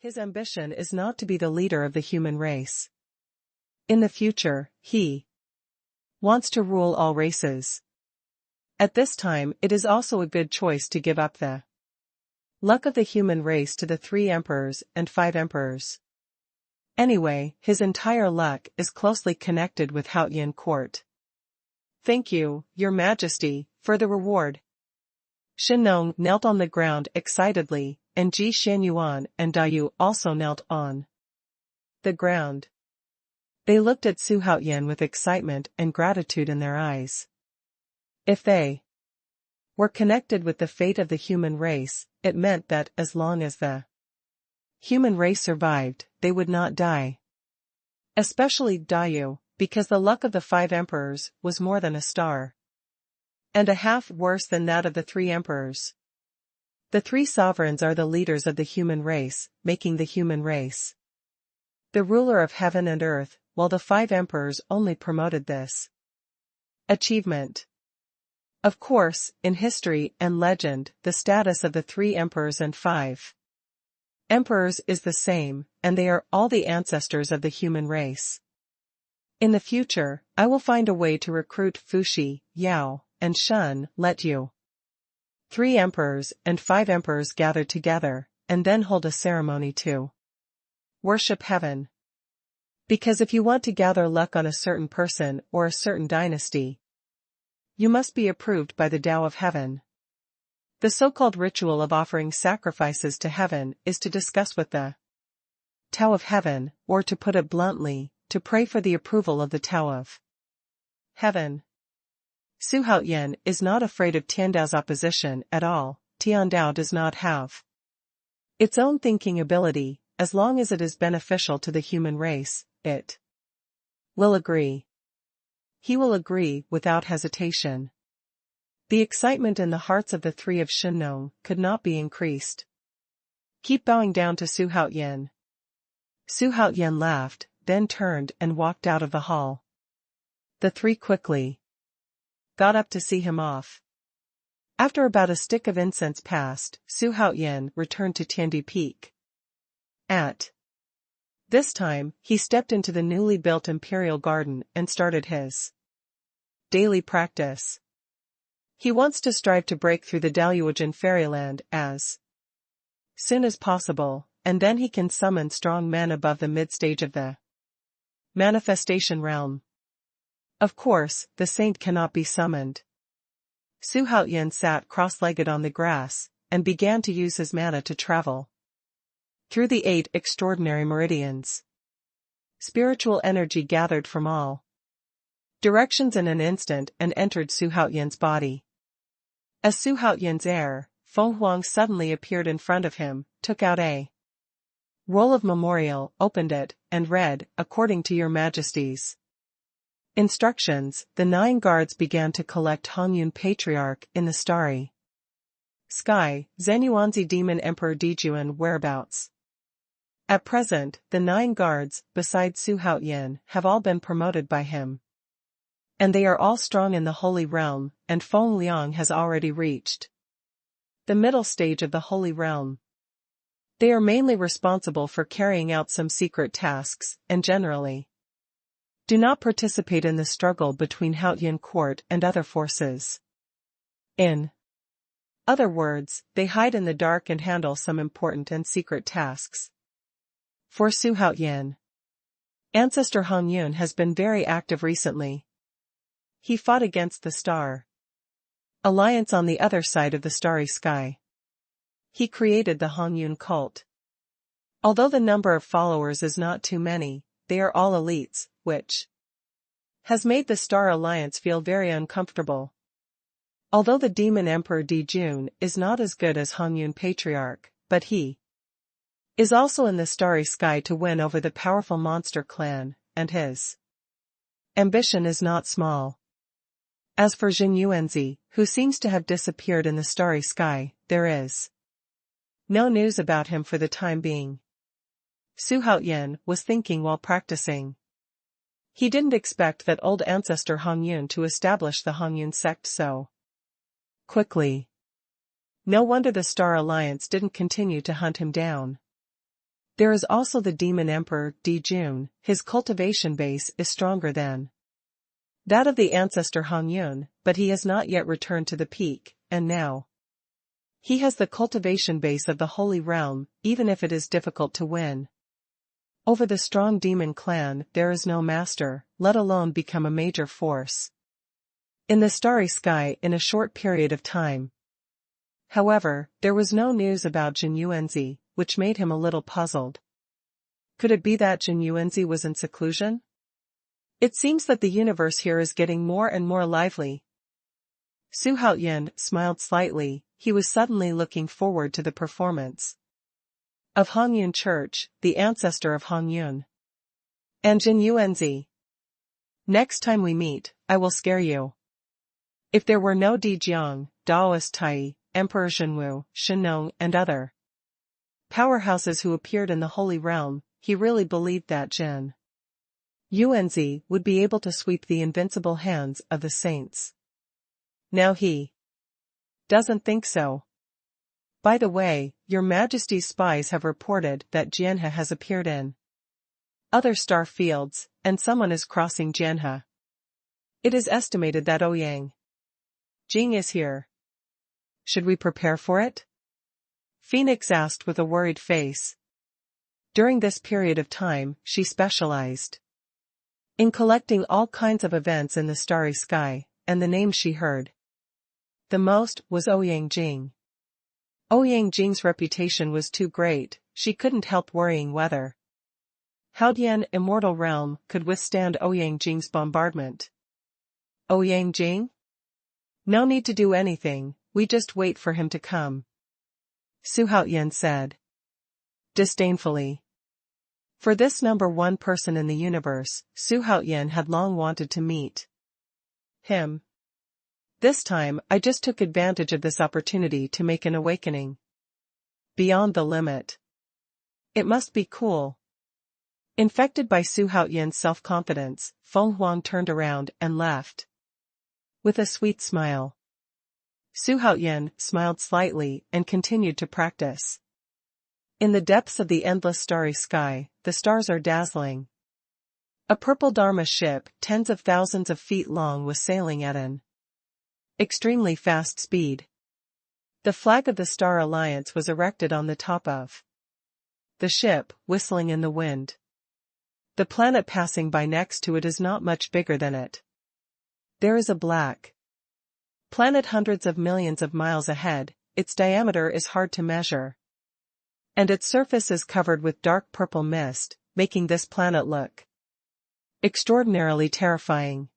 His ambition is not to be the leader of the human race. In the future, he wants to rule all races. At this time, it is also a good choice to give up the luck of the human race to the 3 emperors and 5 emperors. Anyway, his entire luck is closely connected with Xuanhuan court. Thank you, Your Majesty, for the reward. Xuanhuan knelt on the ground excitedly, and Xuanhuan and Dou Yu also knelt on the ground. They looked at Xuanhuan with excitement and gratitude in their eyes. If they were connected with the fate of the human race, it meant that as long as the human race survived, they would not die. Especially Dou Yu, because the luck of the 5 emperors was more than a star and a half worse than that of the 3 emperors. The 3 sovereigns are the leaders of the human race, making the human race the ruler of heaven and earth, while the 5 emperors only promoted this achievement. Of course, in history and legend, the status of the 3 emperors and 5 emperors is the same, and they are all the ancestors of the human race. In the future, I will find a way to recruit Fuxi, Yao, and Shun, let you 3 emperors and 5 emperors gather together, and then hold a ceremony to worship heaven. Because if you want to gather luck on a certain person or a certain dynasty, you must be approved by the Tao of heaven. The so-called ritual of offering sacrifices to heaven is to discuss with the Tao of heaven, or to put it bluntly, to pray for the approval of the Tao of heaven. Xuanhuan is not afraid of Tiandao's opposition at all. Tiandao does not have its own thinking ability. As long as it is beneficial to the human race, it will agree. He will agree without hesitation. The excitement in the hearts of the 3 of Xuanhuan could not be increased. Keep bowing down to Xuanhuan. Xuanhuan laughed, then turned and walked out of the hall. The 3 quickly got up to see him off. After about a stick of incense passed, Xuanhuan returned to Tiandu Peak. At this time, he stepped into the newly built imperial garden and started his daily practice. He wants to strive to break through the Daluogen fairyland as soon as possible, and then he can summon strong men above the mid-stage of the manifestation realm. Of course, the saint cannot be summoned. Xuanhuan sat cross-legged on the grass, and began to use his mana to travel through the 8 extraordinary meridians. Spiritual energy gathered from all directions in an instant and entered Xuanhuan's body. As Xuanhuan's heir, Feng Huang suddenly appeared in front of him, took out a roll of memorial, opened it, and read, "According to your majesty's instructions, the 9 guards began to collect Xuanhuan Patriarch in the starry sky, Zenuanzi Demon Emperor Dijuan whereabouts. At present, the 9 guards, besides Xuanhuan, have all been promoted by him. And they are all strong in the Holy Realm, and Feng Liang has already reached the middle stage of the Holy Realm. They are mainly responsible for carrying out some secret tasks, and generally do not participate in the struggle between Xuanhuan court and other forces. In other words, they hide in the dark and handle some important and secret tasks. For Xuanhuan, ancestor Xuanhuan has been very active recently. He fought against the Star Alliance on the other side of the starry sky. He created the Xuanhuan cult. Although the number of followers is not too many, they are all elites, which has made the Star Alliance feel very uncomfortable. Although the Demon Emperor Dijun is not as good as Xuanhuan Patriarch, but he is also in the starry sky to win over the powerful monster clan, and his ambition is not small. As for Jin Yuanzi, who seems to have disappeared in the starry sky, there is no news about him for the time being. Xuanhuan was thinking while practicing. He didn't expect that old ancestor Xuanhuan to establish the Xuanhuan sect so quickly. No wonder the Star Alliance didn't continue to hunt him down. There is also the demon emperor Di Jun. His cultivation base is stronger than that of the ancestor Hongyun, but he has not yet returned to the peak, and now he has the cultivation base of the Holy Realm, even if it is difficult to win over the strong demon clan. There is no master, let alone become a major force in the starry sky in a short period of time. However, there was no news about Jin Yuanzi, which made him a little puzzled. Could it be that Jin Yuanzi was in seclusion? It seems that the universe here is getting more and more lively. Xuanhuan smiled slightly. He was suddenly looking forward to the performance of Hongyun Church, the ancestor of Hongyun, and Jin Yuanzi. Next time we meet, I will scare you. If there were no Di Jiang, Daoist Tai, Emperor Tianwu, Shenong and other powerhouses who appeared in the Holy Realm, he really believed that Jin Yuanzi would be able to sweep the invincible hands of the saints. Now he doesn't think so. By the way, Your Majesty's spies have reported that Jianhe has appeared in other star fields, and someone is crossing Jianhe. It is estimated that Ouyang Jing is here. Should we prepare for it? Phoenix asked with a worried face. During this period of time, she specialized in collecting all kinds of events in the starry sky, and the name she heard the most was Ouyang Jing. Ouyang Jing's reputation was too great, she couldn't help worrying whether Haodian Immortal Realm could withstand Ouyang Jing's bombardment. Ouyang Jing? No need to do anything, we just wait for him to come, Xuanhuan said disdainfully. For this number one person in the universe, Xuanhuan had long wanted to meet him. This time, I just took advantage of this opportunity to make an awakening beyond the limit. It must be cool. Infected by Xuanhuan's self-confidence, Xuanhuan turned around and left with a sweet smile. Xuanhuan smiled slightly and continued to practice. In the depths of the endless starry sky, the stars are dazzling. A purple Dharma ship, tens of thousands of feet long, was sailing at an extremely fast speed. The flag of the Star Alliance was erected on the top of the ship, whistling in the wind. The planet passing by next to it is not much bigger than it. There is a black planet hundreds of millions of miles ahead, its diameter is hard to measure, and its surface is covered with dark purple mist, making this planet look extraordinarily terrifying.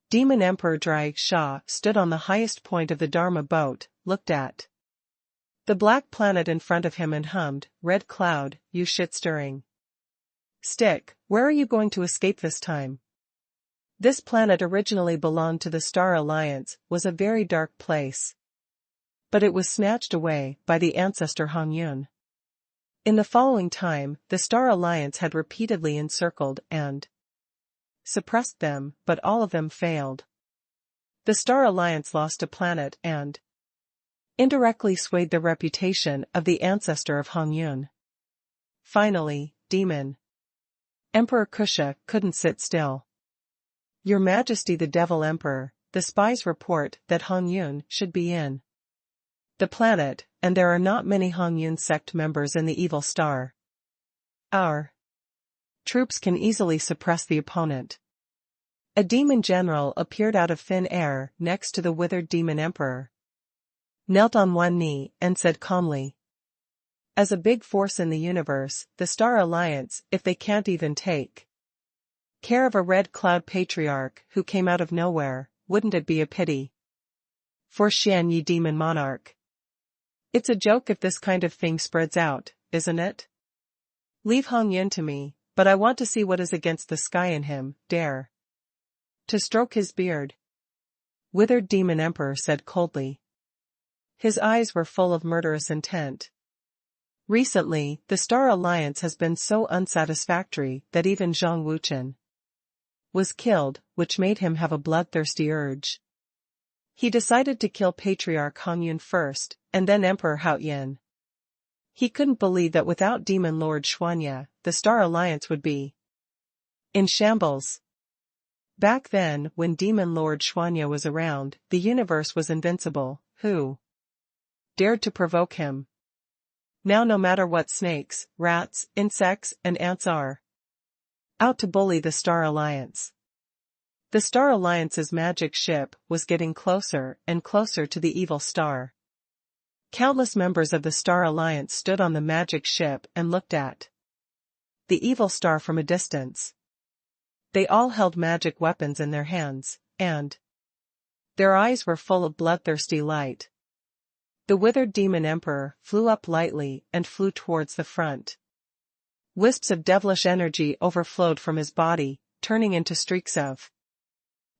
Demon Emperor Drai Sha stood on the highest point of the Dharma boat, looked at the black planet in front of him and hummed, "Red cloud, you shit-stirring stick, where are you going to escape this time?" This planet originally belonged to the Star Alliance, was a very dark place. But it was snatched away by the ancestor Hongyun. In the following time, the Star Alliance had repeatedly encircled and suppressed them, but all of them failed. The Star Alliance lost a planet and indirectly swayed the reputation of the ancestor of Hongyun. Finally, Demon Emperor Kusha couldn't sit still. "Your Majesty the Devil Emperor, the spies report that Hongyun should be in the planet, and there are not many Hongyun sect members in the evil star. Our troops can easily suppress the opponent." A demon general appeared out of thin air next to the withered demon emperor, knelt on one knee, and said calmly, "As a big force in the universe, the Star Alliance, if they can't even take care of a red cloud patriarch who came out of nowhere, wouldn't it be a pity for Xian Yi demon monarch? It's a joke if this kind of thing spreads out, isn't it? Leave Hongyun to me, but I want to see what is against the sky in him, dare to stroke his beard." Withered demon emperor said coldly. His eyes were full of murderous intent. Recently, the Star Alliance has been so unsatisfactory that even Zhang Wuchen was killed, which made him have a bloodthirsty urge. He decided to kill Patriarch Hongyun first, and then Emperor Haoyan. He couldn't believe that without Demon Lord Xuanhuan, the Star Alliance would be in shambles. Back then, when Demon Lord Xuanhuan was around, the universe was invincible. Who dared to provoke him? Now no matter what snakes, rats, insects, and ants are out to bully the Star Alliance. The Star Alliance's magic ship was getting closer and closer to the evil star. Countless members of the Star Alliance stood on the magic ship and looked at the evil star from a distance. They all held magic weapons in their hands, and their eyes were full of bloodthirsty light. The withered demon emperor flew up lightly and flew towards the front. Wisps of devilish energy overflowed from his body, turning into streaks of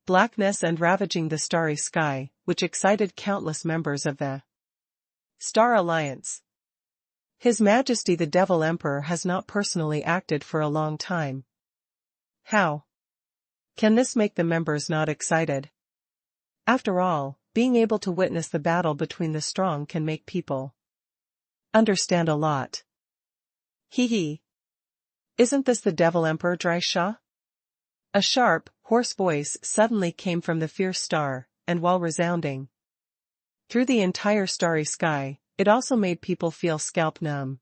blackness and ravaging the starry sky, which excited countless members of the Star Alliance. His Majesty the Devil Emperor has not personally acted for a long time. How can this make the members not excited? After all, being able to witness the battle between the strong can make people understand a lot. Hee hee. Isn't this the Devil Emperor Dry Sha? A sharp, hoarse voice suddenly came from the fierce star, and while resounding through the entire starry sky, it also made people feel scalp numb.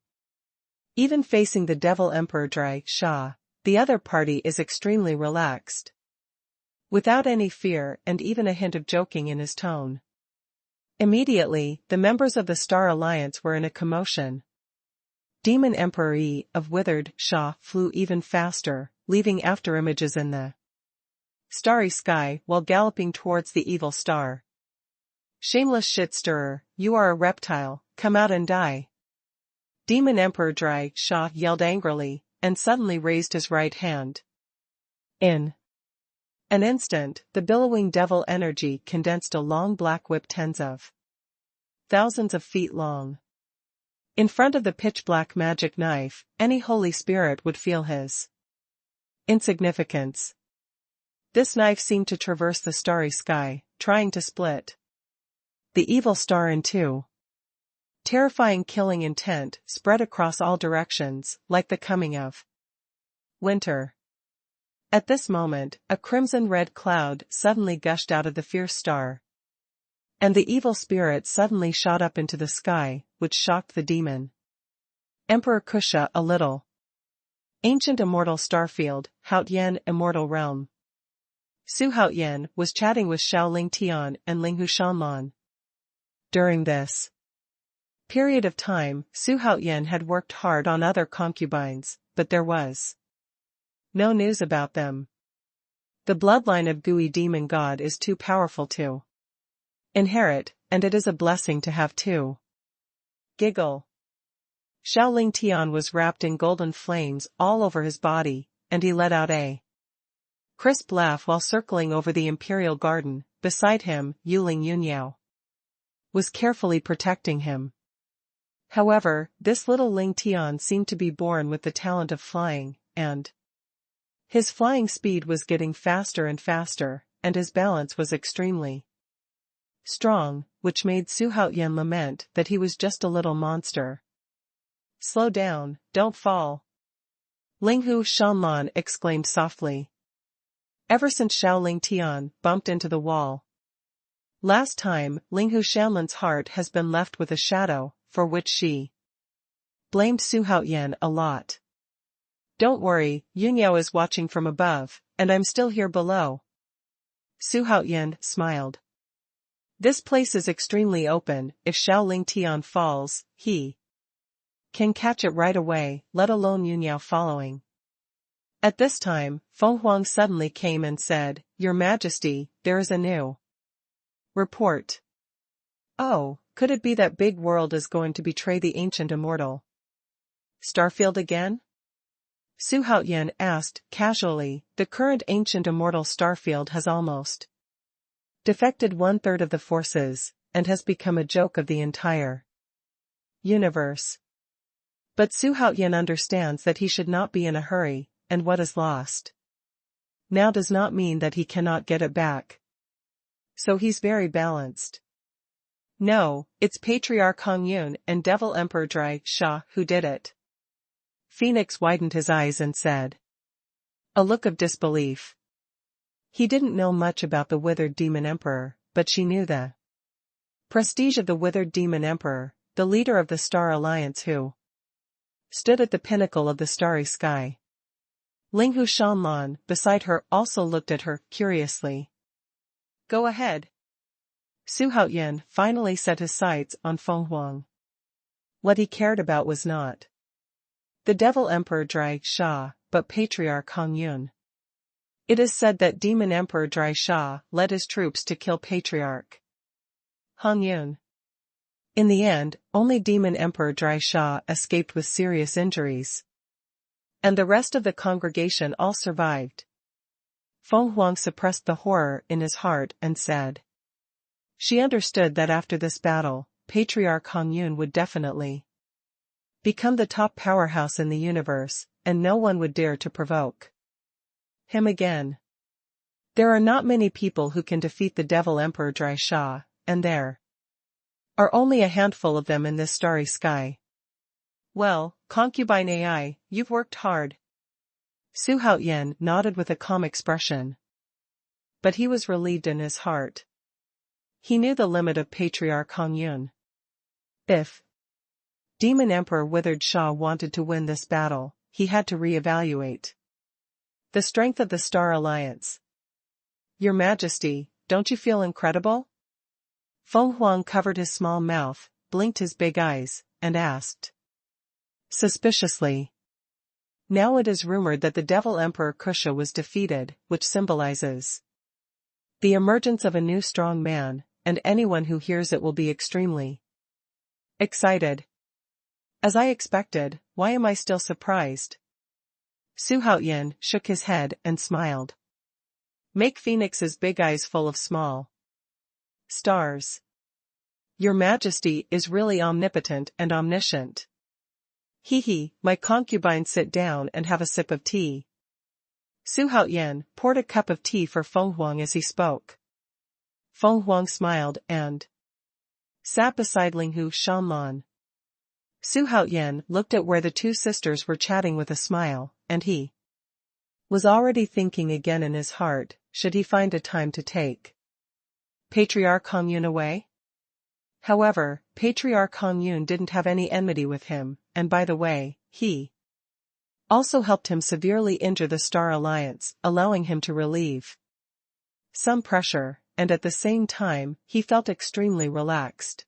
Even facing the Devil Emperor Dry Sha, the other party is extremely relaxed, without any fear and even a hint of joking in his tone. Immediately, the members of the Star Alliance were in a commotion. Demon Emperor Yi of Withered Sha flew even faster, leaving afterimages in the starry sky while galloping towards the evil star. Shameless shit stirrer, you are a reptile, come out and die. Demon Emperor Dry Sha yelled angrily, and suddenly raised his right hand. In an instant, the billowing devil energy condensed a long black whip tens of thousands of feet long. In front of the pitch-black magic knife, any holy spirit would feel his insignificance. This knife seemed to traverse the starry sky, trying to split the evil star in two. Terrifying killing intent spread across all directions, like the coming of winter. At this moment, a crimson-red cloud suddenly gushed out of the fierce star, and the evil spirit suddenly shot up into the sky, which shocked the demon Emperor Kusha a little. Ancient Immortal Starfield, Haotian Immortal Realm. Su Haotian was chatting with Xiaoling Tian and Linghu Shanlan. During this period of time, Su Haotian had worked hard on other concubines, but there was no news about them. The bloodline of Gui Demon God is too powerful to inherit, and it is a blessing to have too. Giggle. Xiaoling Tian was wrapped in golden flames all over his body, and he let out a crisp laugh while circling over the imperial garden. Beside him, Yuling Yunyao was carefully protecting him. However, this little Ling Tian seemed to be born with the talent of flying, and his flying speed was getting faster and faster, and his balance was extremely strong, which made Su Haotian lament that he was just a little monster. Slow down, don't fall. Linghu Shanlan exclaimed softly. Ever since Xiaoling Tian bumped into the wall last time, Linghu Shanlan's heart has been left with a shadow, for which she blamed Su Haotian a lot. Don't worry, Yunyao is watching from above, and I'm still here below. Su Haotian smiled. This place is extremely open. If Xiaoling Tian falls, he can catch it right away, let alone Yunyao following. At this time, Feng Huang suddenly came and said, Your Majesty, there is a new report. Oh, could it be that big world is going to betray the ancient immortal Starfield again? Su Haotian asked casually. The current ancient immortal Starfield has almost defected 1/3 of the forces, and has become a joke of the entire universe. But Su Haotian understands that he should not be in a hurry, and what is lost now does not mean that he cannot get it back. So he's very balanced. No, it's Patriarch Hongyun and Devil Emperor Dry Sha who did it. Phoenix widened his eyes and said. A look of disbelief. He didn't know much about the withered demon emperor, but she knew the prestige of the withered demon emperor, the leader of the Star Alliance who stood at the pinnacle of the starry sky. Linghu Xuanhuan, beside her, also looked at her, curiously. Go ahead. Xuanhuan finally set his sights on Xuanhuan. What he cared about was not the Devil Emperor Dry Sha, but Patriarch Hongyun. It is said that Demon Emperor Dry Sha led his troops to kill Patriarch Hongyun. In the end, only Demon Emperor Dry Sha escaped with serious injuries. And the rest of the congregation all survived. Feng Huang suppressed the horror in his heart and said. She understood that after this battle, Patriarch Hongyun would definitely become the top powerhouse in the universe, and no one would dare to provoke him again. There are not many people who can defeat the Devil Emperor Dry Sha, and there are only a handful of them in this starry sky. Well, concubine AI, you've worked hard. Xuanhuan nodded with a calm expression. But he was relieved in his heart. He knew the limit of Patriarch Hongyun. If Demon Emperor Withered Sha wanted to win this battle, he had to re-evaluate the strength of the Star Alliance. Your Majesty, don't you feel incredible? Feng Huang covered his small mouth, blinked his big eyes, and asked suspiciously. Now it is rumored that the Devil Emperor Kusha was defeated, which symbolizes the emergence of a new strong man, and anyone who hears it will be extremely excited. As I expected, why am I still surprised? Xuanhuan shook his head and smiled. Make Phoenix's big eyes full of small stars. Your Majesty is really omnipotent and omniscient. Hee, my concubine, sit down and have a sip of tea. Xuanhuan poured a cup of tea for Feng Huang as he spoke. Feng Huang smiled and sat beside Linghu Xuanhuan. Xuanhuan looked at where the two sisters were chatting with a smile, and he was already thinking again in his heart, should he find a time to take Patriarch Hongyun away? However, Patriarch Hongyun didn't have any enmity with him, and by the way, he also helped him severely injure the Star Alliance, allowing him to relieve some pressure, and at the same time, he felt extremely relaxed.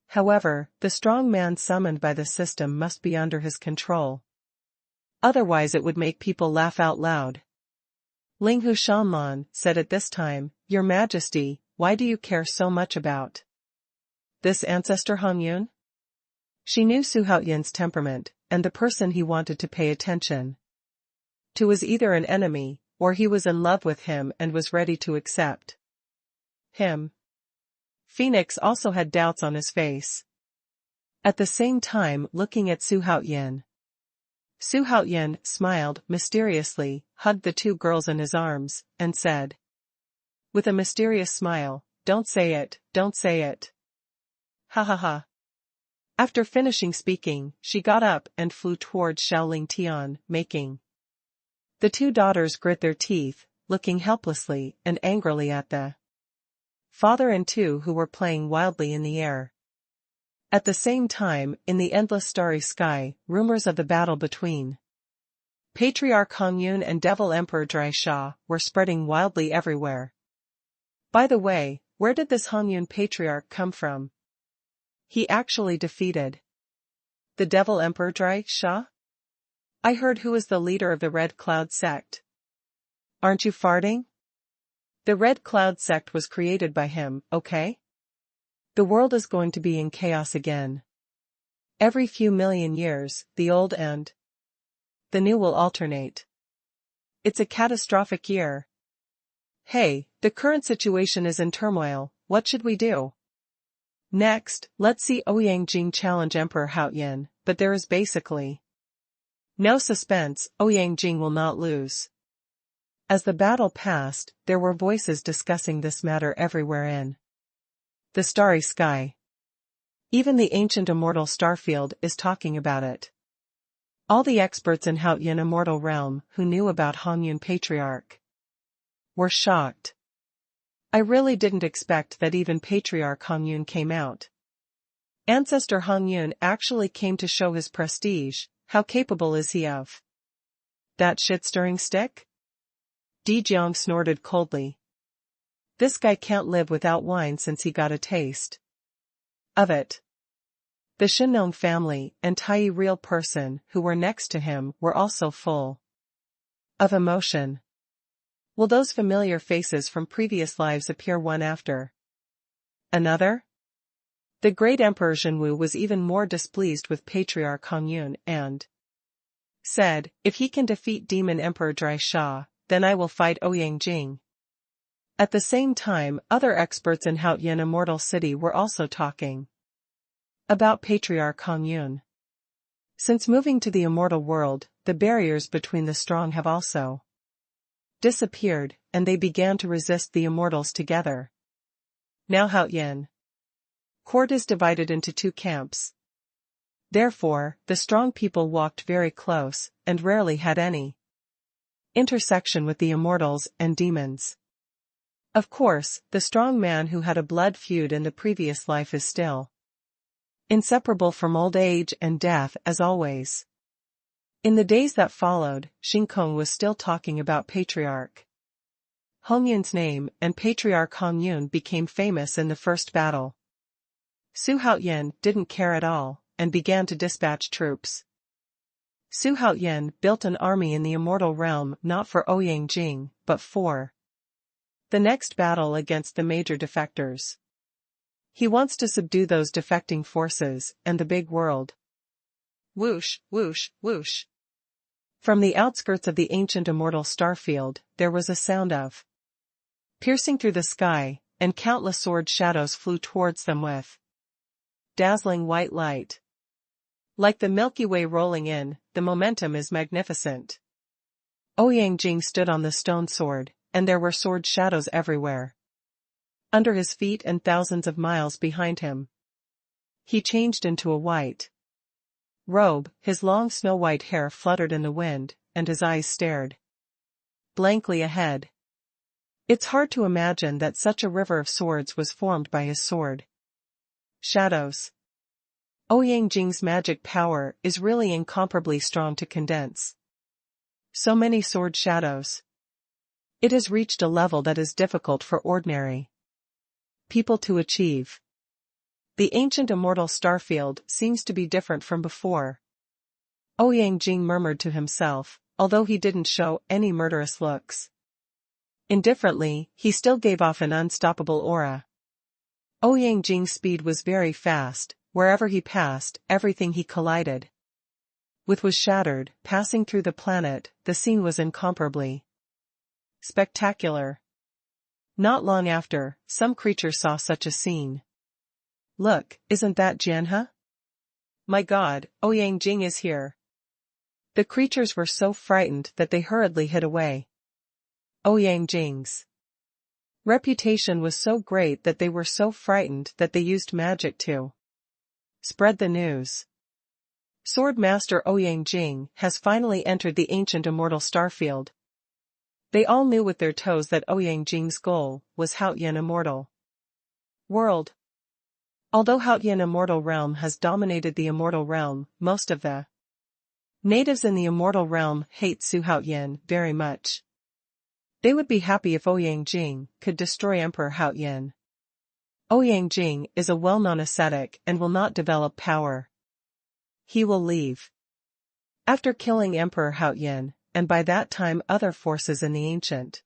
However, the strong man summoned by the system must be under his control. Otherwise it would make people laugh out loud. Linghu Xuanhuan said at this time, Your Majesty, why do you care so much about this ancestor Hongyun? She knew Xuanhuan's temperament, and the person he wanted to pay attention to was either an enemy, or he was in love with him and was ready to accept him. Phoenix also had doubts on his face. At the same time looking at Xuanhuan. Xuanhuan smiled mysteriously, hugged the two girls in his arms, and said, with a mysterious smile, Don't say it, don't say it. Ha ha ha. After finishing speaking, she got up and flew towards Shaoling Tian, making the two daughters grit their teeth, looking helplessly and angrily at the father and two who were playing wildly in the air. At the same time, in the endless starry sky, rumors of the battle between Patriarch Hongyun and Devil Emperor Dry Sha were spreading wildly everywhere. By the way, where did this Hongyun Patriarch come from? He actually defeated the Devil Emperor Dry Sha? I heard who is the leader of the Red Cloud sect. Aren't you farting? The Red Cloud sect was created by him, okay? The world is going to be in chaos again. Every few million years, the old and the new will alternate. It's a catastrophic year. Hey, the current situation is in turmoil, what should we do? Next, let's see Ouyang Jing challenge Emperor Haoyan, but there is basically no suspense, Ouyang Jing will not lose. As the battle passed, there were voices discussing this matter everywhere in The starry sky. Even the ancient immortal starfield is talking about it. All the experts in Haotian immortal realm who knew about Hongyun Patriarch were shocked. I really didn't expect that even Patriarch Hongyun came out. Ancestor Hongyun actually came to show his prestige. How capable is he of that shit-stirring stick? Di Jiang snorted coldly. This guy can't live without wine since he got a taste of it. The Shinong family and Tai real person who were next to him were also full of emotion. Will those familiar faces from previous lives appear one after another? The great Emperor Xuanhuan was even more displeased with Patriarch Hongyun and said, if he can defeat Demon Emperor Drai Sha, then I will fight Ouyang Jing. At the same time, other experts in Haotian Immortal City were also talking about Patriarch Hongyun. Since moving to the immortal world, the barriers between the strong have also disappeared, and they began to resist the immortals together. Now Haotian court is divided into two camps. Therefore, the strong people walked very close, and rarely had any intersection with the immortals and demons. Of course, the strong man who had a blood feud in the previous life is still inseparable from old age and death as always. In the days that followed, Xingkong was still talking about Patriarch Hongyun's name, and Patriarch Hongyun became famous in the first battle. Su Haotian didn't care at all, and began to dispatch troops. Su Haotian built an army in the immortal realm not for Ouyang Jing, but for the next battle against the major defectors. He wants to subdue those defecting forces and the big world. Whoosh, whoosh, whoosh. From the outskirts of the ancient immortal starfield, there was a sound of piercing through the sky, and countless sword shadows flew towards them with dazzling white light. Like the Milky Way rolling in, the momentum is magnificent. Ouyang Jing stood on the stone sword, and there were sword shadows everywhere. Under his feet and thousands of miles behind him. He changed into a white robe, his long snow-white hair fluttered in the wind, and his eyes stared blankly ahead. It's hard to imagine that such a river of swords was formed by his sword shadows. Ouyang Jing's magic power is really incomparably strong to condense so many sword shadows. It has reached a level that is difficult for ordinary people to achieve. The ancient immortal starfield seems to be different from before. Ouyang Jing murmured to himself, although he didn't show any murderous looks. Indifferently, he still gave off an unstoppable aura. Ouyang Jing's speed was very fast. Wherever he passed, everything he collided with was shattered. Passing through the planet, the scene was incomparably spectacular. Not long after, some creature saw such a scene. Look, isn't that Jianhe? My God, Ouyang Jing is here. The creatures were so frightened that they hurriedly hid away. Ouyang Jing's reputation was so great that they were so frightened that they used magic to spread the news. Sword Master Ouyang Jing has finally entered the ancient immortal starfield. They all knew with their toes that Ouyang Jing's goal was Haotian immortal world. Although Haotian immortal realm has dominated the immortal realm, most of the natives in the immortal realm hate Su Haotian very much. They would be happy if Ouyang Jing could destroy Emperor Haotian. Ouyang Jing is a well-known ascetic and will not develop power. He will leave after killing Emperor Haotian, and by that time other forces in the ancient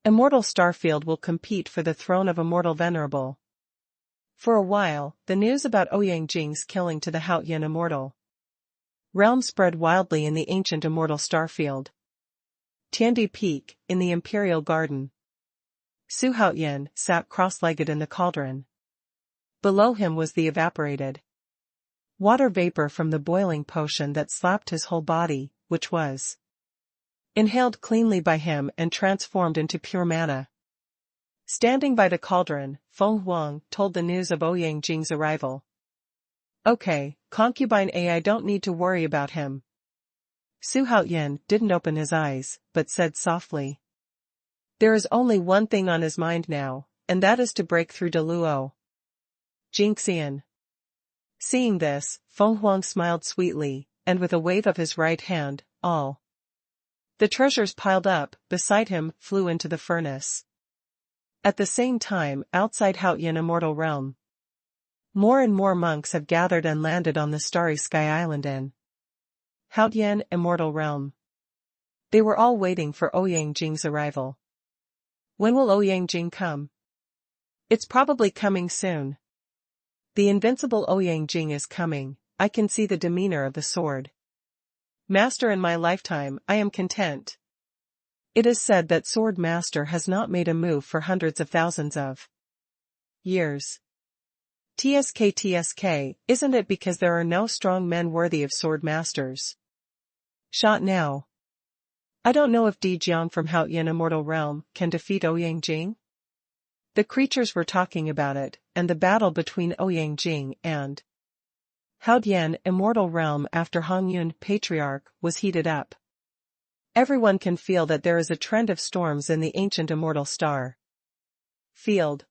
immortal starfield will compete for the throne of Immortal Venerable. For a while, the news about Ouyang Jing's killing to the Haotian immortal realm spread wildly in the ancient immortal starfield. Tianwu Peak, in the Imperial Garden. Su Haotian sat cross-legged in the cauldron. Below him was the evaporated water vapor from the boiling potion that slapped his whole body, which was inhaled cleanly by him and transformed into pure mana. Standing by the cauldron, Xuanhuan told the news of Ouyang Jing's arrival. Okay, concubine A, I don't need to worry about him. Su Haoyan didn't open his eyes, but said softly. There is only one thing on his mind now, and that is to break through Dou Yu. Seeing this, Xuanhuan smiled sweetly, and with a wave of his right hand, all the treasures piled up beside him flew into the furnace. At the same time, outside Haoyan Immortal Realm, more and more monks have gathered and landed on the starry sky island in Haoyan Immortal Realm. They were all waiting for Ouyang Jing's arrival. When will Ouyang Jing come? It's probably coming soon. The invincible Ouyang Jing is coming, I can see the demeanor of the sword. Master, in my lifetime, I am content. It is said that Sword Master has not made a move for hundreds of thousands of years. TSK, isn't it because there are no strong men worthy of Sword Masters? Shot now. I don't know if Di Jiang from Haoyan Immortal Realm can defeat Ouyang Jing. The creatures were talking about it, and the battle between Ouyang Jing and Haoyan Immortal Realm after Hongyun Patriarch was heated up. Everyone can feel that there is a trend of storms in the ancient immortal star field.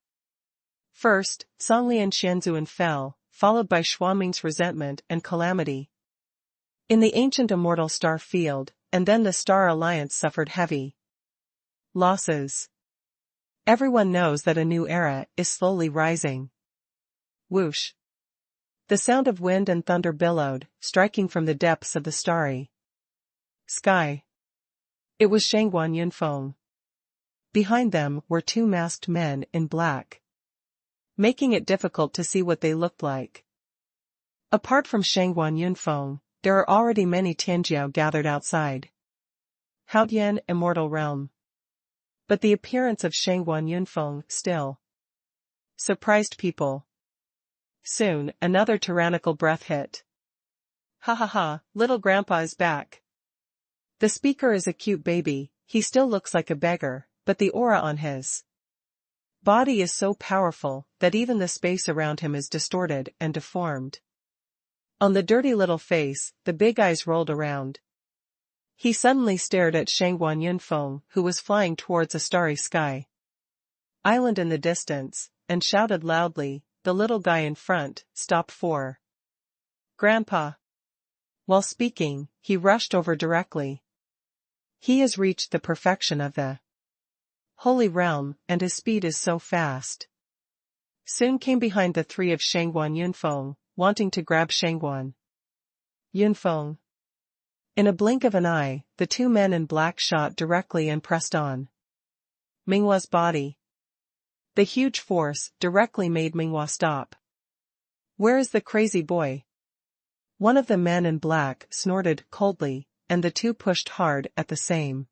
First, Songlian Shenzhuan fell, followed by Xuanming's resentment and calamity in the ancient immortal star field, and then the Star Alliance suffered heavy losses. Everyone knows that a new era is slowly rising. Whoosh! The sound of wind and thunder billowed, striking from the depths of the starry sky. It was Xuanhuan Yunfeng. Behind them were two masked men in black, making it difficult to see what they looked like. Apart from Xuanhuan Yunfeng, there are already many Tianjiao gathered outside Haoyan Immortal Realm. But the appearance of Xuanhuan Yunfeng still surprised people. Soon, another tyrannical breath hit. Ha ha ha, little grandpa is back. The speaker is a cute baby, he still looks like a beggar, but the aura on his body is so powerful that even the space around him is distorted and deformed. On the dirty little face, the big eyes rolled around. He suddenly stared at Xuanhuan Yunfeng, who was flying towards a starry sky island in the distance, and shouted loudly, the little guy in front, stop for Grandpa. While speaking, he rushed over directly. He has reached the perfection of the Holy Realm, and his speed is so fast. Soon came behind the three of Xuanhuan Yunfeng, wanting to grab Xuanhuan Yunfeng. In a blink of an eye, the two men in black shot directly and pressed on Minghua's body. The huge force directly made Minghua stop. Where is the crazy boy? One of the men in black snorted coldly, and the two pushed hard at the same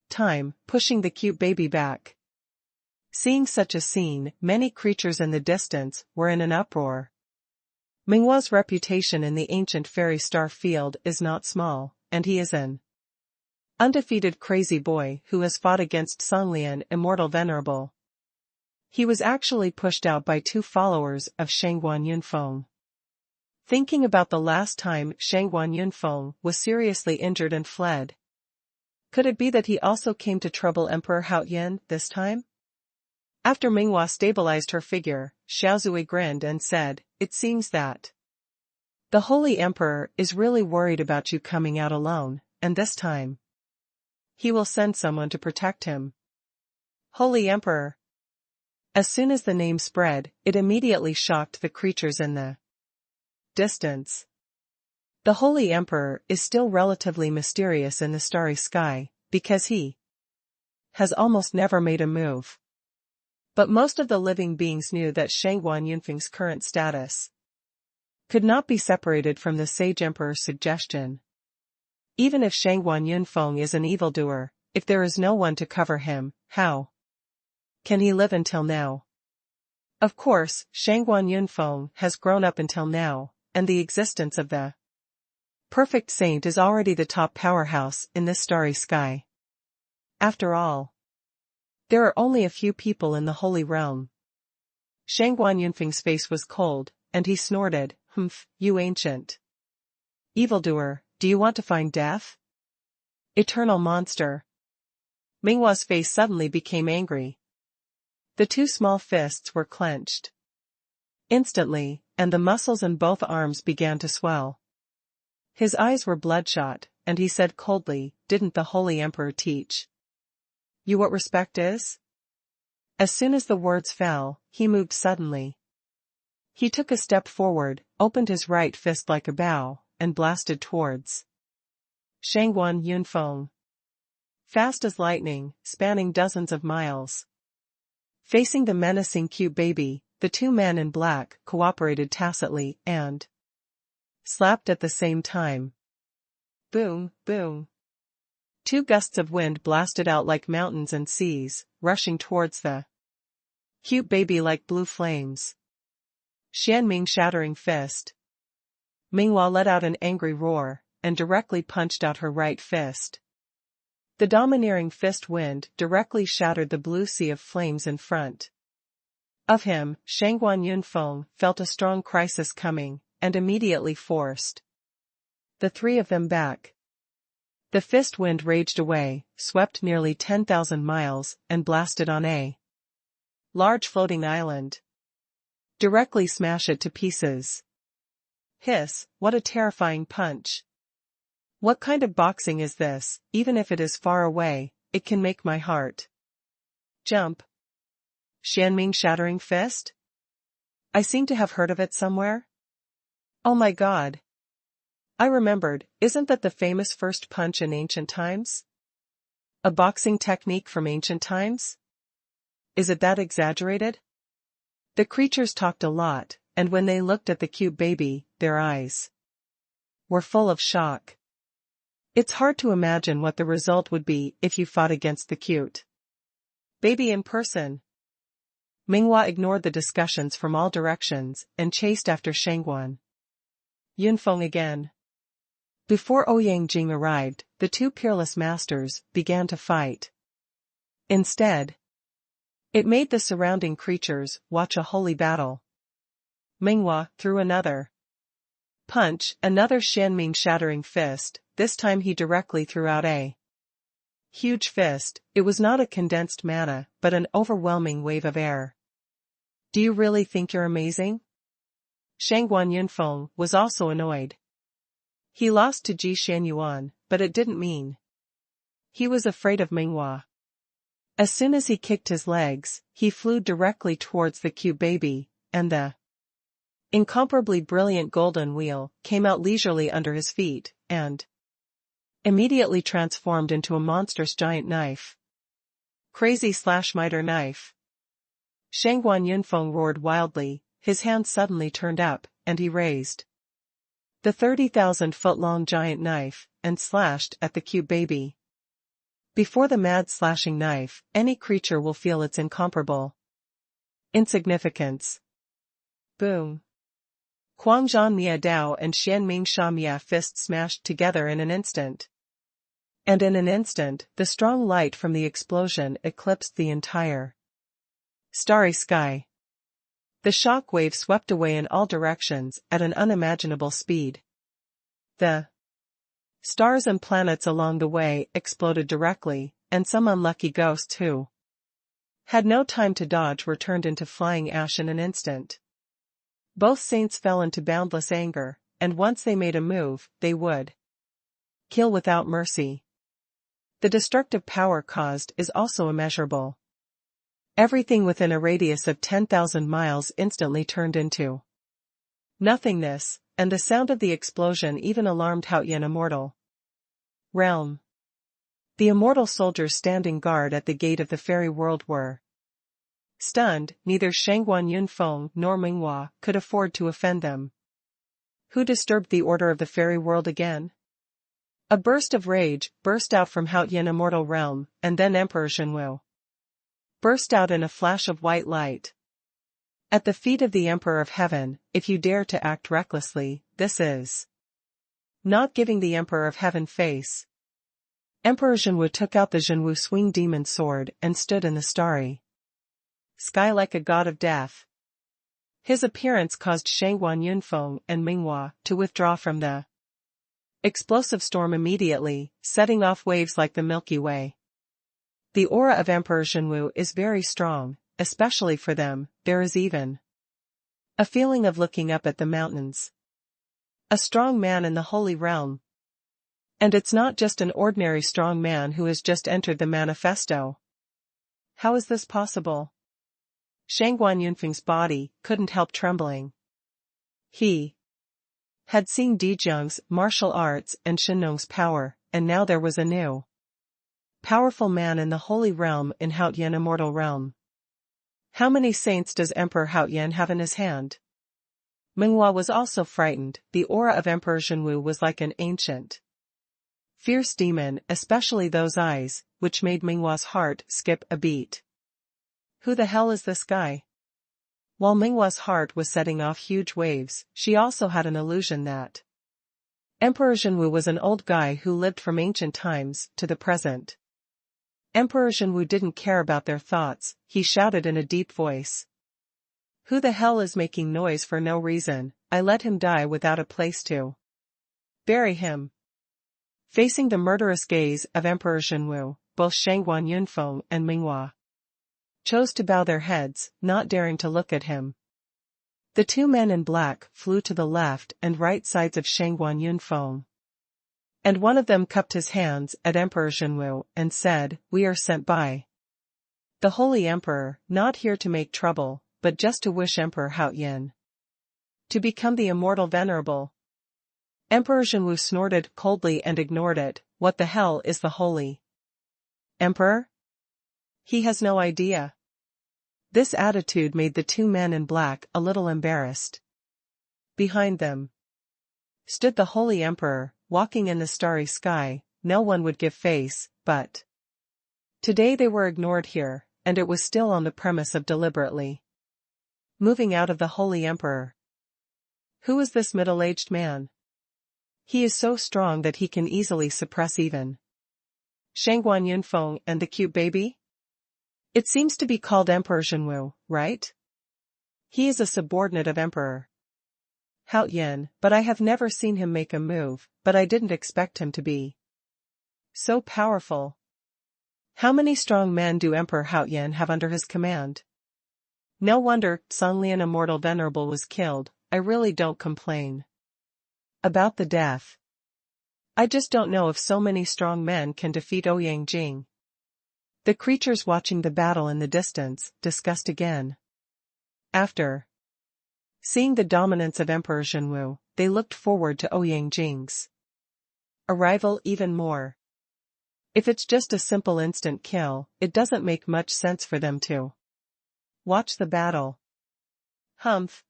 time, pushing the cute baby back. Seeing such a scene, many creatures in the distance were in an uproar. Minghua's reputation in the ancient fairy star field is not small, and he is an undefeated crazy boy who has fought against Songlian Immortal Venerable. He was actually pushed out by two followers of Xuanhuan Yunfeng. Thinking about the last time Xuanhuan Yunfeng was seriously injured and fled. Could it be that he also came to trouble Emperor Haoyan this time? After Minghua stabilized her figure, Xiaozui grinned and said, it seems that the Holy Emperor is really worried about you coming out alone, and this time he will send someone to protect him. Holy Emperor. As soon as the name spread, it immediately shocked the creatures in the distance. The Holy Emperor is still relatively mysterious in the starry sky, because he has almost never made a move. But most of the living beings knew that Xuanhuan Yunfeng's current status could not be separated from the sage emperor's suggestion. Even if Xuanhuan Yunfeng is an evildoer, if there is no one to cover him, how can he live until now? Of course, Xuanhuan Yunfeng has grown up until now, and the existence of the perfect saint is already the top powerhouse in this starry sky. After all, There are only a few people in the Holy Realm. Xuanhuan Yunfeng's face was cold, and he snorted, "Humph, you ancient evildoer, do you want to find death? Eternal monster." Minghua's face suddenly became angry. The two small fists were clenched. Instantly, and the muscles in both arms began to swell. His eyes were bloodshot, and he said coldly, "Didn't the Holy Emperor teach you what respect is?" As soon as the words fell, he moved suddenly. He took a step forward, opened his right fist like a bow, and blasted towards Xuanhuan Yunfeng. Fast as lightning, spanning dozens of miles. Facing the menacing cute baby, the two men in black cooperated tacitly and slapped at the same time. Boom, boom. Two gusts of wind blasted out like mountains and seas, rushing towards the cute baby like blue flames. Xianming shattering fist. Minghua let out an angry roar, and directly punched out her right fist. The domineering fist wind directly shattered the blue sea of flames in front of him. Xuanhuan Yunfeng felt a strong crisis coming, and immediately forced the three of them back. The fist wind raged away, swept nearly 10,000 miles, and blasted on a large floating island. Directly smash it to pieces. Hiss, what a terrifying punch. What kind of boxing is this? Even if it is far away, it can make my heart jump. Xianming shattering fist? I seem to have heard of it somewhere. Oh my god. I remembered, isn't that the famous first punch in ancient times? A boxing technique from ancient times? Is it that exaggerated? The creatures talked a lot, and when they looked at the cute baby, their eyes were full of shock. It's hard to imagine what the result would be if you fought against the cute baby in person. Minghua ignored the discussions from all directions and chased after Xuanhuan Yunfeng again. Before Ouyang Jing arrived, the two peerless masters began to fight. Instead, it made the surrounding creatures watch a holy battle. Minghua threw another punch, another Xianming shattering fist. This time he directly threw out a huge fist. It was not a condensed mana, but an overwhelming wave of air. Do you really think you're amazing? Xuanhuan Yunfeng was also annoyed. He lost to Ji Xuanyuan, but it didn't mean he was afraid of Minghua. As soon as he kicked his legs, he flew directly towards the cute baby, and the incomparably brilliant golden wheel came out leisurely under his feet, and immediately transformed into a monstrous giant knife. Crazy slash-miter knife. Xuanhuan Yunfeng roared wildly, his hand suddenly turned up, and he raised the 30,000-foot-long giant knife, and slashed at the cute baby. Before the mad slashing knife, any creature will feel its incomparable insignificance. Boom. Huangzhan Mia Dao and Xianming Sha Mia fists smashed together in an instant. And in an instant, the strong light from the explosion eclipsed the entire starry sky. The shock wave swept away in all directions at an unimaginable speed. The stars and planets along the way exploded directly, and some unlucky ghosts who had no time to dodge were turned into flying ash in an instant. Both saints fell into boundless anger, and once they made a move, they would kill without mercy. The destructive power caused is also immeasurable. Everything within a radius of 10,000 miles instantly turned into nothingness, and the sound of the explosion even alarmed Haoyan Immortal Realm. The immortal soldiers standing guard at the gate of the fairy world were stunned. Neither Xuanhuan Yunfeng nor Minghua could afford to offend them. Who disturbed the order of the fairy world again? A burst of rage burst out from Haoyan Immortal Realm, and then Emperor Tianwu burst out in a flash of white light. At the feet of the Emperor of Heaven, if you dare to act recklessly, this is not giving the Emperor of Heaven face. Emperor Xuanhuan took out the Xuanwu swing demon sword and stood in the starry sky like a god of death. His appearance caused Xuanhuan Yunfeng and Minghua to withdraw from the explosive storm immediately, setting off waves like the Milky Way. The aura of Emperor Xuanwu is very strong, especially for them. There is even a feeling of looking up at the mountains. A strong man in the holy realm. And it's not just an ordinary strong man who has just entered the manifesto. How is this possible? Xuanhuan Yunfeng's body couldn't help trembling. He had seen Dijiang's martial arts and Shenong's power, and now there was a new powerful man in the holy realm in Haotian immortal realm. How many saints does Emperor Haotian have in his hand? Minghua was also frightened. The aura of Emperor Xuanwu was like an ancient, fierce demon, especially those eyes, which made Minghua's heart skip a beat. Who the hell is this guy? While Minghua's heart was setting off huge waves, she also had an illusion that Emperor Xuanwu was an old guy who lived from ancient times to the present. Emperor Xuanwu didn't care about their thoughts. He shouted in a deep voice. Who the hell is making noise for no reason? I let him die without a place to bury him. Facing the murderous gaze of Emperor Xuanwu, both Xuanhuan Yunfeng and Minghua chose to bow their heads, not daring to look at him. The two men in black flew to the left and right sides of Xuanhuan Yunfeng. And one of them cupped his hands at Emperor Xuanwu and said, "We are sent by the Holy Emperor, not here to make trouble, but just to wish Emperor Haotian to become the immortal venerable." Emperor Xuanwu snorted coldly and ignored it. What the hell is the Holy Emperor? He has no idea. This attitude made the two men in black a little embarrassed. Behind them stood the Holy Emperor, walking in the starry sky. No one would give face, but today they were ignored here, and it was still on the premise of deliberately moving out of the Holy Emperor. Who is this middle-aged man? He is so strong that he can easily suppress even Xuanhuan Yunfeng and the cute baby? It seems to be called Emperor Xuanwu, right? He is a subordinate of Emperor Haotian, but I have never seen him make a move, but I didn't expect him to be so powerful. How many strong men do Emperor Haotian have under his command? No wonder Songlian Immortal Venerable was killed. I really don't complain about the death. I just don't know if so many strong men can defeat Ouyang Jing. The creatures watching the battle in the distance discussed again. After seeing the dominance of Emperor Xuanwu, they looked forward to Ouyang Jing's arrival even more. If it's just a simple instant kill, it doesn't make much sense for them to watch the battle. Humph.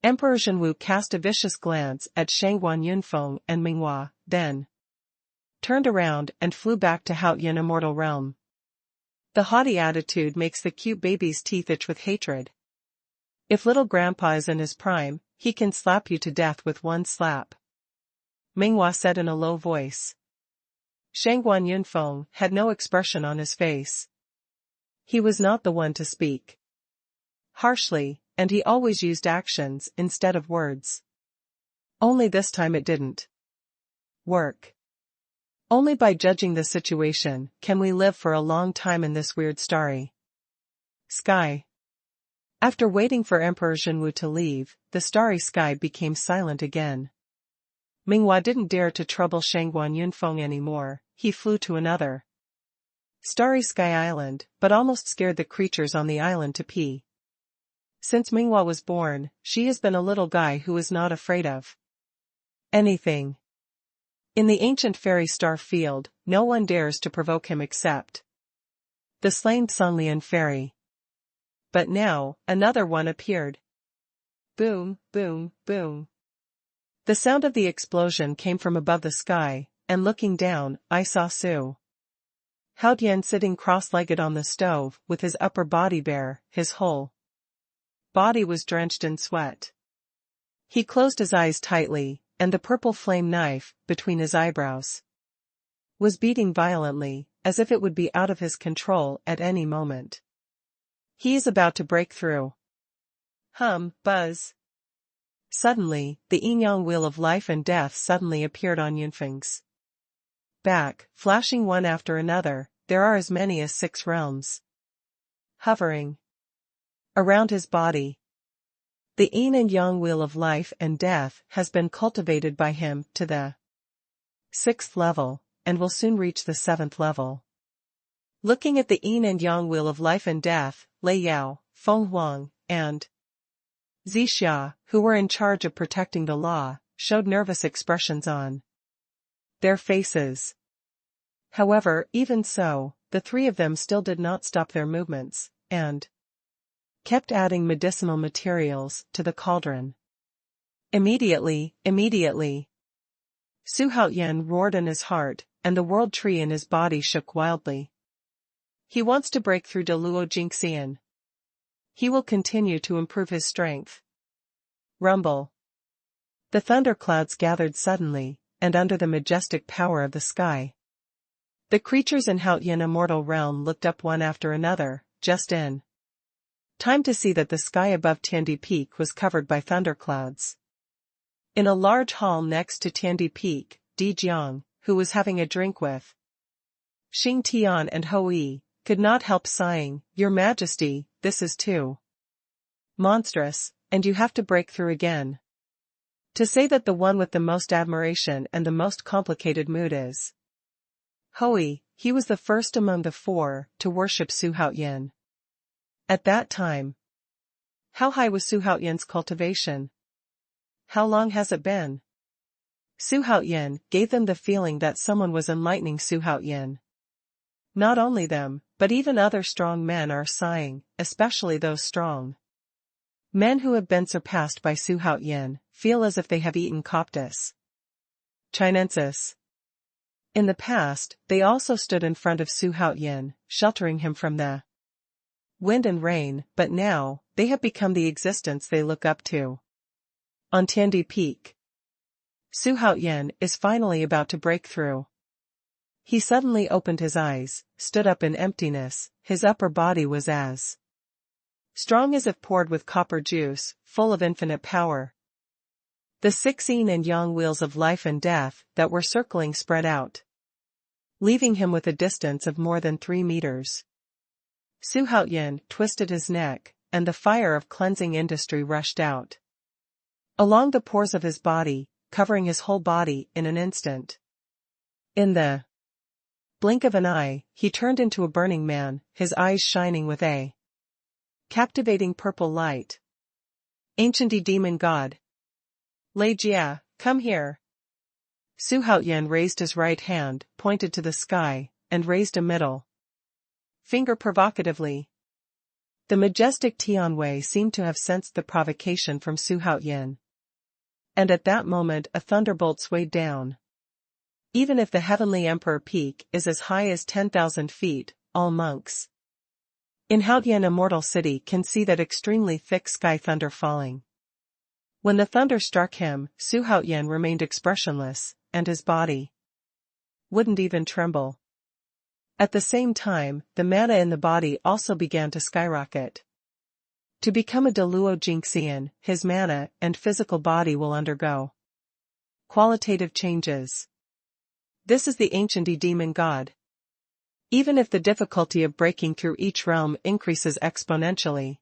Emperor Xuanwu cast a vicious glance at Xuanhuan Yunfeng and Minghua, then turned around and flew back to Haotian Immortal Realm. The haughty attitude makes the cute baby's teeth itch with hatred. If little grandpa is in his prime, he can slap you to death with one slap, Minghua said in a low voice. Xuanhuan Yunfeng had no expression on his face. He was not the one to speak harshly, and he always used actions instead of words. Only this time it didn't work. Only by judging the situation can we live for a long time in this weird starry sky. After waiting for Emperor Xuanwu to leave, the starry sky became silent again. Minghua didn't dare to trouble Xuanhuan Yunfeng anymore. He flew to another starry sky island, but almost scared the creatures on the island to pee. Since Minghua was born, she has been a little guy who is not afraid of anything. In the ancient fairy star field, no one dares to provoke him except the slain Songlian fairy. But now, another one appeared. Boom, boom, boom. The sound of the explosion came from above the sky, and looking down, I saw Su Haotian sitting cross-legged on the stove, with his upper body bare. His whole body was drenched in sweat. He closed his eyes tightly, and the purple flame knife between his eyebrows was beating violently, as if it would be out of his control at any moment. He is about to break through. Buzz. Suddenly, the yin-yang wheel of life and death suddenly appeared on Yunfeng's back, flashing one after another. There are as many as 6 realms hovering around his body. The yin and yang wheel of life and death has been cultivated by him to the 6th level, and will soon reach the 7th level. Looking at the yin and yang wheel of life and death, Lei Yao, Fenghuang, and Zixia, who were in charge of protecting the law, showed nervous expressions on their faces. However, even so, the 3 of them still did not stop their movements, and kept adding medicinal materials to the cauldron. Immediately, Su Haoyan roared in his heart, and the world tree in his body shook wildly. He wants to break through Deluo Jingxian. He will continue to improve his strength. Rumble. The thunderclouds gathered suddenly, and under the majestic power of the sky, the creatures in Haoyan immortal realm looked up one after another, just in time to see that the sky above Tiandi Peak was covered by thunderclouds. In a large hall next to Tiandi Peak, Di Jiang, who was having a drink with Xing Tian and Ho Yi, could not help sighing, "Your Majesty, this is too monstrous, and you have to break through again. To say that the one with the most admiration and the most complicated mood is Ho Yi, he was the first among the 4 to worship Su Haoyan. At that time, how high was Su Haoyan's cultivation? How long has it been? Su Haoyan gave them the feeling that someone was enlightening Su Haoyan. Not only them, but even other strong men are sighing, especially those strong men who have been surpassed by Su Haoyan, feel as if they have eaten Coptis Chinensis. In the past, they also stood in front of Su Haoyan, sheltering him from the wind and rain, but now, they have become the existence they look up to. On Tiandi Peak, Su Haoyan is finally about to break through. He suddenly opened his eyes, stood up in emptiness, his upper body was as strong as if poured with copper juice, full of infinite power. The 6 yin and yang wheels of life and death that were circling spread out, leaving him with a distance of more than 3 meters. Su Haoyan twisted his neck, and the fire of cleansing industry rushed out along the pores of his body, covering his whole body in an instant. In the blink of an eye, he turned into a burning man, his eyes shining with a captivating purple light. Ancient demon god. Lei Jia, come here. Su Haoyan raised his right hand, pointed to the sky, and raised a middle finger provocatively. The majestic Tianwu seemed to have sensed the provocation from Su Haoyan. And at that moment a thunderbolt swayed down. Even if the heavenly emperor peak is as high as 10,000 feet, all monks in Haoyan immortal city can see that extremely thick sky thunder falling. When the thunder struck him, Su Haoyan remained expressionless, and his body wouldn't even tremble. At the same time, the mana in the body also began to skyrocket. To become a Deluo Jingxian, his mana and physical body will undergo qualitative changes. This is the ancient demon god. Even if the difficulty of breaking through each realm increases exponentially,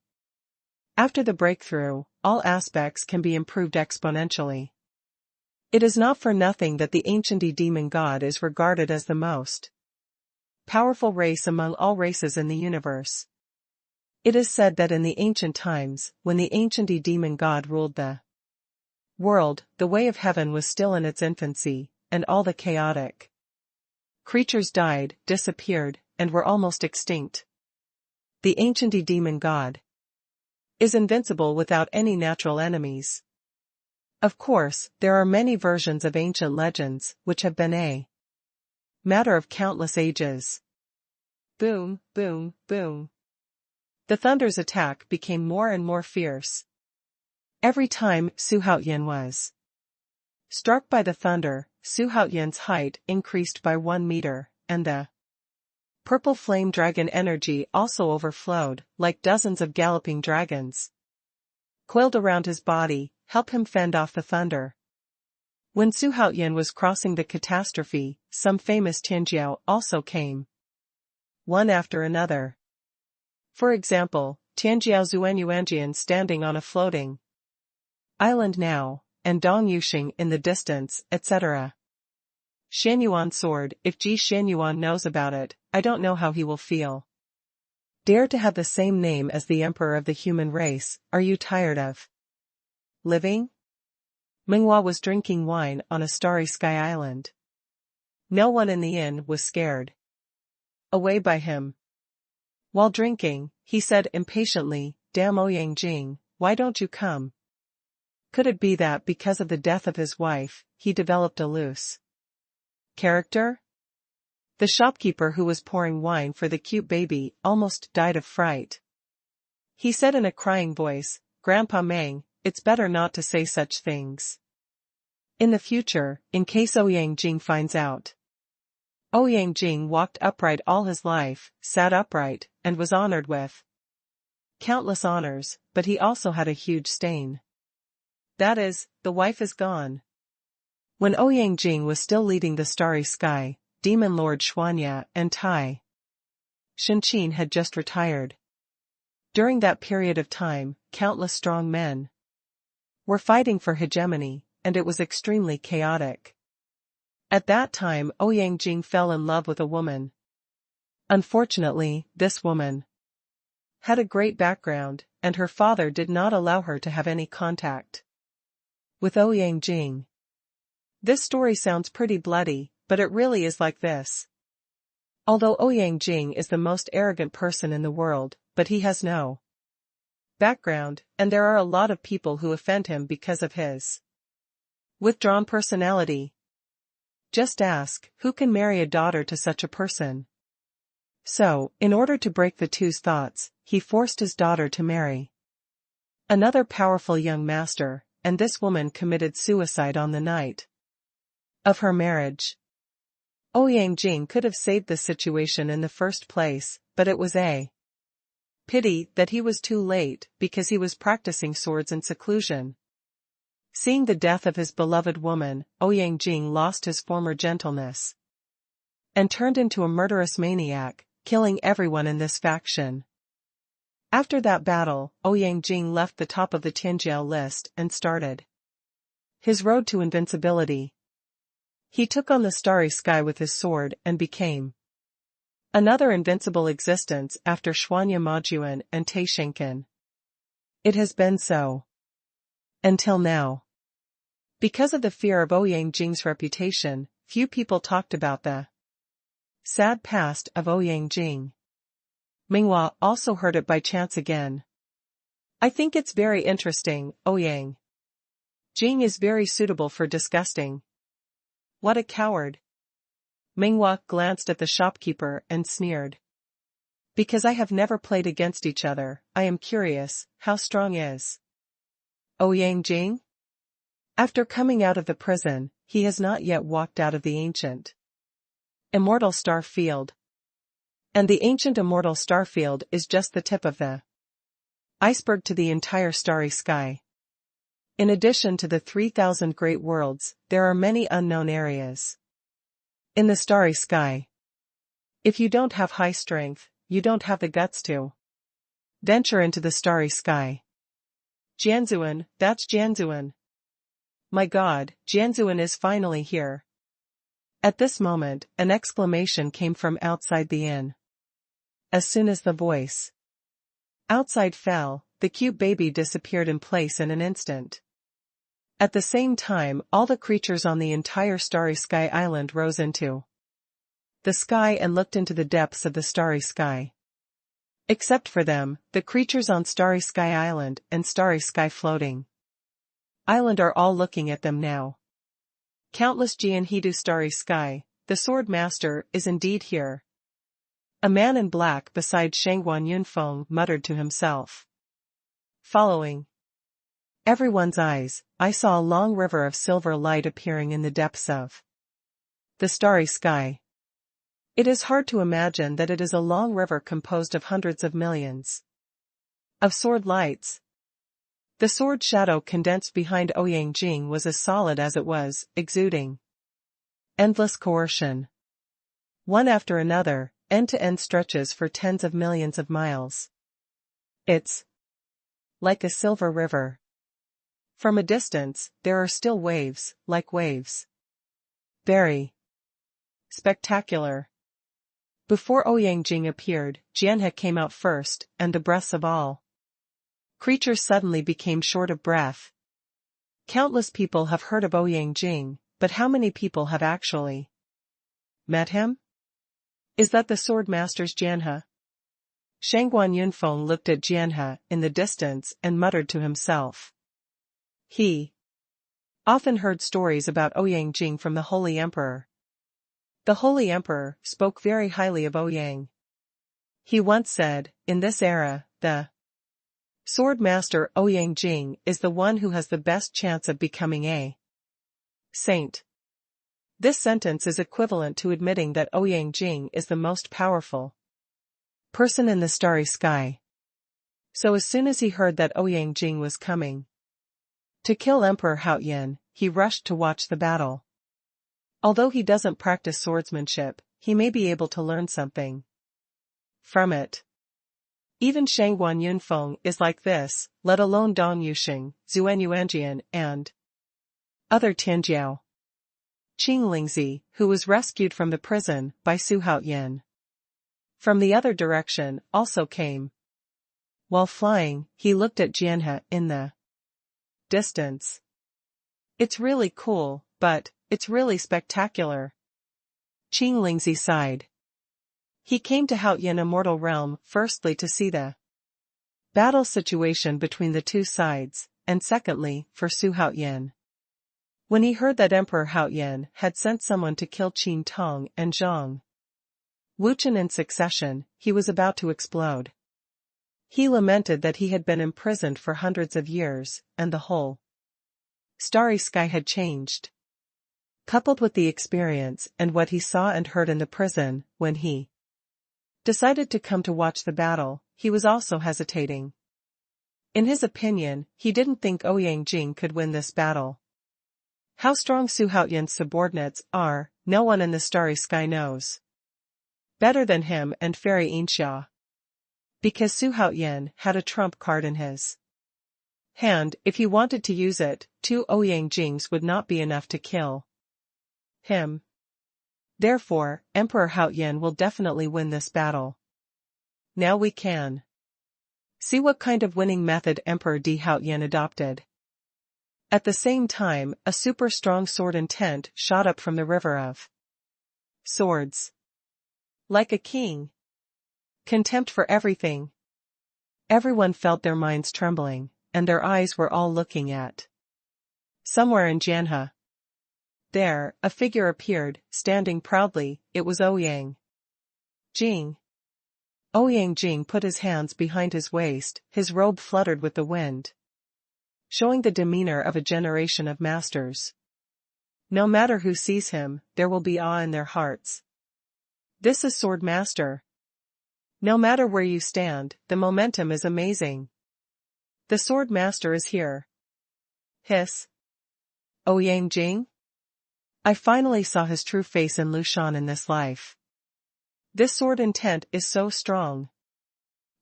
after the breakthrough, all aspects can be improved exponentially. It is not for nothing that the ancient demon god is regarded as the most powerful race among all races in the universe. It is said that in the ancient times, when the ancient demon god ruled the world, the way of heaven was still in its infancy, and all the chaotic creatures died, disappeared, and were almost extinct. The ancient demon god is invincible without any natural enemies. Of course, there are many versions of ancient legends, which have been a matter of countless ages. Boom, boom, boom. The thunder's attack became more and more fierce. Every time Su Haoyan was Struck by the thunder, Xuanhuan's height increased by 1 meter, and the purple flame dragon energy also overflowed, like dozens of galloping dragons. Coiled around his body, help him fend off the thunder. When Xuanhuan was crossing the catastrophe, some famous Tianwu also came. One after another. For example, Tianwu Xuanhuan standing on a floating island now, and Dong Yuxing in the distance, etc. Xuanhuan sword. If Xuanhuan knows about it, I don't know how he will feel. Dare to have the same name as the emperor of the human race, are you tired of living? Minghua was drinking wine on a starry sky island. No one in the inn was scared away by him. While drinking, he said impatiently, "Damn Ouyang Jing, why don't you come?" Could it be that because of the death of his wife, he developed a loose character? The shopkeeper who was pouring wine for the cute baby almost died of fright. He said in a crying voice, "Grandpa Meng, it's better not to say such things in the future, in case Ouyang Jing finds out." Ouyang Jing walked upright all his life, sat upright, and was honored with countless honors, but he also had a huge stain. That is, the wife is gone. When Ouyang Jing was still leading the starry sky, Demon Lord Xuanhuan and Tai Shenqin had just retired. During that period of time, countless strong men were fighting for hegemony, and it was extremely chaotic. At that time Ouyang Jing fell in love with a woman. Unfortunately, this woman had a great background, and her father did not allow her to have any contact with Ouyang Jing. This story sounds pretty bloody, but it really is like this. Although Ouyang Jing is the most arrogant person in the world, but he has no background, and there are a lot of people who offend him because of his withdrawn personality. Just ask, who can marry a daughter to such a person? So, in order to break the two's thoughts, he forced his daughter to marry another powerful young master, and this woman committed suicide on the night of her marriage. Ouyang Jing could have saved the situation in the first place, but it was a pity that he was too late because he was practicing swords in seclusion. Seeing the death of his beloved woman, Ouyang Jing lost his former gentleness and turned into a murderous maniac, killing everyone in this faction. After that battle, Ouyang Jing left the top of the Tianjiao list and started his road to invincibility. He took on the starry sky with his sword and became another invincible existence after Xuanhuan Majuan and Tai Shenqin. It has been so until now. Because of the fear of Ouyang Jing's reputation, few people talked about the sad past of Ouyang Jing. Minghua also heard it by chance again. I think it's very interesting. Ouyang Jing is very suitable for disgusting. What a coward. Minghua glanced at the shopkeeper and sneered. Because I have never played against each other, I am curious, how strong is Ouyang Jing? After coming out of the prison, he has not yet walked out of the ancient immortal star field. And the ancient immortal star field is just the tip of the iceberg to the entire starry sky. In addition to the 3,000 great worlds, there are many unknown areas in the starry sky. If you don't have high strength, you don't have the guts to venture into the starry sky. Jianzuan, that's Jianzuan. My God, Jianzuan is finally here. At this moment, an exclamation came from outside the inn. As soon as the voice outside fell, the cute baby disappeared in place in an instant. At the same time, all the creatures on the entire starry sky island rose into the sky and looked into the depths of the starry sky. Except for them, the creatures on Starry Sky Island and Starry Sky Floating Island are all looking at them now. Countless Jianhedu Starry Sky, the Sword Master is indeed here. A man in black beside Shangguan Yunfeng muttered to himself. Following everyone's eyes, I saw a long river of silver light appearing in the depths of the starry sky. It is hard to imagine that it is a long river composed of hundreds of millions of sword lights. The sword shadow condensed behind Ouyang Jing was as solid as it was, exuding endless coercion. One after another, end-to-end stretches for tens of millions of miles. It's like a silver river. From a distance, there are still waves, like waves. Very spectacular. Before Ouyang Jing appeared, Jianhe came out first, and the breaths of all creatures suddenly became short of breath. Countless people have heard of Ouyang Jing, but how many people have actually met him? Is that the sword master's Jianhe? Xuanhuan Yunfeng looked at Jianhe in the distance and muttered to himself. He often heard stories about Ouyang Jing from the Holy Emperor. The Holy Emperor spoke very highly of Ouyang. He once said, in this era, the sword master Ouyang Jing is the one who has the best chance of becoming a saint. This sentence is equivalent to admitting that Ouyang Jing is the most powerful person in the starry sky. So as soon as he heard that Ouyang Jing was coming to kill Emperor Haoyan, he rushed to watch the battle. Although he doesn't practice swordsmanship, he may be able to learn something from it. Even Xuanhuan Yunfeng is like this, let alone Dong Yuxing, Xuanyuanjian, and other Tianjiao. Qing Lingzi, who was rescued from the prison by Su Haoyan, from the other direction, also came. While flying, he looked at Jianhe in the distance. It's really cool, but it's really spectacular. Qing Lingzi sighed. He came to Haoyan Immortal Realm firstly to see the battle situation between the two sides, and secondly, for Su Haoyan. When he heard that Emperor Haoyan had sent someone to kill Qin Tong and Zhang Wuchen in succession, he was about to explode. He lamented that he had been imprisoned for hundreds of years, and the whole starry sky had changed. Coupled with the experience and what he saw and heard in the prison, when he decided to come to watch the battle, he was also hesitating. In his opinion, he didn't think Ouyang Jing could win this battle. How strong Su Haoyan's subordinates are, no one in the starry sky knows better than him and Fairy Ainxia. Because Su Haoyan had a trump card in his hand, if he wanted to use it, 2 Ouyang Jings would not be enough to kill him. Therefore, Emperor Haoyan will definitely win this battle. Now we can see what kind of winning method Emperor Haoyan adopted. At the same time, a super strong sword intent shot up from the river of swords. Like a king. Contempt for everything. Everyone felt their minds trembling, and their eyes were all looking at somewhere in Jianhe. There, a figure appeared, standing proudly. It was Ouyang Jing. Ouyang Jing put his hands behind his waist, his robe fluttered with the wind, showing the demeanor of a generation of masters. No matter who sees him, there will be awe in their hearts. This is Sword Master. No matter where you stand, the momentum is amazing. The Sword Master is here. Hiss. Ouyang Jing? I finally saw his true face in Lushan in this life. This sword intent is so strong.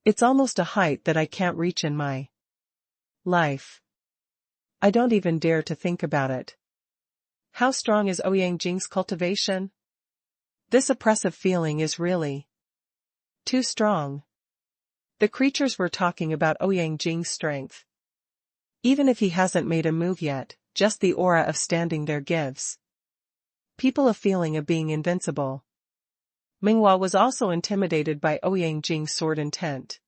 It's almost a height that I can't reach in my life. I don't even dare to think about it. How strong is Ouyang Jing's cultivation? This oppressive feeling is really too strong. The creatures were talking about Ouyang Jing's strength. Even if he hasn't made a move yet, just the aura of standing there gives people a feeling of being invincible. Minghua was also intimidated by Ouyang Jing's sword intent.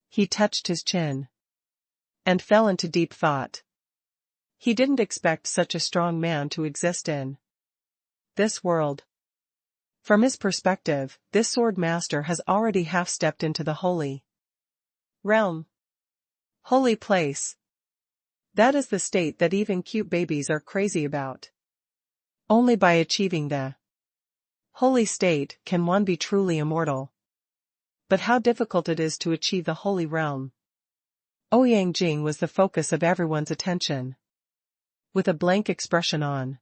He touched his chin and fell into deep thought. He didn't expect such a strong man to exist in this world. From his perspective, this sword master has already half-stepped into the holy realm. Holy place. That is the state that even cute babies are crazy about. Only by achieving the holy state can one be truly immortal. But how difficult it is to achieve the holy realm. Ouyang Jing was the focus of everyone's attention. With a blank expression on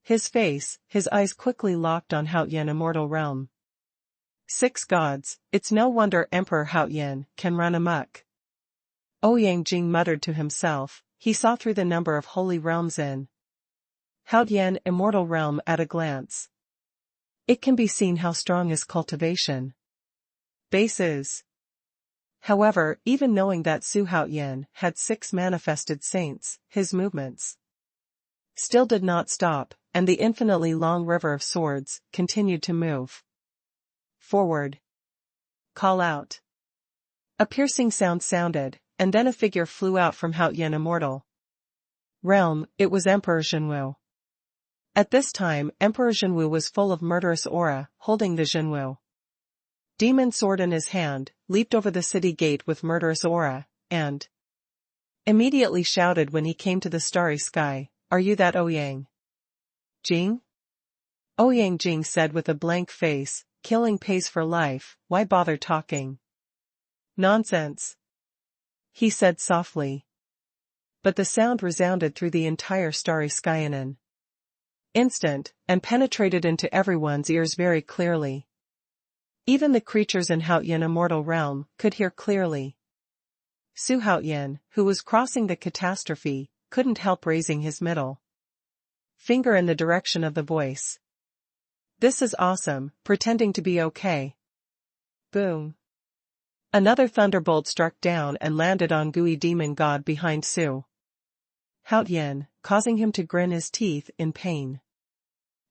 his face, his eyes quickly locked on Haotian immortal realm. 6 gods, it's no wonder Emperor Haotian can run amok. Ouyang Jing muttered to himself, he saw through the number of holy realms in Haotian immortal realm at a glance. It can be seen how strong his cultivation base is. However, even knowing that Su Haotian had 6 manifested saints, his movements still did not stop, and the infinitely long river of swords continued to move forward. Call out. A piercing sound sounded, and then a figure flew out from Haotian immortal realm. It was Emperor Xuanhuan. At this time, Emperor Xuanhuan was full of murderous aura, holding the Xuanhuan demon sword in his hand, leaped over the city gate with murderous aura, and immediately shouted when he came to the starry sky, "Are you that Ouyang Jing?" Ouyang Jing said with a blank face, "Killing pays for life, why bother talking?" "Nonsense," he said softly. But the sound resounded through the entire starry sky in an instant, and penetrated into everyone's ears very clearly. Even the creatures in Haotian immortal realm could hear clearly. Su Haotian, who was crossing the catastrophe, couldn't help raising his middle finger in the direction of the voice. "This is awesome," pretending to be okay. Boom. Another thunderbolt struck down and landed on Gui demon god behind Su Haotian, causing him to grin his teeth in pain.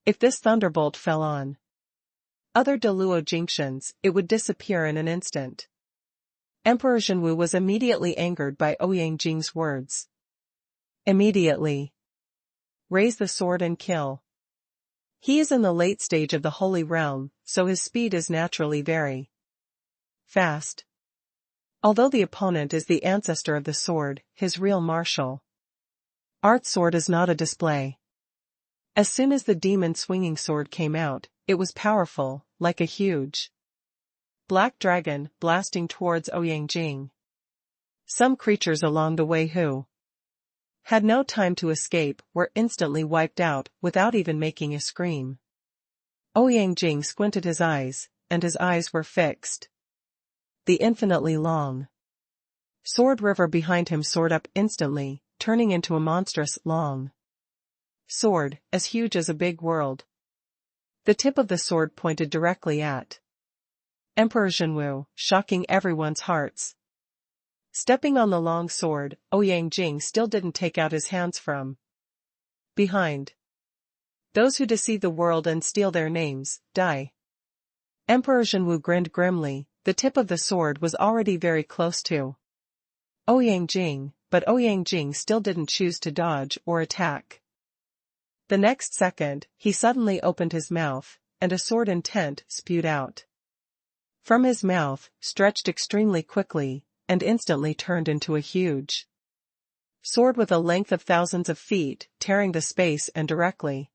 If this thunderbolt fell on other Deluo junctions, it would disappear in an instant. Emperor Xuanhuan was immediately angered by Ouyang Jing's words. Immediately. Raise the sword and kill. He is in the late stage of the holy realm, so his speed is naturally very fast. Although the opponent is the ancestor of the sword, his real martial art sword is not a display. As soon as the demon swinging sword came out, it was powerful, like a huge black dragon blasting towards Ouyang Jing. Some creatures along the way who had no time to escape were instantly wiped out without even making a scream. Ouyang Jing squinted his eyes, and his eyes were fixed. The infinitely long sword river behind him soared up instantly, turning into a monstrous, long sword, as huge as a big world. The tip of the sword pointed directly at Emperor Xuanhuan, shocking everyone's hearts. Stepping on the long sword, Ouyang Jing still didn't take out his hands from behind. Those who deceive the world and steal their names, die. Emperor Xuanhuan grinned grimly. The tip of the sword was already very close to Ouyang Jing, but Ouyang Jing still didn't choose to dodge or attack. The next second, he suddenly opened his mouth, and a sword intent spewed out from his mouth, stretched extremely quickly, and instantly turned into a huge sword with a length of thousands of feet, tearing the space and directly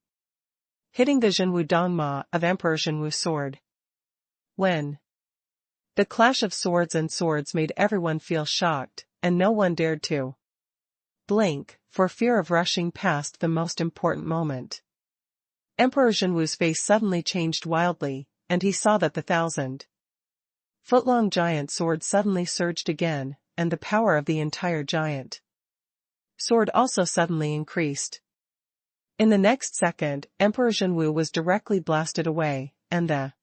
hitting the Xuanhuan Dongma of Emperor Xuanhuan's sword. When the clash of swords and swords made everyone feel shocked, and no one dared to blink, for fear of rushing past the most important moment. Emperor Xuanhuan's face suddenly changed wildly, and he saw that the 1,000-foot-long giant sword suddenly surged again, and the power of the entire giant sword also suddenly increased. In the next second, Emperor Xuanhuan was directly blasted away, and the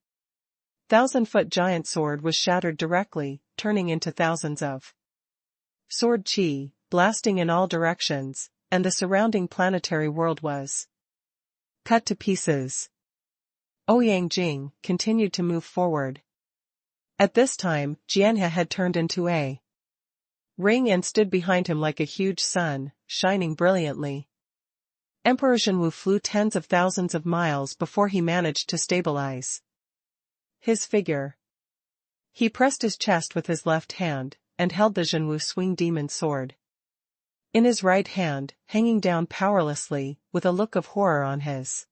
1,000-foot giant sword was shattered directly, turning into thousands of sword chi, blasting in all directions, and the surrounding planetary world was cut to pieces. Ouyang Jing continued to move forward. At this time, Jianhe had turned into a ring and stood behind him like a huge sun, shining brilliantly. Emperor Xuanhuan flew tens of thousands of miles before he managed to stabilize his figure. He pressed his chest with his left hand, and held the Xuanhuan swing demon sword in his right hand, hanging down powerlessly, with a look of horror on his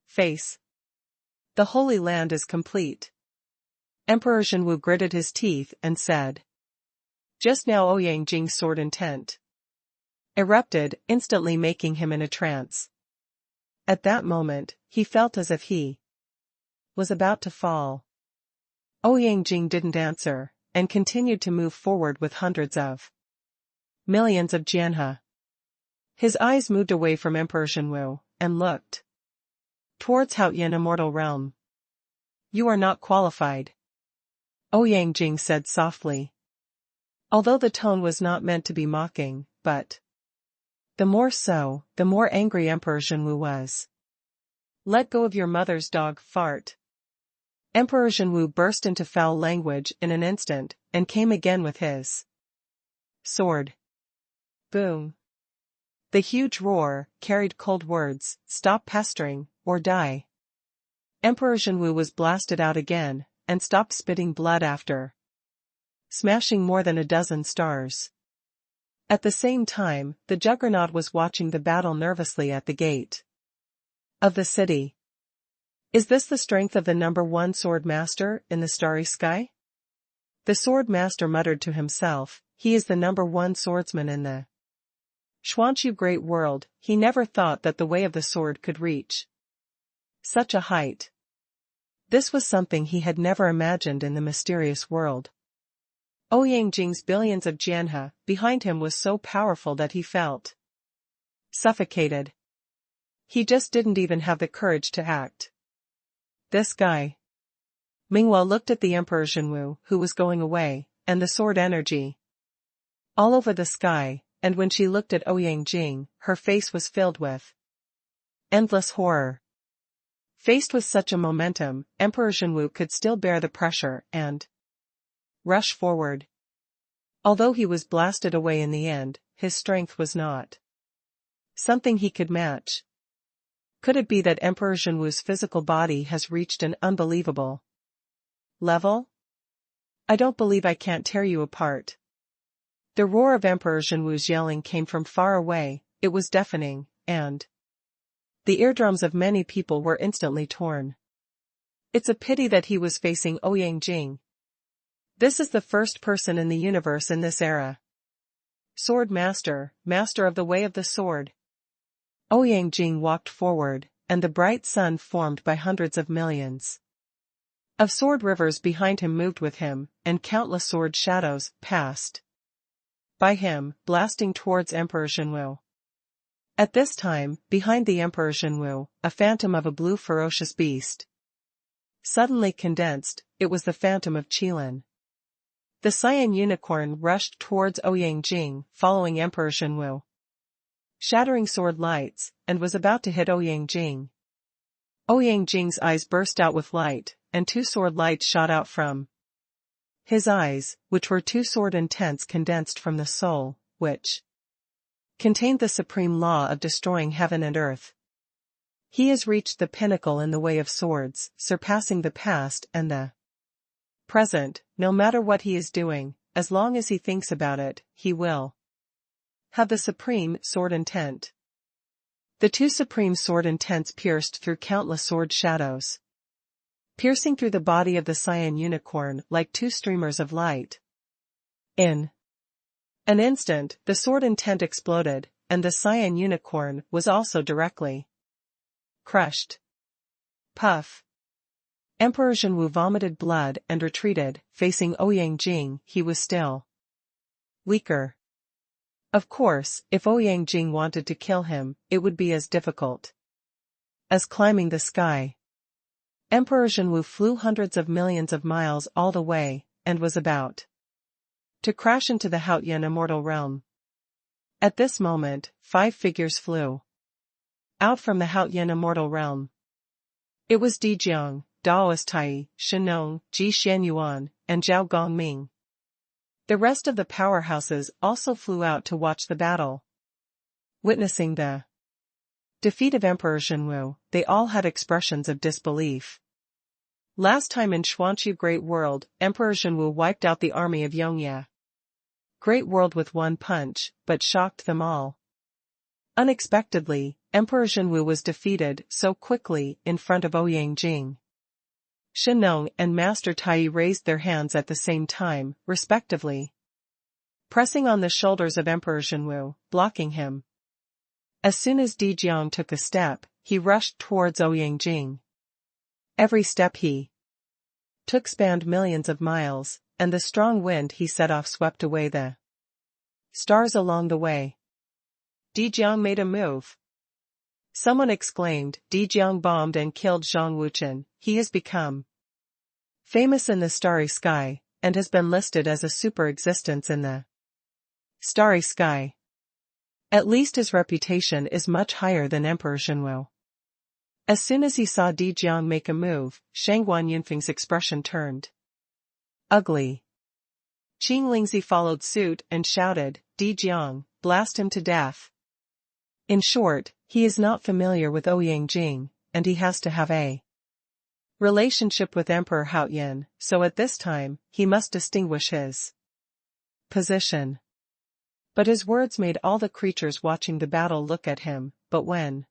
face. The Holy Land is complete. Emperor Xuanhuan gritted his teeth and said. Just now Ouyang Jing's sword intent erupted, instantly making him in a trance. At that moment, he felt as if he was about to fall. Ouyang Jing didn't answer, and continued to move forward with hundreds of millions of jianhe. His eyes moved away from Emperor Xuanhuan, and looked towards Haoyan Immortal Realm. You are not qualified, Ouyang Jing said softly. Although the tone was not meant to be mocking, but the more so, the more angry Emperor Xuanhuan was. Let go of your mother's dog fart. Emperor Xuanhuan burst into foul language in an instant, and came again with his sword. Boom. The huge roar carried cold words, stop pestering, or die. Emperor Xuanhuan was blasted out again, and stopped spitting blood after smashing more than a dozen stars. At the same time, the Juggernaut was watching the battle nervously at the gate of the city. Is this the strength of the number one sword master in the starry sky? The sword master muttered to himself, he is the number one swordsman in the Xuanhu great world. He never thought that the way of the sword could reach such a height. This was something he had never imagined in the mysterious world. Ouyang Jing's billions of jianhe behind him was so powerful that he felt suffocated. He just didn't even have the courage to act. This guy. Minghua looked at the Emperor Xuanhuan, who was going away, and the sword energy all over the sky, and when she looked at Ouyang Jing, her face was filled with endless horror. Faced with such a momentum, Emperor Xuanhuan could still bear the pressure and rush forward. Although he was blasted away in the end, his strength was not something he could match. Could it be that Emperor Xuanhuan's physical body has reached an unbelievable level? I don't believe I can't tear you apart. The roar of Emperor Xuanhuan's yelling came from far away, it was deafening, and the eardrums of many people were instantly torn. It's a pity that he was facing Ouyang Jing. This is the first person in the universe in this era. Sword master, master of the way of the sword. Ouyang Jing walked forward, and the bright sun formed by hundreds of millions of sword rivers behind him moved with him, and countless sword shadows passed by him, blasting towards Emperor Xuanhuan. At this time, behind the Emperor Xuanhuan, a phantom of a blue ferocious beast suddenly condensed. It was the phantom of Qilin. The cyan unicorn rushed towards Ouyang Jing, following Emperor Xuanhuan, shattering sword lights, and was about to hit Ouyang Jing. Ouyang Jing's eyes burst out with light, and two sword lights shot out from his eyes, which were two sword intents condensed from the soul, which contained the supreme law of destroying heaven and earth. He has reached the pinnacle in the way of swords, surpassing the past and the present. No matter what he is doing, as long as he thinks about it, he will have the supreme sword intent. The two supreme sword intents pierced through countless sword shadows, piercing through the body of the cyan unicorn like two streamers of light. In an instant, the sword intent exploded, and the cyan unicorn was also directly crushed. Puff. Emperor Xuanhuan vomited blood and retreated, facing Ouyang Jing. He was still weaker. Of course, if Ouyang Jing wanted to kill him, it would be as difficult as climbing the sky. Emperor Xuanhuan flew hundreds of millions of miles all the way, and was about to crash into the Haoyan Immortal Realm. At this moment, 5 figures flew out from the Haoyan Immortal Realm. It was Dijiang, Daoist Tai, Shenong, Ji Xuanhuan, and Zhao Gongming. The rest of the powerhouses also flew out to watch the battle. Witnessing the defeat of Emperor Xuanhuan, they all had expressions of disbelief. Last time in Xuanhu Great World, Emperor Xuanhuan wiped out the army of Yongye. Great world with one punch, but shocked them all. Unexpectedly, Emperor Xuanhuan was defeated so quickly in front of Ouyang Jing. Shenong and Master Tai raised their hands at the same time, respectively, pressing on the shoulders of Emperor Xuanhuan, blocking him. As soon as Di Jiang took a step, he rushed towards Ouyang Jing. Every step he took spanned millions of miles, and the strong wind he set off swept away the stars along the way. Di Jiang made a move. Someone exclaimed, Di Jiang bombed and killed Zhang Wuchen. He has become famous in the starry sky, and has been listed as a super existence in the starry sky. At least his reputation is much higher than Emperor Xuanhuan. As soon as he saw Di Jiang make a move, Xuanhuan Yunfeng's expression turned ugly. Qing Lingzi followed suit and shouted, Di Jiang, blast him to death. In short, he is not familiar with Ouyang Jing, and he has to have a relationship with Emperor Haoyan, so at this time, he must distinguish his position. But his words made all the creatures watching the battle look at him, but when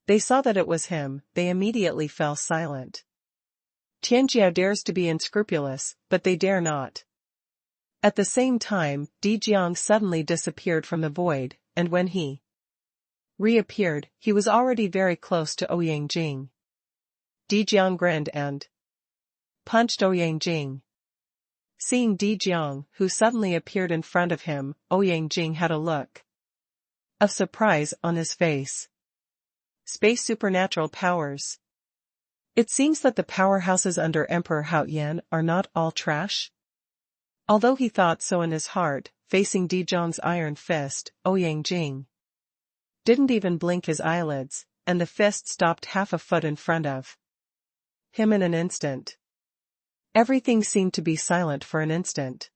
they saw that it was him, they immediately fell silent. Tianjiao dares to be unscrupulous, but they dare not. At the same time, Di Jiang suddenly disappeared from the void, and when he reappeared, he was already very close to Ouyang Jing. Di Jiang grinned and punched Ouyang Jing. Seeing Di Jiang, who suddenly appeared in front of him, Ouyang Jing had a look of surprise on his face. Space supernatural powers. It seems that the powerhouses under Emperor Haoyan are not all trash. Although he thought so in his heart, facing Di Jiang's iron fist, Ouyang Jing didn't even blink his eyelids, and the fist stopped half a foot in front of him in an instant. Everything seemed to be silent for an instant.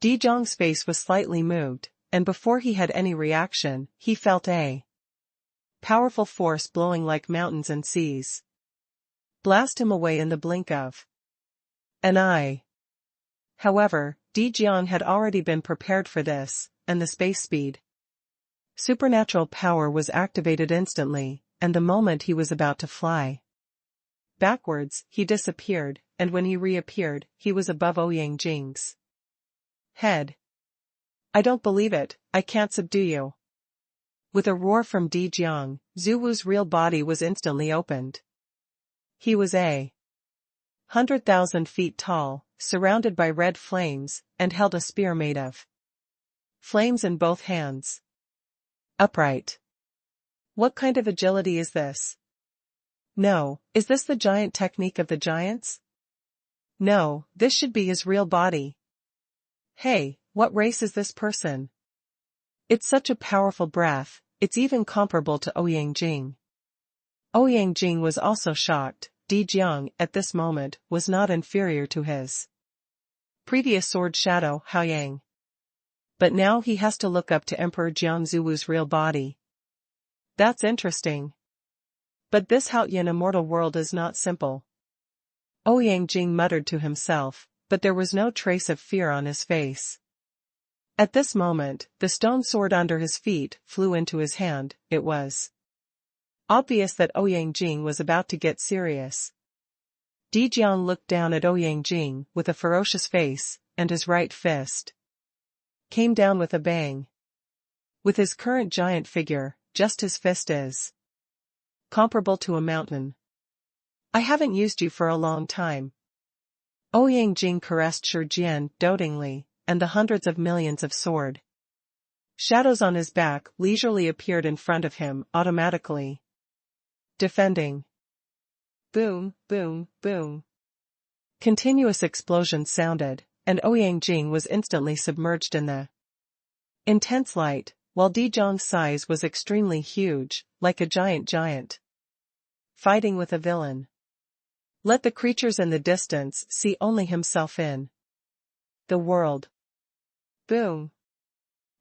Di Jiang's face was slightly moved, and before he had any reaction, he felt a powerful force blowing like mountains and seas blast him away in the blink of an eye. However, Di Jiang had already been prepared for this, and the space speed supernatural power was activated instantly, and the moment he was about to fly backwards, he disappeared, and when he reappeared, he was above Ouyang Jing's head. I don't believe it, I can't subdue you. With a roar from Di Jiang, Zhu Wu's real body was instantly opened. He was 100,000 feet tall, surrounded by red flames, and held a spear made of flames in both hands. Upright. What kind of agility is this? No, is this the giant technique of the giants? No, this should be his real body. Hey, what race is this person? It's such a powerful breath, it's even comparable to Ouyang Jing. Ouyang Jing was also shocked. Di Jiang, at this moment, was not inferior to his previous sword shadow, Haoyang. But now he has to look up to Emperor Jiang Zuwu's real body. That's interesting. But this Haoyan immortal world is not simple. Ouyang Jing muttered to himself, but there was no trace of fear on his face. At this moment, the stone sword under his feet flew into his hand. It was obvious that Ouyang Jing was about to get serious. Di Jiang looked down at Ouyang Jing with a ferocious face, and his right fist came down with a bang. With his current giant figure, just his fist is comparable to a mountain. I haven't used you for a long time. Ouyang Jing caressed Shi Jian dotingly, and the hundreds of millions of sword shadows on his back leisurely appeared in front of him automatically, defending. Boom, boom, boom. Continuous explosions sounded, and Ouyang Jing was instantly submerged in the intense light, while Di Jiang's size was extremely huge, like a giant fighting with a villain. Let the creatures in the distance see only himself in the world. Boom.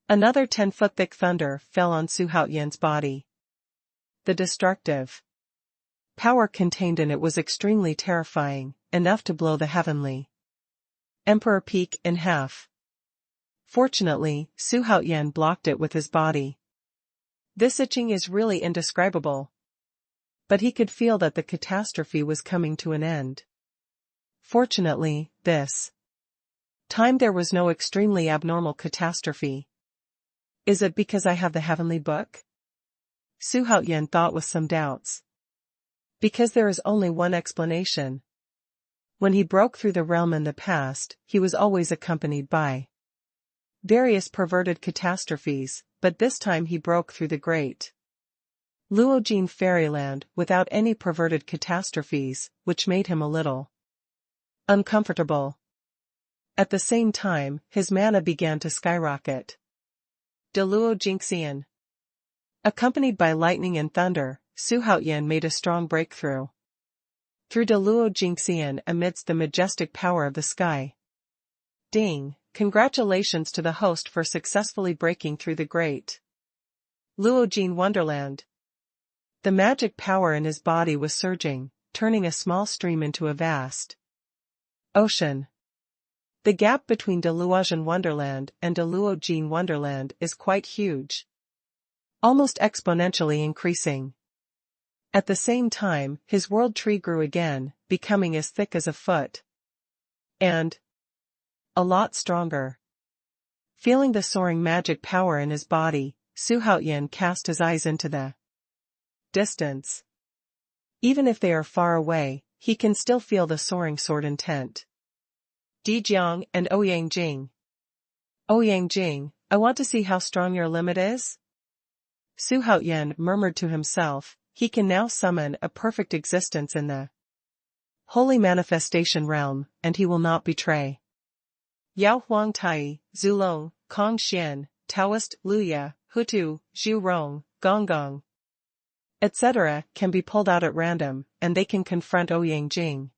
Another 10-foot thick thunder fell on Su Haoyan's body. The destructive power contained in it was extremely terrifying, enough to blow the heavenly Emperor Peak in half. Fortunately, Xuanhuan blocked it with his body. This itching is really indescribable. But he could feel that the catastrophe was coming to an end. Fortunately, this time there was no extremely abnormal catastrophe. Is it because I have the heavenly book? Xuanhuan thought with some doubts. Because there is only one explanation. When he broke through the realm in the past, he was always accompanied by various perverted catastrophes, but this time he broke through the great Luojin fairyland without any perverted catastrophes, which made him a little uncomfortable. At the same time, his mana began to skyrocket. Deluo Jinxian. Accompanied by lightning and thunder, Xuanhuan made a strong breakthrough through Deluo Jinxian amidst the majestic power of the sky. Ding! Congratulations to the host for successfully breaking through the great Luojin wonderland. The magic power in his body was surging, turning a small stream into a vast ocean. The gap between Deluojian Wonderland and Deluojin Wonderland is quite huge, almost exponentially increasing. At the same time, his world tree grew again, becoming as thick as a foot. And a lot stronger. Feeling the soaring magic power in his body, Xuanhuan cast his eyes into the distance. Even if they are far away, he can still feel the soaring sword intent. Dijiang and Ouyang-jing. Ouyang-jing, I want to see how strong your limit is? Xuanhuan murmured to himself, he can now summon a perfect existence in the holy manifestation realm, and he will not betray. Yao Huang Tai, Zulong, Kong Xian, Taoist, Luya, Hutu, Zhu Rong, Gonggong, etc. can be pulled out at random, and they can confront Ouyang-jing.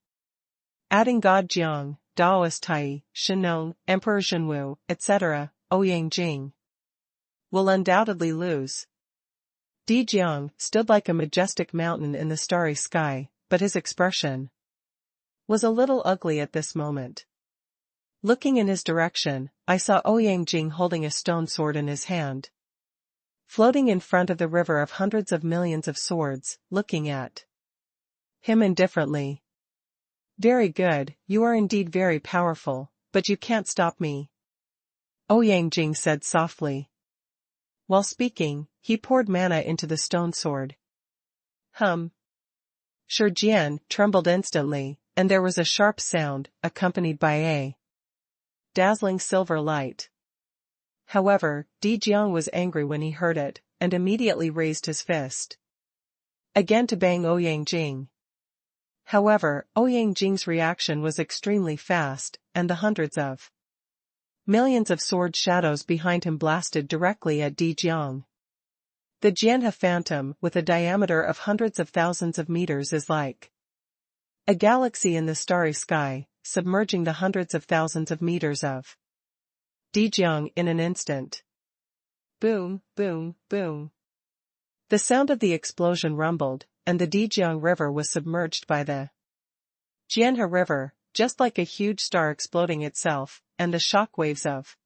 Adding God Jiang, Daoist Tai, Shenong, Emperor Tianwu, etc., Ouyang-jing will undoubtedly lose. Dijiang stood like a majestic mountain in the starry sky, but his expression was a little ugly at this moment. Looking in his direction, I saw Ouyang-jing holding a stone sword in his hand, floating in front of the river of hundreds of millions of swords, looking at him indifferently. Very good, you are indeed very powerful, but you can't stop me, Ouyang-jing said softly. While speaking, he poured mana into the stone sword. Shijian trembled instantly, and there was a sharp sound, accompanied by a dazzling silver light. However, Dijiang was angry when he heard it, and immediately raised his fist again to bang Ouyang-jing. However, Ouyang-jing's reaction was extremely fast, and the hundreds of millions of sword shadows behind him blasted directly at Dijiang. The Jianhe phantom, with a diameter of hundreds of thousands of meters, is like a galaxy in the starry sky, submerging the hundreds of thousands of meters of Dijiang in an instant. Boom, boom, boom. The sound of the explosion rumbled, and the Dijiang River was submerged by the Jianhe River, just like a huge star exploding itself, and the shock waves of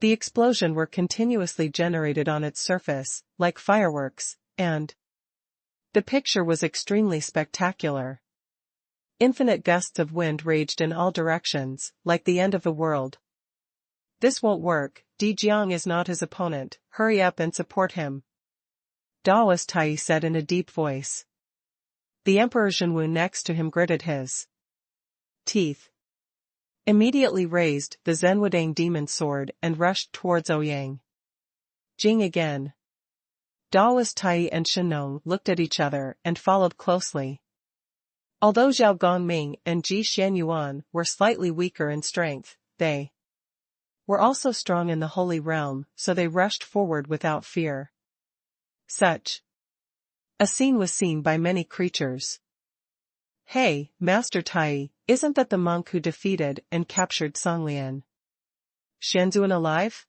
the explosion were continuously generated on its surface, like fireworks, and the picture was extremely spectacular. Infinite gusts of wind raged in all directions, like the end of the world. This won't work, Dijiang is not his opponent, hurry up and support him, Daoist Tai said in a deep voice. The Emperor Xuanhuan next to him gritted his teeth. Immediately raised the Zhenwudang demon sword and rushed towards Ouyang-jing again. Daoist Tai and Shenong looked at each other and followed closely. Although Zhao Gongming and Ji Xuanhuan were slightly weaker in strength, they were also strong in the holy realm, so they rushed forward without fear. Such a scene was seen by many creatures. Hey, Master Tai, isn't that the monk who defeated and captured Songlian Shenzhuan alive?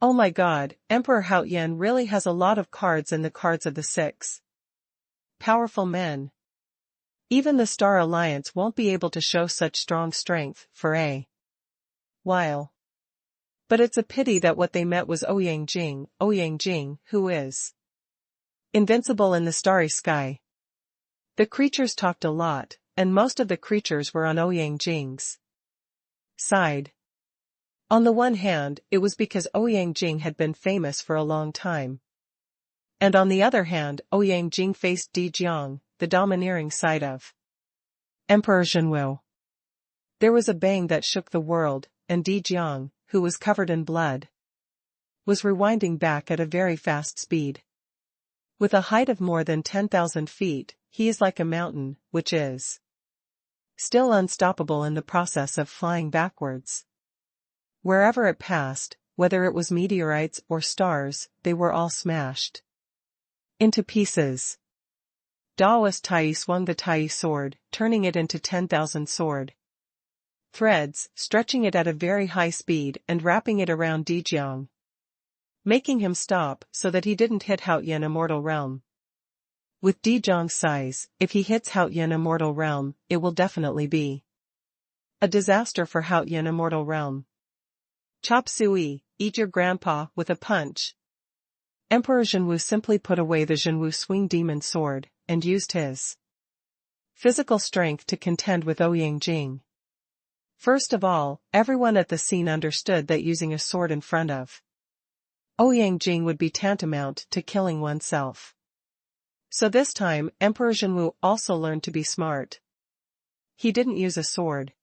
Oh my god, Emperor Haoyan really has a lot of cards in the cards of the six powerful men. Even the Star Alliance won't be able to show such strong strength for a while. But it's a pity that what they met was Ouyang Jing, who is invincible in the starry sky. The creatures talked a lot, and most of the creatures were on Ouyang Jing's side. On the one hand, it was because Ouyang Jing had been famous for a long time. And on the other hand, Ouyang Jing faced Di Jiang, the domineering side of Emperor Xuanhuan. There was a bang that shook the world, and Di Jiang, who was covered in blood, was rewinding back at a very fast speed. With a height of more than 10,000 feet, he is like a mountain, which is still unstoppable in the process of flying backwards. Wherever it passed, whether it was meteorites or stars, they were all smashed into pieces. Daoist Tai swung the Tai sword, turning it into 10,000 sword threads, stretching it at a very high speed and wrapping it around Di Jiang, making him stop so that he didn't hit Haoyan Immortal Realm. With Di Jiang's size, if he hits Haoyan Immortal Realm, it will definitely be a disaster for Haoyan Immortal Realm. Chop Suey, eat your grandpa with a punch. Emperor Xuanwu simply put away the Xuanwu Swing Demon Sword, and used his physical strength to contend with Ouyang Jing. First of all, everyone at the scene understood that using a sword in front of Ouyang Jing would be tantamount to killing oneself. So this time, Emperor Xuanwu also learned to be smart. He didn't use a sword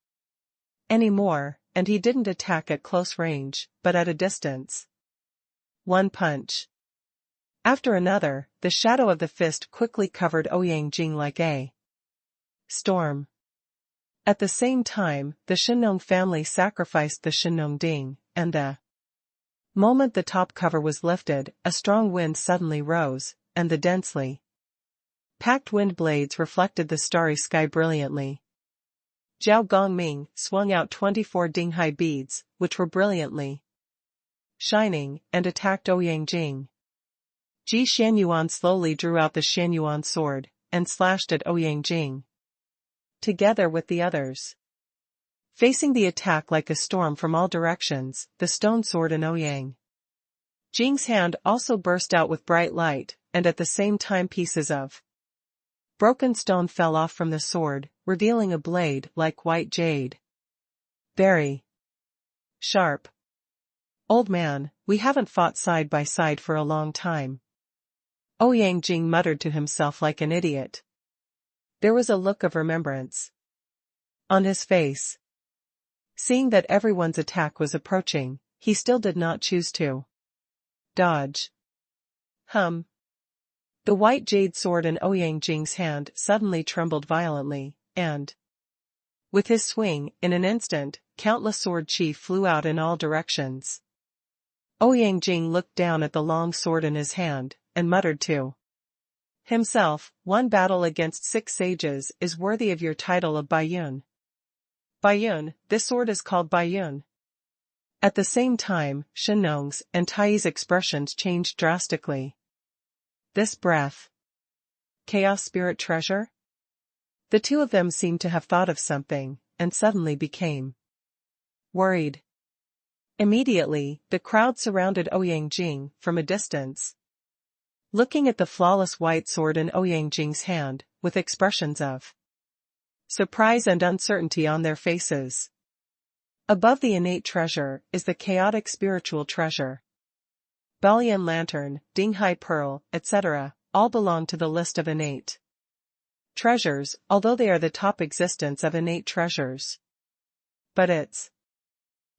anymore, and he didn't attack at close range, but at a distance. One punch after another, the shadow of the fist quickly covered Ouyang Jing like a storm. At the same time, the Shenong family sacrificed the Shenong Ding, and the moment the top cover was lifted, a strong wind suddenly rose, and the densely packed wind blades reflected the starry sky brilliantly. Zhao Gongming swung out 24 Dinghai beads, which were brilliantly shining, and attacked Ouyang Jing. Ji Xuanhuan slowly drew out the Xuanhuan sword, and slashed at Ouyang Jing, together with the others. Facing the attack like a storm from all directions, the stone sword in Ouyang Jing's hand also burst out with bright light, and at the same time pieces of broken stone fell off from the sword, revealing a blade like white jade. Very sharp. Old man, we haven't fought side by side for a long time. Ouyang Jing muttered to himself like an idiot. There was a look of remembrance on his face. Seeing that everyone's attack was approaching, he still did not choose to dodge. The white jade sword in Ouyang Jing's hand suddenly trembled violently, and with his swing, in an instant, countless sword chi flew out in all directions. Ouyang Jing looked down at the long sword in his hand, and muttered to himself, one battle against 6 sages is worthy of your title of Baiyun. Baiyun, this sword is called Baiyun. At the same time, Shenong's and Tai's expressions changed drastically. This breath. Chaos Spirit Treasure? The two of them seemed to have thought of something, and suddenly became worried. Immediately, the crowd surrounded Ouyang Jing from a distance, looking at the flawless white sword in Ouyang Jing's hand, with expressions of surprise and uncertainty on their faces. Above the innate treasure is the chaotic spiritual treasure. Balian Lantern, Dinghai Pearl, etc., all belong to the list of innate treasures, although they are the top existence of innate treasures. But it's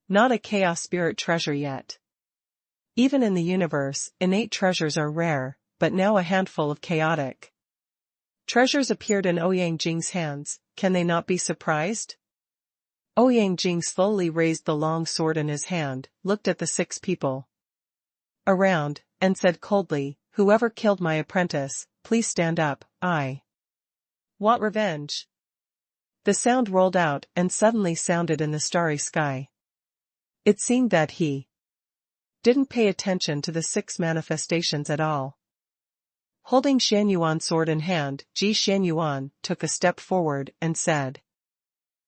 not a chaos spirit treasure yet. Even in the universe, innate treasures are rare, but now a handful of chaotic treasures appeared in Ouyang Jing's hands. Can they not be surprised? Ouyang Jing slowly raised the long sword in his hand, looked at the 6 people around, and said coldly, "Whoever killed my apprentice, please stand up, I want revenge." The sound rolled out and suddenly sounded in the starry sky. It seemed that he didn't pay attention to the 6 manifestations at all. Holding Xuanhuan's sword in hand, Ji Xuanhuan took a step forward and said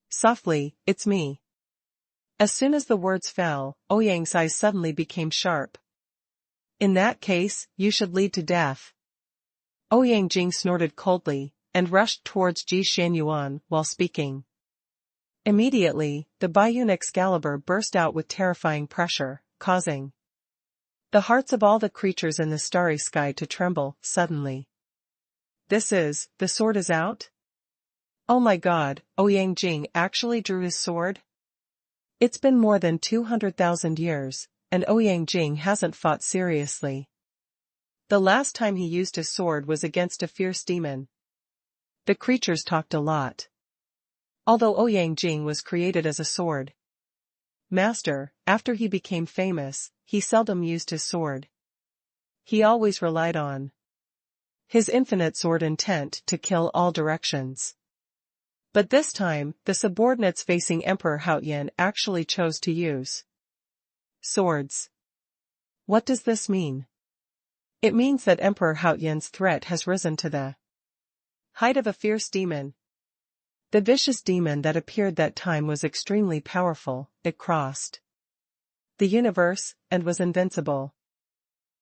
softly, "It's me." As soon as the words fell, Ouyang's eyes suddenly became sharp. In that case, you should lead to death. Ouyang Jing snorted coldly, and rushed towards Xuanhuan while speaking. Immediately, the Baiyun Excalibur burst out with terrifying pressure, causing the hearts of all the creatures in the starry sky to tremble suddenly. The sword is out? Oh my god, Ouyang Jing actually drew his sword? It's been more than 200,000 years, and Ouyang Jing hasn't fought seriously. The last time he used his sword was against a fierce demon. The creatures talked a lot. Although Ouyang Jing was created as a sword master, after he became famous, he seldom used his sword. He always relied on his infinite sword intent to kill all directions. But this time, the subordinates facing Emperor Haoyan actually chose to use swords. What does this mean? It means that Emperor Haoyan's threat has risen to the height of a fierce demon. The vicious demon that appeared that time was extremely powerful. It crossed the universe, and was invincible.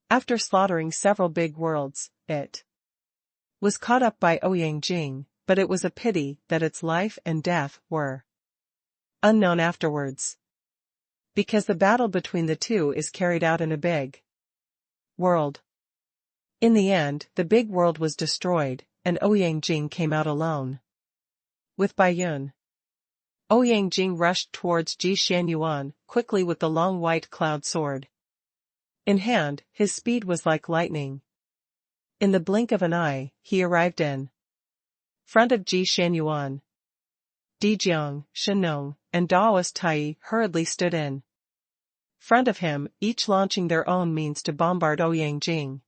After slaughtering several big worlds, it was caught up by Ouyang Jing, but it was a pity that its life and death were unknown afterwards. Because the battle between the two is carried out in a big world. In the end, the big world was destroyed, and Ouyang Jing came out alone with Baiyun. Ouyang Jing rushed towards Xuanhuan quickly with the long white cloud sword in hand. His speed was like lightning. In the blink of an eye, he arrived in front of Xuanhuan. Dijiang, Shenong, and Daoist Tai hurriedly stood in front of him, each launching their own means to bombard Ouyang Jing.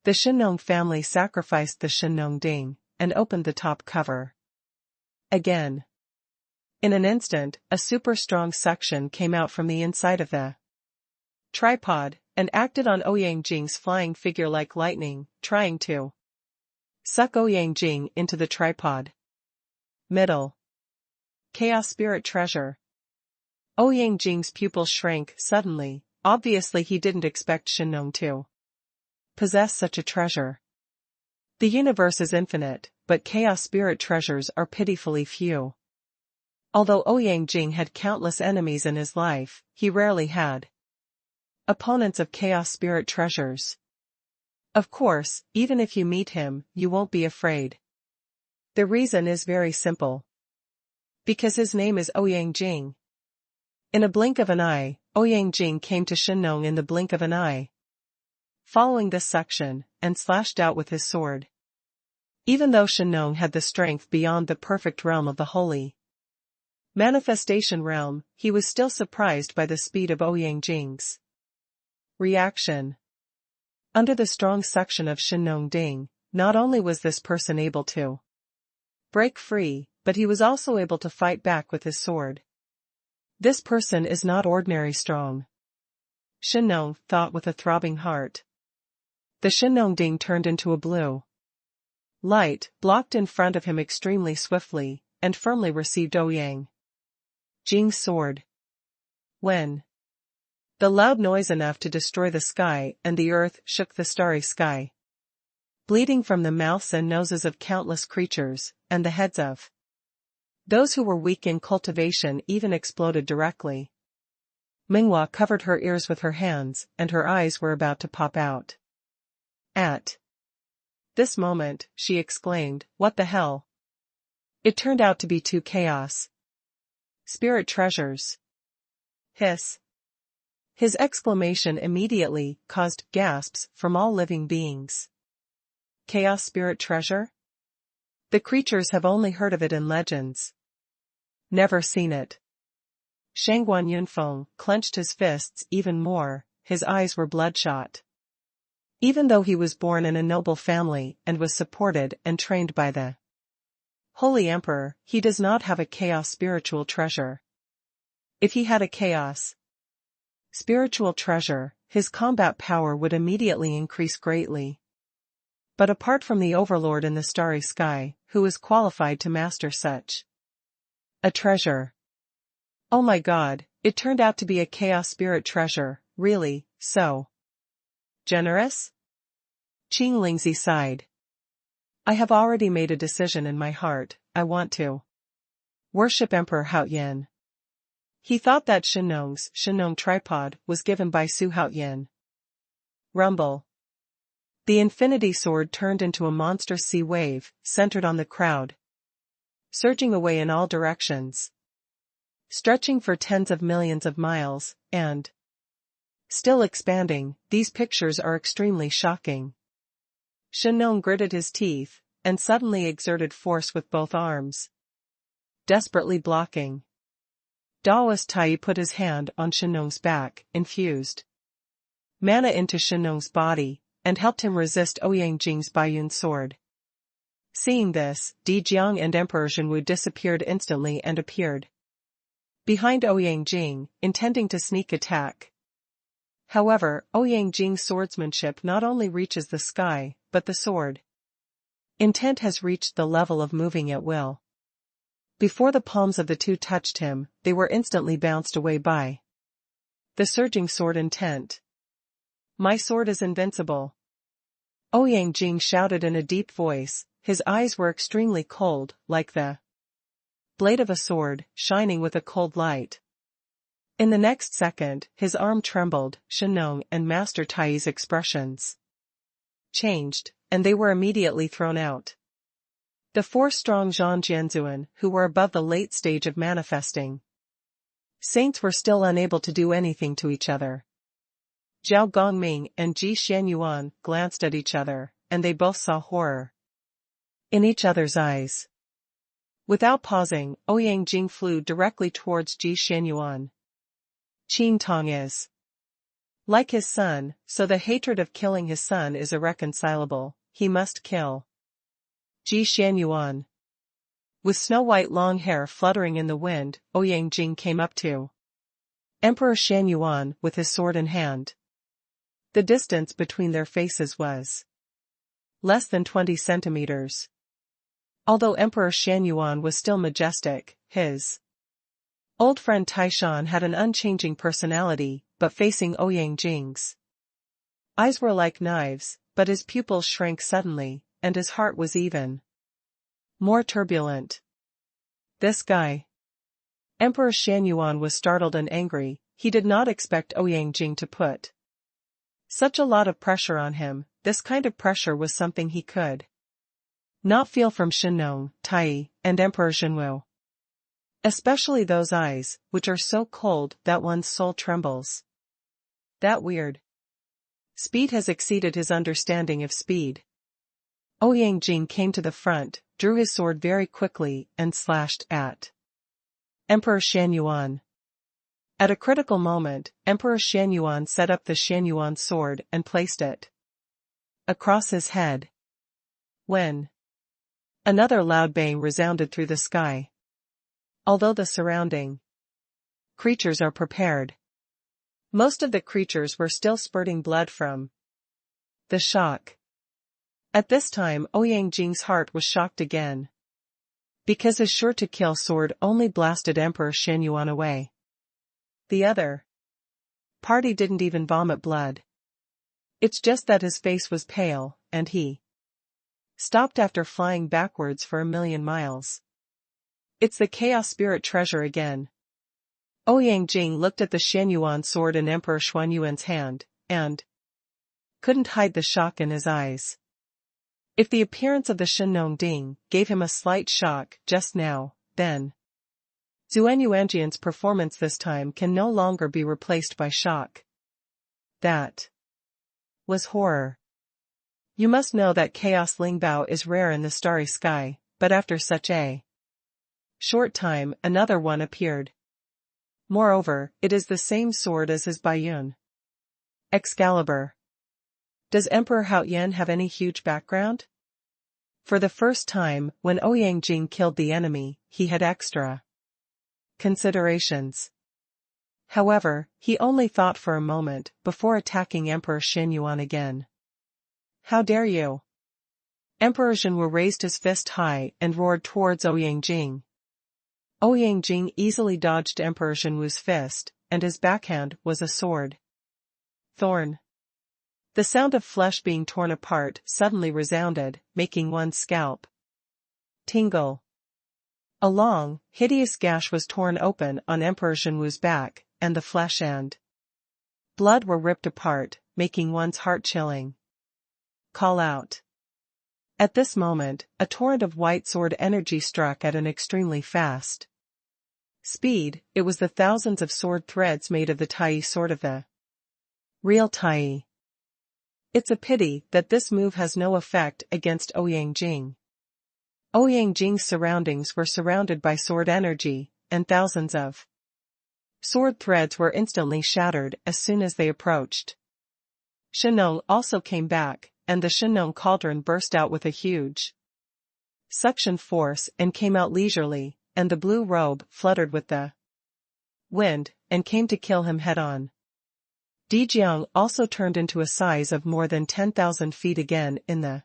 The Shenong family sacrificed the Shenong Ding, and opened the top cover again. In an instant, a super strong suction came out from the inside of the tripod, and acted on Ouyang Jing's flying figure like lightning, trying to suck Ouyang Jing into the tripod. Middle. Chaos Spirit Treasure. Ouyang Jing's pupils shrank suddenly. Obviously he didn't expect Shenong to possess such a treasure. The universe is infinite, but Chaos Spirit treasures are pitifully few. Although Ouyang Jing had countless enemies in his life, he rarely had opponents of Chaos Spirit treasures. Of course, even if you meet him, you won't be afraid. The reason is very simple. Because his name is Ouyang Jing. In a blink of an eye, Ouyang Jing came to Shenong in the blink of an eye, following this suction, and slashed out with his sword. Even though Shenong had the strength beyond the perfect realm of the holy manifestation realm, he was still surprised by the speed of Ouyang Jing's reaction. Under the strong suction of Shenong Ding, not only was this person able to break free, but he was also able to fight back with his sword. This person is not ordinary strong, Shenong thought with a throbbing heart. The Shenong Ding turned into a blue light, blocked in front of him extremely swiftly, and firmly received Ouyang Jing's sword. When the loud noise enough to destroy the sky and the earth shook the starry sky, bleeding from the mouths and noses of countless creatures, and the heads of those who were weak in cultivation even exploded directly. Minghua covered her ears with her hands, and her eyes were about to pop out. At this moment, she exclaimed, "What the hell?" It turned out to be 2 chaos spirit treasures. Hiss. His exclamation immediately caused gasps from all living beings. Chaos Spirit Treasure? The creatures have only heard of it in legends. Never seen it. Shangguan Yunfeng clenched his fists even more, his eyes were bloodshot. Even though he was born in a noble family and was supported and trained by the Holy Emperor, he does not have a chaos spiritual treasure. If he had a chaos spiritual treasure, his combat power would immediately increase greatly. But apart from the overlord in the starry sky, who is qualified to master such a treasure? Oh my god, it turned out to be a chaos spirit treasure, really, so generous? Qing Lingzi sighed. I have already made a decision in my heart, I want to worship Emperor Haoyan. He thought that Shenong tripod was given by Su Haoyan. Rumble. The infinity sword turned into a monstrous sea wave, centered on the crowd, surging away in all directions, stretching for tens of millions of miles, and still expanding. These pictures are extremely shocking. Shenong gritted his teeth, and suddenly exerted force with both arms, desperately blocking. Daoist Tai put his hand on Shenong's back, infused mana into Shenong's body, and helped him resist Ouyang Jing's Baiyun sword. Seeing this, Di Jiang and Emperor Xuanhuan disappeared instantly and appeared behind Ouyang Jing, intending to sneak attack. However, Ouyang Jing's swordsmanship not only reaches the sky, but the sword intent has reached the level of moving at will. Before the palms of the two touched him, they were instantly bounced away by the surging sword intent. My sword is invincible. Ouyang Jing shouted in a deep voice. His eyes were extremely cold, like the blade of a sword, shining with a cold light. In the next second, his arm trembled. Shenong and Master Tai's expressions changed, and they were immediately thrown out. The four strong Zhan Jianzuan, who were above the late stage of manifesting saints, were still unable to do anything to each other. Zhao Gongming and Ji Xuanhuan glanced at each other, and they both saw horror in each other's eyes. Without pausing, Ouyang Jing flew directly towards Ji Xuanhuan. Qin Tong is like his son, so the hatred of killing his son is irreconcilable. He must kill Ji Xuanhuan. With snow-white long hair fluttering in the wind, Ouyang Jing came up to Emperor Xuanhuan with his sword in hand. The distance between their faces was less than 20 centimeters. Although Emperor Xuanhuan was still majestic, his old friend Taishan had an unchanging personality, but facing Ouyang Jing's eyes were like knives, but his pupils shrank suddenly, and his heart was even more turbulent. This guy. Emperor Xuanhuan was startled and angry. He did not expect Ouyang Jing to put such a lot of pressure on him. This kind of pressure was something he could not feel from Shenong, Tai, and Emperor Xuanhuan. Especially those eyes, which are so cold that one's soul trembles. That weird speed has exceeded his understanding of speed. Ouyang Jing came to the front, drew his sword very quickly, and slashed at Emperor Xuanhuan. At a critical moment, Emperor Xuanhuan set up the Xuanhuan sword and placed it across his head. When another loud bang resounded through the sky. Although the surrounding creatures are prepared, most of the creatures were still spurting blood from the shock. At this time, Ouyang Jing's heart was shocked again, because his sure-to-kill sword only blasted Emperor Xuanhuan away. The other party didn't even vomit blood. It's just that his face was pale, and he stopped after flying backwards for 1,000,000 miles. It's the chaos spirit treasure again. Ouyang Jing looked at the Xuanhuan sword in Emperor Xuanhuan's hand, and couldn't hide the shock in his eyes. If the appearance of the Shenong Ding gave him a slight shock just now, then Xuanhuanjian's performance this time can no longer be replaced by shock. That was horror. You must know that Chaos Lingbao is rare in the starry sky, but after such a short time, another one appeared. Moreover, it is the same sword as his Baiyun Excalibur. Does Emperor Haoyan have any huge background? For the first time, when Ouyang Jing killed the enemy, he had extra considerations. However, he only thought for a moment before attacking Emperor Xuanhuan again. How dare you? Emperor Xuanhuan raised his fist high and roared towards Ouyang Jing. Ouyang Jing easily dodged Emperor Xuanhuan's fist, and his backhand was a sword. Thorn. The sound of flesh being torn apart suddenly resounded, making one's scalp tingle. A long, hideous gash was torn open on Emperor Xuanhuan's back, and the flesh and blood were ripped apart, making one's heart chilling. Call out. At this moment, a torrent of white sword energy struck at an extremely fast speed. It was the thousands of sword threads made of the Tai sword of the real Tai. It's a pity that this move has no effect against Ouyang Jing. Ouyang Jing's surroundings were surrounded by sword energy, and thousands of sword threads were instantly shattered as soon as they approached. Xuanhuan also came back, and the Xuanhuan cauldron burst out with a huge suction force and came out leisurely, and the blue robe fluttered with the wind, and came to kill him head-on. Dijiang also turned into a size of more than 10,000 feet again in the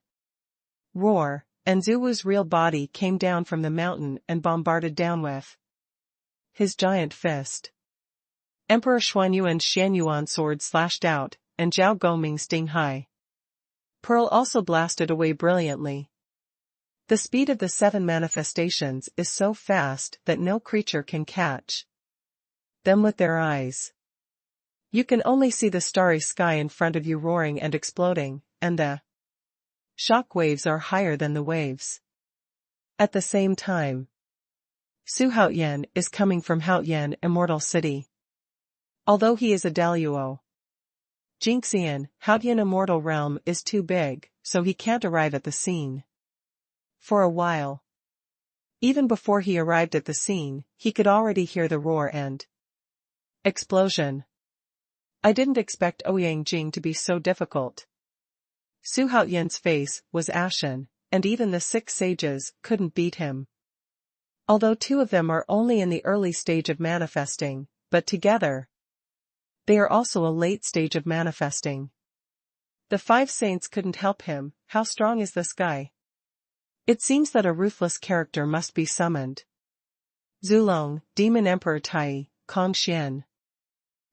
roar, and Zuwu's real body came down from the mountain and bombarded down with his giant fist. Emperor Xuanhuan's Xianyuan sword slashed out, and Zhao Goming's Ding Hai Pearl also blasted away brilliantly. The speed of the 7 manifestations is so fast that no creature can catch them with their eyes. You can only see the starry sky in front of you roaring and exploding, and the shock waves are higher than the waves. At the same time, Su Haoyan is coming from Haoyan Immortal City. Although he is a Daluo Jinxian, Haoyan Immortal Realm is too big, so he can't arrive at the scene. For a while. Even before he arrived at the scene, he could already hear the roar and explosion. I didn't expect Ouyang Jing to be so difficult. Su Haoyan's face was ashen, and even the 6 sages couldn't beat him. Although 2 of them are only in the early stage of manifesting, but together, they are also a late stage of manifesting. The 5 saints couldn't help him. How strong is this guy? It seems that a ruthless character must be summoned. Zulong, Demon Emperor Tai, Kong Xian.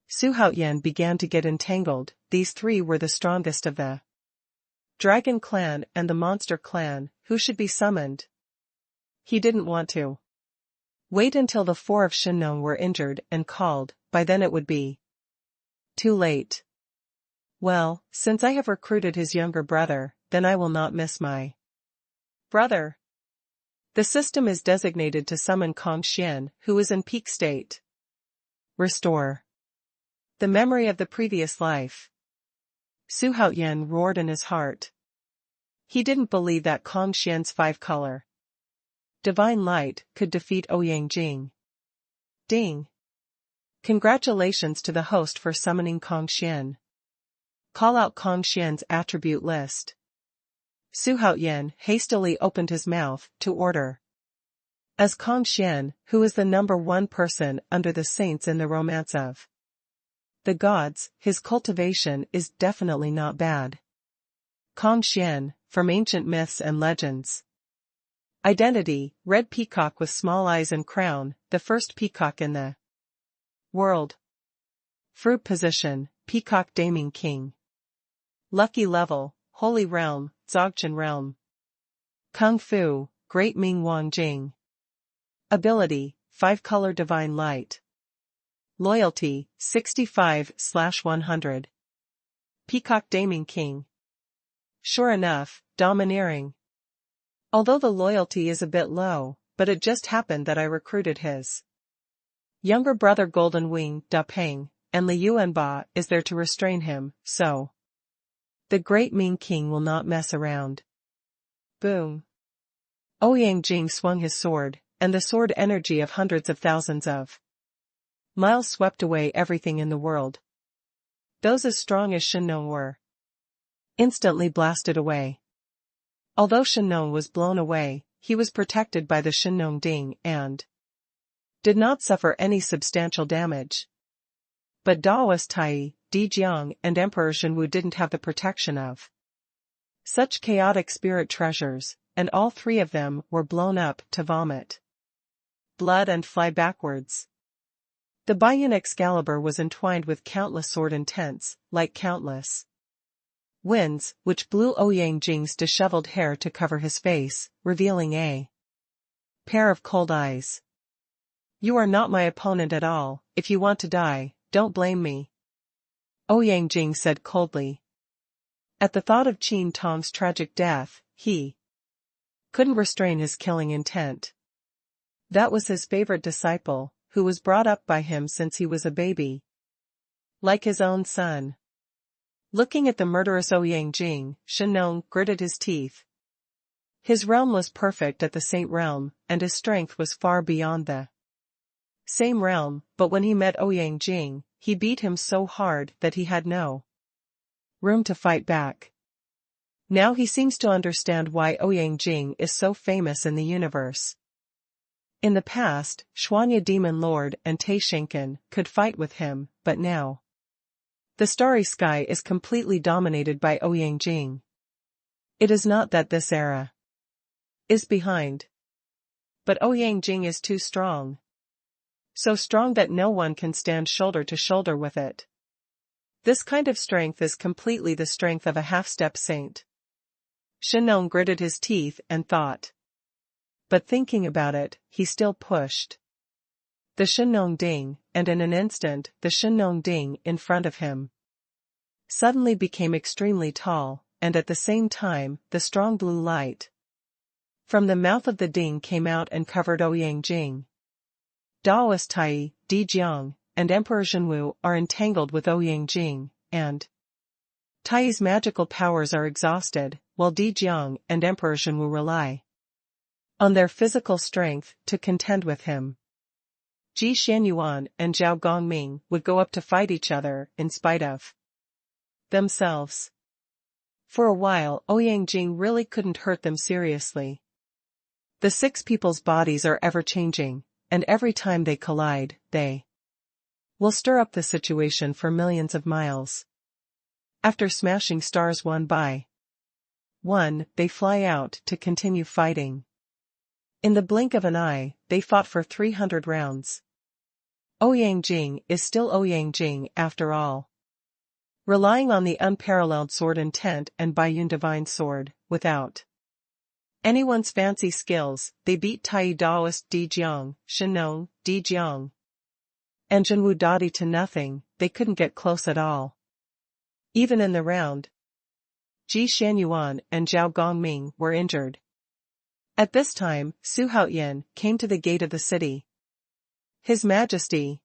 Su Haoyan began to get entangled. These 3 were the strongest of the Dragon Clan and the Monster Clan. Who should be summoned? He didn't want to wait until the 4 of Xuanhuan were injured and called. By then it would be too late. Well, since I have recruited his younger brother, then I will not miss my brother. The system is designated to summon Kong Xian, who is in peak state. Restore the memory of the previous life. Su Haoyan roared in his heart. He didn't believe that Kong Xian's 5-color divine light could defeat Ouyang Jing. Ding. Congratulations to the host for summoning Kong Xian. Call out Kong Xian's attribute list. Su Haoyan hastily opened his mouth to order. As Kong Xian, who is the number 1 person under the saints in the romance of the gods, his cultivation is definitely not bad. Kong Xian, from ancient myths and legends. Identity, red peacock with small eyes and crown, the first peacock in the world. Fruit position, peacock Daming King. Lucky level, Holy Realm, Dzogchen Realm. Kung Fu, Great Ming Wang Jing. Ability, 5-color divine light. Loyalty, 65/100. Peacock Daming King. Sure enough, domineering. Although the loyalty is a bit low, but it just happened that I recruited his younger brother Golden Wing, Da Peng, and Li Yuanba is there to restrain him, so the Great Ming King will not mess around. Boom. Ouyang Jing swung his sword, and the sword energy of hundreds of thousands of miles swept away everything in the world. Those as strong as Xuanhuan were instantly blasted away. Although Xuanhuan was blown away, he was protected by the Xuanhuan Ding and did not suffer any substantial damage. But Daoist Tai, Dijiang and Emperor Xuanwu didn't have the protection of such chaotic spirit treasures, and all 3 of them were blown up to vomit. blood and fly backwards. The Baiyun Excalibur was entwined with countless sword intents, like countless winds, which blew Ouyang Jing's disheveled hair to cover his face, revealing a pair of cold eyes. You are not my opponent at all. If you want to die, don't blame me, Ouyang Jing said coldly. At the thought of Qin Tong's tragic death, he couldn't restrain his killing intent. That was his favorite disciple, who was brought up by him since he was a baby, like his own son. Looking at the murderous Ouyang Jing, Xuanhuan gritted his teeth. His realm was perfect at the Saint Realm, and his strength was far beyond the same realm, but when he met Ouyang Jing, he beat him so hard that he had no room to fight back. Now he seems to understand why Ouyang Jing is so famous in the universe. In the past, Xuanhuan Demon Lord and Tai Shenken could fight with him, but now the starry sky is completely dominated by Ouyang Jing. It is not that this era is behind, but Ouyang Jing is too strong. So strong that no one can stand shoulder to shoulder with it. This kind of strength is completely the strength of a half-step saint. Xuanhuan gritted his teeth and thought. But thinking about it, he still pushed the Xuanhuan Ding, and in an instant the Xuanhuan Ding in front of him suddenly became extremely tall, and at the same time, the strong blue light from the mouth of the Ding came out and covered Ouyang Jing. Daoist Tai, Di Jiang, and Emperor Tianwu are entangled with Ouyang Jing, and Tai's magical powers are exhausted, while Di Jiang and Emperor Tianwu rely on their physical strength to contend with him. Ji Xuanhuan and Zhao Gongming would go up to fight each other in spite of themselves. For a while Ouyang Jing really couldn't hurt them seriously. The six people's bodies are ever-changing, and every time they collide, they will stir up the situation for millions of miles. After smashing stars one by one, they fly out to continue fighting. In the blink of an eye, they fought for 300 rounds. Ouyang Jing is still Ouyang Jing after all. Relying on the unparalleled sword intent and Baiyun divine sword, without anyone's fancy skills, they beat Tai Daoist Di Jiang, Xuanhuan, Di Jiang, and Tianwu Dadi to nothing. They couldn't get close at all. Even in the round, Ji Xuanhuan and Zhao Gongming were injured. At this time, Su Haoyan came to the gate of the city. His Majesty.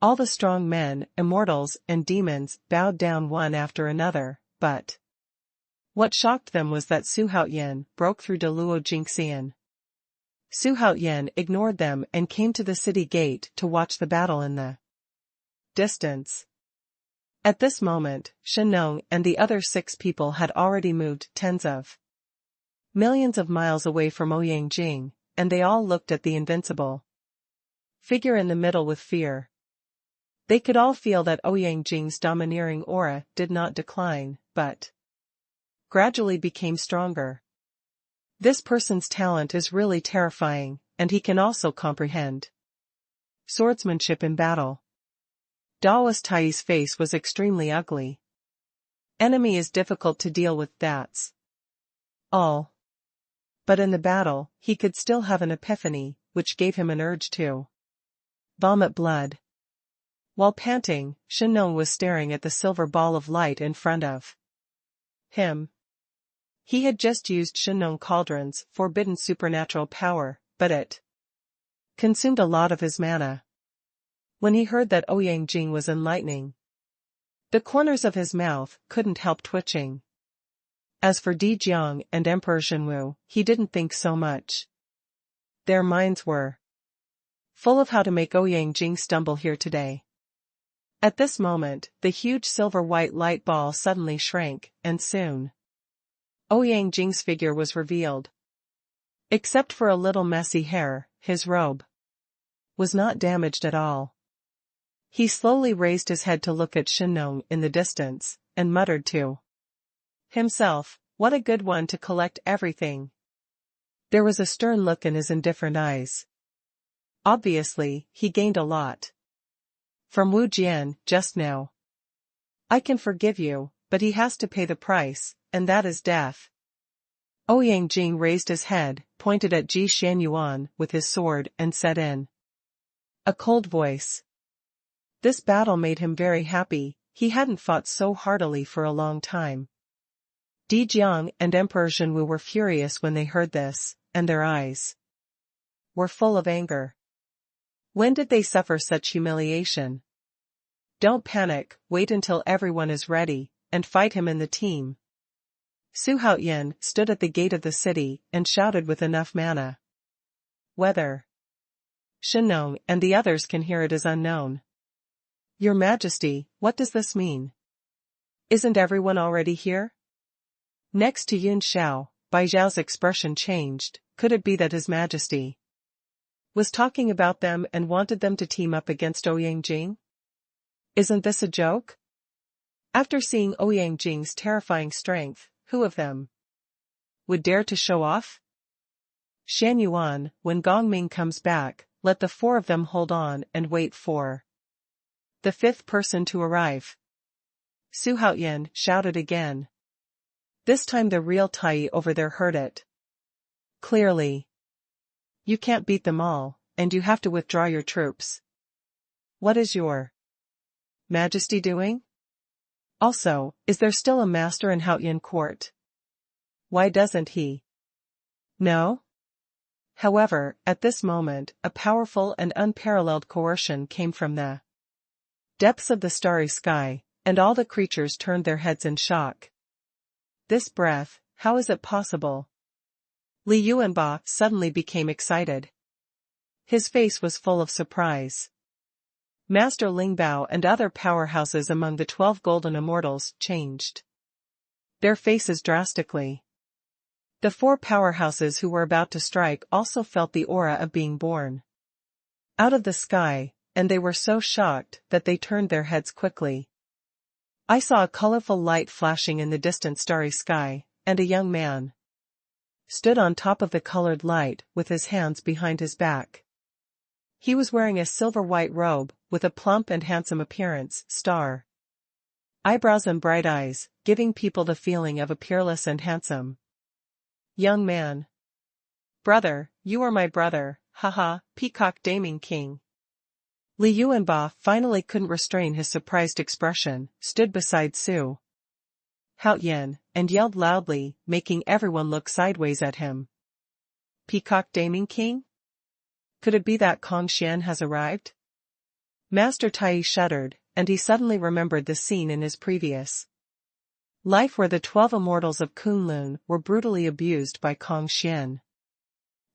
All the strong men, immortals and demons bowed down one after another, but what shocked them was that Su Haoyan broke through de Luo Jingxian. Su Haoyan ignored them and came to the city gate to watch the battle in the distance. At this moment, Xuanhuan and the other 6 people had already moved tens of millions of miles away from Ouyang Jing, and they all looked at the invincible figure in the middle with fear. They could all feel that Ouyang Jing's domineering aura did not decline, but gradually became stronger. This person's talent is really terrifying, and he can also comprehend swordsmanship in battle. Daoist Tai's face was extremely ugly. Enemy is difficult to deal with, that's all. But in the battle, he could still have an epiphany, which gave him an urge to vomit blood. While panting, Xuanhuan was staring at the silver ball of light in front of him. He had just used Xuanhuan Cauldron's forbidden supernatural power, but it consumed a lot of his mana. When he heard that Ouyang Jing was enlightening, the corners of his mouth couldn't help twitching. As for Di Jiang and Emperor Tianwu, he didn't think so much. Their minds were full of how to make Ouyang Jing stumble here today. At this moment, the huge silver-white light ball suddenly shrank, and soon Ouyang Jing's figure was revealed. Except for a little messy hair, his robe was not damaged at all. He slowly raised his head to look at Xuanhuan in the distance, and muttered to himself, "What a good one to collect everything." There was a stern look in his indifferent eyes. Obviously, he gained a lot from Wu Jian just now. I can forgive you, but he has to pay the price, and that is death. Ouyang Jing raised his head, pointed at Xuanhuan with his sword and said in a cold voice. This battle made him very happy, he hadn't fought so heartily for a long time. Di Jiang and Emperor Tianwu were furious when they heard this, and their eyes were full of anger. When did they suffer such humiliation? Don't panic, wait until everyone is ready, and fight him in the team. Su Haoyan stood at the gate of the city and shouted with enough mana. Whether Shenong and the others can hear it is unknown. Your Majesty, what does this mean? Isn't everyone already here? Next to Yun Xiao, Bai Zhao's expression changed. Could it be that His Majesty was talking about them and wanted them to team up against Ouyang Jing? Isn't this a joke? After seeing Ouyang Jing's terrifying strength, who of them would dare to show off? Xuanhuan, when Gongming comes back, let the four of them hold on and wait for the fifth person to arrive. Su Haoyan shouted again. This time the real Tai over there heard it clearly. You can't beat them all, and you have to withdraw your troops. What is your Majesty doing? Also, is there still a master in Haoyan court? Why doesn't he know? However, at this moment, a powerful and unparalleled coercion came from the depths of the starry sky, and all the creatures turned their heads in shock. This breath, how is it possible? Li Yuanba suddenly became excited. His face was full of surprise. Master Lingbao and other powerhouses among the 12 golden immortals changed their faces drastically. The 4 powerhouses who were about to strike also felt the aura of being born out of the sky, and they were so shocked that they turned their heads quickly. I saw a colorful light flashing in the distant starry sky, and a young man stood on top of the colored light with his hands behind his back. He was wearing a silver-white robe, with a plump and handsome appearance, star eyebrows and bright eyes, giving people the feeling of a peerless and handsome young man. Brother, you are my brother, haha, Peacock Daming King. Li Yuanba finally couldn't restrain his surprised expression, stood beside Su Haoyan, and yelled loudly, making everyone look sideways at him. Peacock Daming King? Could it be that Kong Xian has arrived? Master Tai shuddered, and he suddenly remembered the scene in his previous life where the 12 immortals of Kunlun were brutally abused by Kong Xian.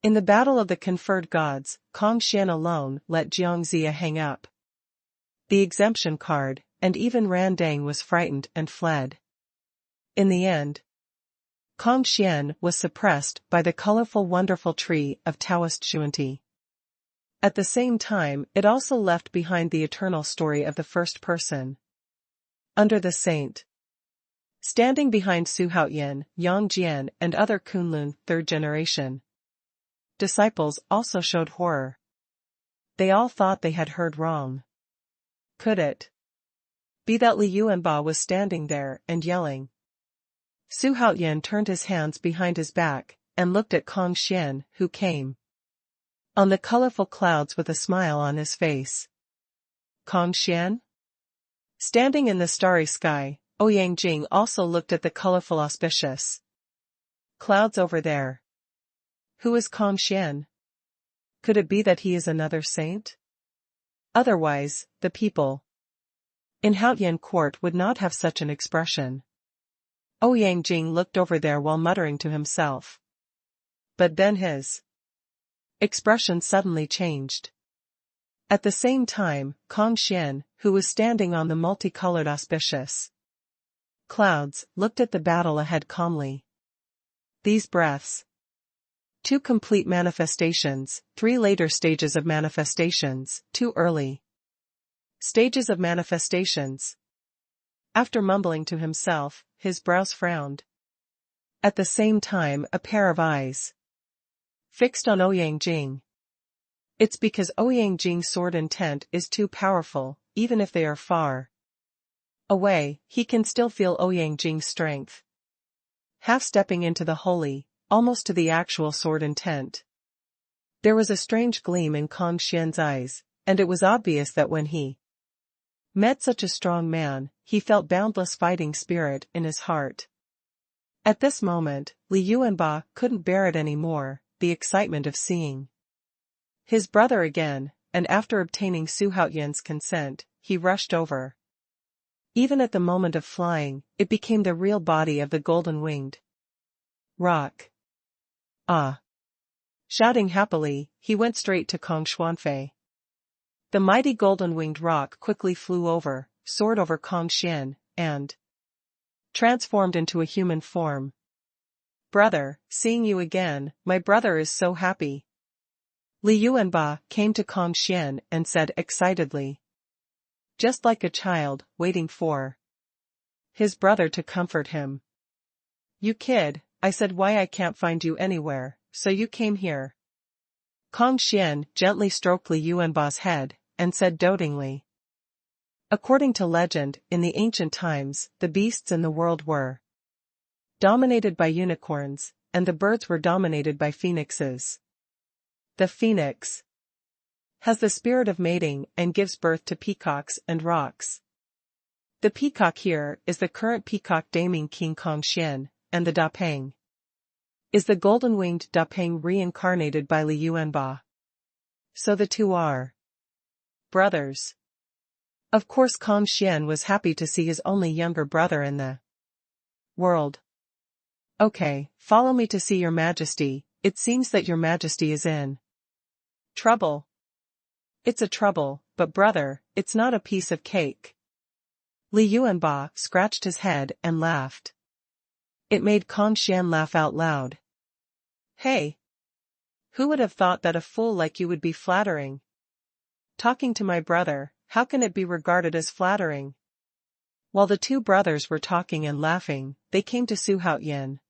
In the battle of the conferred gods, Kong Xian alone let Jiangxia hang up the exemption card, and even Randang was frightened and fled. In the end, Kong Xian was suppressed by the colorful wonderful tree of Taoist Xuanti. At the same time, it also left behind the eternal story of the first person. Under the saint. Standing behind Su Haoyan, Yang Jian and other Kunlun third generation disciples also showed horror. They all thought they had heard wrong. Could it be that Li Yuanba was standing there and yelling? Su Haoyan turned his hands behind his back, and looked at Kong Xian, who came on the colorful clouds with a smile on his face. Kong Xian? Standing in the starry sky, Ouyang Jing also looked at the colorful auspicious clouds over there. Who is Kong Xian? Could it be that he is another saint? Otherwise, the people in Haoyan court would not have such an expression. Ouyang Jing looked over there while muttering to himself. But then his expression suddenly changed. At the same time, Kong Xian, who was standing on the multicolored auspicious clouds, looked at the battle ahead calmly. These breaths. 2 complete manifestations, 3 later stages of manifestations, 2 early stages of manifestations. After mumbling to himself, his brows frowned. At the same time, a pair of eyes fixed on Ouyang Jing. It's because Ouyang Jing's sword intent is too powerful, even if they are far away, he can still feel Ouyang Jing's strength. Half-stepping into the holy, almost to the actual sword intent. There was a strange gleam in Kang Xian's eyes, and it was obvious that when he met such a strong man, he felt boundless fighting spirit in his heart. At this moment, Li Yuanba couldn't bear it anymore, the excitement of seeing his brother again, and after obtaining Su Haoyan's consent, he rushed over. Even at the moment of flying, it became the real body of the golden-winged rock. Ah! Shouting happily, he went straight to Kang Xuanfei. The mighty golden-winged rock quickly flew over, soared over Kang Xian, and transformed into a human form. Brother, seeing you again, my brother is so happy. Li Yuanba came to Kang Xian and said excitedly. Just like a child, waiting for his brother to comfort him. You kid, I said why I can't find you anywhere, so you came here. Kang Xian gently stroked Li Yuanba's head, and said dotingly. According to legend, in the ancient times, the beasts in the world were dominated by unicorns, and the birds were dominated by phoenixes. The phoenix has the spirit of mating and gives birth to peacocks and rocks. The peacock here is the current peacock daming King Kang Xian, and the Dapeng is the golden-winged Dapeng reincarnated by Li Yuanba. So the two are brothers. Of course Kang Xian was happy to see his only younger brother in the world. Okay, follow me to see your majesty, it seems that your majesty is in trouble. It's a trouble, but brother, it's not a piece of cake. Li Yuanba scratched his head and laughed. It made Kang Xian laugh out loud. Hey! Who would have thought that a fool like you would be flattering? Talking to my brother, how can it be regarded as flattering? While the two brothers were talking and laughing, they came to Su Haoyan.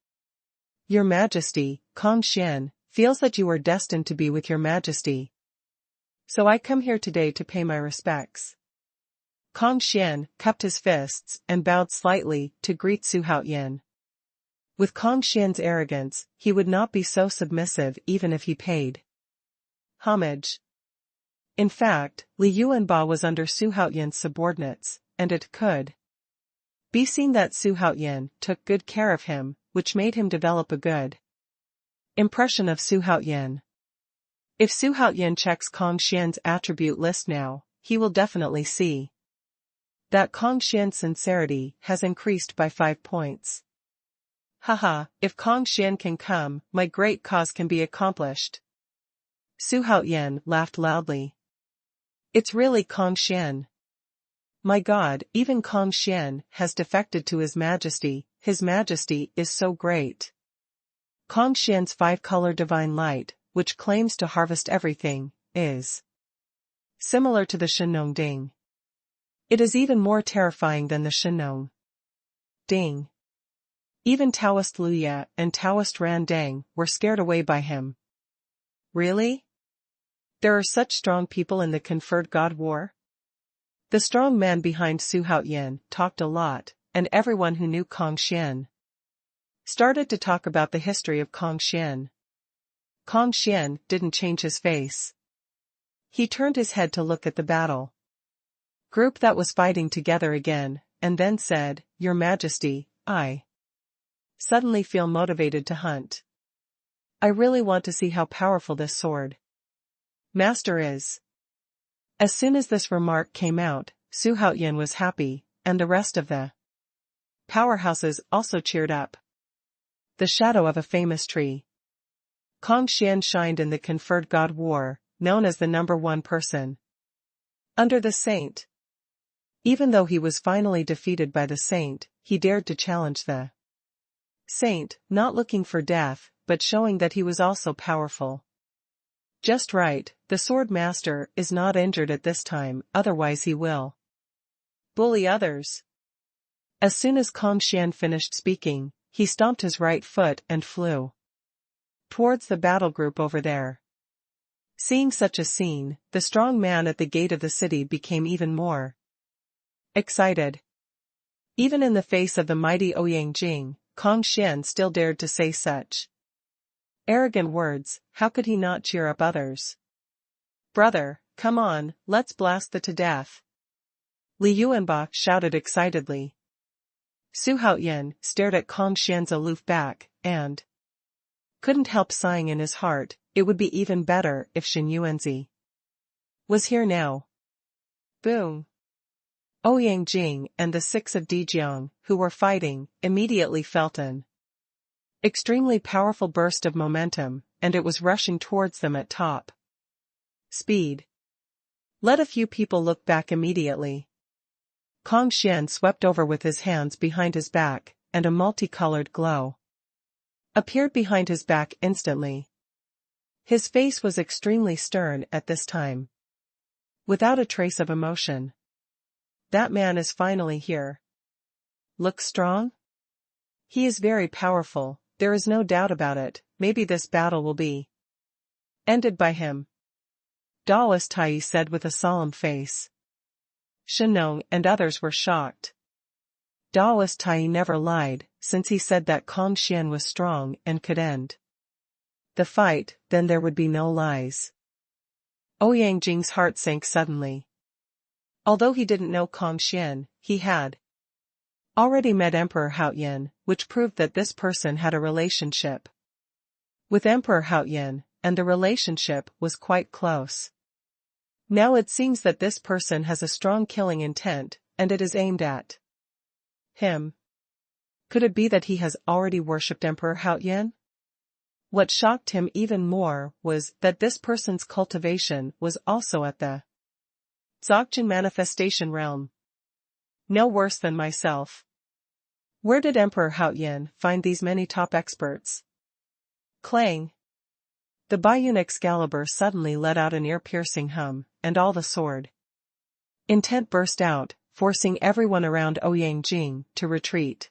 Your Majesty, Kang Xian, feels that you are destined to be with your Majesty. So I come here today to pay my respects. Kang Xian cupped his fists and bowed slightly to greet Su Haoyan. With Kang Xian's arrogance, he would not be so submissive even if he paid homage. In fact, Li Yuanba was under Su Haoyan's subordinates, and it could be seen that Su Haoyan took good care of him, which made him develop a good impression of Su Haoyan. If Su Haoyan checks Kang Xian's attribute list now, he will definitely see that Kang Xian's sincerity has increased by 5 points. Haha, if Kang Xian can come, my great cause can be accomplished. Su Haoyan laughed loudly. It's really Kang Xian. My God, even Kang Xian has defected to His Majesty is so great. Kang Xian's 5-color divine light, which claims to harvest everything, is similar to the Shenong Ding. It is even more terrifying than the Shenong Ding. Even Taoist Luya and Taoist Ran Dang were scared away by him. Really? There are such strong people in the conferred God War? The strong man behind Su Haoyan talked a lot, and everyone who knew Kang Xian started to talk about the history of Kang Xian. Kang Xian didn't change his face. He turned his head to look at the battle group that was fighting together again, and then said, Your Majesty, I suddenly feel motivated to hunt. I really want to see how powerful this sword master is. As soon as this remark came out, Su Haoyan was happy, and the rest of the powerhouses also cheered up. The shadow of a famous tree. Kang Xian shined in the conferred God War, known as the #1 person under the saint. Even though he was finally defeated by the saint, he dared to challenge the saint, not looking for death, but showing that he was also powerful. Just right, the sword master is not injured at this time, otherwise he will bully others. As soon as Kang Xian finished speaking, he stomped his right foot and flew towards the battle group over there. Seeing such a scene, the strong man at the gate of the city became even more excited. Even in the face of the mighty Ouyang Jing, Kong Xian still dared to say such arrogant words. How could he not cheer up others? Brother, come on, let's blast the to death. Li Yuanba shouted excitedly. Su Haoyan stared at Kong Xian's aloof back, and couldn't help sighing in his heart. It would be even better if Shen Yuanzi was here now. Boom! Ouyang Jing and the 6 of Dijiang, who were fighting, immediately felt an extremely powerful burst of momentum, and it was rushing towards them at top speed. Let a few people look back immediately. Kong Xian swept over with his hands behind his back, and a multicolored glow appeared behind his back instantly. His face was extremely stern at this time, without a trace of emotion. That man is finally here. Looks strong? He is very powerful, there is no doubt about it. Maybe this battle will be ended by him. Daoist Tai said with a solemn face. Shenong and others were shocked. Daoist Tai never lied, since he said that Kong Xian was strong and could end the fight, then there would be no lies. Ouyang Jing's heart sank suddenly. Although he didn't know Kong Xian, he had already met Emperor Haoyan, which proved that this person had a relationship with Emperor Haoyan, and the relationship was quite close. Now it seems that this person has a strong killing intent, and it is aimed at him. Could it be that he has already worshipped Emperor Haoyan? What shocked him even more was that this person's cultivation was also at the Dzogchen manifestation realm. No worse than myself. Where did Emperor Haoyan find these many top experts? Clang! The Baiyun Excalibur suddenly let out an ear-piercing hum, and all the sword intent burst out, forcing everyone around Ouyang Jing to retreat.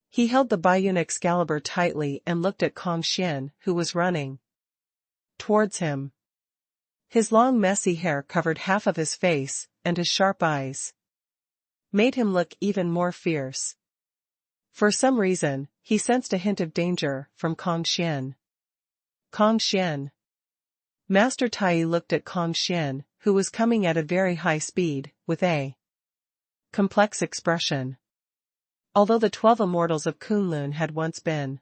He held the Baiyun Excalibur tightly and looked at Kong Xian, who was running towards him. His long messy hair covered half of his face, and his sharp eyes made him look even more fierce. For some reason, he sensed a hint of danger from Kong Xian. Kong Xian. Master Tai looked at Kong Xian, who was coming at a very high speed, with a complex expression. Although the 12 immortals of Kunlun had once been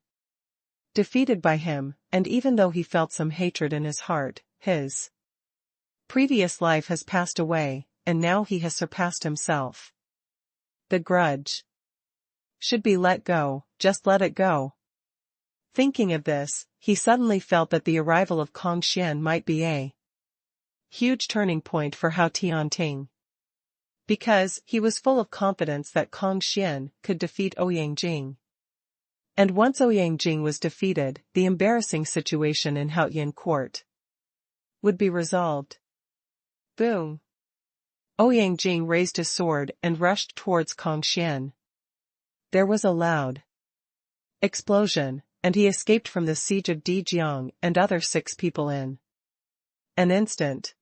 defeated by him, and even though he felt some hatred in his heart, his previous life has passed away, and now he has surpassed himself. The grudge should be let go, just let it go. Thinking of this, he suddenly felt that the arrival of Kong Xian might be a huge turning point for Hao Tianting. Because he was full of confidence that Kong Xian could defeat Ouyang Jing. And once Ouyang Jing was defeated, the embarrassing situation in Haoyan court would be resolved. Boom! Ouyang Jing raised his sword and rushed towards Kong Xian. There was a loud explosion, and he escaped from the siege of Dijiang and other 6 people in an instant.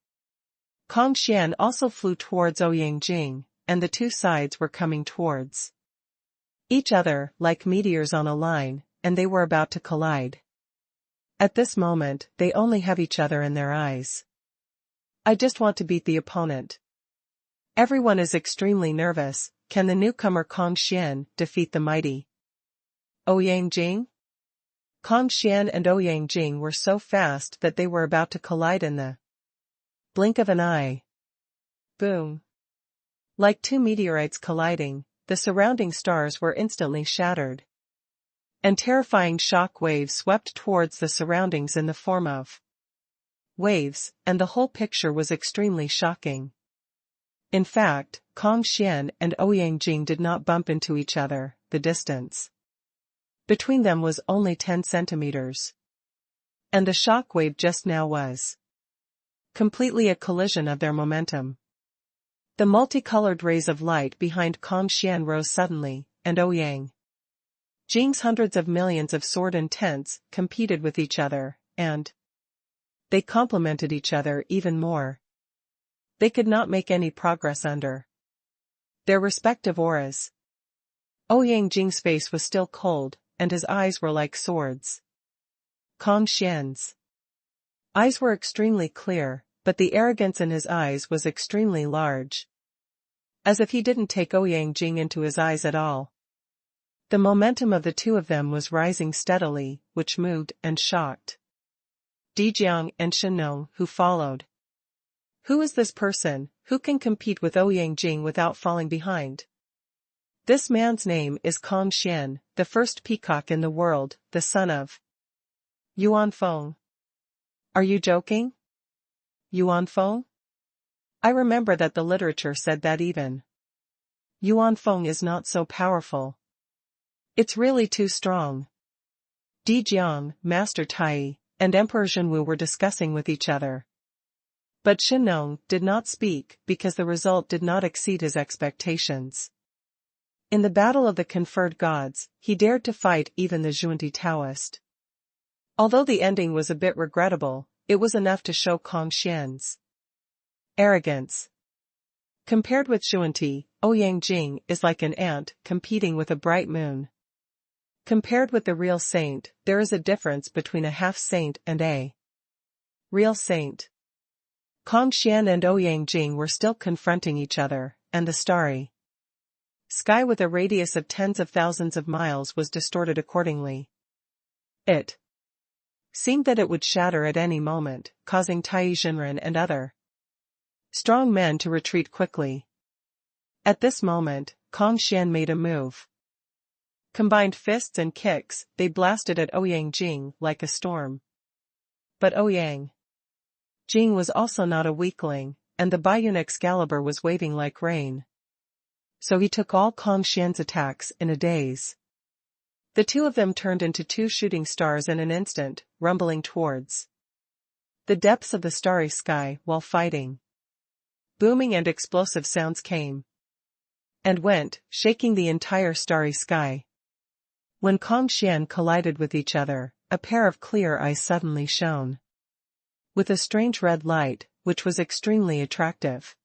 Kong Xian also flew towards Ouyang Jing, and the 2 sides were coming towards each other like meteors on a line, and they were about to collide. At this moment, they only have each other in their eyes. I just want to beat the opponent. Everyone is extremely nervous. Can the newcomer Kong Xian defeat the mighty Ouyang Jing? Kong Xian and Ouyang Jing were so fast that they were about to collide in the blink of an eye. Boom! Like 2 meteorites colliding, the surrounding stars were instantly shattered. And terrifying shock waves swept towards the surroundings in the form of waves, and the whole picture was extremely shocking. In fact, Kong Xian and Ouyang Jing did not bump into each other, the distance between them was only 10 centimeters. And the shock wave just now was completely a collision of their momentum. The multicolored rays of light behind Kong Xian rose suddenly, and Ouyang Jing's hundreds of millions of sword intents competed with each other, and They complemented each other even more. They could not make any progress under their respective auras. Ouyang Jing's face was still cold, and his eyes were like swords. Kong Xian's eyes were extremely clear, but the arrogance in his eyes was extremely large. As if he didn't take Ouyang Jing into his eyes at all. The momentum of the two of them was rising steadily, which moved and shocked Dijiang and Xuanhuan, who followed. Who is this person, who can compete with Ouyang Jing without falling behind? This man's name is Kong Xian, the first peacock in the world, the son of Yuan Feng. Are you joking? Yuan Feng? I remember that the literature said that even Yuan Feng is not so powerful. It's really too strong. Dijiang, Master Tai, and Emperor Xuanwu were discussing with each other. But Xuanhuan did not speak because the result did not exceed his expectations. In the battle of the conferred gods, he dared to fight even the Zhuanti Taoist. Although the ending was a bit regrettable, it was enough to show Kong Xian's arrogance. Compared with Zhuanti, Ouyang Jing is like an ant competing with a bright moon. Compared with the real saint, there is a difference between a half-saint and a real saint. Kong Xian and Ouyang Jing were still confronting each other, and the starry sky with a radius of tens of thousands of miles was distorted accordingly. It seemed that it would shatter at any moment, causing Tai Xinren and other strong men to retreat quickly. At this moment, Kong Xian made a move. Combined fists and kicks, they blasted at Ouyang Jing like a storm. But Ouyang Jing was also not a weakling, and the Baiyun Excalibur was waving like rain. So he took all Kong Xian's attacks in a daze. The two of them turned into two shooting stars in an instant, rumbling towards the depths of the starry sky while fighting. Booming and explosive sounds came and went, shaking the entire starry sky. When Kong Xian collided with each other, a pair of clear eyes suddenly shone with a strange red light, which was extremely attractive.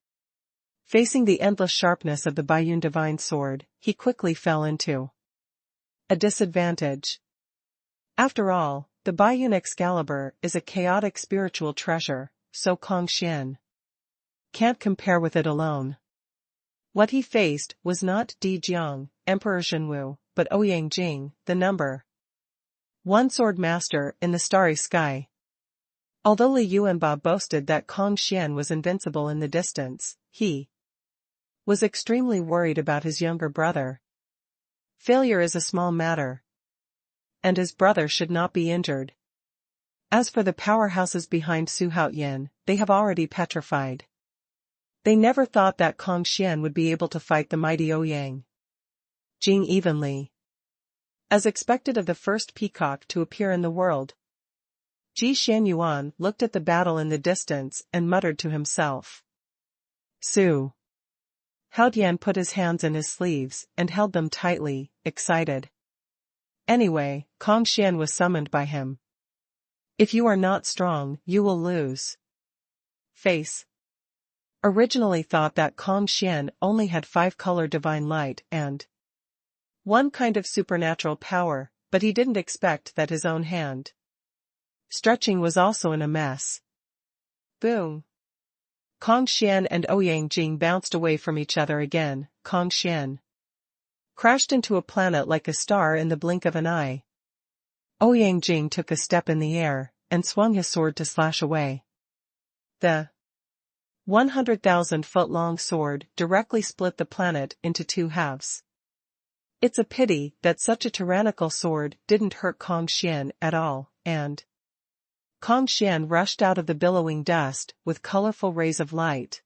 Facing the endless sharpness of the Baiyun divine sword, he quickly fell into a disadvantage. After all, the Baiyun Excalibur is a chaotic spiritual treasure, so Kong Xian can't compare with it alone. What he faced was not Dijiang, Emperor Xuanwu, but Ouyang Jing, the number one sword master in the starry sky. Although Li Yuanba boasted that Kong Xian was invincible in the distance, he was extremely worried about his younger brother. Failure is a small matter, and his brother should not be injured. As for the powerhouses behind Su Haoyan, they have already petrified. They never thought that Kong Xian would be able to fight the mighty Ouyang Jing evenly. As expected of the first peacock to appear in the world, Xuanhuan looked at the battle in the distance and muttered to himself. Su Haoyan put his hands in his sleeves and held them tightly, excited. Anyway, Kong Xian was summoned by him. If you are not strong, you will lose. Face originally thought that Kong Xian only had 5-color divine light and one kind of supernatural power, but he didn't expect that his own hand stretching was also in a mess. Boom! Kong Xian and Ouyang Jing bounced away from each other again. Kong Xian crashed into a planet like a star in the blink of an eye. Ouyang Jing took a step in the air and swung his sword to slash away. The 100,000-foot-long sword directly split the planet into two halves. It's a pity that such a tyrannical sword didn't hurt Kong Xian at all, and Kong Xian rushed out of the billowing dust with colorful rays of light.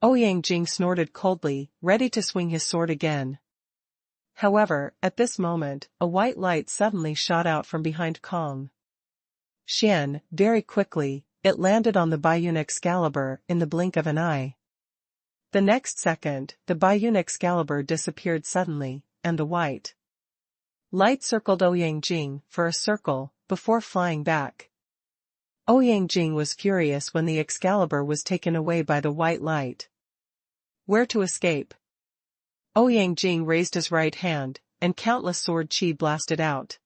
Ouyang Jing snorted coldly, ready to swing his sword again. However, at this moment, a white light suddenly shot out from behind Kong Xian. Very quickly, it landed on the Baiyun Excalibur in the blink of an eye. The next second, the Baiyun Excalibur disappeared suddenly, and the white light circled Ouyang Jing for a circle, before flying back. Ouyang was furious when the Excalibur was taken away by the white light. Where to escape? Ouyang raised his right hand, and countless sword chi blasted out,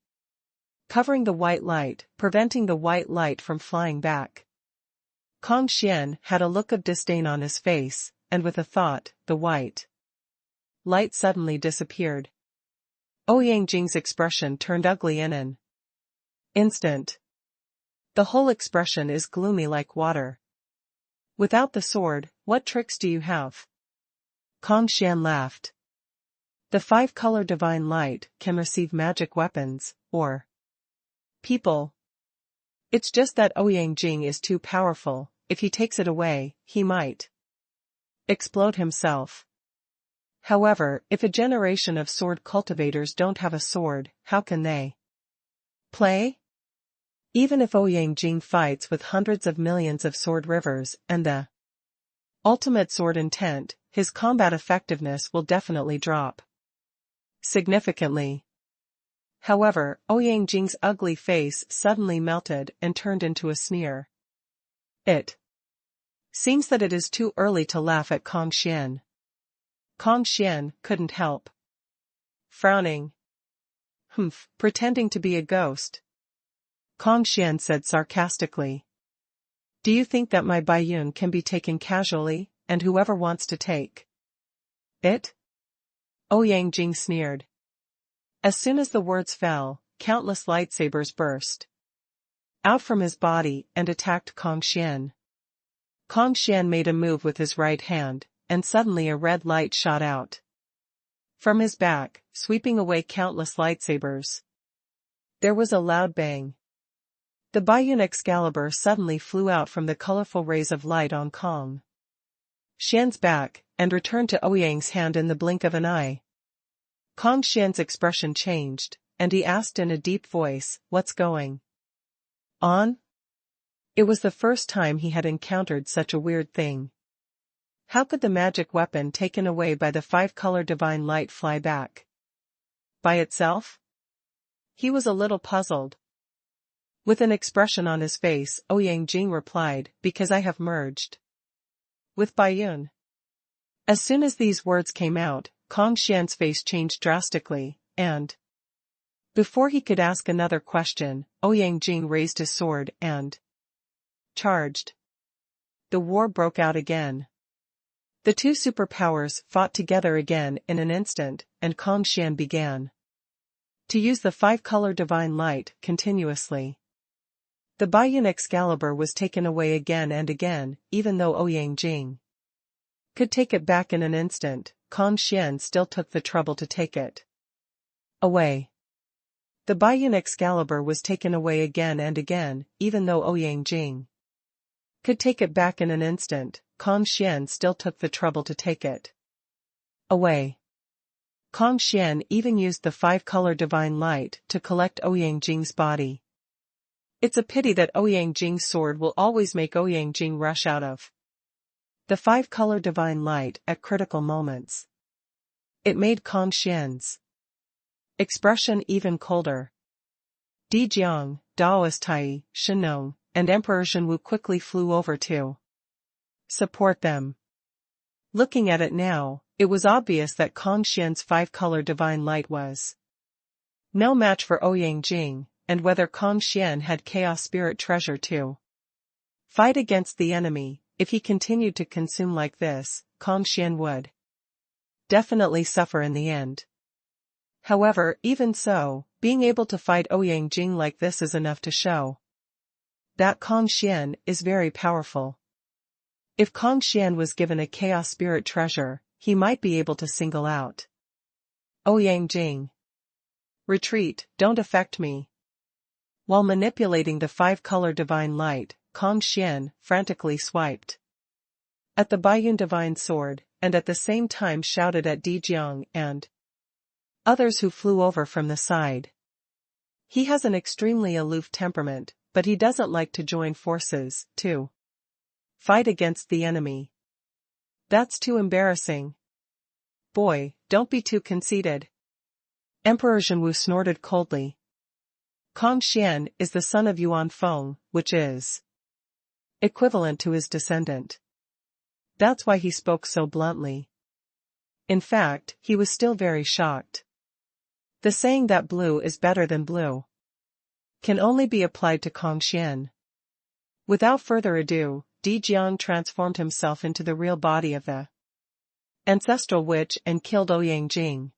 covering the white light, preventing the white light from flying back. Kong Xian had a look of disdain on his face, and with a thought, the white light suddenly disappeared. Ouyang expression turned ugly in an instant. The whole expression is gloomy like water. Without the sword, what tricks do you have? Kong Xian laughed. The five-color divine light can receive magic weapons, or people. It's just that Ouyang is too powerful. If he takes it away, he might explode himself. However, if a generation of sword cultivators don't have a sword, how can they play? Even if Ouyang fights with hundreds of millions of sword rivers and the ultimate sword intent, his combat effectiveness will definitely drop significantly. However, Ouyang ugly face suddenly melted and turned into a sneer. It seems that it is too early to laugh at Kong Xian. Kong Xian couldn't help frowning. Pretending to be a ghost. Kong Xian said sarcastically. Do you think that my Baiyun can be taken casually, and whoever wants to take it? Ouyang sneered. As soon as the words fell, countless lightsabers burst out from his body and attacked Kong Xian. Kong Xian made a move with his right hand, and suddenly a red light shot out from his back, sweeping away countless lightsabers. There was a loud bang. The Baiyun Excalibur suddenly flew out from the colorful rays of light on Kong Xian's back, and returned to Ouyang's hand in the blink of an eye. Kong Xian's expression changed, and he asked in a deep voice, "What's going on?" It was the first time he had encountered such a weird thing. How could the magic weapon taken away by the five-color divine light fly back by itself? He was a little puzzled. With an expression on his face, Ouyang replied, "Because I have merged with Baiyun." As soon as these words came out, Kong Xian's face changed drastically, and before he could ask another question, Ouyang raised his sword and charged. The war broke out again. The two superpowers fought together again in an instant, and Kong Xian began to use the five-color divine light continuously. The Baiyun Excalibur was taken away again and again, even though Ouyang could take it back in an instant. Kong Xian still took the trouble to take it away. The Baiyun Excalibur was taken away again and again, even though Ouyang could take it back in an instant. Kong Xian still took the trouble to take it away. Kong Xian even used the five-color divine light to collect Ouyang body. It's a pity that Ouyang sword will always make Ouyang rush out of the five-color divine light at critical moments. It made Kong Xian's expression even colder. Di Jiang, Daoist Tai, Shenong, and Emperor Xuanwu quickly flew over to support them. Looking at it now, it was obvious that Kong Xian's five-color divine light was no match for Ouyang, and whether Kong Xian had chaos spirit treasure to fight against the enemy. If he continued to consume like this, Kong Xian would definitely suffer in the end. However, even so, being able to fight Ouyang like this is enough to show that Kong Xian is very powerful. If Kong Xian was given a chaos spirit treasure, he might be able to single out Ouyang. Retreat, don't affect me. While manipulating the five-color divine light, Kong Xian frantically swiped at the Baiyun divine sword, and at the same time shouted at Di Jiang and others who flew over from the side. He has an extremely aloof temperament, but he doesn't like to join forces to fight against the enemy. That's too embarrassing. Boy, don't be too conceited. Emperor Xuanwu snorted coldly. Kong Xian is the son of Yuan Feng, which is equivalent to his descendant. That's why he spoke so bluntly. In fact, he was still very shocked. The saying that blue is better than blue can only be applied to Kong Xian. Without further ado, Di Jiang transformed himself into the real body of the ancestral witch and killed Ouyang Jing.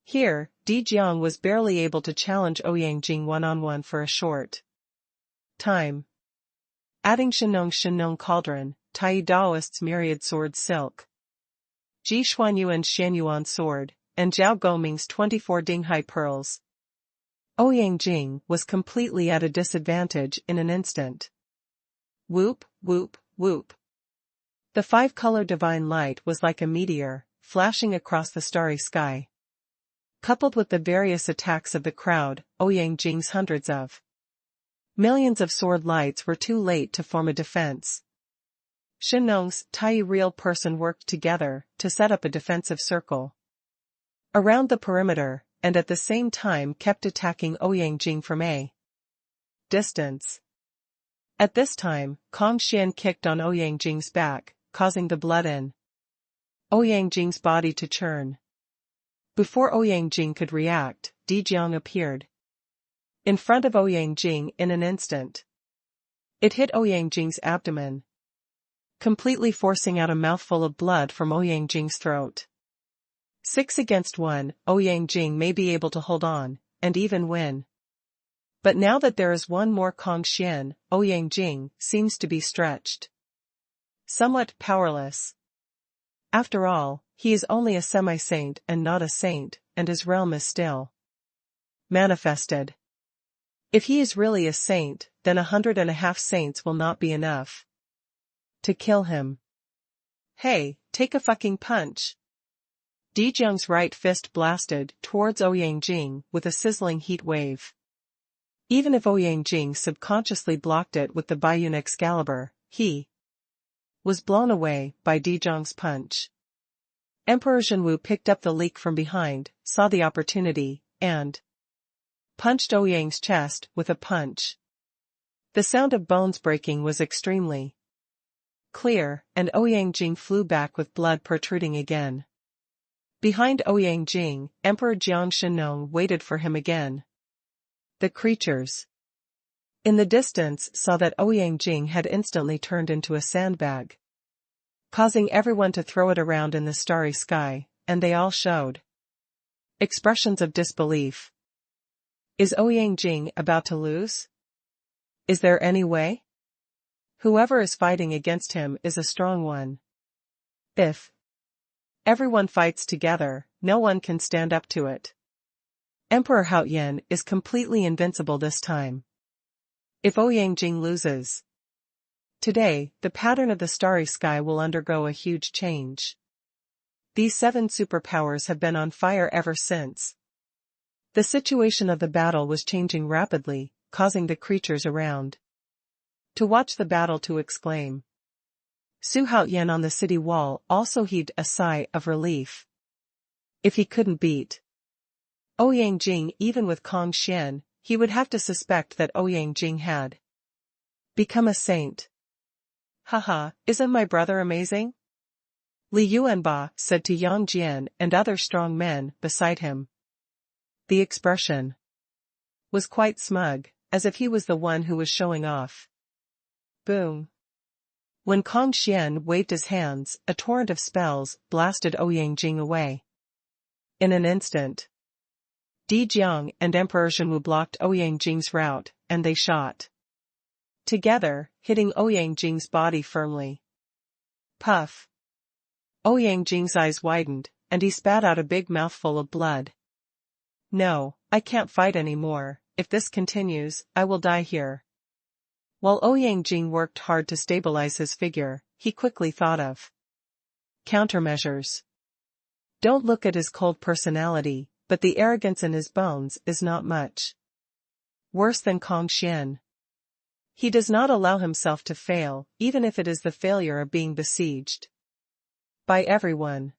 Here, Di Jiang was barely able to challenge Ouyang Jing one-on-one for a short time. Adding Shenong cauldron, Tai Daoist's myriad sword silk, Ji Xuanhuan Xuanhuan sword, and Zhao Goming's 24 Dinghai pearls. Ouyang Jing was completely at a disadvantage in an instant. Whoop, whoop, whoop. The five-color divine light was like a meteor, flashing across the starry sky. Coupled with the various attacks of the crowd, Ouyang Jing's hundreds of millions of sword lights were too late to form a defense. Shenong's Tai real person worked together to set up a defensive circle around the perimeter, and at the same time kept attacking Ouyang Jing from a distance. At this time, Kong Xian kicked on Ouyang Jing's back, causing the blood in Ouyang Jing's body to churn. Before Ouyang Jing could react, Di Jiang appeared in front of Ouyang Jing in an instant. It hit Ouyang Jing's abdomen, completely forcing out a mouthful of blood from Ouyang Jing's throat. 6 against 1, Ouyang Jing may be able to hold on, and even win. But now that there is one more Kong Xian, Ouyang Jing seems to be stretched. Somewhat powerless. After all, he is only a semi-saint and not a saint, and his realm is still manifested. If he is really a saint, then 150 saints will not be enough to kill him. Hey, take a fucking punch. Di Jiang's right fist blasted towards Ouyang Jing with a sizzling heat wave. Even if Ouyang Jing subconsciously blocked it with the Baiyun Excalibur, he was blown away by Di Jiang's punch. Emperor Xuanwu picked up the leak from behind, saw the opportunity, and punched Ouyang's chest with a punch. The sound of bones breaking was extremely clear, and Ouyang Jing flew back with blood protruding again. Behind Ouyang Jing, Emperor Jiang Shenong waited for him again. The creatures in the distance saw that Ouyang Jing had instantly turned into a sandbag, causing everyone to throw it around in the starry sky, and they all showed expressions of disbelief. Is Ouyang Jing about to lose? Is there any way? Whoever is fighting against him is a strong one. If everyone fights together, no one can stand up to it. Emperor Haoyan is completely invincible this time. If Ouyang Jing loses today, the pattern of the starry sky will undergo a huge change. These 7 superpowers have been on fire ever since. The situation of the battle was changing rapidly, causing the creatures around to watch the battle to exclaim. Su Haoyan on the city wall also heaved a sigh of relief. If he couldn't beat Ouyang Jing even with Kong Xian, he would have to suspect that Ouyang Jing had become a saint. Haha, isn't my brother amazing? Li Yuanba said to Yang Jian and other strong men beside him. The expression was quite smug, as if he was the one who was showing off. Boom. When Kong Xian waved his hands, a torrent of spells blasted Ouyang Jing away. In an instant, Di Jiang and Emperor Xuanwu blocked Ouyang Jing's route, and they shot together, hitting Ouyang Jing's body firmly. Puff. Ouyang Jing's eyes widened, and he spat out a big mouthful of blood. No, I can't fight anymore. If this continues, I will die here. While Ouyang Jing worked hard to stabilize his figure, he quickly thought of countermeasures. Don't look at his cold personality, but the arrogance in his bones is not much worse than Kong Xian. He does not allow himself to fail, even if it is the failure of being besieged by everyone.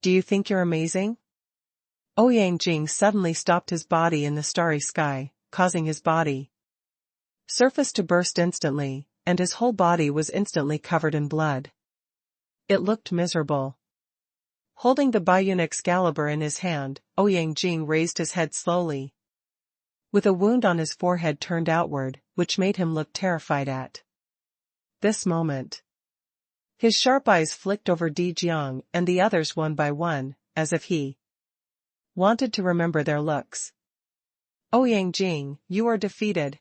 Do you think you're amazing? Ouyang Jing suddenly stopped his body in the starry sky, causing his body surface to burst instantly, and his whole body was instantly covered in blood. It looked miserable. Holding the Baiyun Excalibur in his hand, Ouyang Jing raised his head slowly, with a wound on his forehead turned outward, which made him look terrified at this moment. His sharp eyes flicked over Di Jiang and the others one by one, as if he wanted to remember their looks. "Ouyang Jing, you are defeated,"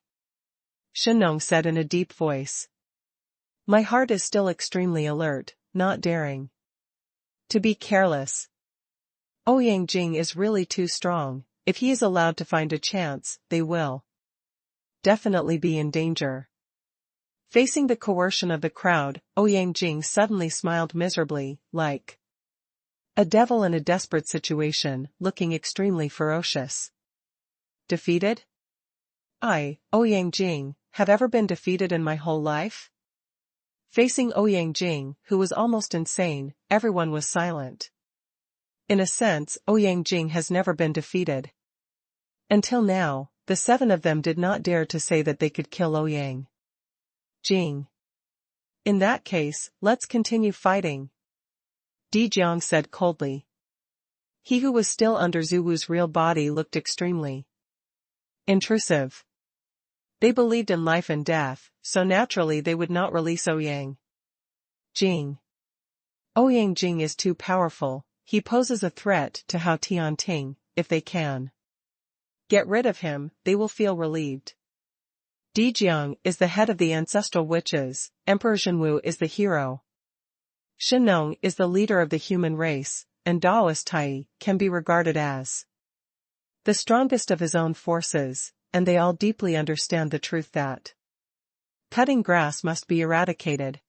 Xuanhuan said in a deep voice. "My heart is still extremely alert, not daring to be careless. Ouyang Jing is really too strong. If he is allowed to find a chance, they will definitely be in danger." Facing the coercion of the crowd, Ouyang Jing suddenly smiled miserably, like a devil in a desperate situation, looking extremely ferocious. "Defeated? I, Ouyang Jing, have ever been defeated in my whole life?" Facing Ouyang Jing, who was almost insane, everyone was silent. In a sense, Ouyang Jing has never been defeated. Until now, the 7 of them did not dare to say that they could kill Ouyang Jing. "In that case, let's continue fighting," Di Jiang said coldly. He who was still under Zuwu's real body looked extremely intrusive. They believed in life and death, so naturally they would not release Ouyang Jing. Ouyang Jing is too powerful. He poses a threat to Hao Tianting. If they can get rid of him, they will feel relieved. Di Jiang is the head of the ancestral witches, Emperor Tianwu is the hero. Xuanhuan is the leader of the human race, and Daoist Tai can be regarded as the strongest of his own forces, and they all deeply understand the truth that cutting grass must be eradicated.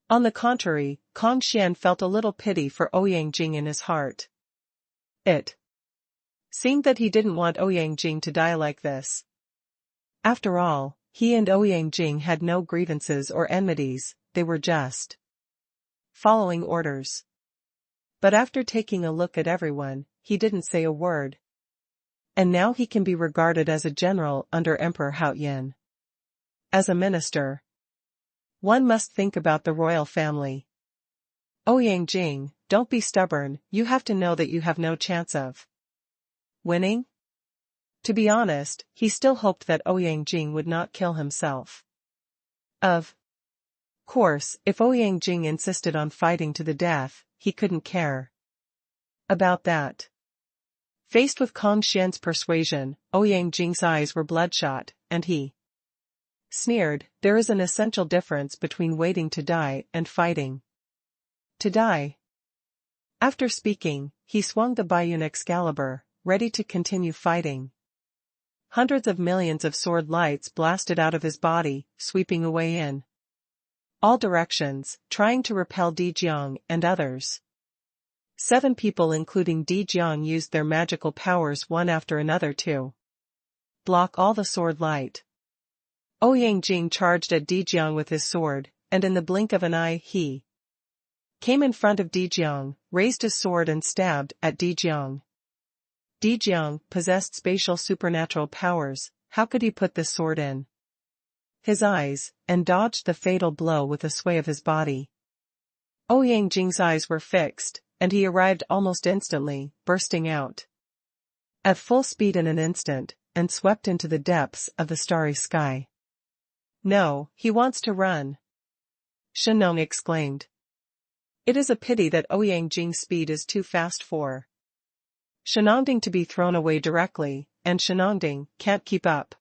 On the contrary, Kong Xian felt a little pity for Ouyang Jing in his heart. It seemed that he didn't want Ouyang Jing to die like this. After all, he and Ouyang Jing had no grievances or enmities, they were just following orders. But after taking a look at everyone, he didn't say a word. And now he can be regarded as a general under Emperor Hao Yin. As a minister, one must think about the royal family. "Ouyang Jing, don't be stubborn, you have to know that you have no chance of winning." To be honest, he still hoped that Ouyang Jing would not kill himself. Of course, if Ouyang Jing insisted on fighting to the death, he couldn't care about that. Faced with Kong Xian's persuasion, Ouyang Jing's eyes were bloodshot, and he sneered, "There is an essential difference between waiting to die and fighting to die." After speaking, he swung the Baiyun Excalibur, ready to continue fighting. Hundreds of millions of sword lights blasted out of his body, sweeping away in all directions, trying to repel Di Jiang and others. 7 people including Di Jiang used their magical powers one after another to block all the sword light. Ouyang Jing charged at Di Jiang with his sword, and in the blink of an eye he came in front of Di Jiang, raised his sword and stabbed at Di Jiang. Di Jiang possessed spatial supernatural powers. How could he put this sword in his eyes, and dodged the fatal blow with a sway of his body? Ouyang Jing's eyes were fixed, and he arrived almost instantly, bursting out at full speed in an instant, and swept into the depths of the starry sky. "No, he wants to run," Xuanhuan exclaimed. "It is a pity that Ouyang Jing's speed is too fast for Shenongding to be thrown away directly, and Shenongding can't keep up."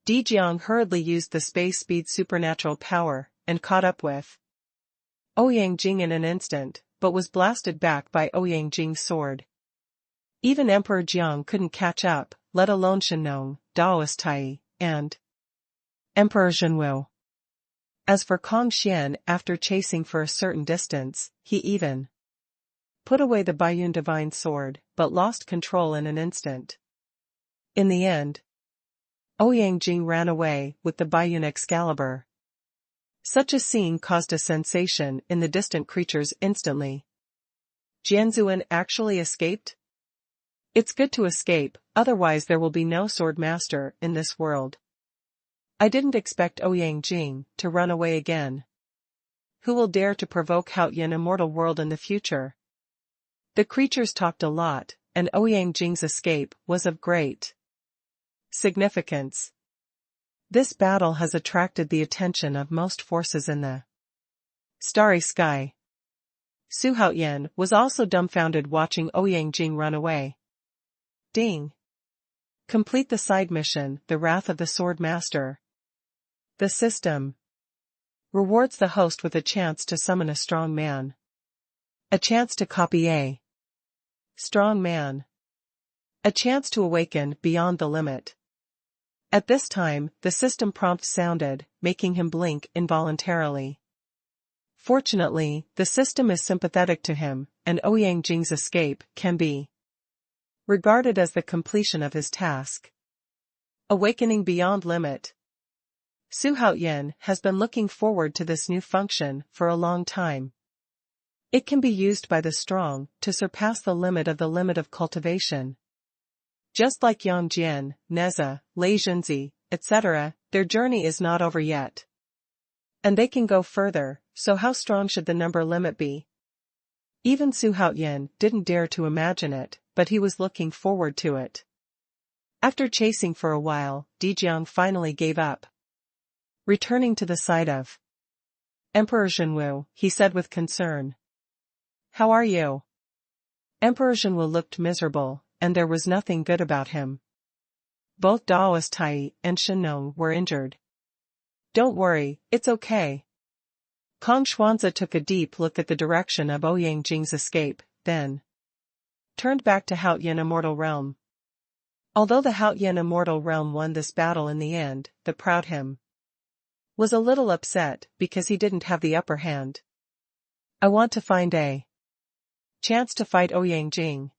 Di Jiang hurriedly used the space speed supernatural power, and caught up with Ouyang Jing in an instant, but was blasted back by Ouyang Jing's sword. Even Emperor Jiang couldn't catch up, let alone Xuanhuan, Daoist Tai, and Emperor Tianwu. As for Kong Xian, after chasing for a certain distance, he even put away the Baiyun divine sword, but lost control in an instant. In the end, Ouyang Jing ran away with the Baiyun Excalibur. Such a scene caused a sensation in the distant creatures instantly. Jianzuan actually escaped? It's good to escape, otherwise there will be no sword master in this world. I didn't expect Ouyang Jing to run away again. Who will dare to provoke Haotian immortal world in the future? The creatures talked a lot, and Ouyang Jing's escape was of great significance. This battle has attracted the attention of most forces in the starry sky. Su Haotian was also dumbfounded watching Ouyang Jing run away. Ding. Complete the side mission, The Wrath of the Sword Master. The system rewards the host with a chance to summon a strong man. A chance to copy a strong man. A chance to awaken beyond the limit. At this time, the system prompt sounded, making him blink involuntarily. Fortunately, the system is sympathetic to him, and Ouyang Jing's escape can be regarded as the completion of his task. Awakening beyond limit. Su Haotian has been looking forward to this new function for a long time. It can be used by the strong to surpass the limit of cultivation. Just like Yang Jian, Neza, Lei Junzi, etc., their journey is not over yet. And they can go further, so how strong should the number limit be? Even Su Haotian didn't dare to imagine it, but he was looking forward to it. After chasing for a while, Dijiang finally gave up. Returning to the side of Emperor Xuanhuan, he said with concern. How are you? Emperor Xuanhuan looked miserable, and there was nothing good about him. Both Daoist Tai and Xuanhuan were injured. Don't worry, it's okay. Kong Xuanzi took a deep look at the direction of Ouyang Jing's escape, then turned back to Haotian Immortal Realm. Although the Haotian Immortal Realm won this battle in the end, the proud him was a little upset because he didn't have the upper hand. I want to find a chance to fight Ouyang Jing.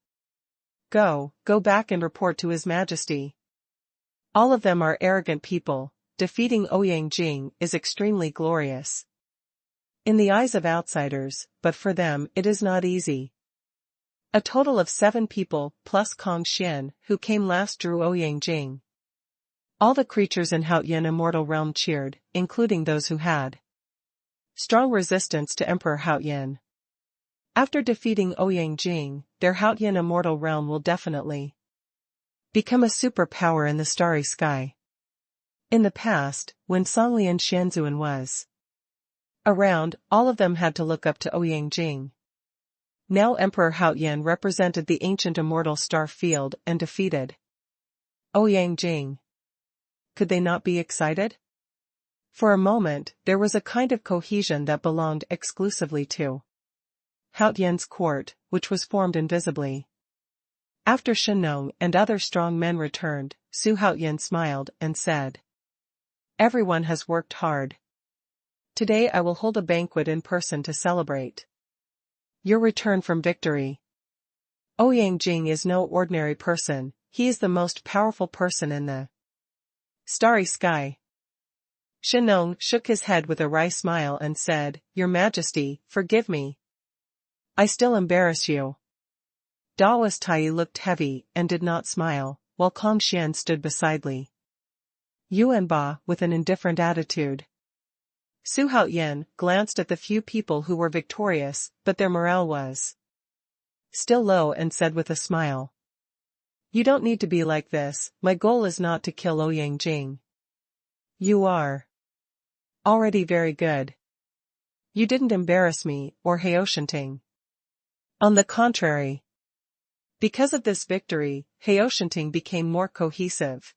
Go back and report to His Majesty. All of them are arrogant people. Defeating Ouyang Jing is extremely glorious in the eyes of outsiders, but for them it is not easy. A total of 7 people, plus Kong Xian, who came last, drew Ouyang Jing. All the creatures in Haotian Immortal Realm cheered, including those who had strong resistance to Emperor Haotian. After defeating Ouyang Jing, their Haotian Immortal Realm will definitely become a superpower in the starry sky. In the past, when Songlian Xianzuan was around, all of them had to look up to Ouyang Jing. Now Emperor Haotian represented the ancient immortal star field and defeated Ouyang Jing. Could they not be excited? For a moment, there was a kind of cohesion that belonged exclusively to Haotian's court, which was formed invisibly. After Xuanhuan and other strong men returned, Su Haotian smiled and said, Everyone has worked hard. Today I will hold a banquet in person to celebrate your return from victory. Ouyang Jing is no ordinary person, he is the most powerful person in the starry sky. Xuanhuan shook his head with a wry smile and said, Your Majesty, forgive me. I still embarrass you. Daoist Tai looked heavy and did not smile, while Kong Xian stood beside Li Yuanba with an indifferent attitude. Su Haotian glanced at the few people who were victorious, but their morale was still low and said with a smile, You don't need to be like this, my goal is not to kill Ouyang Jing. You are already very good. You didn't embarrass me or Haoshanting. On the contrary. Because of this victory, Haoshanting became more cohesive.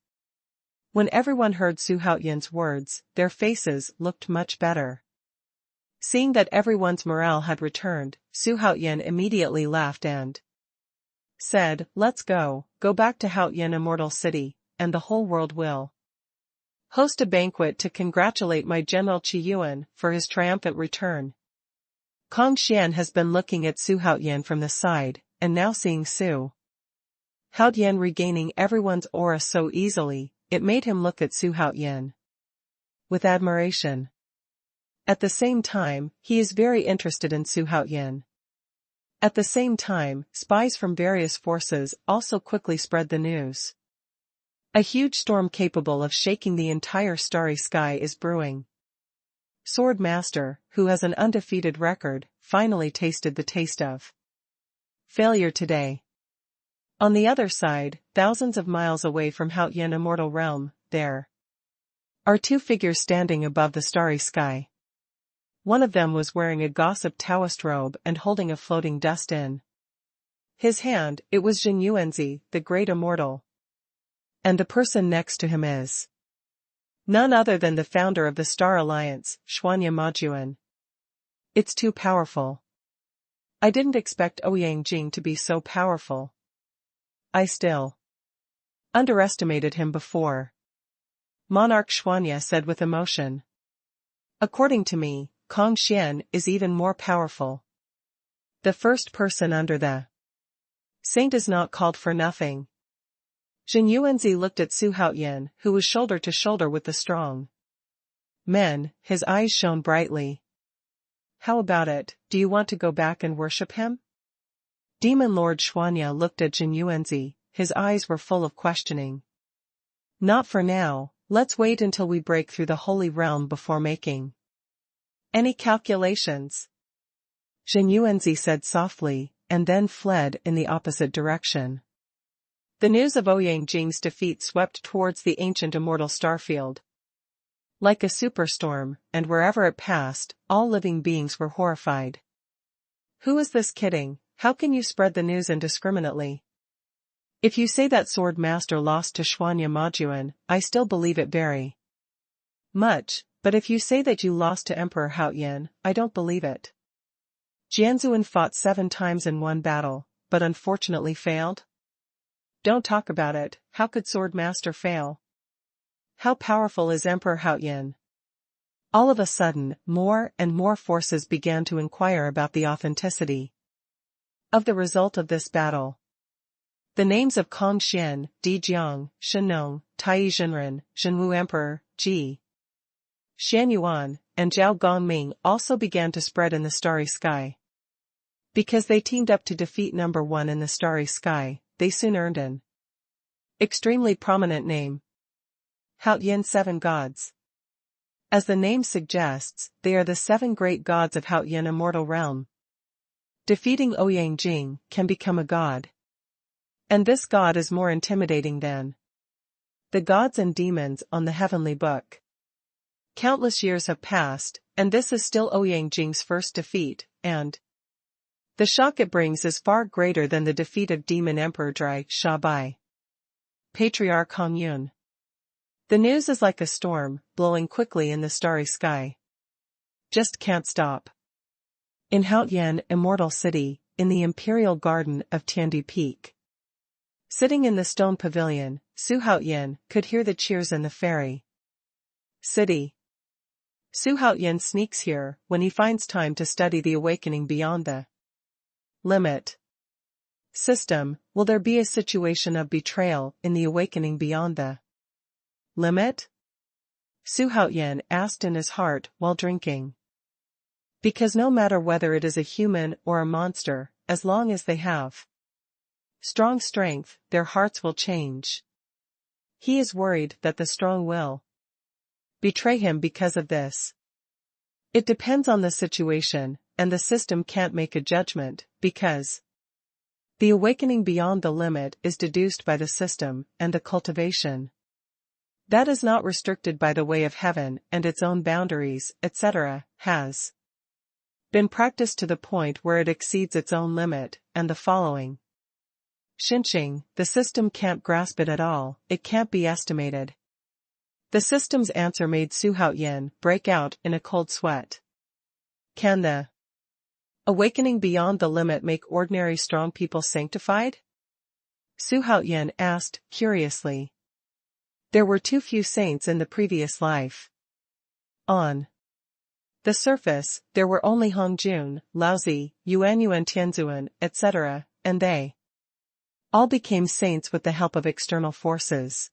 When everyone heard Su Haotian's words, their faces looked much better. Seeing that everyone's morale had returned, Su Haotian immediately laughed and said, Let's go back to Haotian Immortal City, and the whole world will host a banquet to congratulate my General Qiyuan for his triumphant return. Kong Xian has been looking at Su Haotian from the side, and now seeing Su Haotian regaining everyone's aura so easily, it made him look at Su Haotian with admiration. At the same time, he is very interested in Su Haotian. At the same time, spies from various forces also quickly spread the news. A huge storm capable of shaking the entire starry sky is brewing. Sword Master, who has an undefeated record, finally tasted the taste of failure today. On the other side, thousands of miles away from Haotian immortal realm, there are two figures standing above the starry sky. One of them was wearing a gossip Taoist robe and holding a floating dust in his hand. It was Jin Yuanzi, the great immortal. And the person next to him is none other than the founder of the Star Alliance, Xuanhuan. It's too powerful. I didn't expect Ouyang Jing to be so powerful. I still underestimated him before. Monarch Xuanhua said with emotion. According to me, Kong Xian is even more powerful. The first person under the saint is not called for nothing. Jin Yuanzi looked at Su Haotian, who was shoulder to shoulder with the strong men. His eyes shone brightly. How about it, do you want to go back and worship him? Demon Lord Xuanhua looked at Jin Yuanzi, his eyes were full of questioning. Not for now, let's wait until we break through the holy realm before making any calculations. Jin Yuanzi said softly, and then fled in the opposite direction. The news of Ouyang Jing's defeat swept towards the ancient immortal starfield like a superstorm, and wherever it passed, all living beings were horrified. Who is this kidding? How can you spread the news indiscriminately? If you say that Sword Master lost to Xuanhuan, I still believe it very much, but if you say that you lost to Emperor Haotian, I don't believe it. Jianzuan fought 7 times in one battle, but unfortunately failed? Don't talk about it. How could Sword Master fail? How powerful is Emperor Haotian? All of a sudden, more and more forces began to inquire about the authenticity of the result of this battle. The names of Kong Xian, Di Jiang, Shenong, Tai Zhenren, Zhenwu Emperor, Ji Xuanhuan, and Zhao Gongming also began to spread in the starry sky. Because they teamed up to defeat number 1 in the starry sky, they soon earned an extremely prominent name. Haotian 7 gods. As the name suggests, they are the 7 great gods of Haotian immortal realm. Defeating Ouyang Jing can become a god. And this god is more intimidating than the gods and demons on the heavenly book. Countless years have passed, and this is still Ouyang Jing's first defeat, and the shock it brings is far greater than the defeat of Demon Emperor Drai Sha by Patriarch Hong Yun. The news is like a storm, blowing quickly in the starry sky. Just can't stop. In Haotian Immortal City, in the Imperial Garden of Tianwu Peak. Sitting in the stone pavilion, Su Haotian could hear the cheers in the fairy city. Su Haotian sneaks here when he finds time to study the awakening beyond the limit system. Will there be a situation of betrayal in the awakening beyond the limit? Su Haotian asked in his heart while drinking. Because no matter whether it is a human or a monster, as long as they have strong strength, their hearts will change. He is worried that the strong will betray him because of this. It depends on the situation, and the system can't make a judgment, because the awakening beyond the limit is deduced by the system, and the cultivation that is not restricted by the way of heaven and its own boundaries, etc., has been practiced to the point where it exceeds its own limit, and the following Xinqing, the system can't grasp it at all, it can't be estimated. The system's answer made Su Haotian break out in a cold sweat. Can the awakening beyond the limit make ordinary strong people sanctified? Su Haotian asked, curiously. There were too few saints in the previous life. On the surface, there were only Hongjun, Laozi, Yuanyuan Tianzuan, etc., and they all became saints with the help of external forces.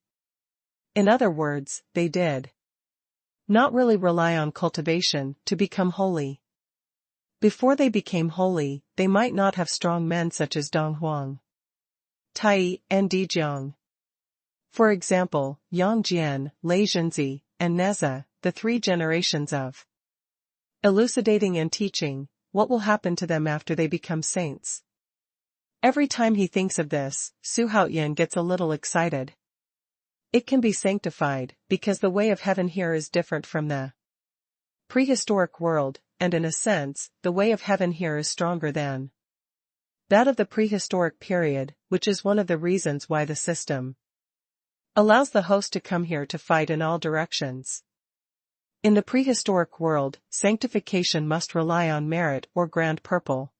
In other words, they did not really rely on cultivation to become holy. Before they became holy, they might not have strong men such as Dong Huang, Tai, and Di Jiang. For example, Yang Jian, Lei Zhenzi, and Neza, the three generations of elucidating and teaching, what will happen to them after they become saints? Every time he thinks of this, Xuanhuan gets a little excited. It can be sanctified, because the way of heaven here is different from the prehistoric world, and in a sense, the way of heaven here is stronger than that of the prehistoric period, which is one of the reasons why the system allows the host to come here to fight in all directions. In the prehistoric world, sanctification must rely on merit or grand purple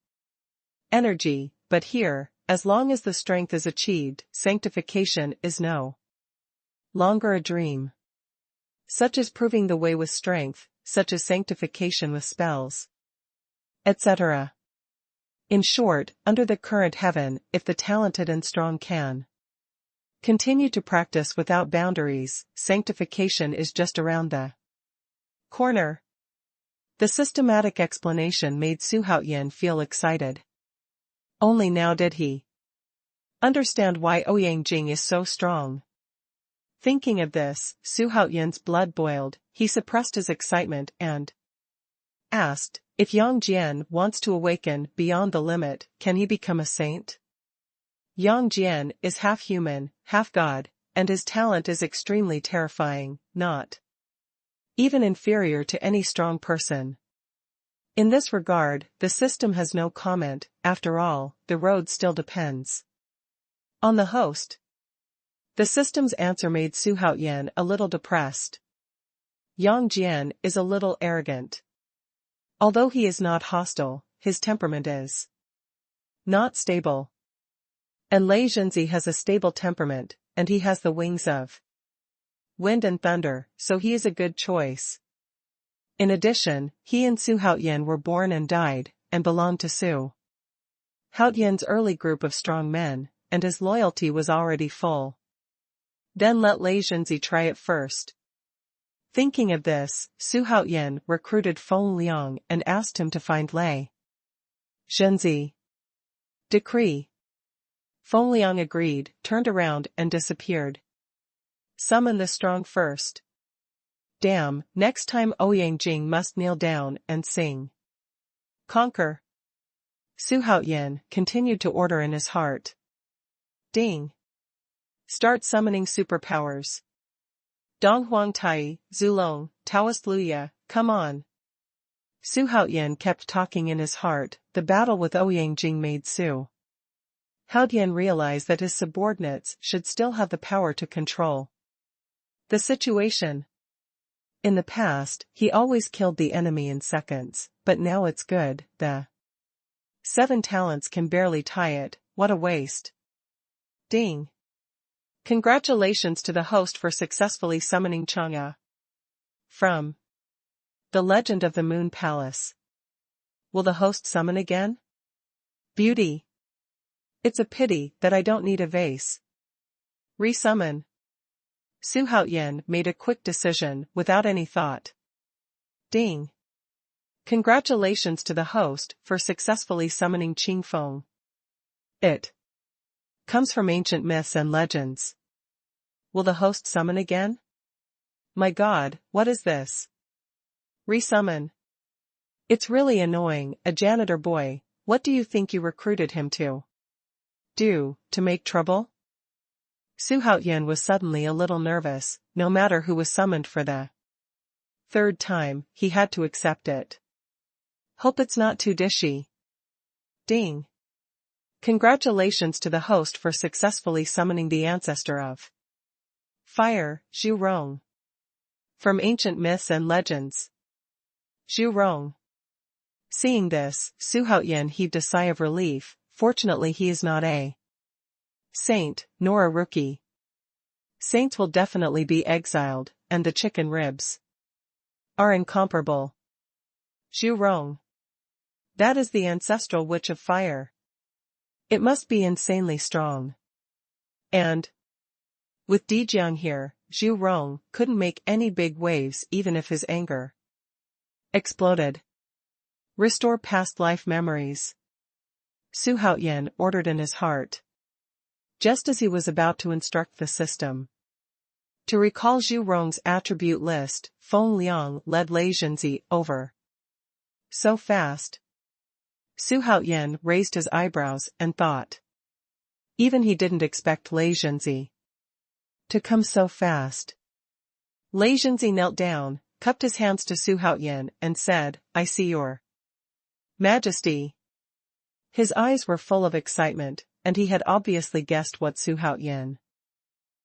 energy, but here, as long as the strength is achieved, sanctification is no longer a dream. Such as proving the way with strength, such as sanctification with spells, etc. In short, under the current heaven, if the talented and strong can continue to practice without boundaries, sanctification is just around the corner. The systematic explanation made Xuanhuan feel excited. Only now did he understand why Ouyang Jing is so strong. Thinking of this, Xuanhuan's blood boiled. He suppressed his excitement and asked, if Yang Jian wants to awaken beyond the limit, can he become a saint? Yang Jian is half human, half god, and his talent is extremely terrifying, not even inferior to any strong person. In this regard, the system has no comment. After all, the road still depends on the host. The system's answer made Xuanhuan a little depressed. Yang Jian is a little arrogant. Although he is not hostile, his temperament is not stable. And Lei Zhenzi has a stable temperament, and he has the wings of wind and thunder, so he is a good choice. In addition, he and Xuanhuan were born and died, and belonged to Xuanhuan's early group of strong men, and his loyalty was already full. Then let Lei Zhenzi try it first. Thinking of this, Xuanhuan recruited Feng Liang and asked him to find Lei Zhenzi. Decree. Feng Liang agreed, turned around and disappeared. Summon the strong first. Damn, next time Ouyang Jing must kneel down and sing. Conquer. Xuanhuan continued to order in his heart. Ding. Start summoning superpowers. Donghuang Tai, Zulong, Taoist Luya, come on. Xuanhuan kept talking in his heart. The battle with Ouyang Jing made Xuanhuan realize that his subordinates should still have the power to control the situation. In the past, he always killed the enemy in seconds, but now it's good. The 7 talents can barely tie it. What a waste. Ding. Congratulations to the host for successfully summoning Chang'e. From The Legend of the Moon Palace. Will the host summon again? Beauty. It's a pity that I don't need a vase. Resummon. Xuanhuan made a quick decision without any thought. Ding. Congratulations to the host for successfully summoning Qingfeng. It comes from ancient myths and legends. Will the host summon again? My God, what is this? Resummon. It's really annoying. A janitor boy. What do you think you recruited him to do, to make trouble? Xuanhuan was suddenly a little nervous. No matter who was summoned for the 3rd time, he had to accept it. Hope it's not too dishy. Ding. Congratulations to the host for successfully summoning the ancestor of fire, Zhu Rong. From ancient myths and legends. Zhu Rong. Seeing this, Xuanhuan heaved a sigh of relief. Fortunately he is not a saint, nor a rookie. Saints will definitely be exiled, and the chicken ribs are incomparable. Zhu Rong. That is the ancestral witch of fire. It must be insanely strong. And with Dijiang here, Zhu Rong couldn't make any big waves even if his anger exploded. Restore past life memories. Xuanhuan ordered in his heart. Just as he was about to instruct the system, To recall Zhu Rong's attribute list, Feng Liang led Lei Zhenzi over. So fast. Su Haoyan raised his eyebrows and thought. Even he didn't expect Lei Zhenzi to come so fast. Lei Zhenzi knelt down, cupped his hands to Su Haoyan and said, "I see your Majesty." His eyes were full of excitement, and he had obviously guessed what Su Haoyan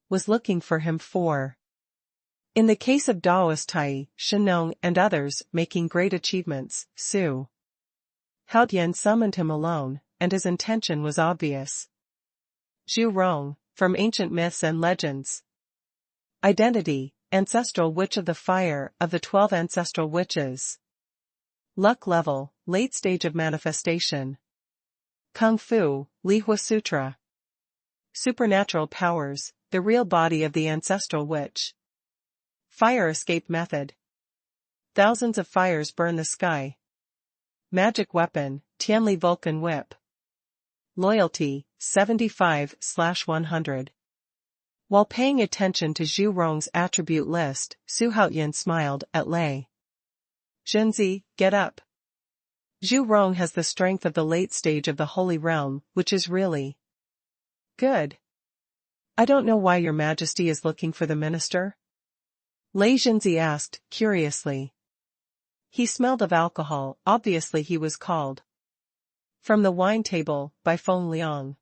was looking for him for. In the case of Daoist Tai, Shenong and others making great achievements, Su Haoyan summoned him alone, and his intention was obvious. Zhu Rong, from ancient myths and legends. Identity, ancestral witch of the fire of the 12 ancestral witches. Luck level, late stage of manifestation. Kung Fu, Lihua Sutra. Supernatural powers, the real body of the ancestral witch. Fire escape method. Thousands of fires burn the sky. Magic weapon, Tianli Vulcan whip. Loyalty, 75/100. While paying attention to Zhu Rong's attribute list, Su Haoyan smiled at Lei Zhenzi, "Get up. Zhu Rong has the strength of the late stage of the Holy Realm, which is really good. I don't know why your Majesty is looking for the minister?" Lei Zhenzi asked, curiously. He smelled of alcohol, obviously he was called from the wine table by Feng Liang.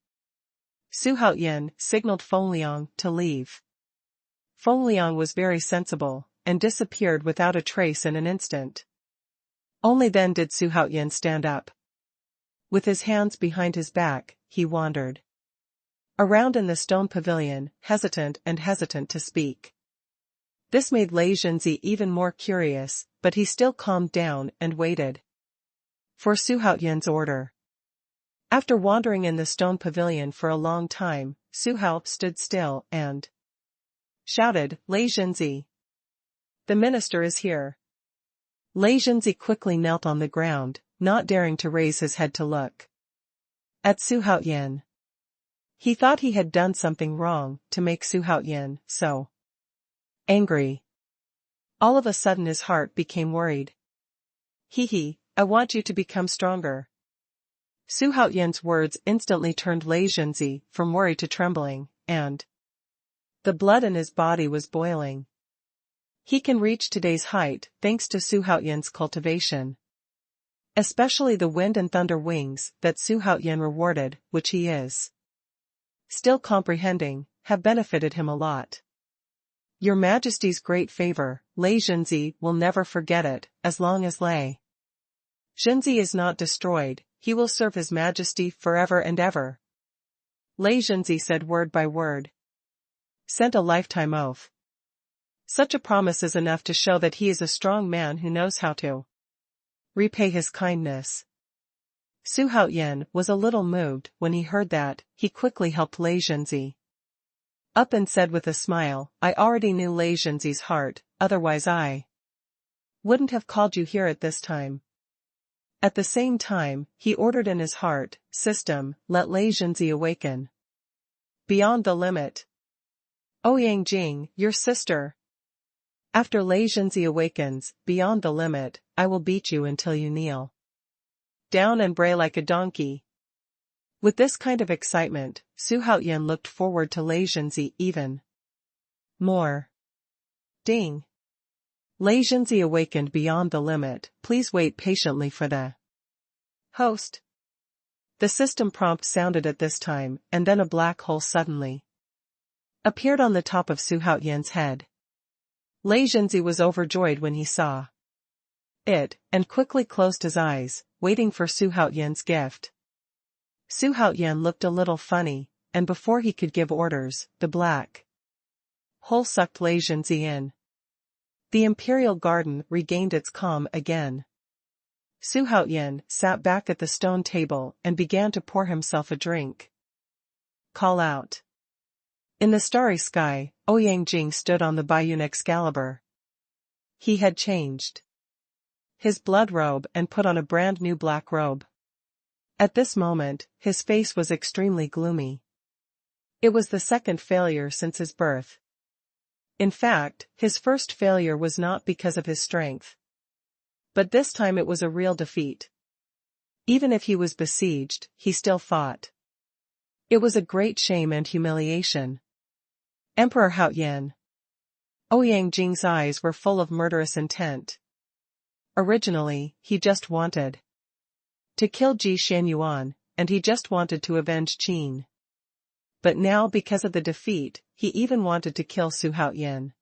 Su Haoyan signaled Feng Liang to leave. Feng Liang was very sensible, and disappeared without a trace in an instant. Only then did Su Haoyan stand up. With his hands behind his back, he wandered around in the stone pavilion, hesitant to speak. This made Lei Zhenzi even more curious, but he still calmed down and waited for Su Haoyan's order. After wandering in the stone pavilion for a long time, Su Hao stood still and shouted, "Lei Zhenzi! The minister is here." Lei Zhenzi quickly knelt on the ground, not daring to raise his head to look at Su Haoyan. He thought he had done something wrong to make Su Haoyan so angry. All of a sudden his heart became worried. I want you to become stronger." Su Haoyan's words instantly turned Lei Zhenzi from worry to trembling, and the blood in his body was boiling. He can reach today's height thanks to Su Haoyan's cultivation. Especially the wind and thunder wings that Su Haoyan rewarded, which he is still comprehending, have benefited him a lot. Your Majesty's great favor, Lei Zhenzi will never forget it, as long as Lei Zhenzi is not destroyed, he will serve His Majesty forever and ever. Lei Zhenzi said word by word. Sent a lifetime oath. Such a promise is enough to show that he is a strong man who knows how to repay his kindness. Su Haoyan was a little moved when he heard that. He quickly helped Lei Zhenzi up and said with a smile, "I already knew Lei Zhenzi's heart, otherwise I wouldn't have called you here at this time." At the same time, he ordered in his heart, "System, let Lei Zhenzi awaken. Beyond the limit. Ouyang Jing, your sister. After Lei Zhenzi awakens, beyond the limit, I will beat you until you kneel down and bray like a donkey." With this kind of excitement, Su Haoyan looked forward to Lei Zhenzi even more. Ding. Lei Zhenzi awakened beyond the limit. Please wait patiently for the host. The system prompt sounded at this time, and then a black hole suddenly appeared on the top of Su Haoyan's head. Lei Zhenzi was overjoyed when he saw it, and quickly closed his eyes, waiting for Su Haoyan's gift. Su Haoyan looked a little funny, and before he could give orders, the black hole sucked Lei Zhenzi in. The imperial garden regained its calm again. Su Haoyan sat back at the stone table and began to pour himself a drink. Call out. In the starry sky, Ouyang Jing stood on the Bayun Excalibur. He had changed his blood robe and put on a brand new black robe. At this moment, his face was extremely gloomy. It was the second failure since his birth. In fact, his first failure was not because of his strength. But this time it was a real defeat. Even if he was besieged, he still fought. It was a great shame and humiliation. Emperor Haoyan. Ouyang Jing's eyes were full of murderous intent. Originally, he just wanted to kill Xuanhuan, and he just wanted to avenge Qin. But now because of the defeat, he even wanted to kill Su Haoyan.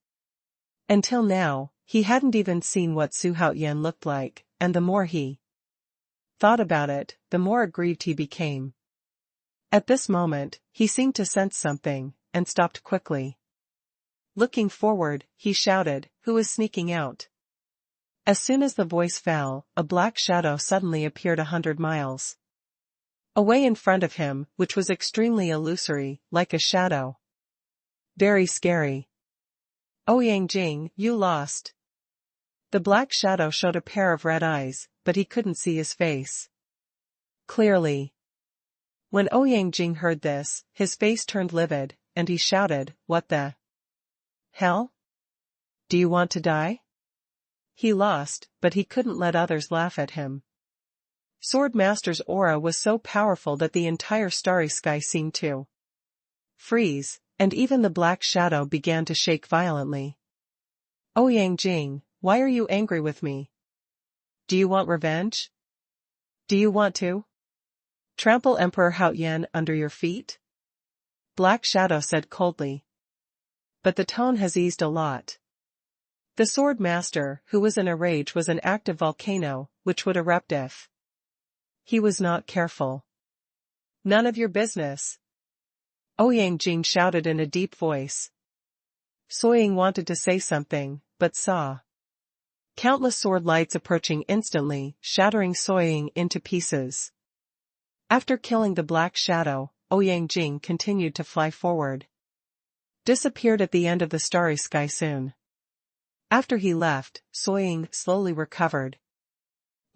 Until now, he hadn't even seen what Su Haoyan looked like, and the more he thought about it, the more aggrieved he became. At this moment, he seemed to sense something, and stopped quickly. Looking forward, he shouted, "Who is sneaking out?" As soon as the voice fell, a black shadow suddenly appeared 100 miles away in front of him, which was extremely illusory, like a shadow. Very scary. "Ouyang Jing, you lost." The black shadow showed a pair of red eyes, but he couldn't see his face clearly. When Ouyang Jing heard this, his face turned livid, and he shouted, "What the hell? Do you want to die?" He lost, but he couldn't let others laugh at him. Swordmaster's aura was so powerful that the entire starry sky seemed to freeze, and even the black shadow began to shake violently. "Ouyang Jing, why are you angry with me? Do you want revenge? Do you want to trample Emperor Haoyan under your feet?" Black Shadow said coldly. But the tone has eased a lot. The sword master, who was in a rage, was an active volcano, which would erupt if he was not careful. "None of your business." Ouyang Jing shouted in a deep voice. Soying wanted to say something, but saw countless sword lights approaching instantly, shattering Soying into pieces. After killing the black shadow, Ouyang Jing continued to fly forward. Disappeared at the end of the starry sky soon. After he left, Soying slowly recovered.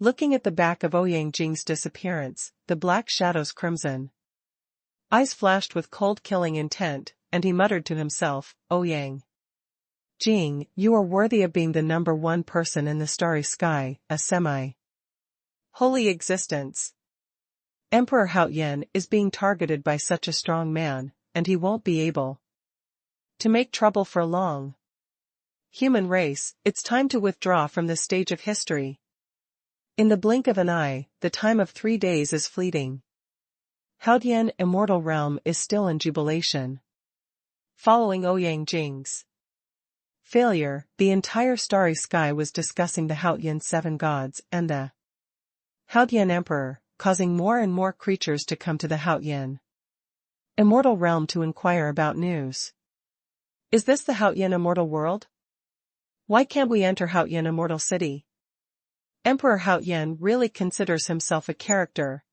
Looking at the back of Ouyang Jing's disappearance, the black shadow's crimson eyes flashed with cold killing intent, and he muttered to himself, "Ouyang Jing, you are worthy of being the #1 person in the starry sky, a semi-holy existence. Emperor Haoyan is being targeted by such a strong man, and he won't be able to make trouble for long. Human race, it's time to withdraw from this stage of history. In the blink of an eye, the time of 3 days is fleeting." Haoyan Immortal Realm is still in jubilation. Following Ouyang Jing's failure, the entire starry sky was discussing the Haoyan 7 gods and the Haoyan Emperor, causing more and more creatures to come to the Haoyan Immortal Realm to inquire about news. "Is this the Haoyan Immortal World? Why can't we enter Haoyan Immortal City? Emperor Haoyan really considers himself a character."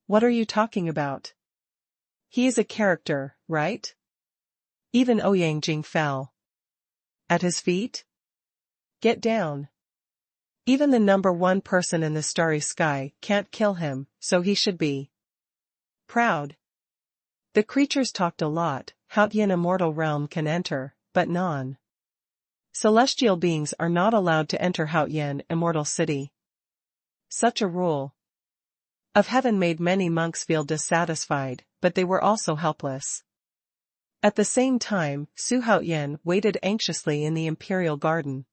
"What are you talking about? He is a character, right?" Even Ouyang Jing fell at his feet. "Get down. Even the #1 person in the starry sky can't kill him, so he should be proud." The creatures talked a lot. Haoyan Immortal Realm can enter, but celestial beings are not allowed to enter Haoyan Immortal City. Such a rule of heaven made many monks feel dissatisfied, but they were also helpless. At the same time, Su Haoyan waited anxiously in the imperial garden.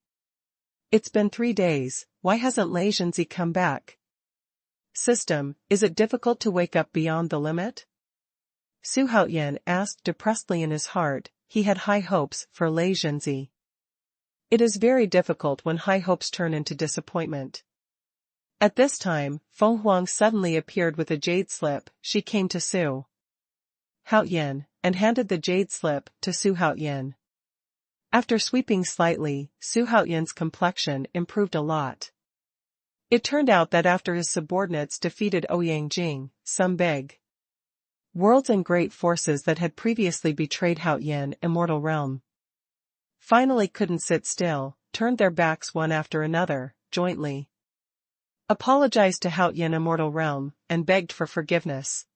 "It's been 3 days, why hasn't Lei Zhenzi come back? System, is it difficult to wake up beyond the limit?" Su Haoyan asked depressedly in his heart. He had high hopes for Lei Zhenzi. It is very difficult when high hopes turn into disappointment. At this time, Feng Huang suddenly appeared with a jade slip. She came to Su Haoyan, and handed the jade slip to Su Haoyan. After sweeping slightly, Su Haoyan's complexion improved a lot. It turned out that after his subordinates defeated Ouyang Jing, some big worlds and great forces that had previously betrayed Haoyan Immortal Realm finally couldn't sit still, turned their backs one after another, jointly apologized to Haoyan Immortal Realm, and begged for forgiveness.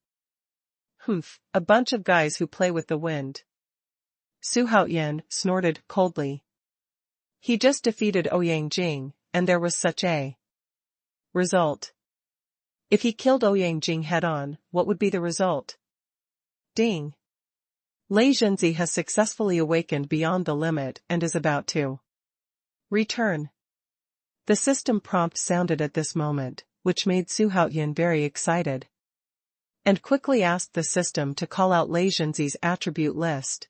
"Humph, a bunch of guys who play with the wind." Su Haoyan snorted coldly. He just defeated Ouyang Jing, and there was such a result. If he killed Ouyang Jing head-on, what would be the result? Ding. Lei Zhenzi has successfully awakened beyond the limit and is about to return. The system prompt sounded at this moment, which made Su Haoyan very excited. And quickly asked the system to call out Lei Zhenzi's attribute list.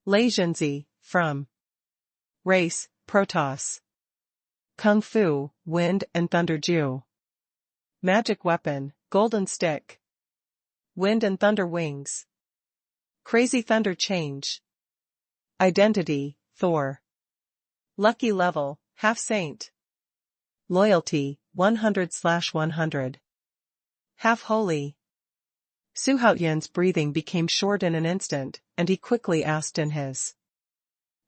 Lei Zhenzi, from race, Protoss. Kung Fu, Wind and Thunder Ju. Magic weapon, Golden Stick. Wind and Thunder Wings. Crazy Thunder Change. Identity, Thor. Lucky level, Half Saint. Loyalty, 100/100. Half Holy. Su Haoyan's breathing became short in an instant, and he quickly asked in his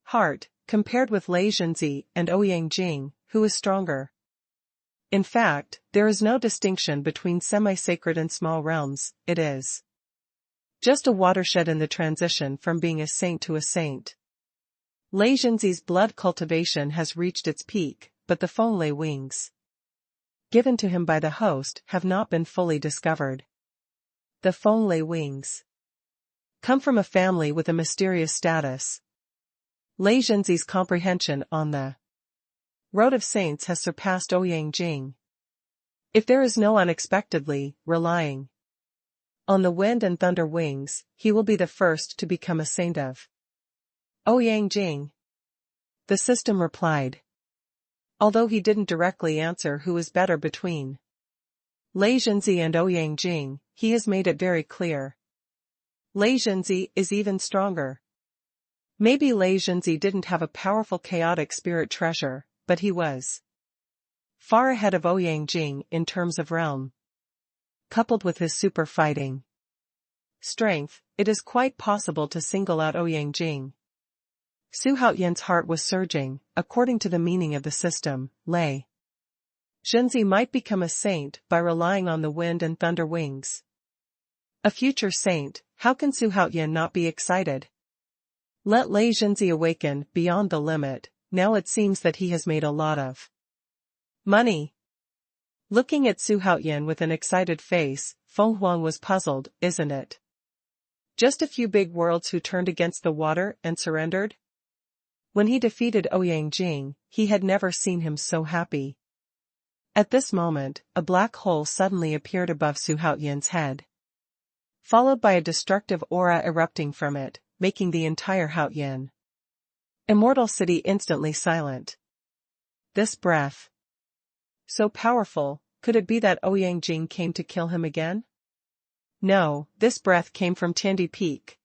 heart, compared with Lei Zhenzi and Ouyang Jing, who is stronger? In fact, there is no distinction between semi-sacred and small realms, it is just a watershed in the transition from being a saint to a saint. Lei Zhenzi's blood cultivation has reached its peak, but the Fenglei wings given to him by the host have not been fully discovered. The Fenglei wings come from a family with a mysterious status. Lei Zhenzi's comprehension on the road of saints has surpassed Ouyang Jing. If there is no unexpectedly relying on the wind and thunder wings, he will be the first to become a saint of Ouyang Jing. The system replied. Although he didn't directly answer who is better between Lei Zhenzi and Ouyang Jing, he has made it very clear. Lei Zhenzi is even stronger. Maybe Lei Zhenzi didn't have a powerful chaotic spirit treasure, but he was far ahead of Ouyang Jing in terms of realm. Coupled with his super fighting strength, it is quite possible to single out Ouyang Jing. Su Haoyan's heart was surging. According to the meaning of the system, Lei Zhenzi might become a saint by relying on the wind and thunder wings. A future saint, how can Su Haoyan not be excited? Let Lei Zhenzi awaken beyond the limit, now it seems that he has made a lot of money. Looking at Su Haoyan with an excited face, Xuanhuan was puzzled, isn't it? Just a few big worlds who turned against the water and surrendered? When he defeated Ouyang Jing, he had never seen him so happy. At this moment, a black hole suddenly appeared above Su Haoyan's head, followed by a destructive aura erupting from it, making the entire Haoyan Immortal City instantly silent. This breath, so powerful, could it be that Ouyang Jing came to kill him again? No, this breath came from Tianwu Peak.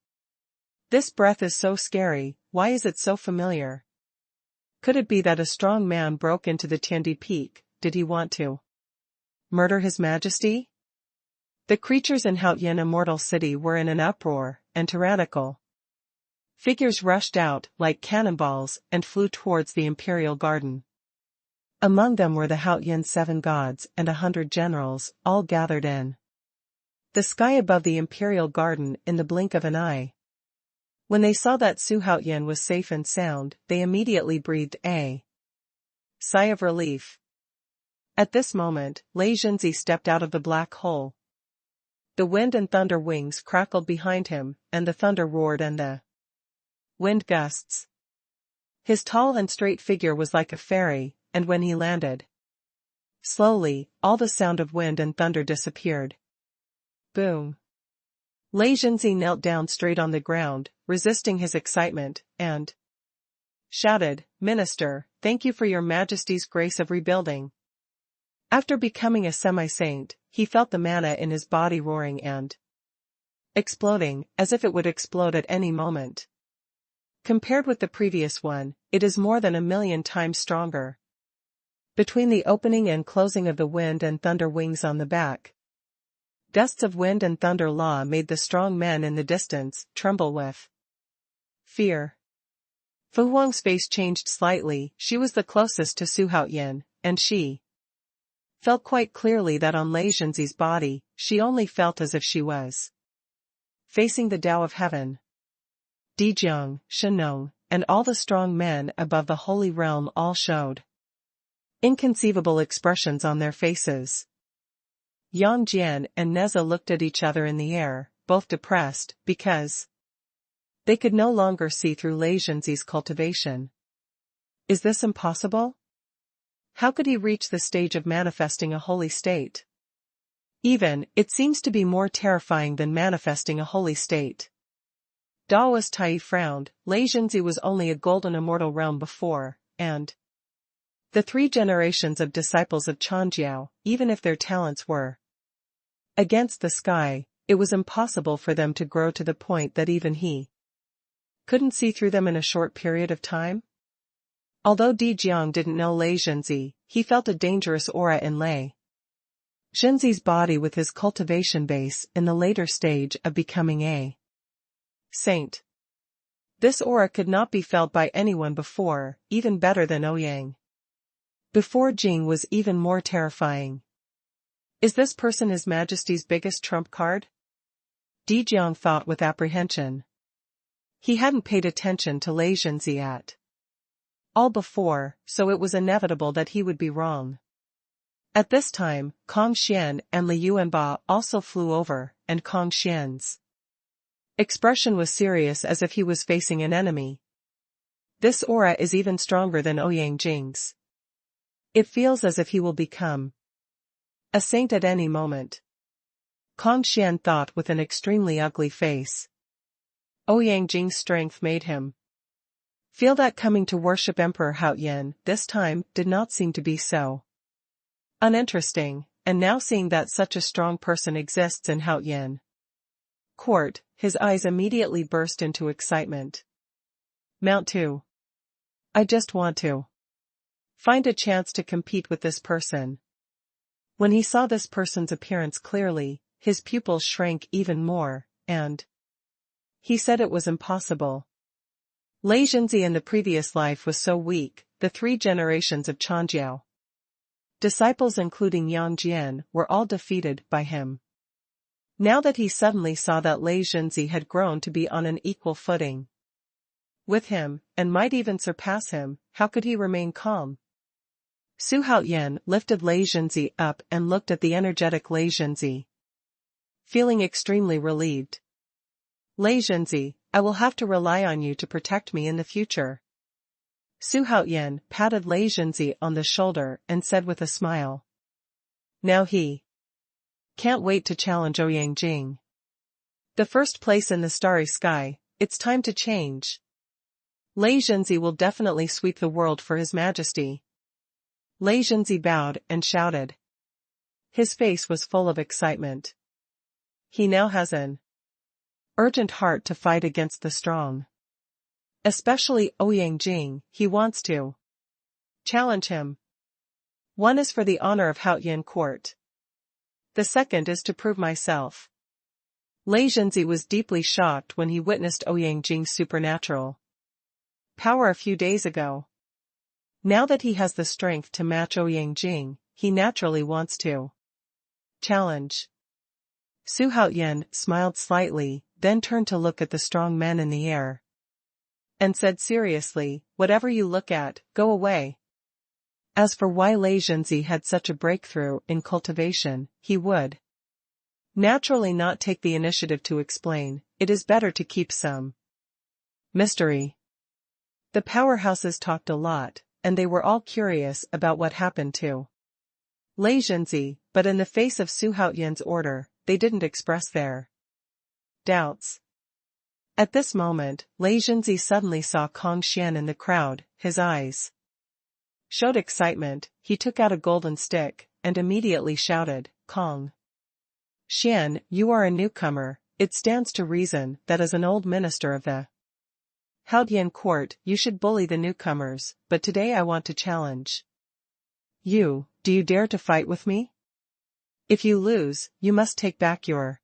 This breath is so scary, why is it so familiar? Could it be that a strong man broke into the Tianwu Peak? Did he want to murder His Majesty? The creatures in Haoyan Immortal City were in an uproar, and tyrannical figures rushed out like cannonballs and flew towards the imperial garden. Among them were the Haoyan 7 gods and 100 generals, all gathered in the sky above the imperial garden in the blink of an eye. When they saw that Su Haoyan was safe and sound, they immediately breathed a sigh of relief. At this moment, Lei Zhenzi stepped out of the black hole. The wind and thunder wings crackled behind him, and the thunder roared and the wind gusts. His tall and straight figure was like a fairy, and when he landed, slowly, all the sound of wind and thunder disappeared. Boom. Lei Zhenzi knelt down straight on the ground, resisting his excitement, and shouted, "Minister, thank you for your Majesty's grace of rebuilding." After becoming a semi-saint, he felt the mana in his body roaring and exploding, as if it would explode at any moment. Compared with the previous one, it is more than 1,000,000 times stronger. Between the opening and closing of the wind and thunder wings on the back, gusts of wind and thunder law made the strong men in the distance tremble with fear. Fu Huang's face changed slightly. She was the closest to Su Haoyan, and she felt quite clearly that on Lei Zhenzi's body, she only felt as if she was facing the Tao of heaven. Dijiang, Shenong, and all the strong men above the holy realm all showed inconceivable expressions on their faces. Yang Jian and Neza looked at each other in the air, both depressed, because they could no longer see through Lei Zhenzi's cultivation. Is this impossible? How could he reach the stage of manifesting a holy state? Even, it seems to be more terrifying than manifesting a holy state. Daoist Tai frowned. Lei Zhenzi was only a golden immortal realm before, and the 3 generations of disciples of Chanjiao, even if their talents were against the sky, it was impossible for them to grow to the point that even he couldn't see through them in a short period of time. Although Dijiang didn't know Lei Zhenzi, he felt a dangerous aura in Lei Zhenzi's body with his cultivation base in the later stage of becoming a saint. This aura could not be felt by anyone before, even better than Ouyang. Before Jing was even more terrifying. Is this person His Majesty's biggest trump card? Dijiang thought with apprehension. He hadn't paid attention to Lei Zhenzi at all before, so it was inevitable that he would be wrong. At this time, Kong Xian and Li Yuanba also flew over, and Kong Xian's expression was serious as if he was facing an enemy. This aura is even stronger than Ouyang Jing's. It feels as if he will become a saint at any moment. Kong Xian thought with an extremely ugly face. Ouyang Jing's strength made him feel that coming to worship Emperor Haoyan this time did not seem to be so uninteresting, and now seeing that such a strong person exists in Haoyan court, his eyes immediately burst into excitement. Mount 2. I just want to find a chance to compete with this person. When he saw this person's appearance clearly, his pupils shrank even more, and he said it was impossible. Lei Zhenzi in the previous life was so weak, the 3 generations of Chanjiao disciples including Yang Jian were all defeated by him. Now that he suddenly saw that Lei Zhenzi had grown to be on an equal footing with him, and might even surpass him, how could he remain calm? Su Haoyan lifted Lei Zhenzi up and looked at the energetic Lei Zhenzi, feeling extremely relieved. Lei Zhenzi, I will have to rely on you to protect me in the future. Su Haoyan patted Lei Zhenzi on the shoulder and said with a smile. Now he can't wait to challenge Ouyang Jing. The first place in the starry sky, it's time to change. Lei Zhenzi will definitely sweep the world for His Majesty. Lei Zhenzi bowed and shouted. His face was full of excitement. He now has an urgent heart to fight against the strong. Especially Ouyang Jing, he wants to challenge him. One is for the honor of Haoyan court. The second is to prove myself. Lei Zhenzi was deeply shocked when he witnessed Ouyang Jing's supernatural power a few days ago. Now that he has the strength to match Ouyang Jing, he naturally wants to challenge. Su Haoyan smiled slightly, then turned to look at the strong men in the air, and said seriously, whatever you look at, go away. As for why Lei Zhenzi had such a breakthrough in cultivation, he would naturally not take the initiative to explain. It is better to keep some mystery. The powerhouses talked a lot, and they were all curious about what happened to Lei Zhenzi, but in the face of Su Haoyan's order, they didn't express their doubts. At this moment, Lei Zhenzi suddenly saw Kong Xian in the crowd. His eyes showed excitement. He took out a golden stick, and immediately shouted, Kong Xian, you are a newcomer. It stands to reason that as an old minister of the Haoyan court, you should bully the newcomers, but today I want to challenge you. Do you dare to fight with me? If you lose, you must take back your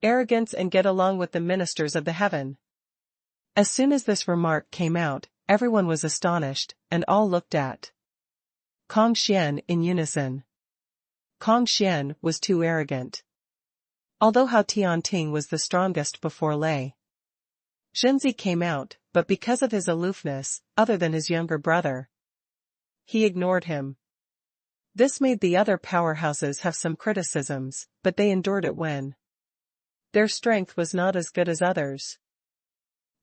arrogance and get along with the ministers of the heaven. As soon as this remark came out, everyone was astonished, and all looked at Kong Xian in unison. Kong Xian was too arrogant. Although Hao Tianting was the strongest before Lei Xinzi came out, but because of his aloofness, other than his younger brother, he ignored him. This made the other powerhouses have some criticisms, but they endured it when their strength was not as good as others.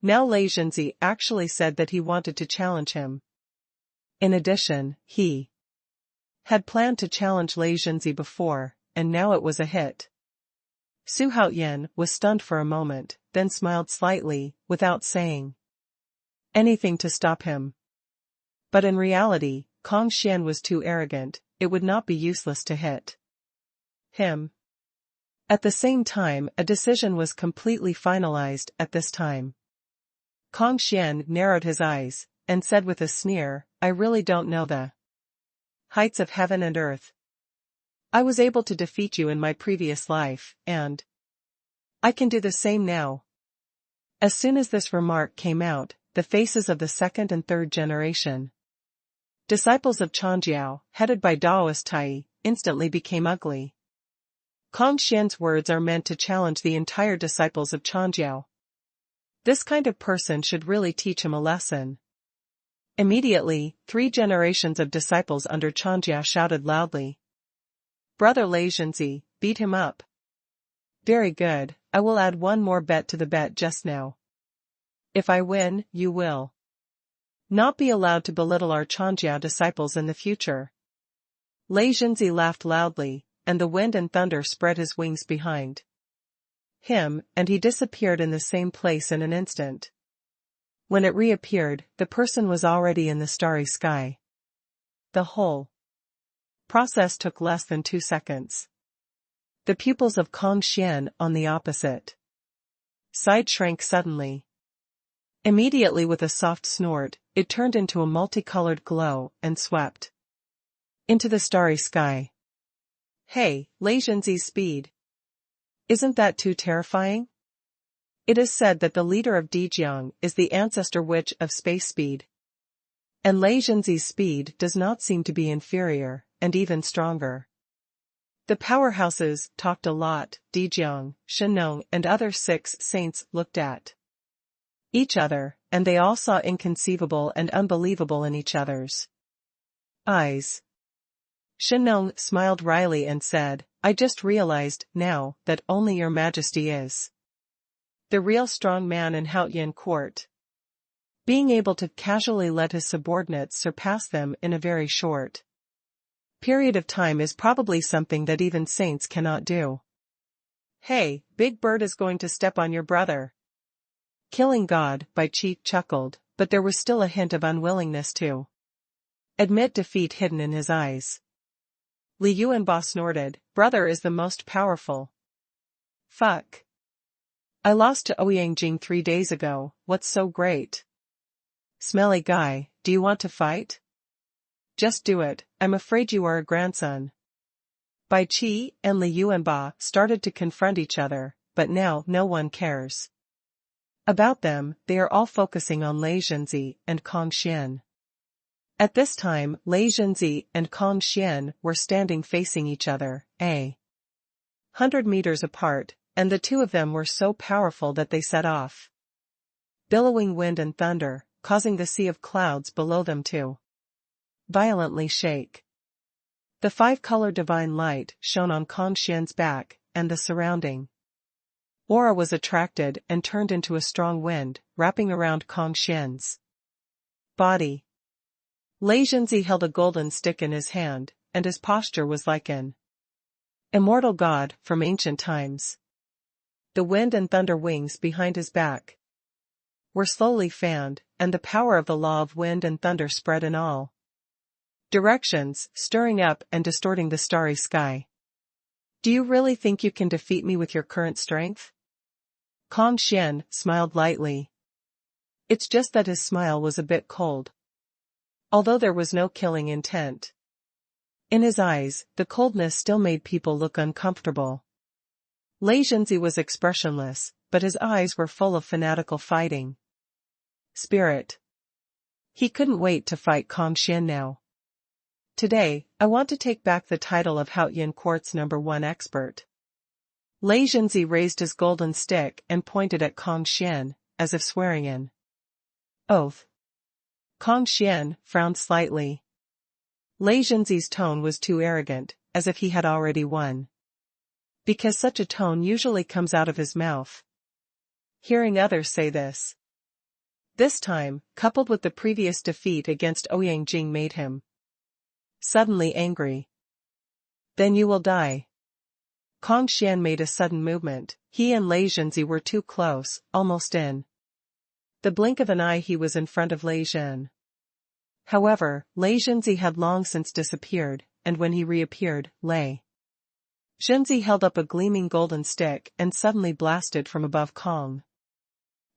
Now Lei Xinzi actually said that he wanted to challenge him. In addition, he had planned to challenge Lei Xinzi before, and now it was a hit. Su Haoyan was stunned for a moment, then smiled slightly, without saying anything to stop him. But in reality, Kong Xian was too arrogant, it would not be useless to hit him. At the same time, a decision was completely finalized at this time. Kong Xian narrowed his eyes, and said with a sneer, I really don't know the heights of heaven and earth. I was able to defeat you in my previous life, and I can do the same now. As soon as this remark came out, the faces of the second and third generation disciples of Changjiao, headed by Daoist Tai, instantly became ugly. Kong Xian's words are meant to challenge the entire disciples of Changjiao. This kind of person should really teach him a lesson. Immediately, 3 generations of disciples under Changjiao shouted loudly, Brother Lei Xinzi, beat him up. Very good, I will add one more bet to the bet just now. If I win, you will not be allowed to belittle our Changjiao disciples in the future. Lei Xinzi laughed loudly, and the wind and thunder spread his wings behind him, and he disappeared in the same place in an instant. When it reappeared, the person was already in the starry sky. The whole process took less than 2 seconds. The pupils of Kong Xian on the opposite side shrank suddenly. Immediately with a soft snort, it turned into a multicolored glow and swept into the starry sky. Hey, Lei Xinzi's speed. Isn't that too terrifying? It is said that the leader of Dijiang is the ancestor witch of space speed. And Lei Xinzi's speed does not seem to be inferior, and even stronger. The powerhouses talked a lot. Dijiang, Xuanhuan and other 6 saints looked at each other, and they all saw inconceivable and unbelievable in each other's eyes. Xuanhuan smiled wryly and said, I just realized now that only your majesty is the real strong man in Haoyan court. Being able to casually let his subordinates surpass them in a very short period of time is probably something that even saints cannot do. Hey, Big Bird is going to step on your brother. Killing God, Bai Qi chuckled, but there was still a hint of unwillingness to admit defeat hidden in his eyes. Li Yuanba snorted, brother is the most powerful. Fuck. I lost to Ouyang Jing 3 days ago, what's so great? Smelly guy, do you want to fight? Just do it, I'm afraid you are a grandson. Bai Qi and Li Yuanba started to confront each other, but now no one cares about them, they are all focusing on Lei Xinzi and Kong Xian. At this time, Lei Xinzi and Kong Xian were standing facing each other, 100 meters apart, and the 2 of them were so powerful that they set off billowing wind and thunder, causing the sea of clouds below them to violently shake. The 5-color divine light shone on Kong Xian's back, and the surrounding aura was attracted and turned into a strong wind, wrapping around Kong Xian's body. Lei Xinzi held a golden stick in his hand, and his posture was like an immortal god from ancient times. The wind and thunder wings behind his back were slowly fanned, and the power of the law of wind and thunder spread in all directions, stirring up and distorting the starry sky. Do you really think you can defeat me with your current strength? Kong Xian smiled lightly. It's just that his smile was a bit cold, although there was no killing intent. In his eyes, the coldness still made people look uncomfortable. Lei Xinzi was expressionless, but his eyes were full of fanatical fighting spirit. He couldn't wait to fight Kong Xian now. Today, I want to take back the title of Haoyan Court's #1 expert. Lei Xinzi raised his golden stick and pointed at Kong Xian, as if swearing an oath. Kong Xian frowned slightly. Lei Zhenzi's tone was too arrogant, as if he had already won. Because such a tone usually comes out of his mouth. Hearing others say this time, coupled with the previous defeat against Ouyang Jing, made him suddenly angry. Then you will die. Kong Xian made a sudden movement. He and Lei Zhenzi were too close, almost in the blink of an eye he was in front of Lei Zhen. However, Lei Zhenzi had long since disappeared, and when he reappeared, Lei Zhenzi held up a gleaming golden stick and suddenly blasted from above Kong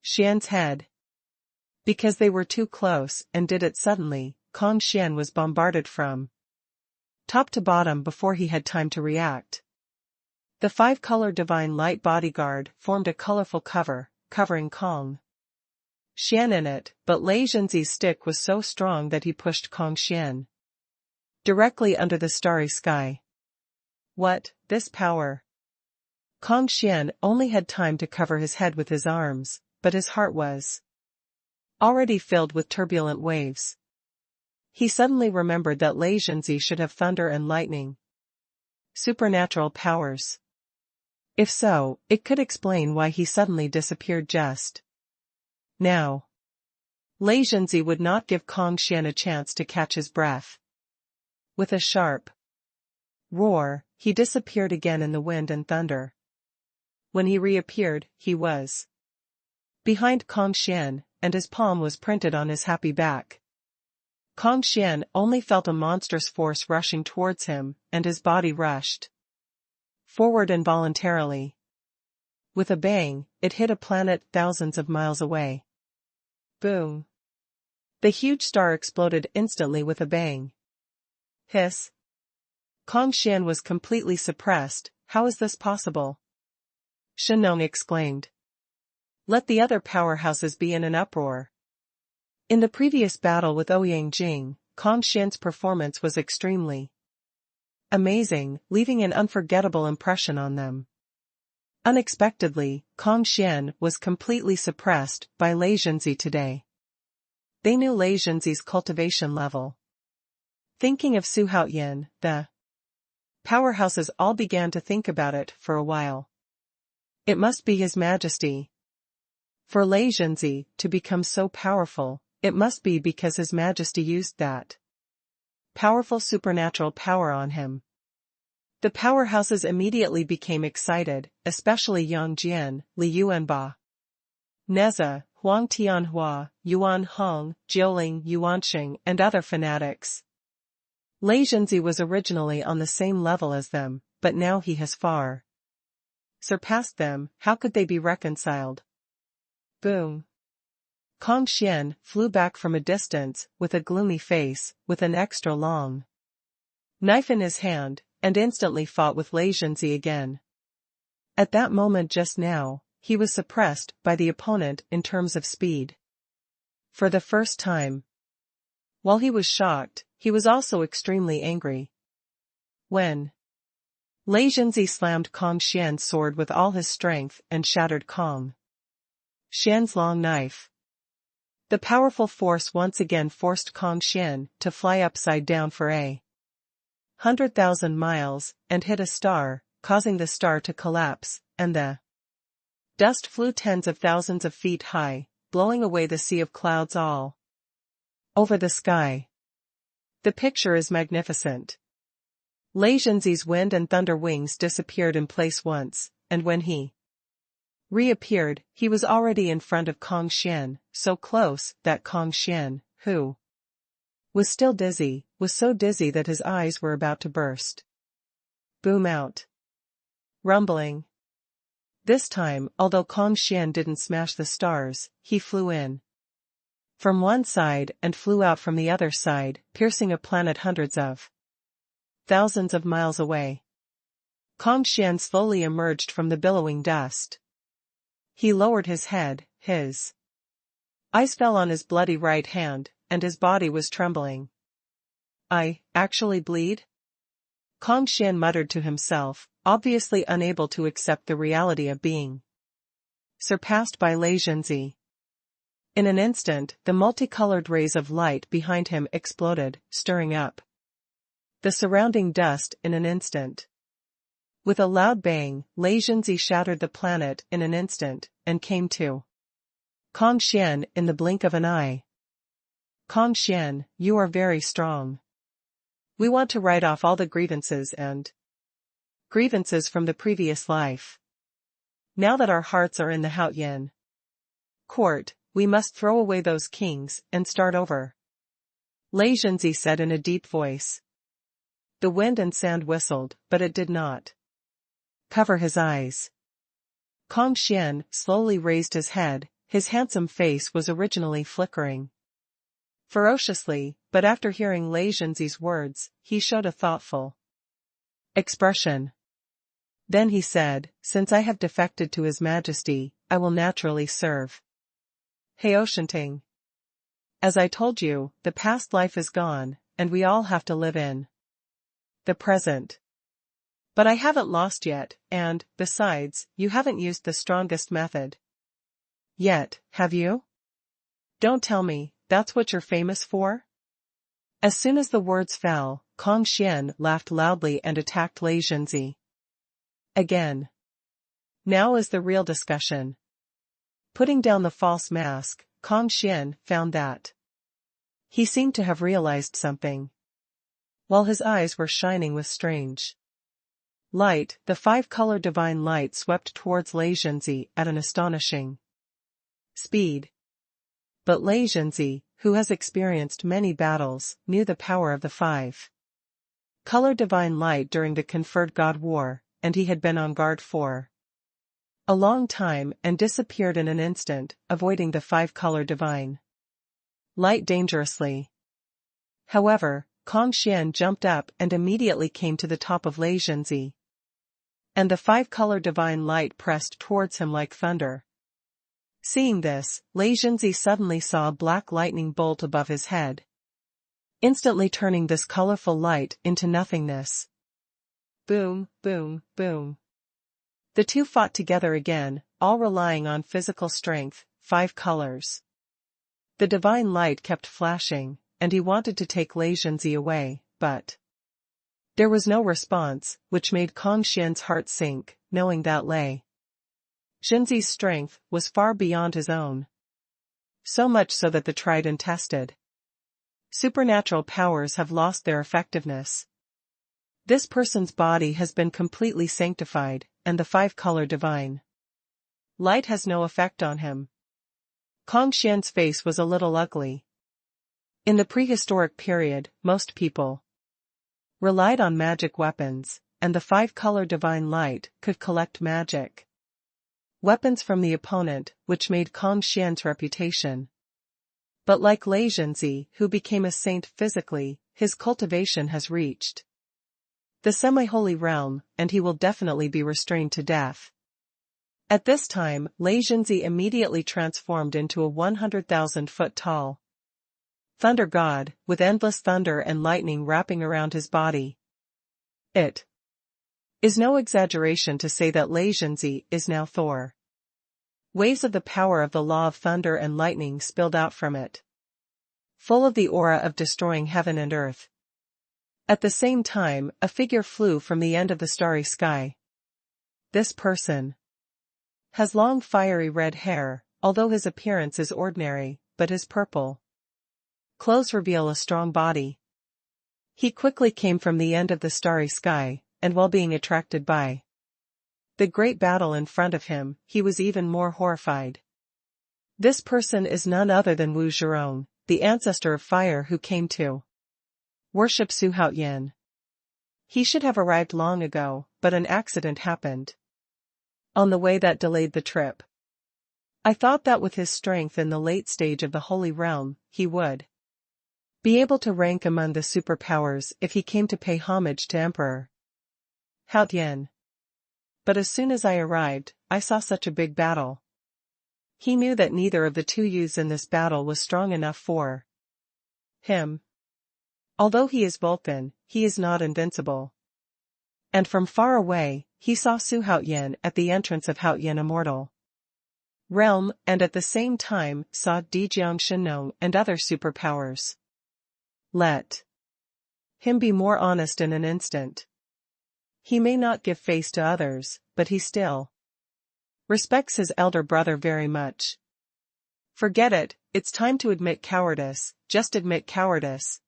Xian's head. Because they were too close and did it suddenly, Kong Xian was bombarded from top to bottom before he had time to react. The five-color divine light bodyguard formed a colorful cover, covering Kong Xian in it, but Lei Zhenzi's stick was so strong that he pushed Kong Xian directly under the starry sky. What, this power? Kong Xian only had time to cover his head with his arms, but his heart was already filled with turbulent waves. He suddenly remembered that Lei Zhenzi should have thunder and lightning supernatural powers. If so, it could explain why he suddenly disappeared just now. Lei Zhenzi would not give Kong Xian a chance to catch his breath. With a sharp roar, he disappeared again in the wind and thunder. When he reappeared, he was behind Kong Xian, and his palm was printed on his happy back. Kong Xian only felt a monstrous force rushing towards him, and his body rushed forward involuntarily. With a bang, it hit a planet thousands of miles away. Boom! The huge star exploded instantly with a bang. Hiss! Kong Xian was completely suppressed. How is this possible? Xuanhuan exclaimed. Let the other powerhouses be in an uproar. In the previous battle with Ouyang Jing, Kong Xian's performance was extremely amazing, leaving an unforgettable impression on them. Unexpectedly, Kong Xian was completely suppressed by Lei Zhenzi today. They knew Lei Zhenzi's cultivation level. Thinking of Su Haoyan, the powerhouses all began to think about it for a while. It must be His Majesty. For Lei Zhenzi to become so powerful, it must be because His Majesty used that powerful supernatural power on him. The powerhouses immediately became excited, especially Yang Jian, Li Yuanba, Neza, Huang Tianhua, Yuan Hong, Jiuling Yuanxing, and other fanatics. Lei Zhenzi was originally on the same level as them, but now he has far surpassed them. How could they be reconciled? Boom! Kong Xian flew back from a distance, with a gloomy face, with an extra long knife in his hand, and instantly fought with Lei Zhenzi again. At that moment just now, he was suppressed by the opponent in terms of speed. For the first time. While he was shocked, he was also extremely angry. When Lei Zhenzi slammed Kong Xian's sword with all his strength and shattered Kong Xian's long knife. The powerful force once again forced Kong Xian to fly upside down for 100,000 miles, and hit a star, causing the star to collapse, and the dust flew tens of thousands of feet high, blowing away the sea of clouds all over the sky. The picture is magnificent. Lei Zhenzi's wind and thunder wings disappeared in place once, and when he reappeared, he was already in front of Kong Xian, so close that Kong Xian, who was still dizzy, was so dizzy that his eyes were about to burst. Boom out. Rumbling. This time, although Kong Xian didn't smash the stars, he flew in from one side and flew out from the other side, piercing a planet hundreds of thousands of miles away. Kong Xian slowly emerged from the billowing dust. He lowered his head, his eyes fell on his bloody right hand, and his body was trembling. I actually bleed? Kong Xian muttered to himself, obviously unable to accept the reality of being surpassed by Lei Zhenzi. In an instant, the multicolored rays of light behind him exploded, stirring up the surrounding dust in an instant. With a loud bang, Lei Zhenzi shattered the planet in an instant, and came to Kong Xian in the blink of an eye. Kong Xian, you are very strong. We want to write off all the grievances from the previous life. Now that our hearts are in the Haotian court, we must throw away those kings and start over. Lei Zhenzi said in a deep voice. The wind and sand whistled, but it did not cover his eyes. Kong Xian slowly raised his head. His handsome face was originally flickering ferociously, but after hearing Lei Zhenzi's words, he showed a thoughtful expression. Then he said, since I have defected to His Majesty, I will naturally serve Haoshanting. As I told you, the past life is gone, and we all have to live in the present. But I haven't lost yet, and, besides, you haven't used the strongest method yet, have you? Don't tell me, that's what you're famous for? As soon as the words fell, Kong Xian laughed loudly and attacked Lei Zhenzi again. Now is the real discussion. Putting down the false mask, Kong Xian found that he seemed to have realized something. While his eyes were shining with strange light, the five-color divine light swept towards Lei Zhenzi at an astonishing speed. But Lei Zhenzi, who has experienced many battles, knew the power of the five-color divine light during the conferred God War, and he had been on guard for a long time and disappeared in an instant, avoiding the five-color divine light dangerously. However, Kong Xian jumped up and immediately came to the top of Lei Zhenzi. And the five-color divine light pressed towards him like thunder. Seeing this, Lei Zhenzi suddenly saw a black lightning bolt above his head, instantly turning this colorful light into nothingness. Boom, boom, boom. The two fought together again, all relying on physical strength, 5 colors. The divine light kept flashing, and he wanted to take Lei Zhenzi away, but there was no response, which made Kong Xian's heart sink, knowing that Lei Zhenzi's strength was far beyond his own. So much so that the tried and tested supernatural powers have lost their effectiveness. This person's body has been completely sanctified, and the 5-color divine light has no effect on him. Kong Xian's face was a little ugly. In the prehistoric period, most people relied on magic weapons, and the 5-color divine light could collect magic weapons from the opponent, which made Kong Xian's reputation. But like Lei Zhenzi, who became a saint physically, his cultivation has reached the semi-holy realm, and he will definitely be restrained to death. At this time, Lei Zhenzi immediately transformed into a 100,000-foot tall thunder god, with endless thunder and lightning wrapping around his body. It is no exaggeration to say that Lei Zhenzi is now Thor. Waves of the power of the law of thunder and lightning spilled out from it, full of the aura of destroying heaven and earth. At the same time, a figure flew from the end of the starry sky. This person has long fiery red hair, although his appearance is ordinary, but his purple clothes reveal a strong body. He quickly came from the end of the starry sky, and while being attracted by the great battle in front of him, he was even more horrified. This person is none other than Wu Zhirong, the ancestor of fire who came to worship Su Haotian. He should have arrived long ago, but an accident happened on the way that delayed the trip. I thought that with his strength in the late stage of the Holy Realm, he would be able to rank among the superpowers if he came to pay homage to Emperor Haotian. But as soon as I arrived, I saw such a big battle. He knew that neither of the two youths in this battle was strong enough for him. Although he is Vulcan, he is not invincible. And from far away, he saw Su Haotian at the entrance of Haotian Immortal. realm and at the same time saw Dijiang Shenong and other superpowers. Let him be more honest in an instant. He may not give face to others, but he still respects his elder brother very much. Forget it, it's time to admit cowardice, just admit cowardice.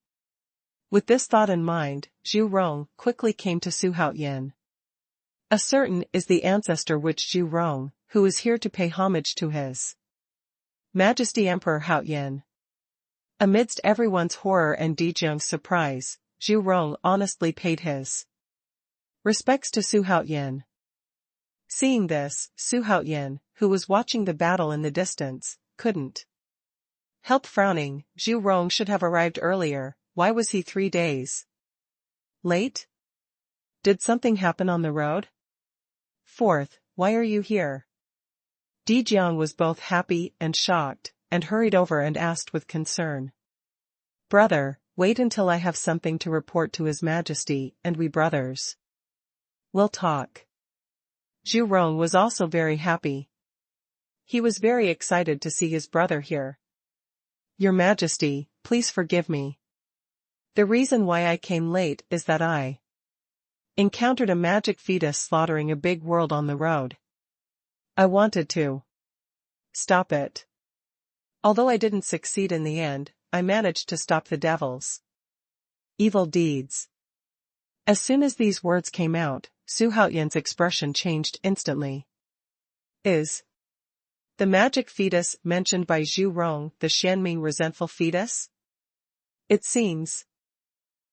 With this thought in mind, Zhu Rong quickly came to Xuanhuan. A certain is the ancestor which Zhu Rong, who is here to pay homage to his Majesty Emperor Haoyan. Amidst everyone's horror and Dijiang's surprise, Zhu Rong honestly paid his respects to Xuanhuan. Seeing this, Xuanhuan, who was watching the battle in the distance, couldn't help frowning. Zhu Rong should have arrived earlier. Why was he 3 days late? Did something happen on the road? Fourth, why are you here? Dijiang was both happy and shocked, and hurried over and asked with concern. Brother, wait until I have something to report to His Majesty, and we brothers will talk. Zhu Rong was also very happy. He was very excited to see his brother here. Your Majesty, please forgive me. The reason why I came late is that I encountered a magic fetus slaughtering a big world on the road. I wanted to stop it. Although I didn't succeed in the end, I managed to stop the devil's evil deeds. As soon as these words came out, Xuanhuan's expression changed instantly. Is the magic fetus mentioned by Zhu Rong the Shanming resentful fetus? It seems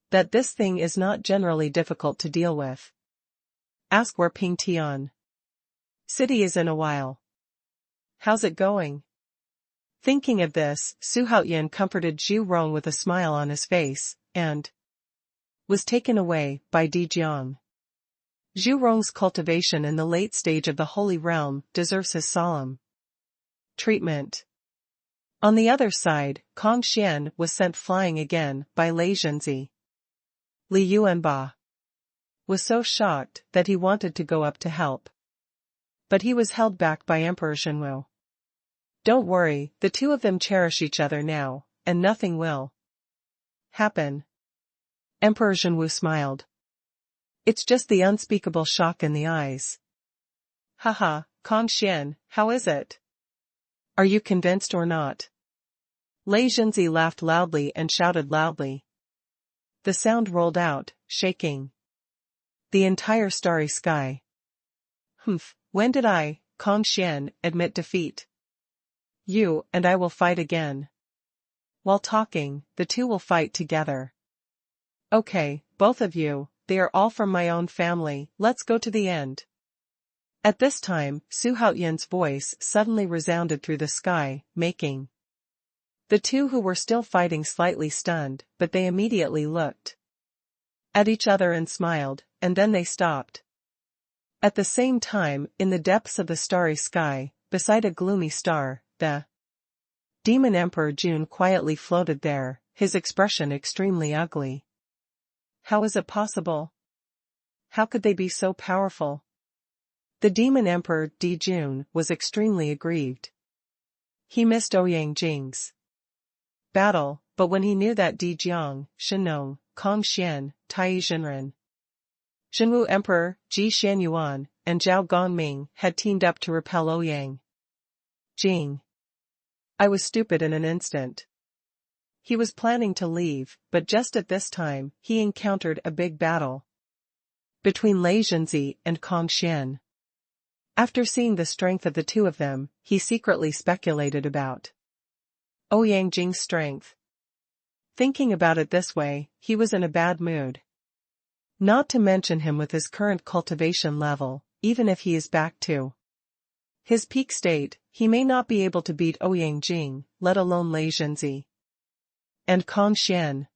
that this thing is not generally difficult to deal with. Ask where Ping Tian City is in a while. How's it going? Thinking of this, Xuanhuan comforted Zhu Rong with a smile on his face, and was taken away by Dijiang. Zhu Rong's cultivation in the late stage of the Holy Realm deserves his solemn treatment. On the other side, Kong Xian was sent flying again by Lei Zhenzi. Li Yuanba was so shocked that he wanted to go up to help. But he was held back by Emperor Xuanhuan. Don't worry, the two of them cherish each other now, and nothing will happen. Emperor Xuanhuan smiled. It's just the unspeakable shock in the eyes. Haha, Kong Xian, how is it? Are you convinced or not? Lei Zhenzi laughed loudly and shouted loudly. The sound rolled out, shaking the entire starry sky. When did I, Kong Xian, admit defeat? You and I will fight again. While talking, the two will fight together. Okay, both of you, they are all from my own family, let's go to the end. At this time, Xuanhuan's voice suddenly resounded through the sky, making the two who were still fighting slightly stunned, but they immediately looked at each other and smiled, and then they stopped. At the same time, in the depths of the starry sky, beside a gloomy star, the demon Emperor Jun quietly floated there, his expression extremely ugly. How is it possible? How could they be so powerful? The demon Emperor Di Jun was extremely aggrieved. He missed Ouyang Jing's battle, but when he knew that Dijiang, Shenong, Kong Xian, Tai Zhenren, Xuanwu Emperor, Ji Xuanhuan, and Zhao Gongming had teamed up to repel Ouyang Jing. I was stupid in an instant. He was planning to leave, but just at this time, he encountered a big battle between Lei Zhenzi and Kong Xian. After seeing the strength of the two of them, he secretly speculated about Ouyang Jing's strength. Thinking about it this way, he was in a bad mood. Not to mention him with his current cultivation level, even if he is back to his peak state, he may not be able to beat Ouyang Jing, let alone Lei Zhenzi and Kong Xian.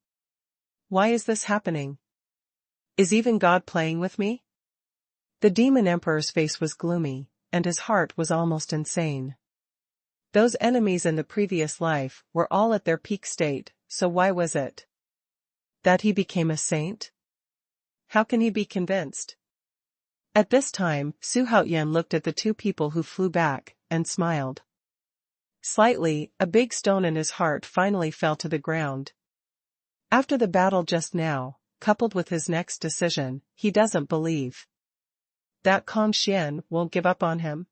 Why is this happening? Is even God playing with me? The demon emperor's face was gloomy, and his heart was almost insane. Those enemies in the previous life were all at their peak state, so why was it that he became a saint? How can he be convinced? At this time, Xuanhuan looked at the two people who flew back, and smiled. Slightly, a big stone in his heart finally fell to the ground. After the battle just now, coupled with his next decision, he doesn't believe that Kong Xian won't give up on him.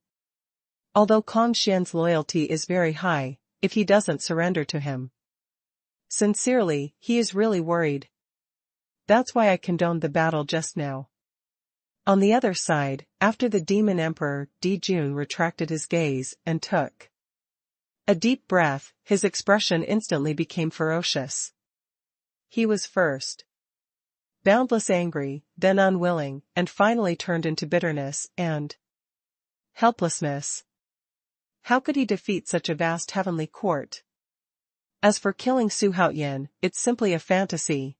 Although Kong Xian's loyalty is very high, if he doesn't surrender to him sincerely, he is really worried. That's why I condoned the battle just now. On the other side, after the demon emperor, Di Jun retracted his gaze and took a deep breath, his expression instantly became ferocious. He was first boundless angry, then unwilling, and finally turned into bitterness and helplessness. How could he defeat such a vast heavenly court? As for killing Xuanhuan, it's simply a fantasy.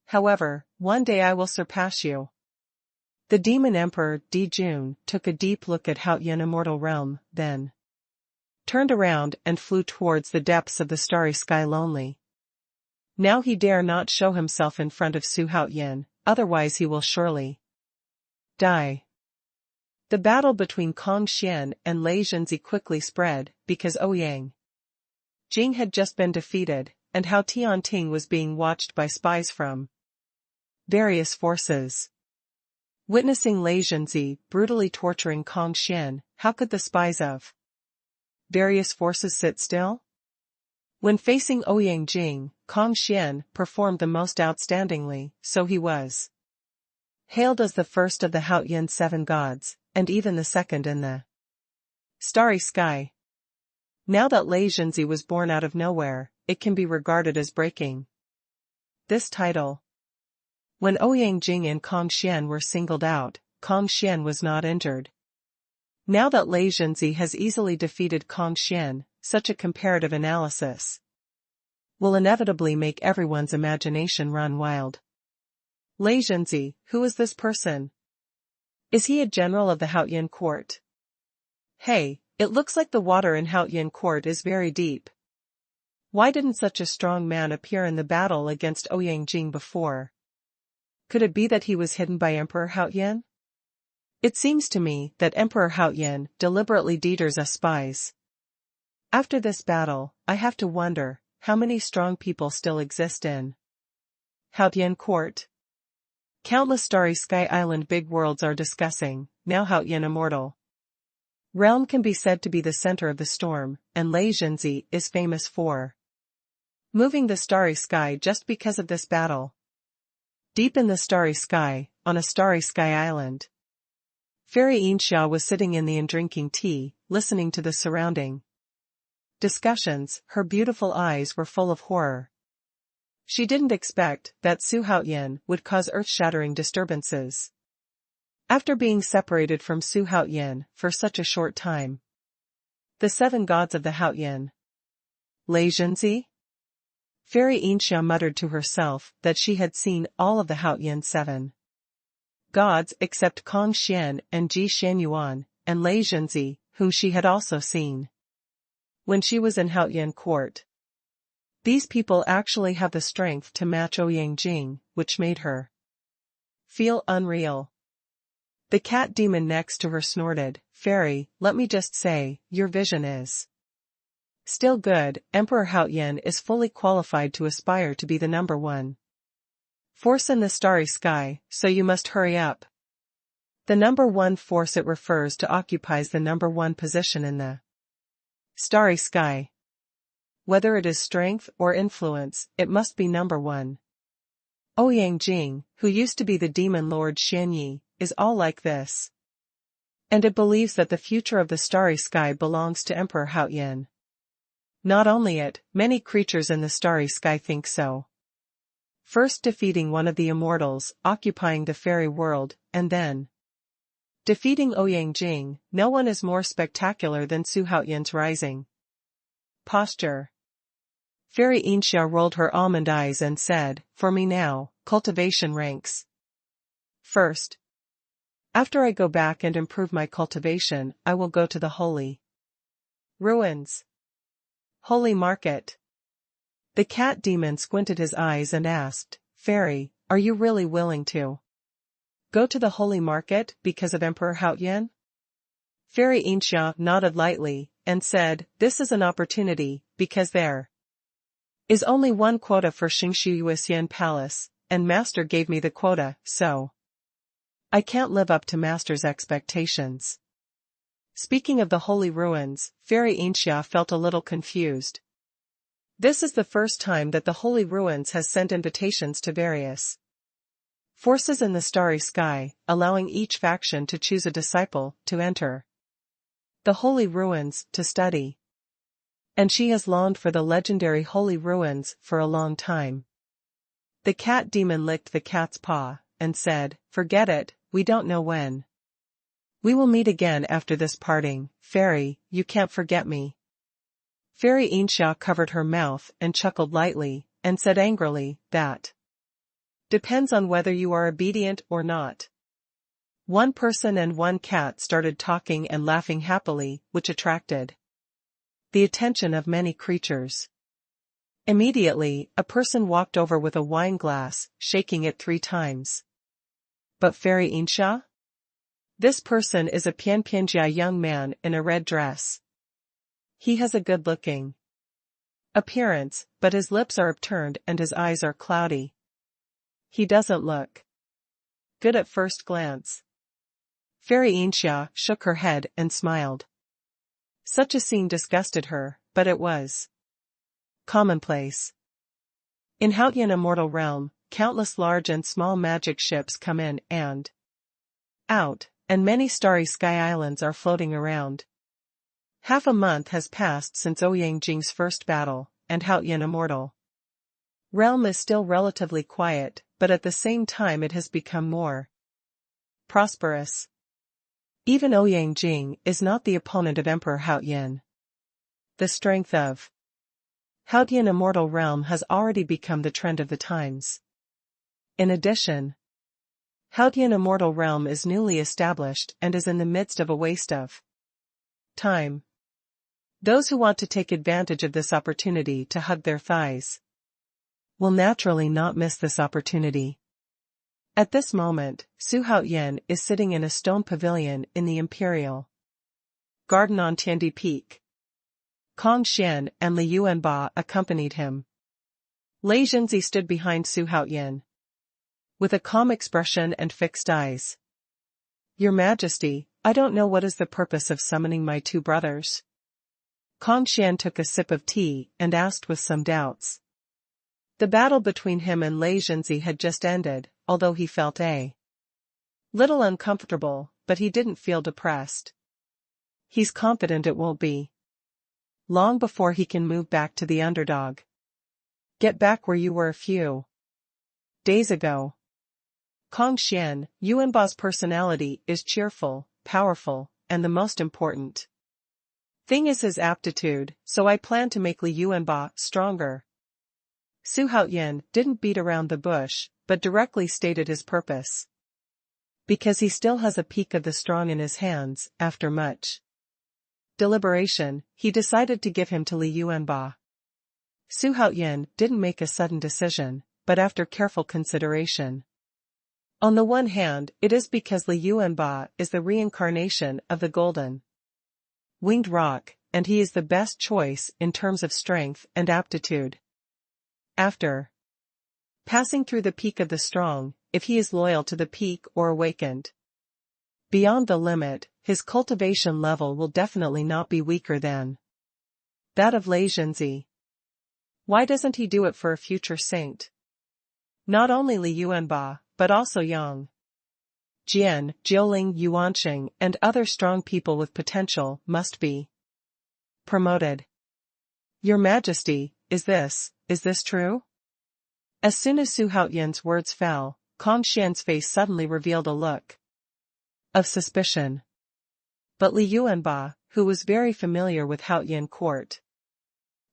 However, one day I will surpass you. The demon emperor, Di Jun, took a deep look at Haoyan immortal realm, then turned around and flew towards the depths of the starry sky lonely. Now he dare not show himself in front of Xuanhuan, otherwise he will surely die. The battle between Kong Xian and Lei Zhenzi quickly spread, because Ouyang Jing had just been defeated, and Hao Tianting was being watched by spies from various forces. Witnessing Lei Zhenzi brutally torturing Kong Xian, how could the spies of various forces sit still? When facing Ouyang Jing, Kong Xian performed the most outstandingly, so he was hailed as the first of the Haoyan seven gods, and even the second in the starry sky. Now that Lei Zhenzi was born out of nowhere, it can be regarded as breaking this title. When Ouyang Jing and Kong Xian were singled out, Kong Xian was not injured. Now that Lei Zhenzi has easily defeated Kong Xian, such a comparative analysis will inevitably make everyone's imagination run wild. Lei Zhenzi, who is this person? Is he a general of the Haoyan court? Hey, it looks like the water in Haoyan court is very deep. Why didn't such a strong man appear in the battle against Ouyang Jing before? Could it be that he was hidden by Emperor Haoyan? It seems to me that Emperor Haoyan deliberately deters us spies. After this battle, I have to wonder, how many strong people still exist in Haoyan court? Countless starry sky island big worlds are discussing, now Haoyan immortal realm can be said to be the center of the storm, and Lei Zhenzi is famous for moving the starry sky just because of this battle. Deep in the starry sky, on a starry sky island, Fairy Inxia was sitting in the inn drinking tea, listening to the surrounding discussions. Her beautiful eyes were full of horror. She didn't expect that Xuanhuan would cause earth-shattering disturbances. After being separated from Xuanhuan for such a short time, the seven gods of the Haoyan, Lei Zhenzi? Fairy Inxia muttered to herself that she had seen all of the Haoyan seven gods except Kong Xian and Ji Xuanhuan, and Lei Zhenzi, whom she had also seen when she was in Haoyan court. These people actually have the strength to match Ouyang Jing, which made her feel unreal. The cat demon next to her snorted, "Fairy, let me just say, your vision is still good. Emperor Haoyan is fully qualified to aspire to be the number one force in the starry sky, so you must hurry up." The number one force it refers to occupies the number one position in the starry sky. Whether it is strength or influence, it must be number one. Ouyang Jing, who used to be the demon lord Xianyi, is all like this. And it believes that the future of the starry sky belongs to Emperor Haoyan. Not only it, many creatures in the starry sky think so. First defeating one of the immortals, occupying the fairy world, and then defeating Ouyang Jing. No one is more spectacular than Xuanhuan's rising posture. Fairy Inxia rolled her almond eyes and said, "For me now, cultivation ranks first. After I go back and improve my cultivation, I will go to the holy ruins." Holy market. The cat demon squinted his eyes and asked, "Fairy, are you really willing to go to the holy market because of Emperor Haoyan?" Fairy Inxia nodded lightly, and said, "This is an opportunity, because there is only one quota for Xingshu Palace, and Master gave me the quota, so I can't live up to Master's expectations." Speaking of the holy ruins, Fairy Inxia felt a little confused. This is the first time that the holy ruins has sent invitations to various forces in the starry sky, allowing each faction to choose a disciple to enter the holy ruins to study. And she has longed for the legendary holy ruins for a long time. The cat demon licked the cat's paw, and said, "Forget it, we don't know when we will meet again after this parting, Fairy, you can't forget me." Fairy Inxia covered her mouth and chuckled lightly, and said angrily, "That depends on whether you are obedient or not." One person and one cat started talking and laughing happily, which attracted the attention of many creatures. Immediately, a person walked over with a wine glass, shaking it 3 times. But Fairy Inxia? This person is a Pianpianjia young man in a red dress. He has a good-looking appearance, but his lips are upturned and his eyes are cloudy. He doesn't look good at first glance. Fairy Inxia shook her head and smiled. Such a scene disgusted her, but it was commonplace. In Haotian Immortal Realm, countless large and small magic ships come in and out, and many starry sky islands are floating around. Half a month has passed since Ouyang Jing's first battle, and Haotian Immortal Realm is still relatively quiet, but at the same time it has become more prosperous. Even Ouyang Jing is not the opponent of Emperor Haotian. The strength of Haotian Immortal Realm has already become the trend of the times. In addition, Haotian Immortal Realm is newly established and is in the midst of a waste of time. Those who want to take advantage of this opportunity to hug their thighs will naturally not miss this opportunity. At this moment, Su Haotian is sitting in a stone pavilion in the Imperial Garden on Tiandi Peak. Kong Xian and Li Yuanba accompanied him. Lei Zhenzi stood behind Su Haotian with a calm expression and fixed eyes. "Your Majesty, I don't know what is the purpose of summoning my 2 brothers. Kong Xian took a sip of tea and asked with some doubts. The battle between him and Lei Zhenzi had just ended, although he felt a little uncomfortable, but he didn't feel depressed. He's confident it won't be long before he can move back to the underdog. Get back where you were a few days ago." Kong Xian, Yuanba's personality is cheerful, powerful, and the most important thing is his aptitude, so I plan to make Li Yuanba stronger. Su Haotian didn't beat around the bush, but directly stated his purpose. Because he still has a peak of the strong in his hands, after much deliberation, he decided to give him to Li Yuanba. Su Haotian didn't make a sudden decision, but after careful consideration. On the one hand, it is because Li Yuanba is the reincarnation of the golden winged rock, and he is the best choice in terms of strength and aptitude. After passing through the peak of the strong, if he is loyal to the peak or awakened beyond the limit, his cultivation level will definitely not be weaker than that of Lei Zhenzi. Why doesn't he do it for a future saint? Not only Li Yuanba, but also Yang Jian, Jiuling Yuanqing, and other strong people with potential must be promoted. Your Majesty, is this true? As soon as Su Haotian's words fell, Kong Xian's face suddenly revealed a look of suspicion. But Li Yuanba, who was very familiar with Haotian court,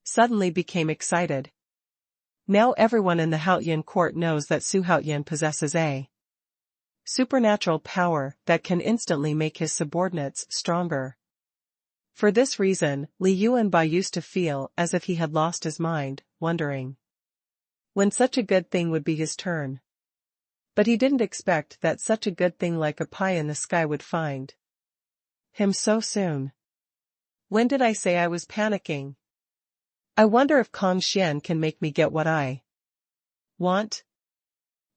suddenly became excited. Now everyone in the Haotian court knows that Su Haotian possesses a supernatural power that can instantly make his subordinates stronger. For this reason, Li Yuanba used to feel as if he had lost his mind, wondering when such a good thing would be his turn. But he didn't expect that such a good thing like a pie in the sky would find Him so soon. When did I say I was panicking? I wonder if Kong Xian can make me get what I want?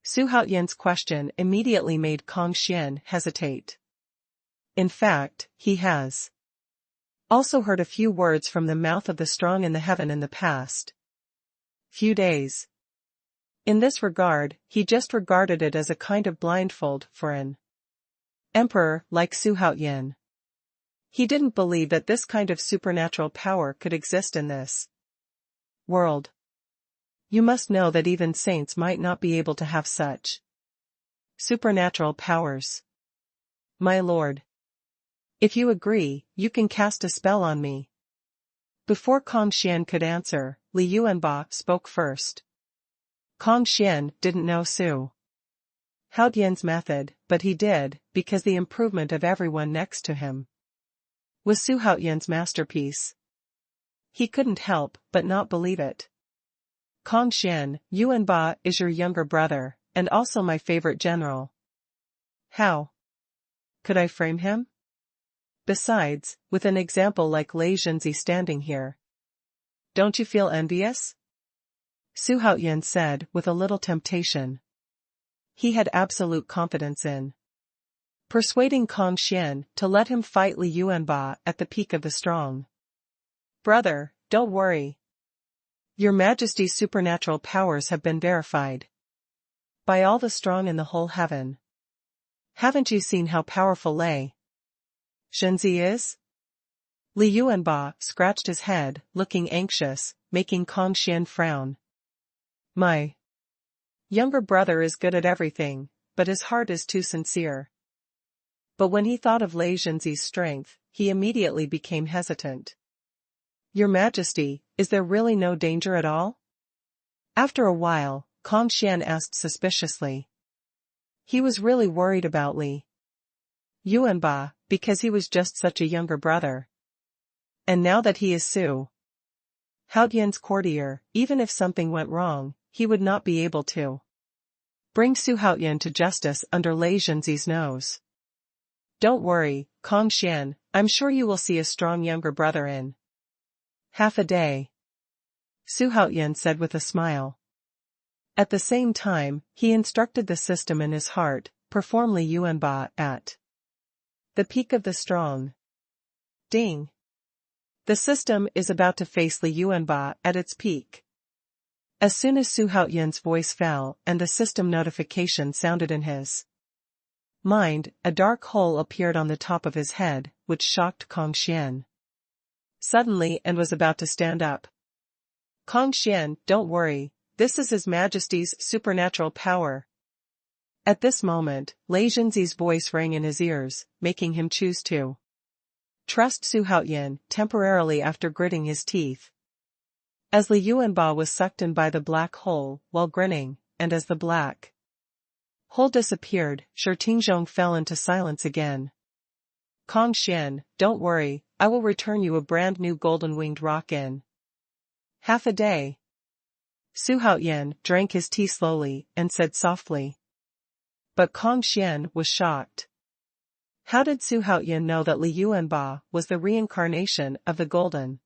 Xuanhuan's question immediately made Kong Xian hesitate. In fact, he has also heard a few words from the mouth of the strong in the heaven in the past few days. In this regard, he just regarded it as a kind of blindfold for an emperor like Xuanhuan. He didn't believe that this kind of supernatural power could exist in this world. You must know that even saints might not be able to have such supernatural powers. My lord. If you agree, you can cast a spell on me. Before Kong Xian could answer, Li Yuanba spoke first. Kong Xian didn't know Xuanhuan's method, but he did, because the improvement of everyone next to him was Xuanhuan's masterpiece. He couldn't help but not believe it. Kong Xian, Yuanba is your younger brother, and also my favorite general. How could I frame him? Besides, with an example like Lei Zhenzi standing here. Don't you feel envious? Xuanhuan said with a little temptation. He had absolute confidence in persuading Kong Xian to let him fight Li Yuanba at the peak of the strong. Brother, don't worry. Your Majesty's supernatural powers have been verified by all the strong in the whole heaven. Haven't you seen how powerful Lei Zhenzi is? Li Yuanba scratched his head, looking anxious, making Kong Xian frown. My younger brother is good at everything, but his heart is too sincere. But when he thought of Lei Zhenzi's strength, he immediately became hesitant. Your Majesty, is there really no danger at all? After a while, Kong Xian asked suspiciously. He was really worried about Li Yuanba, because he was just such a younger brother. And now that he is Xuanhuan's courtier, even if something went wrong, he would not be able to bring Xuanhuan to justice under Lei Zhenzi's nose. Don't worry, Kong Xian, I'm sure you will see a strong younger brother in half a day. Xuanhuan said with a smile. At the same time, he instructed the system in his heart, perform Li Yuanba at the peak of the strong. Ding. The system is about to face Li Yuanba at its peak. As soon as Xuanhuan's voice fell and the system notification sounded in his mind, a dark hole appeared on the top of his head, which shocked Kong Xian suddenly and was about to stand up. Kong Xian, don't worry, this is His Majesty's supernatural power. At this moment, Lei Zhenzi's voice rang in his ears, making him choose to trust Xuanhuan temporarily after gritting his teeth. As Li Yuanba was sucked in by the black hole, while grinning, and as the black hole disappeared, Shurtingzhong fell into silence again. Kong Xian, don't worry, I will return you a brand new golden-winged roc in half a day. Xuanhuan drank his tea slowly and said softly. But Kong Xian was shocked. How did Xuanhuan know that Li Yuanba was the reincarnation of the golden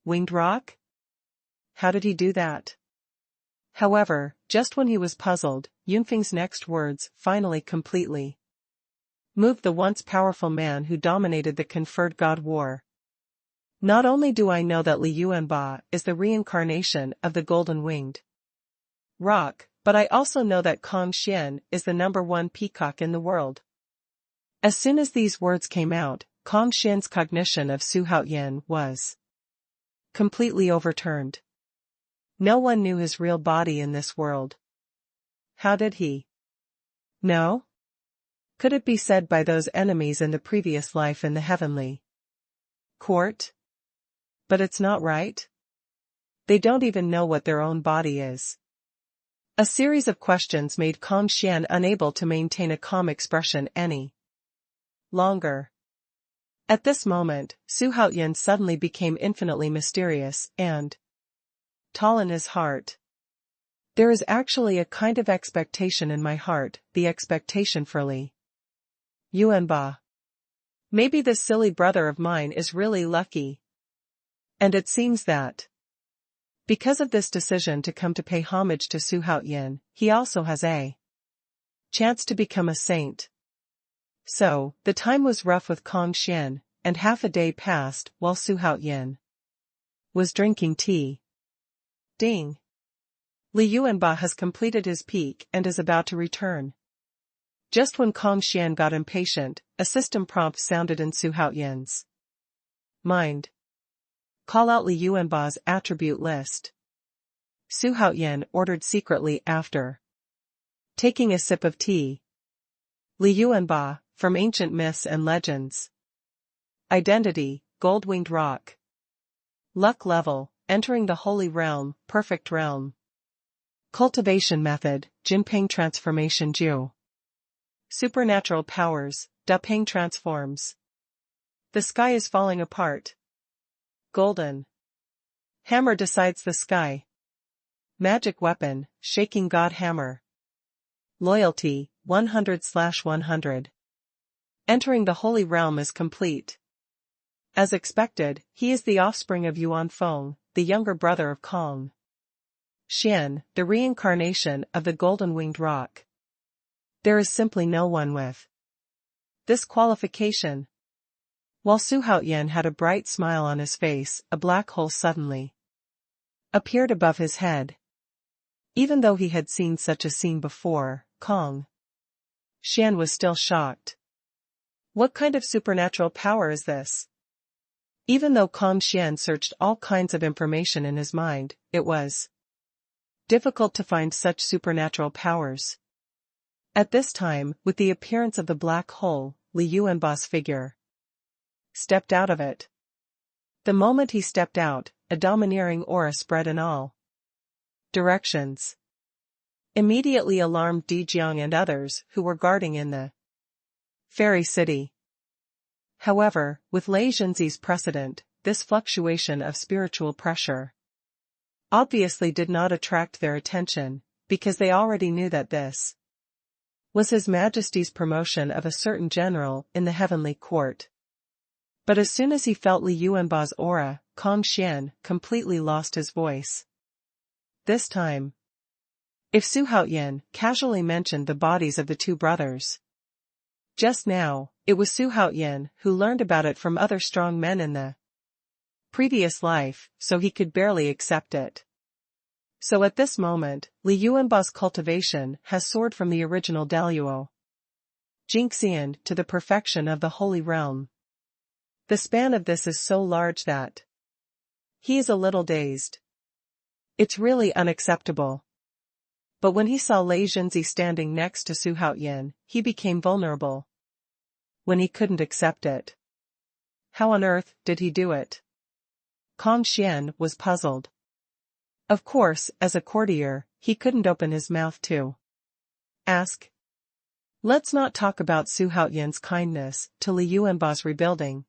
winged roc? How did he do that? However, just when he was puzzled, Yunfeng's next words finally completely moved the once powerful man who dominated the conferred god war. Not only do I know that Li Yuanba is the reincarnation of the golden-winged roc, but I also know that Kong Xian is the #1 peacock in the world. As soon as these words came out, Kong Xian's cognition of Xuanhuan was completely overturned. No one knew his real body in this world. How did he know? Could it be said by those enemies in the previous life in the heavenly court? But it's not right. They don't even know what their own body is. A series of questions made Kong Xian unable to maintain a calm expression any longer. At this moment, Xuanhuan suddenly became infinitely mysterious and tall in his heart. There is actually a kind of expectation in my heart, the expectation for Li Yuanba. Maybe this silly brother of mine is really lucky. And it seems that, because of this decision to come to pay homage to Xuanhuan, he also has a chance to become a saint. So, the time was rough with Kong Xian, and half a day passed while Xuanhuan was drinking tea. Ding! Li Yuanba has completed his peak and is about to return. Just when Kong Xian got impatient, a system prompt sounded in Xuanhuan's mind. Call out Li Yuanba's attribute list. Xuanhuan ordered secretly after taking a sip of tea. Li Yuanba, from ancient myths and legends. Identity, gold-winged rock. Luck level, entering the holy realm, perfect realm. Cultivation method, Jinping transformation Ju. Supernatural powers, Da Ping transforms. The sky is falling apart. Golden hammer decides the sky. Magic weapon, shaking god hammer. Loyalty, 100/100. Entering the holy realm is complete. As expected, he is the offspring of Yuan Feng, the younger brother of Kong Xian, the reincarnation of the golden-winged rock. There is simply no one with this qualification. While Xuanhuan had a bright smile on his face, a black hole suddenly appeared above his head. Even though he had seen such a scene before, Kong Xian was still shocked. What kind of supernatural power is this? Even though Kong Xian searched all kinds of information in his mind, it was difficult to find such supernatural powers. At this time, with the appearance of the black hole, Li Yuanba's figure stepped out of it. The moment he stepped out, a domineering aura spread in all directions. Immediately alarmed Di Jiang and others who were guarding in the fairy city. However, with Lei Zhenzi's precedent, this fluctuation of spiritual pressure obviously did not attract their attention, because they already knew that this was His Majesty's promotion of a certain general in the heavenly court. But as soon as he felt Li Yuanba's aura, Kong Xian completely lost his voice. This time, if Xuanhuan casually mentioned the bodies of the two brothers, just now, it was Xuanhuan who learned about it from other strong men in the previous life, so he could barely accept it. So at this moment, Li Yuanba's cultivation has soared from the original Daluo Jingxian to the perfection of the Holy Realm. The span of this is so large that he is a little dazed. It's really unacceptable. But when he saw Lei Zhenzi standing next to Xuanhuan, he became vulnerable. When he couldn't accept it. How on earth did he do it? Kong Xian was puzzled. Of course, as a courtier, he couldn't open his mouth to ask. Let's not talk about Xuanhuan's kindness to Li Yuanba's rebuilding.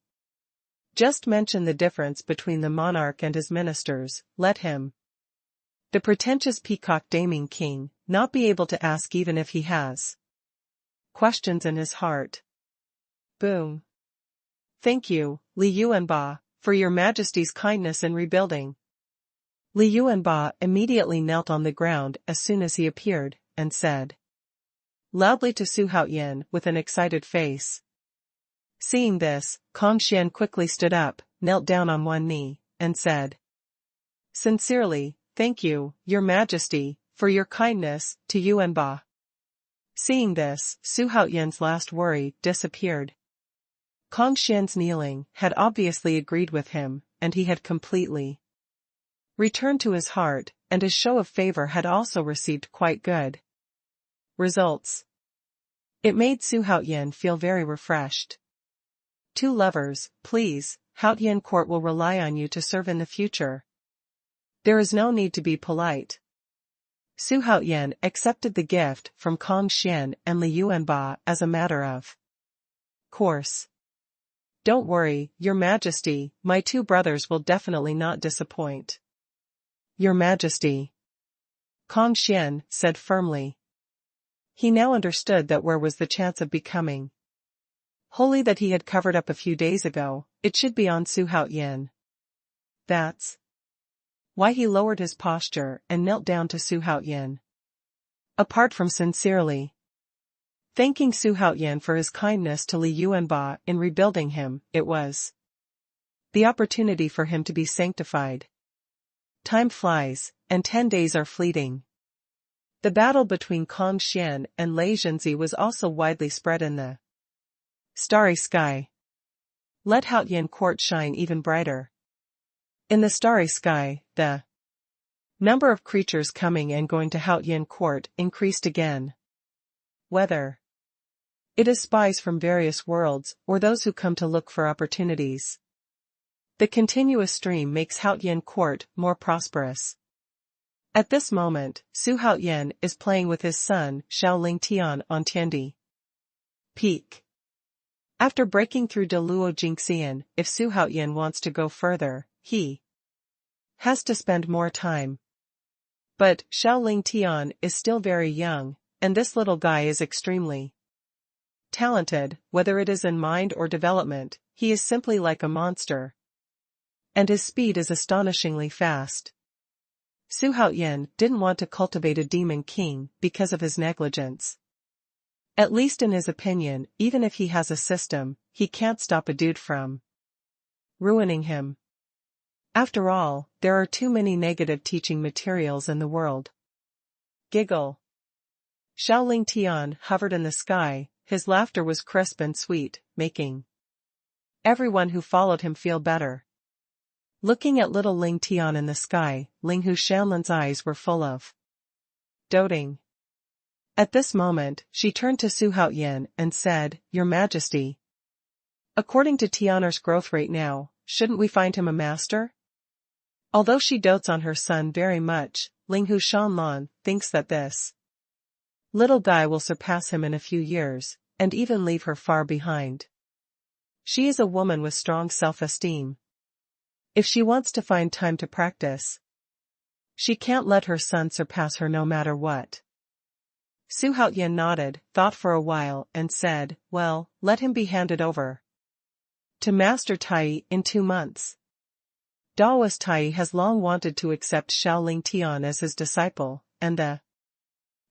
Just mention the difference between the monarch and his ministers, let him, the pretentious peacock daming king, not be able to ask even if he has questions in his heart. Boom. Thank you, Li Yuanba, for your Majesty's kindness in rebuilding. Li Yuanba immediately knelt on the ground as soon as he appeared, and said loudly to Xuanhuan with an excited face. Seeing this, Kong Xian quickly stood up, knelt down on one knee, and said, sincerely, thank you, Your Majesty, for your kindness to Yuanba. Seeing this, Xuanhuan's last worry disappeared. Kong Xian's kneeling had obviously agreed with him, and he had completely returned to his heart, and his show of favor had also received quite good results. It made Xuanhuan feel very refreshed. Two lovers, please, Haotian court will rely on you to serve in the future. There is no need to be polite. Xuanhuan accepted the gift from Kong Xian and Li Yuanba as a matter of course. Don't worry, Your Majesty, my two brothers will definitely not disappoint. Your Majesty, Kong Xian said firmly. He now understood that where was the chance of becoming holy that he had covered up a few days ago, it should be on Xuanhuan. That's why he lowered his posture and knelt down to Xuanhuan. Apart from sincerely thanking Xuanhuan for his kindness to Li Yuanba in rebuilding him, it was the opportunity for him to be sanctified. Time flies, and 10 days are fleeting. The battle between Kong Xian and Lei Zhenzi was also widely spread in the starry sky. Let Haotian court shine even brighter. In the starry sky, the number of creatures coming and going to Haotian court increased again. Whether it is spies from various worlds or those who come to look for opportunities, the continuous stream makes Haotian court more prosperous. At this moment, Xuanhuan is playing with his son Xiaoling Tian on Tiandi Peak. After breaking through Deluo Jingxian, if Xuanhuan wants to go further, he has to spend more time. But Xiaoling Tian is still very young, and this little guy is extremely talented, whether it is in mind or development, he is simply like a monster. And his speed is astonishingly fast. Xuanhuan didn't want to cultivate a demon king because of his negligence. At least in his opinion, even if he has a system, he can't stop a dude from ruining him. After all, there are too many negative teaching materials in the world. Giggle. Xiaoling Tian hovered in the sky, his laughter was crisp and sweet, making everyone who followed him feel better. Looking at little Ling Tian in the sky, Ling Hu Shanlan's eyes were full of doting. At this moment, she turned to Xuanhuan and said, "Your Majesty, according to Tianer's growth rate now, shouldn't we find him a master?" Although she dotes on her son very much, Ling Hu Shanlan thinks that this little guy will surpass him in a few years, and even leave her far behind. She is a woman with strong self-esteem. If she wants to find time to practice, she can't let her son surpass her no matter what. Xuanhuan nodded, thought for a while, and said, "Well, let him be handed over to Master Tai in 2 months. Daoist Tai has long wanted to accept Xiaoling Tian as his disciple, and the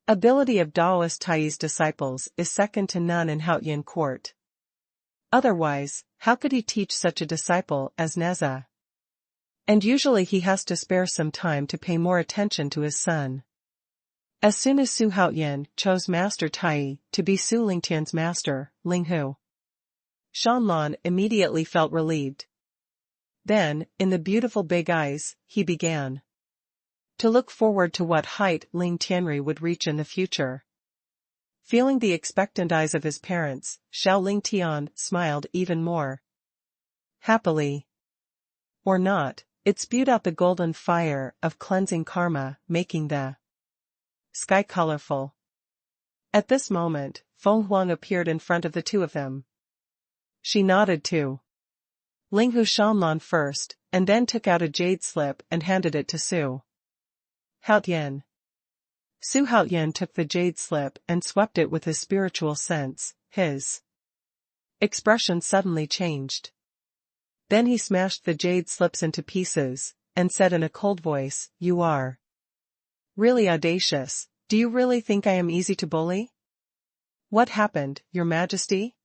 ability of Daoist Tai's disciples is second to none in Haotian court. Otherwise, how could he teach such a disciple as Neza? And usually he has to spare some time to pay more attention to his son." As soon as Xuanhuan chose Master Tai to be Xiaoling Tian's master, Ling Hu Shanlan immediately felt relieved. Then, in the beautiful big eyes, he began to look forward to what height Ling Tianri would reach in the future. Feeling the expectant eyes of his parents, Xiaoling Tian smiled even more happily. Or not, it spewed out the golden fire of cleansing karma, making the sky colorful. At this moment, Feng Huang appeared in front of the two of them. She nodded to Ling Hu Shanlan first, and then took out a jade slip and handed it to Xuanhuan. Xuanhuan took the jade slip and swept it with his spiritual sense. His expression suddenly changed. Then he smashed the jade slips into pieces, and said in a cold voice, "You are really audacious. Do you really think I am easy to bully?" "What happened, Your Majesty?"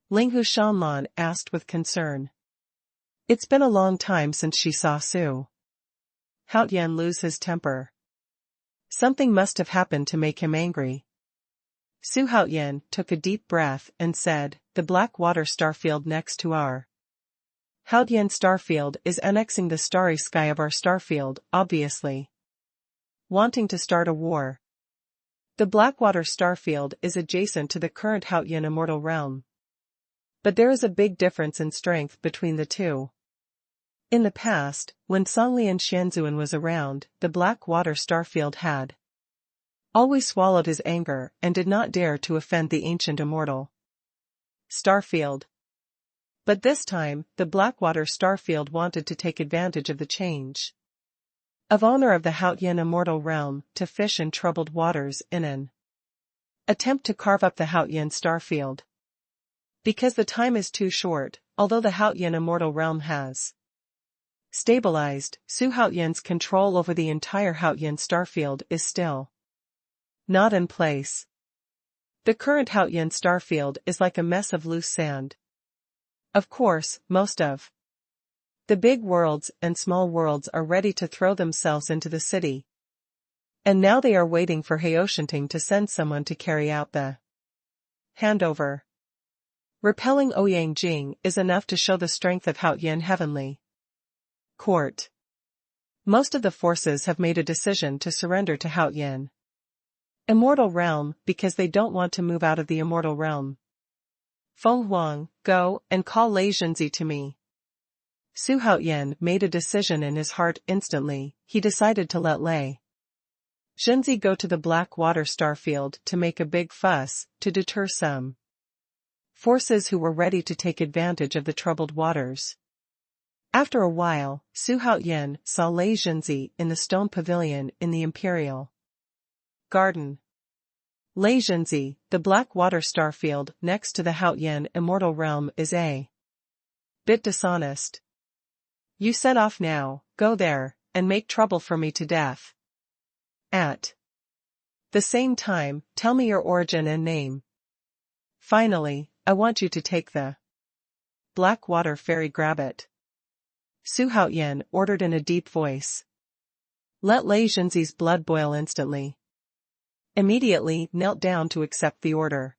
Ling Hu Shanlan asked with concern. It's been a long time since she saw Xuanhuan lose his temper. Something must have happened to make him angry. Xuanhuan took a deep breath and said, "The black water starfield next to our Haotian starfield is annexing the starry sky of our starfield, obviously wanting to start a war. The Blackwater starfield is adjacent to the current Haotian immortal realm. But there is a big difference in strength between the two. In the past, when Songlian Xianzuan was around, the Blackwater starfield had always swallowed his anger and did not dare to offend the ancient immortal starfield. But this time, the Blackwater starfield wanted to take advantage of the change of owner of the Haotian immortal realm to fish in troubled waters in an attempt to carve up the Haotian starfield. Because the time is too short, although the Haotian immortal realm has stabilized, Su Haotian's control over the entire Haotian starfield is still not in place. The current Haotian starfield is like a mess of loose sand. Of course, most of the big worlds and small worlds are ready to throw themselves into the city. And now they are waiting for Haoshanting to send someone to carry out the handover. Repelling Ouyang Jing is enough to show the strength of Haotian Heavenly Court. Most of the forces have made a decision to surrender to Haotian Immortal Realm because they don't want to move out of the Immortal Realm. Xuanhuan, go and call Lei Zhenzi to me. Su Haotian made a decision in his heart instantly. He decided to let Lei Zhenzi go to the Black Water Starfield to make a big fuss, to deter some forces who were ready to take advantage of the troubled waters. After a while, Su Haotian saw Lei Zhenzi in the stone pavilion in the Imperial Garden. Lei Zhenzi, the Black Water Starfield next to the Haotian Immortal Realm is a bit dishonest. You set off now, go there, and make trouble for me to death. At the same time, tell me your origin and name. Finally, I want you to take the Black Water Fairy grab it. Su Haotian ordered in a deep voice. Let Lei Zhenzi's blood boil instantly. Immediately knelt down to accept the order.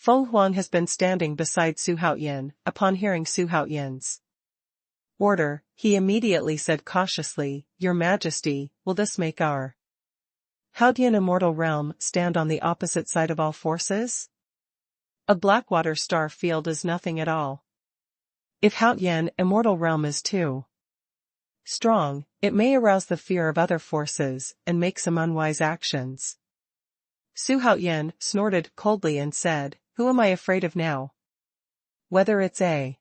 Xuanhuan has been standing beside Su Haotian. Upon hearing Su Haotian's order, he immediately said cautiously, Your Majesty, will this make our Haotian Immortal Realm stand on the opposite side of all forces? A Blackwater star field is nothing at all. If Haotian Immortal Realm is too strong, it may arouse the fear of other forces and make some unwise actions. Su Haotian snorted coldly and said, Who am I afraid of now? Whether it's a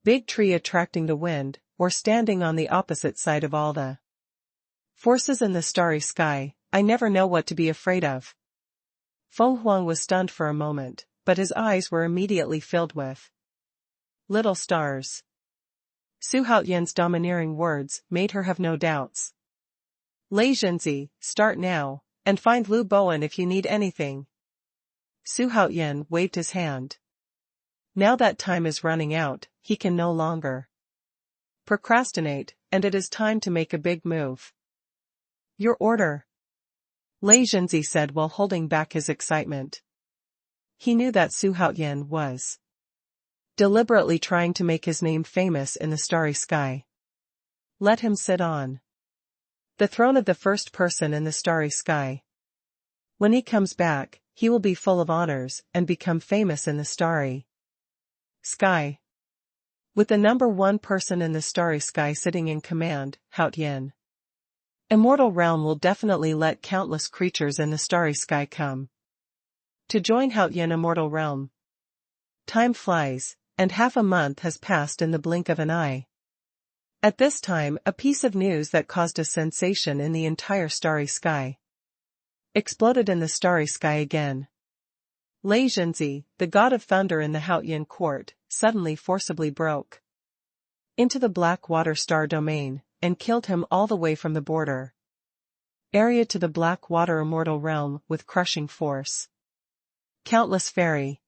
big tree attracting the wind, or standing on the opposite side of all the forces in the starry sky, I never know what to be afraid of. Xuanhuan was stunned for a moment, but his eyes were immediately filled with little stars. Su Haotian's domineering words made her have no doubts. Lei Zhenzi, start now, and find Lu Bowen if you need anything. Su Haotian waved his hand. Now that time is running out, he can no longer procrastinate, and it is time to make a big move. Your order. Lei Zhenzi said while holding back his excitement. He knew that Su Haotian was deliberately trying to make his name famous in the starry sky. Let him sit on the throne of the first person in the starry sky. When he comes back, he will be full of honors and become famous in the starry sky. With the number one person in the starry sky sitting in command, Haotian Immortal Realm will definitely let countless creatures in the starry sky come to join Haotian Immortal Realm. Time flies, and half a month has passed in the blink of an eye. At this time, a piece of news that caused a sensation in the entire starry sky exploded in the starry sky again. Lei Zhenzi, the god of thunder in the Haotian court, suddenly forcibly broke into the Black Water Star domain, and killed him all the way from the border area to the Black Water Immortal Realm with crushing force. Countless fairy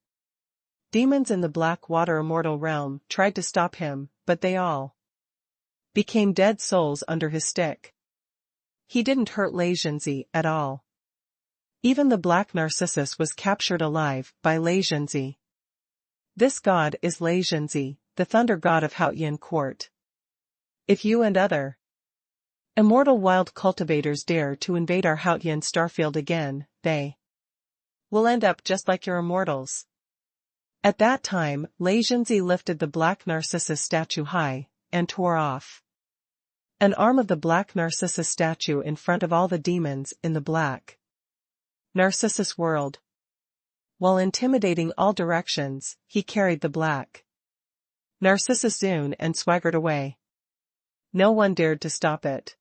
demons in the Black Water Immortal Realm tried to stop him, but they all became dead souls under his stick. He didn't hurt Lei Zhenzi at all. Even the Black Narcissus was captured alive by Lei Zhenzi. This god is Lei Zhenzi, the thunder god of Haotian court. If you and other immortal wild cultivators dare to invade our Haotian starfield again, they will end up just like your immortals. At that time, Lei Zhenzi lifted the Black Narcissus statue high, and tore off an arm of the Black Narcissus statue in front of all the demons in the Black Narcissus world. While intimidating all directions, he carried the Black Narcissus Zune and swaggered away. No one dared to stop it.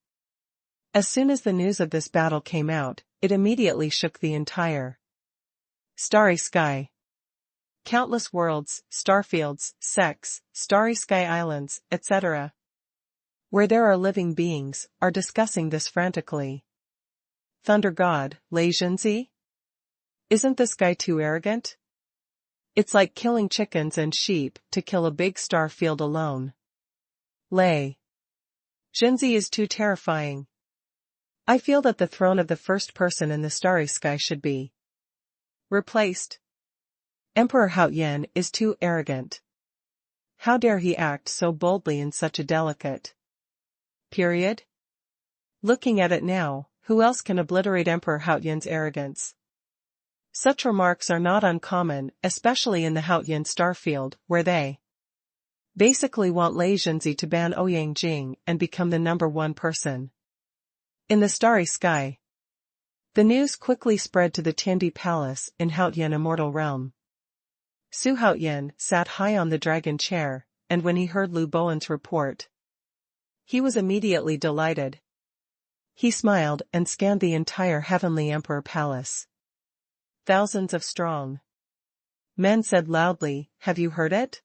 As soon as the news of this battle came out, it immediately shook the entire starry sky. Countless worlds, starfields, sects, starry sky islands, etc. where there are living beings, are discussing this frantically. Thunder God, Lei Zhenzi? Isn't this guy too arrogant? It's like killing chickens and sheep to kill a big star field alone. Lei Zhenzi is too terrifying. I feel that the throne of the first person in the starry sky should be replaced. Emperor Haoyan is too arrogant. How dare he act so boldly in such a delicate period? Looking at it now, who else can obliterate Emperor Haoyan's arrogance? Such remarks are not uncommon, especially in the Haoyan starfield, where they basically want Lei Zhenzi to ban Ouyang Jing and become the number one person in the starry sky. The news quickly spread to the Tianwu Palace in Haoyan Immortal Realm. Su Haoyan sat high on the dragon chair, and when he heard Lu Bowen's report, he was immediately delighted. He smiled and scanned the entire Heavenly Emperor Palace. Thousands of strong men said loudly, "Have you heard it?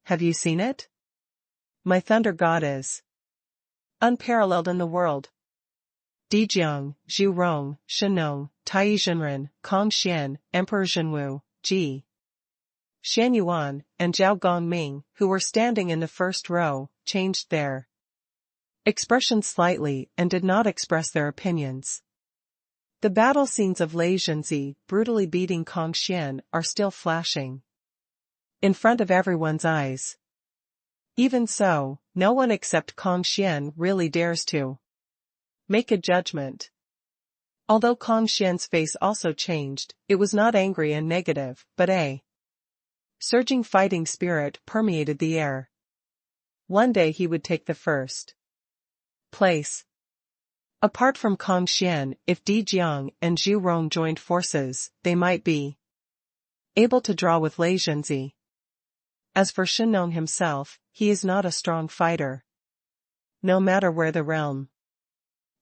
Have you seen it? My thunder god is unparalleled in the world. Dijiang, Zhu Rong, Shenong, Tai Zhenren, Kong Xian, Emperor Zhenwu, Ji Xuanhuan, and Zhao Gongming, who were standing in the first row, changed their expressions slightly and did not express their opinions. The battle scenes of Lei Zhenzi brutally beating Kong Xian are still flashing in front of everyone's eyes. Even so, no one except Kong Xian really dares to make a judgment. Although Kong Xian's face also changed, it was not angry and negative, but a surging fighting spirit permeated the air. One day he would take the first place. Apart from Kong Xian, if Di Jiang and Zhu Rong joined forces, they might be able to draw with Lei Zhenzi. As for Shenong himself, he is not a strong fighter. No matter where the realm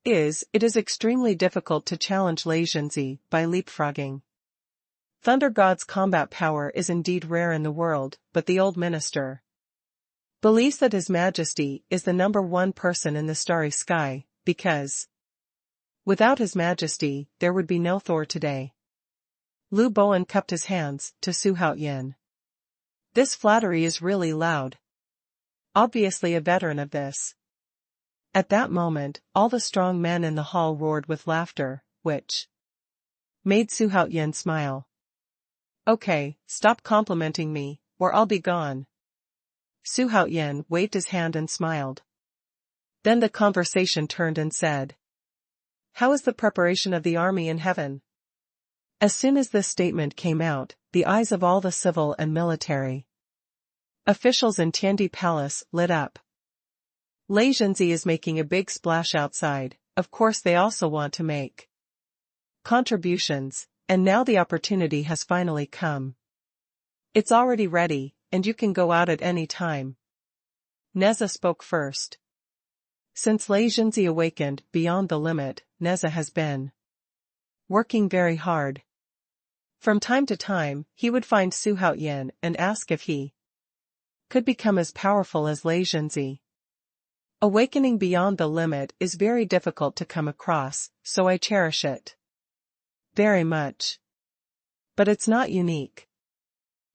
is, it is extremely difficult to challenge Lei Zhenzi by leapfrogging. Thunder God's combat power is indeed rare in the world, but the old minister believes that His Majesty is the number one person in the starry sky, because without His Majesty, there would be no Thor today. Lu Bowen cupped his hands to Su Haoyan. This flattery is really loud. Obviously a veteran of this. At that moment, all the strong men in the hall roared with laughter, which made Su Haoyan smile. Okay, stop complimenting me, or I'll be gone. Su Haoyan waved his hand and smiled. Then the conversation turned and said, "How is the preparation of the army in heaven?" As soon as this statement came out, the eyes of all the civil and military officials in Tianwu Palace lit up. Lei Zhenzi is making a big splash outside. Of course they also want to make contributions, and now the opportunity has finally come. It's already ready, and you can go out at any time. Neza spoke first. Since Lei Zhenzi awakened beyond the limit, Neza has been working very hard. From time to time, he would find Su Haoyan and ask if he could become as powerful as Lei Zhenzi. Awakening beyond the limit is very difficult to come across, so I cherish it very much. But it's not unique.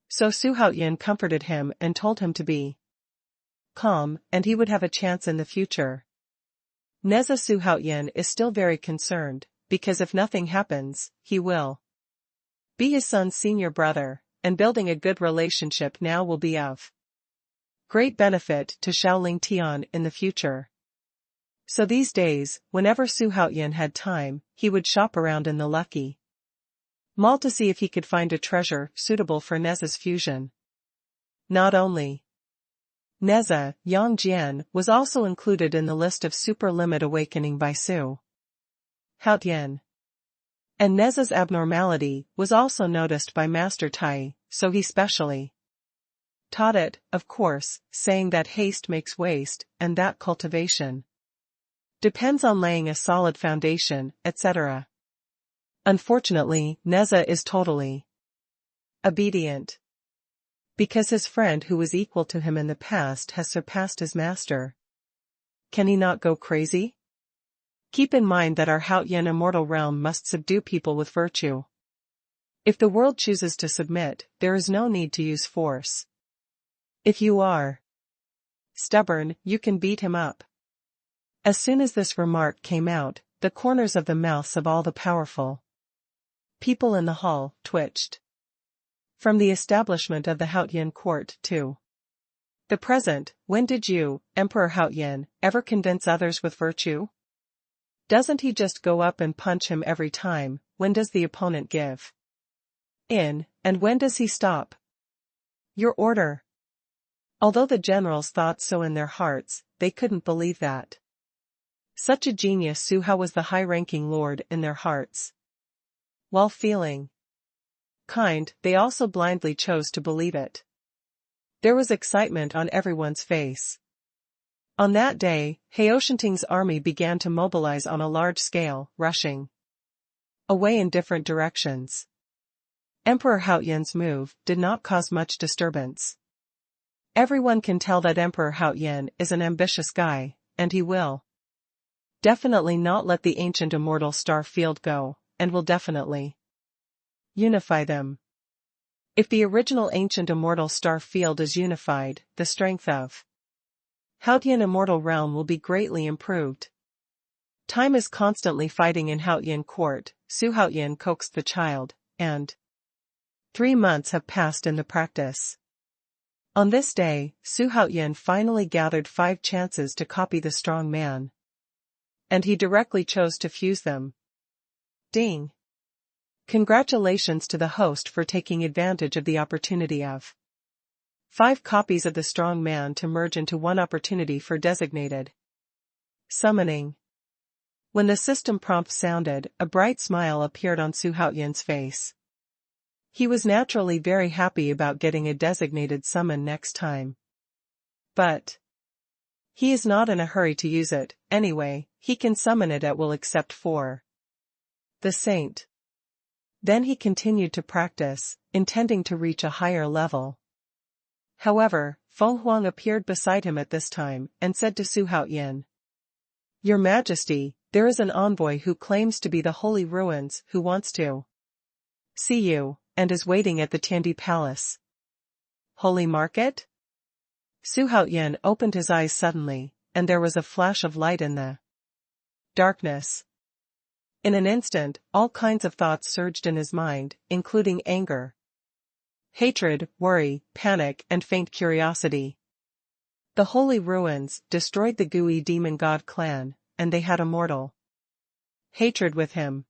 So Su Haoyan comforted him and told him to be calm, and he would have a chance in the future. Neza Su Haoyan is still very concerned, because if nothing happens, he will be his son's senior brother, and building a good relationship now will be of great benefit to Shaolin Tian in the future. So these days, whenever Su Haoyan had time, he would shop around in the Lucky Mall to see if he could find a treasure suitable for Neza's fusion. Not only Neza, Yang Jian was also included in the list of super limit awakening by Su Haoyan. And Neza's abnormality was also noticed by Master Tai, so he specially taught it, of course, saying that haste makes waste, and that cultivation depends on laying a solid foundation, etc. Unfortunately, Neza is totally obedient. Because his friend who was equal to him in the past has surpassed his master. Can he not go crazy? Keep in mind that our Haotian immortal realm must subdue people with virtue. If the world chooses to submit, there is no need to use force. If you are stubborn, you can beat him up. As soon as this remark came out, the corners of the mouths of all the powerful people in the hall twitched. From the establishment of the Haotian court to the present, when did you, Emperor Haotian, ever convince others with virtue? Doesn't he just go up and punch him every time? When does the opponent give in, and when does he stop? Your order. Although the generals thought so in their hearts, they couldn't believe that such a genius Su Hao was the high-ranking lord in their hearts. While feeling kind, they also blindly chose to believe it. There was excitement on everyone's face. On that day, Haoshanting's army began to mobilize on a large scale, rushing away in different directions. Emperor Haotian's move did not cause much disturbance. Everyone can tell that Emperor Haotian is an ambitious guy, and he will definitely not let the ancient immortal star field go, and will definitely unify them. If the original ancient immortal star field is unified, the strength of Haotian immortal realm will be greatly improved. Time is constantly fighting in Haotian court. Su Haotian coaxed the child, and 3 months have passed in the practice. On this day, Su Haotian finally gathered 5 chances to copy the strong man. And he directly chose to fuse them. Ding! Congratulations to the host for taking advantage of the opportunity of 5 copies of the strong man to merge into one opportunity for designated summoning. When the system prompt sounded, a bright smile appeared on Su Haotian's face. He was naturally very happy about getting a designated summon next time. But he is not in a hurry to use it. Anyway, he can summon it at will except for the saint. Then he continued to practice, intending to reach a higher level. However, Xuanhuan appeared beside him at this time, and said to Su Haotian, "Your Majesty, there is an envoy who claims to be the Holy Ruins who wants to see you, and is waiting at the Tianwu Palace." Holy Market? Su Haotian opened his eyes suddenly, and there was a flash of light in the darkness. In an instant, all kinds of thoughts surged in his mind, including anger, hatred, worry, panic, and faint curiosity. The Holy Ruins destroyed the Gui demon god clan, and they had a mortal hatred with him.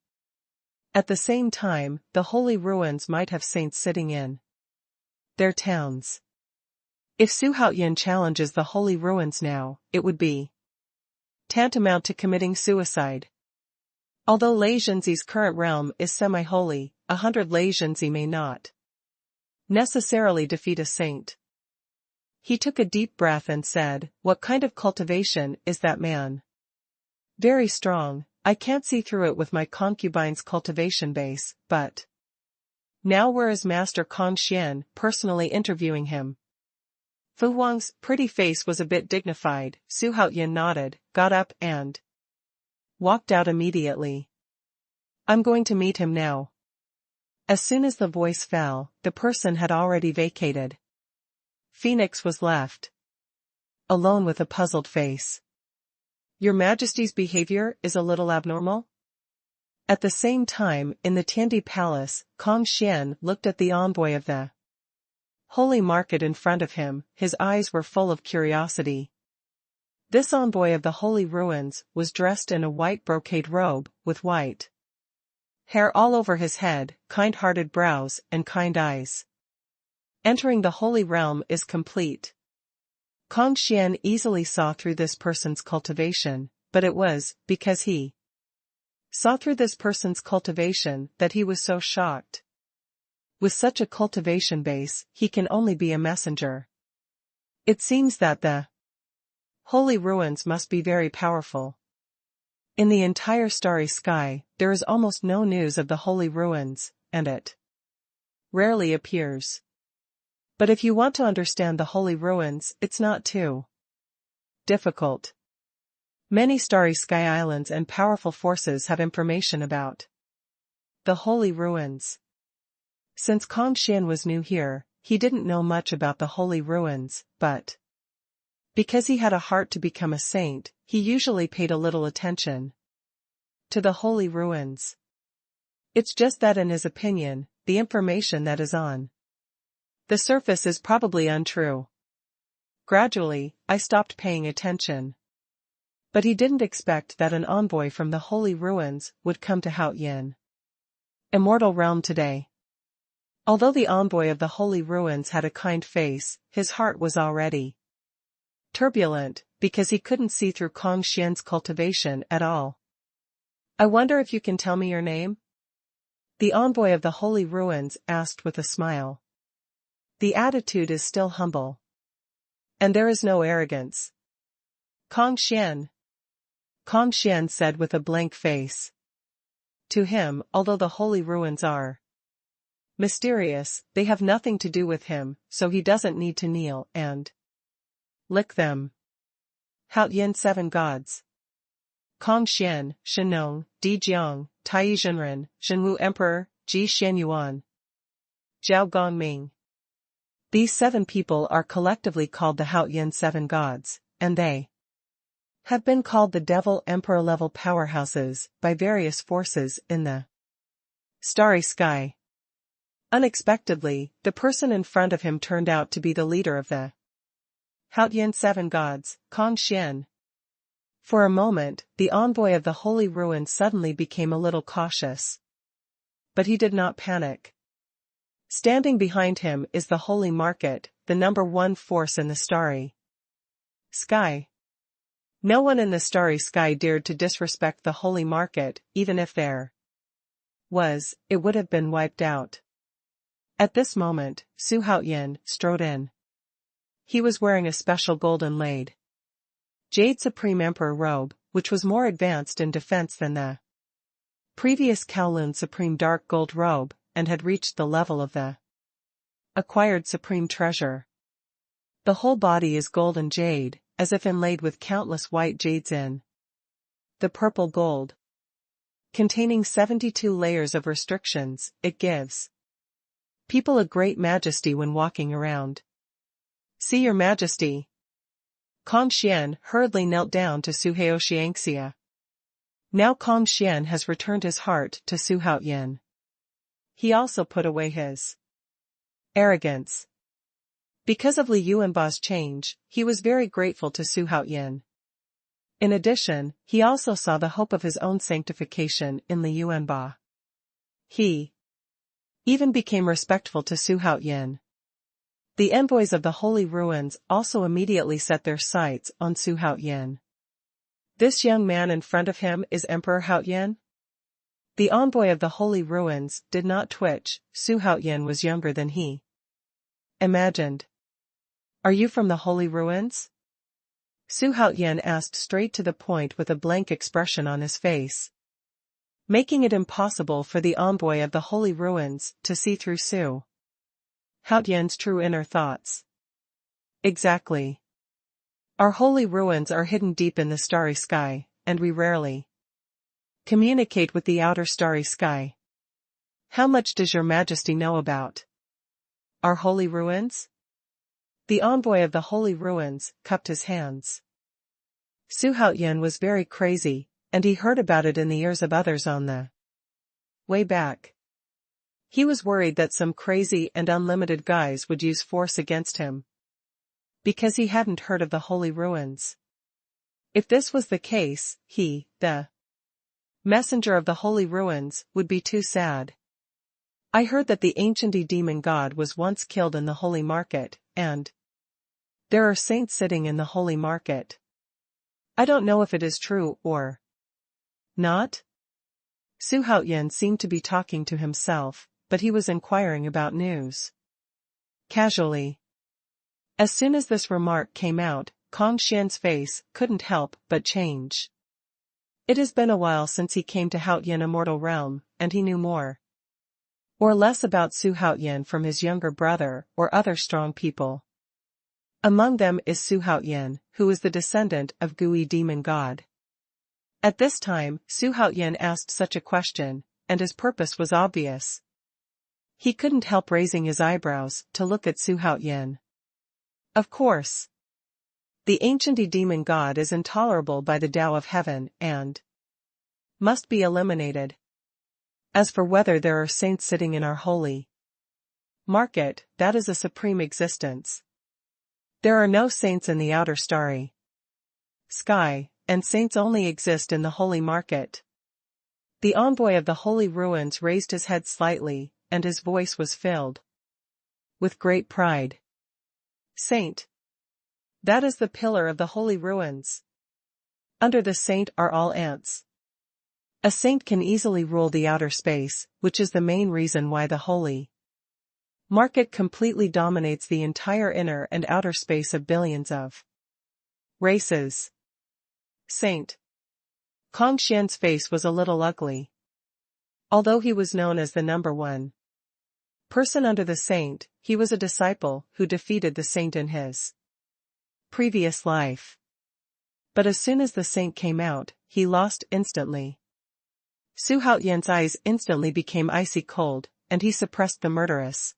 At the same time, the Holy Ruins might have saints sitting in their towns. If Su Haotian challenges the Holy Ruins now, it would be tantamount to committing suicide. Although Lei Zhenzi's current realm is semi-holy, 100 Lei Zhenzi may not necessarily defeat a saint. He took a deep breath and said, "What kind of cultivation is that man?" "Very strong. I can't see through it with my concubine's cultivation base, but..." Now where is Master Kong Xian, personally interviewing him? Fu Huang's pretty face was a bit dignified. Su Haotian nodded, got up and walked out immediately. "I'm going to meet him now." As soon as the voice fell, the person had already vacated. Phoenix was left alone with a puzzled face. "Your Majesty's behavior is a little abnormal?" At the same time, in the Tianwu Palace, Kong Xian looked at the envoy of the Holy Market in front of him. His eyes were full of curiosity. This envoy of the Holy Ruins was dressed in a white brocade robe, with white hair all over his head, kind-hearted brows, and kind eyes. Entering the Holy Realm is complete. Kong Xian easily saw through this person's cultivation, but it was because he saw through this person's cultivation that he was so shocked. With such a cultivation base, he can only be a messenger. It seems that the Holy Ruins must be very powerful. In the entire starry sky, there is almost no news of the Holy Ruins, and it rarely appears. But if you want to understand the holy ruins, it's not too difficult. Many starry sky islands and powerful forces have information about the holy ruins. Since Kong Xian was new here, he didn't know much about the holy ruins, but because he had a heart to become a saint, he usually paid a little attention to the holy ruins. It's just that in his opinion, the information that is on the surface is probably untrue. Gradually, I stopped paying attention. But he didn't expect that an envoy from the holy ruins would come to Xuanhuan immortal realm today. Although the envoy of the holy ruins had a kind face, his heart was already turbulent, because he couldn't see through Kong Xian's cultivation at all. I wonder if you can tell me your name? The envoy of the holy ruins asked with a smile. The attitude is still humble. And there is no arrogance. Kong Xian. Kong Xian said with a blank face. To him, although the holy ruins are mysterious, they have nothing to do with him, so he doesn't need to kneel and lick them. Xuanhuan 7 gods. Kong Xian, Shenong, Di Jiang, Tai Zhenren, Tianwu Emperor, Ji Xuanhuan, Zhao Gongming. These 7 people are collectively called the Xuanhuan 7 gods, and they have been called the devil emperor-level powerhouses by various forces in the starry sky. Unexpectedly, the person in front of him turned out to be the leader of the Xuanhuan 7 gods, Kong Xian. For a moment, the envoy of the holy ruins suddenly became a little cautious. But he did not panic. Standing behind him is the holy market, the #1 force in the starry sky. No one in the starry sky dared to disrespect the holy market, even if there was, it would have been wiped out. At this moment, Xuanhuan strode in. He was wearing a special golden laid jade Supreme Emperor robe, which was more advanced in defense than the previous Kowloon Supreme Dark Gold robe, and had reached the level of the acquired Supreme Treasure. The whole body is gold and jade, as if inlaid with countless white jades in the purple gold. Containing 72 layers of restrictions, it gives people a great majesty when walking around. See your majesty. Kong Xian hurriedly knelt down to Suhao Xiangxia. Now Kong Xian has returned his heart to Xuanhuan. He also put away his arrogance. Because of Li Yuanba's change, he was very grateful to Xuanhuan. In addition, he also saw the hope of his own sanctification in Li Yuanba. He even became respectful to Xuanhuan. The envoys of the holy ruins also immediately set their sights on Xuanhuan. This young man in front of him is Emperor Xuanhuan? The envoy of the holy ruins did not twitch. Xuanhuan was younger than he imagined. Are you from the holy ruins? Xuanhuan asked straight to the point with a blank expression on his face, making it impossible for the envoy of the holy ruins to see through Xuanhuan's true inner thoughts. Exactly. Our holy ruins are hidden deep in the starry sky, and we rarely communicate with the outer starry sky. How much does your majesty know about our holy ruins? The envoy of the holy ruins cupped his hands. Xuanhuan was very crazy, and he heard about it in the ears of others on the way back. He was worried that some crazy and unlimited guys would use force against him, because he hadn't heard of the holy ruins. If this was the case, he, the messenger of the holy ruins, would be too sad. I heard that the ancient demon god was once killed in the holy market, and there are saints sitting in the holy market. I don't know if it is true or not. Xuanhuan seemed to be talking to himself, but he was inquiring about news. Casually. As soon as this remark came out, Kong Xian's face couldn't help but change. It has been a while since he came to Xuanhuan Immortal Realm, and he knew more. or less about Xuanhuan from his younger brother or other strong people. Among them is Xuanhuan, who is the descendant of Gui demon god. At this time, Xuanhuan asked such a question, and his purpose was obvious. He couldn't help raising his eyebrows to look at Xuanhuan. Of course. The ancient demon god is intolerable by the Tao of heaven and must be eliminated. As for whether there are saints sitting in our holy market, that is a supreme existence. There are no saints in the outer starry sky, and saints only exist in the holy market. The envoy of the holy ruins raised his head slightly, and his voice was filled with great pride. Saint. That is the pillar of the holy ruins. Under the saint are all ants. A saint can easily rule the outer space, which is the main reason why the holy market completely dominates the entire inner and outer space of billions of races. Saint. Kong Xian's face was a little ugly. Although he was known as the number one person under the saint, he was a disciple who defeated the saint in his previous life. But as soon as the saint came out, he lost instantly. Xuanhuan's eyes instantly became icy cold, and he suppressed the murderous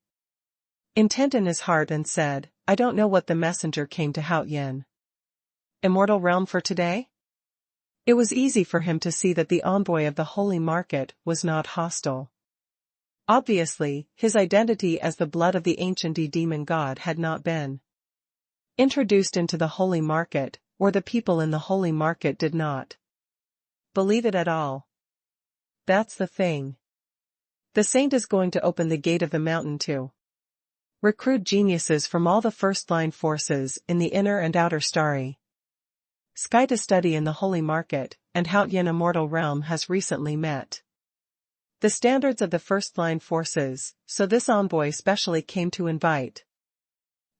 intent in his heart and said, I don't know what the messenger came to Huayan. Immortal realm for today? It was easy for him to see that the envoy of the holy market was not hostile. Obviously, his identity as the blood of the ancient demon god had not been introduced into the holy market, or the people in the holy market did not believe it at all. That's the thing. The saint is going to open the gate of the mountain to recruit geniuses from all the first-line forces in the inner and outer starry sky to study in the holy market, and Huayan immortal realm has recently met the standards of the first-line forces, so this envoy specially came to invite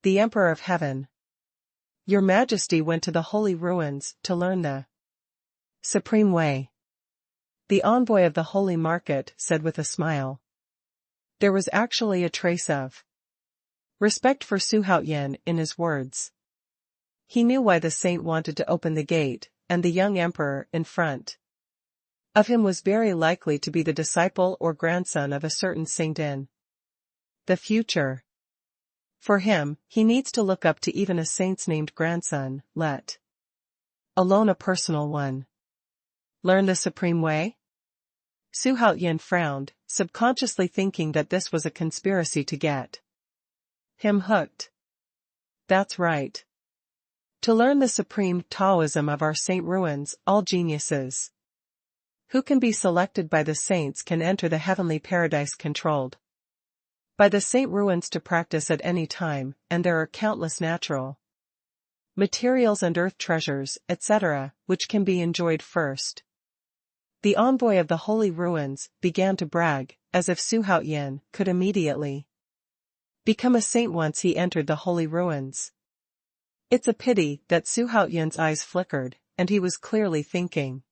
the Emperor of Heaven. Your Majesty went to the holy ruins to learn the supreme way. The envoy of the holy market said with a smile. There was actually a trace of respect for Xuanhuan in his words. He knew why the saint wanted to open the gate, and the young emperor in front of him was very likely to be the disciple or grandson of a certain saint in the future. For him, he needs to look up to even a saint's named grandson, let alone a personal one. Learn the supreme way? Xuanhuan frowned, subconsciously thinking that this was a conspiracy to get him hooked. That's right. To learn the supreme Taoism of our saint ruins, all geniuses who can be selected by the saints can enter the heavenly paradise controlled by the saint ruins to practice at any time, and there are countless natural materials and earth treasures, etc., which can be enjoyed first. The envoy of the holy ruins began to brag, as if Xuanhuan could immediately become a saint once he entered the holy ruins. It's a pity that Xuanhuan's eyes flickered, and he was clearly thinking.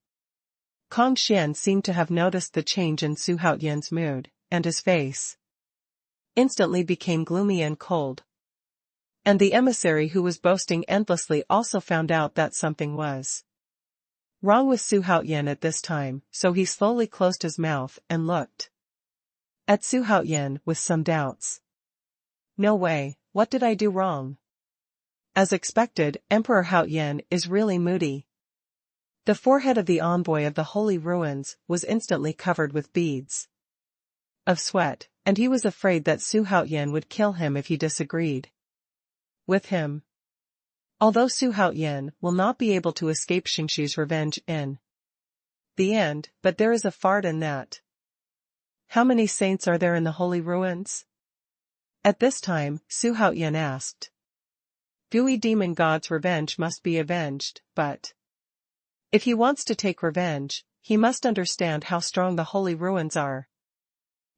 Kong Xian seemed to have noticed the change in Xuanhuan's mood, and his face instantly became gloomy and cold. And the emissary who was boasting endlessly also found out that something was wrong with Xuanhuan at this time, so he slowly closed his mouth and looked at Xuanhuan with some doubts. No way, what did I do wrong? As expected, Emperor Huayan is really moody. The forehead of the envoy of the holy ruins was instantly covered with beads of sweat, and he was afraid that Xuanhuan would kill him if he disagreed with him. Although Xuanhuan will not be able to escape Xingxi's revenge in the end, but there is a fart in that. How many saints are there in the holy ruins? At this time, Xuanhuan asked. Gui demon god's revenge must be avenged, but if he wants to take revenge, he must understand how strong the holy ruins are.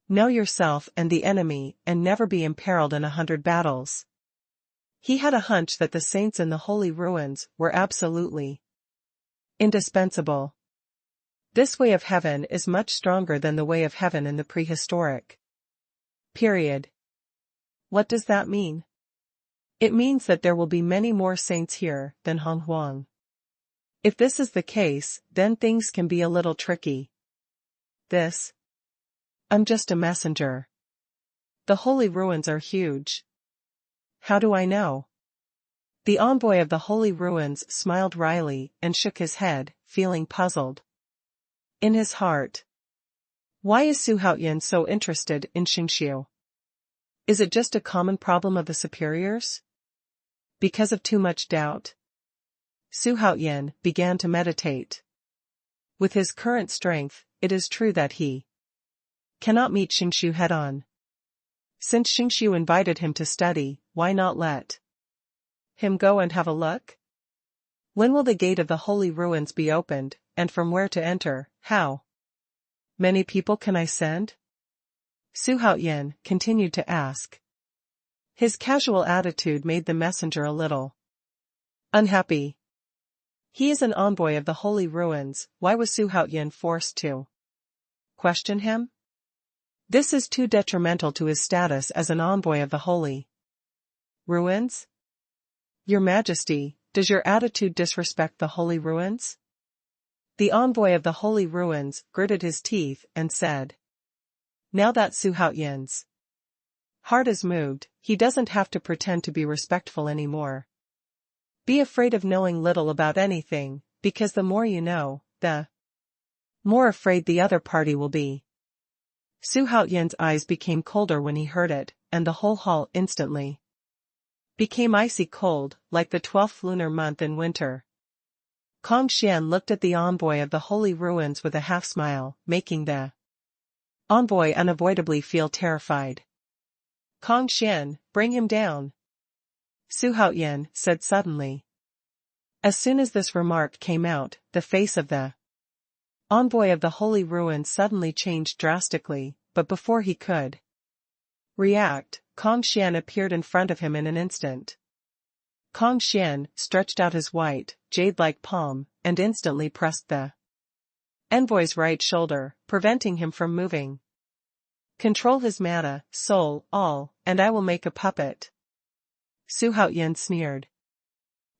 Know yourself and the enemy and never be imperiled in 100 battles. He had a hunch that the saints in the holy ruins were absolutely indispensable. This way of heaven is much stronger than the way of heaven in the prehistoric Period. What does that mean? It means that there will be many more saints here than Xuanhuan. If this is the case, then things can be a little tricky. I'm just a messenger. The holy ruins are huge. How do I know? The envoy of the holy ruins smiled wryly and shook his head, feeling puzzled. In his heart. Why is Xuanhuan so interested in Xingqiu? Is it just a common problem of the superiors? Because of too much doubt? Xuanhuan began to meditate. With his current strength, it is true that he cannot meet Xingqiu head-on. Since Xingqiu invited him to study, why not let him go and have a look? When will the gate of the holy ruins be opened, and from where to enter, how many people can I send? Xuanhuan continued to ask. His casual attitude made the messenger a little unhappy. He is an envoy of the holy ruins, why was Xuanhuan forced to question him? This is too detrimental to his status as an envoy of the holy ruins? Your Majesty, does your attitude disrespect the holy ruins? The envoy of the holy ruins gritted his teeth and said. Now that Xuanhuan's heart is moved, he doesn't have to pretend to be respectful anymore. Be afraid of knowing little about anything, because the more you know, the more afraid the other party will be. Xuanhuan's eyes became colder when he heard it, and the whole hall instantly became icy cold, like the 12th lunar month in winter. Kongshan looked at the envoy of the holy ruins with a half-smile, making the envoy unavoidably feel terrified. Kongshan, bring him down, Xuanhuan said suddenly. As soon as this remark came out, the face of the envoy of the holy ruins suddenly changed drastically, but before he could react, Kongshan appeared in front of him in an instant. Kongshan stretched out his white, jade-like palm, and instantly pressed the envoy's right shoulder, preventing him from moving. Control his mana, soul, all, and I will make a puppet. Xuanhuan sneered.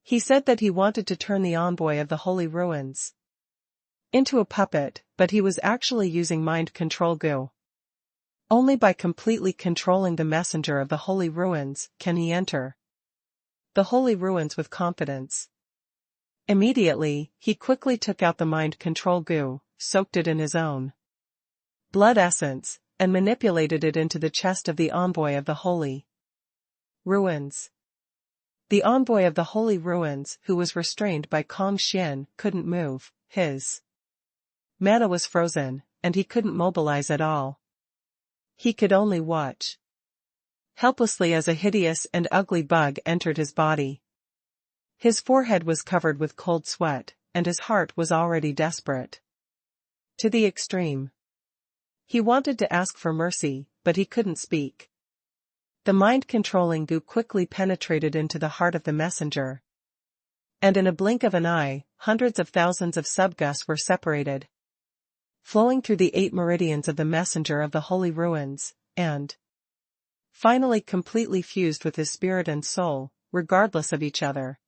He said that he wanted to turn the envoy of the holy ruins into a puppet, but he was actually using mind control Gu. Only by completely controlling the messenger of the holy ruins can he enter the holy ruins with confidence. Immediately, he quickly took out the mind control Gu, soaked it in his own blood essence, and manipulated it into the chest of the envoy of the holy ruins. The envoy of the holy ruins, who was restrained by Kongshan, couldn't move, his mana was frozen, and he couldn't mobilize at all. He could only watch helplessly as a hideous and ugly bug entered his body. His forehead was covered with cold sweat, and his heart was already desperate to the extreme. He wanted to ask for mercy, but he couldn't speak. The mind-controlling Gu quickly penetrated into the heart of the messenger. And in a blink of an eye, hundreds of thousands of subgus were separated, flowing through the 8 meridians of the messenger of the holy ruins, and finally completely fused with his spirit and soul, regardless of each other.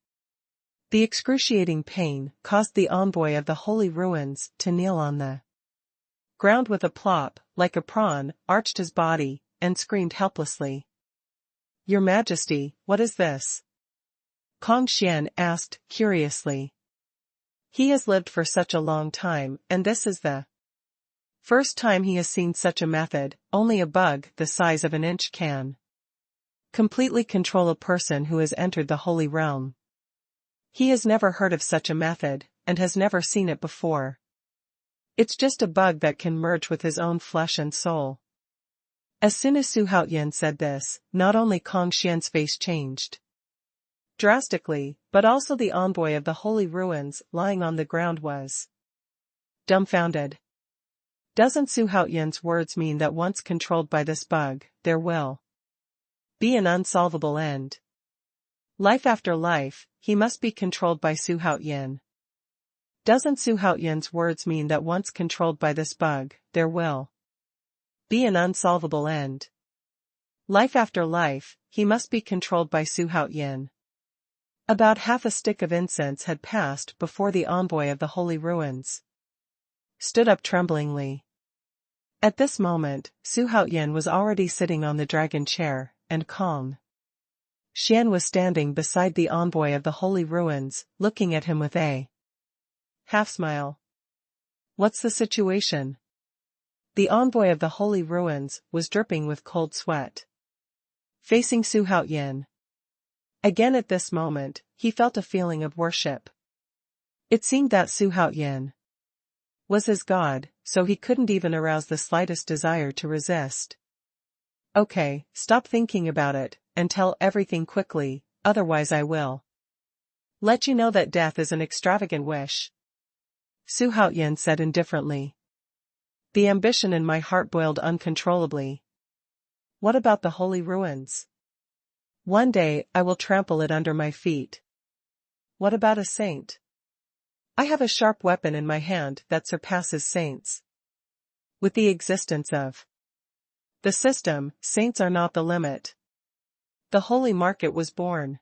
The excruciating pain caused the envoy of the holy ruins to kneel on the ground with a plop, like a prawn, arched his body, and screamed helplessly. Your Majesty, what is this? Kongshan asked, curiously. He has lived for such a long time, and this is the first time he has seen such a method. Only a bug the size of an inch can completely control a person who has entered the holy realm. He has never heard of such a method, and has never seen it before. It's just a bug that can merge with his own flesh and soul. As soon as Xuanhuan said this, not only Kongshan's face changed drastically, but also the envoy of the holy ruins lying on the ground was dumbfounded. Doesn't Xuanhuan's words mean that once controlled by this bug, there will be an unsolvable end? Life after life, he must be controlled by Xuanhuan. Doesn't Xuanhuan's words mean that once controlled by this bug, there will be an unsolvable end? Life after life, he must be controlled by Xuanhuan. About half a stick of incense had passed before the envoy of the holy ruins stood up tremblingly. At this moment, Xuanhuan was already sitting on the dragon chair, and Kong Xian was standing beside the envoy of the holy ruins, looking at him with a half-smile. What's the situation? The envoy of the holy ruins was dripping with cold sweat, facing Xuanhuan. Again at this moment, he felt a feeling of worship. It seemed that Xuanhuan was his god, so he couldn't even arouse the slightest desire to resist. Okay, stop thinking about it, and tell everything quickly, otherwise I will let you know that death is an extravagant wish. Xuanhuan said indifferently. The ambition in my heart boiled uncontrollably. What about the holy ruins? One day I will trample it under my feet. What about a saint? I have a sharp weapon in my hand that surpasses saints. With the existence of the system, saints are not the limit. The holy market was born.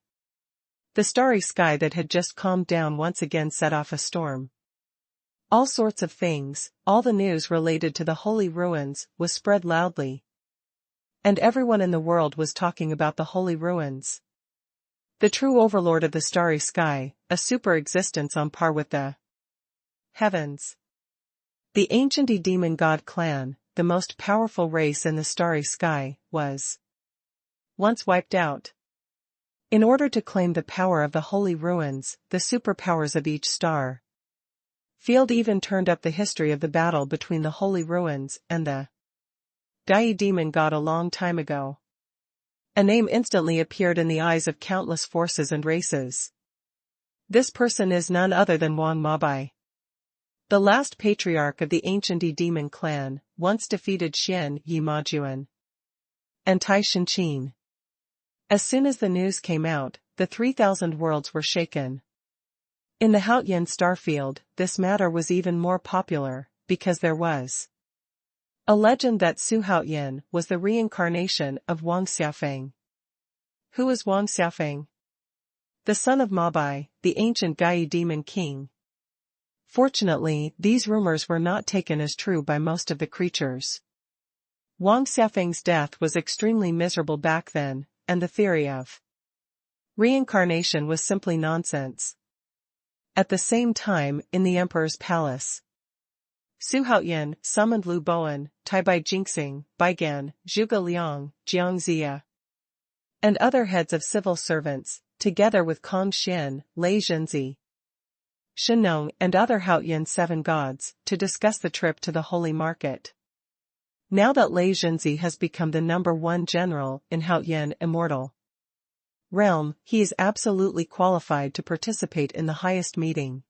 The starry sky that had just calmed down once again set off a storm. All sorts of things, all the news related to the holy ruins, was spread loudly. And everyone in the world was talking about the holy ruins. The true overlord of the starry sky, a super-existence on par with the heavens. The ancient demon god clan, the most powerful race in the starry sky, was once wiped out. In order to claim the power of the holy ruins, the superpowers of each star field even turned up the history of the battle between the holy ruins and the Dou demon god a long time ago. A name instantly appeared in the eyes of countless forces and races. This person is none other than Wang Mabai, the last patriarch of the ancient demon clan, once defeated Xian Yi Majuan and Tai Shinqin. As soon as the news came out, the 3,000 worlds were shaken. In the Haotian starfield, this matter was even more popular, because there was a legend that Xuanhuan was the reincarnation of Wang Xiaofeng. Who is Wang Xiaofeng? The son of Mabai, the ancient Gai demon king. Fortunately, these rumors were not taken as true by most of the creatures. Wang Xiaofeng's death was extremely miserable back then, and the theory of reincarnation was simply nonsense. At the same time, in the emperor's palace, Xuanhuan summoned Lu Boan, Taibai Jinxing, Baigan, Zhuge Liang, Jiang Zia, and other heads of civil servants, together with Kong Xian, Lei Zhenzi, Shenong and other Haotian seven gods, to discuss the trip to the holy market. Now that Lei Zhenzi has become the #1 general in Haotian immortal realm, he is absolutely qualified to participate in the highest meeting.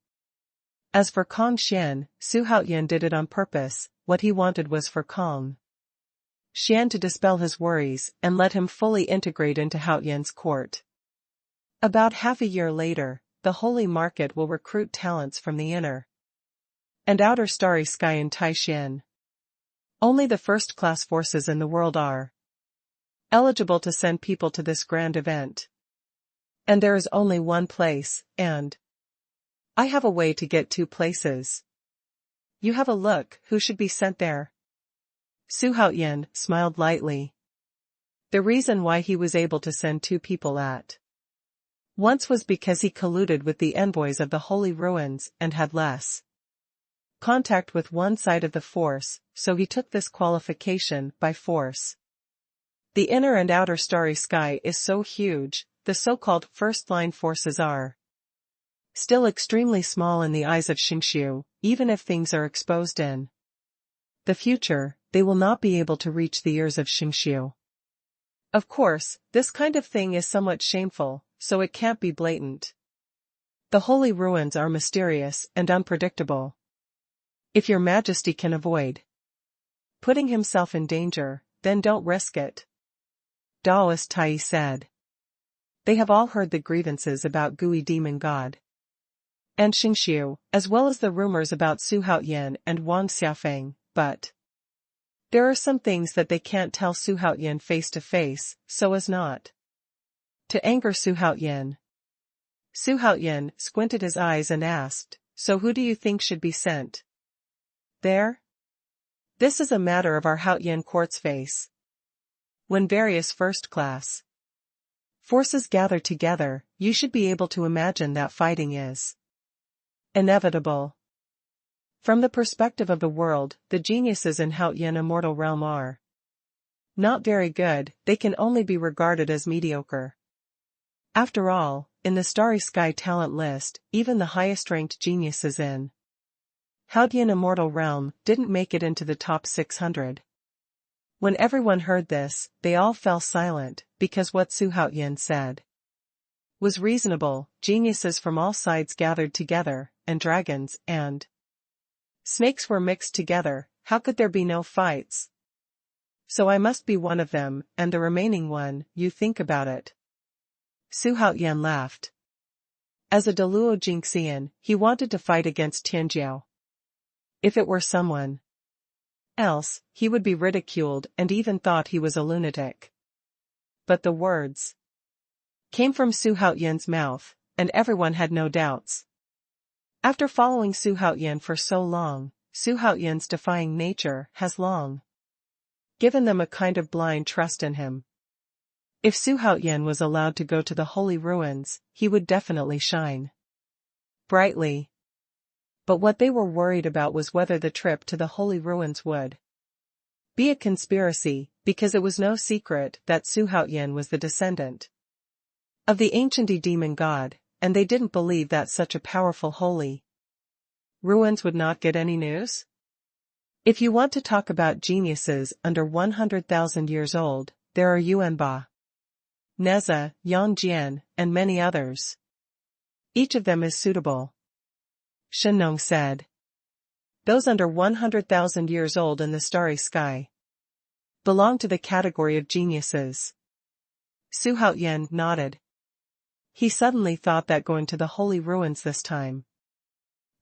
As for Kong Xian, Xuanhuan did it on purpose. What he wanted was for Kong Xian to dispel his worries and let him fully integrate into Haotian's court. About half a year later, the holy market will recruit talents from the inner and outer starry sky in Taishan. Only the first-class forces in the world are eligible to send people to this grand event. And there is only one place, and I have a way to get 2 places. You have a look, who should be sent there? Xuanhuan smiled lightly. The reason why he was able to send 2 people at once was because he colluded with the envoys of the holy ruins and had less contact with one side of the force, so he took this qualification by force. The inner and outer starry sky is so huge, the so-called first-line forces are still extremely small in the eyes of Xingqiu. Even if things are exposed in the future, they will not be able to reach the ears of Xingqiu. Of course, this kind of thing is somewhat shameful, so it can't be blatant. The holy ruins are mysterious and unpredictable. If your majesty can avoid putting himself in danger, then don't risk it. Daoist Tai said. They have all heard the grievances about Gui demon god and Xingqiu, as well as the rumors about Xuanhuan and Wang Xiaofeng, but There are some things that they can't tell Xuanhuan face to face, so as not to anger Xuanhuan. Xuanhuan squinted his eyes and asked, "So who do you think should be sent there?" "This is a matter of our Haotian court's face. When various first-class forces gather together, you should be able to imagine that fighting is inevitable. From the perspective of the world, the geniuses in Haotian immortal realm are not very good, they can only be regarded as mediocre. After all, in the Starry Sky talent list, even the highest-ranked geniuses in Haotian immortal realm didn't make it into the top 600. When everyone heard this, they all fell silent, because what Xuanhuan said was reasonable. Geniuses from all sides gathered together, and dragons and snakes were mixed together. How could there be no fights? So I must be one of them, and the remaining one, you think about it. Xuanhuan laughed. As a Dou Yu Jinxian, he wanted to fight against Tianwu. If it were someone else, he would be ridiculed and even thought he was a lunatic. But the words came from Xuanhuan's mouth, and everyone had no doubts. After following Xuanhuan for so long, Xuanhuan's defying nature has long given them a kind of blind trust in him. If Xuanhuan was allowed to go to the holy ruins, he would definitely shine brightly. But what they were worried about was whether the trip to the holy ruins would be a conspiracy, because it was no secret that Xuanhuan was the descendant of the ancient demon god, and they didn't believe that such a powerful holy ruins would not get any news. If you want to talk about geniuses under 100,000 years old, there are Yuanba, Neza, Yangjian, and many others. Each of them is suitable. Shenong said. Those under 100,000 years old in the Starry Sky belong to the category of geniuses. Xuanhuan nodded. He suddenly thought that going to the holy ruins this time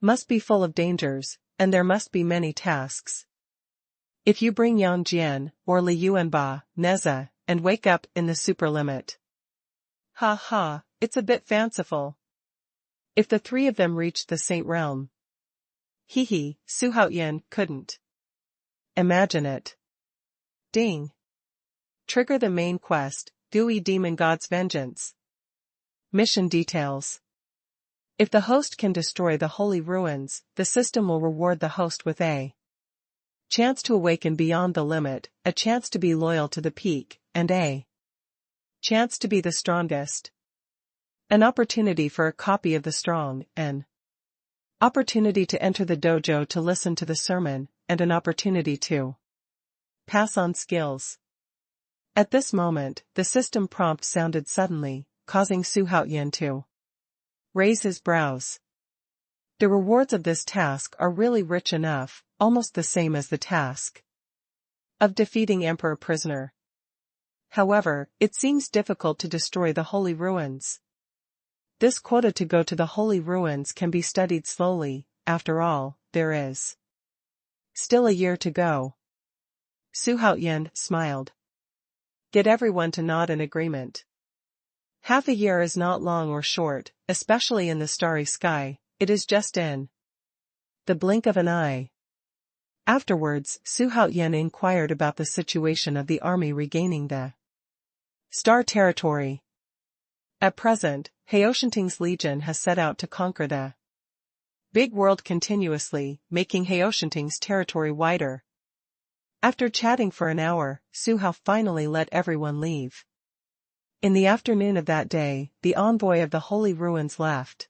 must be full of dangers, and there must be many tasks. If you bring Yangjian, or Li Yuanba, Neza, and wake up in the superlimit. Ha ha, it's a bit fanciful. If the three of them reached the Saint Realm. Hee, Xuanhuan couldn't imagine it. Ding. Trigger the main quest, Dou Yu Demon God's Vengeance. Mission details. If the host can destroy the holy ruins, the system will reward the host with a chance to awaken beyond the limit, a chance to be loyal to the peak, and a chance to be the strongest. An opportunity for a copy of the strong, an opportunity to enter the dojo to listen to the sermon, and an opportunity to pass on skills. At this moment, the system prompt sounded suddenly, causing Xuanhuan to raise his brows. The rewards of this task are really rich enough, almost the same as the task of defeating Emperor Prisoner. However, it seems difficult to destroy the holy ruins. This quota to go to the holy ruins can be studied slowly. After all, there is still a year to go. Xuanhuan smiled. Get everyone to nod in agreement. Half a year is not long or short, especially in the Starry Sky, it is just in the blink of an eye. Afterwards, Xuanhuan inquired about the situation of the army regaining the Star Territory. At present, Haoshanting's legion has set out to conquer the big world continuously, making Haoshanting's territory wider. After chatting for an hour, Xuanhuan finally let everyone leave. In the afternoon of that day, the envoy of the holy ruins left.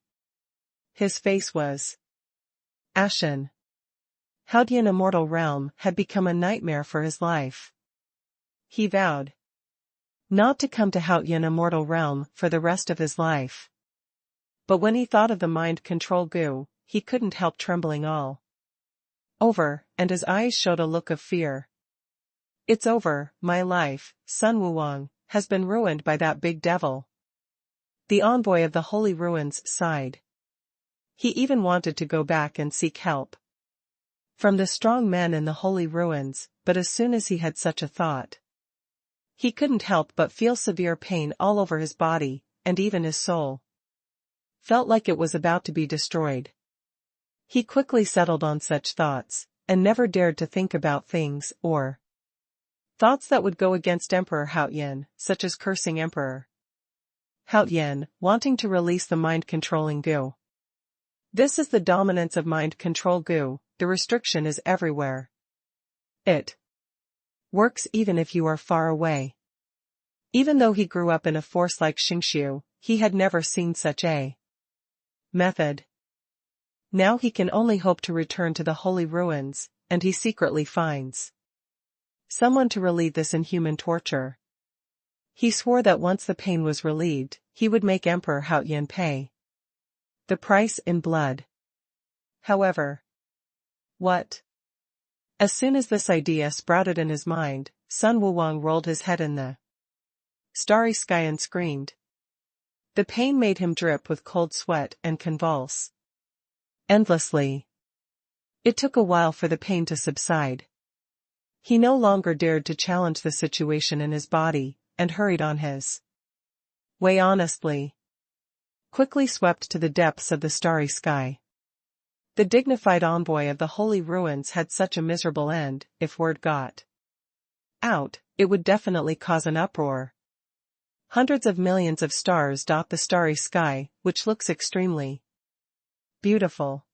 His face was ashen. Haotian immortal realm had become a nightmare for his life. He vowed not to come to Haotian immortal realm for the rest of his life. But when he thought of the mind control goo, he couldn't help trembling all over, and his eyes showed a look of fear. It's over, my life, Sun Wukong, has been ruined by that big devil. The envoy of the holy ruins sighed. He even wanted to go back and seek help. from the strong men in the holy ruins, but as soon as he had such a thought, he couldn't help but feel severe pain all over his body, and even his soul felt like it was about to be destroyed. He quickly settled on such thoughts, and never dared to think about things or thoughts that would go against Emperor Haoyan, such as cursing Emperor Haoyan, wanting to release the mind-controlling goo. This is the dominance of mind-control goo, the restriction is everywhere. It works even if you are far away. Even though he grew up in a force like Xingqiu, he had never seen such a method. Now he can only hope to return to the holy ruins, and he secretly finds someone to relieve this inhuman torture. He swore that once the pain was relieved, he would make Emperor Haoyan pay the price in blood. However, what? As soon as this idea sprouted in his mind, Xuanhuan rolled his head in the starry sky and screamed. The pain made him drip with cold sweat and convulse endlessly. It took a while for the pain to subside. He no longer dared to challenge the situation in his body, and hurried on his way honestly. Quickly swept to the depths of the starry sky. The dignified envoy of the holy ruins had such a miserable end. If word got out, it would definitely cause an uproar. Hundreds of millions of stars dot the starry sky, which looks extremely beautiful.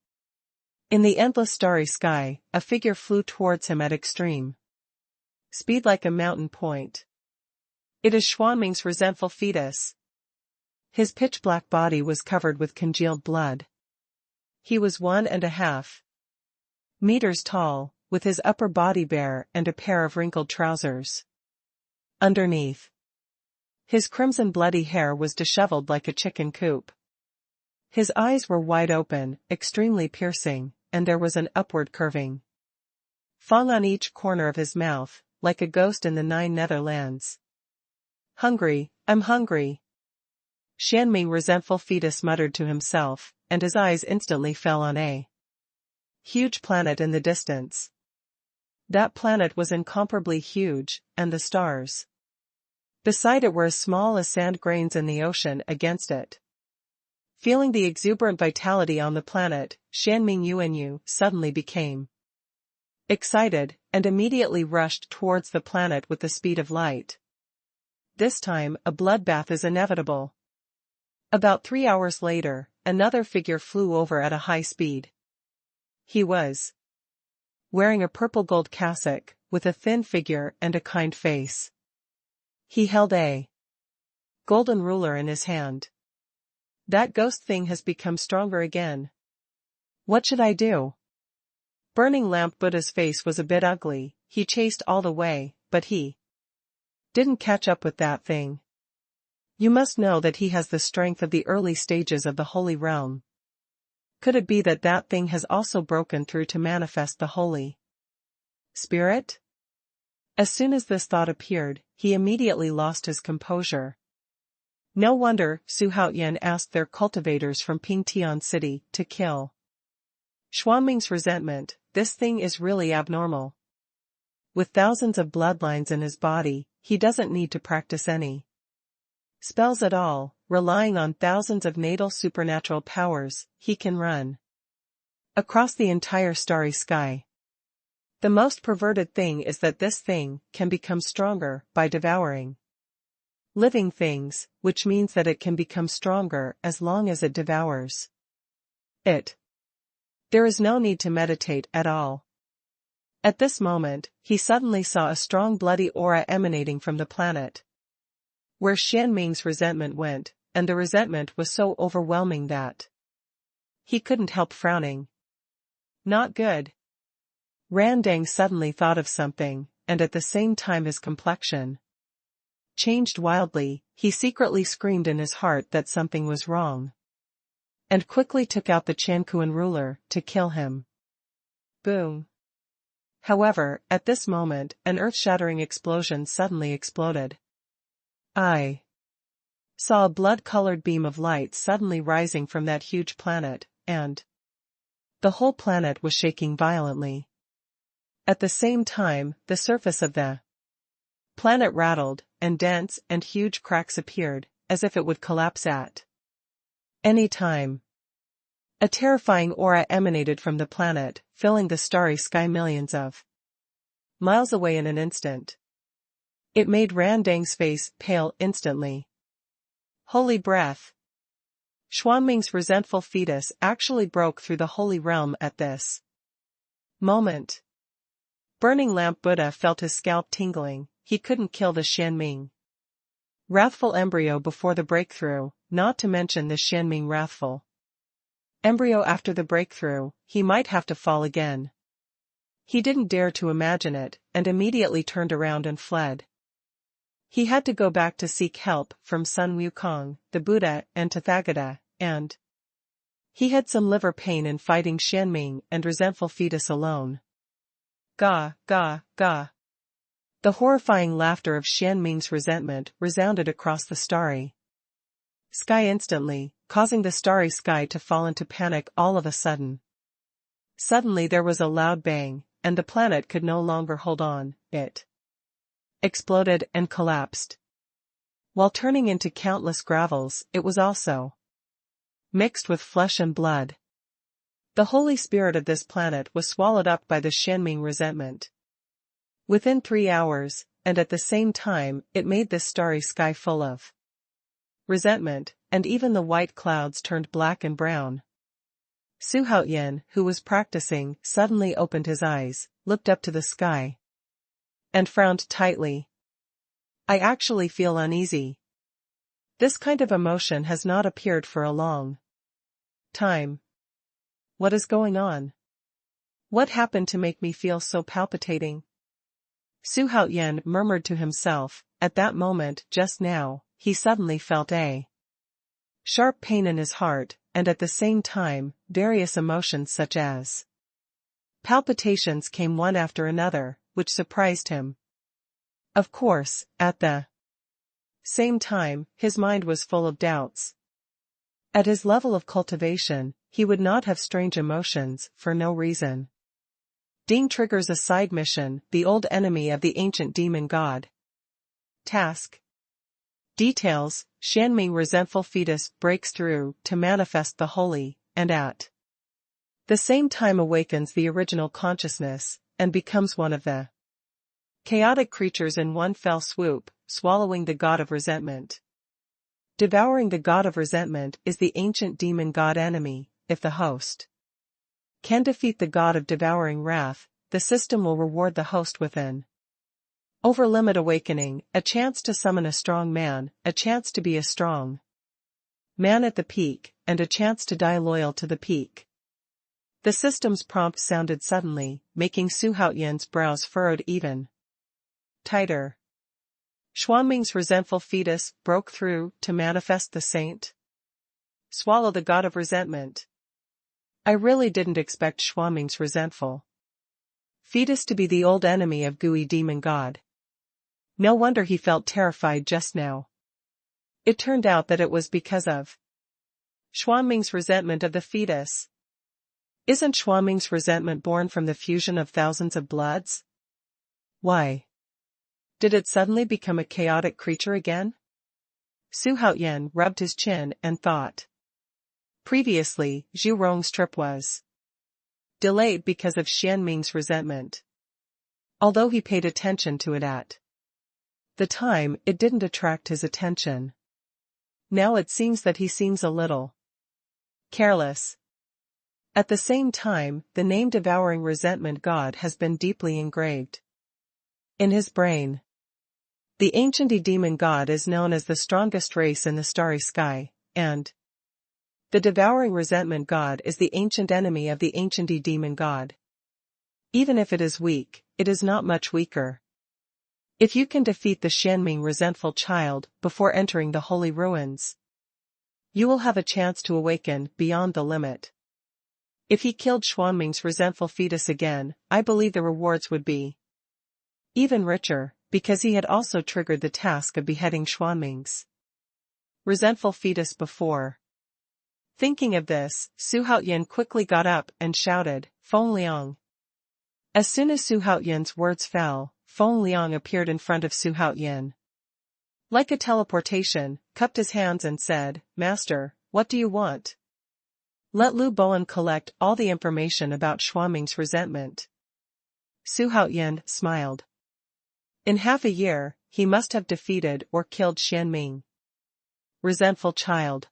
In the endless starry sky, a figure flew towards him at extreme speed like a mountain point. It is Xuanming's resentful fetus. His pitch-black body was covered with congealed blood. He was 1.5 meters tall, with his upper body bare and a pair of wrinkled trousers underneath. His crimson bloody hair was disheveled like a chicken coop. His eyes were wide open, extremely piercing, and there was an upward curving fang on each corner of his mouth, like a ghost in the 9 Netherlands. Hungry, I'm hungry. Xuanming resentful fetus muttered to himself, and his eyes instantly fell on a huge planet in the distance. That planet was incomparably huge, and the stars beside it were as small as sand grains in the ocean against it. Feeling the exuberant vitality on the planet, Xuanming Yuanyu suddenly became excited, and immediately rushed towards the planet with the speed of light. This time, a bloodbath is inevitable. About 3 hours later, another figure flew over at a high speed. He was wearing a purple gold cassock, with a thin figure and a kind face. He held a golden ruler in his hand. That ghost thing has become stronger again. What should I do? Burning lamp Buddha's face was a bit ugly. He chased all the way, but he didn't catch up with that thing. You must know that he has the strength of the early stages of the holy realm. Could it be that that thing has also broken through to manifest the holy spirit? As soon as this thought appeared, he immediately lost his composure. No wonder Su Haoyan asked their cultivators from Pingtian City to kill Xuanming's resentment. This thing is really abnormal. With thousands of bloodlines in his body, he doesn't need to practice any spells at all. Relying on thousands of natal supernatural powers, he can run across the entire starry sky. The most perverted thing is that this thing can become stronger by devouring living things, which means that it can become stronger as long as it devours it. There is no need to meditate at all. At this moment, he suddenly saw a strong bloody aura emanating from the planet where Xuanming's resentment went, and the resentment was so overwhelming that he couldn't help frowning. Not good. Randang suddenly thought of something, and at the same time his complexion changed wildly. He secretly screamed in his heart that something was wrong, and quickly took out the Chanquan ruler to kill him. Boom. However, at this moment, an earth-shattering explosion suddenly exploded. I saw a blood-colored beam of light suddenly rising from that huge planet, and the whole planet was shaking violently. At the same time, the surface of the planet rattled, and dense and huge cracks appeared, as if it would collapse at any time. A terrifying aura emanated from the planet, filling the starry sky millions of miles away in an instant. It made Randang's face pale instantly. Holy breath! Xuanming's resentful fetus actually broke through the holy realm at this moment. Burning Lamp Buddha felt his scalp tingling. He couldn't kill the Xianming wrathful embryo before the breakthrough, not to mention the Xianming wrathful embryo after the breakthrough. He might have to fall again. He didn't dare to imagine it, and immediately turned around and fled. He had to go back to seek help from Sun Wukong, the Buddha, and Tathagata, and he had some liver pain in fighting Xianming and resentful fetus alone. Ga, ga, ga. The horrifying laughter of Xianming's resentment resounded across the starry sky instantly, causing the starry sky to fall into panic all of a sudden. Suddenly there was a loud bang, and the planet could no longer hold on. It exploded and collapsed. While turning into countless gravels, it was also mixed with flesh and blood. The holy spirit of this planet was swallowed up by the Xianming resentment. Within 3 hours, and at the same time, it made this starry sky full of resentment, and even the white clouds turned black and brown. Xuanhuan, who was practicing, suddenly opened his eyes, looked up to the sky, and frowned tightly. I actually feel uneasy. This kind of emotion has not appeared for a long time. What is going on? What happened to make me feel so palpitating? Xuanhuan murmured to himself. At that moment, just now, he suddenly felt a sharp pain in his heart, and at the same time, various emotions such as palpitations came one after another, which surprised him. Of course, at the same time, his mind was full of doubts. At his level of cultivation, he would not have strange emotions for no reason. Ding triggers a side mission, the old enemy of the ancient demon god. Task. Details: Xianming resentful fetus breaks through to manifest the holy, and at the same time awakens the original consciousness, and becomes one of the chaotic creatures in one fell swoop, swallowing the god of resentment. Devouring the god of resentment is the ancient demon god enemy. If the host can defeat the god of devouring wrath, the system will reward the host with an over-limit awakening, a chance to summon a strong man, a chance to be a strong man at the peak, and a chance to die loyal to the peak. The system's prompt sounded suddenly, making Xuanhuan's brows furrowed even tighter. Xuanming's resentful fetus broke through to manifest the saint. Swallow the god of resentment. I really didn't expect Xuanming's resentful fetus to be the old enemy of gooey demon god. No wonder he felt terrified just now. It turned out that it was because of Xuanming's resentment of the fetus. Isn't Xuanming's resentment born from the fusion of thousands of bloods? Why did it suddenly become a chaotic creature again? Xuanhuan rubbed his chin and thought. Previously, Zhu Rong's trip was delayed because of Xianming's resentment. Although he paid attention to it at the time, it didn't attract his attention. Now it seems that he seems a little careless. At the same time, the name devouring resentment god has been deeply engraved in his brain. The ancient demon god is known as the strongest race in the starry sky, and the devouring resentment god is the ancient enemy of the ancient demon god. Even if it is weak, it is not much weaker. If you can defeat the Xianming resentful child before entering the holy ruins, you will have a chance to awaken beyond the limit. If he killed Xuanming's resentful fetus again, I believe the rewards would be even richer, because he had also triggered the task of beheading Xuanming's resentful fetus before. Thinking of this, Xuanhuan quickly got up and shouted, "Feng Liang! As soon as Su Haoyan's words fell, Feng Liang appeared in front of Su Haoyan. Like a teleportation, cupped his hands and said, "Master, what do you want?" Let Lu Bowen collect all the information about Xuanming's resentment. Su Haoyan smiled. In half a year, he must have defeated or killed Xianming. Resentful child.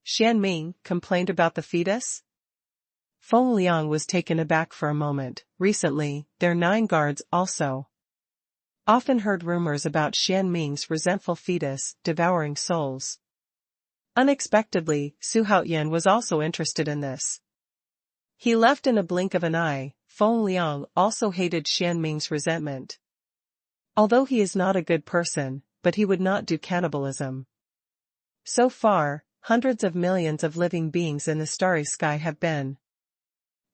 Xianming complained about the fetus? Feng Liang was taken aback for a moment. Recently, their 9 guards also often heard rumors about Xianming's resentful fetus devouring souls. Unexpectedly, Su Haoyan was also interested in this. He left in a blink of an eye. Feng Liang also hated Xianming's resentment. Although he is not a good person, but he would not do cannibalism. So far, hundreds of millions of living beings in the starry sky have been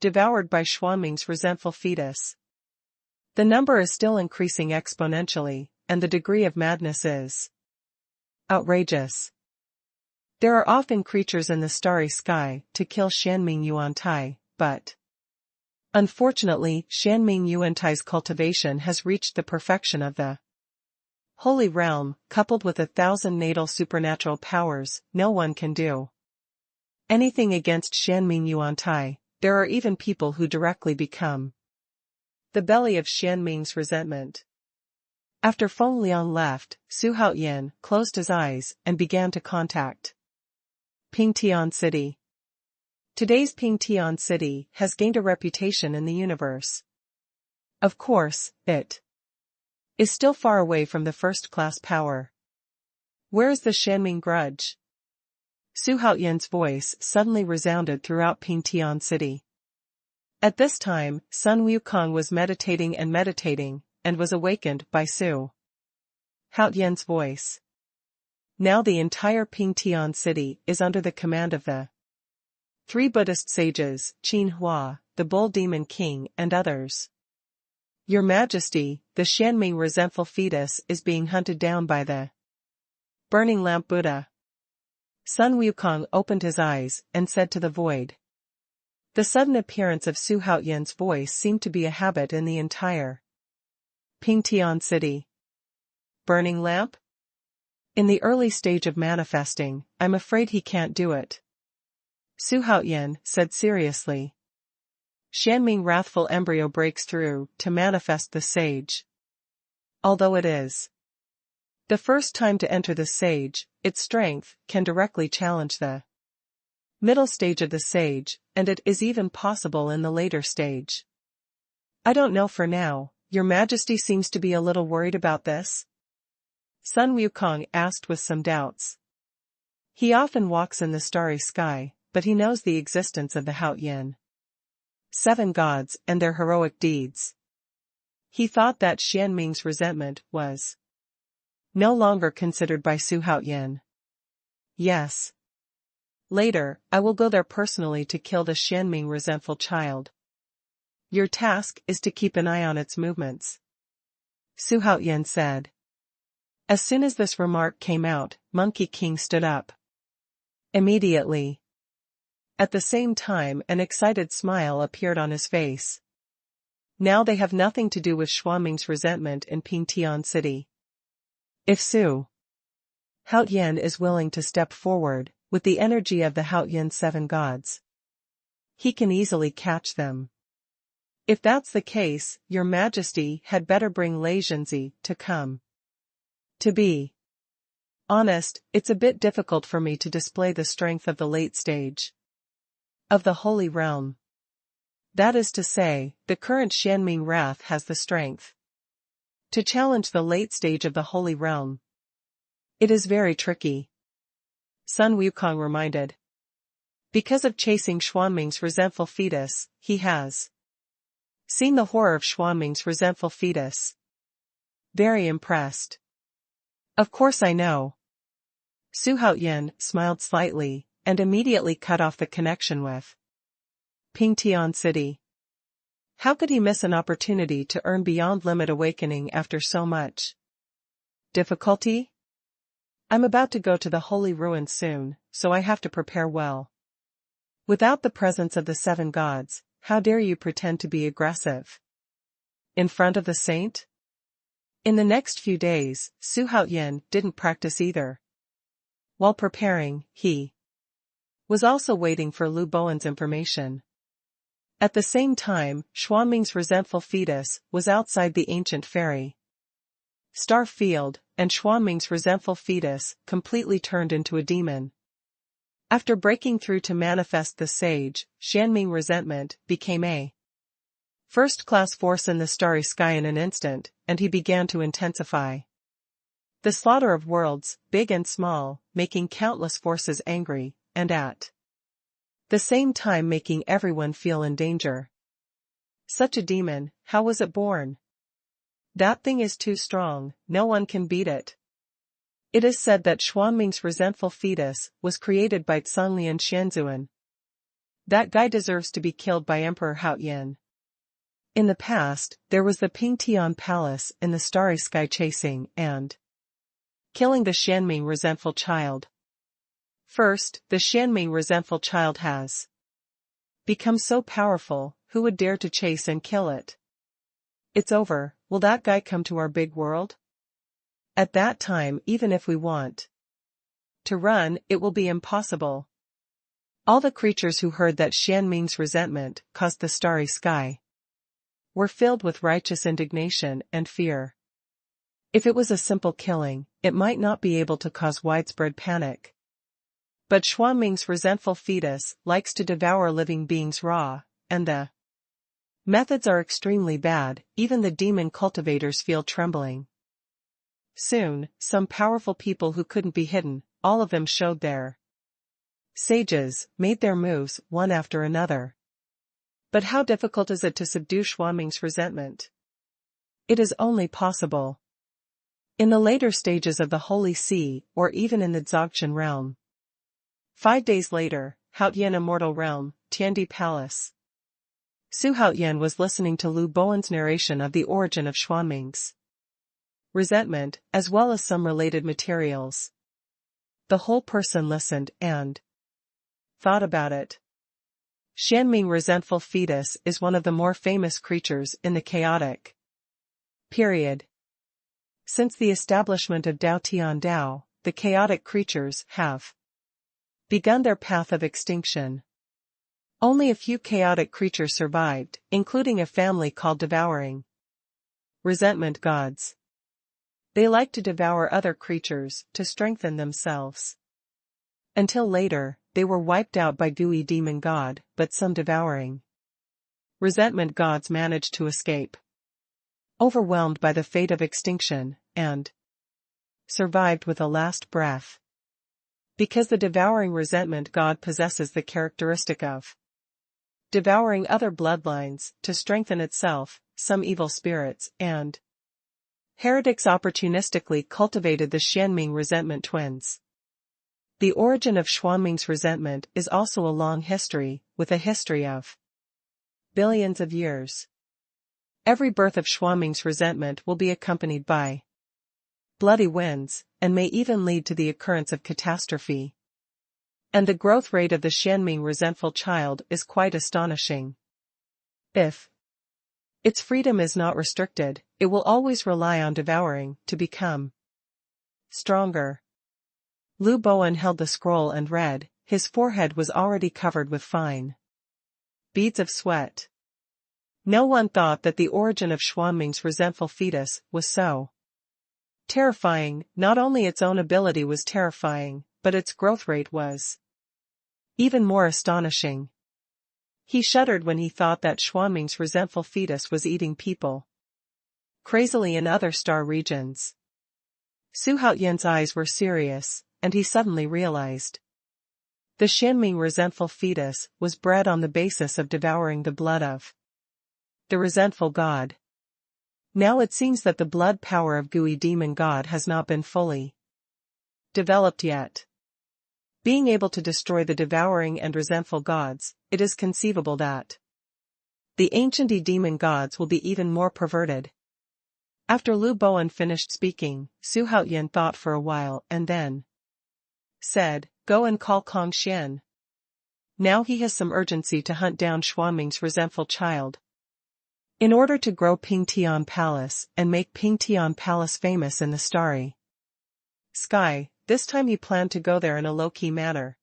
devoured by Xuanming's resentful fetus. The number is still increasing exponentially, and the degree of madness is outrageous. There are often creatures in the starry sky to kill Xianming Yuantai, but unfortunately, Xianming Yuantai's cultivation has reached the perfection of the holy realm, coupled with 1,000 natal supernatural powers. No one can do anything against Xianming Yuantai. There are even people who directly become the belly of Xianming's resentment. After Feng Liang left, Su Haoyan closed his eyes and began to contact Pingtian City. Today's Pingtian City has gained a reputation in the universe. Of course, it is still far away from the first-class power. Where is the Xianming grudge? Su Haoyan's voice suddenly resounded throughout Pingtian City. At this time, Sun Wukong was meditating and was awakened by Su Haoyan's voice. Now the entire Pingtian City is under the command of the 3 Buddhist sages, Qin Hua, the Bull Demon King and others. Your Majesty, the Xianming resentful fetus is being hunted down by the Burning Lamp Buddha. Sun Wukong opened his eyes and said to the void. The sudden appearance of Su Haoyan's voice seemed to be a habit in the entire Pingtian City. Burning lamp? In the early stage of manifesting, I'm afraid he can't do it. Su Haoyan said seriously. Xianming wrathful embryo breaks through to manifest the sage. Although it is the first time to enter the sage, its strength can directly challenge the middle stage of the sage, and it is even possible in the later stage. I don't know for now. Your Majesty seems to be a little worried about this? Sun Wukong asked with some doubts. He often walks in the starry sky, but he knows the existence of the Haoyan 7 gods and their heroic deeds. He thought that Xianming's resentment was no longer considered by Su Haoyan. Yes. Later, I will go there personally to kill the Xianming resentful child. Your task is to keep an eye on its movements. Su Haoyan said. As soon as this remark came out, Monkey King stood up. Immediately. At the same time, an excited smile appeared on his face. Now they have nothing to do with Xuanming's resentment in Pingtian City. If Su Haoyan is willing to step forward, with the energy of the Haoyan 7 gods, he can easily catch them. If that's the case, your Majesty had better bring Lei Zhenzi to come. To be honest, it's a bit difficult for me to display the strength of the late stage of the Holy Realm. That is to say, the current Xianming wrath has the strength to challenge the late stage of the Holy Realm. It is very tricky. Sun Wukong reminded. Because of chasing Xuanming's resentful fetus, he has seen the horror of Xuanming's resentful fetus. Very impressed. Of course I know. Su Haoyan smiled slightly, and immediately cut off the connection with Pingtian City. How could he miss an opportunity to earn beyond limit awakening after so much difficulty? I'm about to go to the holy ruins soon, so I have to prepare well. Without the presence of the 7 gods, how dare you pretend to be aggressive? in front of the saint? In the next few days, Xuanhuan didn't practice either. While preparing, he was also waiting for Lu Bowen's information. At the same time, Xuanming's resentful fetus was outside the ancient fairy star field, and Xuanming's resentful fetus completely turned into a demon. After breaking through to manifest the sage, Xuanming resentment became a first-class force in the starry sky in an instant, and he began to intensify the slaughter of worlds, big and small, making countless forces angry, and at the same time making everyone feel in danger. Such a demon, how was it born? That thing is too strong, no one can beat it. It is said that Xuanming's resentful fetus was created by Zhonglian Xianzuan. That guy deserves to be killed by Emperor Haoyan. In the past, there was the Pingtian Palace in the starry sky chasing and killing the Xuanming resentful child. First, the Xuanming resentful child has become so powerful, who would dare to chase and kill it? It's over, will that guy come to our big world? At that time, even if we want to run, it will be impossible. All the creatures who heard that Xuanming's resentment caused the starry sky were filled with righteous indignation and fear. If it was a simple killing, it might not be able to cause widespread panic. But Xuanming's resentful fetus likes to devour living beings raw, and the methods are extremely bad, even the demon cultivators feel trembling. Soon, some powerful people who couldn't be hidden, all of them showed their sages, made their moves, one after another. But how difficult is it to subdue Xuanming's resentment? It is only possible in the later stages of the Holy See, or even in the Dzogchen realm. 5 days later, Haotian Immortal Realm, Tiandi Palace. Xuanhuan was listening to Lu Bowen's narration of the origin of Xuanming's resentment, as well as some related materials. The whole person listened and thought about it. Xuanming resentful fetus is one of the more famous creatures in the chaotic period. Since the establishment of Dao Tian Dao, the chaotic creatures have begun their path of extinction. Only a few chaotic creatures survived, including a family called devouring resentment gods. They like to devour other creatures to strengthen themselves. Until later, they were wiped out by Dou Yu demon god, but some devouring resentment gods managed to escape, overwhelmed by the fate of extinction, and survived with a last breath. Because the devouring resentment god possesses the characteristic of devouring other bloodlines to strengthen itself, some evil spirits and heretics opportunistically cultivated the Xuanming resentment twins. The origin of Xuanming's resentment is also a long history, with a history of billions of years. Every birth of Xuanming's resentment will be accompanied by bloody winds, and may even lead to the occurrence of catastrophe. And the growth rate of the Xuanming resentful child is quite astonishing. If its freedom is not restricted, it will always rely on devouring to become stronger. Lu Bowen held the scroll and read, his forehead was already covered with fine beads of sweat. No one thought that the origin of Xuanming's resentful fetus was so terrifying. Not only its own ability was terrifying, but its growth rate was even more astonishing. He shuddered when he thought that Xuanming's resentful fetus was eating people crazily in other star regions. Xuanhuan's eyes were serious, and he suddenly realized the Xuanming resentful fetus was bred on the basis of devouring the blood of the resentful god. Now it seems that the blood power of Dou Yu demon god has not been fully developed yet. Being able to destroy the devouring and resentful gods, it is conceivable that the ancient demon gods will be even more perverted. After Lu Bowen finished speaking, Xuanhuan thought for a while and then said, "Go and call Kong Xian. Now he has some urgency to hunt down Xuanming's resentful child." in order to grow Pingtian Palace and make Pingtian Palace famous in the starry sky. This time he planned to go there in a low-key manner.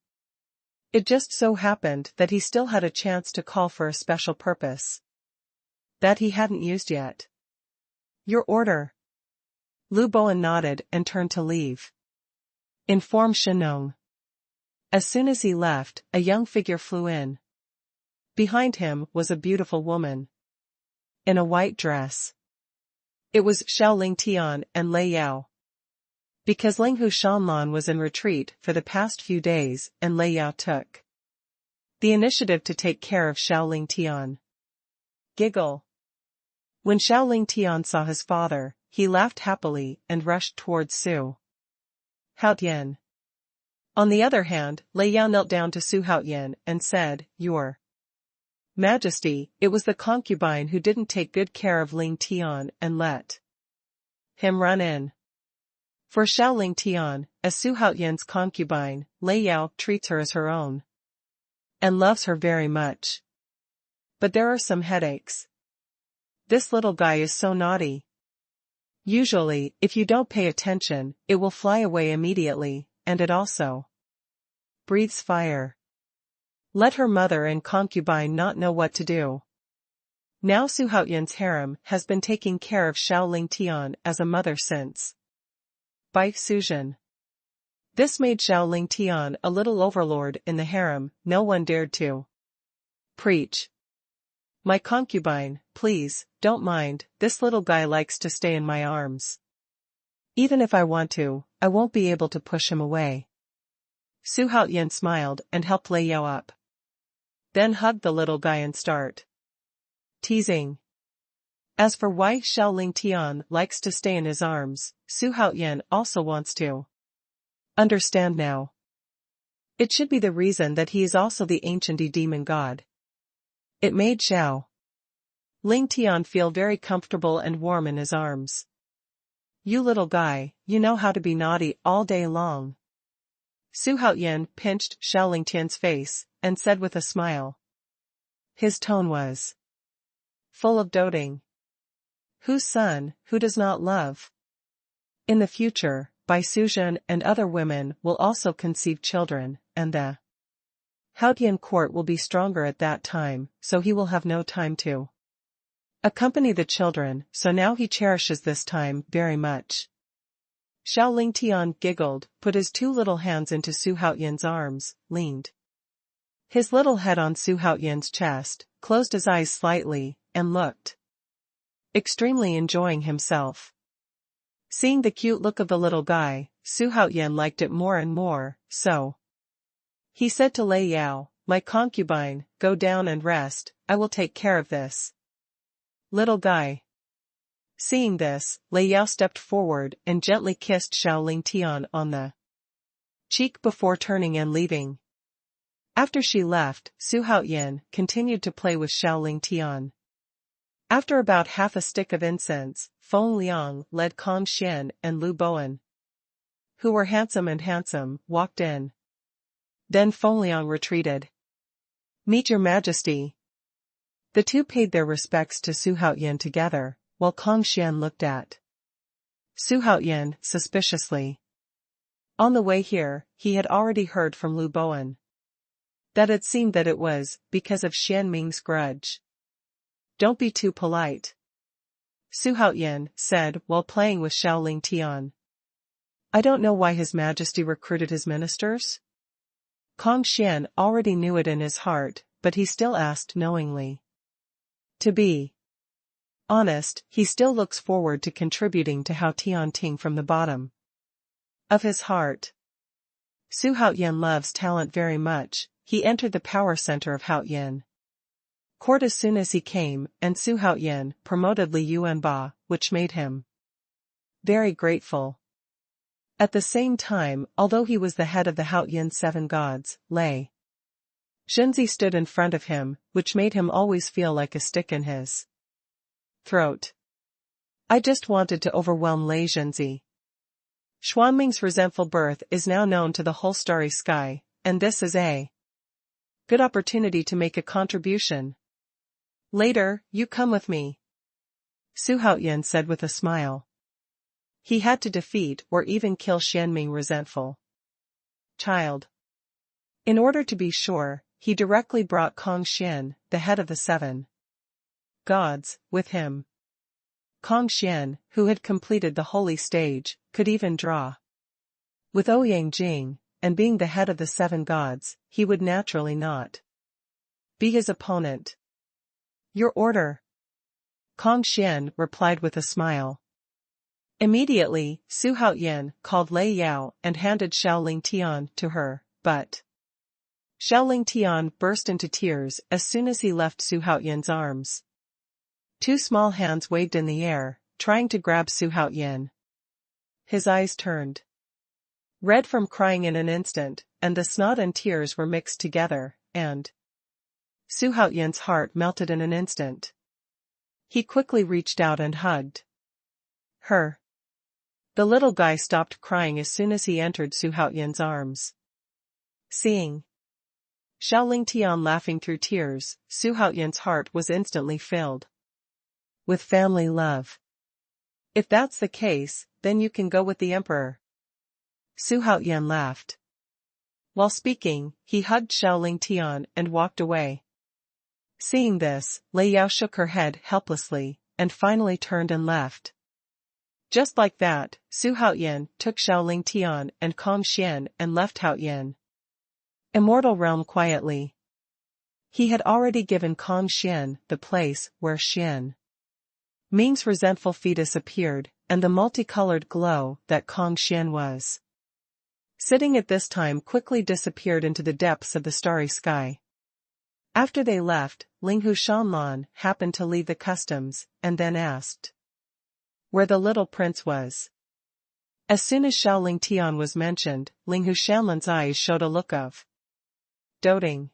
It just so happened that he still had a chance to call for a special purpose that he hadn't used yet. Your order. Lu Bowen nodded and turned to leave. Inform Shenong. As soon as he left, a young figure flew in. Behind him was a beautiful woman in a white dress. It was Xiaoling Tian and Lei Yao. Because Linghu Xuanhuan was in retreat for the past few days and Lei Yao took the initiative to take care of Xiaoling Tian. Giggle. When Xiaoling Tian saw his father, he laughed happily and rushed towards Su Haotian. On the other hand, Lei Yao knelt down to Su Haotian and said, Your Majesty, it was the concubine who didn't take good care of Ling Tian and let him run in. For Xiaoling Tian, as Su Haotian's concubine, Lei Yao treats her as her own and loves her very much. But there are some headaches. This little guy is so naughty. Usually, if you don't pay attention, it will fly away immediately, and it also breathes fire. Let her mother and concubine not know what to do. Now Su Haotian's harem has been taking care of Xiaoling Tian as a mother since Bai Suzhen. This made Xiaoling Tian a little overlord in the harem. No one dared to preach. My concubine, please, don't mind, this little guy likes to stay in my arms. Even if I want to, I won't be able to push him away. Su Haotian smiled and helped Lei Yao up. Then hugged the little guy and start teasing. As for why Xiaoling Tian likes to stay in his arms, Su Haotian also wants to understand now. It should be the reason that he is also the ancient demon god. It made Xiao Ling Tian feel very comfortable and warm in his arms. You little guy, you know how to be naughty all day long. Su Haotian pinched Xiaoling Tian's face, and said with a smile. His tone was full of doting. Whose son, who does not love? In the future, Bai Suzhen and other women will also conceive children, and the Haotian court will be stronger at that time, so he will have no time to accompany the children, so now he cherishes this time very much. Xiaoling Tian giggled, put his two little hands into Su Haotian's arms, leaned his little head on Su Haotian's chest, closed his eyes slightly, and looked extremely enjoying himself. Seeing the cute look of the little guy, Su Haotian liked it more and more, so he said to Lei Yao, my concubine, go down and rest, I will take care of this little guy. Seeing this, Lei Yao stepped forward and gently kissed Xiaoling Tian on the cheek before turning and leaving. After she left, Su Haotian continued to play with Xiaoling Tian. After about half a stick of incense, Feng Liang led Kong Xian and Lu Bowen, who were handsome, walked in. Then Feng Liang retreated. Meet your majesty. The two paid their respects to Su Haotian together, while Kong Xian looked at Su Haotian suspiciously. On the way here, he had already heard from Lu Bowen that it seemed that it was because of Xian Ming's grudge. Don't be too polite, Su Haotian said while playing with Xiaoling Tian. I don't know why His Majesty recruited his ministers. Kong Xian already knew it in his heart, but he still asked knowingly. To be honest, he still looks forward to contributing to Hao Tianting from the bottom of his heart. Su Haotian loves talent very much. He entered the power center of Haotian court as soon as he came, and Su Haotian promoted Li Yuanba, which made him very grateful. At the same time, although he was the head of the Haotian seven gods, Lei Zhenzi stood in front of him, which made him always feel like a stick in his throat. I just wanted to overwhelm Lei Zhenzi. Xuanming's resentful birth is now known to the whole starry sky, and this is a good opportunity to make a contribution. Later, you come with me. Su Haoyan said with a smile. He had to defeat or even kill Xianming resentful child. In order to be sure, he directly brought Kong Xian, the head of the 7 gods, with him. Kong Xian, who had completed the holy stage, could even draw. With Ouyang Jing, and being the head of the 7 gods, he would naturally not be his opponent. Your order. Kong Xian replied with a smile. Immediately, Su Haoyan called Lei Yao and handed Xiaoling Tian to her, but Xiaoling Tian burst into tears as soon as he left Su Haoyan's arms. 2 small hands waved in the air, trying to grab Su Haoyan. His eyes turned red from crying in an instant, and the snot and tears were mixed together, and Su Haoyan's heart melted in an instant. He quickly reached out and hugged her. The little guy stopped crying as soon as he entered Su Haoyan's arms. Seeing Xiaoling Tian laughing through tears, Su Haoyan's heart was instantly filled with family love. If that's the case, then you can go with the emperor. Su Haoyan laughed. While speaking, he hugged Xiaoling Tian and walked away. Seeing this, Lei Yao shook her head helplessly, and finally turned and left. Just like that, Su Haoyan took Xiaoling Tian and Kong Xian and left Haoyan Immortal Realm quietly. He had already given Kong Xian the place where Xian Ming's resentful fetus appeared, and the multicolored glow that Kong Xian was sitting at this time quickly disappeared into the depths of the starry sky. After they left, Linghu Xuanhuan happened to leave the customs, and then asked where the little prince was. As soon as Xiaoling Tian was mentioned, Linghu Xuanhuan's eyes showed a look of doting.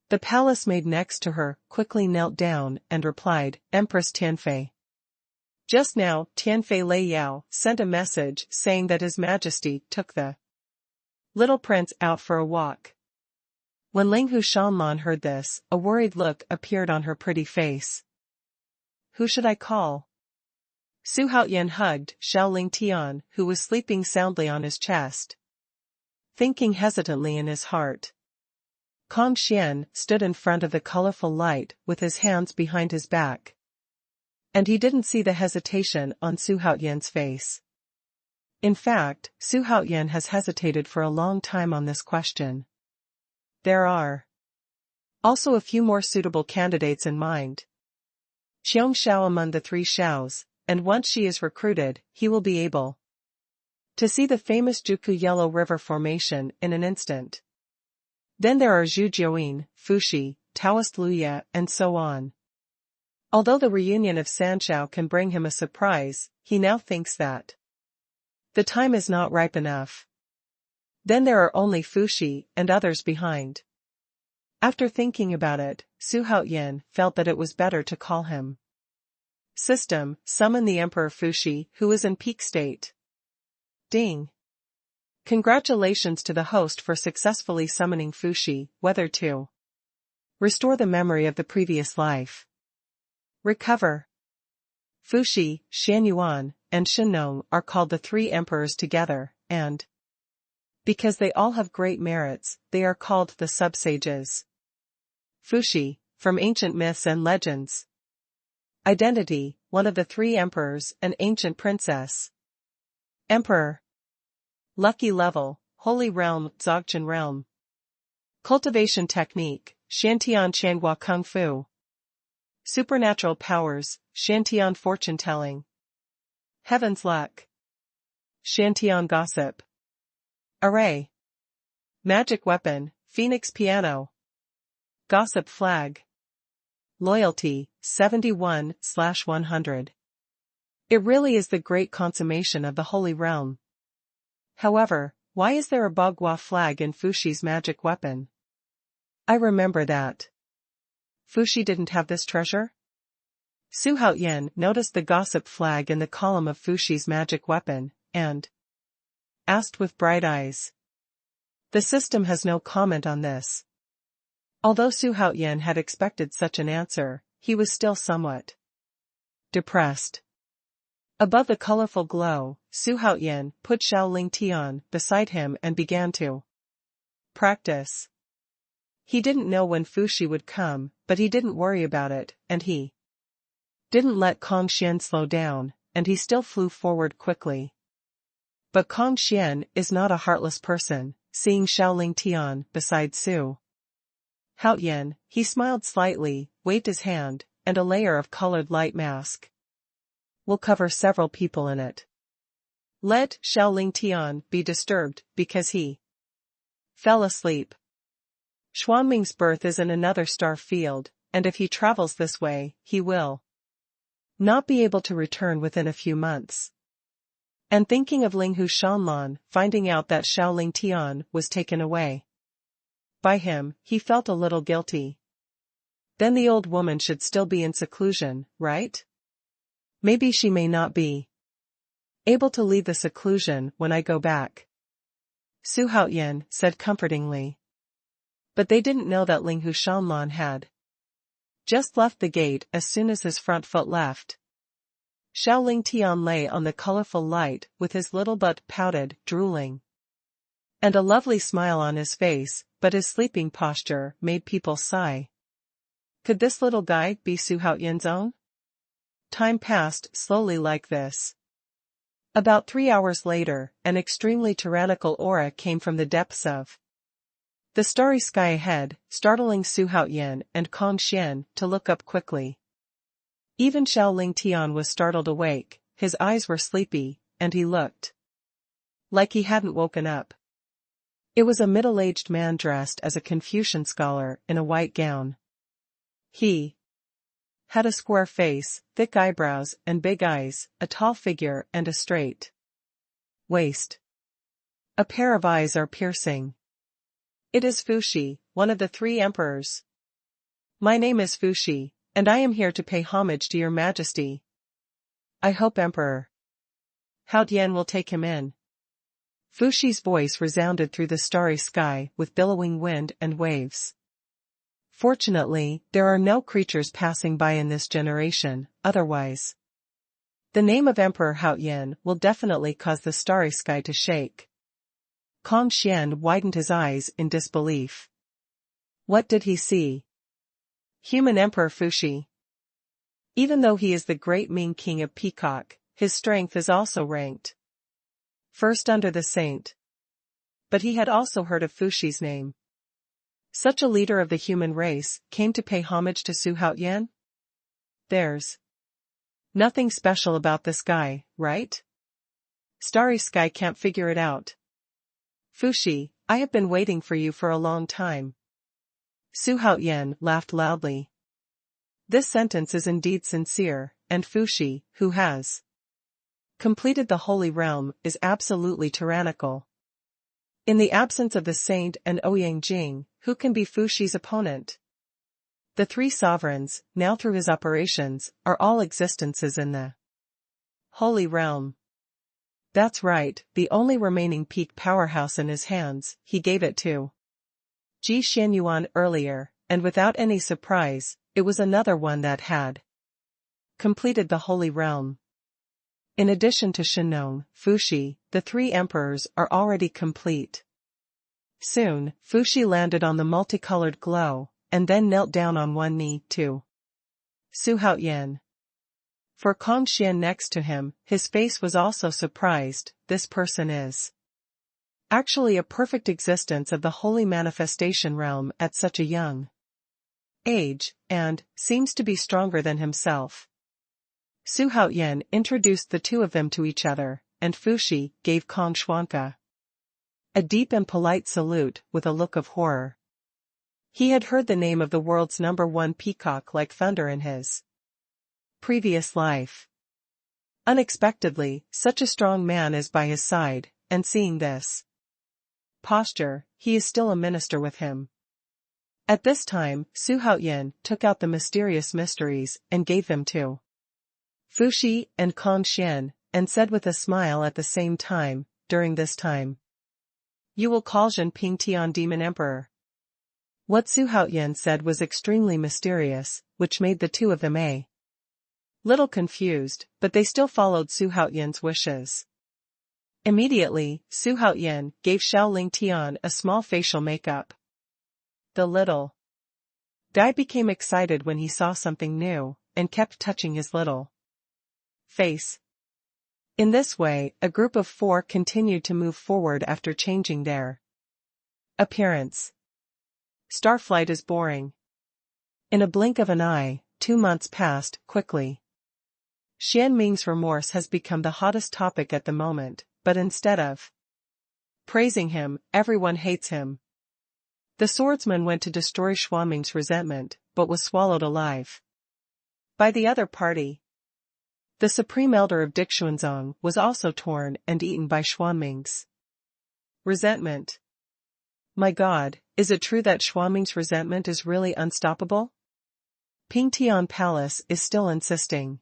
The palace maid next to her quickly knelt down and replied, Empress Tianfei. Just now, Tianfei Lei Yao sent a message saying that His Majesty took the little prince out for a walk. When Linghu Xuanhuan heard this, a worried look appeared on her pretty face. Who should I call? Su Haoyan hugged Xiaoling Tian, who was sleeping soundly on his chest, thinking hesitantly in his heart. Kong Xian stood in front of the colorful light with his hands behind his back. And he didn't see the hesitation on Su Haoyan's face. In fact, Su Haoyan has hesitated for a long time on this question. There are also a few more suitable candidates in mind. Qiong Xiao among the 3 Xiaos, and once she is recruited, he will be able to see the famous Juku Yellow River formation in an instant. Then there are Zhu Jiuyin, Fuxi, Taoist Luya, and so on. Although the reunion of Sanshao can bring him a surprise, he now thinks that the time is not ripe enough. Then there are only Fuxi and others behind. After thinking about it, Su Haoyan felt that it was better to call him. System, summon the Emperor Fuxi, who is in peak state. Ding. Congratulations to the host for successfully summoning Fuxi, whether to restore the memory of the previous life. Recover. Fuxi, Xuanhuan, and Shennong are called the 3 emperors together, and because they all have great merits, they are called the sub-sages. Fuxi, from ancient myths and legends. Identity, one of the 3 emperors, an ancient princess. Emperor. Lucky level, Holy Realm, Dzogchen Realm. Cultivation technique, Shantian Changhua Kung Fu. Supernatural powers, Shantian Fortune Telling. Heaven's Luck. Shantian Gossip. Array. Magic Weapon, Phoenix Piano. Gossip Flag. Loyalty, 71/100. It really is the great consummation of the Holy Realm. However, why is there a Bagua flag in Fuxi's magic weapon? I remember that Fuxi didn't have this treasure? Su Haoyan noticed the gossip flag in the column of Fuxi's magic weapon, and asked with bright eyes. The system has no comment on this. Although Su Haoyan had expected such an answer, he was still somewhat depressed. Above the colorful glow, Xuanhuan put Xiaoling Tian beside him and began to practice. He didn't know when Fuxi would come, but he didn't worry about it, and he didn't let Kongxian slow down, and he still flew forward quickly. But Kongxian is not a heartless person. Seeing Xiaoling Tian beside Xuanhuan, he smiled slightly, waved his hand, and a layer of colored light mask will cover several people in it. Let Xiaoling Tian be disturbed because he fell asleep. Xuanming's birth is in another star field, and if he travels this way, he will not be able to return within a few months. And thinking of Linghu Shanlan finding out that Xiaoling Tian was taken away by him, he felt a little guilty. Then the old woman should still be in seclusion, right? Maybe she may not be able to leave the seclusion when I go back, Xuanhuan said comfortingly. But they didn't know that Linghu Shanlan had just left the gate as soon as his front foot left. Xiaoling Tian lay on the colorful light with his little butt pouted, drooling, and a lovely smile on his face, but his sleeping posture made people sigh. Could this little guy be Xuanhuan's own? Time passed slowly like this. About 3 hours later, an extremely tyrannical aura came from the depths of the starry sky ahead, startling Xuanhuan and Kongxian to look up quickly. Even Xiaoling Tian was startled awake, his eyes were sleepy, and he looked like he hadn't woken up. It was a middle-aged man dressed as a Confucian scholar in a white gown. He had a square face, thick eyebrows and big eyes, a tall figure and a straight waist. A pair of eyes are piercing. It is Fuxi, one of the 3 emperors. My name is Fuxi, and I am here to pay homage to your majesty. I hope Emperor Haotian will take him in. Fuxi's voice resounded through the starry sky with billowing wind and waves. Fortunately, there are no creatures passing by in this generation, otherwise the name of Emperor Haotian will definitely cause the starry sky to shake. Kongxian widened his eyes in disbelief. What did he see? Human Emperor Fuxi. Even though he is the great Ming King of Peacock, his strength is also ranked first under the saint. But he had also heard of Fuxi's name. Such a leader of the human race came to pay homage to Xuanhuan? There's nothing special about this guy, right? Starry Sky can't figure it out. Fuxi, I have been waiting for you for a long time. Xuanhuan laughed loudly. This sentence is indeed sincere, and Fuxi, who has completed the Holy Realm, is absolutely tyrannical. In the absence of the saint and Ouyang Jing, who can be Fuxi's opponent? The 3 sovereigns, now through his operations, are all existences in the Holy Realm. That's right, the only remaining peak powerhouse in his hands, he gave it to Xuanhuan earlier, and without any surprise, it was another one that had completed the Holy Realm. In addition to Shenong, Fuxi, the 3 emperors are already complete. Soon, Fuxi landed on the multicolored glow, and then knelt down on one knee to Xuanhuan. For Kongxian next to him, his face was also surprised. This person is actually a perfect existence of the holy manifestation realm at such a young age, and seems to be stronger than himself. Xuanhuan introduced the 2 of them to each other, and Fuxi gave Kongxian a deep and polite salute with a look of horror. He had heard the name of the world's #1 peacock like thunder in his previous life. Unexpectedly, such a strong man is by his side, and seeing this posture, he is still a minister with him. At this time, Xuanhuan took out the mysterious mysteries and gave them to Fuxi and Kongxian, and said with a smile at the same time, during this time, you will call Zhenping Tian Demon Emperor. What Xuanhuan said was extremely mysterious, which made the 2 of them Little confused, but they still followed Xuanhuan's wishes. Immediately, Xuanhuan gave Xiaoling Tian a small facial makeup. The little guy became excited when he saw something new, and kept touching his little face. In this way, a group of 4 continued to move forward after changing their appearance. Starflight is boring. In a blink of an eye, 2 months passed quickly. Xianming's remorse has become the hottest topic at the moment, but instead of praising him, everyone hates him. The swordsman went to destroy Xuanming's resentment, but was swallowed alive by the other party. The supreme elder of Dixuanzong was also torn and eaten by Xuanming's resentment. My God, is it true that Xuanming's resentment is really unstoppable? Pingtian Palace is still insisting.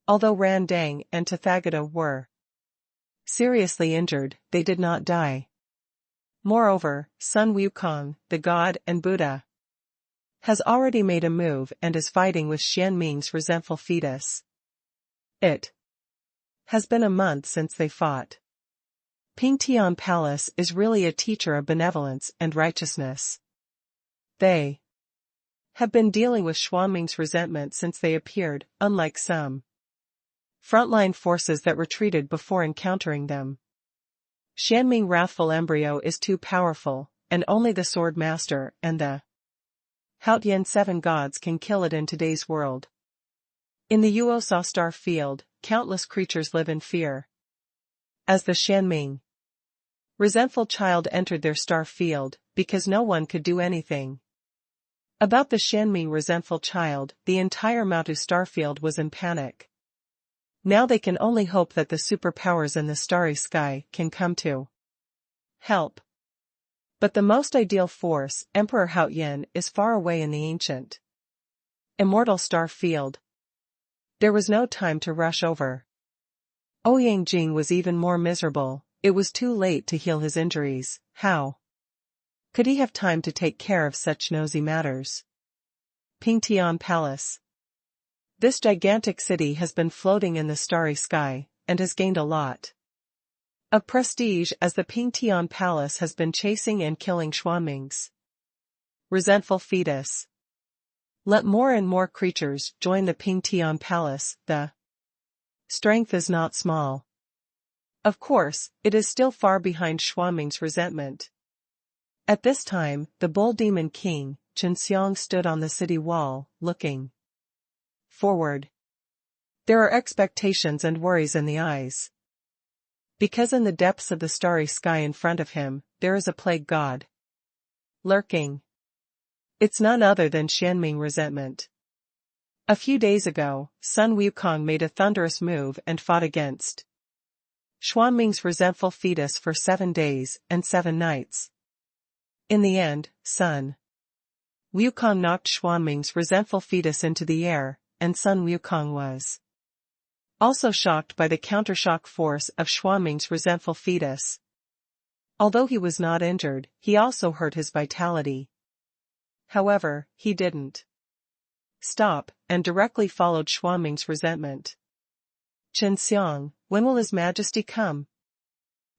Although Randang and Tathagata were seriously injured, they did not die. Moreover, Sun Wukong, the god and Buddha, has already made a move and is fighting with Xianming's resentful fetus. It has been a month since they fought. Pingtian Palace is really a teacher of benevolence and righteousness. They have been dealing with Xuanming's resentment since they appeared, unlike some frontline forces that retreated before encountering them. Xianming wrathful embryo is too powerful, and only the sword master and the Haotian 7 gods can kill it in today's world. In the Yuosa star field, countless creatures live in fear. As the Xianming resentful child entered their star field, because no one could do anything about the Xianming resentful child, the entire Matu starfield was in panic. Now they can only hope that the superpowers in the starry sky can come to help. But the most ideal force, Emperor Haotian, is far away in the ancient immortal star field. There was no time to rush over. Ouyang Jing was even more miserable. It was too late to heal his injuries. How could he have time to take care of such nosy matters? Pingtian Palace. This gigantic city has been floating in the starry sky, and has gained a lot of prestige as the Pingtian Palace has been chasing and killing Xuanming's resentful fetus. Let more and more creatures join the Pingtian Palace. The strength is not small. Of course, it is still far behind Xuanming's resentment. At this time, the bull demon king, Chenxiang, stood on the city wall, looking forward. There are expectations and worries in the eyes. Because in the depths of the starry sky in front of him, there is a plague god lurking. It's none other than Xianming resentment. A few days ago, Sun Wukong made a thunderous move and fought against Xuanming's resentful fetus for 7 days and 7 nights. In the end, Sun Wukong knocked Xuanming's resentful fetus into the air, and Sun Wukong was also shocked by the countershock force of Xuanming's resentful fetus. Although he was not injured, he also hurt his vitality. However, he didn't stop, and directly followed Xuanming's resentment. Chenxiang, when will His Majesty come?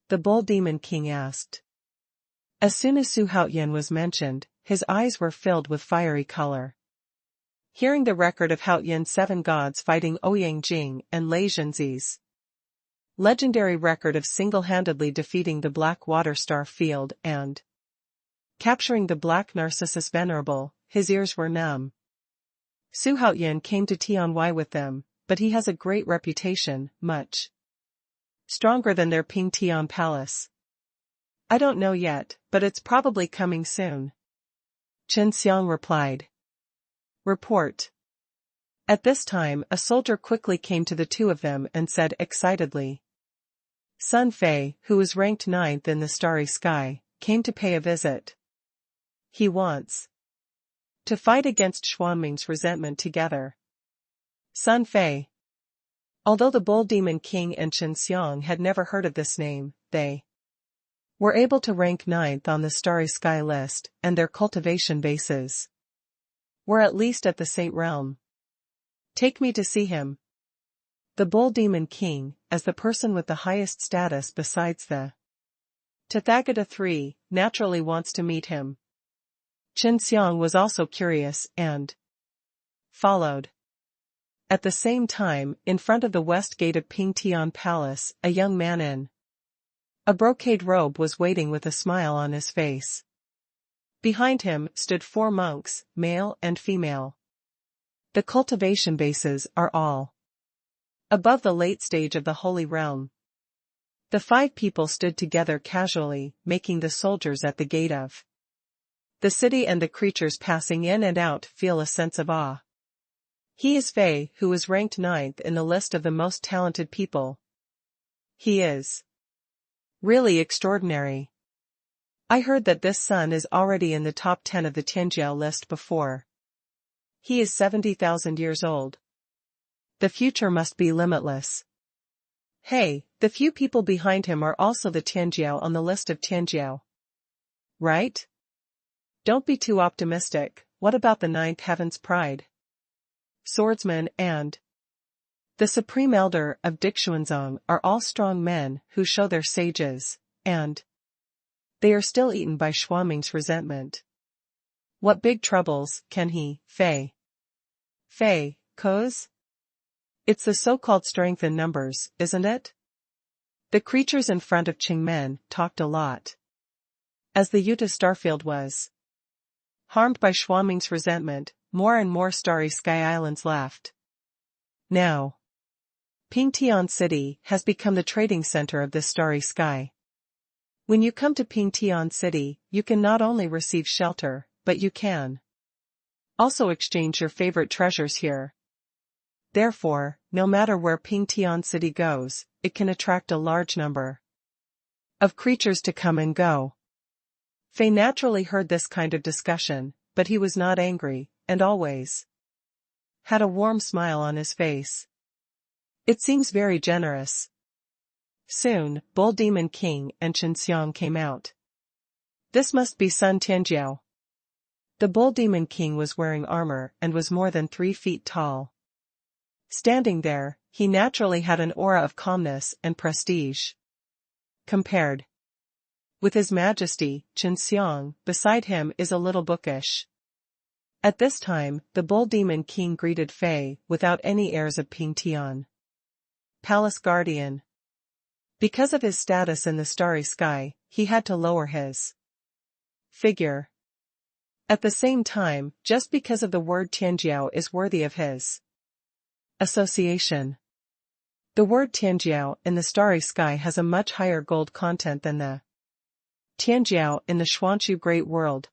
The bull demon king asked. As soon as Su Haotian was mentioned, his eyes were filled with fiery color. Hearing the record of Haotian's 7 gods fighting Ouyang Jing and Lei Zhenzi's legendary record of single-handedly defeating the Black Water Star Field and capturing the Black Narcissus Venerable, his ears were numb. Su Haotian came to Tianwu with them, but he has a great reputation, much stronger than their Pingtian Palace. I don't know yet, but it's probably coming soon. Chenxiang replied. Report. At this time, a soldier quickly came to the 2 of them and said excitedly. Sun Fei, who was ranked 9th in the starry sky, came to pay a visit. He wants to fight against Xuanming's resentment together. Sun Fei. Although the bull demon king and Chenxiang had never heard of this name, they were able to rank 9th on the starry sky list, and their cultivation bases were at least at the Saint realm. Take me to see him. The bull demon king, as the person with the highest status besides the Tathagata III, naturally wants to meet him. Chen Xiang was also curious and followed. At the same time, in front of the west gate of Pingtian Palace, a young man in a brocade robe was waiting with a smile on his face. Behind him stood 4 monks, male and female. The cultivation bases are all above the late stage of the Holy Realm. The 5 people stood together casually, making the soldiers at the gate of the city and the creatures passing in and out feel a sense of awe. He is Fei, who is ranked 9th in the list of the most talented people. He is really extraordinary. I heard that this son is already in the top 10 of the Tianjiao list before. He is 70,000 years old. The future must be limitless. Hey, the few people behind him are also the Tianjiao on the list of Tianjiao. Right? Don't be too optimistic. What about the 9th heaven's pride? Swordsman and the Supreme Elder of Dixuanzong are all strong men who show their sages, and they are still eaten by Xuanming's resentment. What big troubles can he, Fei, cause? It's the so-called strength in numbers, isn't it? The creatures in front of Qingmen talked a lot. As the Yuta starfield was harmed by Xuanming's resentment, more and more starry sky islands left. Now, Pingtian City has become the trading center of this starry sky. When you come to Pingtian City, you can not only receive shelter, but you can also exchange your favorite treasures here. Therefore, no matter where Pingtian City goes, it can attract a large number of creatures to come and go. Fei naturally heard this kind of discussion, but he was not angry, and always had a warm smile on his face. It seems very generous. Soon, Bull Demon King and Chen Xiang came out. This must be Sun Tianjiao. The Bull Demon King was wearing armor and was more than 3 feet tall. Standing there, he naturally had an aura of calmness and prestige. Compared with His Majesty, Chen Xiang, beside him is a little bookish. At this time, the Bull Demon King greeted Fei without any airs of Pingtian Palace Guardian. Because of his status in the starry sky, he had to lower his figure. At the same time, just because of the word Tianjiao is worthy of his association. The word Tianjiao in the starry sky has a much higher gold content than the Tianjiao in the Xuanchu Great World.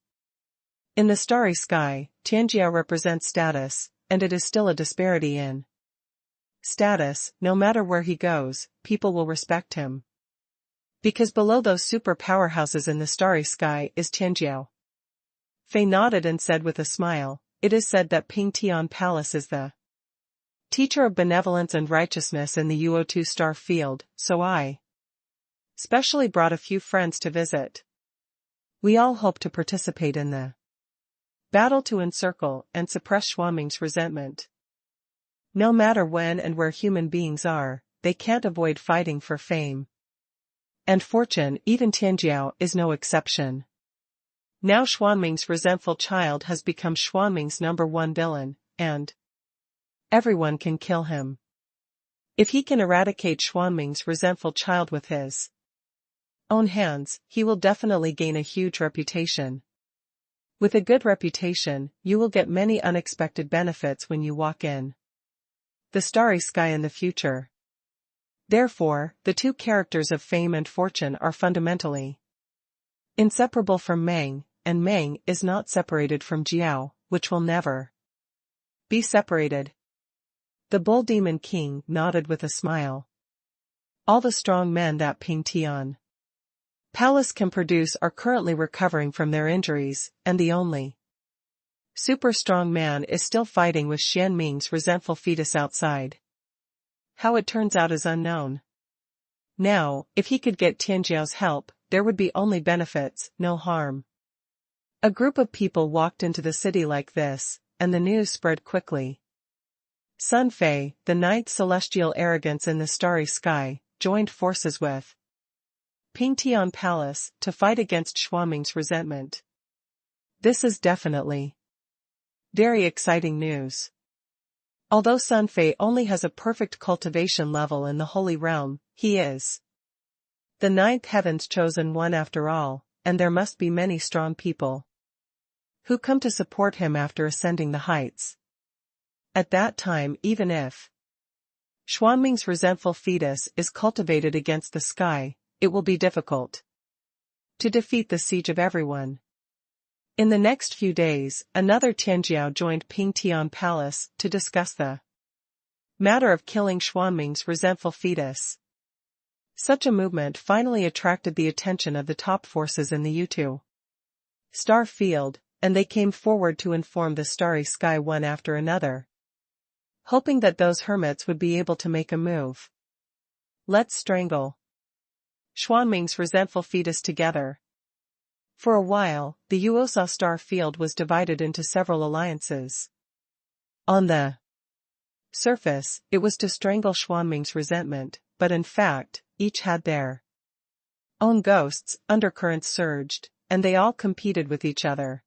In the starry sky, Tianjiao represents status, and it is still a disparity in status. No matter where he goes, people will respect him. Because below those super powerhouses in the starry sky is Tianjiao. Fei nodded and said with a smile, "It is said that Pingtian Palace is the teacher of benevolence and righteousness in the Yuo2 star field, so I specially brought a few friends to visit. We all hope to participate in the battle to encircle and suppress Xuanming's resentment. No matter when and where human beings are, they can't avoid fighting for fame and fortune. Even Tianjiao is no exception. Now Xuanming's resentful child has become Xuanming's #1 villain, and everyone can kill him. If he can eradicate Xuanming's resentful child with his own hands, he will definitely gain a huge reputation. With a good reputation, you will get many unexpected benefits when you walk in the starry sky in the future. Therefore, the two characters of fame and fortune are fundamentally inseparable from Meng, and Meng is not separated from Jiao, which will never be separated." The Bull Demon King nodded with a smile. All the strong men that Pingtian Palace can produce are currently recovering from their injuries, and the only super strong man is still fighting with Xianming's resentful fetus outside. How it turns out is unknown. Now, if he could get Tianjiao's help, there would be only benefits, no harm. A group of people walked into the city like this, and the news spread quickly. Sun Fei, the ninth celestial arrogance in the starry sky, joined forces with Pingtian Palace to fight against Xuanming's resentment. This is definitely very exciting news. Although Sun Fei only has a perfect cultivation level in the Holy Realm, he is the ninth heaven's chosen one after all, and there must be many strong people who come to support him after ascending the heights. At that time, even if Xuanming's resentful fetus is cultivated against the sky, it will be difficult to defeat the siege of everyone. In the next few days, another Tianjiao joined Pingtian Palace to discuss the matter of killing Xuanming's resentful fetus. Such a movement finally attracted the attention of the top forces in the Yutu star field, and they came forward to inform the starry sky one after another, hoping that those hermits would be able to make a move. Let's strangle Xuanming's resentful fetus together. For a while, the Yuosa star field was divided into several alliances. On the surface, it was to strangle Xuanming's resentment, but in fact, each had their own ghosts. Undercurrents surged, and they all competed with each other.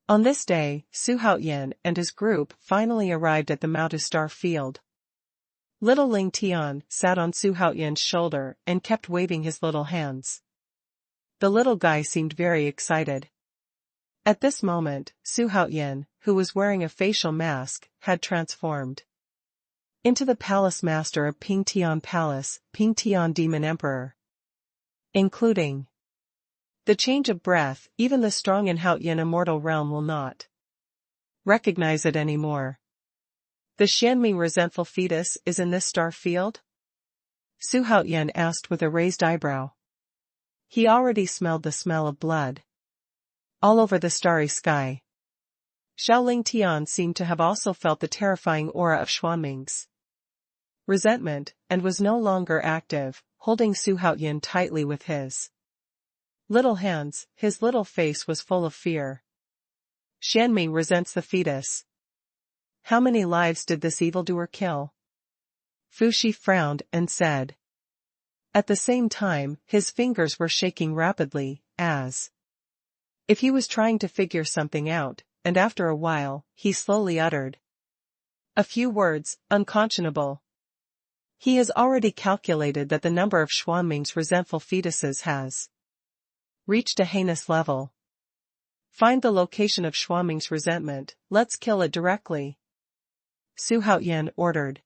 On this day, Xuanhuan and his group finally arrived at the Maotu star field. Little Ling Tian sat on Xuanhuan's shoulder and kept waving his little hands. The little guy seemed very excited. At this moment, Xuanhuan, who was wearing a facial mask, had transformed into the palace master of Pingtian Palace, Pingtian Demon Emperor. Including the change of breath, even the strong in Xuanhuan immortal realm will not recognize it anymore. The Xuanming resentful fetus is in this star field? Xuanhuan asked with a raised eyebrow. He already smelled the smell of blood all over the starry sky. Xiaoling Tian seemed to have also felt the terrifying aura of Xuanming's resentment, and was no longer active, holding Xuanhuan tightly with his little hands. His little face was full of fear. Xuanming resents the fetus. How many lives did this evildoer kill? Fuxi frowned and said. At the same time, his fingers were shaking rapidly, as if he was trying to figure something out, and after a while, he slowly uttered a few words, unconscionable. He has already calculated that the number of Xuanming's resentful fetuses has reached a heinous level. Find the location of Xuanming's resentment, let's kill it directly. Xuanhuan ordered.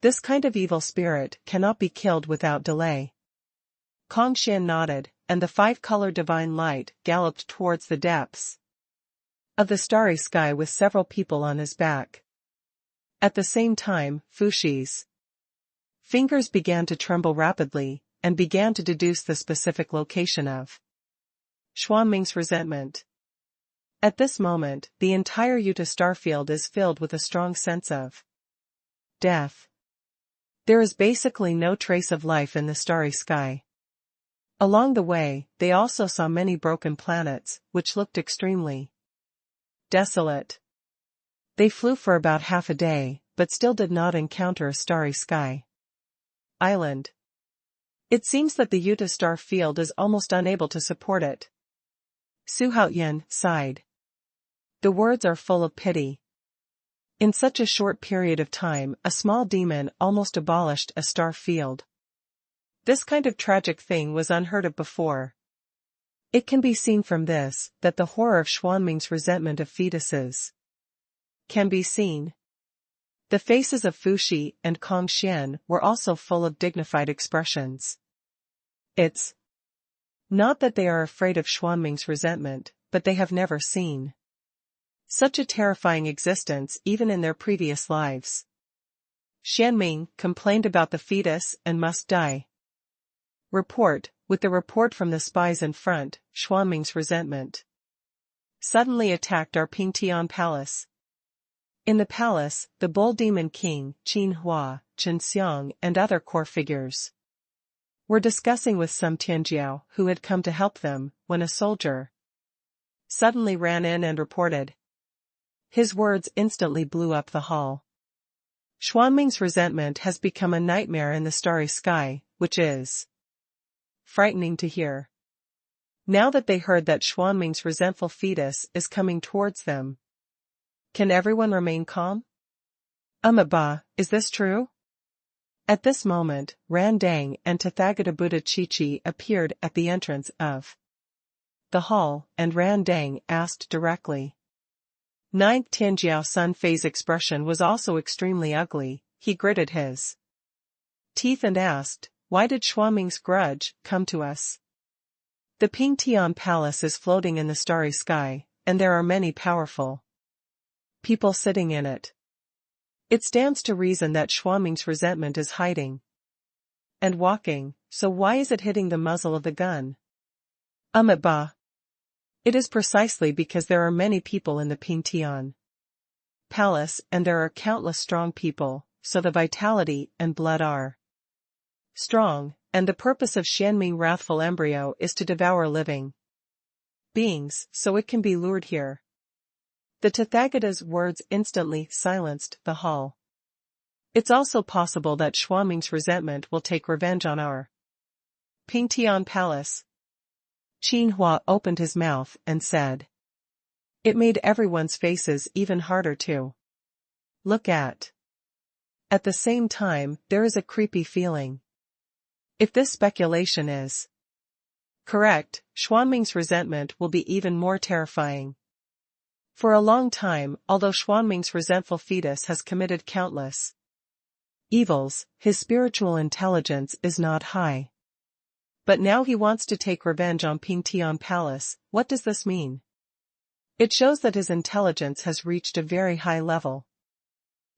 This kind of evil spirit cannot be killed without delay. Kongxian nodded, and the five-color divine light galloped towards the depths of the starry sky with several people on his back. At the same time, Fuxi's fingers began to tremble rapidly, and began to deduce the specific location of Xuanming's resentment. At this moment, the entire Yuta starfield is filled with a strong sense of death. There is basically no trace of life in the starry sky. Along the way, they also saw many broken planets, which looked extremely desolate. They flew for about half a day, but still did not encounter a starry sky island. It seems that the Yuta star field is almost unable to support it. Xuanhuan sighed. The words are full of pity. In such a short period of time, a small demon almost abolished a star field. This kind of tragic thing was unheard of before. It can be seen from this, that the horror of Xuanming's resentment of fetuses can be seen. The faces of Fuxi and Kongxian were also full of dignified expressions. It's not that they are afraid of Xuanming's resentment, but they have never seen such a terrifying existence even in their previous lives. Xuanming complained about the fetus and must die. Report, with the report from the spies in front, Xuanming's resentment suddenly attacked our Pingtian Palace. In the palace, the bull demon king, Qin Hua, Chen Xiang and other core figures were discussing with some Tianjiao who had come to help them, when a soldier suddenly ran in and reported. His words instantly blew up the hall. Xuanming's resentment has become a nightmare in the starry sky, which is frightening to hear. Now that they heard that Xuanming's resentful fetus is coming towards them. Can everyone remain calm? Ba, is this true? At this moment, Randang and Tathagata Buddha Chi-Chi appeared at the entrance of the hall, and Randang asked directly. Ninth Tianjiao Sun Fei's expression was also extremely ugly. He gritted his teeth and asked, why did Xuanming's grudge come to us? The Pingtian Palace is floating in the starry sky, and there are many powerful people sitting in it. It stands to reason that Xuanming's resentment is hiding and walking, so why is it hitting the muzzle of the gun? Ba. It is precisely because there are many people in the Pingtian Palace and there are countless strong people, so the vitality and blood are strong, and the purpose of Xianming wrathful embryo is to devour living beings, so it can be lured here. The Tathagata's words instantly silenced the hall. It's also possible that Xuanming's resentment will take revenge on our Pingtian Palace. Xuanhuan opened his mouth and said. It made everyone's faces even harder to look at. At the same time, there is a creepy feeling. If this speculation is correct, Xuanming's resentment will be even more terrifying. For a long time, although Xuanming's resentful fetus has committed countless evils, his spiritual intelligence is not high. But now he wants to take revenge on Pingtian Palace. What does this mean? It shows that his intelligence has reached a very high level.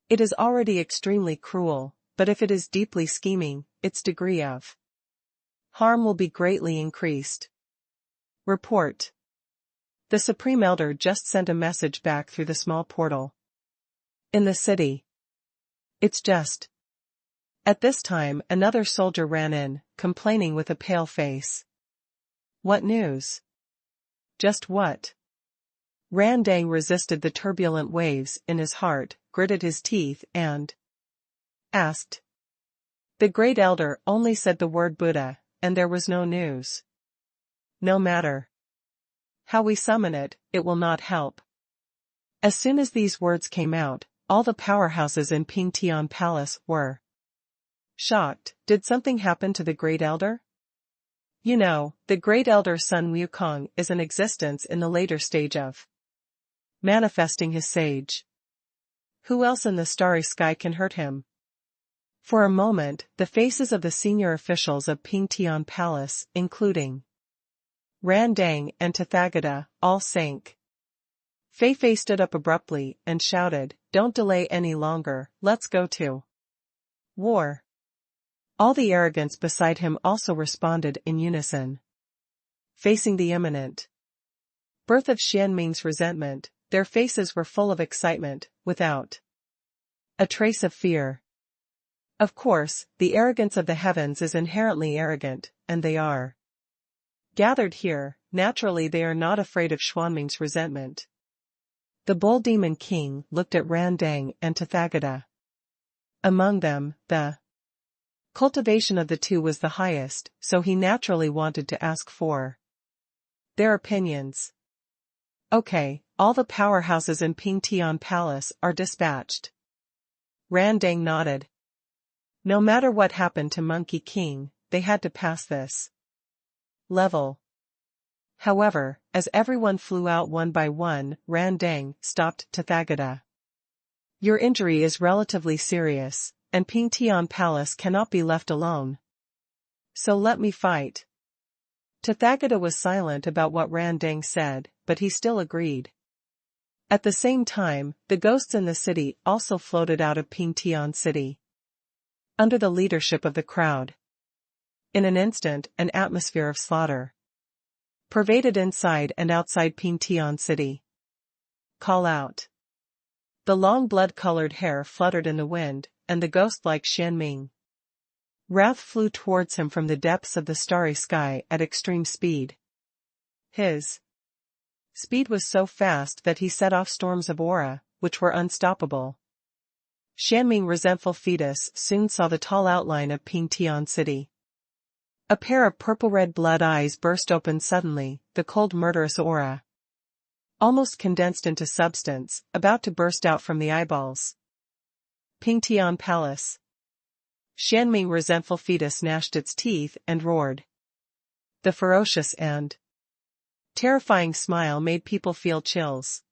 It is already extremely cruel, but if it is deeply scheming, its degree of harm will be greatly increased. Report. The Supreme Elder just sent a message back through the small portal. In the city. It's just. At this time, another soldier ran in, complaining with a pale face. What news? Just what? Randang resisted the turbulent waves in his heart, gritted his teeth and asked. The Great Elder only said the word Buddha, and there was no news. No matter how we summon it, it will not help. As soon as these words came out, all the powerhouses in Pingtian Palace were shocked. Did something happen to the Great Elder? You know, the Great Elder Sun Wukong is in existence in the later stage of manifesting his sage. Who else in the starry sky can hurt him? For a moment, the faces of the senior officials of Pingtian Palace, including Randang and Tathagata, all sank. Fei Fei stood up abruptly and shouted, don't delay any longer, let's go to war. All the arrogants beside him also responded in unison. Facing the imminent birth of Xianming's resentment, their faces were full of excitement, without a trace of fear. Of course, the arrogance of the heavens is inherently arrogant, and they are gathered here. Naturally they are not afraid of Xuanming's resentment. The Bull Demon King looked at Randang and Tathagata. Among them, the cultivation of the two was the highest, so he naturally wanted to ask for their opinions. Okay, all the powerhouses in Pingtian Palace are dispatched. Randang nodded. No matter what happened to Monkey King, they had to pass this level. However, as everyone flew out one by one, Randang stopped Tathagata. Your injury is relatively serious, and Pingtian Palace cannot be left alone. So let me fight. Tathagata was silent about what Randang said, but he still agreed. At the same time, the ghosts in the city also floated out of Pingtian City, under the leadership of the crowd. In an instant, an atmosphere of slaughter pervaded inside and outside Pingtian City. Call out. The long blood-colored hair fluttered in the wind, and the ghost-like Xianming wrath flew towards him from the depths of the starry sky at extreme speed. His speed was so fast that he set off storms of aura, which were unstoppable. Xianming resentful fetus soon saw the tall outline of Pingtian City. A pair of purple-red blood eyes burst open suddenly, the cold murderous aura, almost condensed into substance, about to burst out from the eyeballs. Pingtian Palace. Xianming resentful fetus gnashed its teeth and roared. The ferocious and terrifying smile made people feel chills.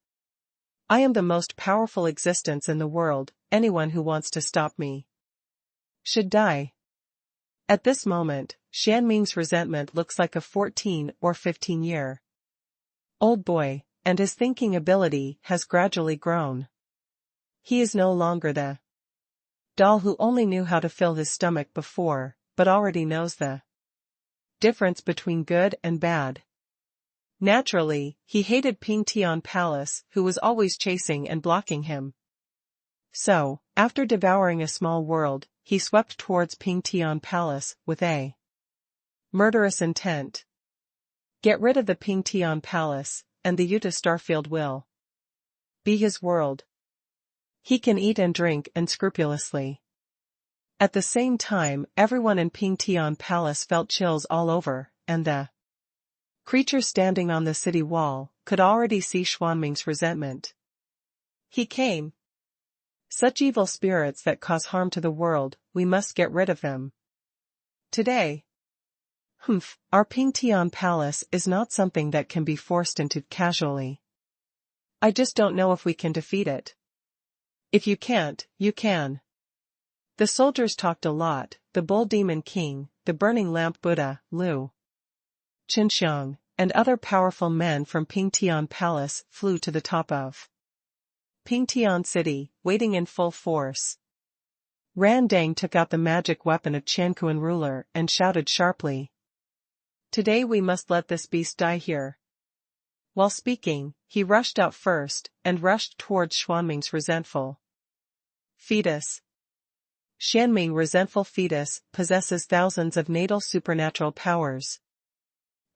I am the most powerful existence in the world, anyone who wants to stop me should die. At this moment, Xianming's resentment looks like a 14 or 15-year-old boy, and his thinking ability has gradually grown. He is no longer the doll who only knew how to fill his stomach before, but already knows the difference between good and bad. Naturally, he hated Pingtian Palace, who was always chasing and blocking him. So, after devouring a small world, he swept towards Pingtian Palace with a murderous intent. Get rid of the Pingtian Palace, and the Yuta Starfield will be his world. He can eat and drink unscrupulously. At the same time, everyone in Pingtian Palace felt chills all over, and the creature standing on the city wall could already see Xuanming's resentment. He came. Such evil spirits that cause harm to the world, we must get rid of them today. Our Pingtian Palace is not something that can be forced into casually. I just don't know if we can defeat it. If you can't, you can. The soldiers talked a lot, the Bull Demon King, the Burning Lamp Buddha, Lu Qinxiang, and other powerful men from Pingtian Palace flew to the top of Pingtian City, waiting in full force. Randang took out the magic weapon of Qiankuan ruler and shouted sharply. Today we must let this beast die here. While speaking, he rushed out first, and rushed towards Xuanming's resentful fetus. Xianming resentful fetus possesses thousands of natal supernatural powers,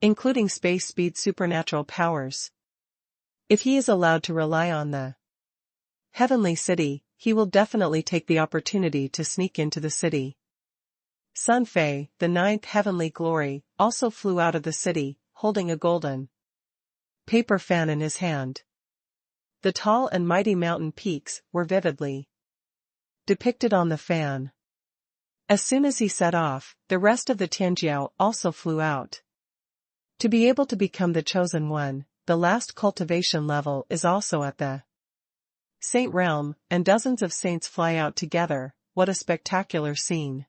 including space speed supernatural powers. If he is allowed to rely on the heavenly city, he will definitely take the opportunity to sneak into the city. Sun Fei, the ninth heavenly glory, also flew out of the city, holding a golden paper fan in his hand. The tall and mighty mountain peaks were vividly depicted on the fan. As soon as he set off, the rest of the Tianjiao also flew out. To be able to become the chosen one, the last cultivation level is also at the Saint Realm, and dozens of saints fly out together. What a spectacular scene.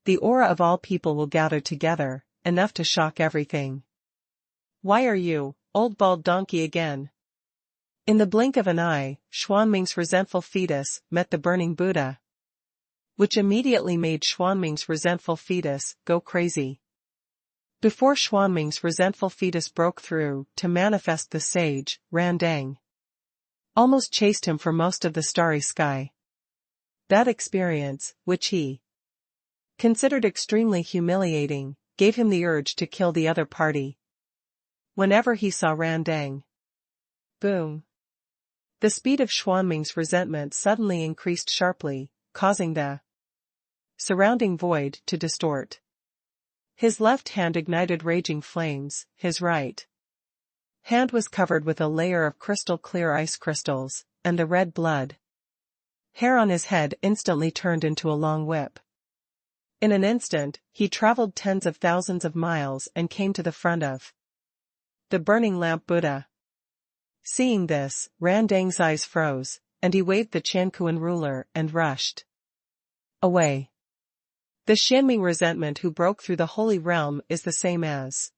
The aura of all people will gather together, enough to shock everything. Why are you, old bald donkey again? In the blink of an eye, Xuanming's resentful fetus met the burning Buddha, which immediately made Xuanming's resentful fetus go crazy. Before Xuanming's resentful fetus broke through to manifest the sage, Randang almost chased him for most of the starry sky. That experience, which he considered extremely humiliating, gave him the urge to kill the other party. Whenever he saw Randang, boom! The speed of Xuanming's resentment suddenly increased sharply, causing the surrounding void to distort. His left hand ignited raging flames, his right hand was covered with a layer of crystal-clear ice crystals, and the red blood hair on his head instantly turned into a long whip. In an instant, he traveled tens of thousands of miles and came to the front of the Burning Lamp Buddha. Seeing this, Randang's eyes froze, and he waved the Qiankuan ruler and rushed away. The Xianming resentment who broke through the holy realm is the same as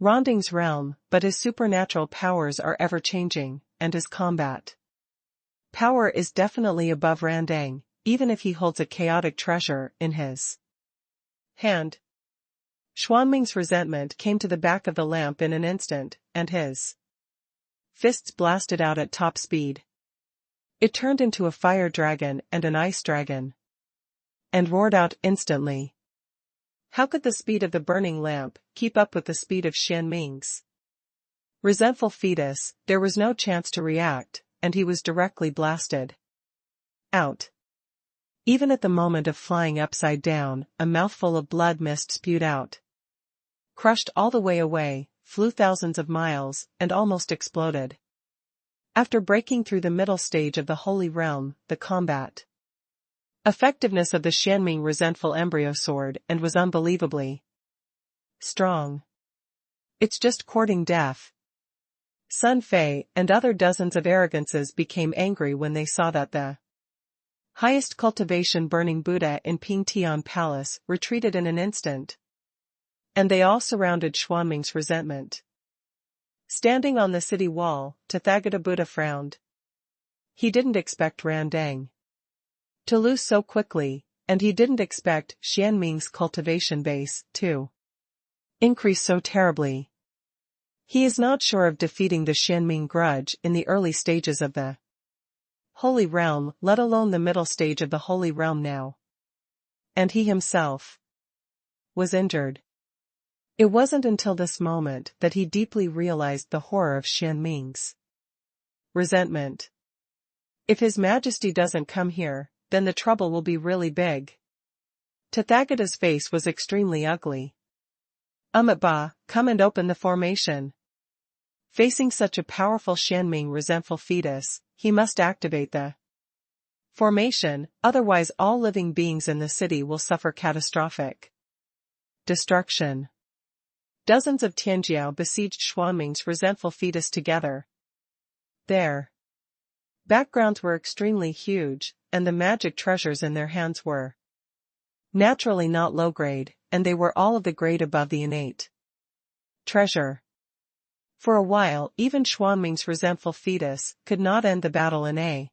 Randang's realm, but his supernatural powers are ever-changing, and his combat power is definitely above Randang, even if he holds a chaotic treasure in his hand. Xuanming's resentment came to the back of the lamp in an instant, and his fists blasted out at top speed. It turned into a fire dragon and an ice dragon, and roared out instantly. How could the speed of the burning lamp keep up with the speed of Xianming's resentful fetus? There was no chance to react, and he was directly blasted. out. Even at the moment of flying upside down, a mouthful of blood mist spewed out. Crushed all the way away, flew thousands of miles, and almost exploded. After breaking through the middle stage of the Holy Realm, the combat effectiveness of the Xianming resentful embryo soared and was unbelievably strong. It's just courting death. Sun Fei and other dozens of arrogances became angry when they saw that the highest cultivation burning Buddha in Pingtian Palace retreated in an instant. And they all surrounded Xuanming's resentment. Standing on the city wall, Tathagata Buddha frowned. He didn't expect Randang to lose so quickly, and he didn't expect Xianming's cultivation base to increase so terribly. He is not sure of defeating the Xianming grudge in the early stages of the Holy Realm, let alone the middle stage of the Holy Realm now. And he himself was injured. It wasn't until this moment that he deeply realized the horror of Xianming's resentment. If His Majesty doesn't come here, then the trouble will be really big. Tathagata's face was extremely ugly. Ba, come and open the formation. Facing such a powerful Xianming resentful fetus, he must activate the formation, otherwise all living beings in the city will suffer catastrophic destruction. Dozens of Tianjiao besieged Xuanming's resentful fetus together. Their backgrounds were extremely huge, and the magic treasures in their hands were naturally not low-grade, and they were all of the grade above the innate treasure. For a while, even Xuanming's resentful fetus could not end the battle in a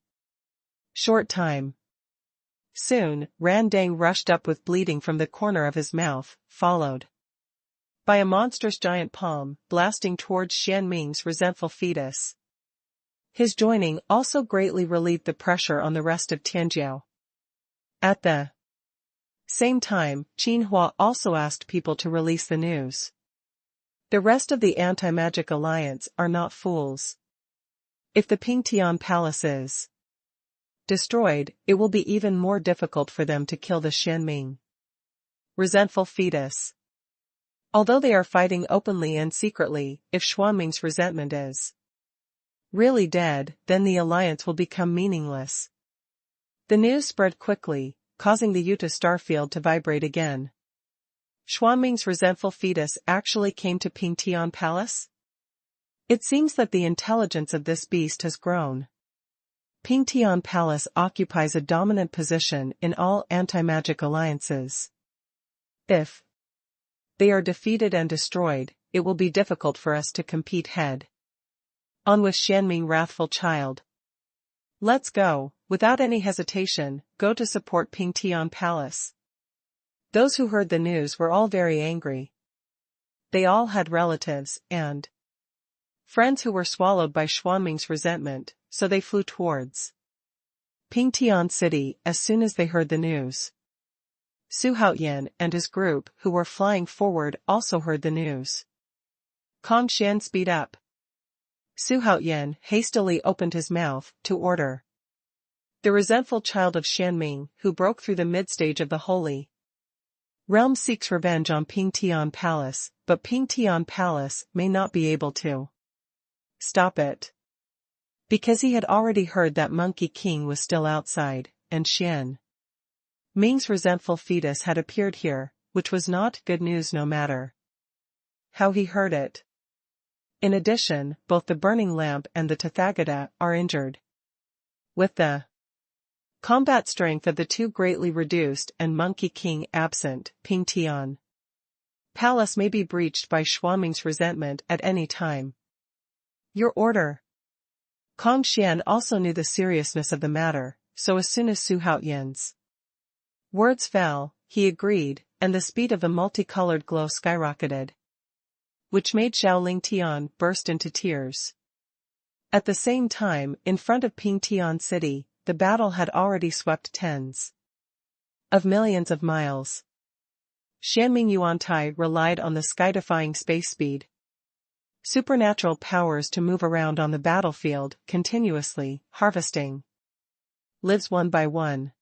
short time. Soon, Randang rushed up with bleeding from the corner of his mouth, followed by a monstrous giant palm, blasting towards Xianming's resentful fetus. His joining also greatly relieved the pressure on the rest of Tianjiao. At the same time, Xuanhuan also asked people to release the news. The rest of the Anti-Magic Alliance are not fools. If the Pingtian Palace is destroyed, it will be even more difficult for them to kill the Xianming resentful fetus. Although they are fighting openly and secretly, if Xuanming's resentment is really dead, then the alliance will become meaningless. The news spread quickly, causing the Yuta starfield to vibrate again. Xuanming's resentful fetus actually came to Pingtian Palace? It seems that the intelligence of this beast has grown. Pingtian Palace occupies a dominant position in all anti-magic alliances. If they are defeated and destroyed, it will be difficult for us to compete head-on with Xianming wrathful child. Let's go, without any hesitation, go to support Pingtian Palace. Those who heard the news were all very angry. They all had relatives and friends who were swallowed by Xuanming's resentment, so they flew towards Pingtian City as soon as they heard the news. Su Haoyan and his group who were flying forward also heard the news. Kong Xian, speed up. Su Haoyan hastily opened his mouth to order. The resentful child of Xianming, who broke through the mid-stage of the Holy Realm, seeks revenge on Pingtian Palace, but Pingtian Palace may not be able to stop it. Because he had already heard that Monkey King was still outside, and Xianming's resentful fetus had appeared here, which was not good news no matter how he heard it. In addition, both the burning lamp and the Tathagata are injured. With the combat strength of the two greatly reduced and Monkey King absent, Pingtian Palace may be breached by Xuanming's resentment at any time. Your order. Kong Xian also knew the seriousness of the matter, so as soon as Su Haoyan's words fell, he agreed, and the speed of the multicolored glow skyrocketed, which made Xiaoling Tian burst into tears. At the same time, in front of Pingtian City, the battle had already swept tens of millions of miles. Xianming Yuantai relied on the sky-defying space speed, supernatural powers to move around on the battlefield continuously, harvesting lives one by one.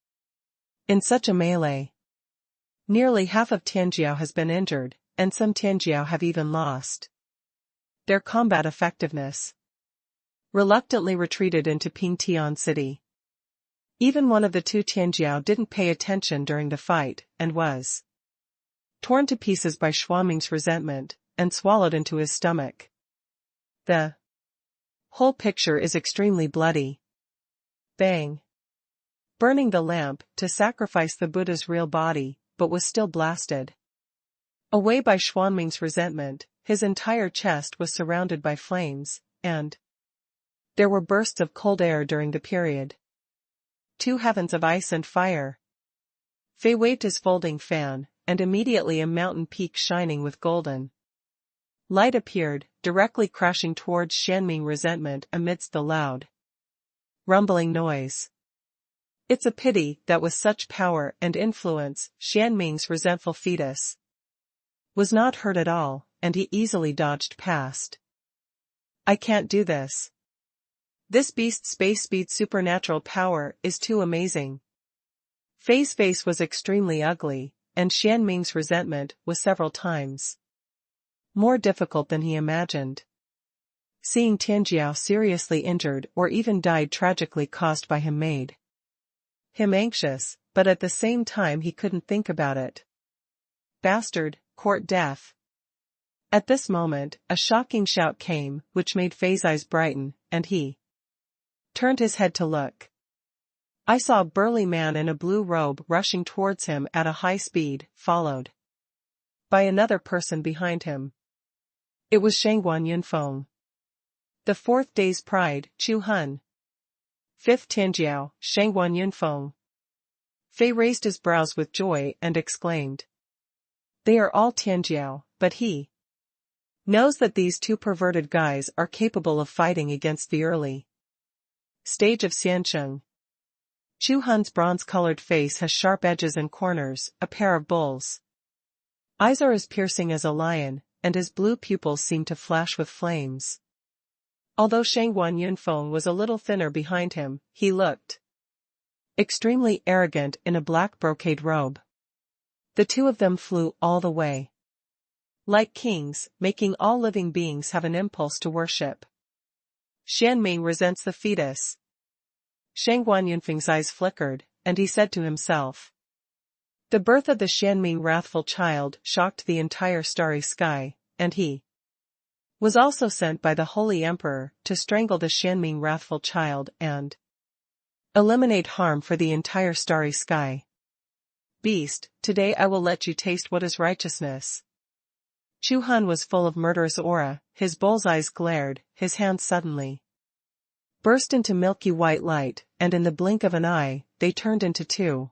In such a melee, nearly half of Tianjiao has been injured, and some Tianjiao have even lost their combat effectiveness. Reluctantly retreated into Pingtian City. Even one of the two Tianjiao didn't pay attention during the fight, and was torn to pieces by Xuanming's resentment, and swallowed into his stomach. The whole picture is extremely bloody. Bang! Burning the lamp to sacrifice the Buddha's real body, but was still blasted away by Xuanming's resentment. His entire chest was surrounded by flames, and there were bursts of cold air during the period. Two heavens of ice and fire. Fei waved his folding fan, and immediately a mountain peak shining with golden light appeared, directly crashing towards Xuanming resentment amidst the loud, rumbling noise. It's a pity that with such power and influence, Xuanming's resentful fetus was not hurt at all, and he easily dodged past. I can't do this. This beast's space speed supernatural power is too amazing. Fei's face was extremely ugly, and Xuanming's resentment was several times more difficult than he imagined. Seeing Tianjiao seriously injured or even died tragically caused by him made him anxious, but at the same time he couldn't think about it. Bastard, court death. At this moment, a shocking shout came, which made Fei's eyes brighten, and he turned his head to look. I saw a burly man in a blue robe rushing towards him at a high speed, followed by another person behind him. It was Xuanhuan Yunfeng. The fourth day's pride, Xuanhuan. Fifth Tianjiao, Xuanhuan Yunfeng. Fei raised his brows with joy and exclaimed. They are all Tianjiao, but he knows that these two perverted guys are capable of fighting against the early stage of Xiansheng. Xuanhuan's bronze-colored face has sharp edges and corners, a pair of bulls' eyes are as piercing as a lion, and his blue pupils seem to flash with flames. Although Xuanhuan Yunfeng was a little thinner behind him, he looked extremely arrogant in a black brocade robe. The two of them flew all the way like kings, making all living beings have an impulse to worship. Xuanming resents the fetus. Xuanhuan Yunfeng's eyes flickered, and he said to himself. The birth of the Xuanming wrathful child shocked the entire starry sky, and he was also sent by the Holy Emperor to strangle the Xuanming wrathful child and eliminate harm for the entire starry sky. Beast, today I will let you taste what is righteousness. Xuanhuan was full of murderous aura, his bull's eyes glared, his hands suddenly burst into milky white light, and in the blink of an eye, they turned into two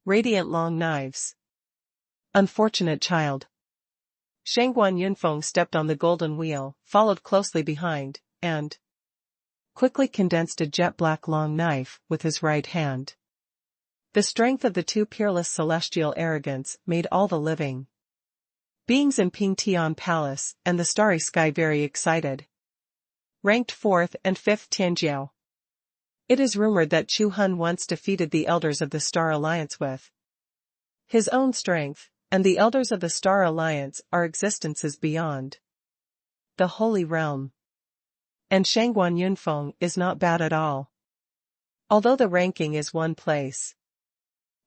radiant long knives. Unfortunate child. Xuanhuan Yunfeng stepped on the golden wheel, followed closely behind, and quickly condensed a jet-black long knife with his right hand. The strength of the two peerless celestial arrogance made all the living beings in Pingtian Palace and the starry sky very excited. Ranked 4th and 5th Tianjiao. It is rumored that Xuanhuan once defeated the elders of the Star Alliance with his own strength, and the elders of the Star Alliance are existences beyond the Holy Realm. And Xuanhuan Yunfeng is not bad at all. Although the ranking is one place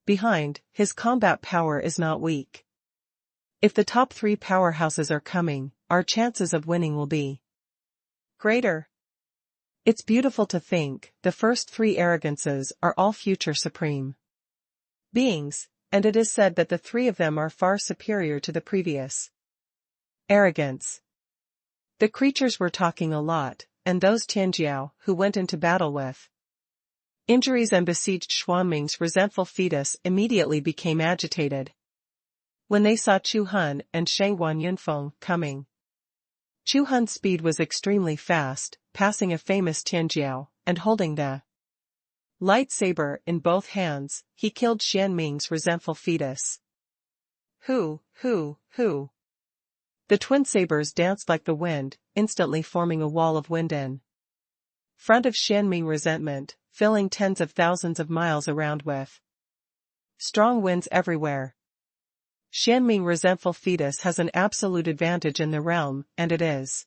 behind, his combat power is not weak. If the top 3 powerhouses are coming, our chances of winning will be greater. It's beautiful to think the first 3 arrogances are all future supreme beings, and it is said that the 3 of them are far superior to the previous arrogance. The creatures were talking a lot, and those Tianjiao who went into battle with injuries and besieged Xuanming's resentful fetus immediately became agitated when they saw Xuanhuan and Xuanhuan Yunfeng coming. Xuanhuan's speed was extremely fast, passing a famous Tianjiao, and holding the lightsaber in both hands, he killed Xuanming's resentful fetus. Hoo. The twin sabers danced like the wind, instantly forming a wall of wind in front of Xuanming resentment. filling tens of thousands of miles around with strong winds everywhere. Xianming resentful fetus has an absolute advantage in the realm, and it is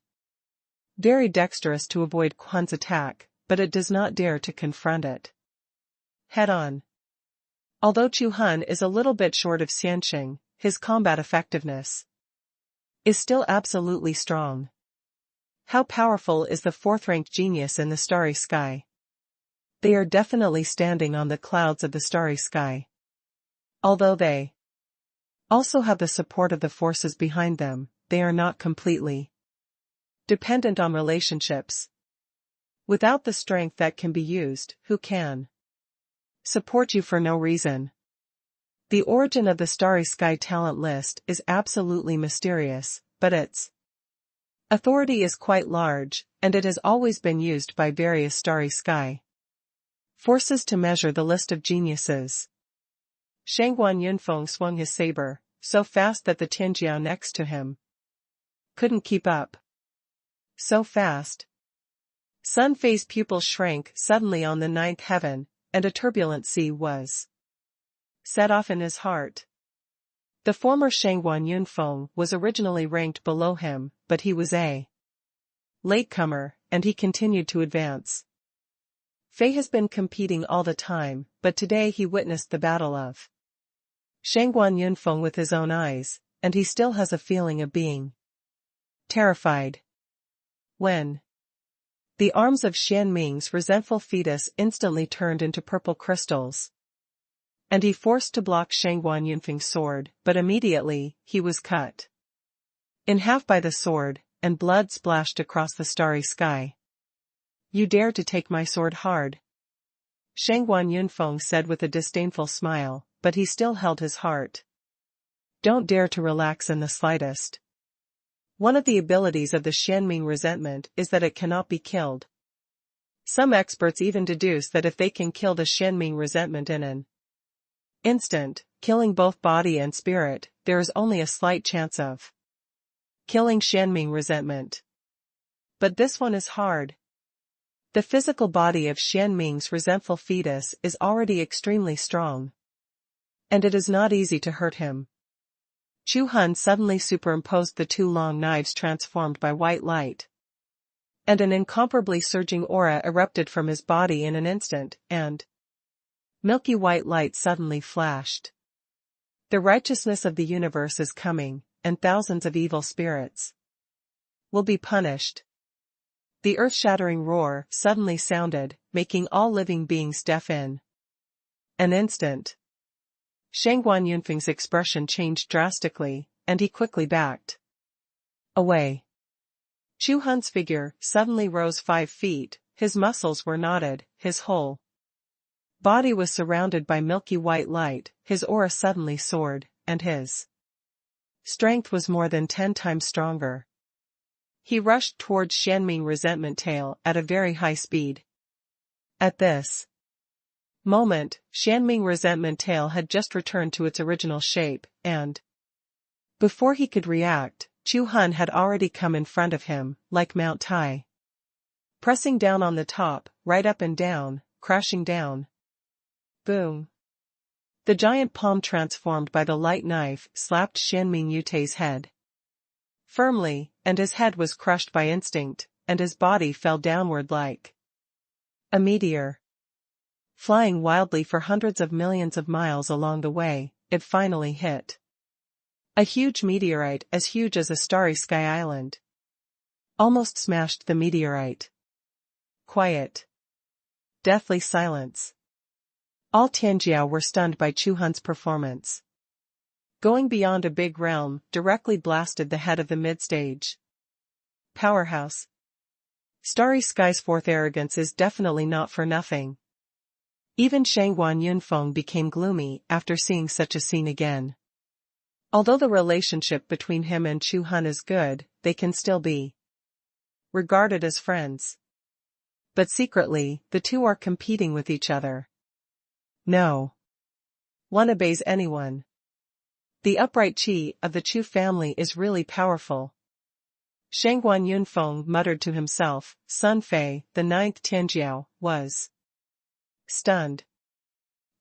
very dexterous to avoid Quan's attack, but it does not dare to confront it head-on. Although Xuanhuan is a little bit short of Xianxing, his combat effectiveness is still absolutely strong. How powerful is the fourth-ranked genius in the starry sky? They are definitely standing on the clouds of the starry sky. Although they also have the support of the forces behind them, they are not completely dependent on relationships. Without the strength that can be used, who can support you for no reason? The origin of the starry sky talent list is absolutely mysterious, but its authority is quite large, and it has always been used by various starry sky forces to measure the list of geniuses. Xuanhuan Yunfeng swung his saber, so fast that the Tianjiao next to him couldn't keep up. So fast. Sun Fei's pupils shrank suddenly on the ninth heaven, and a turbulent sea was set off in his heart. The former Xuanhuan Yunfeng was originally ranked below him, but he was a latecomer, and he continued to advance. Fei has been competing all the time, but today he witnessed the battle of Xuanhuan Yunfeng with his own eyes, and he still has a feeling of being terrified. When the arms of Xianming's resentful fetus instantly turned into purple crystals, and he forced to block Xuanhuan Yunfeng's sword, but immediately, he was cut in half by the sword, and blood splashed across the starry sky. You dare to take my sword hard? Xuanhuan Yunfeng said with a disdainful smile, but he still held his heart. Don't dare to relax in the slightest. One of the abilities of the Xianming resentment is that it cannot be killed. Some experts even deduce that if they can kill the Xianming resentment in an instant, killing both body and spirit, there is only a slight chance of killing Xianming resentment. But this one is hard. The physical body of Xianming's resentful fetus is already extremely strong, and it is not easy to hurt him. Xuanhuan suddenly superimposed the two long knives transformed by white light, and an incomparably surging aura erupted from his body in an instant, and milky white light suddenly flashed. The righteousness of the universe is coming, and thousands of evil spirits will be punished. The earth-shattering roar suddenly sounded, making all living beings deaf in an instant. Xuanhuan Yunfeng's expression changed drastically, and he quickly backed away. Xuanhuan's figure suddenly rose 5 feet, his muscles were knotted, his whole body was surrounded by milky white light, his aura suddenly soared, and his strength was more than 10 times stronger. He rushed towards Xianming resentment tail at a very high speed. At this moment, Xianming resentment tail had just returned to its original shape, and before he could react, Xuanhuan had already come in front of him, like Mount Tai, pressing down on the top, right up and down, crashing down. Boom! The giant palm transformed by the light knife slapped Xianming Yute's head firmly, and his head was crushed by instinct, and his body fell downward like a meteor. Flying wildly for hundreds of millions of miles along the way, it finally hit a huge meteorite as huge as a starry sky island. Almost smashed the meteorite. Quiet. Deathly silence. All Tianjiao were stunned by Xuanhuan's performance. Going beyond a big realm, directly blasted the head of the mid-stage powerhouse. Starry Sky's fourth arrogance is definitely not for nothing. Even Xuanhuan Yunfeng became gloomy after seeing such a scene again. Although the relationship between him and Xuanhuan is good, they can still be regarded as friends. But secretly, the two are competing with each other. No one obeys anyone. The upright qi of the Chu family is really powerful. Xuanhuan Yunfeng muttered to himself, Sun Fei, the ninth Tianjiao, was Stunned.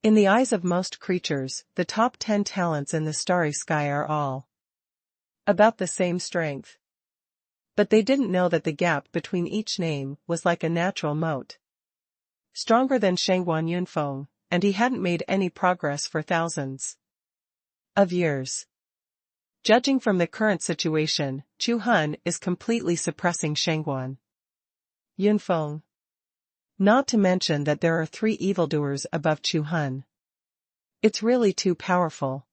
In the eyes of most creatures, the top 10 talents in the starry sky are all about the same strength. But they didn't know that the gap between each name was like a natural moat. Stronger than Xuanhuan Yunfeng, and he hadn't made any progress for thousands of years. Judging from the current situation, Xuanhuan is completely suppressing Xuanhuan Yunfeng. Not to mention that there are 3 evildoers above Xuanhuan. It's really too powerful.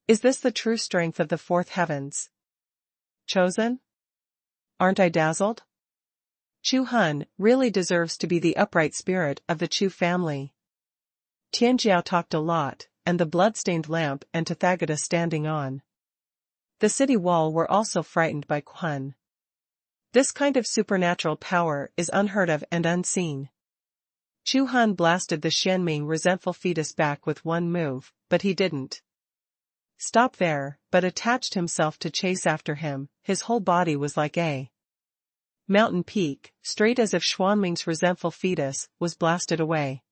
Is this the true strength of the fourth heavens? Chosen? Aren't I dazzled? Xuanhuan really deserves to be the upright spirit of the Chu family. Tianjiao talked a lot, and the blood-stained lamp and Tathagata standing on the city wall were also frightened by Xuanhuan. This kind of supernatural power is unheard of and unseen. Xuanhuan blasted the Xianming resentful fetus back with one move, but he didn't stop there, but attached himself to chase after him. His whole body was like a mountain peak, straight as if Xuanming's resentful fetus was blasted away.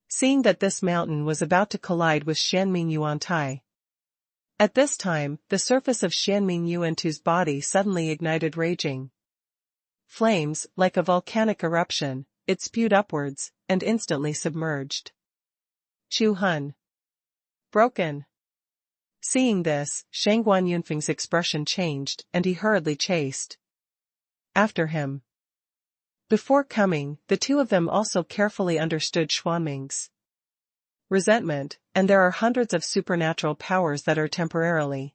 Seeing that this mountain was about to collide with Xianming Yuantai. At this time, the surface of Xianming Yuantu's body suddenly ignited raging flames, like a volcanic eruption. It spewed upwards, and instantly submerged Xuanhuan. Broken. Seeing this, Xuanhuan Yunfeng's expression changed, and he hurriedly chased after him. Before coming, the two of them also carefully understood Xuanming's resentment, and there are hundreds of supernatural powers that are temporarily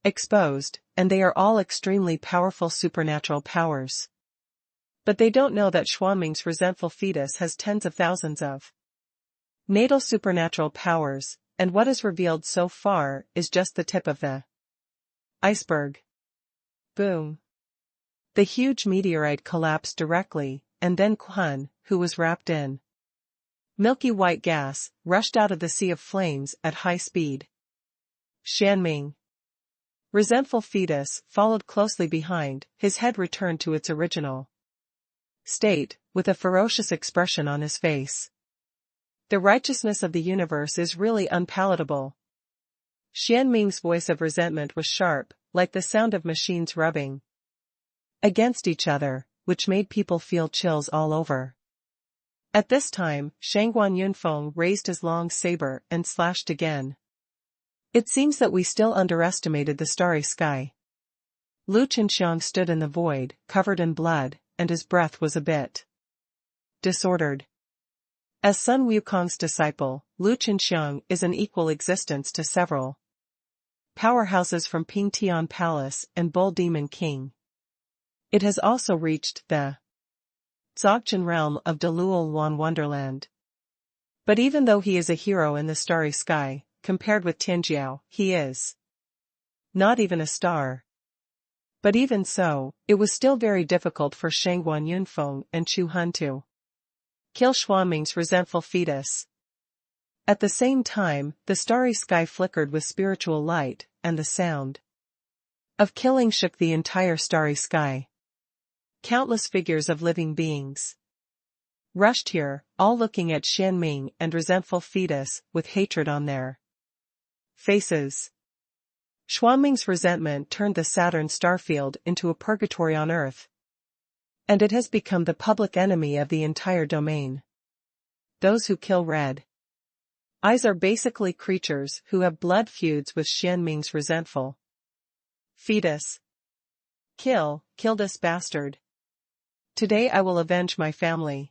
exposed, and they are all extremely powerful supernatural powers. But they don't know that Xuanming's resentful fetus has tens of thousands of natal supernatural powers, and what is revealed so far is just the tip of the iceberg. Boom. The huge meteorite collapsed directly, and then Xuanhuan, who was wrapped in milky white gas, rushed out of the sea of flames at high speed. Xianming, resentful fetus, followed closely behind. His head returned to its original state, with a ferocious expression on his face. The righteousness of the universe is really unpalatable. Xianming's voice of resentment was sharp, like the sound of machines rubbing against each other, which made people feel chills all over. At this time, Xuanhuan Yunfeng raised his long saber and slashed again. It seems that we still underestimated the starry sky. Lu Chenxiang stood in the void, covered in blood, and his breath was a bit disordered. As Sun Wukong's disciple, Lu Chenxiang is an equal existence to several powerhouses from Pingtian Palace and Bull Demon King. It has also reached the Dzogchen realm of Dalulwan Wonderland. But even though he is a hero in the starry sky, compared with Tianjiao, he is not even a star. But even so, it was still very difficult for Xuanhuan Yunfeng and Xuanhuan to kill Xuanming's resentful fetus. At the same time, the starry sky flickered with spiritual light, and the sound of killing shook the entire starry sky. Countless figures of living beings rushed here, all looking at Xianming and resentful fetus, with hatred on their faces. Xuanming's resentment turned the Saturn starfield into a purgatory on Earth. And it has become the public enemy of the entire domain. Those who kill red eyes are basically creatures who have blood feuds with Xianming's resentful fetus. Kill this bastard. Today I will avenge my family.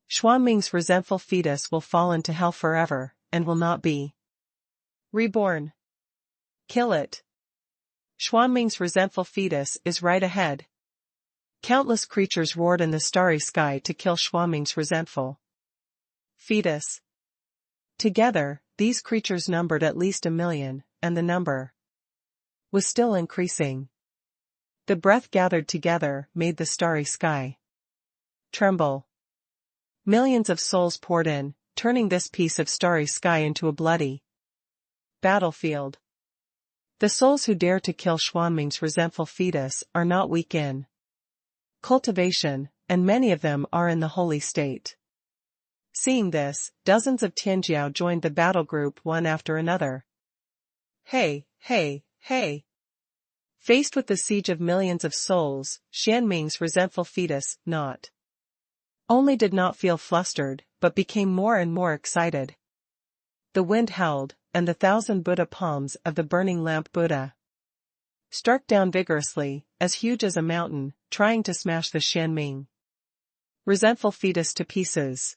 Xuanming's resentful fetus will fall into hell forever, and will not be reborn. Kill it. Xuanming's resentful fetus is right ahead. Countless creatures roared in the starry sky to kill Xuanming's resentful fetus. Together, these creatures numbered at least 1 million, and the number was still increasing. The breath gathered together made the starry sky tremble. Millions of souls poured in, turning this piece of starry sky into a bloody battlefield. The souls who dare to kill Xuanming's resentful fetus are not weak in cultivation, and many of them are in the holy state. Seeing this, dozens of Tianjiao joined the battle group one after another. Hey, hey, hey! Faced with the siege of millions of souls, Xianming's resentful fetus, not only did not feel flustered, but became more and more excited. The wind howled, and the 1,000 Buddha palms of the burning lamp Buddha struck down vigorously, as huge as a mountain, trying to smash the Xianming resentful fetus to pieces.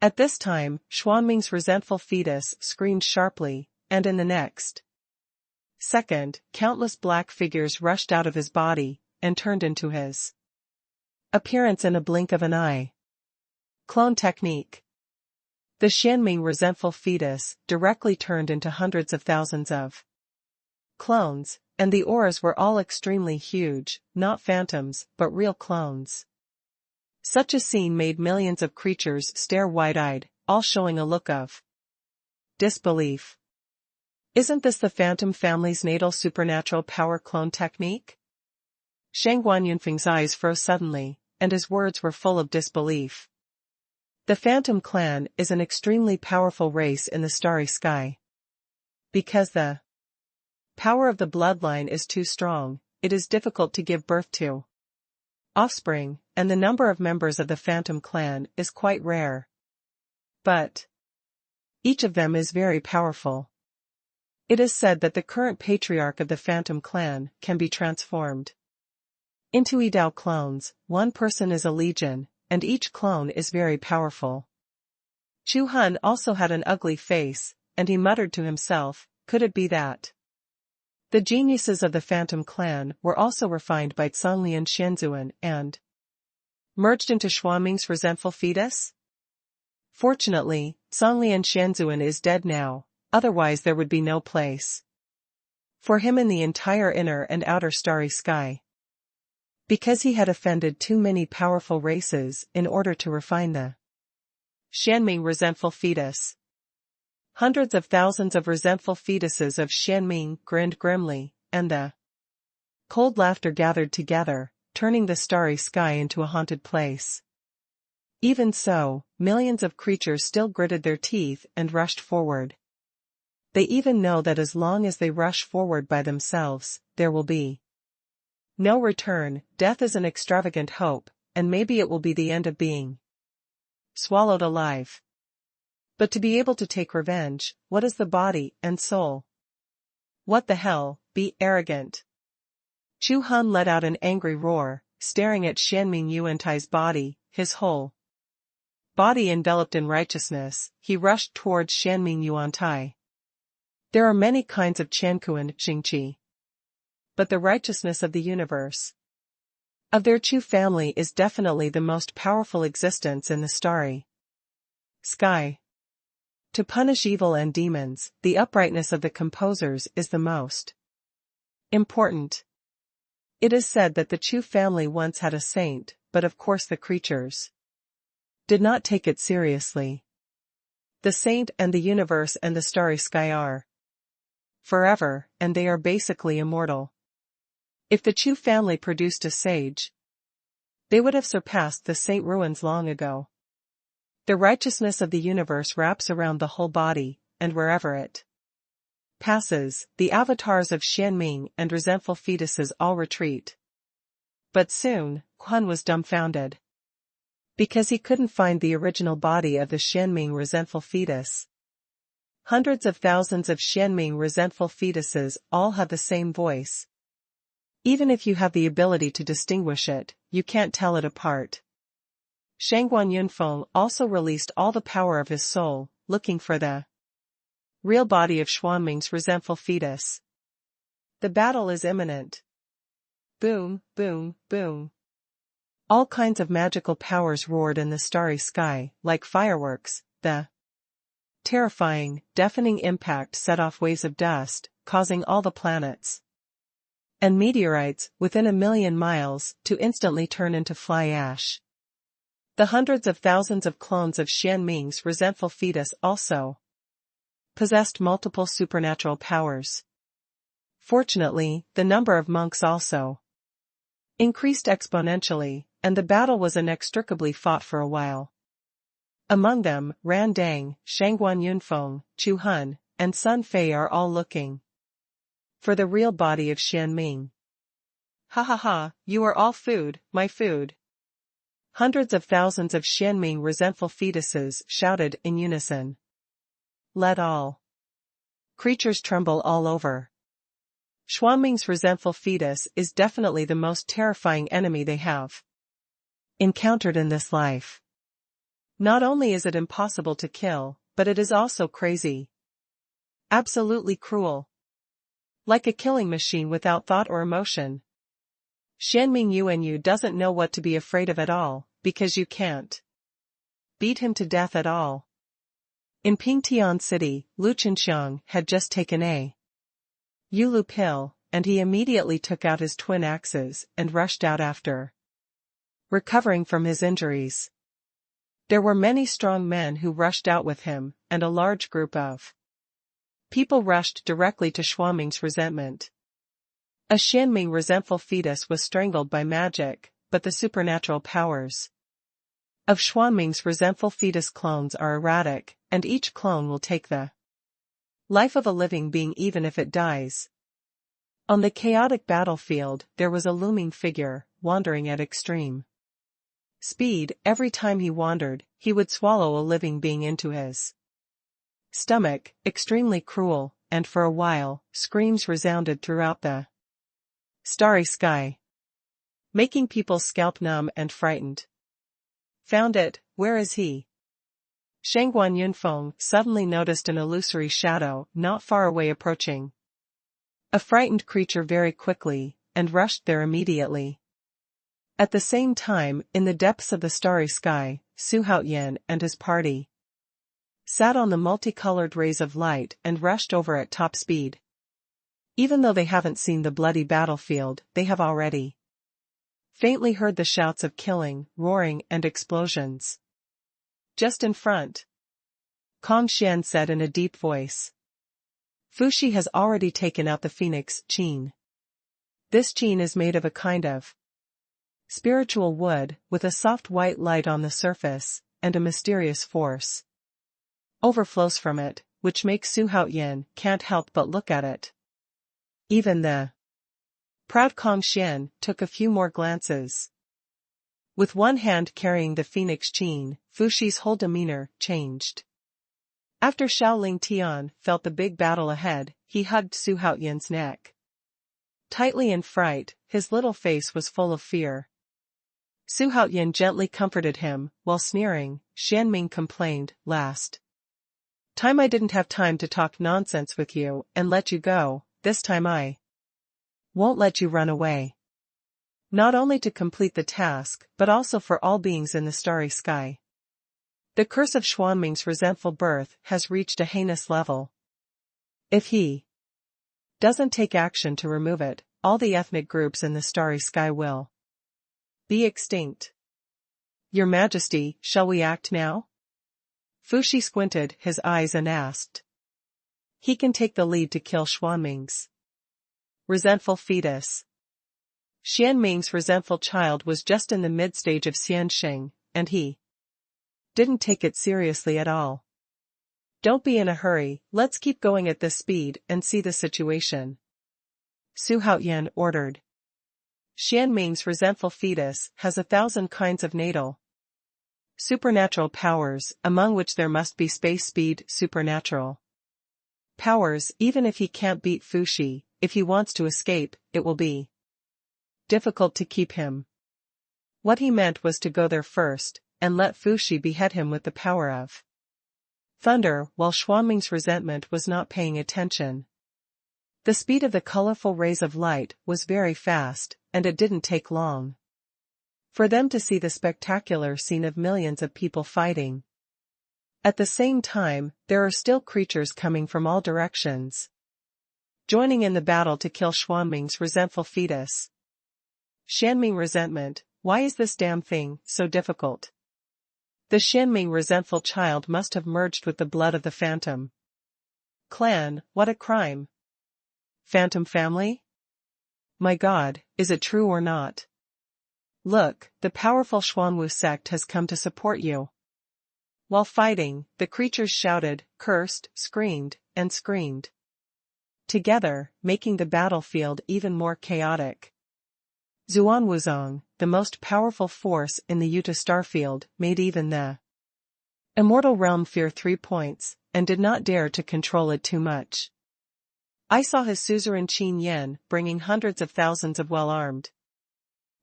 At this time, Xuanming's resentful fetus screamed sharply, and in the next second, countless black figures rushed out of his body, and turned into his appearance in a blink of an eye. Clone technique. The Xianming resentful fetus directly turned into hundreds of thousands of clones, and the auras were all extremely huge, not phantoms, but real clones. Such a scene made millions of creatures stare wide-eyed, all showing a look of disbelief. Isn't this the Phantom family's natal supernatural power clone technique? Xuanhuan Yunfeng's eyes froze suddenly, and his words were full of disbelief. The Phantom clan is an extremely powerful race in the starry sky. Because the power of the bloodline is too strong, it is difficult to give birth to offspring, and the number of members of the Phantom clan is quite rare. But each of them is very powerful. It is said that the current patriarch of the Phantom clan can be transformed into Dou clones. One person is a legion, and each clone is very powerful. Xuanhuan also had an ugly face, and he muttered to himself, could it be that the geniuses of the Phantom clan were also refined by Zhonglian Shenzhuan and merged into Xuanming's resentful fetus? Fortunately, Zhonglian Shenzhuan is dead now, otherwise there would be no place for him in the entire inner and outer starry sky. Because he had offended too many powerful races in order to refine the Xianming resentful fetus. Hundreds of thousands of resentful fetuses of Xianming grinned grimly, and the cold laughter gathered together, turning the starry sky into a haunted place. Even so, millions of creatures still gritted their teeth and rushed forward. They even know that as long as they rush forward by themselves, there will be no return. Death is an extravagant hope, and maybe it will be the end of being swallowed alive. But to be able to take revenge, what is the body and soul? What the hell, be arrogant. Xuanhuan let out an angry roar, staring at Xianming Yuantai's body, his whole body enveloped in righteousness. He rushed towards Xianming Yuantai. There are many kinds of Chankuan Xingqi. But the righteousness of the universe of their Chu family is definitely the most powerful existence in the starry sky. To punish evil and demons, the uprightness of the composers is the most important. It is said that the Chu family once had a saint, but of course the creatures did not take it seriously. The saint and the universe and the starry sky are forever, and they are basically immortal. If the Chu family produced a sage, they would have surpassed the saint ruins long ago. The righteousness of the universe wraps around the whole body, and wherever it passes, the avatars of Xianming and resentful fetuses all retreat. But soon, Xuan was dumbfounded. Because he couldn't find the original body of the Xianming resentful fetus. Hundreds of thousands of Xianming resentful fetuses all have the same voice. Even if you have the ability to distinguish it, you can't tell it apart. Xuanhuan Yunfeng also released all the power of his soul, looking for the real body of Xuanming's resentful fetus. The battle is imminent. Boom, boom, boom. All kinds of magical powers roared in the starry sky, like fireworks. The terrifying, deafening impact set off waves of dust, causing all the planets and meteorites within 1,000,000 miles to instantly turn into fly ash. The hundreds of thousands of clones of Xianming's resentful fetus also possessed multiple supernatural powers. Fortunately, the number of monks also increased exponentially, and the battle was inextricably fought for a while. Among them, Ran Dang, Shangguan Yunfeng, Chu Hun, and Sun Fei are all looking for the real body of Xian Ming. Ha ha ha, you are all food, my food. Hundreds of thousands of Xian Ming resentful fetuses shouted in unison. Let all creatures tremble all over. Xuanming's resentful fetus is definitely the most terrifying enemy they have encountered in this life. Not only is it impossible to kill, but it is also crazy. Absolutely cruel. Like a killing machine without thought or emotion. Xianming Yuanyu doesn't know what to be afraid of at all, because you can't beat him to death at all. In Pingtian City, Lu Chenxiang had just taken a Yulu pill, and he immediately took out his twin axes and rushed out after recovering from his injuries. There were many strong men who rushed out with him, and a large group of people rushed directly to Xuanming's resentment. A Xianming resentful fetus was strangled by magic, but the supernatural powers of Xuanming's resentful fetus clones are erratic, and each clone will take the life of a living being even if it dies. On the chaotic battlefield, there was a looming figure, wandering at extreme speed. Every time he wandered, he would swallow a living being into his stomach, extremely cruel, and for a while, screams resounded throughout the starry sky, making people scalp numb and frightened. Found it, where is he? Shangguan Yunfeng suddenly noticed an illusory shadow not far away approaching. A frightened creature very quickly, and rushed there immediately. At the same time, in the depths of the starry sky, Su Haoyan and his party sat on the multicolored rays of light and rushed over at top speed. Even though they haven't seen the bloody battlefield, they have already faintly heard the shouts of killing, roaring, and explosions. Just in front, Kong Xian said in a deep voice. Fuxi has already taken out the phoenix qin. This qin is made of a kind of spiritual wood, with a soft white light on the surface, and a mysterious force overflows from it, which makes Su Haoyan can't help but look at it. Even the proud Kong Xian took a few more glances. With one hand carrying the phoenix qin, Fuxi's whole demeanor changed. After Xiaoling Tian felt the big battle ahead, he hugged Su Haoyan's neck tightly in fright. His little face was full of fear. Su Haoyan gently comforted him, while sneering. Xianming complained, last time I didn't have time to talk nonsense with you and let you go, this time I won't let you run away. Not only to complete the task, but also for all beings in the starry sky. The curse of Xuanming's resentful birth has reached a heinous level. If he doesn't take action to remove it, all the ethnic groups in the starry sky will be extinct. Your Majesty, shall we act now? Fuxi squinted his eyes and asked. He can take the lead to kill Xuanming's resentful fetus. Xianming's resentful child was just in the mid-stage of Xiansheng, and he didn't take it seriously at all. Don't be in a hurry, let's keep going at this speed and see the situation. Su Haoyan ordered. Xianming's resentful fetus has 1,000 kinds of natal supernatural powers, among which there must be space speed supernatural powers. Even if he can't beat Fuxi, if he wants to escape, it will be difficult to keep him. What he meant was to go there first, and let Fuxi behead him with the power of thunder, while Xuanming's resentment was not paying attention. The speed of the colorful rays of light was very fast, and it didn't take long for them to see the spectacular scene of millions of people fighting. At the same time, there are still creatures coming from all directions, joining in the battle to kill Xuanming's resentful fetus. Xianming resentment, why is this damn thing so difficult? The Xianming resentful child must have merged with the blood of the Phantom clan. What a crime! Phantom family? My God, is it true or not? Look, the powerful Xuanwu sect has come to support you. While fighting, the creatures shouted, cursed, screamed, and screamed together, making the battlefield even more chaotic. Xuanhuan, the most powerful force in the Yuta starfield, made even the immortal realm fear 3 points, and did not dare to control it too much. I saw his suzerain Qin Yan bringing hundreds of thousands of well-armed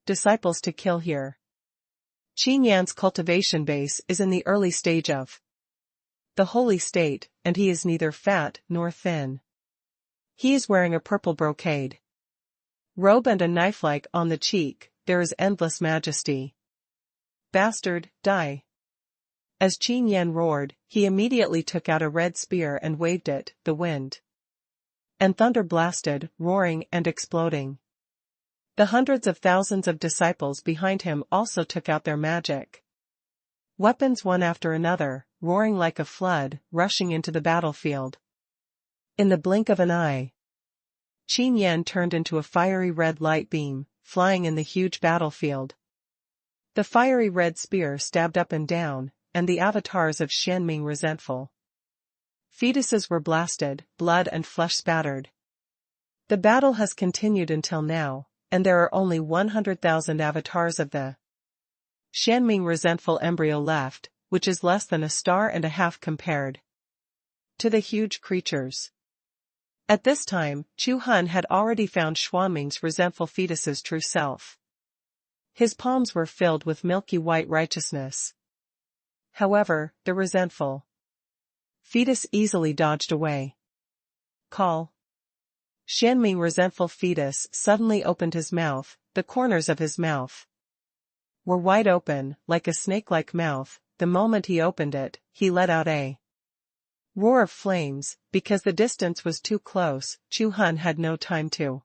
disciples to kill here. Qin Yan's cultivation base is in the early stage of the holy state, and he is neither fat nor thin. He is wearing a purple brocade robe and a knife-like on the cheek. There is endless majesty. Bastard, die. As Qin Yan roared, he immediately took out a red spear and waved it, the wind and thunder blasted, roaring and exploding. The hundreds of thousands of disciples behind him also took out their magic weapons one after another, roaring like a flood, rushing into the battlefield. In the blink of an eye, Qin Yan turned into a fiery red light beam, flying in the huge battlefield. The fiery red spear stabbed up and down, and the avatars of Xianming resentful fetuses were blasted, blood and flesh spattered. The battle has continued until now, and there are only 100,000 avatars of the Xianming resentful embryo left, which is less than a star and a half compared to the huge creatures. At this time, Xuanhuan had already found Xuanming's resentful fetus's true self. His palms were filled with milky white righteousness. However, the resentful fetus easily dodged away. Call. Xianming resentful fetus suddenly opened his mouth. The corners of his mouth were wide open, like a snake-like mouth. The moment he opened it, he let out a roar of flames. Because the distance was too close, Xuanhuan had no time to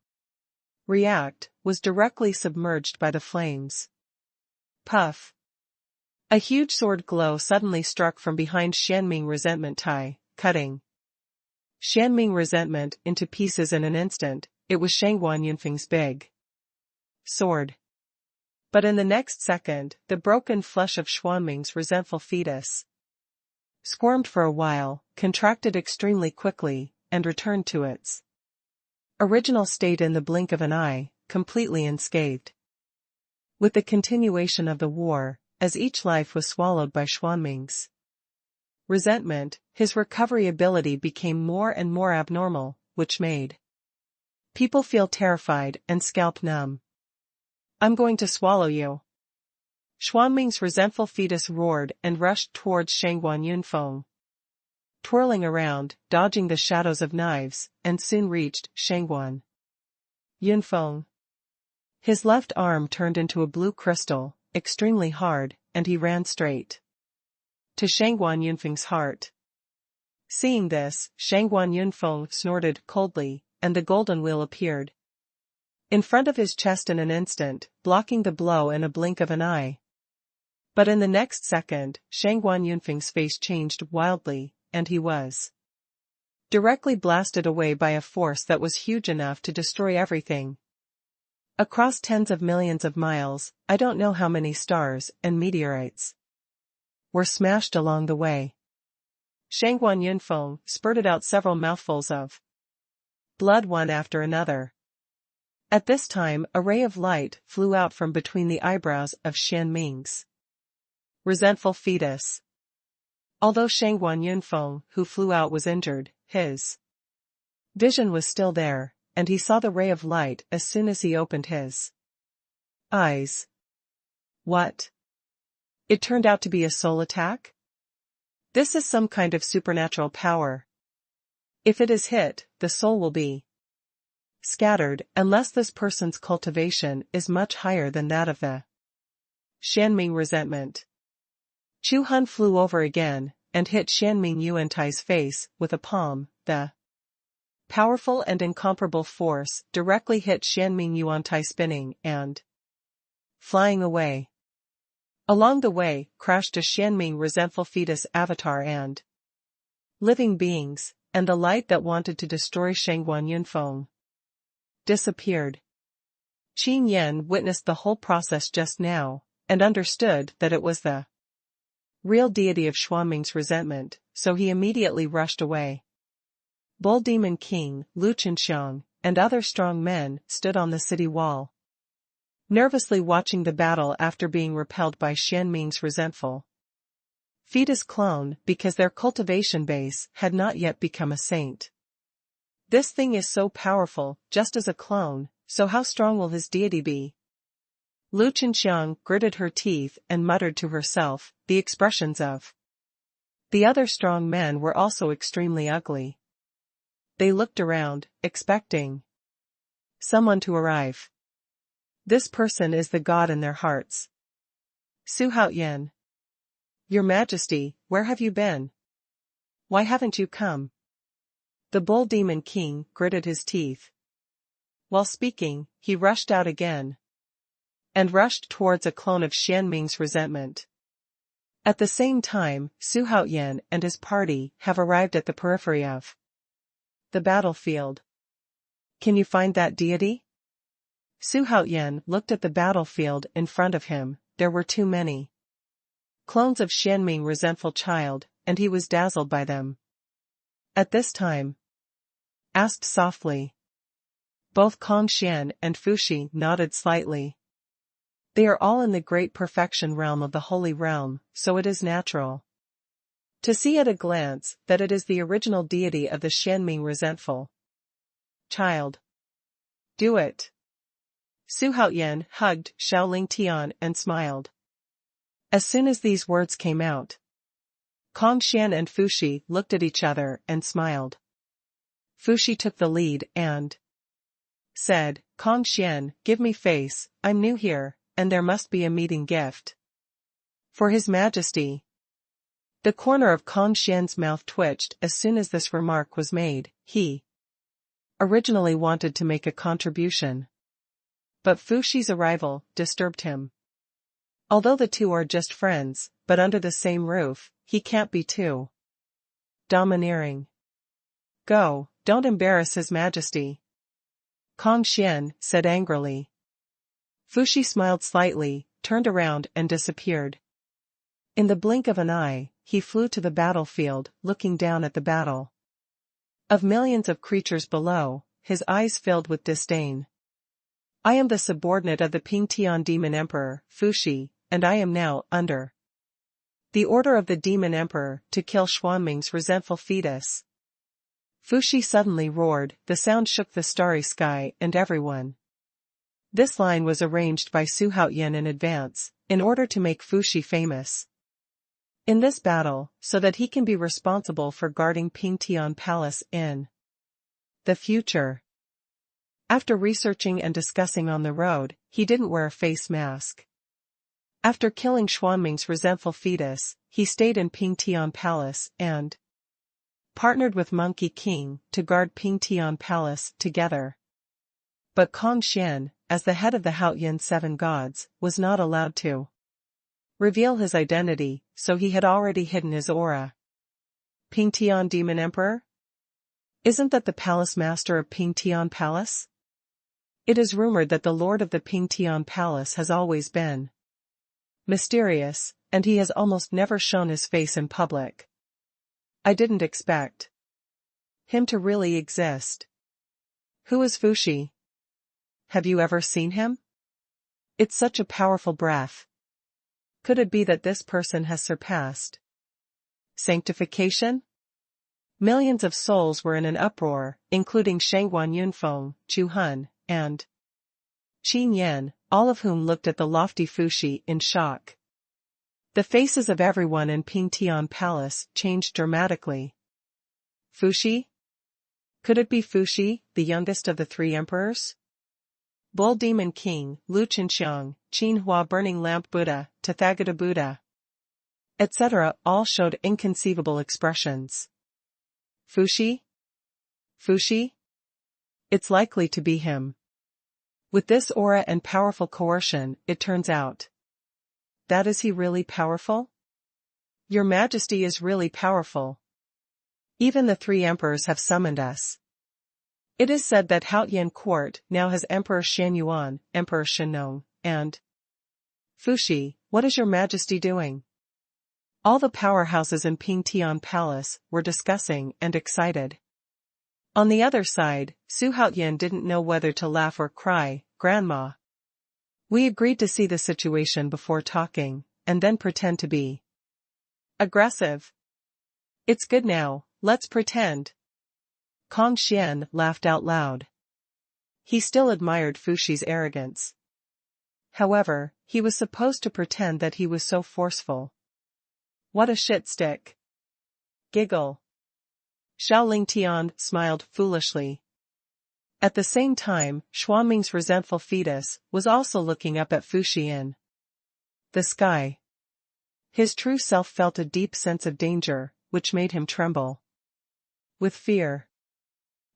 react, was directly submerged by the flames. Puff. A huge sword glow suddenly struck from behind Xianming resentment Tai, cutting Xianming resentment into pieces in an instant. It was Xuanhuan Yunfeng's big sword. But in the next second, the broken flesh of Xuanming's resentful fetus squirmed for a while, contracted extremely quickly, and returned to its original state in the blink of an eye, completely unscathed. With the continuation of the war, as each life was swallowed by Xuanming's resentment, his recovery ability became more and more abnormal, which made people feel terrified and scalp numb. I'm going to swallow you. Xuanming's resentful fetus roared and rushed towards Xuanhuan Yunfeng, twirling around, dodging the shadows of knives, and soon reached Xuanhuan Yunfeng. His left arm turned into a blue crystal, extremely hard, and he ran straight to Xuanhuan Yunfeng's heart. Seeing this, Xuanhuan Yunfeng snorted coldly, and the golden wheel appeared in front of his chest in an instant, blocking the blow in a blink of an eye. But in the next second, Xuanhuan Yunfeng's face changed wildly, and he was directly blasted away by a force that was huge enough to destroy everything. Across tens of millions of miles, I don't know how many stars and meteorites were smashed along the way. Xuanhuan Yunfeng spurted out several mouthfuls of blood one after another. At this time, a ray of light flew out from between the eyebrows of Xianming's resentful fetus. Although Xuanhuan Yunfeng, who flew out, was injured, his vision was still there, and he saw the ray of light as soon as he opened his eyes. What? It turned out to be a soul attack? This is some kind of supernatural power. If it is hit, the soul will be scattered, unless this person's cultivation is much higher than that of the Xianming resentment. Xuanhuan flew over again, and hit Xianming Yuantai's face with a palm. The powerful and incomparable force directly hit Xianming Yuantai, spinning and flying away. Along the way, crashed a Xianming resentful fetus avatar and living beings, and the light that wanted to destroy Xuanhuan Yunfeng disappeared. Qin Yan witnessed the whole process just now, and understood that it was the real deity of Xuanming's resentment, so he immediately rushed away. Bull Demon King, Lu Chenxiang, and other strong men stood on the city wall, nervously watching the battle after being repelled by Xuanming's resentful fetus clone because their cultivation base had not yet become a saint. This thing is so powerful, just as a clone, so how strong will his deity be? Lu Chenxiang gritted her teeth and muttered to herself. The expressions of the other strong men were also extremely ugly. They looked around, expecting someone to arrive. This person is the god in their hearts. Xuanhuan. Your Majesty, where have you been? Why haven't you come? The Bull Demon King gritted his teeth. While speaking, he rushed out again, and rushed towards a clone of Xuanming's resentment. At the same time, Xuanhuan and his party have arrived at the periphery of the battlefield. Can you find that deity? Xuanhuan looked at the battlefield in front of him. There were too many clones of Xuanming resentful child, and he was dazzled by them. At this time, asked softly. Both Kong Xian and Fuxi nodded slightly. They are all in the great perfection realm of the Holy Realm, so it is natural to see at a glance that it is the original deity of the Xuanming resentful child. Do it. Xuanhuan hugged Shaolin Tian and smiled. As soon as these words came out, Kong Xian and Fuxi looked at each other and smiled. Fuxi took the lead and said, Kong Xian, give me face, I'm new here, and there must be a meeting gift for His Majesty. The corner of Kong Xian's mouth twitched as soon as this remark was made. He originally wanted to make a contribution, but Fuxi's arrival disturbed him. Although the two are just friends, but under the same roof, he can't be too domineering. Go, don't embarrass His Majesty, Kong Xian said angrily. Fuxi smiled slightly, turned around and disappeared. In the blink of an eye, he flew to the battlefield, looking down at the battle of millions of creatures below, his eyes filled with disdain. I am the subordinate of the Pingtian Demon Emperor, Fuxi, and I am now under the order of the Demon Emperor to kill Xuanming's resentful fetus. Fuxi suddenly roared, the sound shook the starry sky and everyone. This line was arranged by Xuanhuan in advance, in order to make Fuxi famous in this battle, so that he can be responsible for guarding Pingtian Palace in the future. After researching and discussing on the road, he didn't wear a face mask. After killing Xuanming's resentful fetus, he stayed in Pingtian Palace and partnered with Monkey King to guard Pingtian Palace together. But Kong Xian, as the head of the Haoyan Seven Gods, was not allowed to reveal his identity, so he had already hidden his aura. Pingtian Demon Emperor? Isn't that the palace master of Pingtian Palace? It is rumored that the lord of the Pingtian Palace has always been mysterious, and he has almost never shown his face in public. I didn't expect him to really exist. Who is Fuxi? Have you ever seen him? It's such a powerful breath. Could it be that this person has surpassed sanctification? Millions of souls were in an uproar, including Shangguan Yunfeng, Chu Hun, and Qin Yan, all of whom looked at the lofty Fuxi in shock. The faces of everyone in Pingtian Palace changed dramatically. Fuxi? Could it be Fuxi, the youngest of the three emperors? Bull Demon King, Lu Chenxiang, Qin Hua Burning Lamp Buddha, Tathagata Buddha, etc. all showed inconceivable expressions. Fuxi? Fuxi? It's likely to be him. With this aura and powerful coercion, it turns out. That is he really powerful? Your Majesty is really powerful. Even the three emperors have summoned us. It is said that Haoyan Court now has Emperor Xuanhuan, Emperor Shenong, and Fuxi. What is your Majesty doing? All the powerhouses in Pingtian Palace were discussing and excited. On the other side, Xuanhuan didn't know whether to laugh or cry. Grandma. We agreed to see the situation before talking, and then pretend to be aggressive. It's good now, let's pretend. Kong Xian laughed out loud. He still admired Fuxi's arrogance. However, he was supposed to pretend that he was so forceful. What a shit stick. Giggle. Xiao Lingtian smiled foolishly. At the same time, Xuanming's resentful fetus was also looking up at Fuxian. The sky. His true self felt a deep sense of danger, which made him tremble with fear.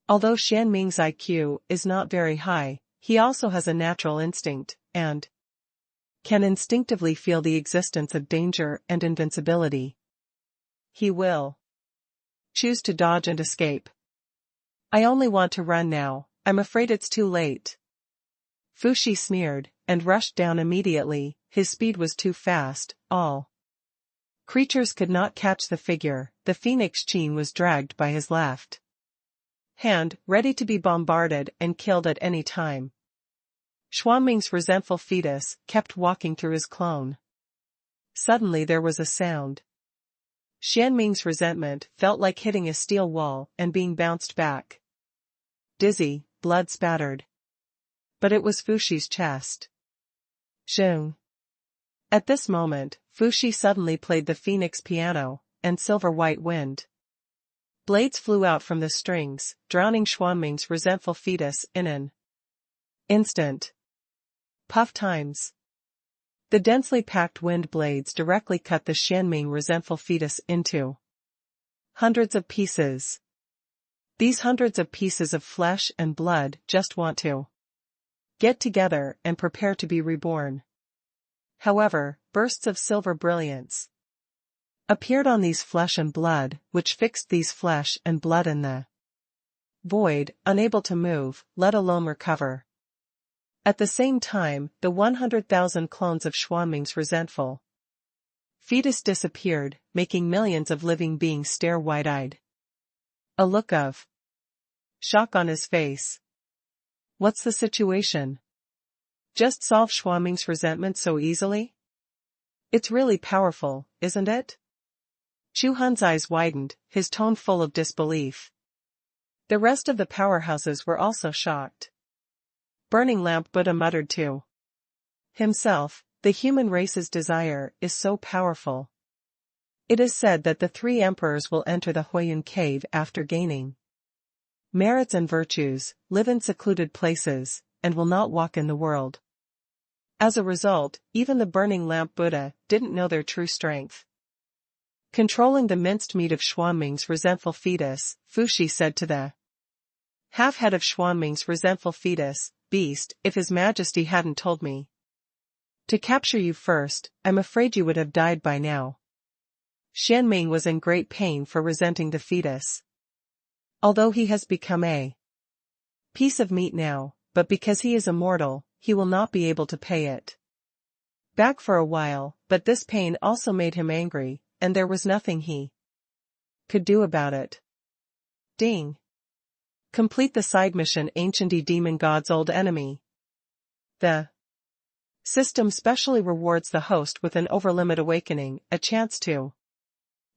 Although Xuanming's IQ is not very high, he also has a natural instinct, and can instinctively feel the existence of danger and invincibility. He will choose to dodge and escape. I only want to run now, I'm afraid it's too late. Fuxi sneered, and rushed down immediately. His speed was too fast, all creatures could not catch the figure. The phoenix Qin was dragged by his left hand, ready to be bombarded and killed at any time. Xuanming's resentful fetus kept walking through his clone. Suddenly there was a sound. Xuanming's resentment felt like hitting a steel wall and being bounced back. Dizzy, blood spattered. But it was Fuxi's chest. Zheng. At this moment, Fuxi suddenly played the phoenix piano, and silver-white wind blades flew out from the strings, drowning Xuanming's resentful fetus in an instant. Puff times. The densely packed wind blades directly cut the Xuanming resentful fetus into hundreds of pieces. These hundreds of pieces of flesh and blood just want to get together and prepare to be reborn. However, bursts of silver brilliance appeared on these flesh and blood, which fixed these flesh and blood in the void, unable to move, let alone recover. At the same time, the 100,000 clones of Xuanming's resentful fetus disappeared, making millions of living beings stare wide-eyed. A look of shock on his face. What's the situation? Just solve Xuanming's resentment so easily? It's really powerful, isn't it? Chu Hun's eyes widened, his tone full of disbelief. The rest of the powerhouses were also shocked. Burning Lamp Buddha muttered to himself, the human race's desire is so powerful. It is said that the 3 emperors will enter the Huayun cave after gaining merits and virtues, live in secluded places, and will not walk in the world. As a result, even the Burning Lamp Buddha didn't know their true strength. Controlling the minced meat of Xuanming's resentful fetus, Fuxi said to the half-head of Xuanming's resentful fetus, beast, if His Majesty hadn't told me to capture you first, I'm afraid you would have died by now. Xuanming was in great pain for resenting the fetus. Although he has become a piece of meat now, but because he is immortal, he will not be able to pay it back for a while, but this pain also made him angry, and there was nothing he could do about it. Ding. Complete the side mission Ancient Demon God's Old Enemy. The system specially rewards the host with an overlimit awakening, a chance to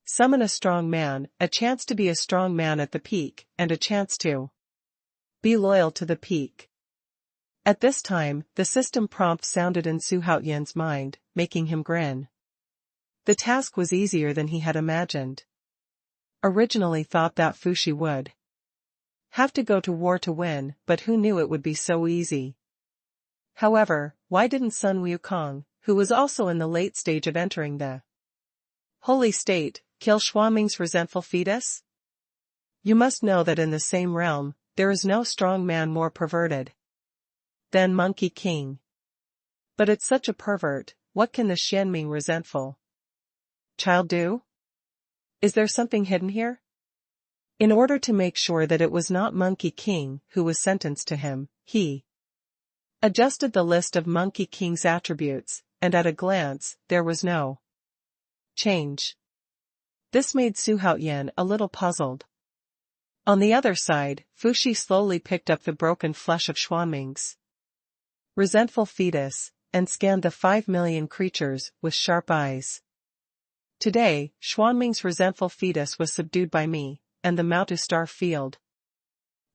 summon a strong man, a chance to be a strong man at the peak, and a chance to be loyal to the peak. At this time, the system prompt sounded in Xuanhuan's mind, making him grin. The task was easier than he had imagined. Originally thought that Fuxi would have to go to war to win, but who knew it would be so easy? However, why didn't Sun Wukong, who was also in the late stage of entering the holy state, kill Xuanming's resentful fetus? You must know that in the same realm, there is no strong man more perverted than Monkey King. But it's such a pervert, what can the Xuanming resentful child do? Is there something hidden here? In order to make sure that it was not Monkey King who was sentenced to him, he adjusted the list of Monkey King's attributes, and at a glance, there was no change. This made Xuanhuan a little puzzled. On the other side, Fuxi slowly picked up the broken flesh of Xuanming's resentful fetus, and scanned the 5 million creatures with sharp eyes. Today, Xuanming's resentful fetus was subdued by me, and the Maotu star field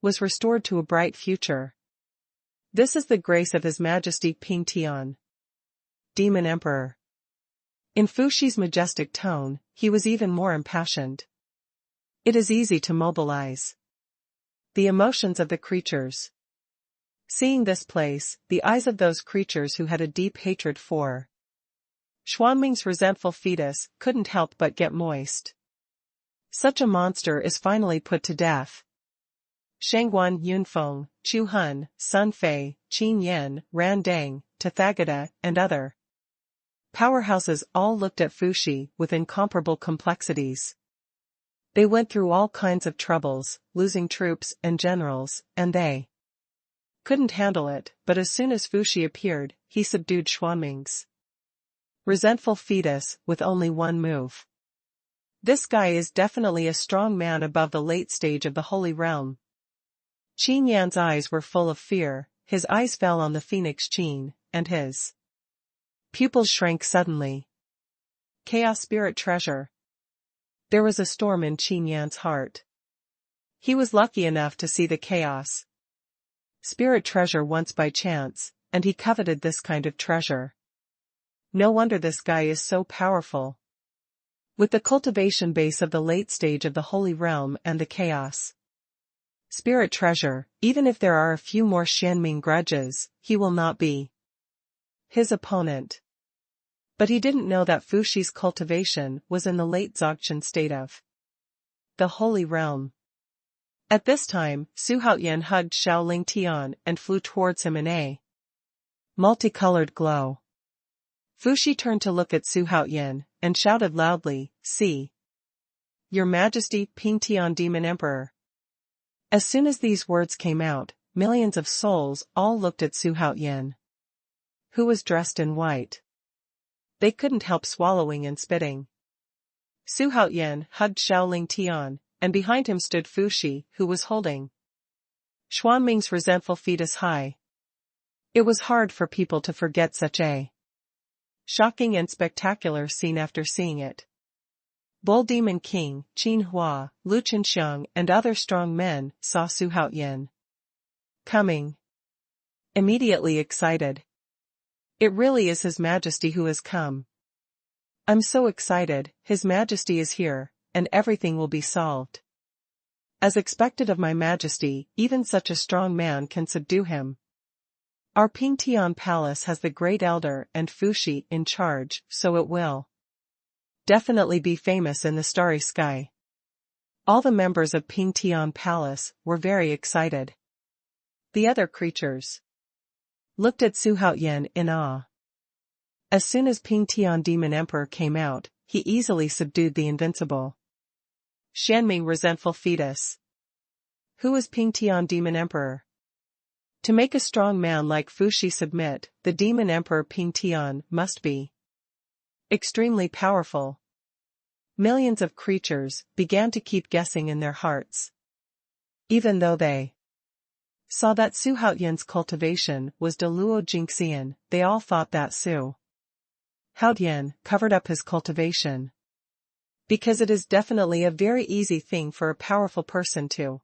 was restored to a bright future. This is the grace of His Majesty Ping Tian, Demon Emperor. In Fuxi's majestic tone, he was even more impassioned. It is easy to mobilize the emotions of the creatures. Seeing this place, the eyes of those creatures who had a deep hatred for Xuanming's resentful fetus couldn't help but get moist. Such a monster is finally put to death. Shangguan, Yunfeng, Chu Hun, Sun Fei, Qin Yan, Ran Dang, Tathagata, and other powerhouses all looked at Fuxi with incomparable complexities. They went through all kinds of troubles, losing troops and generals, and they couldn't handle it, but as soon as Fuxi appeared, he subdued Xuanming's resentful fetus with only one move. This guy is definitely a strong man above the late stage of the Holy Realm. Qin Yan's eyes were full of fear, his eyes fell on the phoenix Qin, and his pupils shrank suddenly. Chaos Spirit Treasure. There was a storm in Qin Yan's heart. He was lucky enough to see the Chaos Spirit Treasure once by chance, and he coveted this kind of treasure. No wonder this guy is so powerful. With the cultivation base of the late stage of the Holy Realm and the Chaos Spirit Treasure, even if there are a few more Xianming grudges, he will not be his opponent. But he didn't know that Fuxi's cultivation was in the late Dzogchen state of the Holy Realm. At this time, Xuanhuan hugged Xiaoling Tian and flew towards him in a multicolored glow. Fuxi turned to look at Xuanhuan, and shouted loudly, "See! Your Majesty Ping Tian Demon Emperor." As soon as these words came out, millions of souls all looked at Xuanhuan, who was dressed in white. They couldn't help swallowing and spitting. Xuanhuan hugged Xiaoling Tian, and behind him stood Fuxi, who was holding Xuanming's resentful fetus high. It was hard for people to forget such a shocking and spectacular scene after seeing it. Bull Demon King, Qin Hua, Lu Chenxiang and other strong men saw Xuanhuan coming. Immediately excited. It really is His Majesty who has come. I'm so excited, His Majesty is here, and everything will be solved. As expected of my Majesty, even such a strong man can subdue him. Our Ping Tian Palace has the Great Elder and Fuxi in charge, so it will definitely be famous in the starry sky. All the members of Ping Tian Palace were very excited. The other creatures looked at Xuanhuan in awe. As soon as Ping Tian Demon Emperor came out, he easily subdued the invincible Xianming resentful fetus. Who is Ping Tian Demon Emperor? To make a strong man like Fuxi submit, the Demon Emperor Ping Tian must be extremely powerful. Millions of creatures began to keep guessing in their hearts. Even though they saw that Xuanhuan's cultivation was Deluo Jingxian, they all thought that Xuanhuan covered up his cultivation. Because it is definitely a very easy thing for a powerful person to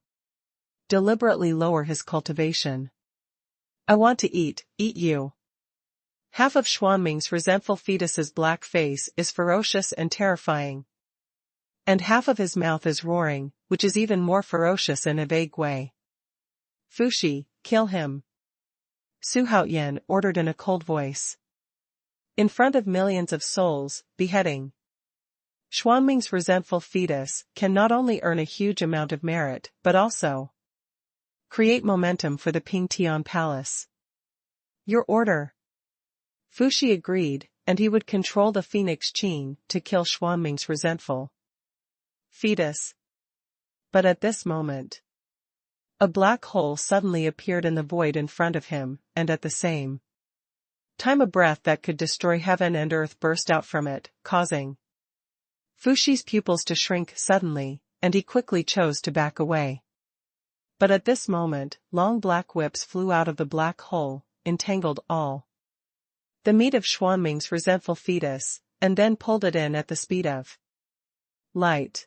deliberately lower his cultivation. I want to eat you. Half of Xuanming's resentful fetus's black face is ferocious and terrifying. And half of his mouth is roaring, which is even more ferocious in a vague way. Fuxi, kill him. Xuanhuan ordered in a cold voice. In front of millions of souls, beheading Xuanming's resentful fetus can not only earn a huge amount of merit but also create momentum for the Ping Tian Palace. Your order. Fuxi agreed, and he would control the phoenix Qin to kill Xuanming's resentful fetus. But at this moment, a black hole suddenly appeared in the void in front of him, and at the same time a breath that could destroy heaven and earth burst out from it, causing Fuxi's pupils to shrink suddenly, and he quickly chose to back away. But at this moment, long black whips flew out of the black hole, entangled all the meat of Xuanming's resentful fetus, and then pulled it in at the speed of light.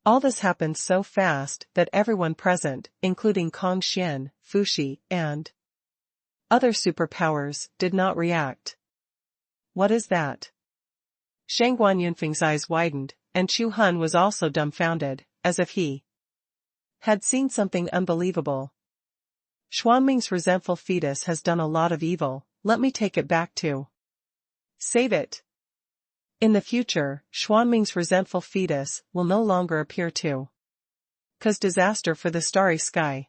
All this happened so fast that everyone present, including Kong Xian, Fuxi, and other superpowers, did not react. What is that? Xuanhuan Yunfeng's eyes widened, and Xuanhuan was also dumbfounded, as if he had seen something unbelievable. Xuanming's resentful fetus has done a lot of evil, let me take it back to save it. In the future, Xuanming's resentful fetus will no longer appear to cause disaster for the starry sky.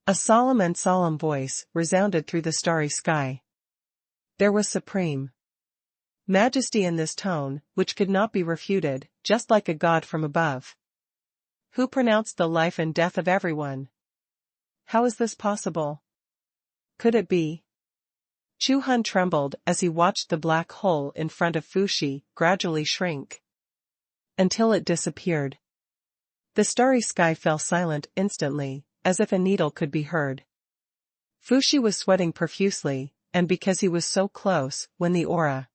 A solemn voice resounded through the starry sky. There was supreme majesty in this tone, which could not be refuted, just like a god from above. Who pronounced the life and death of everyone? How is this possible? Could it be? Xuanhuan trembled as he watched the black hole in front of Fuxi gradually shrink until it disappeared. The starry sky fell silent instantly, as if a needle could be heard. Fuxi was sweating profusely, and because he was so close, when the aura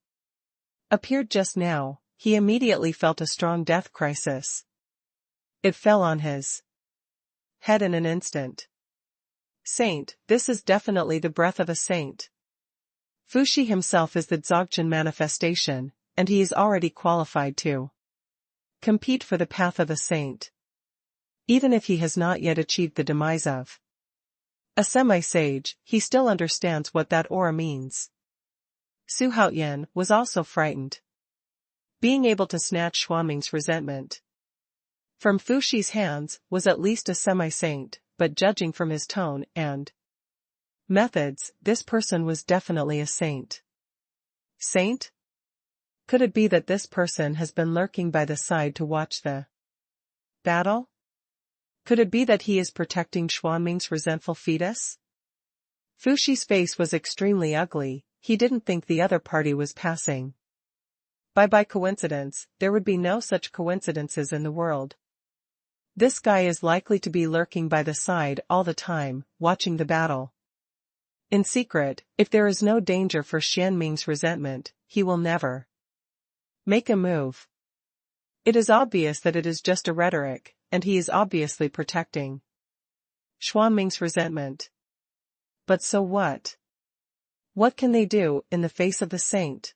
appeared just now, he immediately felt a strong death crisis. It fell on his head in an instant. Saint, this is definitely the breath of a saint. Fuxi himself is the Dzogchen manifestation, and he is already qualified to compete for the path of a saint. Even if he has not yet achieved the demise of a semi-sage, he still understands what that aura means. Su Haoyan was also frightened. Being able to snatch Xuanming's resentment from Fuxi's hands was at least a semi-saint, but judging from his tone and methods, this person was definitely a saint. Saint? Could it be that this person has been lurking by the side to watch the battle? Could it be that he is protecting Xuanming's resentful fetus? Fuxi's face was extremely ugly, he didn't think the other party was passing by coincidence, there would be no such coincidences in the world. This guy is likely to be lurking by the side all the time, watching the battle. In secret, if there is no danger for Xuanming's resentment, he will never make a move. It is obvious that it is just a rhetoric, and he is obviously protecting Xuanming's resentment. But so what? What can they do in the face of the saint?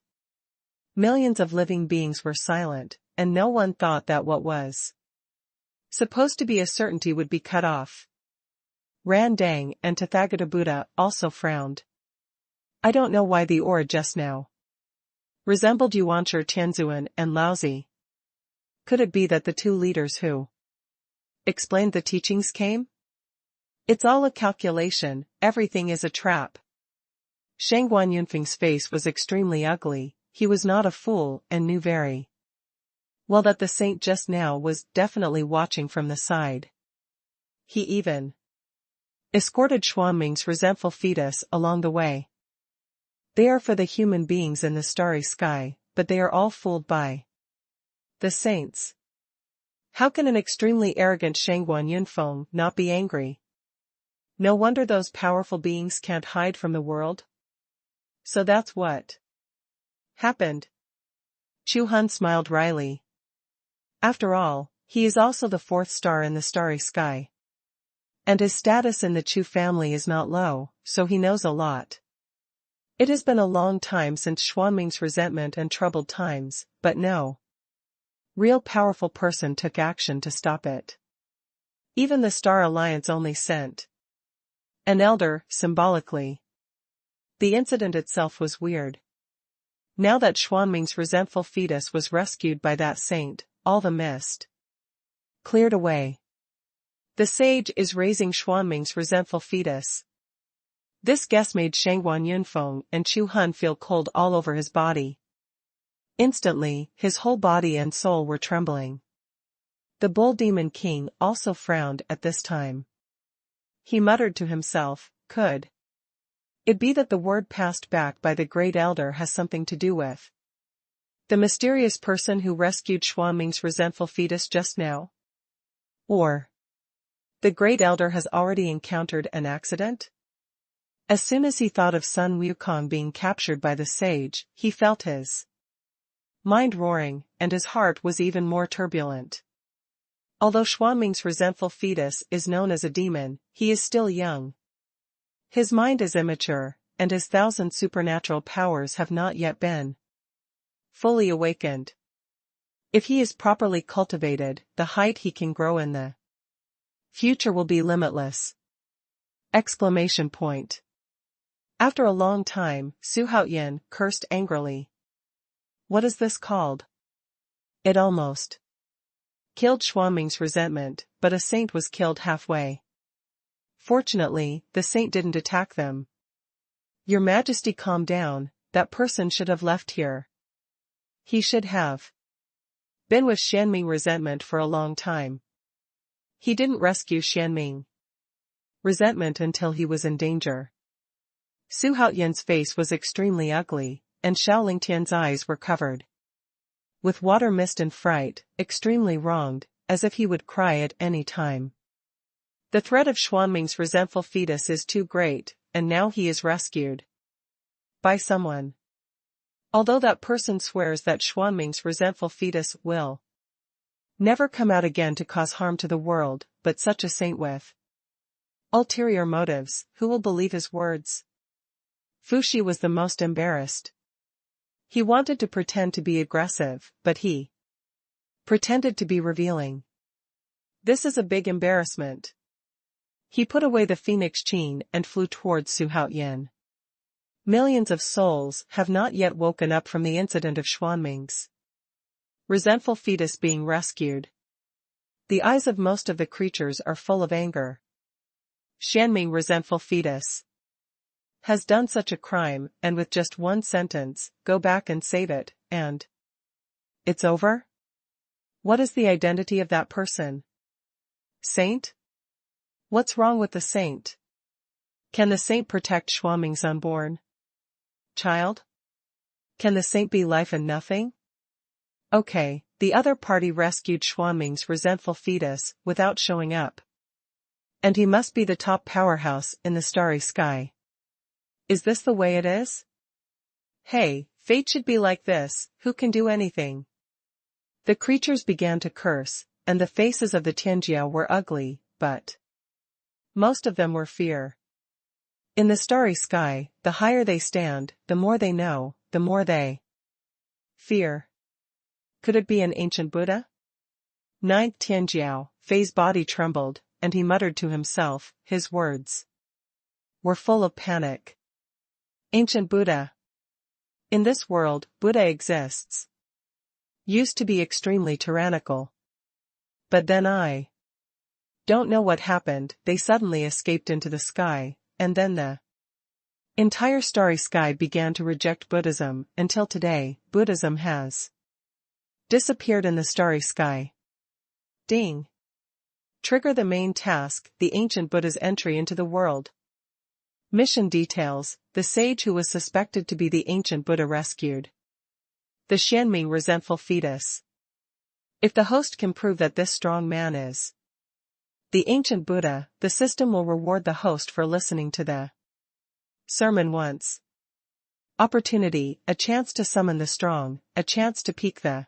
Millions of living beings were silent, and no one thought that what was supposed to be a certainty would be cut off. Randang and Tathagata Buddha also frowned. I don't know why the aura just now resembled Yuanshi Tianzuan and Laozi. Could it be that the two leaders who explained the teachings came? It's all a calculation, everything is a trap. Xuanhuan Yunfeng's face was extremely ugly, he was not a fool and knew very well that the saint just now was definitely watching from the side. He even escorted Xuanming's resentful fetus along the way. They are for the human beings in the starry sky, but they are all fooled by the saints. How can an extremely arrogant Xuanhuan Yunfeng not be angry? No wonder those powerful beings can't hide from the world. So that's what happened. Xuanhuan smiled wryly. After all, he is also the fourth star in the starry sky. And his status in the Chu family is not low, so he knows a lot. It has been a long time since Xuanming's resentment and troubled times, but no real powerful person took action to stop it. Even the Star Alliance only sent an elder, symbolically. The incident itself was weird. Now that Xuanming's resentful fetus was rescued by that saint, all the mist cleared away. The sage is raising Xuanming's resentful fetus. This guess made Xuanhuan Yunfeng and Xuanhuan feel cold all over his body. Instantly, his whole body and soul were trembling. The Bull Demon King also frowned at this time. He muttered to himself, could it be that the word passed back by the Great Elder has something to do with The mysterious person who rescued Xuanming's resentful fetus just now? Or the great elder has already encountered an accident? As soon as he thought of Sun Wukong being captured by the sage, he felt his mind roaring, and his heart was even more turbulent. Although Xuanming's resentful fetus is known as a demon, he is still young. His mind is immature, and his 1,000 supernatural powers have not yet been fully awakened. If he is properly cultivated, the height he can grow in the future will be limitless. Exclamation point. After a long time, Xuanhuan cursed angrily. What is this called? It almost killed Xuanming's resentment, but a saint was killed halfway. Fortunately, the saint didn't attack them. Your Majesty, calm down, that person should have left here. He should have been with Xuanming resentment for a long time. He didn't rescue Xuanming resentment until he was in danger. Xuanhuan's face was extremely ugly, and Shaoling Tian's eyes were covered with water mist and fright, extremely wronged, as if he would cry at any time. The threat of Xuanming's resentful fetus is too great, and now he is rescued by someone. Although that person swears that Xuanming's resentful fetus will never come out again to cause harm to the world, but such a saint with ulterior motives, who will believe his words? Fuxi was the most embarrassed. He wanted to pretend to be aggressive, but he pretended to be revealing. This is a big embarrassment. He put away the phoenix chain and flew towards Xuanhuan. Millions of souls have not yet woken up from the incident of Xuanming's resentful fetus being rescued. The eyes of most of the creatures are full of anger. Xuanming resentful fetus has done such a crime, and with just one sentence, go back and save it, and it's over? What is the identity of that person? Saint? What's wrong with the saint? Can the saint protect Xuanming's unborn child? Can the saint be life and nothing? Okay, the other party rescued Xuanming's resentful fetus without showing up. And he must be the top powerhouse in the starry sky. Is this the way it is? Hey, fate should be like this, who can do anything? The creatures began to curse, and the faces of the Tianjiao were ugly, but most of them were fear. In the starry sky, the higher they stand, the more they know, the more they fear. Could it be an ancient Buddha? Ninth Tianjiao, Fei's body trembled, and he muttered to himself, his words were full of panic. Ancient Buddha. In this world, Buddha exists. Used to be extremely tyrannical. But then I don't know what happened, they suddenly escaped into the sky, and then the entire starry sky began to reject Buddhism. Until today, Buddhism has disappeared in the starry sky. Ding. Trigger the main task, the ancient Buddha's entry into the world. Mission details, the sage who was suspected to be the ancient Buddha rescued the Xuanming resentful fetus. If the host can prove that this strong man is the ancient Buddha, the system will reward the host for listening to the sermon once. Opportunity, a chance to summon the strong, a chance to pique the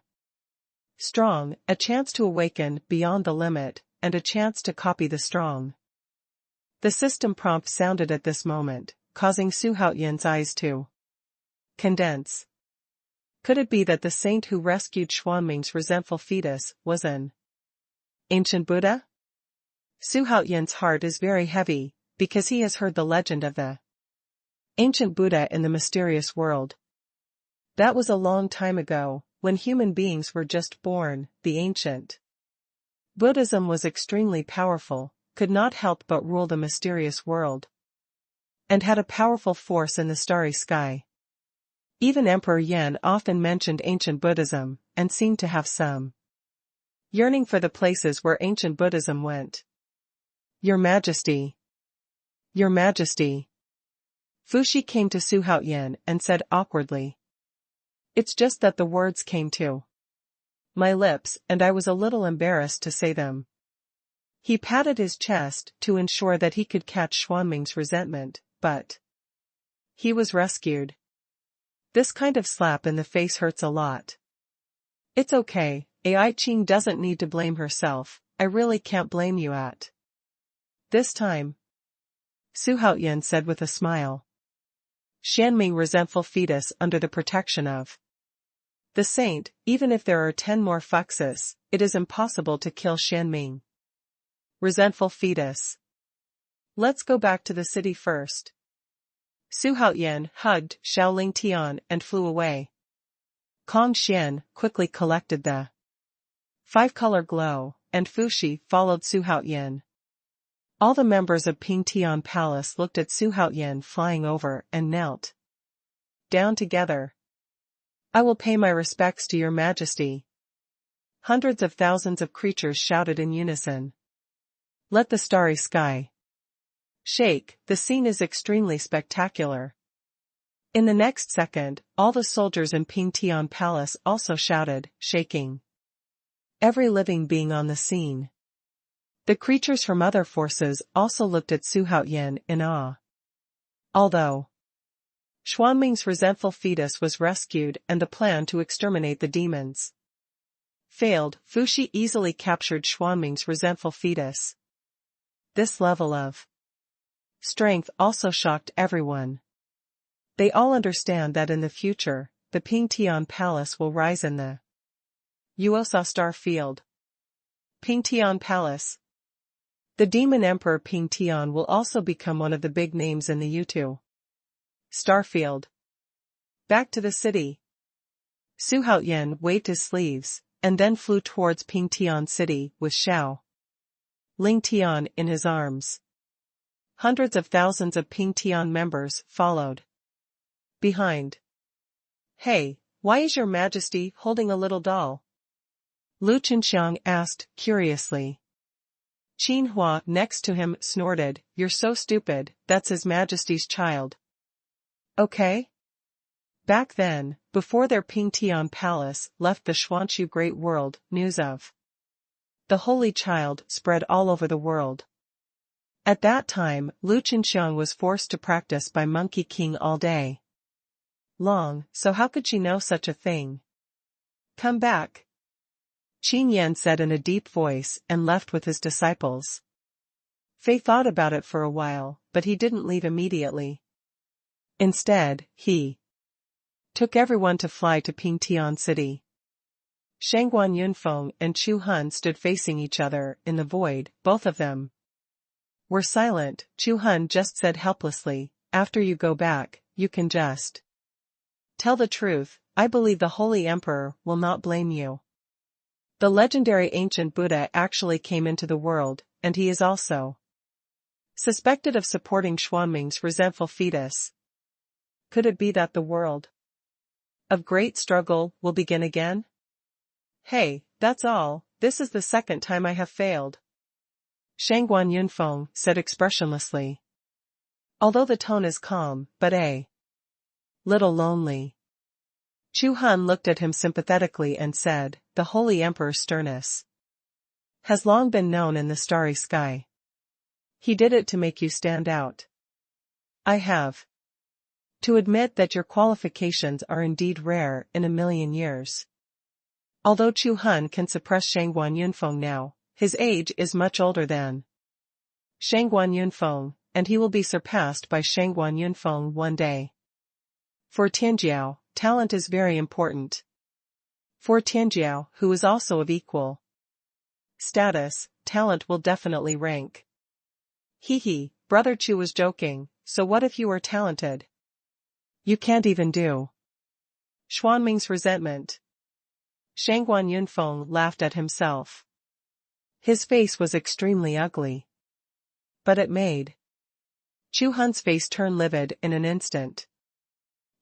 strong, a chance to awaken beyond the limit, and a chance to copy the strong. The system prompt sounded at this moment, causing Xuanhuan's eyes to condense. Could it be that the saint who rescued Xuanming's resentful fetus was an ancient Buddha? Xuanhuan's heart is very heavy, because he has heard the legend of the ancient Buddha in the mysterious world. That was a long time ago, when human beings were just born. The ancient Buddhism was extremely powerful, could not help but rule the mysterious world, and had a powerful force in the starry sky. Even Emperor Yan often mentioned ancient Buddhism, and seemed to have some yearning for the places where ancient Buddhism went. Your Majesty. Your Majesty. Fuxi came to Xuanhuan and said awkwardly. It's just that the words came to my lips and I was a little embarrassed to say them. He patted his chest to ensure that he could catch Xuanming's resentment, but he was rescued. This kind of slap in the face hurts a lot. It's okay, Ai Qing doesn't need to blame herself, I really can't blame you at this time, Xuanhuan said with a smile. Xuanming resentful fetus under the protection of the saint, even if there are 10 more fuxes, it is impossible to kill Xuanming. Resentful fetus. Let's go back to the city first. Xuanhuan hugged Shaoling Tian and flew away. Kong Xian quickly collected the 5-color glow, and Fuxi followed Xuanhuan. All the members of Ping Tian Palace looked at Xuanhuan flying over and knelt down together. I will pay my respects to your majesty. Hundreds of thousands of creatures shouted in unison. Let the starry sky shake, the scene is extremely spectacular. In the next second, all the soldiers in Ping Tian Palace also shouted, shaking every living being on the scene. The creatures from other forces also looked at Xuanhuan in awe. Although Xuanming's resentful fetus was rescued and the plan to exterminate the demons failed, Fuxi easily captured Xuanming's resentful fetus. This level of strength also shocked everyone. They all understand that in the future, the Ping Tian Palace will rise in the Yuosa star field. Ping Tian Palace. The demon emperor Ping Tian will also become one of the big names in the Yutu Starfield. Back to the city. Xuanhuan waved his sleeves, and then flew towards Ping Tian City with Ling Tian in his arms. Hundreds of thousands of Ping Tian members followed behind. Hey, why is your majesty holding a little doll? Lu Chenxiang asked, curiously. Xuanhuan next to him snorted, you're so stupid, that's his majesty's child. Okay? Back then, before their Ping Tian Palace left the Xuanchu Great World, news of the Holy Child spread all over the world. At that time, Lu Chenxiang was forced to practice by Monkey King all day long, so how could she know such a thing? Come back. Qin Yan said in a deep voice and left with his disciples. Fei thought about it for a while, but he didn't leave immediately. Instead, he took everyone to fly to Ping Tian City. Shangguan Yunfeng and Chu Hun stood facing each other in the void, both of them were silent. Chu Hun just said helplessly, after you go back, you can just tell the truth, I believe the Holy Emperor will not blame you. The legendary ancient Buddha actually came into the world, and he is also suspected of supporting Xuanming's resentful fetus. Could it be that the world of great struggle will begin again? Hey, that's all, this is the second time I have failed. Shangguan Yunfeng said expressionlessly. Although the tone is calm, but a little lonely. Chu Han looked at him sympathetically and said, the Holy Emperor's sternness has long been known in the starry sky. He did it to make you stand out. I have to admit that your qualifications are indeed rare in a million years. Although Chu Han can suppress Shangguan Yunfeng now, his age is much older than Shangguan Yunfeng, and he will be surpassed by Shangguan Yunfeng one day. For Tianjiao, talent is very important. For Tianjiao, who is also of equal status, talent will definitely rank. Hee, Brother Chu was joking, so what if you are talented? You can't even do Xuanming's resentment. Shangguan Yunfeng laughed at himself. His face was extremely ugly. But it made Chu Hun's face turn livid in an instant.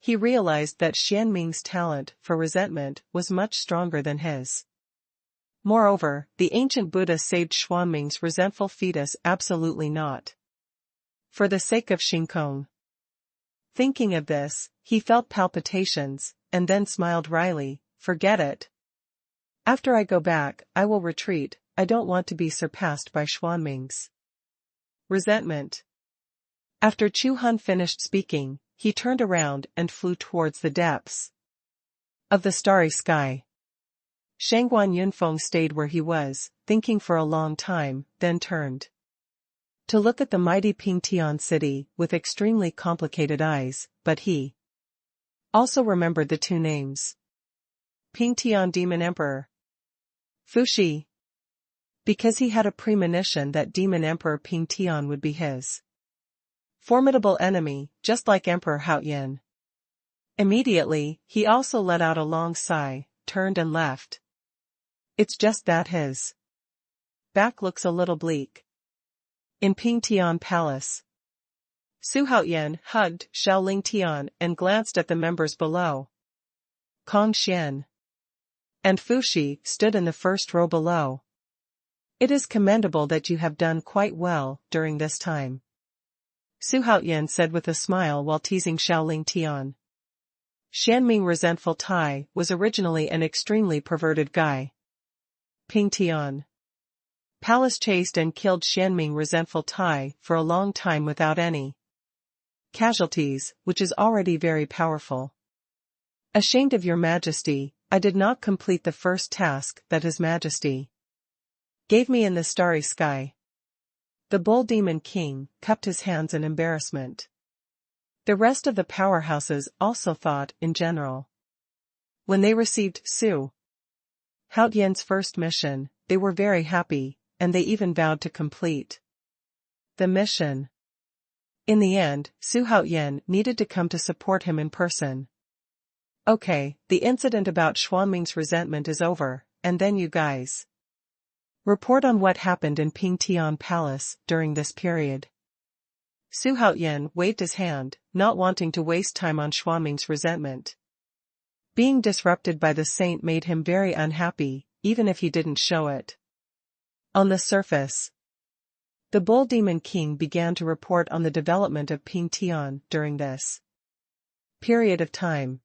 He realized that Xuanming's talent for resentment was much stronger than his. Moreover, the ancient Buddha saved Xuanming's resentful fetus absolutely not for the sake of Xingkong. Thinking of this, he felt palpitations, and then smiled wryly, "Forget it. After I go back, I will retreat. I don't want to be surpassed by Xuanming's resentment." After Xuanhuan finished speaking, he turned around and flew towards the depths of the starry sky. Shangguan Yunfeng stayed where he was, thinking for a long time, then turned to look at the mighty Pingtian city with extremely complicated eyes, but he also remembered the two names. Pingtian Demon Emperor. Fuxi. Because he had a premonition that Demon Emperor Pingtian would be his formidable enemy, just like Emperor Haoyan. Immediately, he also let out a long sigh, turned and left. It's just that his back looks a little bleak. In Pingtian Palace, Su Haoyan hugged Xiaoling Tian and glanced at the members below. Kong Xian and Fuxi stood in the first row below. "It is commendable that you have done quite well during this time," Su Haoyan said with a smile while teasing Xiaoling Tian. Xianming Resentful Tai was originally an extremely perverted guy. Pingtian Palace chased and killed Xianming Resentful Tai for a long time without any casualties, which is already very powerful. "Ashamed of your majesty, I did not complete the first task that His Majesty gave me in the starry sky." The Bull Demon King cupped his hands in embarrassment. The rest of the powerhouses also thought in general. When they received Su Haoyan's first mission, they were very happy, and they even vowed to complete the mission. In the end, Su Haoyan needed to come to support him in person. "Okay, the incident about Xuanming's resentment is over, and then you guys report on what happened in Pingtian Palace during this period." Su Haoyan waved his hand, not wanting to waste time on Xuanming's resentment. Being disrupted by the saint made him very unhappy, even if he didn't show it. On the surface, the Bull Demon King began to report on the development of Pingtian during this period of time.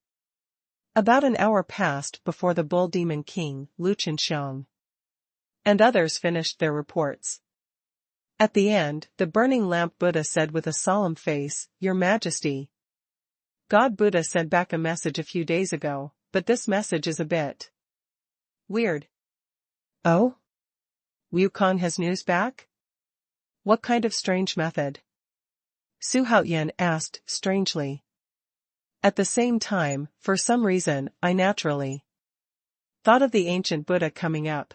About an hour passed before the Bull Demon King, Lu Chenxiang, and others finished their reports. At the end, the Burning Lamp Buddha said with a solemn face, "Your Majesty, God Buddha sent back a message a few days ago, but this message is a bit weird." "Oh? Wukong has news back? What kind of strange method?" Su Haoyan asked strangely. At the same time, for some reason, I naturally thought of the ancient Buddha coming up.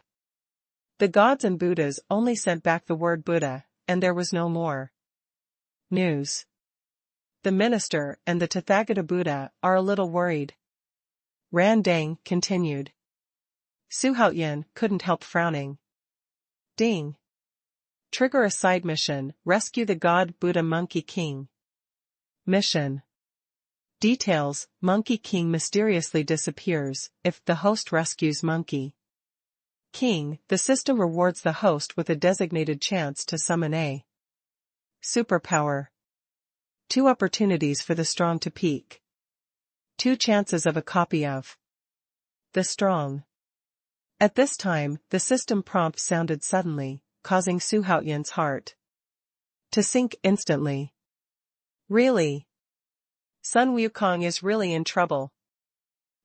The gods and Buddhas only sent back the word Buddha, and there was no more news. The minister and the Tathagata Buddha are a little worried. Ran Dang continued. Su Haoyan couldn't help frowning. Ding. Trigger a side mission, rescue the God Buddha Monkey King. Mission. Details, Monkey King mysteriously disappears if the host rescues Monkey King. The system rewards the host with a designated chance to summon a superpower. 2 opportunities for the strong to peak. 2 chances of a copy of the strong. At this time, the system prompt sounded suddenly, causing Su Haoyan's heart to sink instantly. Really? Sun Wukong is really in trouble.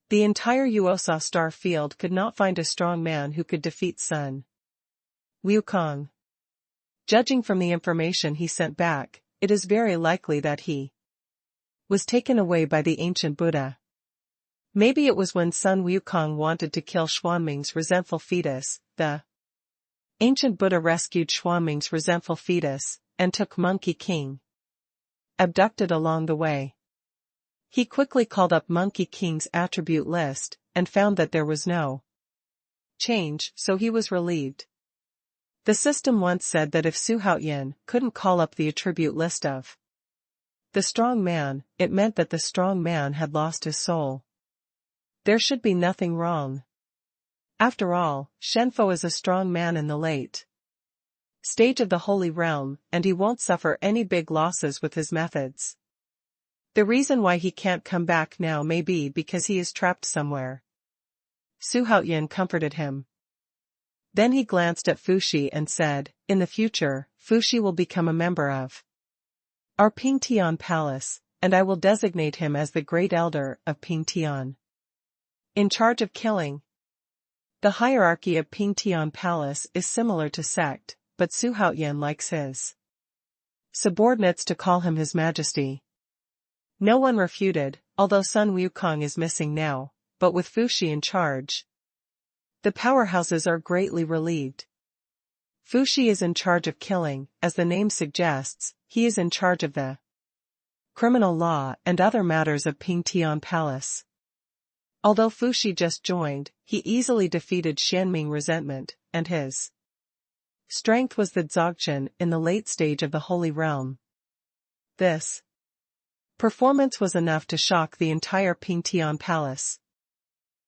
The entire Yuosa star field could not find a strong man who could defeat Sun Wukong. Judging from the information he sent back, it is very likely that he was taken away by the ancient Buddha. Maybe it was when Sun Wukong wanted to kill Xuanming's resentful fetus, the ancient Buddha rescued Xuanming's resentful fetus, and took Monkey King abducted along the way. He quickly called up Monkey King's attribute list, and found that there was no change, so he was relieved. The system once said that if Su Haoyan couldn't call up the attribute list of the strong man, it meant that the strong man had lost his soul. There should be nothing wrong. After all, Shenfo is a strong man in the late stage of the Holy Realm, and he won't suffer any big losses with his methods. The reason why he can't come back now may be because he is trapped somewhere. Xuanhuan comforted him. Then he glanced at Fuxi and said, in the future, Fuxi will become a member of our Pingtian Palace, and I will designate him as the Great Elder of Pingtian. In charge of killing. The hierarchy of Pingtian Palace is similar to sect, but Xuanhuan likes his subordinates to call him His Majesty. No one refuted, although Sun Wukong is missing now, but with Fuxi in charge, the powerhouses are greatly relieved. Fuxi is in charge of killing, as the name suggests, he is in charge of the criminal law and other matters of Pingtian Palace. Although Fuxi just joined, he easily defeated Xianming resentment, and his strength was the Dzogchen in the late stage of the Holy Realm. This performance was enough to shock the entire Pingtian Palace.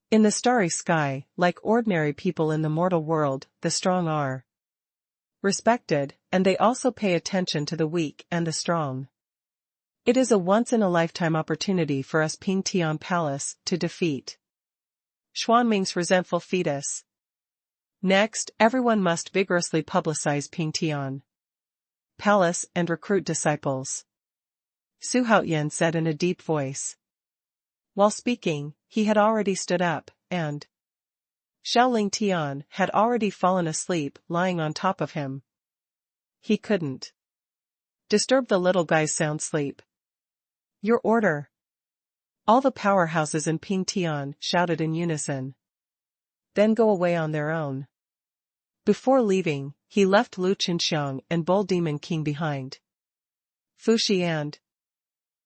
In the starry sky, like ordinary people in the mortal world, the strong are respected, and they also pay attention to the weak and the strong. It is a once-in-a-lifetime opportunity for us Pingtian Palace to defeat Xuanming's resentful fetus. Next, everyone must vigorously publicize Pingtian Palace and recruit disciples. Xuanhuan said in a deep voice. While speaking, he had already stood up, and Xiaoling Tian had already fallen asleep lying on top of him. He couldn't disturb the little guy's sound sleep. Your order. All the powerhouses in Pingtian shouted in unison. Then go away on their own. Before leaving, he left Lu Qinxiang and Bull Demon King behind. Fuxi and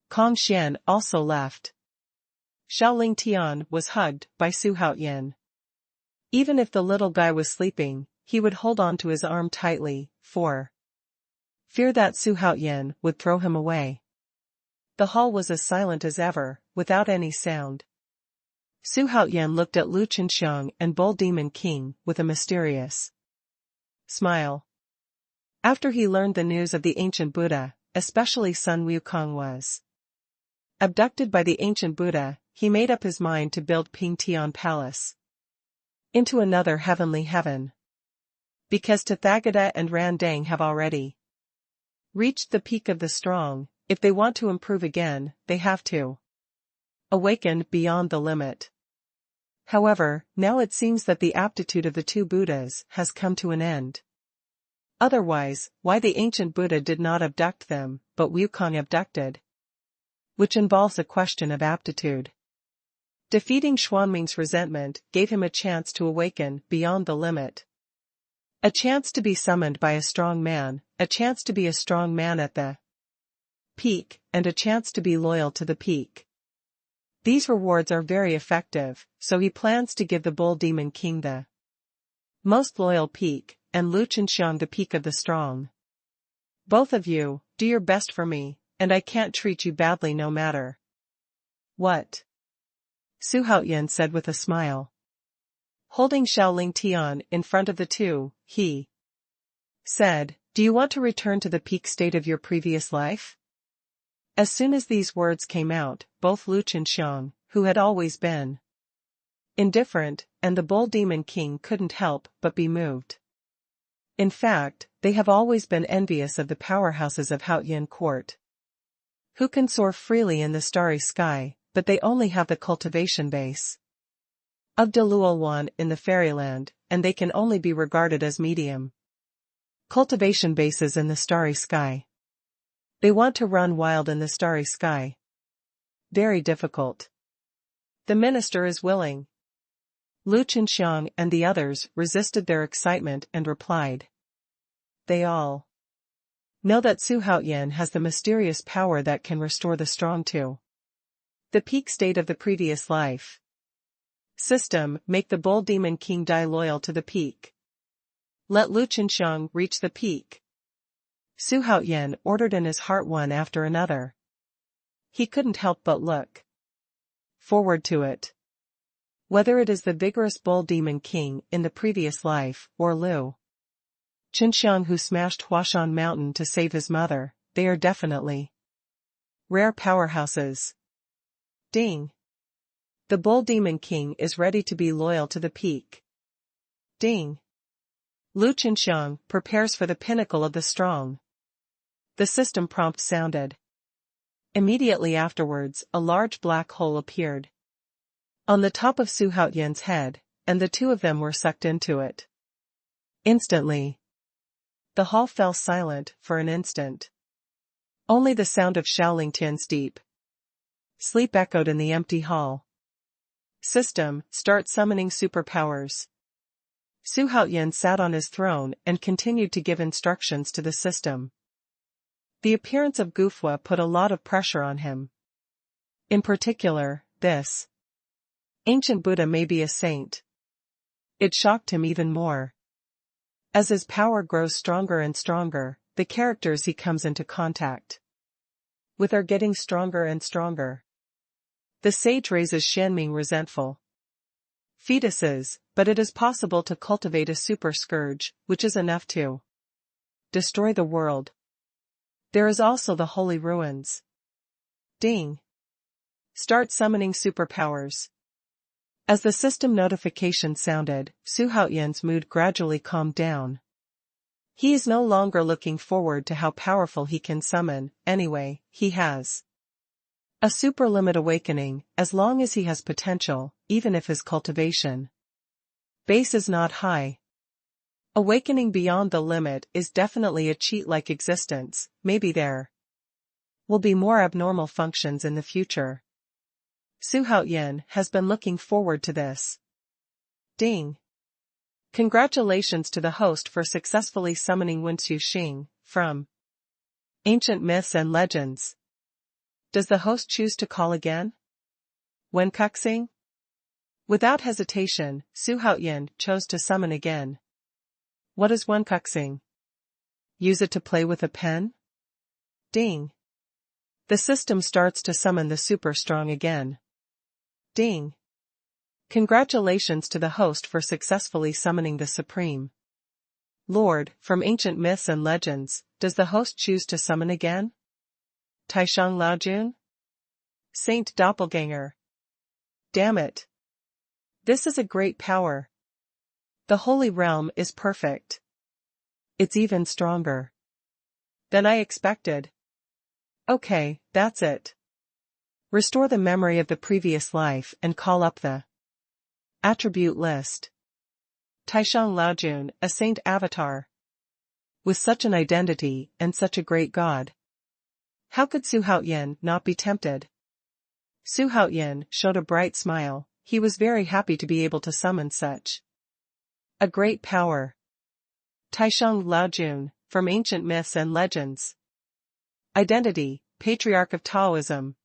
Kong Xian also left. Xiaoling Tian was hugged by Xuanhuan. Even if the little guy was sleeping, he would hold on to his arm tightly, for fear that Xuanhuan would throw him away. The hall was as silent as ever, without any sound. Xuanhuan looked at Lu Qinxiang and Bull Demon King with a mysterious smile. After he learned the news of the ancient Buddha, especially Sun Wukong was abducted by the ancient Buddha, he made up his mind to build Pingtian Palace into another heavenly heaven. Because Tathagata and Randang have already reached the peak of the strong, if they want to improve again, they have to awaken beyond the limit. However, now it seems that the aptitude of the two Buddhas has come to an end. Otherwise, why the ancient Buddha did not abduct them, but Wukong abducted? Which involves a question of aptitude. Defeating Xuanming's resentment gave him a chance to awaken beyond the limit. A chance to be summoned by a strong man, a chance to be a strong man at the peak, and a chance to be loyal to the peak. These rewards are very effective, so he plans to give the Bull Demon King the most loyal peak, and Lu Qinxiang the peak of the strong. Both of you, do your best for me, and I can't treat you badly no matter what. Xuanhuan said with a smile. Holding Xiaoling Tian in front of the two, he said, do you want to return to the peak state of your previous life? As soon as these words came out, both Lu Qinxiang, who had always been indifferent, and the Bull Demon King couldn't help but be moved. In fact, they have always been envious of the powerhouses of Haoyan Court, who can soar freely in the starry sky, but they only have the cultivation base of Deluolwan in the fairyland, and they can only be regarded as medium cultivation bases in the starry sky. They want to run wild in the starry sky. Very difficult. The minister is willing. Lu Qinxiang and the others resisted their excitement and replied. They all know that Xuanhuan has the mysterious power that can restore the strong to the peak state of the previous life. System, make the Bull Demon King die loyal to the peak. Let Lu Qinxiang reach the peak. Xuanhuan ordered, in his heart one after another. He couldn't help but look forward to it. Whether it is the vigorous Bull Demon King in the previous life, or Lu Qinxiang who smashed Huashan Mountain to save his mother, they are definitely Rare powerhouses. Ding. The Bull Demon King is ready to be loyal to the peak. Ding. Lu Chenxiang prepares for the pinnacle of the strong. The system prompt sounded. Immediately afterwards, a large black hole appeared on the top of Su Haotian's head, and the two of them were sucked into it. Instantly, the hall fell silent for an instant. Only the sound of Shaoling Tian's deep sleep echoed in the empty hall. System, start summoning superpowers. Su Haotian sat on his throne and continued to give instructions to the system. The appearance of Gufwa put a lot of pressure on him. In particular, this ancient Buddha may be a saint. It shocked him even more. As his power grows stronger and stronger, the characters he comes into contact with are getting stronger and stronger. The sage raises Shanming resentful. Fetuses, but it is possible to cultivate a super scourge, which is enough to destroy the world. There is also the holy ruins. Ding. Start summoning superpowers. As the system notification sounded, Su Haotian's mood gradually calmed down. He is no longer looking forward to how powerful he can summon. Anyway, he has a super limit awakening, as long as he has potential, even if his cultivation base is not high. Awakening beyond the limit is definitely a cheat-like existence. Maybe there will be more abnormal functions in the future. Su Haotian has been looking forward to this. Ding. Congratulations to the host for successfully summoning Wenxu Xing, from Ancient Myths and Legends. Does the host choose to call again? Wenkuxing? Without hesitation, Su Haotian chose to summon again. What is Wenkuxing? Use it to play with a pen? Ding. The system starts to summon the super strong again. Ding. Congratulations to the host for successfully summoning the Supreme Lord, from Ancient Myths and Legends. Does the host choose to summon again? Taishang Laojun? Saint Doppelganger. Damn it. This is a great power. The Holy Realm is perfect. It's even stronger than I expected. Okay, that's it. Restore the memory of the previous life and call up the attribute list. Taishang Laojun, a saint avatar. With such an identity and such a great god, how could Su Haotian not be tempted? Su Haotian showed a bright smile. He was very happy to be able to summon such a great power. Taishang Laojun, from Ancient Myths and Legends. Identity, Patriarch of Taoism.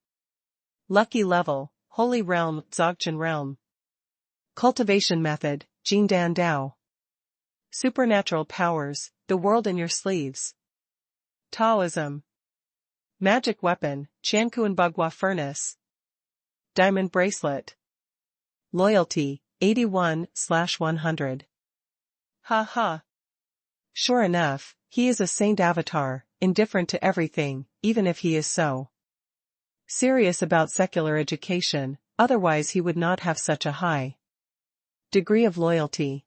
Lucky level, Holy Realm, Dzogchen Realm. Cultivation method, Jindan Dao. Supernatural powers, the world in your sleeves. Taoism. Magic weapon, Chankuan Bagua Furnace. Diamond bracelet. Loyalty, 81/100. Ha ha. Sure enough, he is a saint avatar, indifferent to everything, even if he is so serious about secular education, otherwise he would not have such a high degree of loyalty.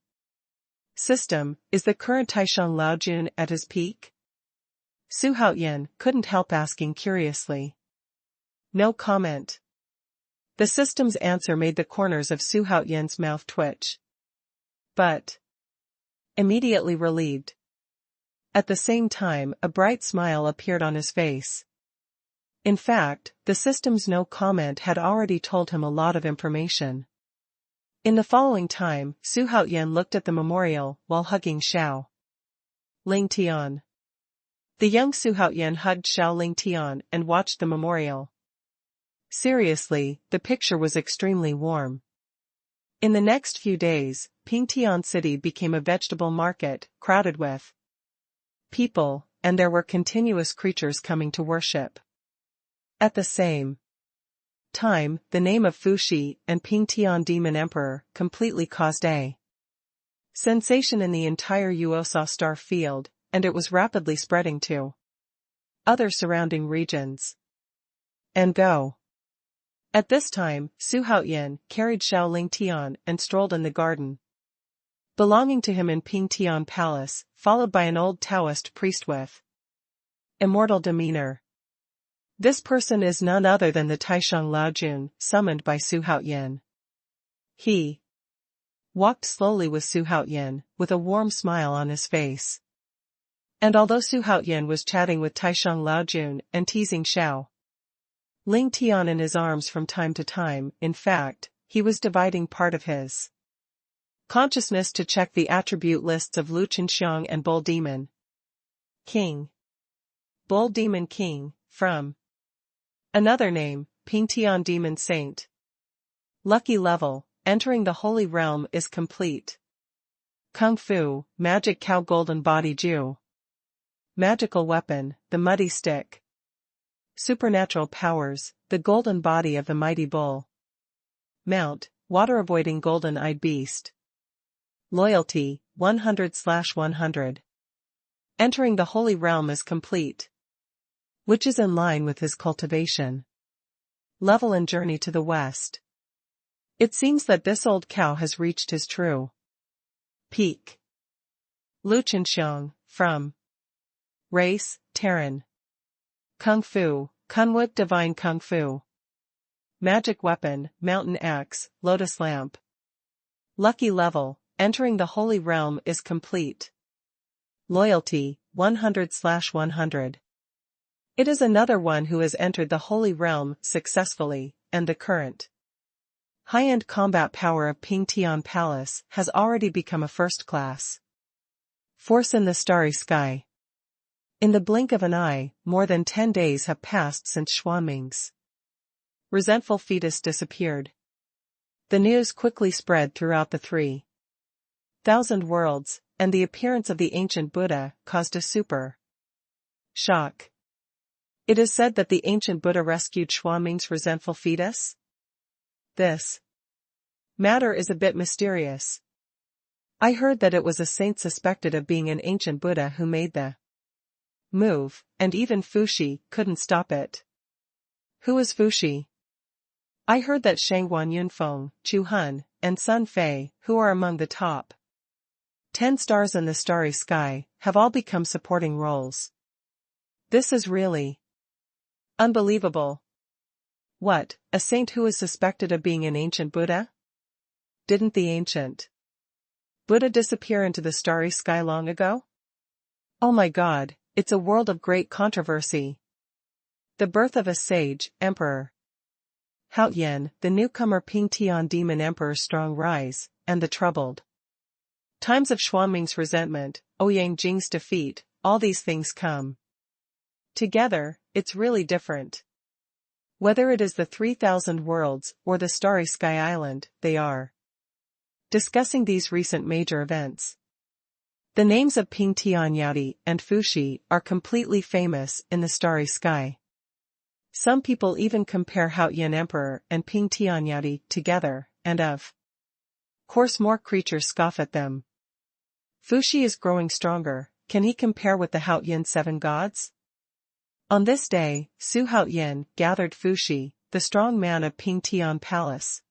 System, is the current Taishang Laojun at his peak? Su Haotian couldn't help asking curiously. No comment. The system's answer made the corners of Su Haotian's mouth twitch. But immediately relieved. At the same time, a bright smile appeared on his face. In fact, the system's no comment had already told him a lot of information. In the following time, Su Haotian looked at the memorial while hugging Xiao Ling Tian. The young Su Haotian hugged Xiao Ling Tian and watched the memorial. Seriously, the picture was extremely warm. In the next few days, Pingtian City became a vegetable market, crowded with people, and there were continuous creatures coming to worship. At the same time, the name of Fuxi and Pingtian Demon Emperor completely caused a sensation in the entire Yuosa star field, and it was rapidly spreading to other surrounding regions. and go. At this time, Xuanhuan carried Xiaoling Tian and strolled in the garden belonging to him in Tian Palace, followed by an old Taoist priest with immortal demeanor. This person is none other than the Taisheng Laojun, summoned by Xuanhuan. He walked slowly with Xuanhuan, with a warm smile on his face. And although Xuanhuan was chatting with Taisheng Laojun and teasing Xiao Ling Tian in his arms from time to time, in fact, he was dividing part of his consciousness to check the attribute lists of Lu Qinxiang and Bull Demon King. Bull Demon King, from another name, Tian Demon Saint. Lucky level, entering the Holy Realm is complete. Kung Fu, Magic Cow Golden Body Ju. Magical weapon, the Muddy Stick. Supernatural powers, the Golden Body of the Mighty Bull. Mount, Water-avoiding Golden-Eyed Beast. Loyalty, 100/100. Entering the Holy Realm is complete, which is in line with his cultivation level and journey to the west. It seems that this old cow has reached his true peak. Lu Qinxiang, from race, Terran. Kung Fu, Kunwook Divine Kung Fu. Magic weapon, Mountain Axe, Lotus Lamp. Lucky level, entering the Holy Realm is complete. Loyalty, 100/100. It is another one who has entered the Holy Realm successfully, and the current high-end combat power of Tian Palace has already become a first-class force in the starry sky. In the blink of an eye, more than 10 days have passed since Xuanming's resentful fetus disappeared. The news quickly spread throughout the 3,000 worlds, and the appearance of the ancient Buddha caused a super shock. It is said that the ancient Buddha rescued Xuanming's resentful fetus. This matter is a bit mysterious. I heard that it was a saint suspected of being an ancient Buddha who made the move, and even Fuxi couldn't stop it. Who is Fuxi? I heard that Shangwan Yunfeng, Chu Hun, and Sun Fei, who are among the top 10 stars in the starry sky, have all become supporting roles. This is really unbelievable. What, a saint who is suspected of being an ancient Buddha? Didn't the ancient Buddha disappear into the starry sky long ago? Oh my God, it's a world of great controversy. The birth of a sage, emperor. Haoyan, the newcomer Tian Demon Emperor's strong rise, and the troubled times of Xuanming's resentment, Ouyang Jing's defeat, all these things come together. It's really different. Whether it is the 3,000 worlds or the starry sky island, they are discussing these recent major events. The names of Tian Yadi and Fuxi are completely famous in the starry sky. Some people even compare Haoyan Emperor and Tian Yadi together, and of course more creatures scoff at them. Fuxi is growing stronger. Can he compare with the Haoyan 7 gods? On this day, Xuanhuan gathered Fuxi, the strong man of Tian Palace,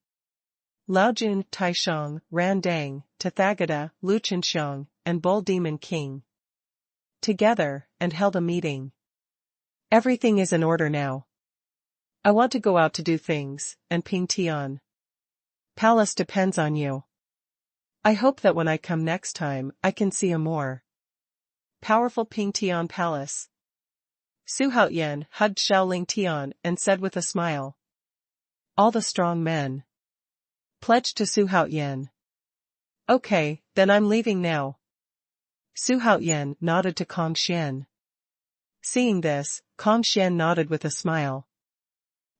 Laojun, Taisheng, Randang, Tathagata, Lu Qinxiang, and Bull Demon King together, and held a meeting. Everything is in order now. I want to go out to do things, and Tian Palace depends on you. I hope that when I come next time, I can see a more powerful Tian Palace. Xuanhuan hugged Xiaoling Tian and said with a smile. All the strong men pledged to Xuanhuan. Okay, then I'm leaving now. Xuanhuan nodded to Kong Xian. Seeing this, Kong Xian nodded with a smile.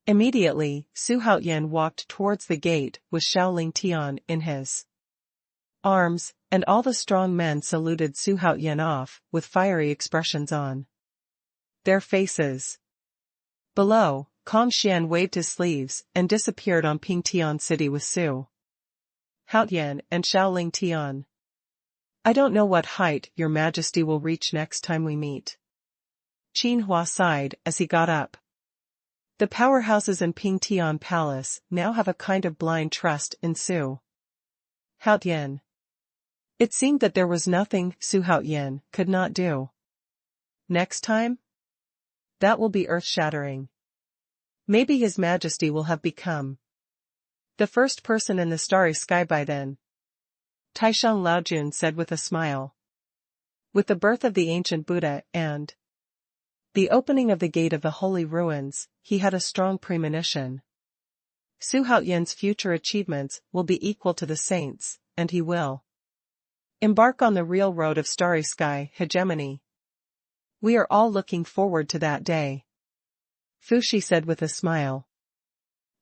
Immediately, Xuanhuan walked towards the gate with Xiaoling Tian in his arms, and all the strong men saluted Xuanhuan off, with fiery expressions on their faces. Below, Kong Xian waved his sleeves and disappeared on Tian City with Xuanhuan and Xiaoling Tian. I don't know what height your majesty will reach next time we meet. Xuanhuan sighed as he got up. The powerhouses in Pingtian Palace now have a kind of blind trust in Su Haotian. It seemed that there was nothing Su Haotian could not do. Next time? That will be earth-shattering. Maybe His Majesty will have become the first person in the starry sky by then. Taisheng Laojun said with a smile. With the birth of the ancient Buddha and the opening of the gate of the holy ruins, he had a strong premonition. Su Haotian's future achievements will be equal to the saints, and he will embark on the real road of starry sky hegemony. We are all looking forward to that day. Fuxi said with a smile.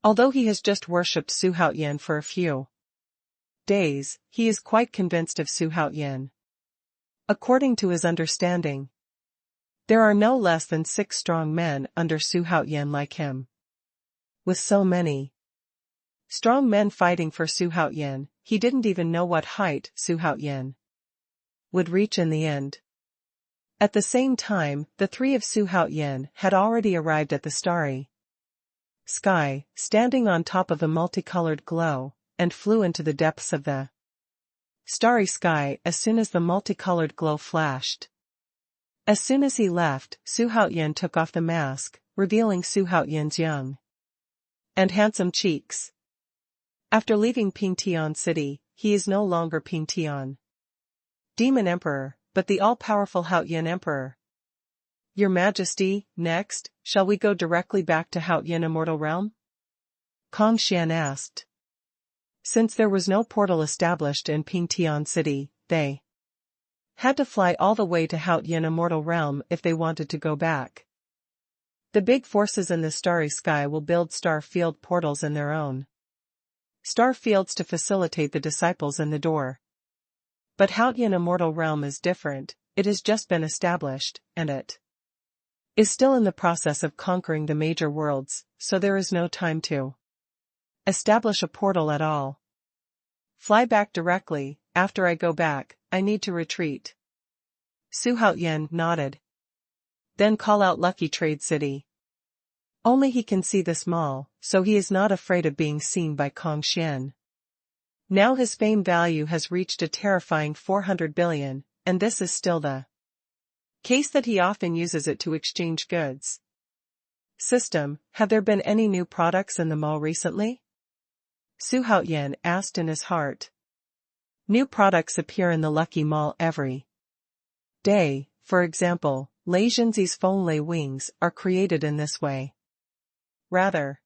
Although he has just worshipped Su Haotian for a few days, he is quite convinced of Su Haotian. According to his understanding, there are no less than 6 strong men under Su Haotian like him. With so many strong men fighting for Su Haotian, he didn't even know what height Su Haotian would reach in the end. At the same time, the 3 of Su Haotian had already arrived at the starry sky, standing on top of a multicolored glow, and flew into the depths of the starry sky as soon as the multicolored glow flashed. As soon as he left, Su Haotian took off the mask, revealing Su Haotian's young and handsome cheeks. After leaving Pingtian City, he is no longer Pingtian Demon Emperor, but the all-powerful Haotian Emperor. Your Majesty, next, shall we go directly back to Haotian Immortal Realm? Kong Xian asked. Since there was no portal established in Pingtian City, they had to fly all the way to Haotian Immortal Realm if they wanted to go back. The big forces in the starry sky will build star field portals in their own star fields to facilitate the disciples in the door. But Haotian Immortal Realm is different. It has just been established, and it is still in the process of conquering the major worlds, so there is no time to establish a portal at all. Fly back directly. After I go back, I need to retreat. Su Haotian nodded. Then call out Lucky Trade City. Only he can see this mall, so he is not afraid of being seen by Kong Xian. Now his fame value has reached a terrifying 400 billion, and this is still the case that he often uses it to exchange goods. System, have there been any new products in the mall recently? Su Haotian asked in his heart. New products appear in the Lucky Mall every day. For example, Lei Jinzi's Feng wings are created in this way, rather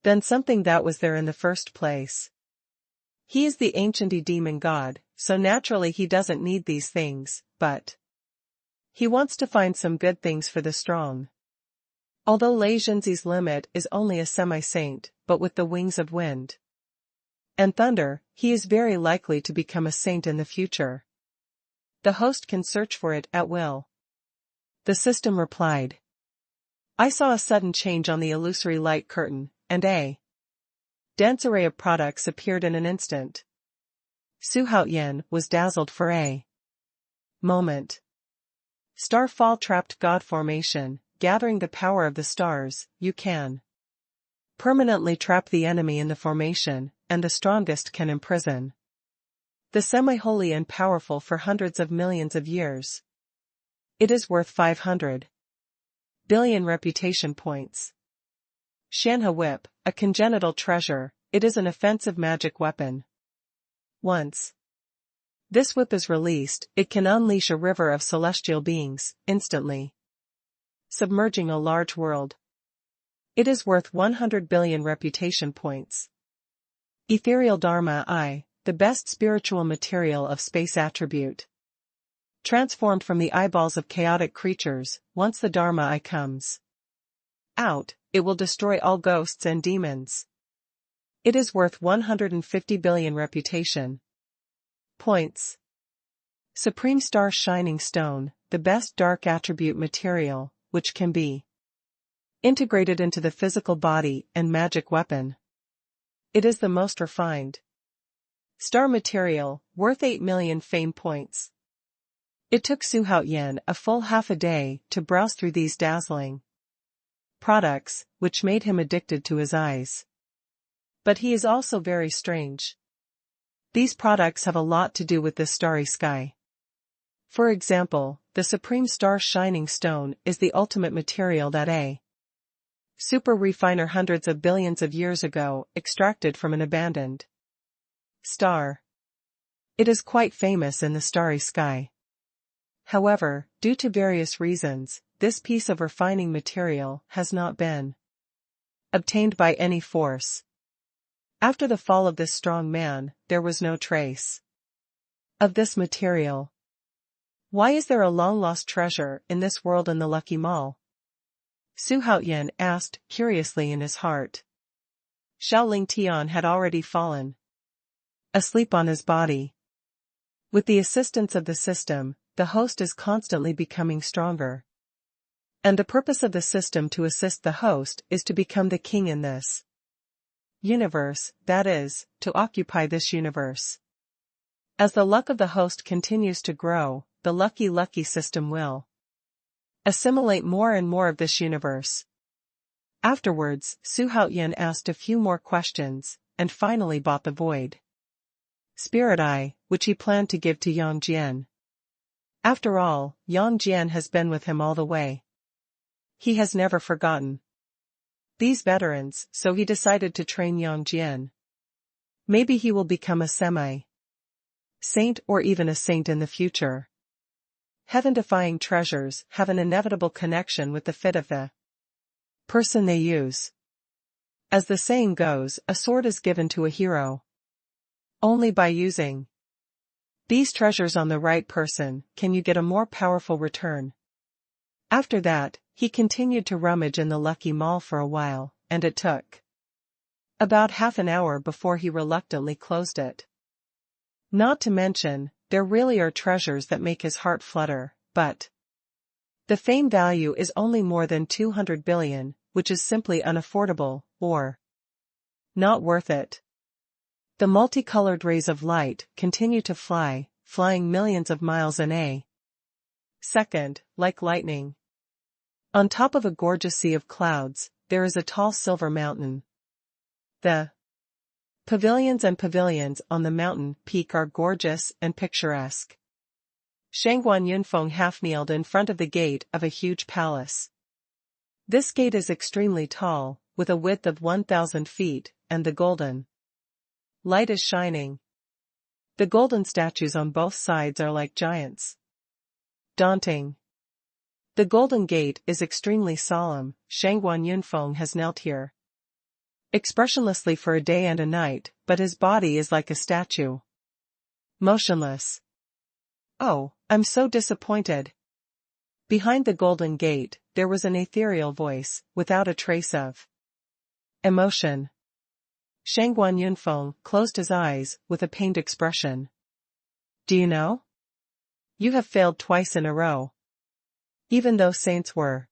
than something that was there in the first place. He is the ancient demon god, so naturally he doesn't need these things, but he wants to find some good things for the strong. Although Lei Jinzi's limit is only a semi-saint, but with the wings of wind and thunder, he is very likely to become a saint in the future. The host can search for it at will. The system replied. I saw a sudden change on the illusory light curtain, and a dense array of products appeared in an instant. Su Haotian was dazzled for a moment. Starfall trapped God formation, gathering the power of the stars, you can permanently trap the enemy in the formation, and the strongest can imprison the semi-holy and powerful for hundreds of millions of years. It is worth 500 billion reputation points. Shanhe Whip, a congenital treasure, it is an offensive magic weapon. Once this whip is released, it can unleash a river of celestial beings, instantly submerging a large world. It is worth 100 billion reputation points. Ethereal Dharma I, the best spiritual material of space attribute. Transformed from the eyeballs of chaotic creatures, once the Dharma I comes out, it will destroy all ghosts and demons. It is worth 150 billion reputation points. Supreme Star Shining Stone, the best dark attribute material, which can be integrated into the physical body and magic weapon. It is the most refined star material, worth 8 million fame points. It took Su Haotian a full half a day to browse through these dazzling products, which made him addicted to his eyes. But he is also very strange. These products have a lot to do with this starry sky. For example, the supreme star shining stone is the ultimate material that a super refiner hundreds of billions of years ago extracted from an abandoned star. It is quite famous in the starry sky. However, due to various reasons, this piece of refining material has not been obtained by any force. After the fall of this strong man, there was no trace of this material. Why is there a long-lost treasure in this world in the Lucky Mall? Xuanhuan asked, curiously in his heart. Xiaoling Tian had already fallen asleep on his body. With the assistance of the system, the host is constantly becoming stronger. And the purpose of the system to assist the host is to become the king in this universe, that is, to occupy this universe. As the luck of the host continues to grow, the lucky system will assimilate more and more of this universe. Afterwards, Xuanhuan asked a few more questions, and finally bought the void spirit eye, which he planned to give to Yang Jian. After all, Yang Jian has been with him all the way. He has never forgotten these veterans, so he decided to train Yang Jian. Maybe he will become a semi-saint or even a saint in the future. Heaven-defying treasures have an inevitable connection with the fit of the person they use. As the saying goes, a sword is given to a hero only by using these treasures on the right person can you get a more powerful return. After that, he continued to rummage in the Lucky Mall for a while, and it took about half an hour before he reluctantly closed it. Not to mention, there really are treasures that make his heart flutter, but the fame value is only more than 200 billion, which is simply unaffordable, or not worth it. The multicolored rays of light continue to flying millions of miles in a second, like lightning. On top of a gorgeous sea of clouds, there is a tall silver mountain. The pavilions on the mountain peak are gorgeous and picturesque. Xuanhuan Yunfeng half-kneeled in front of the gate of a huge palace. This gate is extremely tall, with a width of 1,000 feet, and the golden light is shining. The golden statues on both sides are like giants. Daunting. The Golden Gate is extremely solemn. Xuanhuan Yunfeng has knelt here expressionlessly for a day and a night, but his body is like a statue. Motionless. Oh, I'm so disappointed. Behind the Golden Gate, there was an ethereal voice, without a trace of emotion. Xuanhuan Yunfeng closed his eyes with a pained expression. Do you know? You have failed twice in a row. Even though saints were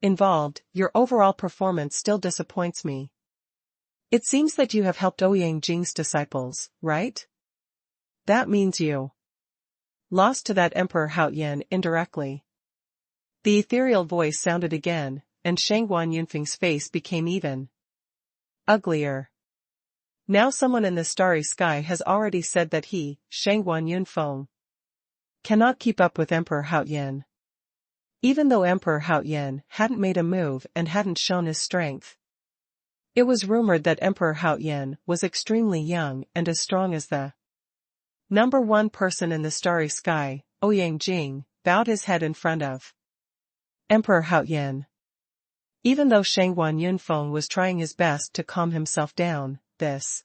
involved, your overall performance still disappoints me. It seems that you have helped Ouyang Jing's disciples, right? That means you lost to that Emperor Haoyan indirectly. The ethereal voice sounded again, and Xuanhuan Yunfeng's face became even uglier. Now someone in the starry sky has already said that he, Xuanhuan Yunfeng, cannot keep up with Emperor Haoyan. Even though Emperor Haoyan hadn't made a move and hadn't shown his strength. It was rumored that Emperor Haoyan was extremely young and as strong as the number one person in the starry sky. Ouyang Jing bowed his head in front of Emperor Haoyan. Even though Xuanhuan Yunfeng was trying his best to calm himself down, this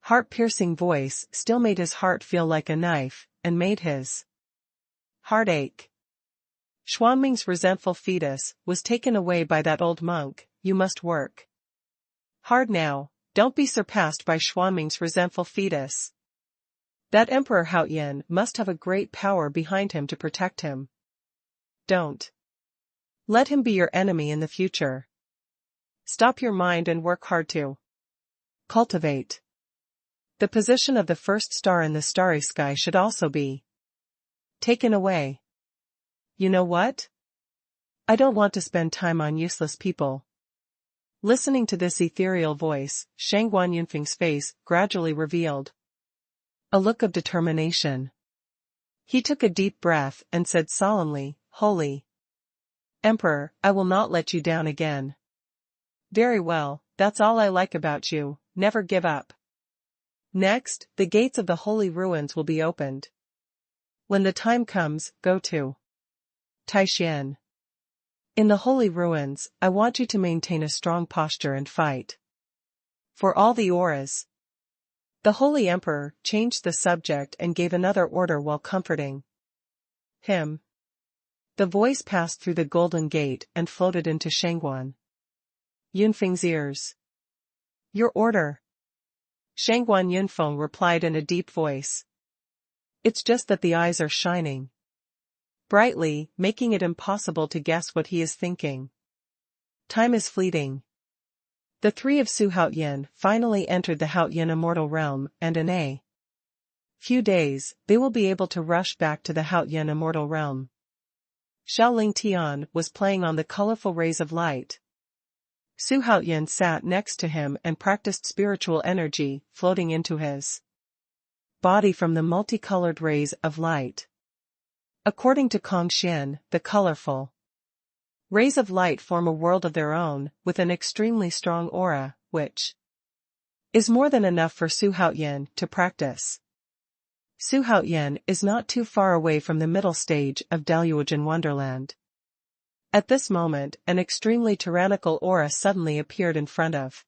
heart-piercing voice still made his heart feel like a knife, and made his heart ache. Xuanming's resentful fetus was taken away by that old monk. You must work hard now, don't be surpassed by Xuanming's resentful fetus. That Emperor Haoyan must have a great power behind him to protect him. Don't let him be your enemy in the future. Stop your mind and work hard to cultivate. The position of the first star in the starry sky should also be taken away. You know what? I don't want to spend time on useless people. Listening to this ethereal voice, Xuanhuan Yunfeng's face gradually revealed a look of determination. He took a deep breath and said solemnly, "Holy Emperor, I will not let you down again." "Very well, that's all I like about you, never give up. Next, the gates of the holy ruins will be opened. When the time comes, go to Taishan. In the holy ruins, I want you to maintain a strong posture and fight for all the auras." The holy emperor changed the subject and gave another order while comforting him. The voice passed through the golden gate and floated into Xuanhuan Yunfeng's ears. "Your order." Xuanhuan Yunfeng replied in a deep voice. "It's just that the eyes are shining brightly, making it impossible to guess what he is thinking. Time is fleeting." The three of Su Haoyan finally entered the Haoyan immortal realm, and in a few days, they will be able to rush back to the Haoyan immortal realm. Xiaoling Tian was playing on the colorful rays of light. Su Haoyan sat next to him and practiced spiritual energy floating into his body from the multicolored rays of light. According to Kongxian, the colorful rays of light form a world of their own, with an extremely strong aura, which is more than enough for Su Haoyan to practice. Su Haoyan is not too far away from the middle stage of Deluge Wonderland. At this moment, an extremely tyrannical aura suddenly appeared in front of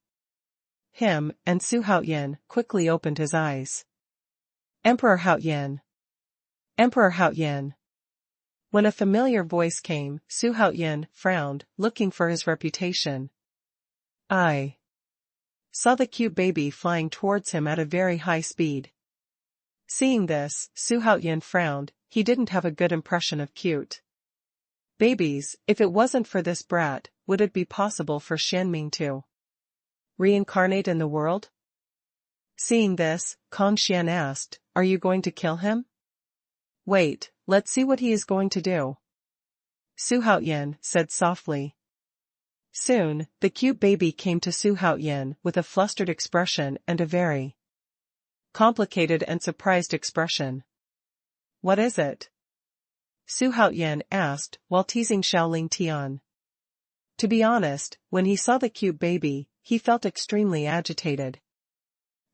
him, and Su Haoyan quickly opened his eyes. "Emperor Haoyan! Emperor Haoyan!" When a familiar voice came, Su Haoyan frowned, looking for his reputation. "I saw the cute baby flying towards him at a very high speed." Seeing this, Su Haoyan frowned. He didn't have a good impression of cute babies. If it wasn't for this brat, would it be possible for Xianming to reincarnate in the world? Seeing this, Kongxian asked, "Are you going to kill him?" "Wait, let's see what he is going to do," Su Haoyan said softly. Soon, the cute baby came to Su Haoyan with a flustered expression and a very complicated and surprised expression. "What is it?" Su Haoyan asked, while teasing Xiaoling Tian. To be honest, when he saw the cute baby, he felt extremely agitated.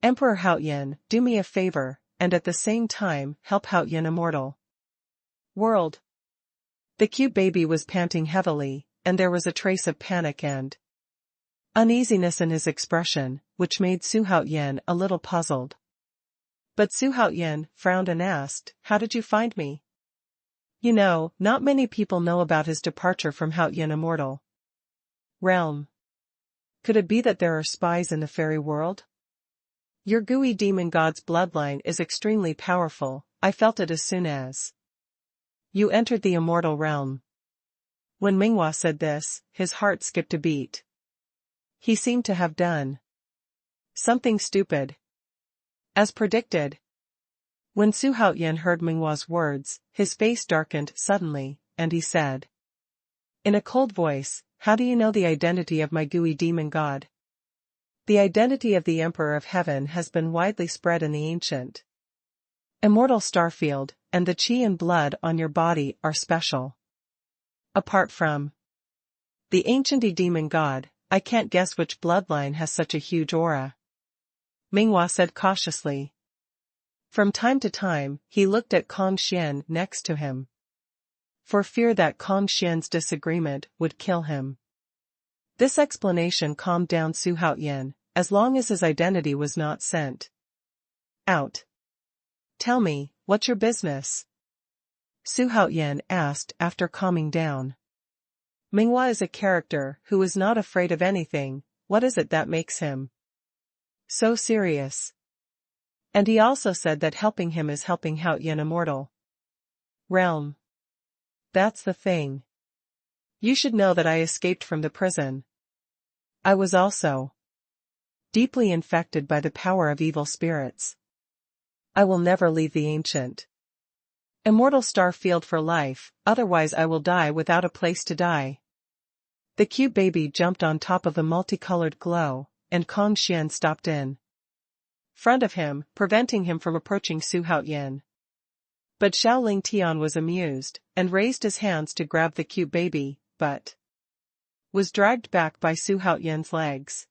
"Emperor Haoyan, do me a favor, and at the same time, help Haoyan Immortal World." The cute baby was panting heavily, and there was a trace of panic and uneasiness in his expression, which made Su Haoyan a little puzzled. But Su Haoyan frowned and asked, "How did you find me?" You know, not many people know about his departure from Haoyan Immortal Realm. Could it be that there are spies in the fairy world? Your gooey demon god's bloodline is extremely powerful. I felt it as soon as you entered the immortal realm. When Minghua said this, his heart skipped a beat. He seemed to have done something stupid. As predicted. When Su Haoyan heard Minghua's words, his face darkened suddenly, and he said, in a cold voice, "How do you know the identity of my gooey demon god?" "The identity of the Emperor of Heaven has been widely spread in the ancient immortal starfield, and the qi and blood on your body are special. Apart from the ancient demon god, I can't guess which bloodline has such a huge aura," Minghua said cautiously. From time to time, he looked at Kongxian next to him, for fear that Kongxian's disagreement would kill him. This explanation calmed down Su Haoyan, as long as his identity was not sent out. "Tell me, what's your business?" Su Haoyan asked after calming down. "Minghua is a character who is not afraid of anything. What is it that makes him so serious? And he also said that helping him is helping Haoyan Immortal Realm. That's the thing. You should know that I escaped from the prison. I was also deeply infected by the power of evil spirits. I will never leave the ancient Immortal star field for life, otherwise I will die without a place to die. The cute baby jumped on top of the multicolored glow, and Kong Xian stopped in front of him, preventing him from approaching Xuanhuan. But Xiaoling Tian was amused, and raised his hands to grab the cute baby, but was dragged back by Xuanhuan's legs.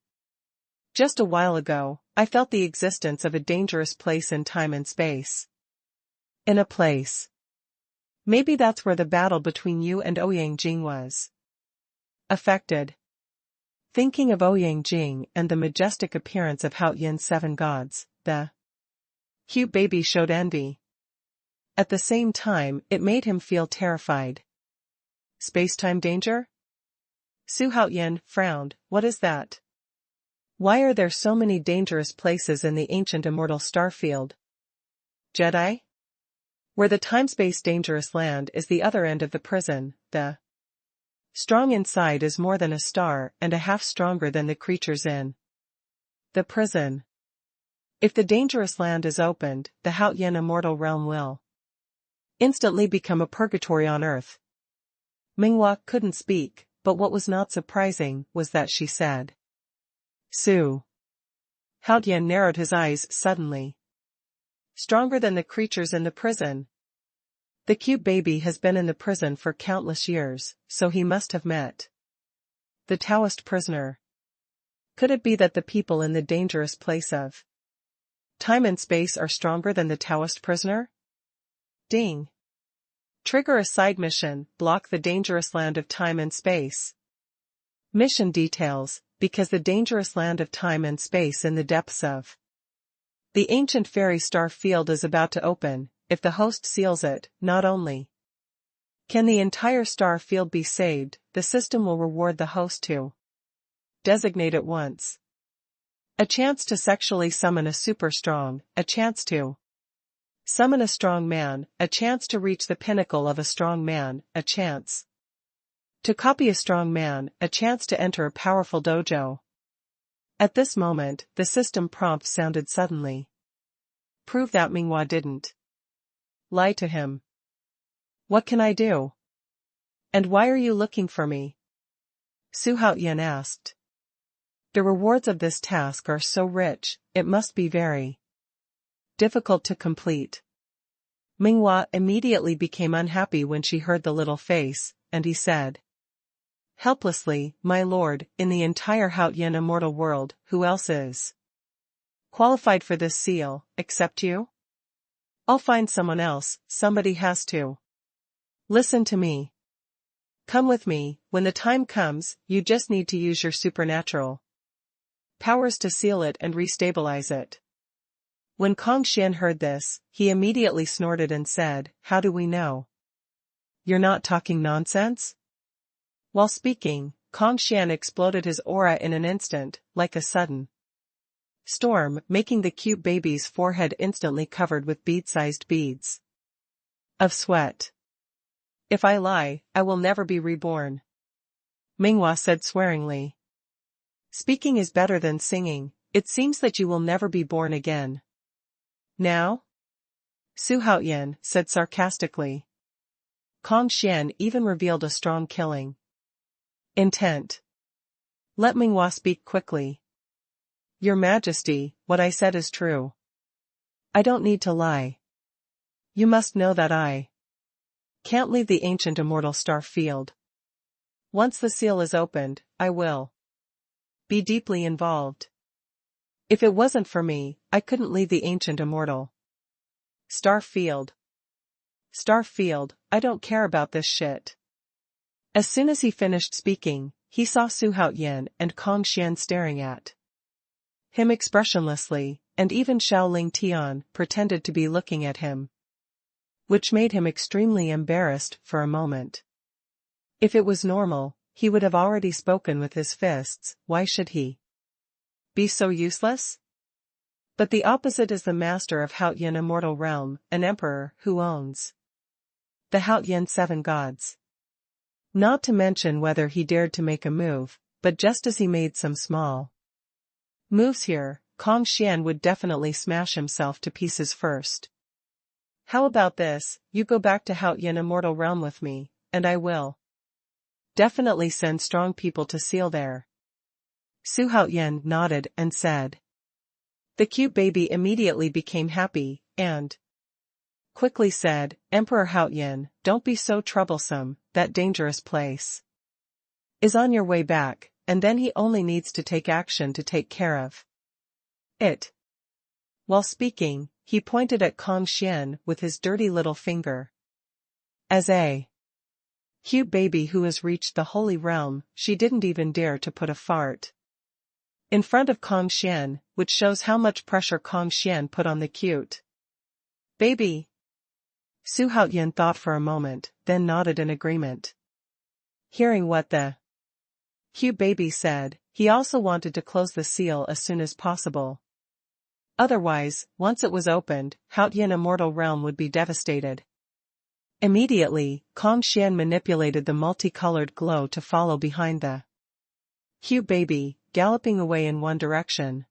Just a while ago, I felt the existence of a dangerous place in time and space. In a place. Maybe that's where the battle between you and Ouyang Jing was affected. Thinking of Ouyang Jing and the majestic appearance of Haoyan's 7 gods, the cute baby showed envy. At the same time, it made him feel terrified. Space-time danger? Xuanhuan frowned. What is that? Why are there so many dangerous places in the ancient immortal starfield? Jedi? Where the time-space dangerous land is the other end of the prison, the strong inside is more than a star and a half stronger than the creatures in the prison. If the dangerous land is opened, the Haoyan immortal realm will instantly become a purgatory on earth. Minghua couldn't speak, but what was not surprising was that she said, Su. Haoyan narrowed his eyes suddenly. Stronger than the creatures in the prison. The cute baby has been in the prison for countless years, so he must have met the Taoist prisoner. Could it be that the people in the dangerous place of time and space are stronger than the Taoist prisoner? Ding. Trigger a side mission, block the dangerous land of time and space. Mission details, because the dangerous land of time and space in the depths of the ancient fairy star field is about to open. If the host seals it, not only can the entire star field be saved, the system will reward the host to designate it once. A chance to sexually summon a super strong, a chance to summon a strong man, a chance to reach the pinnacle of a strong man, a chance to copy a strong man, a chance to enter a powerful dojo. At this moment, the system prompt sounded suddenly. Prove that Minghua didn't lie to him. What can I do? And why are you looking for me? Xuanhuan asked. The rewards of this task are so rich, it must be very difficult to complete. Minghua immediately became unhappy when she heard the little face, and he said helplessly, My lord, in the entire Haoyan immortal world, who else is qualified for this seal, except you? I'll find someone else, somebody has to. Listen to me. Come with me, when the time comes, you just need to use your supernatural powers to seal it and restabilize it. When Kong Xian heard this, he immediately snorted and said, How do we know? You're not talking nonsense? While speaking, Kong Xian exploded his aura in an instant, like a sudden storm, making the cute baby's forehead instantly covered with bead-sized beads of sweat. If I lie, I will never be reborn. Minghua said swearingly. Speaking is better than singing, it seems that you will never be born again. Now? Xuanhuan said sarcastically. Kong Xian even revealed a strong killing intent. Let Minghua speak quickly. Your Majesty, what I said is true. I don't need to lie. You must know that I can't leave the ancient immortal star field. Once the seal is opened, I will be deeply involved. If it wasn't for me, I couldn't leave the ancient immortal star field. Star field, I don't care about this shit. As soon as he finished speaking, he saw Xuanhuan and Kong Xian staring at him expressionlessly, and even Xiaoling Tian pretended to be looking at him, which made him extremely embarrassed for a moment. If it was normal, he would have already spoken with his fists. Why should he be so useless? But the opposite is the master of Haoyan immortal realm, an emperor who owns the Haoyan 7 gods. Not to mention whether he dared to make a move, but just as he made some small moves here, Kong Xian would definitely smash himself to pieces first. How about this, you go back to Haotian immortal realm with me, and I will definitely send strong people to seal there. Su Haotian nodded and said. The cute baby immediately became happy, and quickly said, Emperor Haotian, don't be so troublesome, that dangerous place is on your way back, and then he only needs to take action to take care of it. While speaking, he pointed at Kong Xian with his dirty little finger. As a cute baby who has reached the holy realm, she didn't even dare to put a fart in front of Kong Xian, which shows how much pressure Kong Xian put on the cute baby. Su Haotian thought for a moment, then nodded in agreement. Hearing what the cute baby said, he also wanted to close the seal as soon as possible. Otherwise, once it was opened, Haotian immortal realm would be devastated. Immediately, Kong Xian manipulated the multicolored glow to follow behind the cute baby, galloping away in one direction.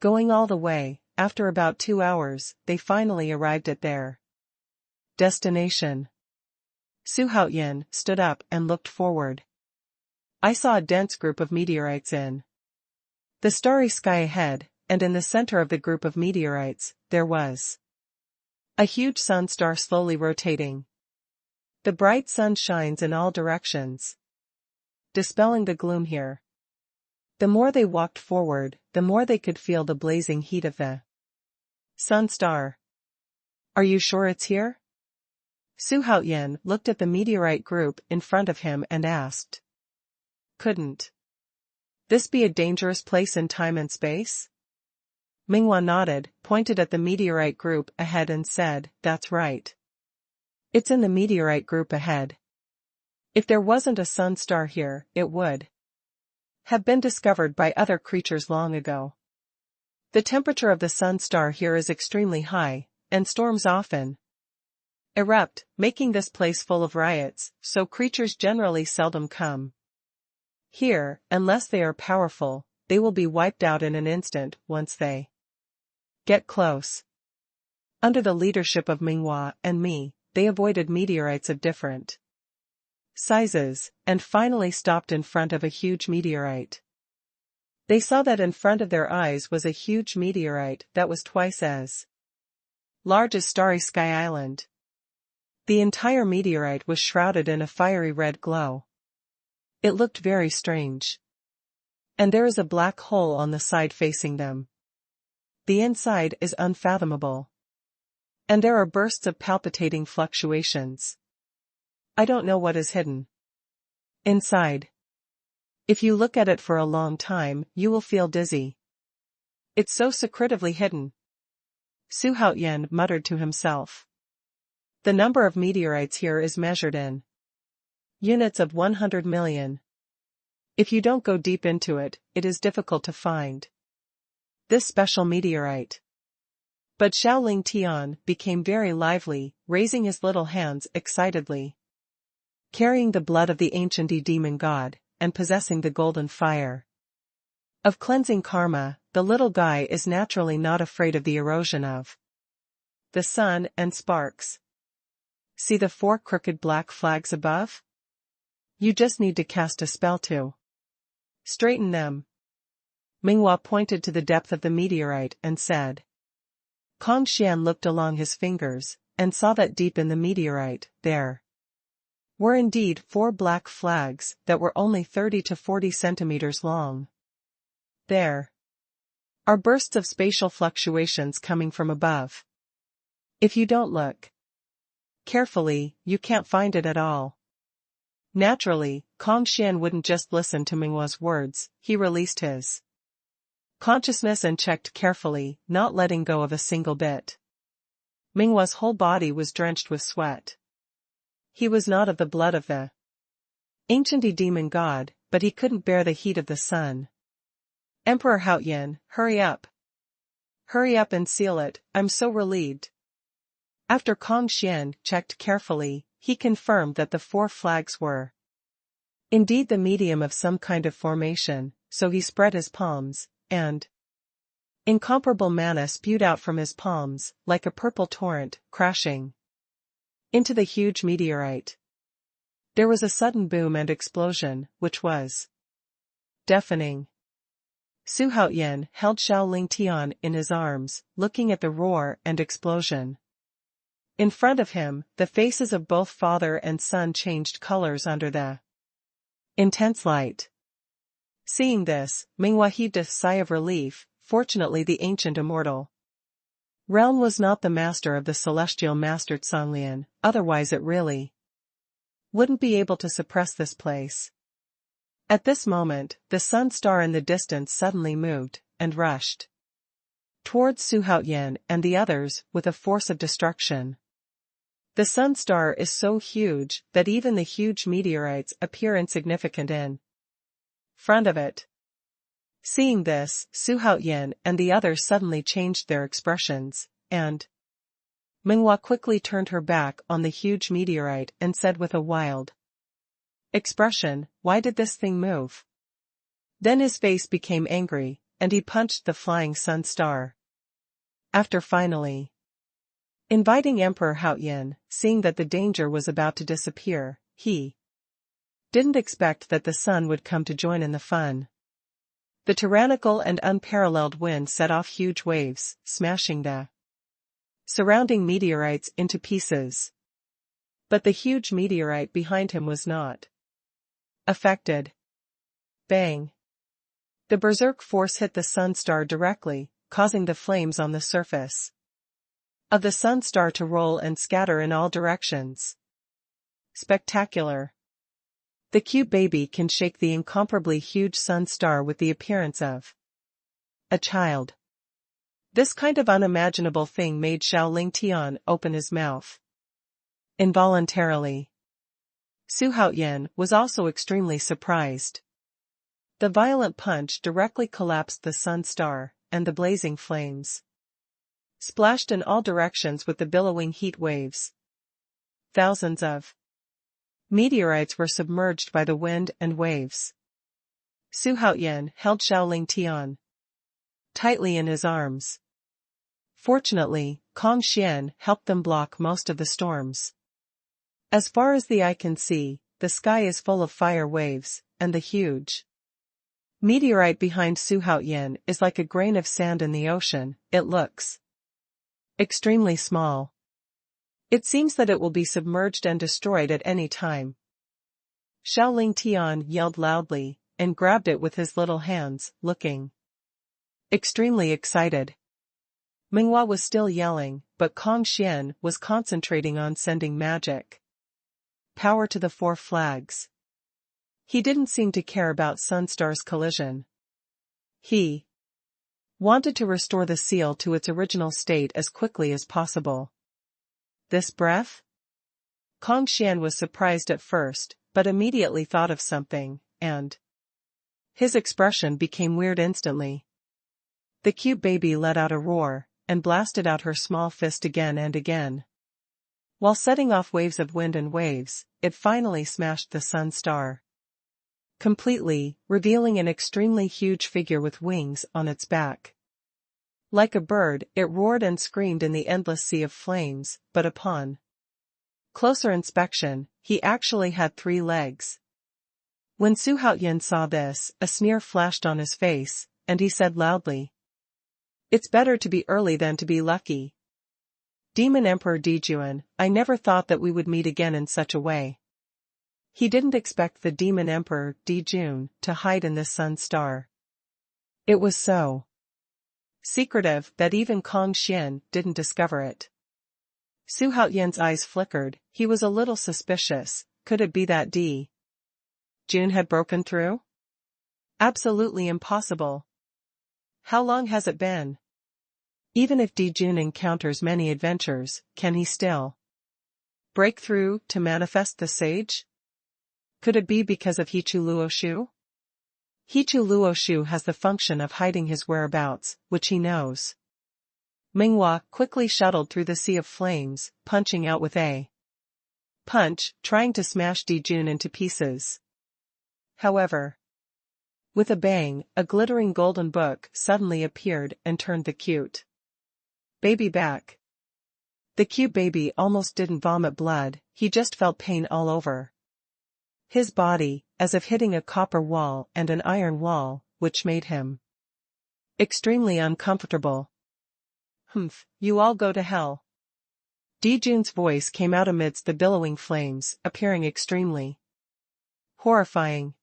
Going all the way, after about 2 hours, they finally arrived at their destination. Su Haotian stood up and looked forward. I saw a dense group of meteorites in the starry sky ahead, and in the center of the group of meteorites, there was a huge sun star slowly rotating. The bright sun shines in all directions, dispelling the gloom here. The more they walked forward, the more they could feel the blazing heat of the sun star. Are you sure it's here? Su Haotian looked at the meteorite group in front of him and asked. Couldn't this be a dangerous place in time and space? Minghua nodded, pointed at the meteorite group ahead and said, That's right. It's in the meteorite group ahead. If there wasn't a sun star here, it would have been discovered by other creatures long ago. The temperature of the sun star here is extremely high, and storms often erupt, making this place full of riots, so creatures generally seldom come here, unless they are powerful. They will be wiped out in an instant once they get close. Under the leadership of Minghua and me, they avoided meteorites of different sizes, and finally stopped in front of a huge meteorite. They saw that in front of their eyes was a huge meteorite that was twice as large as Starry Sky Island. The entire meteorite was shrouded in a fiery red glow. It looked very strange. And there is a black hole on the side facing them. The inside is unfathomable. And there are bursts of palpitating fluctuations. I don't know what is hidden inside. If you look at it for a long time, you will feel dizzy. It's so secretively hidden. Su Haotian muttered to himself. The number of meteorites here is measured in units of 100 million. If you don't go deep into it, it is difficult to find this special meteorite. But Xiaoling Tian became very lively, raising his little hands excitedly. Carrying the blood of the ancient demon god, and possessing the golden fire of cleansing karma, the little guy is naturally not afraid of the erosion of the sun and sparks. See the 4 crooked black flags above? You just need to cast a spell to straighten them. Minghua pointed to the depth of the meteorite and said. Kong Xian looked along his fingers, and saw that deep in the meteorite, there were indeed 4 black flags that were only 30 to 40 centimeters long. There are bursts of spatial fluctuations coming from above. If you don't look carefully, you can't find it at all. Naturally, Kong Xian wouldn't just listen to Minghua's words, he released his consciousness and checked carefully, not letting go of a single bit. Minghua's whole body was drenched with sweat. He was not of the blood of the ancient demon god, but he couldn't bear the heat of the sun. Emperor Haotian, hurry up. Hurry up and seal it, I'm so relieved. After Kong Xian checked carefully, he confirmed that the 4 flags were indeed the medium of some kind of formation, so he spread his palms, and Incomparable mana spewed out from his palms, like a purple torrent, crashing into the huge meteorite. There was a sudden boom and explosion, which was deafening. Xuanhuan held Xiaoling Tian in his arms, looking at the roar and explosion. In front of him, the faces of both father and son changed colors under the intense light. Seeing this, Minghua heaved a sigh of relief. Fortunately, the ancient immortal realm was not the master of the celestial master Xuanlian, otherwise it really wouldn't be able to suppress this place. At this moment, the sun star in the distance suddenly moved, and rushed towards Xuanhuan and the others with a force of destruction. The sun star is so huge that even the huge meteorites appear insignificant in front of it. Seeing this, Xuanhuan and the others suddenly changed their expressions, and Minghua quickly turned her back on the huge meteorite and said with a wild expression, "Why did this thing move?" Then his face became angry, and he punched the flying sun star. After finally inviting Emperor Haoyan, seeing that the danger was about to disappear, he didn't expect that the sun would come to join in the fun. The tyrannical and unparalleled wind set off huge waves, smashing the surrounding meteorites into pieces. But the huge meteorite behind him was not affected. Bang! The berserk force hit the sun star directly, causing the flames on the surface of the sun star to roll and scatter in all directions. Spectacular! The cute baby can shake the incomparably huge sun star with the appearance of a child. This kind of unimaginable thing made Xiaoling Tian open his mouth involuntarily. Xuanhuan was also extremely surprised. The violent punch directly collapsed the sun star, and the blazing flames splashed in all directions with the billowing heat waves. Thousands of meteorites were submerged by the wind and waves. Xuanhuan held Xiaoling Tian tightly in his arms. Fortunately, Kong Xian helped them block most of the storms. As far as the eye can see, the sky is full of fire waves, and the huge meteorite behind Xuanhuan is like a grain of sand in the ocean. It looks extremely small. It seems that it will be submerged and destroyed at any time. Xiaoling Tian yelled loudly, and grabbed it with his little hands, looking extremely excited. Minghua was still yelling, but Kong Xian was concentrating on sending magic power to the four flags. He didn't seem to care about Sunstar's collision. He wanted to restore the seal to its original state as quickly as possible. This breath? Kong Xian was surprised at first, but immediately thought of something, and his expression became weird instantly. The cute baby let out a roar, and blasted out her small fist again and again. While setting off waves of wind and waves, it finally smashed the sun star completely, revealing an extremely huge figure with wings on its back. Like a bird, it roared and screamed in the endless sea of flames, but upon closer inspection, he actually had 3 legs. When Xuanhuan saw this, a sneer flashed on his face, and he said loudly, "It's better to be early than to be lucky. Demon Emperor Dijun, I never thought that we would meet again in such a way." He didn't expect the Demon Emperor Dijun to hide in this sun star. It was so secretive that even Kong Xian didn't discover it. Xuanhuan's eyes flickered. He was a little suspicious. Could it be that Jun had broken through? Absolutely impossible. How long has it been? Even if Dijun encounters many adventures, can he still break through to manifest the sage? Could it be because of Hichu Luoshu? Hichu Luoshu has the function of hiding his whereabouts, which he knows. Minghua quickly shuttled through the sea of flames, punching out with a punch, trying to smash Dijun into pieces. However, With a bang, a glittering golden book suddenly appeared and turned the cute baby back. The cute baby almost didn't vomit blood, he just felt pain all over his body, as if hitting a copper wall and an iron wall, which made him extremely uncomfortable. "Humph, you all go to hell." Dijun's voice came out amidst the billowing flames, appearing extremely horrifying.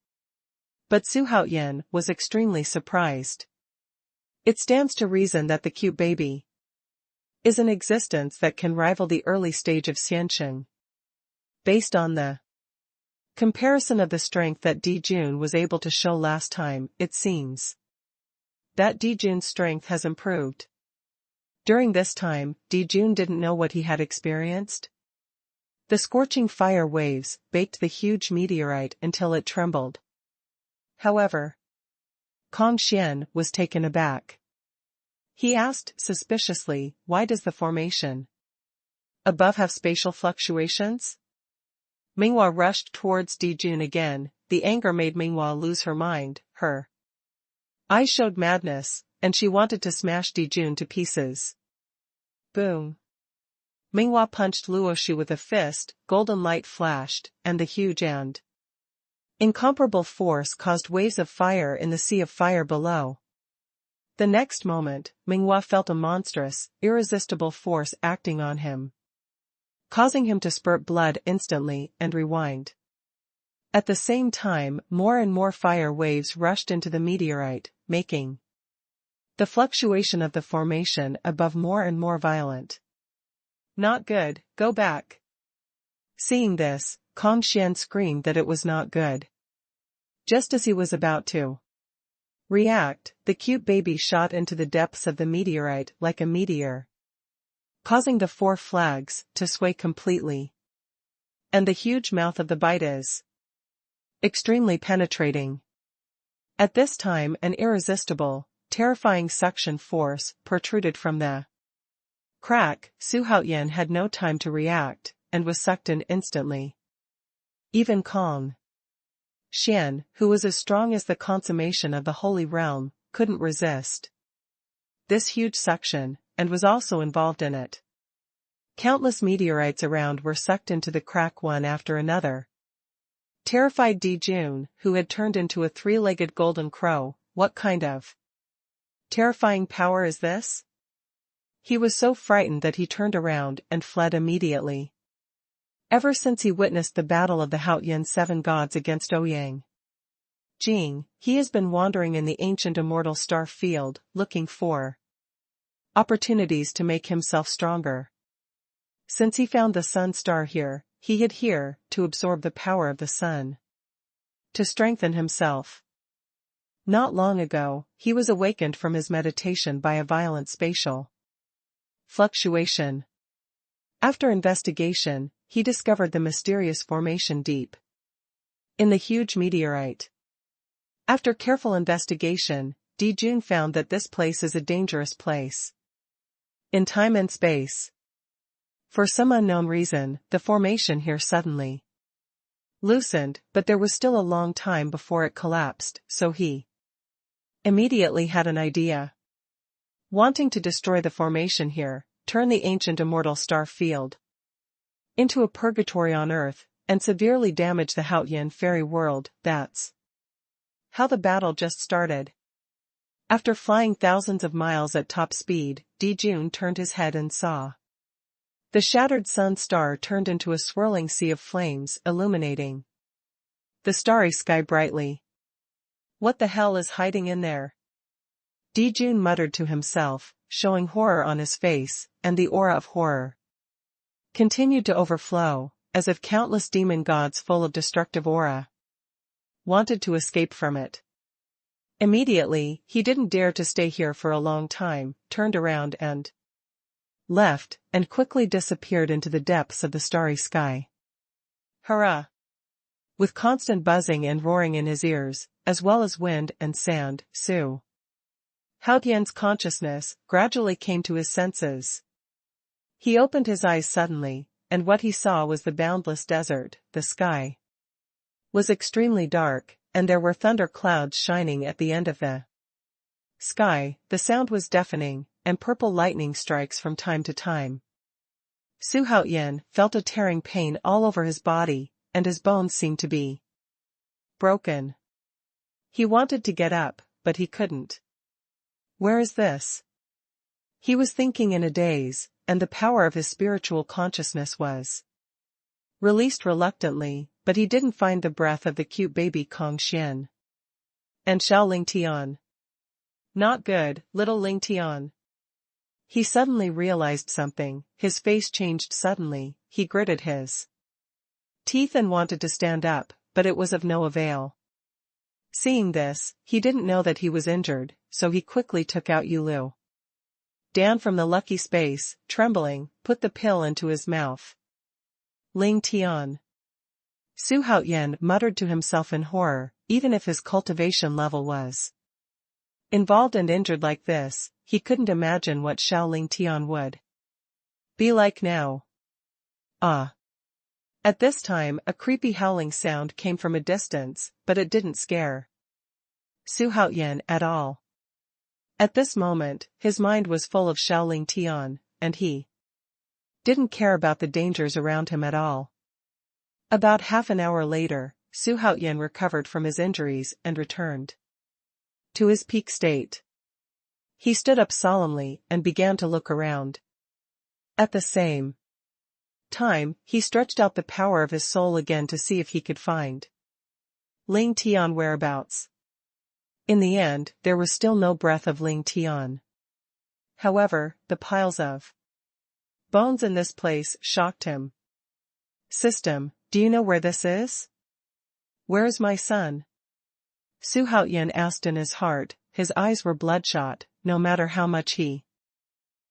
But Xuanhuan was extremely surprised. It stands to reason that the cute baby is an existence that can rival the early stage of Xiansheng. Based on the comparison of the strength that Dijun was able to show last time, it seems that Dijun's strength has improved. During this time, Dijun didn't know what he had experienced. The scorching fire waves baked the huge meteorite until it trembled. However, Kong Xian was taken aback. He asked suspiciously, "Why does the formation above have spatial fluctuations?" Minghua rushed towards Dijun again. The anger made Minghua lose her mind. Her eyes showed madness, and she wanted to smash Dijun to pieces. Boom! Minghua punched Luoshu with a fist, golden light flashed, and the huge and incomparable force caused waves of fire in the sea of fire below. The next moment, Minghua felt a monstrous, irresistible force acting on him, causing him to spurt blood instantly and rewind. At the same time, more and more fire waves rushed into the meteorite, making the fluctuation of the formation above more and more violent. "Not good, go back." Seeing this, Kong Xian screamed that it was not good. Just as he was about to react, the cute baby shot into the depths of the meteorite like a meteor, causing the 4 flags to sway completely. And the huge mouth of the bite is extremely penetrating. At this time, an irresistible, terrifying suction force protruded from the crack. Xuanhuan had no time to react, and was sucked in instantly. Even Kong Xian, who was as strong as the consummation of the Holy Realm, couldn't resist this huge suction, and was also involved in it. Countless meteorites around were sucked into the crack one after another. Terrified Dijun, who had turned into a 3-legged golden crow, what kind of terrifying power is this? He was so frightened that he turned around and fled immediately. Ever since he witnessed the battle of the Haotian 7 gods against Ouyang Jing, he has been wandering in the ancient immortal star field, looking for opportunities to make himself stronger. Since he found the sun star here, he hid here to absorb the power of the sun, to strengthen himself. Not long ago, he was awakened from his meditation by a violent spatial fluctuation. After investigation, he discovered the mysterious formation deep in the huge meteorite. After careful investigation, Dijun found that this place is a dangerous place in time and space. For some unknown reason, the formation here suddenly loosened, but there was still a long time before it collapsed, so he immediately had an idea. Wanting to destroy the formation here, turn the ancient immortal star field into a purgatory on Earth, and severely damage the Haotian fairy world. That's how the battle just started. After flying thousands of miles at top speed, Dijun turned his head and saw the shattered sun star turned into a swirling sea of flames, illuminating the starry sky brightly. "What the hell is hiding in there?" Dijun muttered to himself, showing horror on his face, and the aura of horror continued to overflow, as if countless demon gods full of destructive aura wanted to escape from it. Immediately, he didn't dare to stay here for a long time, turned around and left, and quickly disappeared into the depths of the starry sky. Hurrah! With constant buzzing and roaring in his ears, as well as wind and sand, Haotian's consciousness gradually came to his senses. He opened his eyes suddenly, and what he saw was the boundless desert. The sky was extremely dark, and there were thunder clouds shining at the end of the sky. The sound was deafening, and purple lightning strikes from time to time. Xuanhuan felt a tearing pain all over his body, and his bones seemed to be broken. He wanted to get up, but he couldn't. Where is this? He was thinking in a daze, and the power of his spiritual consciousness was released reluctantly, but he didn't find the breath of the cute baby Kong Xian. And Xiaoling Tian. Not good, little Ling Tian. He suddenly realized something. His face changed suddenly. He gritted his teeth and wanted to stand up, but it was of no avail. Seeing this, he didn't know that he was injured, so he quickly took out Yulu. Dan from the lucky space, trembling, put the pill into his mouth. Ling Tian. Xuanhuan muttered to himself in horror. Even if his cultivation level was involved and injured like this, he couldn't imagine what Xiaoling Tian would be like now. Ah! At this time a creepy howling sound came from a distance, but it didn't scare Xuanhuan at all. At this moment, his mind was full of Xiaoling Tian, and he didn't care about the dangers around him at all. About half an hour later, Xuanhuan recovered from his injuries and returned to his peak state. He stood up solemnly and began to look around. At the same time, he stretched out the power of his soul again to see if he could find Ling Tian whereabouts. In the end, there was still no breath of Ling Tian. However, the piles of bones in this place shocked him. System, do you know where this is? Where's my son? Xuanhuan asked in his heart. His eyes were bloodshot. No matter how much he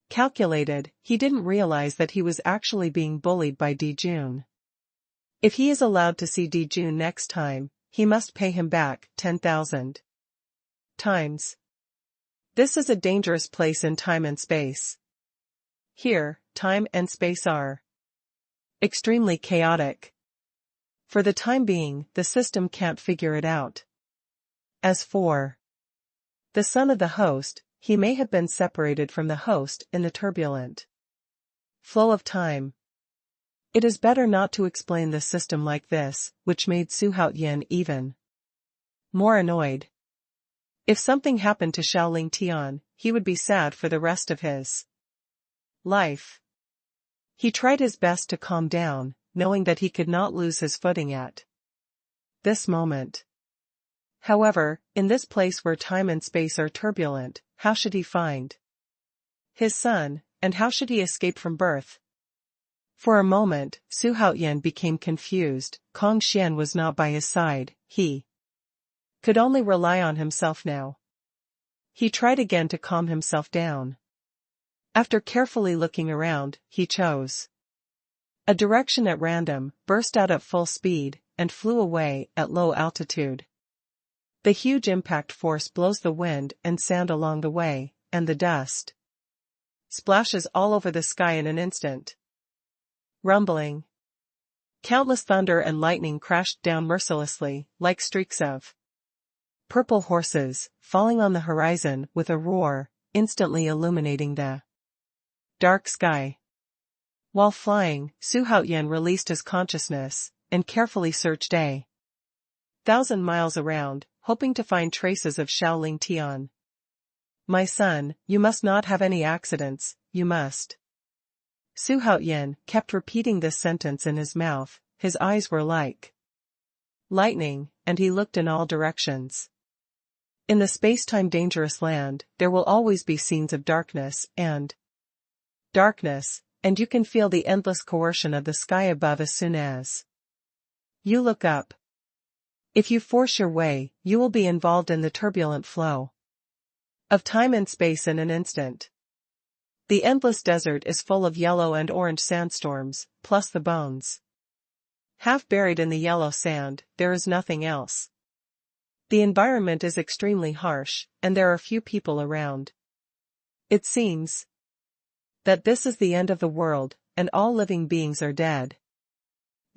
calculated, he didn't realize that he was actually being bullied by Dijun. If he is allowed to see Dijun next time, he must pay him back 10,000 times. This is a dangerous place in time and space. Here, time and space are extremely chaotic. For the time being, the system can't figure it out. As for the son of the host, he may have been separated from the host in the turbulent flow of time. It is better not to explain the system like this, which made Xuanhuan even more annoyed. If something happened to Xiaoling Tian, he would be sad for the rest of his life. He tried his best to calm down, knowing that he could not lose his footing at this moment. However, in this place where time and space are turbulent, how should he find his son, and how should he escape from birth? For a moment, Xuanhuan became confused. Kong Xian was not by his side. He could only rely on himself now. He tried again to calm himself down. After carefully looking around, he chose a direction at random, burst out at full speed, and flew away at low altitude. The huge impact force blows the wind and sand along the way, and the dust splashes all over the sky in an instant. Rumbling. Countless thunder and lightning crashed down mercilessly, like streaks of purple horses, falling on the horizon with a roar, instantly illuminating the dark sky. While flying, Xuanhuan released his consciousness, and carefully searched 1,000 miles around, hoping to find traces of Xiaoling Tian. My son, you must not have any accidents, you must. Xuanhuan kept repeating this sentence in his mouth. His eyes were like lightning, and he looked in all directions. In the space-time dangerous land, there will always be scenes of darkness, and you can feel the endless coercion of the sky above as soon as you look up. If you force your way, you will be involved in the turbulent flow of time and space in an instant. The endless desert is full of yellow and orange sandstorms, plus the bones. Half buried in the yellow sand, there is nothing else. The environment is extremely harsh, and there are few people around. It seems that this is the end of the world, and all living beings are dead.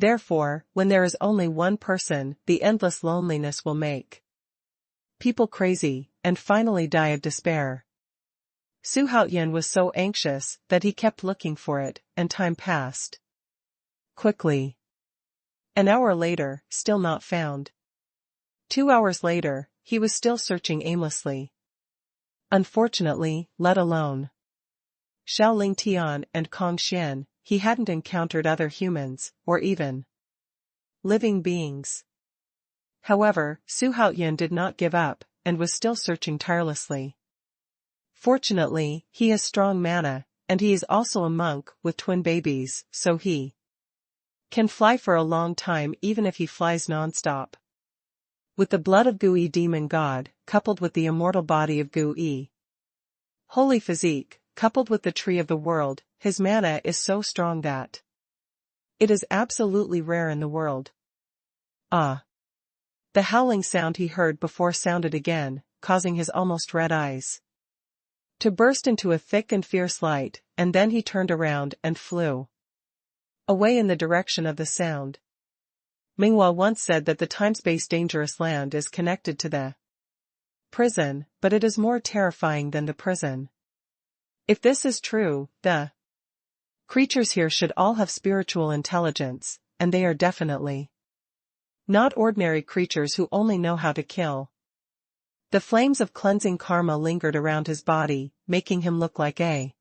Therefore, when there is only one person, the endless loneliness will make people crazy, and finally die of despair. Xuanhuan was so anxious that he kept looking for it, and time passed quickly. An hour later, still not found. 2 hours later, he was still searching aimlessly. Unfortunately, let alone Xiaoling Tian and Kong Xian, he hadn't encountered other humans, or even living beings. However, Xuanhuan did not give up, and was still searching tirelessly. Fortunately, he has strong mana, and he is also a monk with twin babies, so he can fly for a long time even if he flies non-stop. With the blood of Gui demon god, coupled with the immortal body of Gui holy physique, coupled with the tree of the world, his mana is so strong that it is absolutely rare in the world. Ah! The howling sound he heard before sounded again, causing his almost red eyes to burst into a thick and fierce light, and then he turned around and flew away in the direction of the sound. Minghua once said that the time-space dangerous land is connected to the prison, but it is more terrifying than the prison. If this is true, the creatures here should all have spiritual intelligence, and they are definitely not ordinary creatures who only know how to kill. The flames of cleansing karma lingered around his body, making him look like a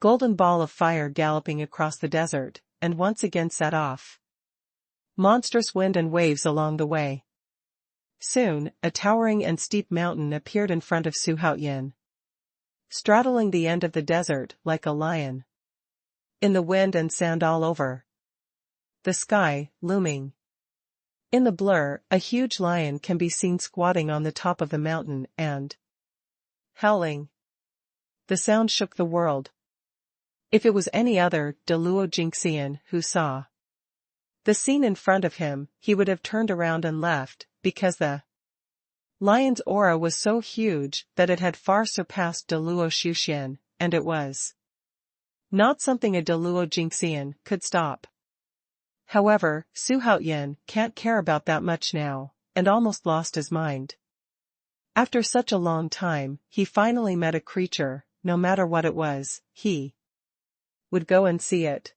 golden ball of fire galloping across the desert, and once again set off monstrous wind and waves along the way. Soon, a towering and steep mountain appeared in front of Xuanhuan, straddling the end of the desert like a lion. In the wind and sand all over the sky, looming in the blur, a huge lion can be seen squatting on the top of the mountain and howling. The sound shook the world. If it was any other Dou Yu who saw the scene in front of him, he would have turned around and left, because the lion's aura was so huge that it had far surpassed Dou Yu, and it was not something a Dou Yu could stop. However, Xuanhuan can't care about that much now, and almost lost his mind. After such a long time, he finally met a creature. No matter what it was, he would go and see it.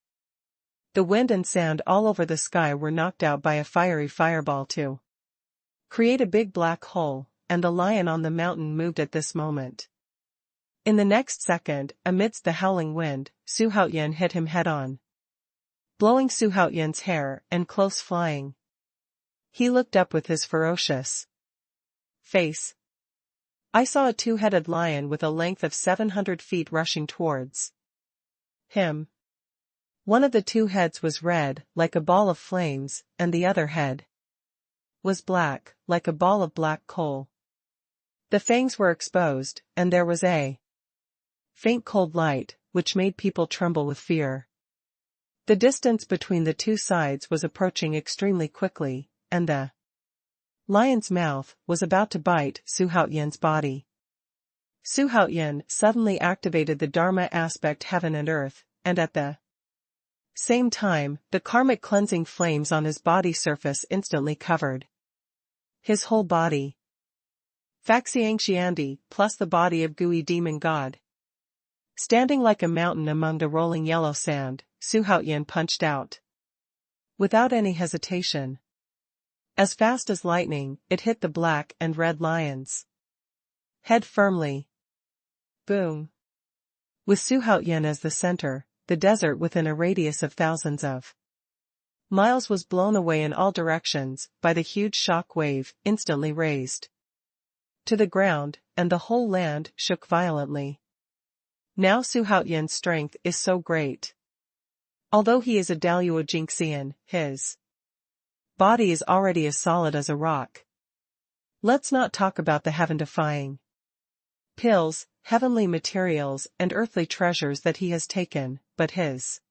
The wind and sand all over the sky were knocked out by a fiery fireball to create a big black hole, and the lion on the mountain moved at this moment. In the next second, amidst the howling wind, Xuanhuan hit him head-on, blowing Xuanhuan's hair and clothes flying. He looked up with his ferocious face. I saw a two-headed lion with a length of 700 feet rushing towards him. One of the two heads was red, like a ball of flames, and the other head was black, like a ball of black coal. The fangs were exposed, and there was a faint cold light, which made people tremble with fear. The distance between the two sides was approaching extremely quickly, and the lion's mouth was about to bite Xuanhuan's body. Xuanhuan suddenly activated the Dharma aspect heaven and earth, and at the same time, the karmic cleansing flames on his body surface instantly covered his whole body. Faxiangxiandi, plus the body of Gui demon god. Standing like a mountain among the rolling yellow sand, Xuanhuan punched out without any hesitation. As fast as lightning, it hit the black and red lions head firmly. Boom! With Xuanhuan as the center, the desert within a radius of thousands of miles was blown away in all directions by the huge shock wave instantly raised to the ground, and the whole land shook violently. Now Xuanhuan's strength is so great. Although he is a Dou Yu, his body is already as solid as a rock. Let's not talk about the heaven-defying pills, heavenly materials and earthly treasures that he has taken, but his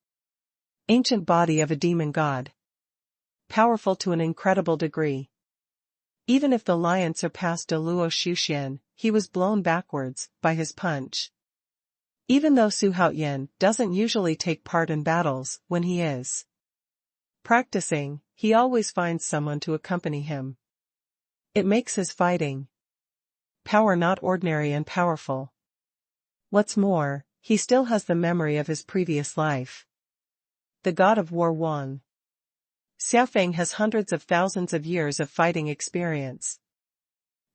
ancient body of a demon god. Powerful to an incredible degree. Even if the lion surpassed Dou Yu, he was blown backwards by his punch. Even though Xuanhuan doesn't usually take part in battles, when he is Practicing, he always finds someone to accompany him. It makes his fighting power not ordinary and powerful. What's more, he still has the memory of his previous life. The god of war won. Xiaofeng has hundreds of thousands of years of fighting experience.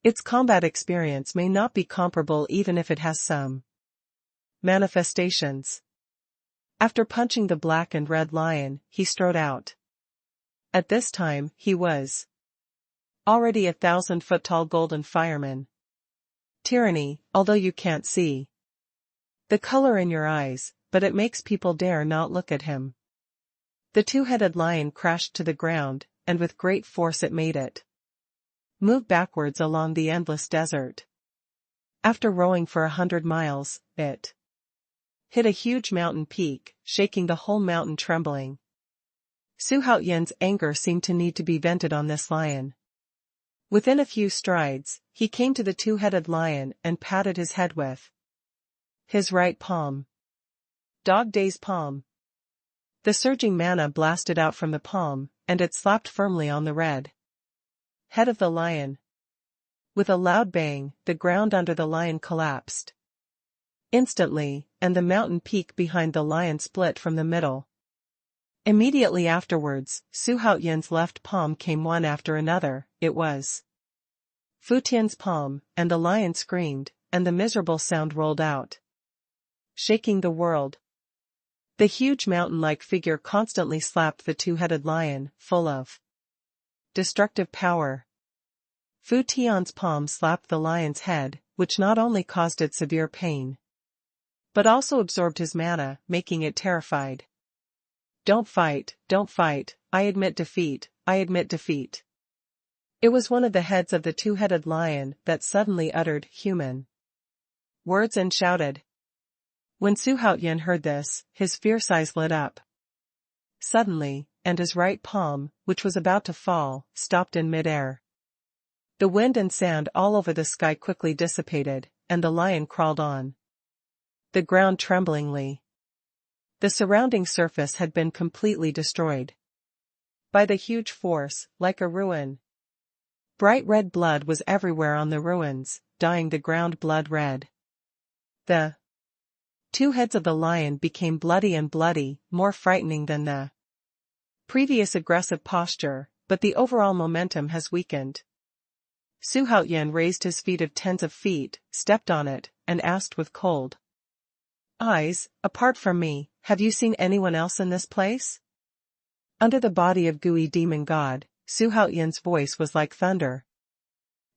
Its combat experience may not be comparable even if it has some manifestations. After punching the black and red lion, he strode out. At this time, he was already 1,000-foot-tall golden fireman. Tyranny, although you can't see the color in your eyes, but it makes people dare not look at him. The two-headed lion crashed to the ground, and with great force it made it move backwards along the endless desert. After rowing for 100 miles, it hit a huge mountain peak, shaking the whole mountain trembling. Su Haoyan's anger seemed to need to be vented on this lion. Within a few strides, he came to the two-headed lion and patted his head with his right palm. Dog Day's palm. The surging mana blasted out from the palm, and it slapped firmly on the red head of the lion. With a loud bang, the ground under the lion collapsed instantly, and the mountain peak behind the lion split from the middle. Immediately afterwards, Su Haoyan's left palm came one after another. It was Fu Tian's palm, and the lion screamed, and the miserable sound rolled out, shaking the world. The huge mountain-like figure constantly slapped the two-headed lion, full of destructive power. Fu Tian's palm slapped the lion's head, which not only caused it severe pain, but also absorbed his mana, making it terrified. Don't fight, I admit defeat, I admit defeat. It was one of the heads of the two-headed lion that suddenly uttered human words and shouted. When Su Haoyan heard this, his fierce eyes lit up suddenly, and his right palm, which was about to fall, stopped in mid-air. The wind and sand all over the sky quickly dissipated, and the lion crawled on the ground tremblingly. The surrounding surface had been completely destroyed by the huge force, like a ruin. Bright red blood was everywhere on the ruins, dyeing the ground blood red. The two heads of the lion became bloody and bloody, more frightening than the previous aggressive posture, but the overall momentum has weakened. Su Haoyan raised his feet of tens of feet, stepped on it, and asked with cold eyes, apart from me, have you seen anyone else in this place? Under the body of gooey demon god, Su Haoyan's voice was like thunder.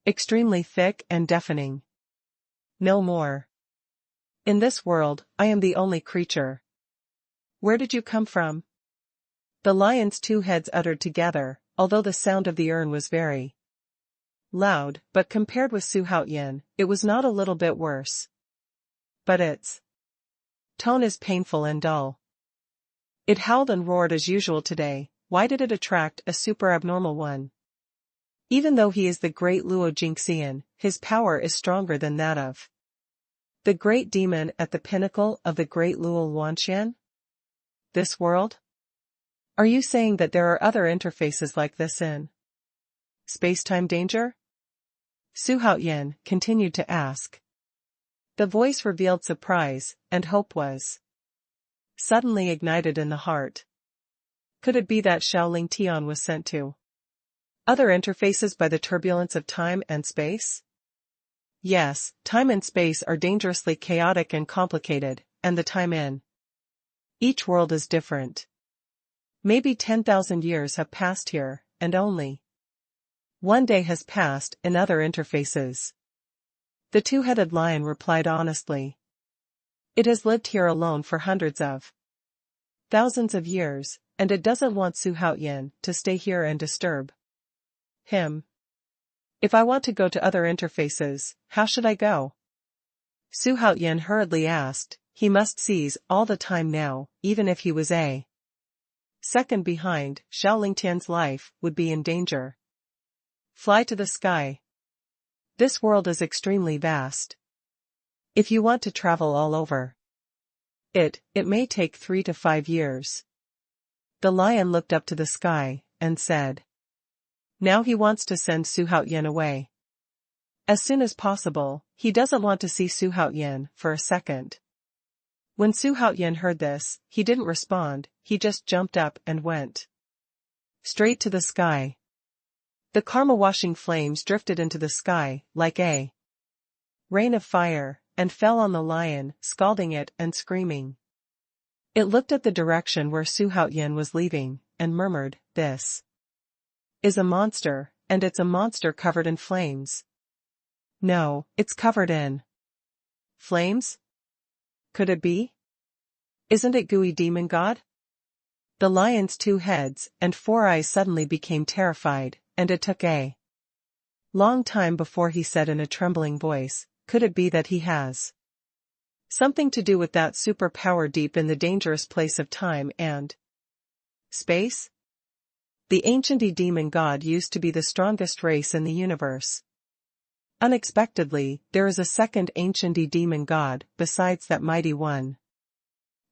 Extremely thick and deafening. No more. In this world, I am the only creature. Where did you come from? The lion's two heads uttered together, although the sound of the urn was very loud, but compared with Su Haoyan, it was not a little bit worse. But its tone is painful and dull. It howled and roared as usual today. Why did it attract a super abnormal one? Even though he is the great Luo Jingxian, his power is stronger than that of the great demon at the pinnacle of the great Luo Wanxian? This world? Are you saying that there are other interfaces like this in space-time danger? Su Haoyan continued to ask. The voice revealed surprise, and hope was suddenly ignited in the heart. Could it be that Shaolin Tian was sent to other interfaces by the turbulence of time and space? Yes, time and space are dangerously chaotic and complicated, and the time in each world is different. Maybe 10,000 years have passed here, and only one day has passed in other interfaces. The two-headed lion replied honestly. It has lived here alone for hundreds of thousands of years, and it doesn't want Su Haoyan to stay here and disturb him. If I want to go to other interfaces, how should I go? Su Haoyan hurriedly asked. He must seize all the time now, even if he was a second behind, Shaolin Tian's life would be in danger. Fly to the sky. This world is extremely vast. If you want to travel all over it may take 3 to 5 years. The lion looked up to the sky, and said. Now he wants to send Xuanhuan away. As soon as possible, he doesn't want to see Xuanhuan for a second. When Xuanhuan heard this, he didn't respond, he just jumped up and went straight to the sky. The karma-washing flames drifted into the sky, like a rain of fire, and fell on the lion, scalding it and screaming. It looked at the direction where Xuanhuan was leaving, and murmured, "This is a monster, and it's a monster covered in flames." No, it's covered in flames? Could it be? Isn't it gooey demon god? The lion's 2 heads and 4 eyes suddenly became terrified, and it took a long time before he said in a trembling voice, "Could it be that he has something to do with that superpower deep in the dangerous place of time and space?" The ancient demon god used to be the strongest race in the universe. Unexpectedly, there is a second ancient demon god, besides that mighty one.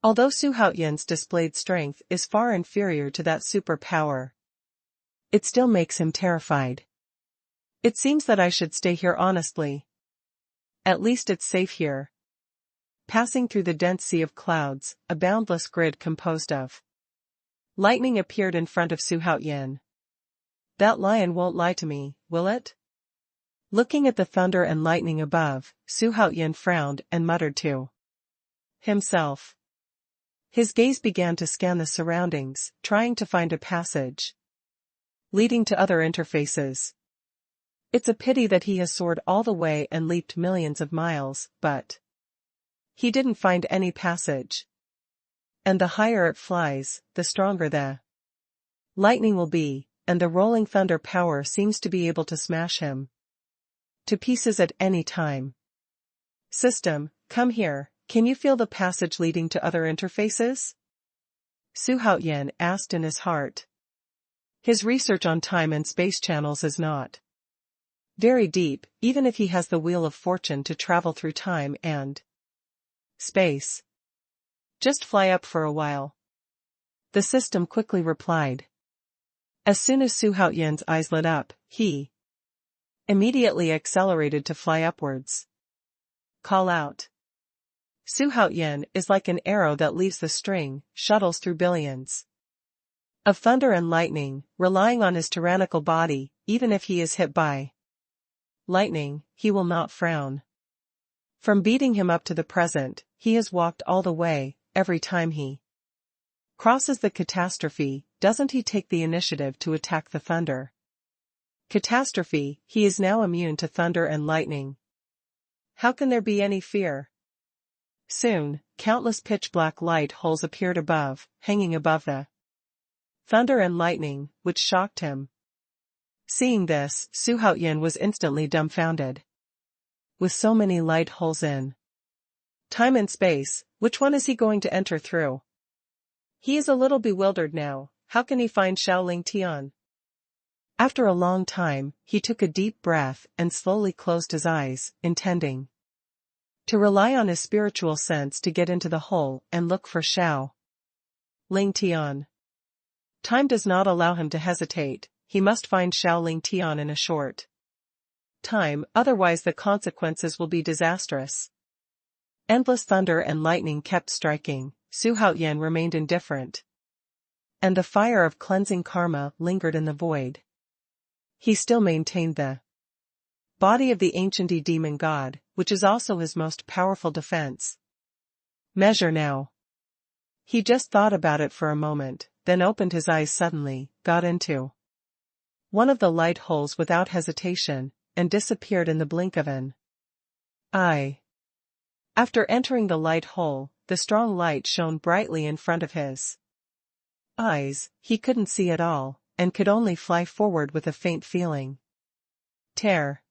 Although Xuanhuan's displayed strength is far inferior to that superpower, it still makes him terrified. It seems that I should stay here honestly. At least it's safe here. Passing through the dense sea of clouds, a boundless grid composed of lightning appeared in front of Xuanhuan. That lion won't lie to me, will it? Looking at the thunder and lightning above, Xuanhuan frowned and muttered to himself. His gaze began to scan the surroundings, trying to find a passage leading to other interfaces. It's a pity that he has soared all the way and leaped millions of miles, but he didn't find any passage. And the higher it flies, the stronger the lightning will be, and the rolling thunder power seems to be able to smash him to pieces at any time. System, come here, can you feel the passage leading to other interfaces? Xuanhuan asked in his heart. His research on time and space channels is not very deep, even if he has the Wheel of Fortune to travel through time and space. Just fly up for a while. The system quickly replied. As soon as Xuanhuan's eyes lit up, he immediately accelerated to fly upwards. Call out. Xuanhuan is like an arrow that leaves the string, shuttles through billions of thunder and lightning, relying on his tyrannical body. Even if he is hit by lightning, he will not frown. From beating him up to the present, he has walked all the way. Every time he crosses the catastrophe, doesn't he take the initiative to attack the thunder catastrophe? He is now immune to thunder and lightning. How can there be any fear? Soon, countless pitch-black light holes appeared above, hanging above the thunder and lightning, which shocked him. Seeing this, Xuanhuan was instantly dumbfounded. With so many light holes in time and space, which one is he going to enter through? He is a little bewildered now. How can he find Shaolin Tian? After a long time, he took a deep breath and slowly closed his eyes, intending to rely on his spiritual sense to get into the hole and look for Xiao Ling Tian. Time does not allow him to hesitate. He must find Shaolin Tian in a short time, otherwise the consequences will be disastrous. Endless thunder and lightning kept striking. Xuanhuan remained indifferent, and the fire of cleansing karma lingered in the void. He still maintained the body of the ancient demon god, which is also his most powerful defense measure now. He just thought about it for a moment, then opened his eyes suddenly, got into one of the light holes without hesitation, and disappeared in the blink of an eye. After entering the light hole, the strong light shone brightly in front of his eyes. He couldn't see at all, and could only fly forward with a faint feeling tear.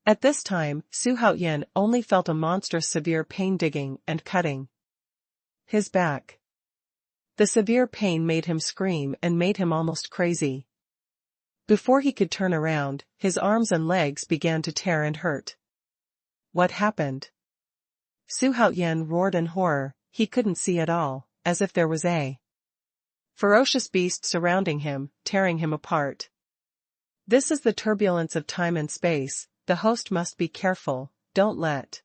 At this time, Xuanhuan only felt a monstrous severe pain digging and cutting his back. The severe pain made him scream and made him almost crazy. Before he could turn around, his arms and legs began to tear and hurt. What happened? Xuanhuan roared in horror. He couldn't see at all, as if there was a Ferocious beasts surrounding him, tearing him apart. This is the turbulence of time and space, the host must be careful, don't let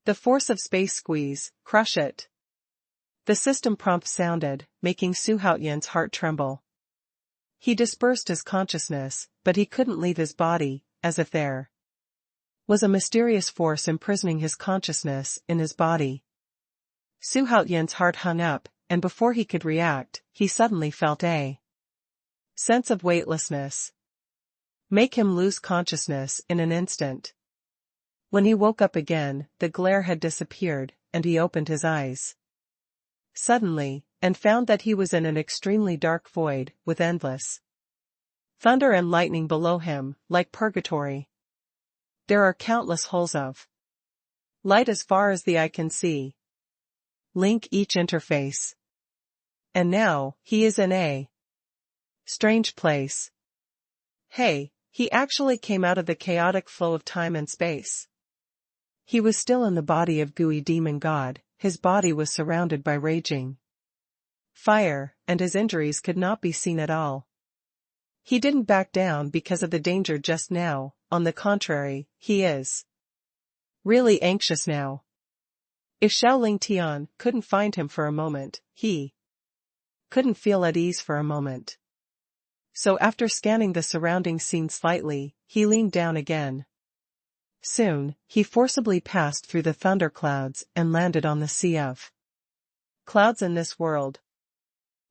the force of space squeeze, crush it. The system prompt sounded, making Xuanhuan's heart tremble. He dispersed his consciousness, but he couldn't leave his body, as if there was a mysterious force imprisoning his consciousness in his body. Xuanhuan's heart hung up, and before he could react, he suddenly felt a sense of weightlessness make him lose consciousness in an instant. When he woke up again, the glare had disappeared, and he opened his eyes suddenly, and found that he was in an extremely dark void, with endless thunder and lightning below him, like purgatory. There are countless holes of light as far as the eye can see. Link each interface. And now, he is in a strange place. Hey, he actually came out of the chaotic flow of time and space. He was still in the body of gooey demon god, his body was surrounded by raging fire, and his injuries could not be seen at all. He didn't back down because of the danger just now, on the contrary, he is really anxious now. If Xiaoling Tian couldn't find him for a moment, he couldn't feel at ease for a moment. So after scanning the surrounding scene slightly, he leaned down again. Soon, he forcibly passed through the thunderclouds and landed on the sea of clouds in this world.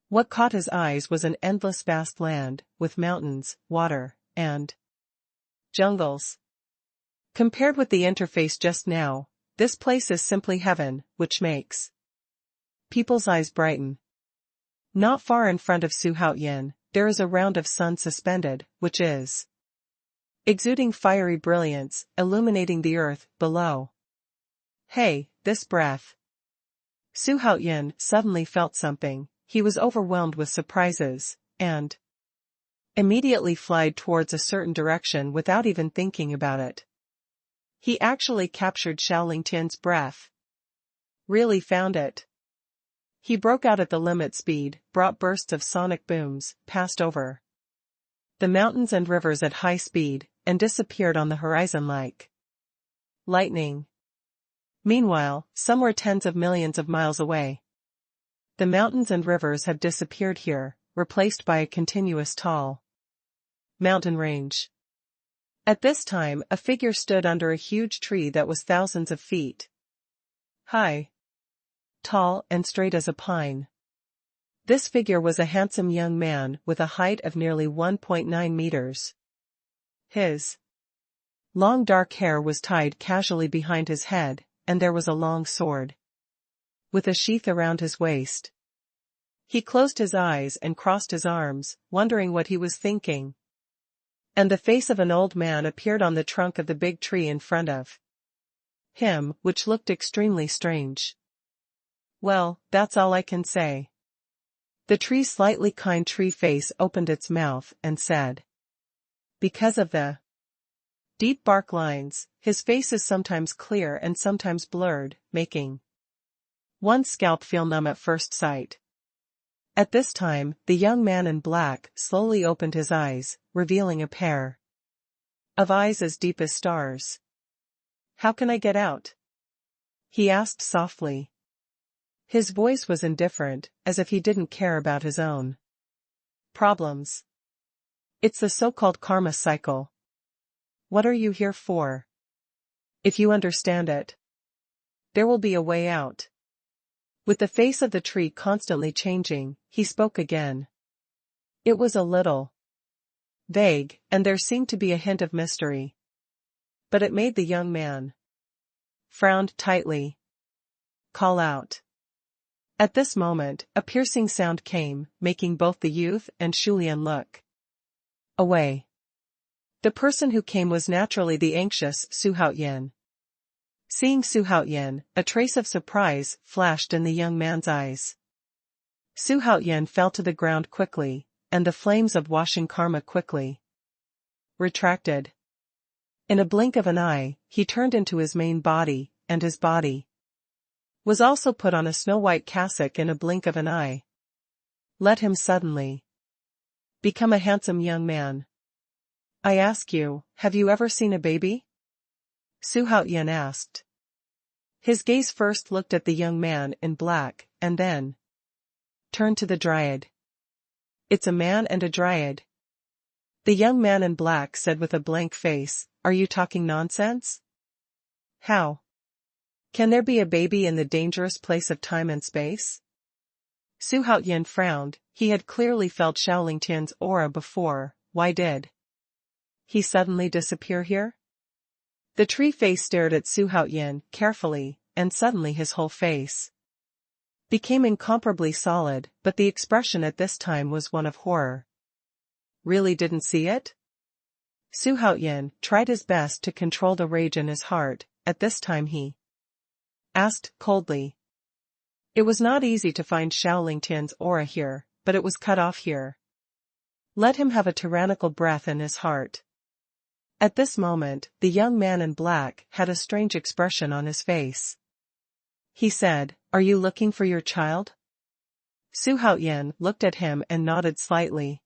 What caught his eyes was an endless vast land, with mountains, water, and jungles. Compared with the interface just now, this place is simply heaven, which makes people's eyes brighten. Not far in front of Xuanhuan, there is a round of sun suspended, which is exuding fiery brilliance, illuminating the earth below. Hey, this breath. Xuanhuan suddenly felt something. He was overwhelmed with surprises, and immediately flied towards a certain direction without even thinking about it. He actually captured Xiaoling Tian's breath. Really found it. He broke out at the limit speed, brought bursts of sonic booms, passed over the mountains and rivers at high speed, and disappeared on the horizon like lightning. Meanwhile, somewhere tens of millions of miles away, the mountains and rivers have disappeared here, replaced by a continuous tall mountain range. At this time, a figure stood under a huge tree that was thousands of feet high, tall and straight as a pine. This figure was a handsome young man with a height of nearly 1.9 meters. His long dark hair was tied casually behind his head, and there was a long sword with a sheath around his waist. He closed his eyes and crossed his arms, wondering what he was thinking. And the face of an old man appeared on the trunk of the big tree in front of him, which looked extremely strange. Well, that's all I can say. The tree's slightly kind tree face opened its mouth and said, because of the deep bark lines, his face is sometimes clear and sometimes blurred, making one's scalp feel numb at first sight. At this time, the young man in black slowly opened his eyes, revealing a pair of eyes as deep as stars. How can I get out? He asked softly. His voice was indifferent, as if he didn't care about his own problems. It's the so-called karma cycle. What are you here for? If you understand it, there will be a way out. With the face of the tree constantly changing, he spoke again. It was a little vague, and there seemed to be a hint of mystery. But it made the young man frowned tightly. Call out. At this moment, a piercing sound came, making both the youth and Xulian look away. The person who came was naturally the anxious Xuanhuan. Seeing Xuanhuan, a trace of surprise flashed in the young man's eyes. Xuanhuan fell to the ground quickly, and the flames of washing karma quickly retracted. In a blink of an eye, he turned into his main body, and his body was also put on a snow-white cassock in a blink of an eye. let him suddenly become a handsome young man. I ask you, have you ever seen a baby? Xuanhuan asked. His gaze first looked at the young man in black, and then turned to the dryad. It's a man and a dryad. The young man in black said with a blank face, are you talking nonsense? How can there be a baby in the dangerous place of time and space? Xuanhuan frowned. He had clearly felt Shaolin Tian's aura before. Why did he suddenly disappear here? The tree face stared at Xuanhuan carefully, and suddenly his whole face became incomparably solid, but the expression at this time was one of horror. Really didn't see it? Xuanhuan tried his best to control the rage in his heart. At this time he asked coldly. It was not easy to find Shaolin Tian's aura here, but it was cut off here. Let him have a tyrannical breath in his heart. At this moment, the young man in black had a strange expression on his face. He said, are you looking for your child? Xuanhuan looked at him and nodded slightly.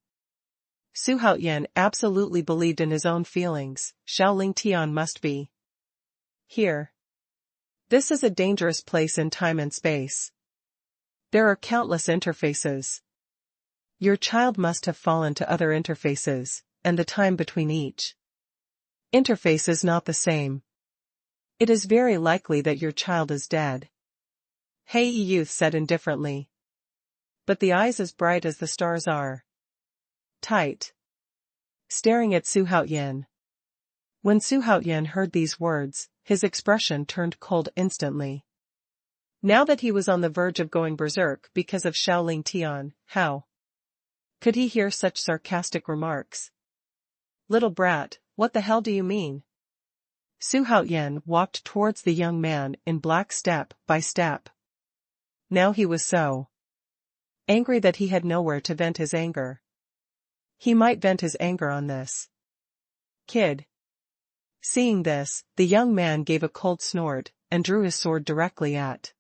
Xuanhuan absolutely believed in his own feelings. Shaolin Tian must be here. This is a dangerous place in time and space. There are countless interfaces. Your child must have fallen to other interfaces, and the time between each interface is not the same. It is very likely that your child is dead. Hey, youth said indifferently. But the eyes as bright as the stars are tight, staring at Xuanhuan. When Xuanhuan heard these words, his expression turned cold instantly. Now that he was on the verge of going berserk because of Shaolin Tian, how could he hear such sarcastic remarks? Little brat, what the hell do you mean? Xuanhuan walked towards the young man in black step by step. Now he was so angry that he had nowhere to vent his anger. He might vent his anger on this kid. Seeing this, the young man gave a cold snort, and drew his sword directly at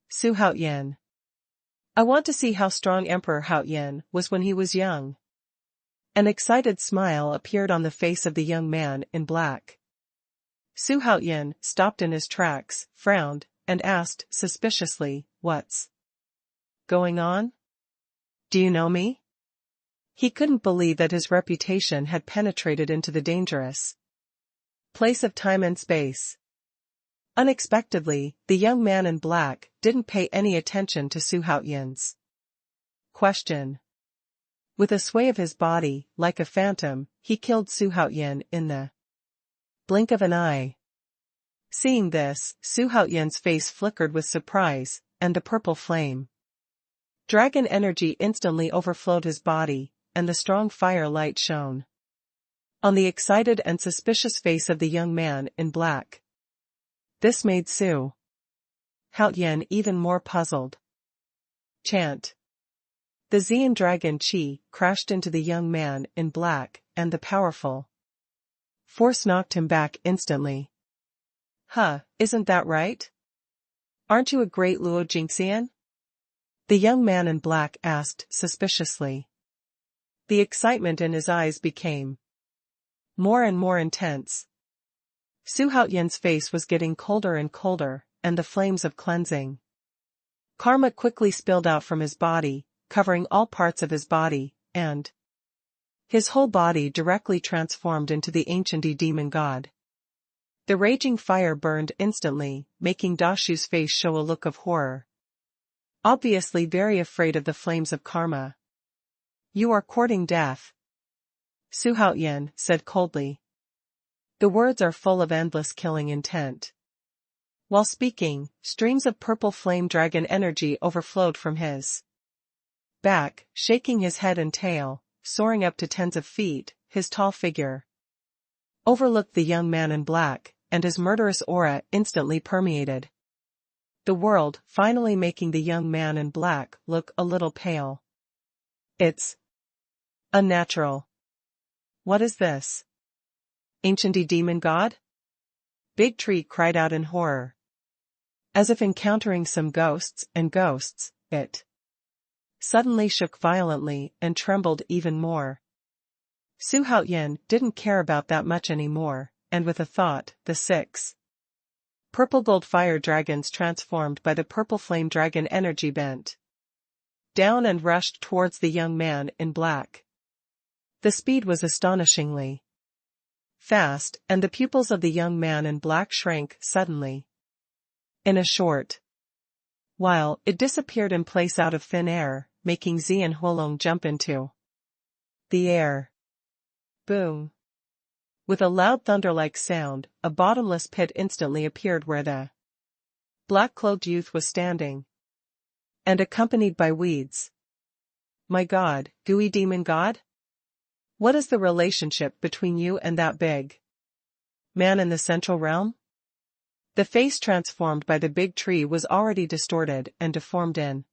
Xuanhuan. I want to see how strong Emperor Haoyan was when he was young. An excited smile appeared on the face of the young man in black. Xuanhuan stopped in his tracks, frowned, and asked suspiciously, what's going on? Do you know me? He couldn't believe that his reputation had penetrated into the dangerous place of time and space. Unexpectedly, the young man in black didn't pay any attention to Xuanhuan's question. With a sway of his body, like a phantom, he killed Xuanhuan in the blink of an eye. Seeing this, Xuanhuan's face flickered with surprise, and the purple flame dragon energy instantly overflowed his body, and the strong fire light shone on the excited and suspicious face of the young man in black. This made Xuanhuan even more puzzled. Chant. The Xian dragon Qi crashed into the young man in black, and the powerful force knocked him back instantly. Isn't that right? Aren't you a great Luo Jingxian? The young man in black asked suspiciously. The excitement in his eyes became more and more intense. Xuanhuan's face was getting colder and colder, and the flames of cleansing karma quickly spilled out from his body, covering all parts of his body, and his whole body directly transformed into the ancient demon god. The raging fire burned instantly, making Dashu's face show a look of horror. Obviously very afraid of the flames of karma. You are courting death, Xuanhuan said coldly. The words are full of endless killing intent. While speaking, streams of purple flame dragon energy overflowed from his back, shaking his head and tail, soaring up to tens of feet. His tall figure overlooked the young man in black, and his murderous aura instantly permeated the world, finally making the young man in black look a little pale. It's unnatural. What is this? Ancient demon god? Big Tree cried out in horror. As if encountering some ghosts, it suddenly shook violently and trembled even more. Xuanhuan didn't care about that much anymore, and with a thought, the 6 purple gold fire dragons transformed by the purple flame dragon energy bent down and rushed towards the young man in black. The speed was astonishingly fast, and the pupils of the young man in black shrank suddenly. In a short while, it disappeared in place out of thin air, making Xuanhuan jump into the air. Boom! With a loud thunder-like sound, a bottomless pit instantly appeared where the black-clothed youth was standing, and accompanied by weeds. My god, gooey demon god? What is the relationship between you and that big man in the central realm? The face transformed by the big tree was already distorted and deformed in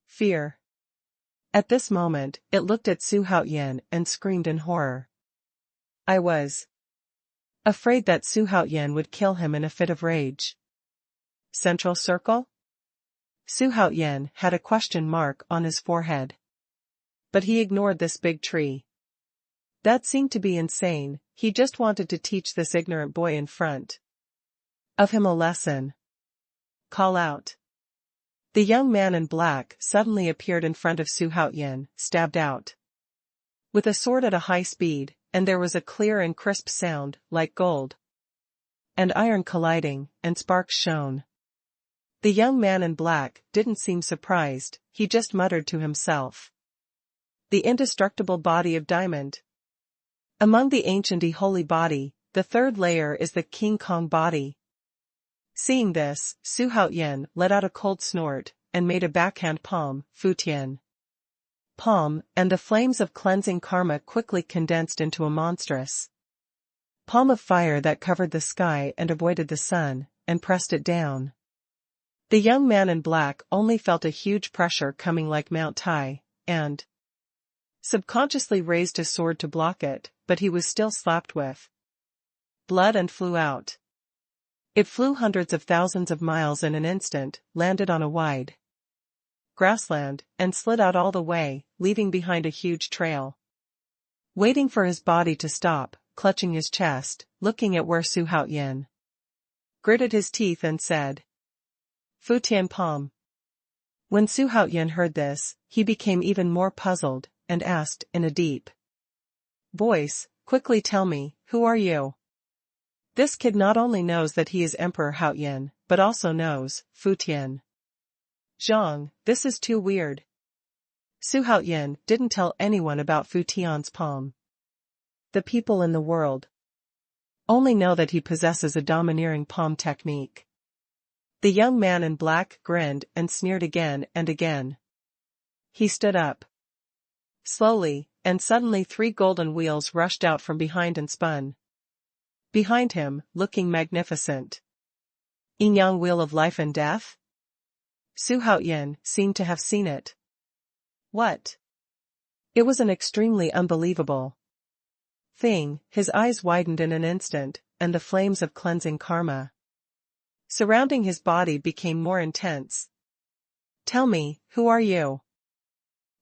fear. At this moment, it looked at Xuanhuan and screamed in horror. I was afraid that Xuanhuan would kill him in a fit of rage. Central circle? Xuanhuan had a question mark on his forehead. But he ignored this big tree. That seemed to be insane. He just wanted to teach this ignorant boy in front of him a lesson. Call out. The young man in black suddenly appeared in front of Xuanhuan, stabbed out with a sword at a high speed, and there was a clear and crisp sound, like gold and iron colliding, and sparks shone. The young man in black didn't seem surprised, he just muttered to himself. The indestructible body of diamond. Among the ancient holy body, the third layer is the King Kong body. Seeing this, Xuanhuan let out a cold snort, and made a backhand palm, Futian palm, and the flames of cleansing karma quickly condensed into a monstrous palm of fire that covered the sky and avoided the sun, and pressed it down. The young man in black only felt a huge pressure coming like Mount Tai, and subconsciously raised his sword to block it, but he was still slapped with blood and flew out. It flew hundreds of thousands of miles in an instant, landed on a wide grassland, and slid out all the way, leaving behind a huge trail. Waiting for his body to stop, clutching his chest, looking at where Xuanhuan gritted his teeth and said, Futian palm. When Xuanhuan heard this, he became even more puzzled, and asked in a deep voice, quickly tell me, who are you? This kid not only knows that he is Emperor Huyan, but also knows, Futian. Zhang, this is too weird. Xuanhuan didn't tell anyone about Futian's palm. The people in the world only know that he possesses a domineering palm technique. The young man in black grinned and sneered again and again. He stood up slowly, and suddenly 3 golden wheels rushed out from behind and spun behind him, looking magnificent. Yin-yang wheel of life and death? Xuanhuan seemed to have seen it. What? It was an extremely unbelievable thing. His eyes widened in an instant, and the flames of cleansing karma surrounding his body became more intense. Tell me, who are you?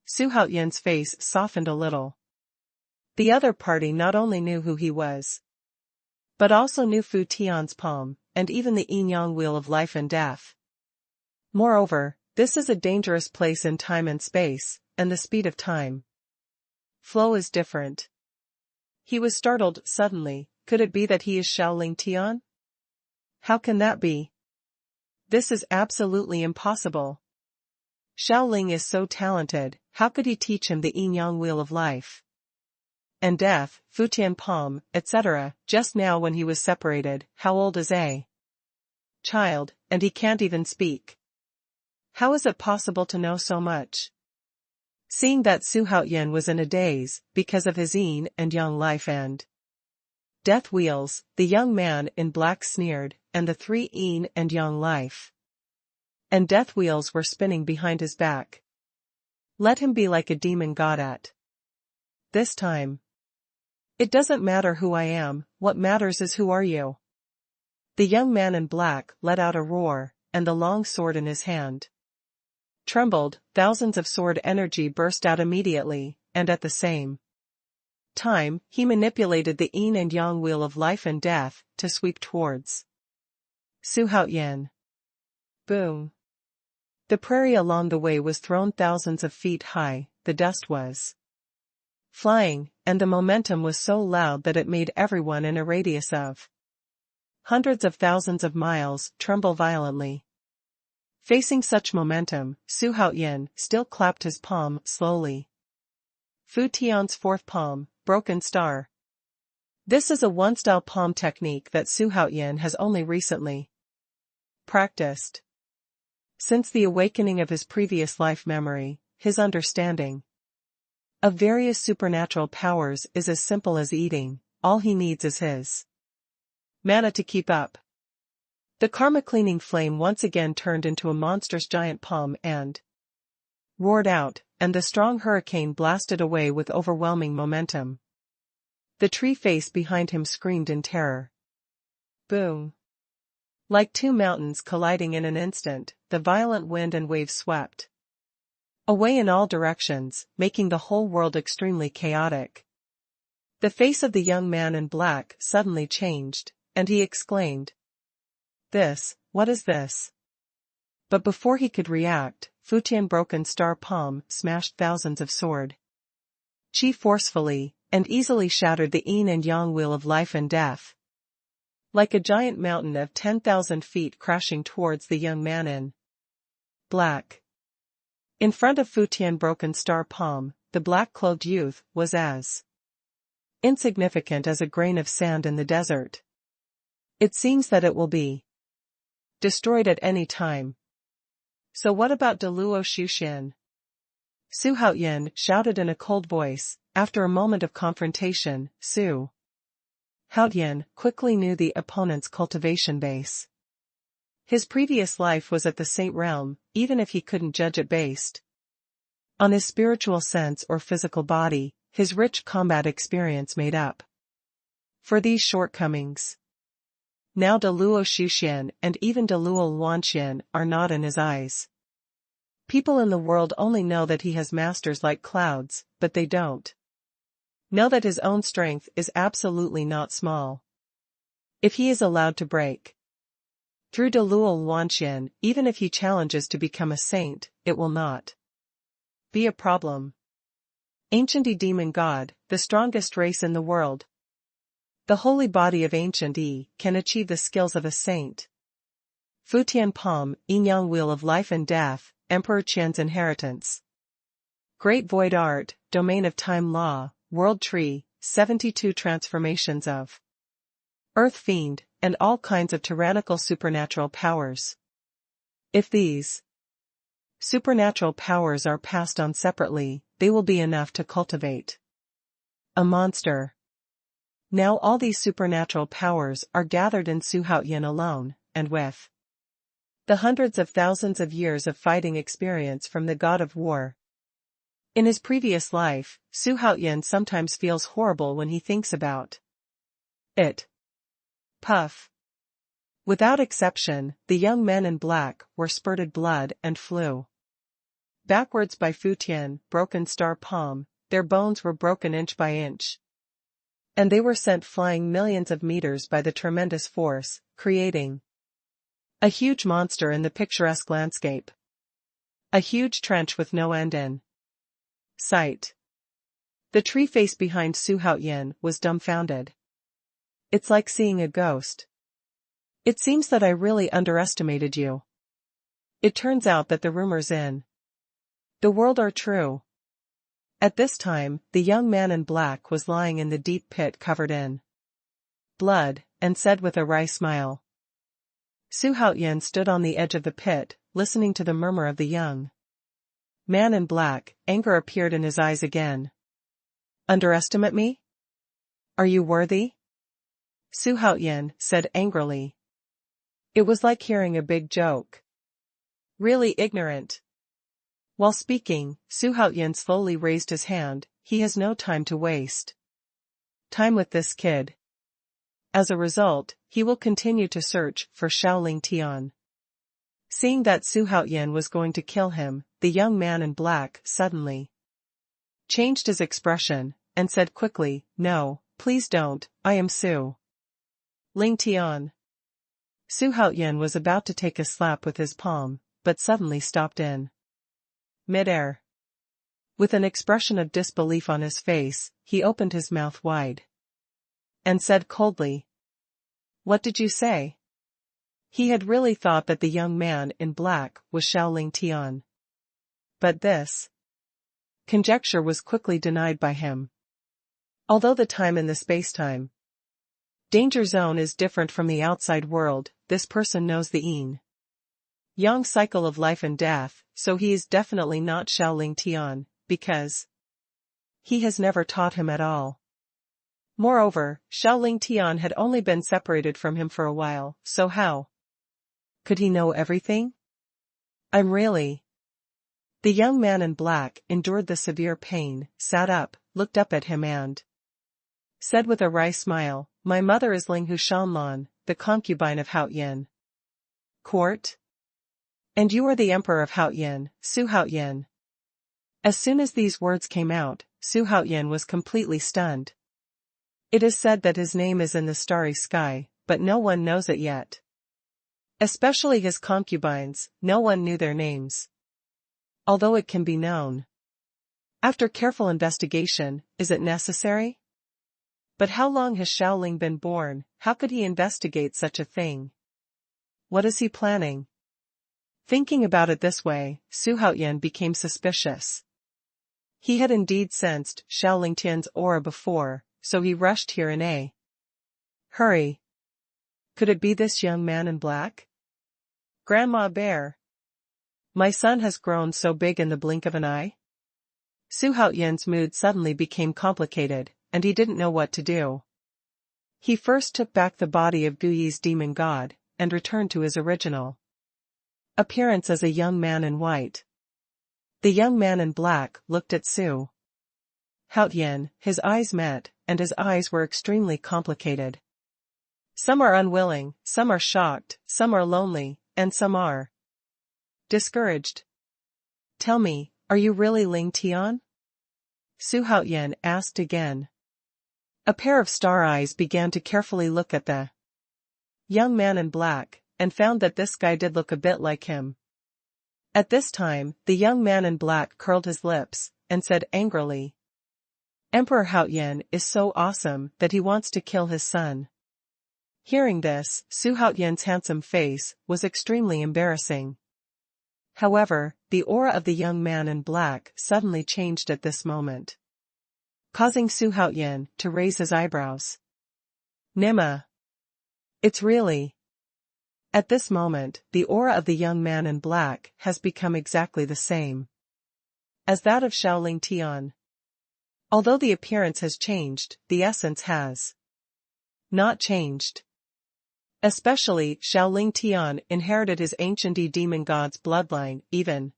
Xuanhuan's face softened a little. The other party not only knew who he was, but also knew Futian's palm, and even the yin-yang wheel of life and death. Moreover, this is a dangerous place in time and space, and the speed of time flow is different. He was startled suddenly. Could it be that he is Shaolin Tian? How can that be? This is absolutely impossible. Shaolin is so talented, how could he teach him the yin-yang wheel of life and death, Futian palm, etc., just now when he was separated? How old is a child, and he can't even speak? How is it possible to know so much? Seeing that Xuanhuan was in a daze, because of his yin and yang life and death wheels, the young man in black sneered, and the 3 yin and yang life and death wheels were spinning behind his back. Let him be like a demon god at this time. It doesn't matter who I am, what matters is who are you? The young man in black let out a roar, and the long sword in his hand trembled, thousands of sword energy burst out immediately, and at the same time, he manipulated the yin and yang wheel of life and death to sweep towards Xuanhuan. Boom. The prairie along the way was thrown thousands of feet high, the dust was flying, and the momentum was so loud that it made everyone in a radius of hundreds of thousands of miles tremble violently. Facing such momentum, Xuanhuan still clapped his palm slowly. Fu Tian's fourth palm, broken star. This is a one-style palm technique that Xuanhuan has only recently practiced. Since the awakening of his previous life memory, his understanding of various supernatural powers is as simple as eating. All he needs is his mana to keep up. The karma-cleaning flame once again turned into a monstrous giant palm and roared out, and the strong hurricane blasted away with overwhelming momentum. The tree face behind him screamed in terror. Boom. Like two mountains colliding in an instant, the violent wind and waves swept away in all directions, making the whole world extremely chaotic. The face of the young man in black suddenly changed, and he exclaimed, What is this? But before he could react, Fu Tian's broken star palm smashed thousands of sword chi forcefully, and easily shattered the yin and yang wheel of life and death. Like a giant mountain of 10,000 feet crashing towards the young man in black. In front of Fu Tian's broken star palm, the black-clothed youth was as insignificant as a grain of sand in the desert. It seems that it will be destroyed at any time. So what about Dou Yu? Xuanhuan shouted in a cold voice. After a moment of confrontation, Xuanhuan quickly knew the opponent's cultivation base. His previous life was at the Saint Realm, even if he couldn't judge it based on his spiritual sense or physical body, his rich combat experience made up for these shortcomings. Now Dou Yu and even Dou Yu are not in his eyes. People in the world only know that he has masters like clouds, but they don't know that his own strength is absolutely not small. If he is allowed to break through Dou Yu, even if he challenges to become a saint, it will not be a problem. Ancient demon god, the strongest race in the world. The holy body of Ancient can achieve the skills of a saint. Fu Tian Palm, Yin-Yang Wheel of Life and Death, Emperor Qian's inheritance. Great Void Art, Domain of Time Law, World Tree, 72 transformations of Earth Fiend, and all kinds of tyrannical supernatural powers. If these supernatural powers are passed on separately, they will be enough to cultivate a monster. Now all these supernatural powers are gathered in Xuanhuan alone, and with the hundreds of thousands of years of fighting experience from the god of war. In his previous life, Xuanhuan sometimes feels horrible when he thinks about it. Puff. Without exception, the young men in black were spurted blood and flew backwards by Fu Tian, broken star palm, their bones were broken inch by inch. And they were sent flying millions of meters by the tremendous force, creating a huge monster in the picturesque landscape. A huge trench with no end in sight. The tree face behind Xuanhuan was dumbfounded. It's like seeing a ghost. It seems that I really underestimated you. It turns out that the rumors in the world are true. At this time, the young man in black was lying in the deep pit covered in blood, and said with a wry smile. Xuanhuan stood on the edge of the pit, listening to the murmur of the young man in black. Anger appeared in his eyes again. Underestimate me? Are you worthy? Xuanhuan said angrily. It was like hearing a big joke. Really ignorant. While speaking, Xuanhuan slowly raised his hand. He has no time to waste time with this kid. As a result, he will continue to search for Shaolin Tian. Seeing that Xuanhuan was going to kill him, the young man in black suddenly changed his expression, and said quickly, "No, please don't, I am Ling Tian." Xuanhuan was about to take a slap with his palm, but suddenly stopped in midair. With an expression of disbelief on his face, he opened his mouth wide and said coldly, "What did you say?" He had really thought that the young man in black was Ling Tian. But this conjecture was quickly denied by him. Although the time in the spacetime danger zone is different from the outside world, this person knows the yang cycle of life and death, so he is definitely not Ling Tian, because he has never taught him at all. Moreover, Ling Tian had only been separated from him for a while, so how could he know everything? I'm really. The young man in black endured the severe pain, sat up, looked up at him and said with a wry smile, "My mother is Ling Xuanhuan, the concubine of Haoyan Court. And you are the emperor of Haoyan, Xuanhuan." As soon as these words came out, Xuanhuan was completely stunned. It is said that his name is in the starry sky, but no one knows it yet. Especially his concubines, no one knew their names. Although it can be known. After careful investigation, is it necessary? But how long has Ling been born? How could he investigate such a thing? What is he planning? Thinking about it this way, Xuanhuan became suspicious. He had indeed sensed Ling Tian's aura before, so he rushed here in a hurry. Could it be this young man in black? Grandma Bear. My son has grown so big in the blink of an eye? Xuanhuan's mood suddenly became complicated, and he didn't know what to do. He first took back the body of Dou Yu's demon god, and returned to his original appearance as a young man in white. The young man in black looked at Xuanhuan, his eyes met, and his eyes were extremely complicated. Some are unwilling, some are shocked, some are lonely, and some are discouraged. "Tell me, are you really Ling Tian?" Xuanhuan asked again. A pair of star eyes began to carefully look at the young man in black, and found that this guy did look a bit like him. At this time, the young man in black curled his lips, and said angrily, "Emperor Haoyan is so awesome that he wants to kill his son." Hearing this, Xuanhuan's handsome face was extremely embarrassing. However, the aura of the young man in black suddenly changed at this moment, causing Xuanhuan to raise his eyebrows. "Nima. It's really." At this moment, the aura of the young man in black has become exactly the same as that of Ling Tian. Although the appearance has changed, the essence has not changed. Especially, Ling Tian inherited his ancient demon god's bloodline, even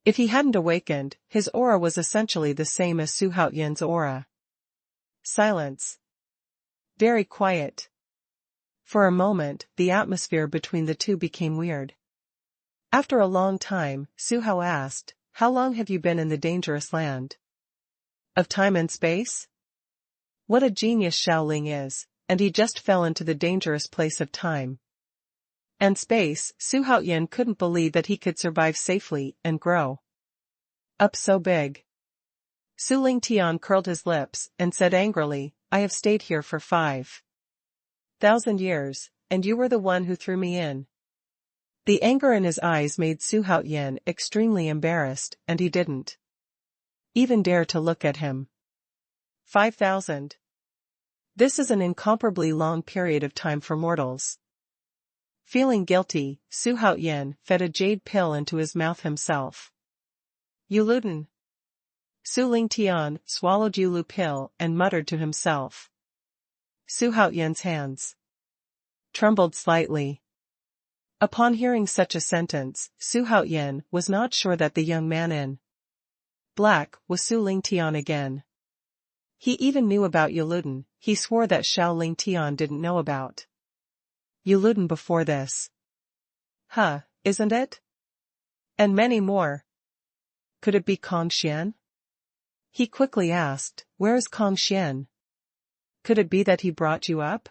if he hadn't awakened, his aura was essentially the same as Xuanhuan's aura. Silence. Very quiet. For a moment, the atmosphere between the two became weird. After a long time, Xuanhuan asked, "How long have you been in the dangerous land of time and space?" What a genius Ling is, and he just fell into the dangerous place of time and space. Xuanhuan couldn't believe that he could survive safely and grow up so big. Ling Tian curled his lips and said angrily, "I have stayed here for 5,000 years, and you were the one who threw me in." The anger in his eyes made Xuanhuan extremely embarrassed, and he didn't even dare to look at him. 5,000. This is an incomparably long period of time for mortals. Feeling guilty, Xuanhuan fed a jade pill into his mouth himself. Yuluden. Ling Tian swallowed Yulu pill and muttered to himself. Xuanhuan's hands trembled slightly. Upon hearing such a sentence, Xuanhuan was not sure that the young man in black was Ling Tian again. He even knew about Yuluden. He swore that Ling Tian didn't know about Yuluden before this. isn't it? And many more. Could it be Kongxian? He quickly asked, where is Kongxian? Could it be that he brought you up?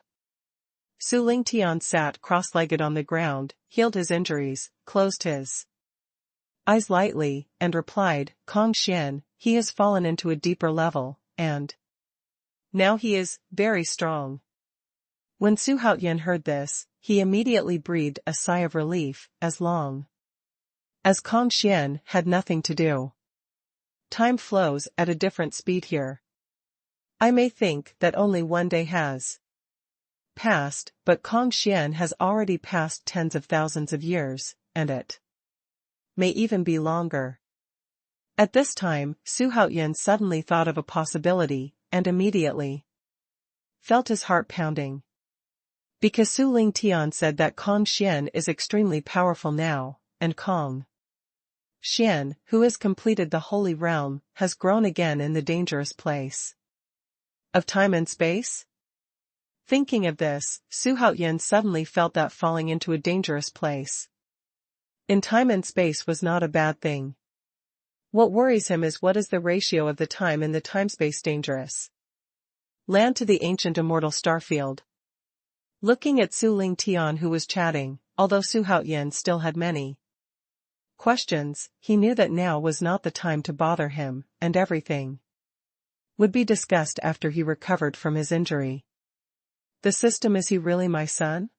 Su Lingtian sat cross-legged on the ground, healed his injuries, closed his eyes lightly, and replied, Kongxian, he has fallen into a deeper level, and now he is very strong. When Su Haoyan heard this, he immediately breathed a sigh of relief, as long as Kongxian had nothing to do. Time flows at a different speed here. I may think that only one day has passed, but Kongxian has already passed tens of thousands of years, and it may even be longer. At this time, Su Haoyan suddenly thought of a possibility, and immediately felt his heart pounding. Because Su Lingtian said that Kongxian is extremely powerful now, and Kongxian, who has completed the Holy Realm, has grown again in the dangerous place of time and space? Thinking of this, Su Haoyan suddenly felt that falling into a dangerous place in time and space was not a bad thing. What worries him is what is the ratio of the time in the time-space dangerous land to the ancient immortal starfield. Looking at Su Lingtian who was chatting, although Su Haoyan still had many questions, he knew that now was not the time to bother him, and everything would be discussed after he recovered from his injury. The system, is he really my son?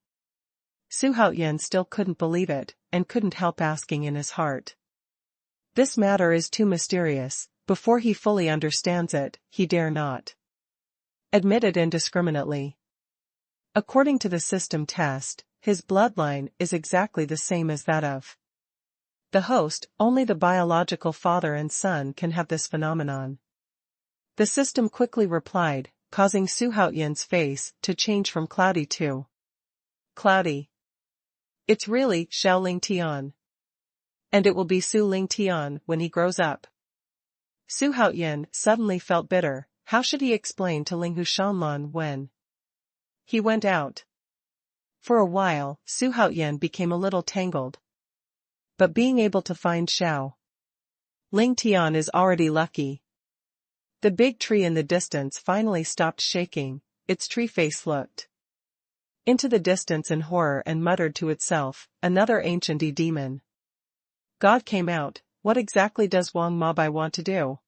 Su Haoyan still couldn't believe it, and couldn't help asking in his heart. This matter is too mysterious, before he fully understands it, he dare not admit it indiscriminately. According to the system test, his bloodline is exactly the same as that of the host, only the biological father and son can have this phenomenon. The system quickly replied, causing Su Haoyan's face to change from cloudy to cloudy. It's really Xiao Lingtian. And it will be Su Lingtian when he grows up. Su Haoyan suddenly felt bitter. How should he explain to Linghu Xuanhuan when he went out? For a while, Su Haoyan became a little tangled. But being able to find Xiao Lingtian is already lucky. The big tree in the distance finally stopped shaking, its tree face looked into the distance in horror and muttered to itself, another ancient demon god came out. What exactly does Wang Mabai want to do?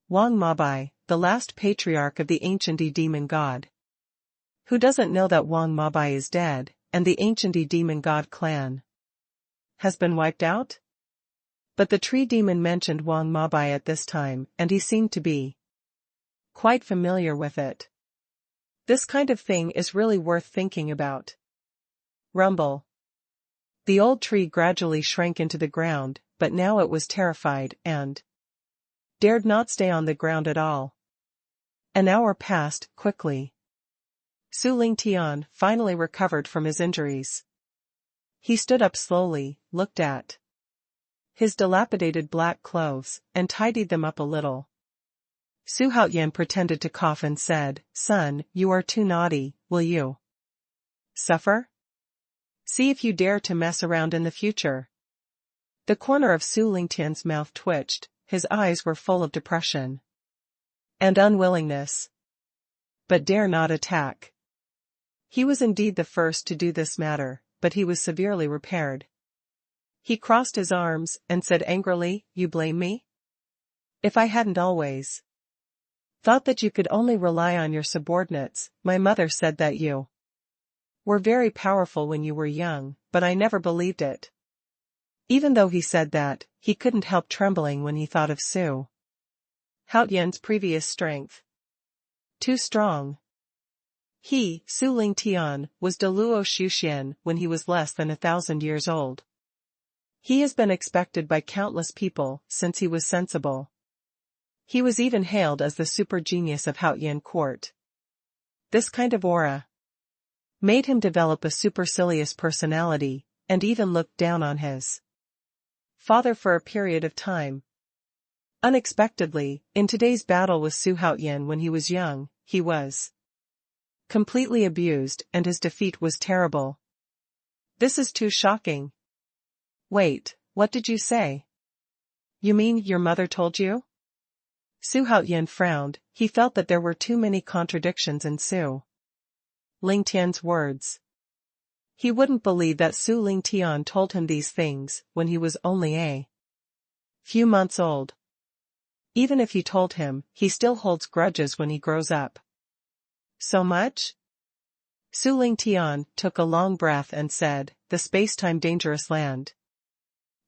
Wang Mabai, the last patriarch of the ancient demon god. Who doesn't know that Wang Mabai is dead, and the ancient demon god clan has been wiped out? But the tree demon mentioned Wang Mabai at this time, and he seemed to be quite familiar with it. This kind of thing is really worth thinking about. Rumble. The old tree gradually shrank into the ground, but now it was terrified and dared not stay on the ground at all. An hour passed, quickly. Su Lingtian finally recovered from his injuries. He stood up slowly, looked at his dilapidated black clothes, and tidied them up a little. Su Haoyan pretended to cough and said, Son, you are too naughty, will you suffer? See if you dare to mess around in the future. The corner of Su Lingtian's mouth twitched, his eyes were full of depression and unwillingness, but dare not attack. He was indeed the first to do this matter, but he was severely repaired. He crossed his arms and said angrily, You blame me? If I hadn't always thought that you could only rely on your subordinates, my mother said that you were very powerful when you were young, but I never believed it. Even though he said that, he couldn't help trembling when he thought of Su Haoyan's previous strength. Too strong. He, Su Lingtian, was Deluo Xuxian when he was less than 1,000 years old. He has been expected by countless people since he was sensible. He was even hailed as the super genius of Haoyan court. This kind of aura made him develop a supercilious personality, and even looked down on his father for a period of time. Unexpectedly, in today's battle with Su Haoyan when he was young, he was completely abused and his defeat was terrible. This is too shocking. Wait, what did you say? You mean your mother told you? Xuanhuan frowned, he felt that there were too many contradictions in Su Lingtian's words. He wouldn't believe that Su Lingtian told him these things when he was only a few months old. Even if he told him, he still holds grudges when he grows up. So much? Su Lingtian took a long breath and said, the space-time dangerous land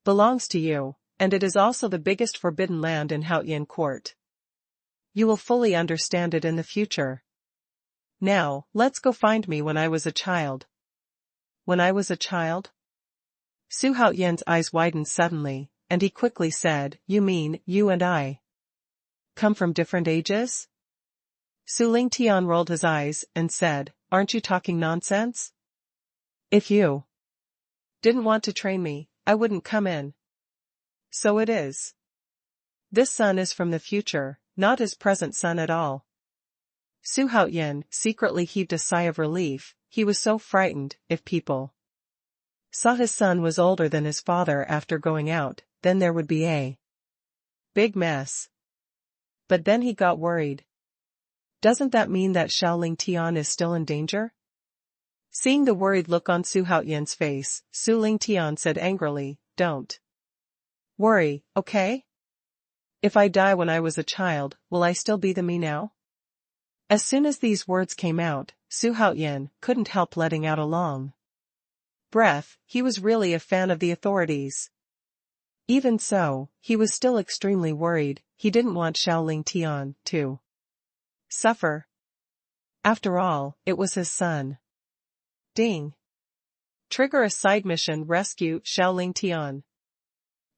belongs to you, and it is also the biggest forbidden land in Haotian court. You will fully understand it in the future. Now, let's go find me when I was a child. When I was a child? Su Haotian's eyes widened suddenly, and he quickly said, you mean, you and I come from different ages? Su Lingtian rolled his eyes and said, aren't you talking nonsense? If you didn't want to train me, I wouldn't come in. So it is. This son is from the future, not his present son at all. Su Haotian secretly heaved a sigh of relief, he was so frightened. If people saw his son was older than his father after going out, then there would be a big mess. But then he got worried. Doesn't that mean that Xiao Lingtian is still in danger? Seeing the worried look on Su Haotian's face, Su Lingtian said angrily, don't worry, okay? If I die when I was a child, will I still be the me now? As soon as these words came out, Su Haotian couldn't help letting out a long breath. He was really a fan of the authorities. Even so, he was still extremely worried. He didn't want Xiao Lingtian to suffer. After all, it was his son. Ding. Trigger a side mission, rescue Xiao Lingtian.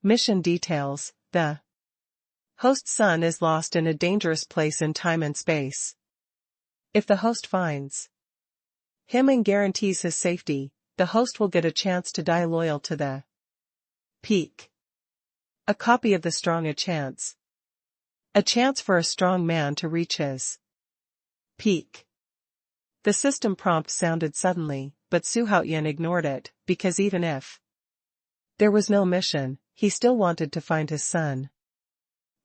Mission details, the host's son is lost in a dangerous place in time and space. If the host finds him and guarantees his safety, the host will get a chance to die loyal to the peak. A copy of the strong a chance. A chance for a strong man to reach his peak. The system prompt sounded suddenly, but Su Haotian ignored it, because even if there was no mission, he still wanted to find his son.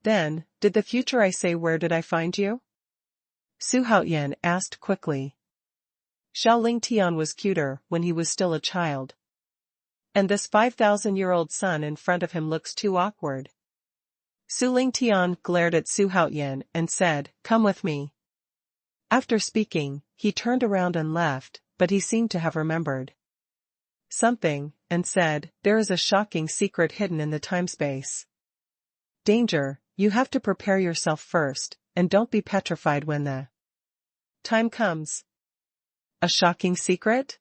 Then, did the future I say where did I find you? Su Haotian asked quickly. Xiao Lingtian was cuter when he was still a child. And this 5,000-year-old son in front of him looks too awkward. Su Lingtian glared at Su Haotian and said, come with me. After speaking, he turned around and left, but he seemed to have remembered something, and said, there is a shocking secret hidden in the time-space. Danger, you have to prepare yourself first, and don't be petrified when the time comes. A shocking secret?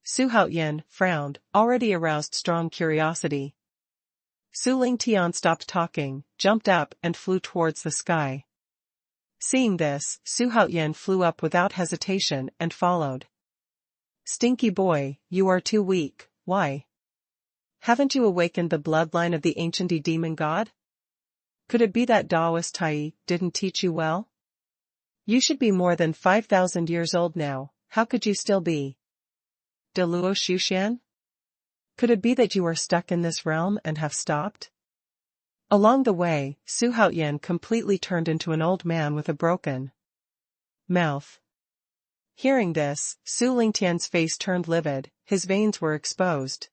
Su Haotian frowned, already aroused strong curiosity. Su Lingtian stopped talking, jumped up and flew towards the sky. Seeing this, Su Haotian flew up without hesitation and followed. Stinky boy, you are too weak, why? Haven't you awakened the bloodline of the ancient demon god? Could it be that Taoist Tai didn't teach you well? You should be more than 5,000 years old now, how could you still be De Luo Xuxian? Could it be that you are stuck in this realm and have stopped? Along the way, Su Haotian completely turned into an old man with a broken mouth. Hearing this, Su Lingtian's face turned livid, his veins were exposed.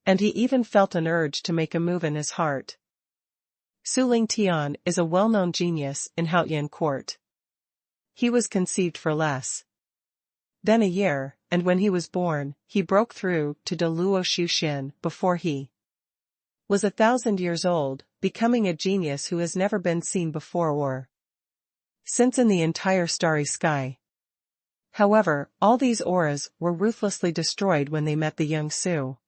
And he even felt an urge to make a move in his heart. Su Lingtian is a well-known genius in Haotian court. He was conceived for less than a year, and when he was born, he broke through to De Luo Xuxian before he was 1,000 years old, becoming a genius who has never been seen before or since in the entire starry sky. However, all these auras were ruthlessly destroyed when they met the young Su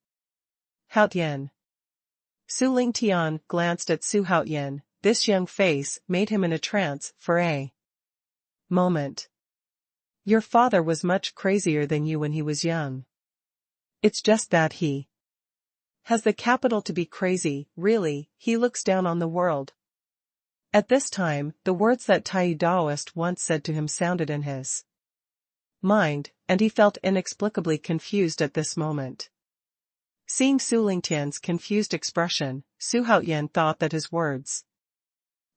Haotian. Su Lingtian glanced at Su Haotian. This young face made him in a trance for a moment. Your father was much crazier than you when he was young. It's just that he has the capital to be crazy, really, he looks down on the world. At this time, the words that Tai Daoist once said to him sounded in his mind, and he felt inexplicably confused at this moment. Seeing Su Lingtian's confused expression, Su Haoyan thought that his words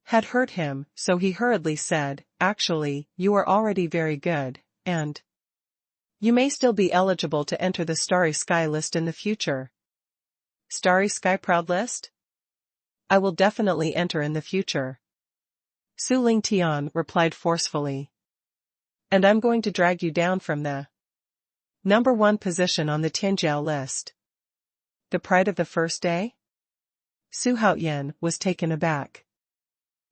had hurt him, so he hurriedly said, "Actually, you are already very good, and you may still be eligible to enter the Starry Sky list in the future." Starry Sky Proud list? I will definitely enter in the future. Su Lingtian replied forcefully. And I'm going to drag you down from the number 1 position on the Tianjiao list. The pride of the first day? Su Haoyan was taken aback.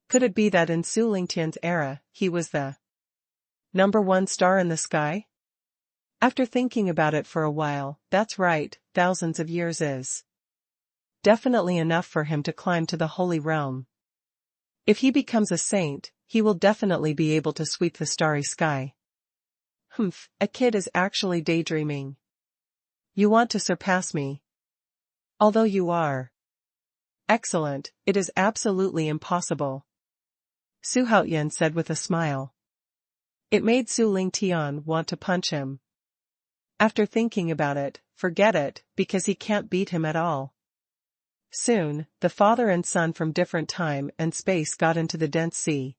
Could it be that in Su Lingtian's era, he was the number 1 star in the sky? After thinking about it for a while, that's right, thousands of years is definitely enough for him to climb to the holy realm. If he becomes a saint, he will definitely be able to sweep the starry sky. Humph, a kid is actually daydreaming. You want to surpass me? Although you are excellent, it is absolutely impossible. Su Haoyan said with a smile. It made Su Lingtian want to punch him. After thinking about it, forget it, because he can't beat him at all. Soon, the father and son from different time and space got into the dense sea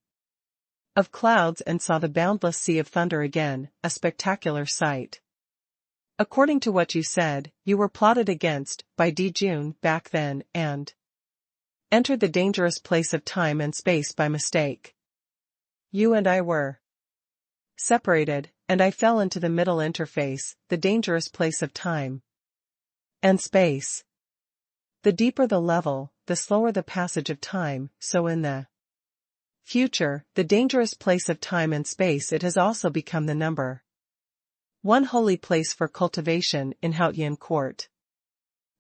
of clouds and saw the boundless sea of thunder again, a spectacular sight. According to what you said, you were plotted against by Dijun back then and entered the dangerous place of time and space by mistake. You and I were separated, and I fell into the middle interface, the dangerous place of time and space. The deeper the level, the slower the passage of time, so in the future, the dangerous place of time and space, it has also become the number 1 holy place for cultivation in Haoyan court.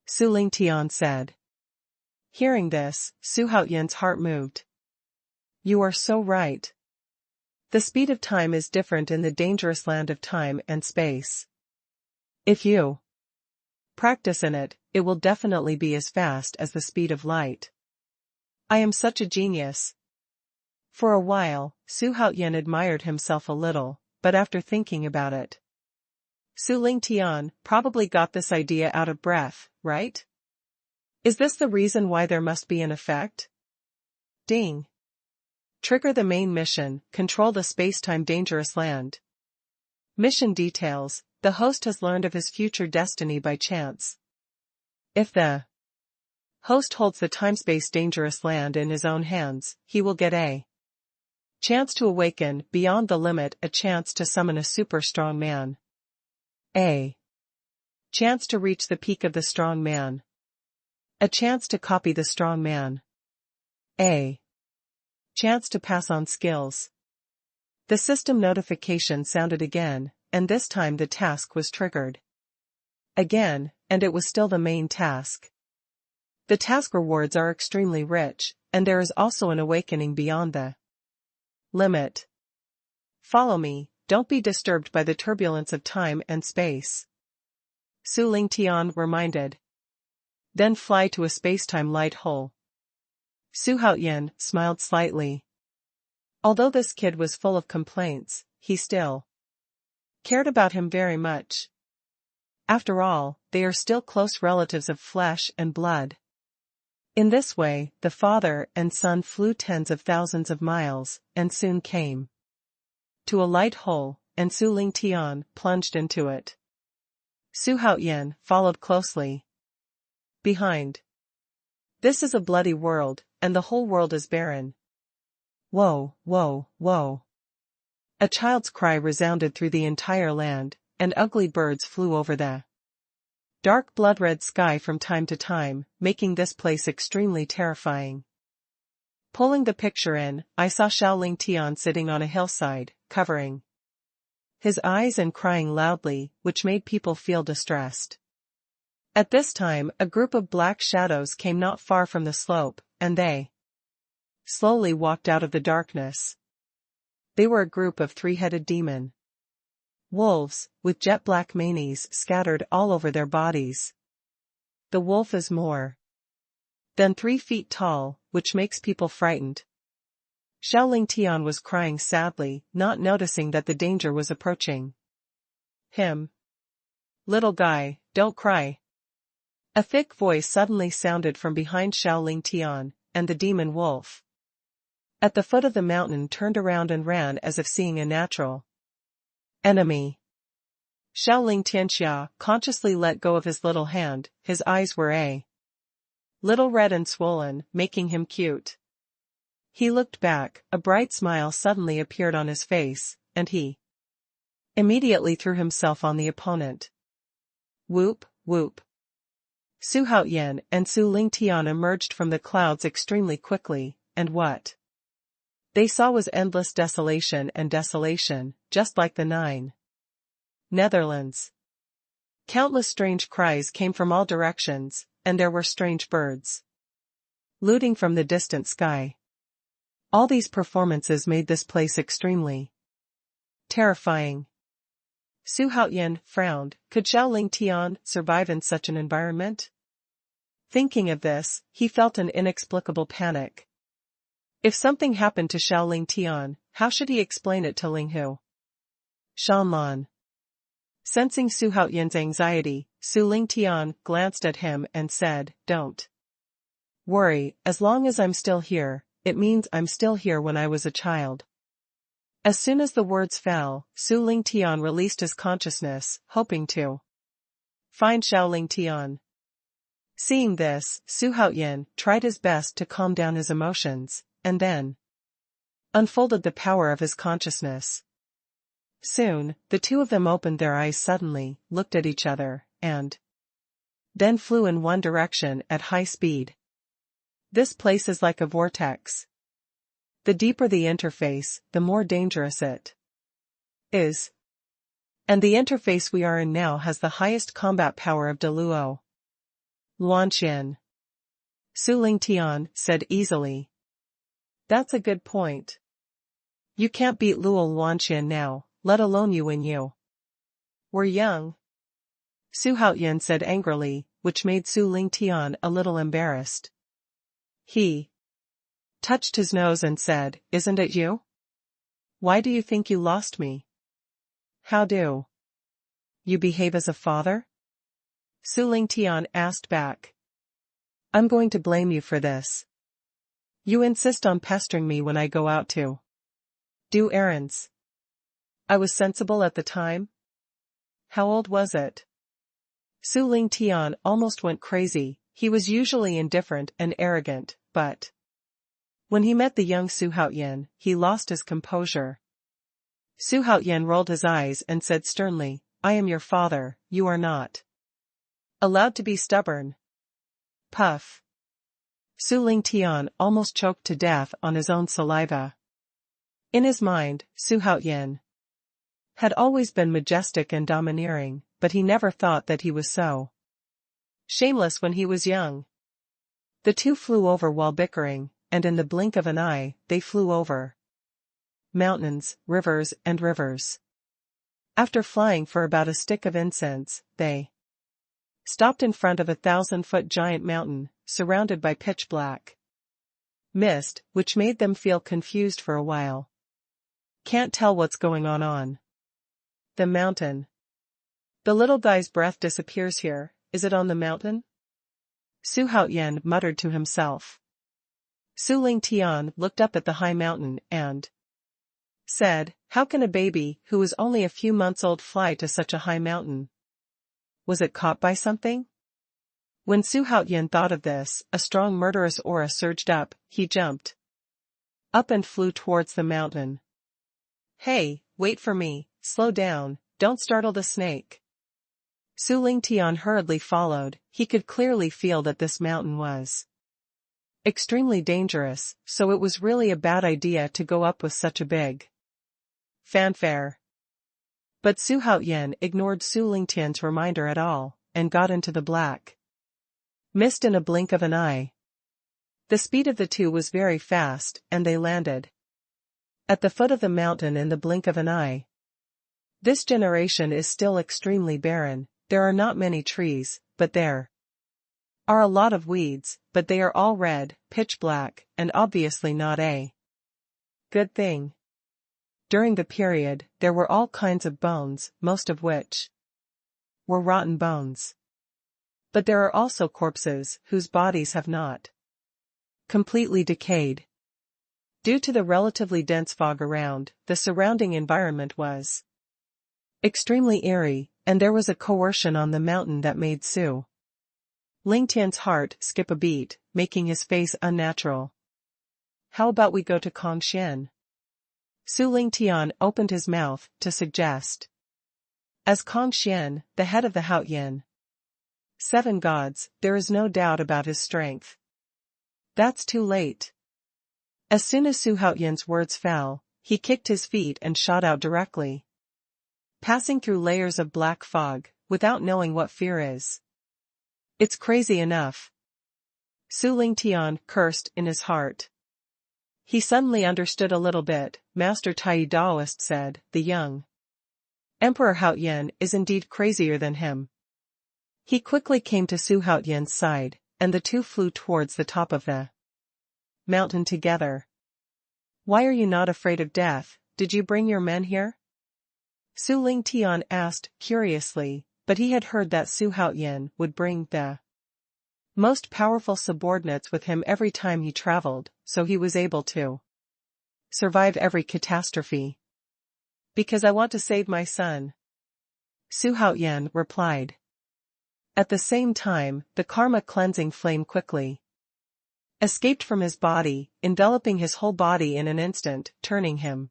Su Lingtian said. Hearing this, Su Haoyan's heart moved. You are so right. The speed of time is different in the dangerous land of time and space. If you practice in it, it will definitely be as fast as the speed of light. I am such a genius. For a while, Su Haoyan admired himself a little, but after thinking about it, Su Lingtian probably got this idea out of breath, right? Is this the reason why there must be an effect? Ding. Trigger the main mission, control the space-time dangerous land. Mission details, the host has learned of his future destiny by chance. If the host holds the time-space dangerous land in his own hands, he will get a chance to awaken beyond the limit, a chance to summon a super strong man. A chance to reach the peak of the strong man. A chance to copy the strong man. A chance to pass on skills. The system notification sounded again, and this time the task was triggered. Again, and it was still the main task. The task rewards are extremely rich, and there is also an awakening beyond the limit. Follow me, don't be disturbed by the turbulence of time and space. Su Lingtian reminded. Then fly to a space-time light hole. Su Haoyan smiled slightly. Although this kid was full of complaints, he still cared about him very much. After all, they are still close relatives of flesh and blood. In this way, the father and son flew tens of thousands of miles, and soon came to a light hole, and Su Lingtian plunged into it. Su Haoyan followed closely behind. This is a bloody world, and the whole world is barren. Whoa, whoa, whoa. A child's cry resounded through the entire land, and ugly birds flew over the dark blood-red sky from time to time, making this place extremely terrifying. Pulling the picture in, I saw Xiao Lingtian sitting on a hillside, covering his eyes and crying loudly, which made people feel distressed. At this time, a group of black shadows came not far from the slope, and they slowly walked out of the darkness. They were a group of 3-headed demon wolves, with jet-black manes scattered all over their bodies. The wolf is more than 3 feet tall, which makes people frightened. Xiao Lingtian was crying sadly, not noticing that the danger was approaching him. Little guy, don't cry. A thick voice suddenly sounded from behind Xiaoling Tian, and the demon wolf at the foot of the mountain turned around and ran as if seeing a natural enemy. Xiaoling Tianxia consciously let go of his little hand, his eyes were a little red and swollen, making him cute. He looked back, a bright smile suddenly appeared on his face, and he immediately threw himself on the opponent. Whoop, whoop. Su Haoyan and Su Lingtian emerged from the clouds extremely quickly, and what they saw was endless desolation and desolation, just like the 9 Netherlands. Countless strange cries came from all directions, and there were strange birds looting from the distant sky. All these performances made this place extremely terrifying. Su Haoyan frowned. Could Xiaoling Tian survive in such an environment? Thinking of this, he felt an inexplicable panic. If something happened to Xiaoling Tian, how should he explain it to Linghu? Xuanhuan. Sensing Su Haoyan's anxiety, Su Lingtian glanced at him and said, "Don't worry, as long as I'm still here, it means I'm still here when I was a child." As soon as the words fell, Su Lingtian released his consciousness, hoping to find Xiaoling Tian. Seeing this, Su Haoyan tried his best to calm down his emotions, and then unfolded the power of his consciousness. Soon, the two of them opened their eyes suddenly, looked at each other, and then flew in one direction at high speed. This place is like a vortex. The deeper the interface, the more dangerous it is. And the interface we are in now has the highest combat power of Deluo. Luanxian. Su Lingtian said easily. That's a good point. You can't beat Luo Luanxian now, let alone you and you. We're young. Su Haoyan said angrily, which made Su Lingtian a little embarrassed. He touched his nose and said, "Isn't it you? Why do you think you lost me? How do you behave as a father?" Su Lingtian asked back. "I'm going to blame you for this. You insist on pestering me when I go out to do errands. I was sensible at the time? How old was it?" Su Lingtian almost went crazy. He was usually indifferent and arrogant, but when he met the young Su Haoyan, he lost his composure. Su Haoyan rolled his eyes and said sternly, "I am your father, you are not allowed to be stubborn." Puff. Su Lingtian almost choked to death on his own saliva. In his mind, Su Haoyan had always been majestic and domineering, but he never thought that he was so shameless when he was young. The two flew over while bickering, and in the blink of an eye, they flew over mountains, rivers, and rivers. After flying for about a stick of incense, they stopped in front of a 1,000-foot giant mountain, surrounded by pitch black mist, which made them feel confused for a while. Can't tell what's going on. The mountain. The little guy's breath disappears here, is it on the mountain? Su Haoyan muttered to himself. Su Lingtian looked up at the high mountain and said, "How can a baby who is only a few months old fly to such a high mountain? Was it caught by something?" When Su Haoyan thought of this, a strong murderous aura surged up. He jumped up and flew towards the mountain. "Hey, wait for me, slow down, don't startle the snake." Su Lingtian hurriedly followed. He could clearly feel that this mountain was extremely dangerous, so it was really a bad idea to go up with such a big fanfare. But Su Haoyan ignored Su Lingtian's reminder at all, and got into the black mist in a blink of an eye. The speed of the two was very fast, and they landed at the foot of the mountain in the blink of an eye. This generation is still extremely barren. There are not many trees, but there are a lot of weeds, but they are all red, pitch black, and obviously not a good thing. During the period, there were all kinds of bones, most of which were rotten bones. But there are also corpses whose bodies have not completely decayed. Due to the relatively dense fog around, the surrounding environment was extremely eerie, and there was a coercion on the mountain that made Su Lingtian's heart skip a beat, making his face unnatural. How about we go to Kongshan? Su Lingtian opened his mouth to suggest. As Kongshan, the head of the Haoyan Seven Gods, there is no doubt about his strength. That's too late. As soon as Su Haoyan's words fell, he kicked his feet and shot out directly, passing through layers of black fog, without knowing what fear is. It's crazy enough. Su Lingtian cursed in his heart. He suddenly understood a little bit. Master Tai Daoist said, the young Emperor Haoyan is indeed crazier than him. He quickly came to Su Haoyan's side, and the two flew towards the top of the mountain together. Why are you not afraid of death? Did you bring your men here? Su Lingtian asked, curiously, but he had heard that Su Haoyan would bring the most powerful subordinates with him every time he traveled, so he was able to survive every catastrophe. Because I want to save my son, Su Haoyan replied. At the same time, the karma cleansing flame quickly escaped from his body, enveloping his whole body in an instant, turning him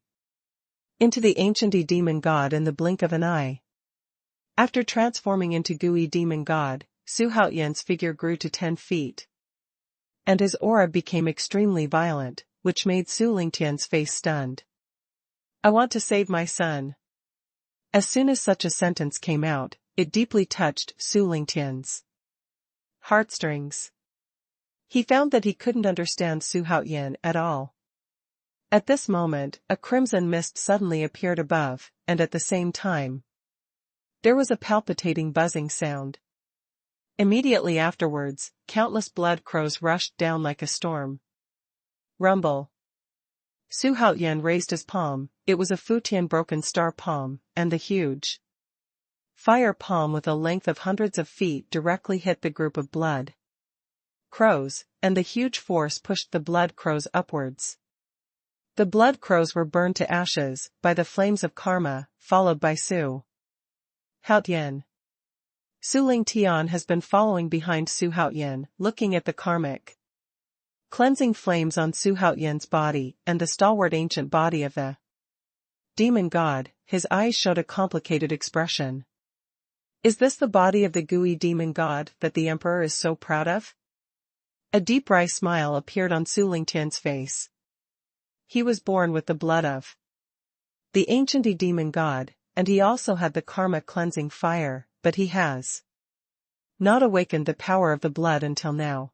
into the ancient demon god in the blink of an eye. After transforming into gooey demon god, Su Haoyan's figure grew to 10 feet. And his aura became extremely violent, which made Su Lingtian's face stunned. I want to save my son. As soon as such a sentence came out, it deeply touched Su Lingtian's heartstrings. He found that he couldn't understand Su Haoyan at all. At this moment, a crimson mist suddenly appeared above, and at the same time, there was a palpitating buzzing sound. Immediately afterwards, countless blood crows rushed down like a storm. Rumble. Su Haoyan raised his palm. It was a Futian broken star palm, and the huge fire palm with a length of hundreds of feet directly hit the group of blood crows, and the huge force pushed the blood crows upwards. The blood crows were burned to ashes by the flames of karma, followed by Su Haoyan. Su Lingtian has been following behind Su Haoyan, looking at the karmic cleansing flames on Su Haoyan's body and the stalwart ancient body of the demon god. His eyes showed a complicated expression. Is this the body of the gooey demon god that the emperor is so proud of? A deep wry smile appeared on Su Lingtian's face. He was born with the blood of the ancient demon god, and he also had the karma cleansing fire, but he has not awakened the power of the blood until now.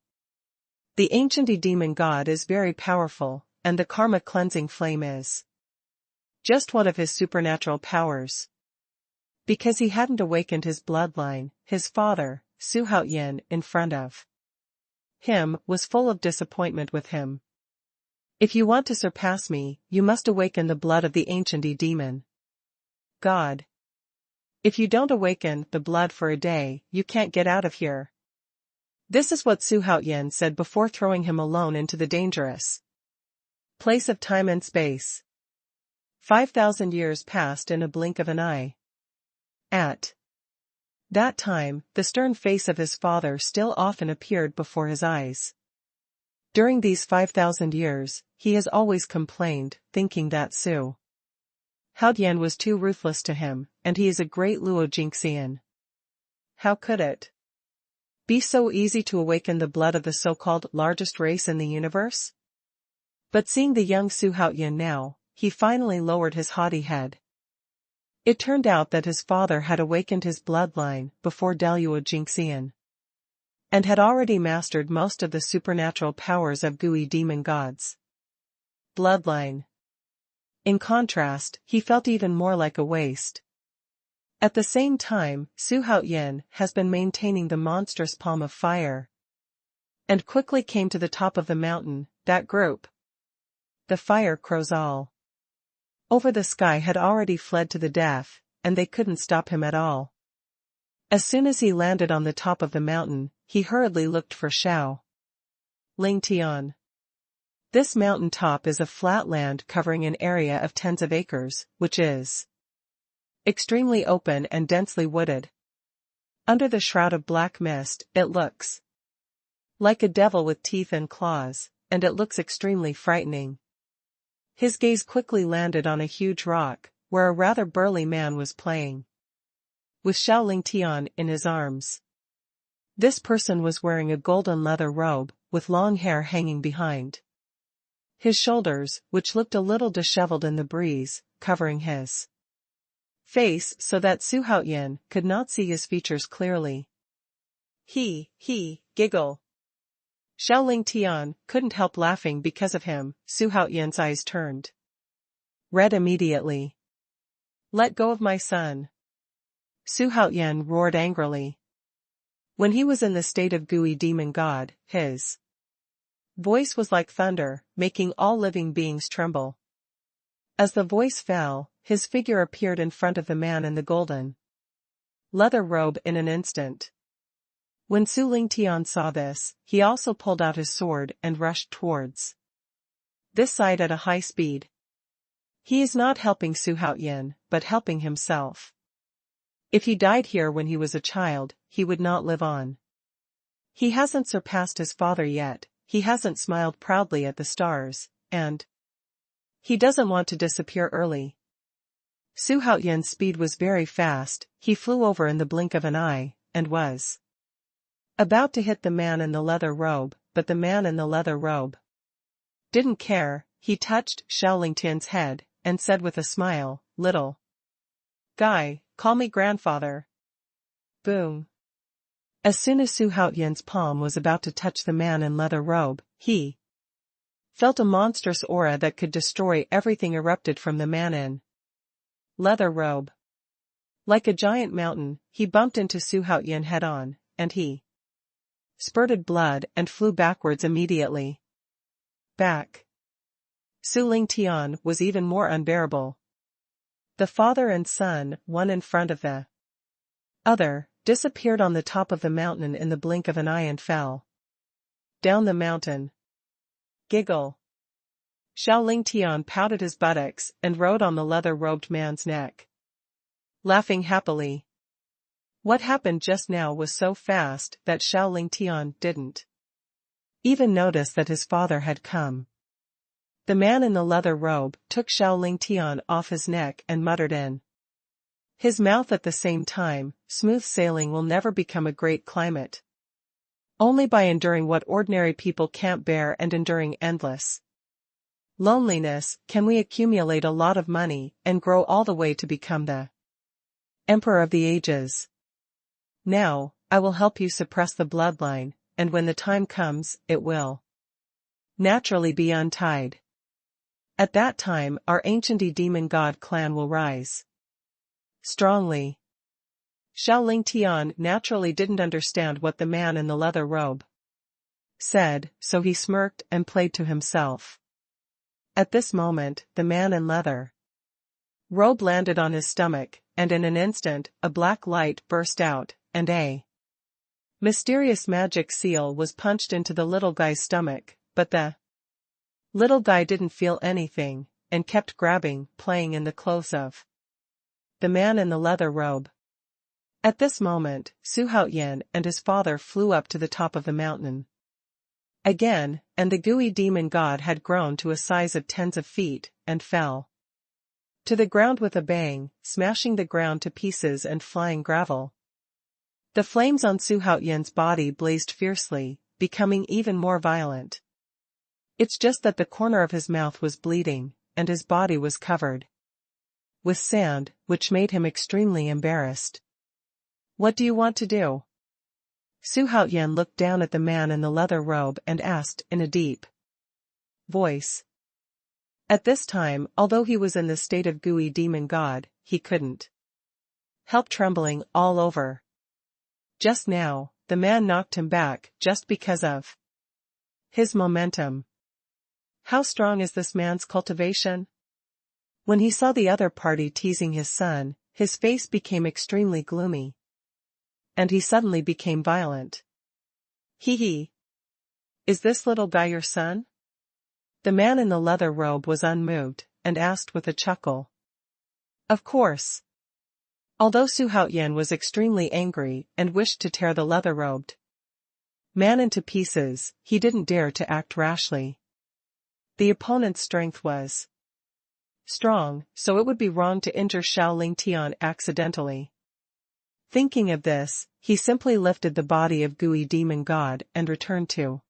The ancient demon god is very powerful, and the karma cleansing flame is just one of his supernatural powers. Because he hadn't awakened his bloodline, his father, Su Haoyan, in front of him, was full of disappointment with him. If you want to surpass me, you must awaken the blood of the ancient demon god. If you don't awaken the blood for a day, you can't get out of here. This is what Su Haoyan said before throwing him alone into the dangerous place of time and space. 5,000 years passed in a blink of an eye. At that time, the stern face of his father still often appeared before his eyes. During these 5,000 years, he has always complained, thinking that Su Haoyan was too ruthless to him, and he is a great Luo Jingxian. How could it be so easy to awaken the blood of the so-called largest race in the universe? But seeing the young Su Haoyan now, he finally lowered his haughty head. It turned out that his father had awakened his bloodline before Luo Jingxian, and had already mastered most of the supernatural powers of gooey demon gods. Bloodline. In contrast, he felt even more like a waste. At the same time, Su Haoyan has been maintaining the monstrous palm of fire, and quickly came to the top of the mountain. That group, the fire crows all over the sky, had already fled to the death, and they couldn't stop him at all. As soon as he landed on the top of the mountain, he hurriedly looked for Xiao Lingtian. This mountain top is a flat land covering an area of tens of acres, which is extremely open and densely wooded. Under the shroud of black mist, it looks like a devil with teeth and claws, and it looks extremely frightening. His gaze quickly landed on a huge rock, where a rather burly man was playing with Xiao Lingtian in his arms. This person was wearing a golden leather robe, with long hair hanging behind his shoulders, which looked a little disheveled in the breeze, covering his face so that Xuanhuan could not see his features clearly. He giggle. Xiao Lingtian couldn't help laughing because of him. Xuanhuan's eyes turned red immediately. Let go of my son. Xuanhuan roared angrily. When he was in the state of gooey demon god, his voice was like thunder, making all living beings tremble. As the voice fell, his figure appeared in front of the man in the golden leather robe in an instant. When Xiao Lingtian saw this, he also pulled out his sword and rushed towards this side at a high speed. He is not helping Xuanhuan, but helping himself. If he died here when he was a child, he would not live on. He hasn't surpassed his father yet, he hasn't smiled proudly at the stars, and he doesn't want to disappear early. Xuanhuan's speed was very fast, he flew over in the blink of an eye, and was about to hit the man in the leather robe, but the man in the leather robe didn't care. He touched Xiao Lingtian's head, and said with a smile, "Little guy, call me grandfather." Boom. As soon as Xuanhuan's palm was about to touch the man in leather robe, he felt a monstrous aura that could destroy everything erupted from the man in leather robe. Like a giant mountain, he bumped into Xuanhuan head-on, and he spurted blood and flew backwards immediately. Back. Xiao Lingtian was even more unbearable. The father and son, one in front of the other, disappeared on the top of the mountain in the blink of an eye and fell down the mountain. Giggle. Xiao Lingtian pouted his buttocks and rode on the leather-robed man's neck, laughing happily. What happened just now was so fast that Xiao Lingtian didn't even notice that his father had come. The man in the leather robe took Xiao Lingtian off his neck and muttered in his mouth at the same time, "Smooth sailing will never become a great climate. Only by enduring what ordinary people can't bear and enduring endless loneliness can we accumulate a lot of money and grow all the way to become the Emperor of the Ages. Now, I will help you suppress the bloodline, and when the time comes, it will naturally be untied. At that time, our ancient demon god clan will rise strongly." Xiao Lingtian naturally didn't understand what the man in the leather robe said, so he smirked and played to himself. At this moment, the man in leather robe landed on his stomach, and in an instant, a black light burst out, and a mysterious magic seal was punched into the little guy's stomach, but the little guy didn't feel anything, and kept grabbing, playing in the clothes of the man in the leather robe. At this moment, Xuanhuan and his father flew up to the top of the mountain again, and the gooey demon god had grown to a size of tens of feet, and fell to the ground with a bang, smashing the ground to pieces and flying gravel. The flames on Xuanhuan's body blazed fiercely, becoming even more violent. It's just that the corner of his mouth was bleeding, and his body was covered with sand, which made him extremely embarrassed. "What do you want to do?" Xuanhuan looked down at the man in the leather robe and asked in a deep voice. At this time, although he was in the state of gooey demon god, he couldn't help trembling all over. Just now, the man knocked him back just because of his momentum. How strong is this man's cultivation? When he saw the other party teasing his son, his face became extremely gloomy. and he suddenly became violent. Hee hee. Is this little guy your son? The man in the leather robe was unmoved, and asked with a chuckle. Of course. Although Xuanhuan was extremely angry and wished to tear the leather-robed man into pieces, he didn't dare to act rashly. The opponent's strength was strong, so it would be wrong to injure Xiao Tian accidentally. Thinking of this, he simply lifted the body of Gui demon god and returned to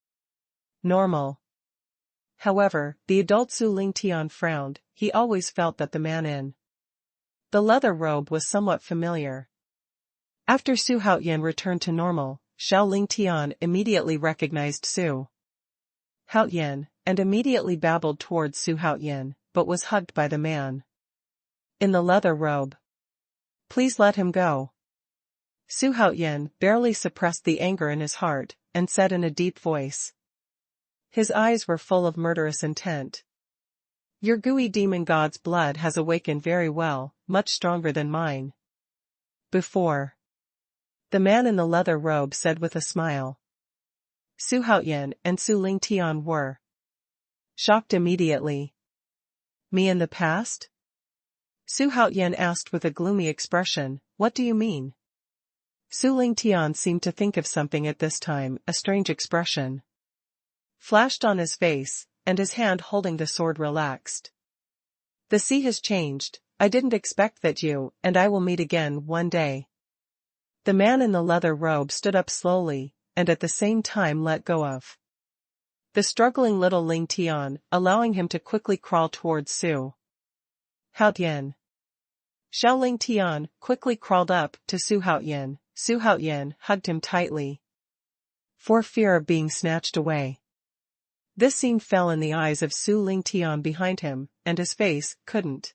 normal. However, the adult Su Tian frowned. He always felt that the man in the leather robe was somewhat familiar. After Xuanhuan returned to normal, Xiao Tian immediately recognized Xuanhuan, and immediately babbled towards Xuanhuan, but was hugged by the man in the leather robe. Please let him go. Xuanhuan barely suppressed the anger in his heart, and said in a deep voice. His eyes were full of murderous intent. Your Gui demon god's blood has awakened very well, much stronger than mine. Before. The man in the leather robe said with a smile. Xuanhuan and Su Tian were shocked immediately. Me in the past? Xuanhuan asked with a gloomy expression, what do you mean? Su Tian seemed to think of something at this time. A strange expression flashed on his face, and his hand holding the sword relaxed. The sea has changed. I didn't expect that you and I will meet again one day. The man in the leather robe stood up slowly, and at the same time let go of the struggling little Ling Tian, allowing him to quickly crawl towards Xuanhuan. Xiao Tian quickly crawled up to Xuanhuan. Xuanhuan hugged him tightly, for fear of being snatched away. This scene fell in the eyes of Su Tian behind him, and his face couldn't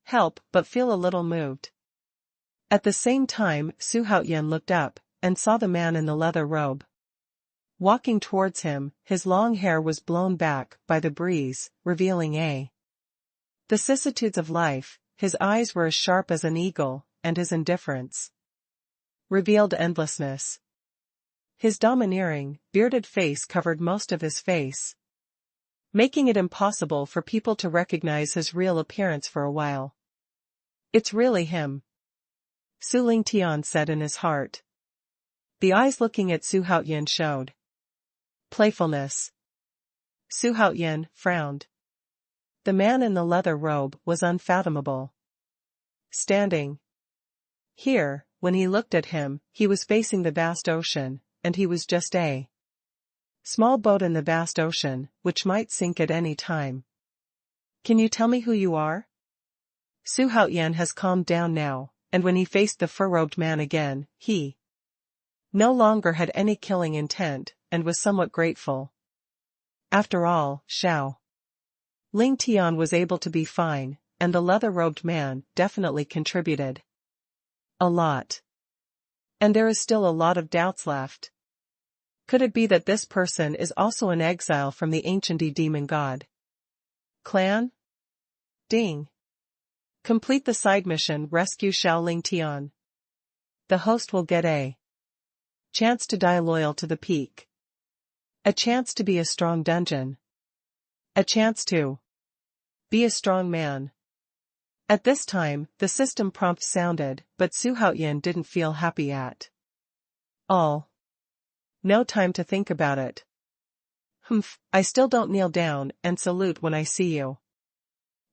help but feel a little moved. At the same time, Xuanhuan looked up, and saw the man in the leather robe walking towards him. His long hair was blown back by the breeze, revealing the vicissitudes of life. His eyes were as sharp as an eagle, and his indifference revealed endlessness. His domineering, bearded face covered most of his face, making it impossible for people to recognize his real appearance for a while. It's really him, Su Tian said in his heart. The eyes looking at Xuanhuan showed playfulness. Xuanhuan frowned. The man in the leather robe was unfathomable. Standing here, when he looked at him, he was facing the vast ocean, and he was just a small boat in the vast ocean, which might sink at any time. Can you tell me who you are? Xuanhuan has calmed down now, and when he faced the fur-robed man again, he no longer had any killing intent, and was somewhat grateful. After all, Xiao Tian was able to be fine, and the leather-robed man definitely contributed a lot. And there is still a lot of doubts left. Could it be that this person is also an exile from the ancient demon god clan? Ding. Complete the side mission. Rescue Xiao Tian. The host will get a chance to die loyal to the peak. A chance to be a strong dungeon. A chance to be a strong man. At this time, the system prompt sounded, but Xuanhuan didn't feel happy at all. No time to think about it. I still don't kneel down and salute when I see you.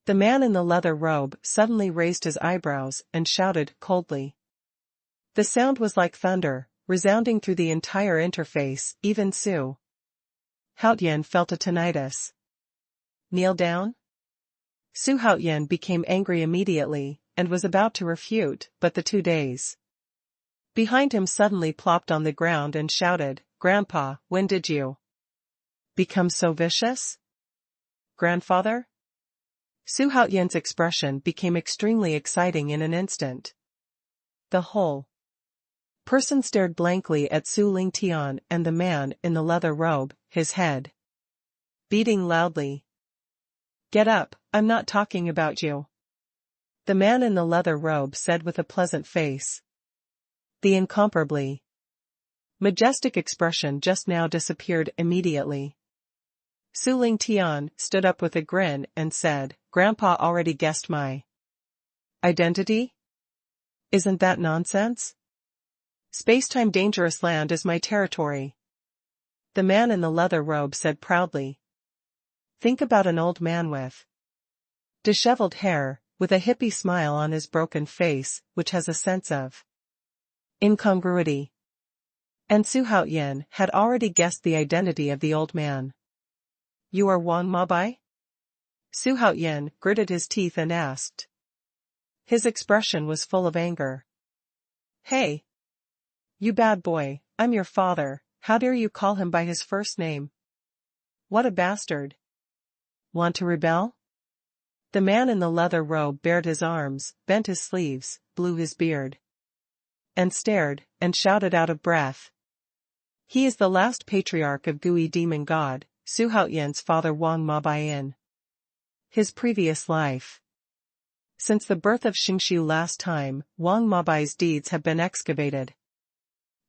The man in the leather robe suddenly raised his eyebrows and shouted coldly. The sound was like thunder, resounding through the entire interface. Even Xuanhuan felt a tinnitus. Kneel down? Xuanhuan became angry immediately, and was about to refute, but the 2 days behind him suddenly plopped on the ground and shouted, Grandpa, when did you become so vicious? Grandfather? Xuanhuan's expression became extremely exciting in an instant. The whole person stared blankly at Su Tian and the man in the leather robe, his head beating loudly. Get up, I'm not talking about you. The man in the leather robe said with a pleasant face. The incomparably majestic expression just now disappeared immediately. Su Ling Tian stood up with a grin and said, "Grandpa already guessed my identity? Isn't that nonsense? Spacetime dangerous land is my territory." The man in the leather robe said proudly. Think about an old man with disheveled hair, with a hippie smile on his broken face, which has a sense of incongruity. And Xuanhuan had already guessed the identity of the old man. "You are Wang Mabai?" Xuanhuan gritted his teeth and asked. His expression was full of anger. "Hey! You bad boy, I'm your father, how dare you call him by his first name? What a bastard! Want to rebel?" The man in the leather robe bared his arms, bent his sleeves, blew his beard, and stared, and shouted out of breath. He is the last patriarch of Gui demon god, Xuanhuan's father Wang Mabai in his previous life. Since the birth of Xingshu last time, Wang Mabai's deeds have been excavated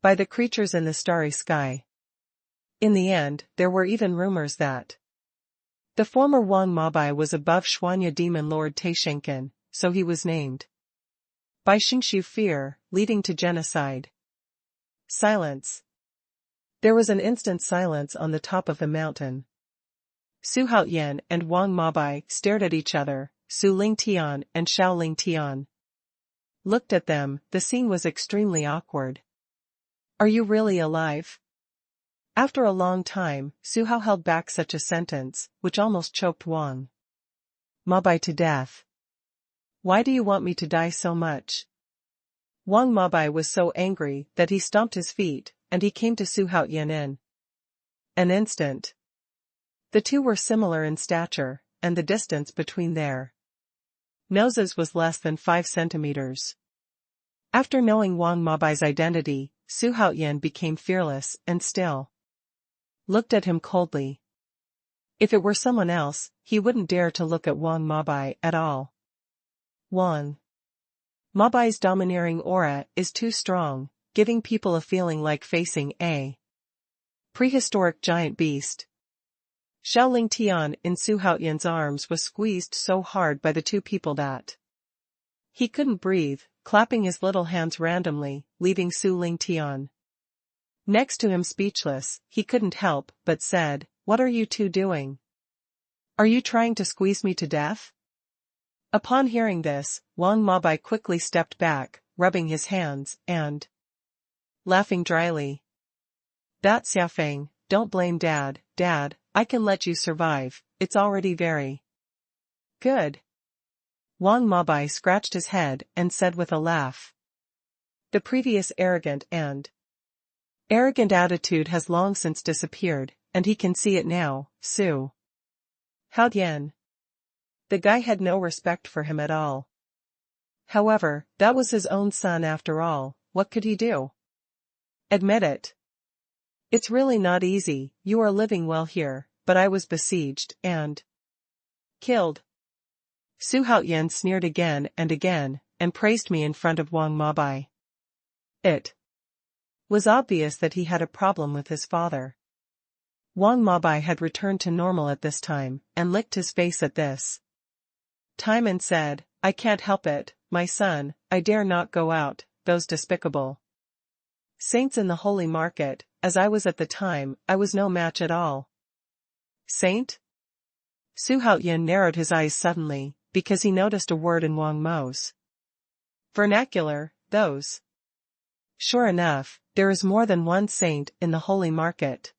by the creatures in the starry sky. In the end, there were even rumors that the former Wang Mabai was above Xuanhua demon lord Taishenkin, so he was named by Xingshu fear, leading to genocide. Silence. There was an instant silence on the top of the mountain. Xuanhuan and Wang Mabai stared at each other. Su Ling Tian and Xiao Ling Tian looked at them. The scene was extremely awkward. "Are you really alive?" After a long time, Su Hao held back such a sentence, which almost choked Wang Mabai to death. "Why do you want me to die so much?" Wang Mabai was so angry that he stomped his feet, and he came to Xuanhuan in an instant. The two were similar in stature, and the distance between their noses was less than 5 centimeters. After knowing Wang Mabai's identity, Xuanhuan became fearless and still looked at him coldly. If it were someone else, he wouldn't dare to look at Wang Mabai at all. Wang Mabai's domineering aura is too strong, giving people a feeling like facing a prehistoric giant beast. Xiao Ling Tian in Xuanhuan's arms was squeezed so hard by the two people that he couldn't breathe, clapping his little hands randomly, leaving Su Ling Tian next to him speechless. He couldn't help but said, "What are you two doing? Are you trying to squeeze me to death?" Upon hearing this, Wang Mabai quickly stepped back, rubbing his hands, and laughing dryly. "That's Xiafeng, don't blame Dad, Dad, I can let you survive, it's already very good." Wang Mabai scratched his head and said with a laugh. The previous arrogant attitude has long since disappeared, and he can see it now. Xuanhuan. The guy had no respect for him at all. However, that was his own son after all. What could he do? Admit it. "It's really not easy. You are living well here, but I was besieged and killed." Xuanhuan sneered again, and praised me in front of Wang Mabai. It was obvious that he had a problem with his father. Wang Mabai had returned to normal at this time, and licked his face at this time and said, "I can't help it, my son, I dare not go out, those despicable saints in the holy market, as I was at the time, I was no match at all." Saint? Xuanhuan narrowed his eyes suddenly, because he noticed a word in Wang Mo's vernacular, those. Sure enough, there is more than one saint in the holy market.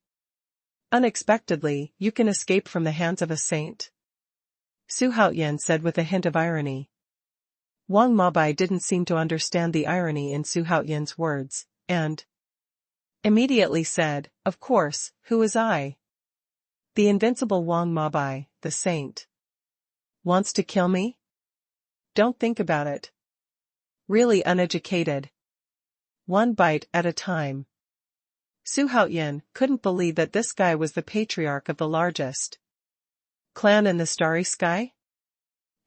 Unexpectedly, you can escape from the hands of a saint? Xuanhuan said with a hint of irony. Wang Mabai didn't seem to understand the irony in Xuanhuan's words, and immediately said, "Of course, who is I?" The invincible Wang Mabai, the saint. Wants to kill me? Don't think about it. Really uneducated. One bite at a time. Xuanhuan couldn't believe that this guy was the patriarch of the largest clan in the starry sky.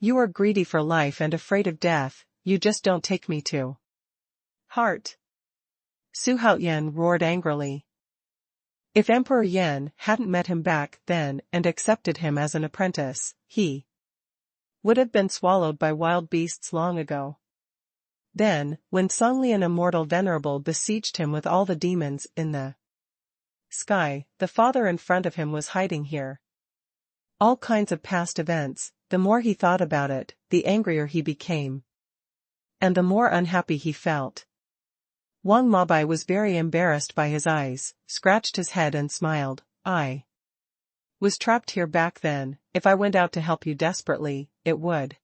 "You are greedy for life and afraid of death, you just don't take me to heart." Su Haoyan roared angrily. If Emperor Yan hadn't met him back then and accepted him as an apprentice, he would have been swallowed by wild beasts long ago. Then, when Songlian Immortal Venerable besieged him with all the demons in the sky, the father in front of him was hiding here. All kinds of past events, the more he thought about it, the angrier he became. And the more unhappy he felt. Wang Mabai was very embarrassed by his eyes, scratched his head and smiled. I was trapped here back then. If I went out to help you desperately, it would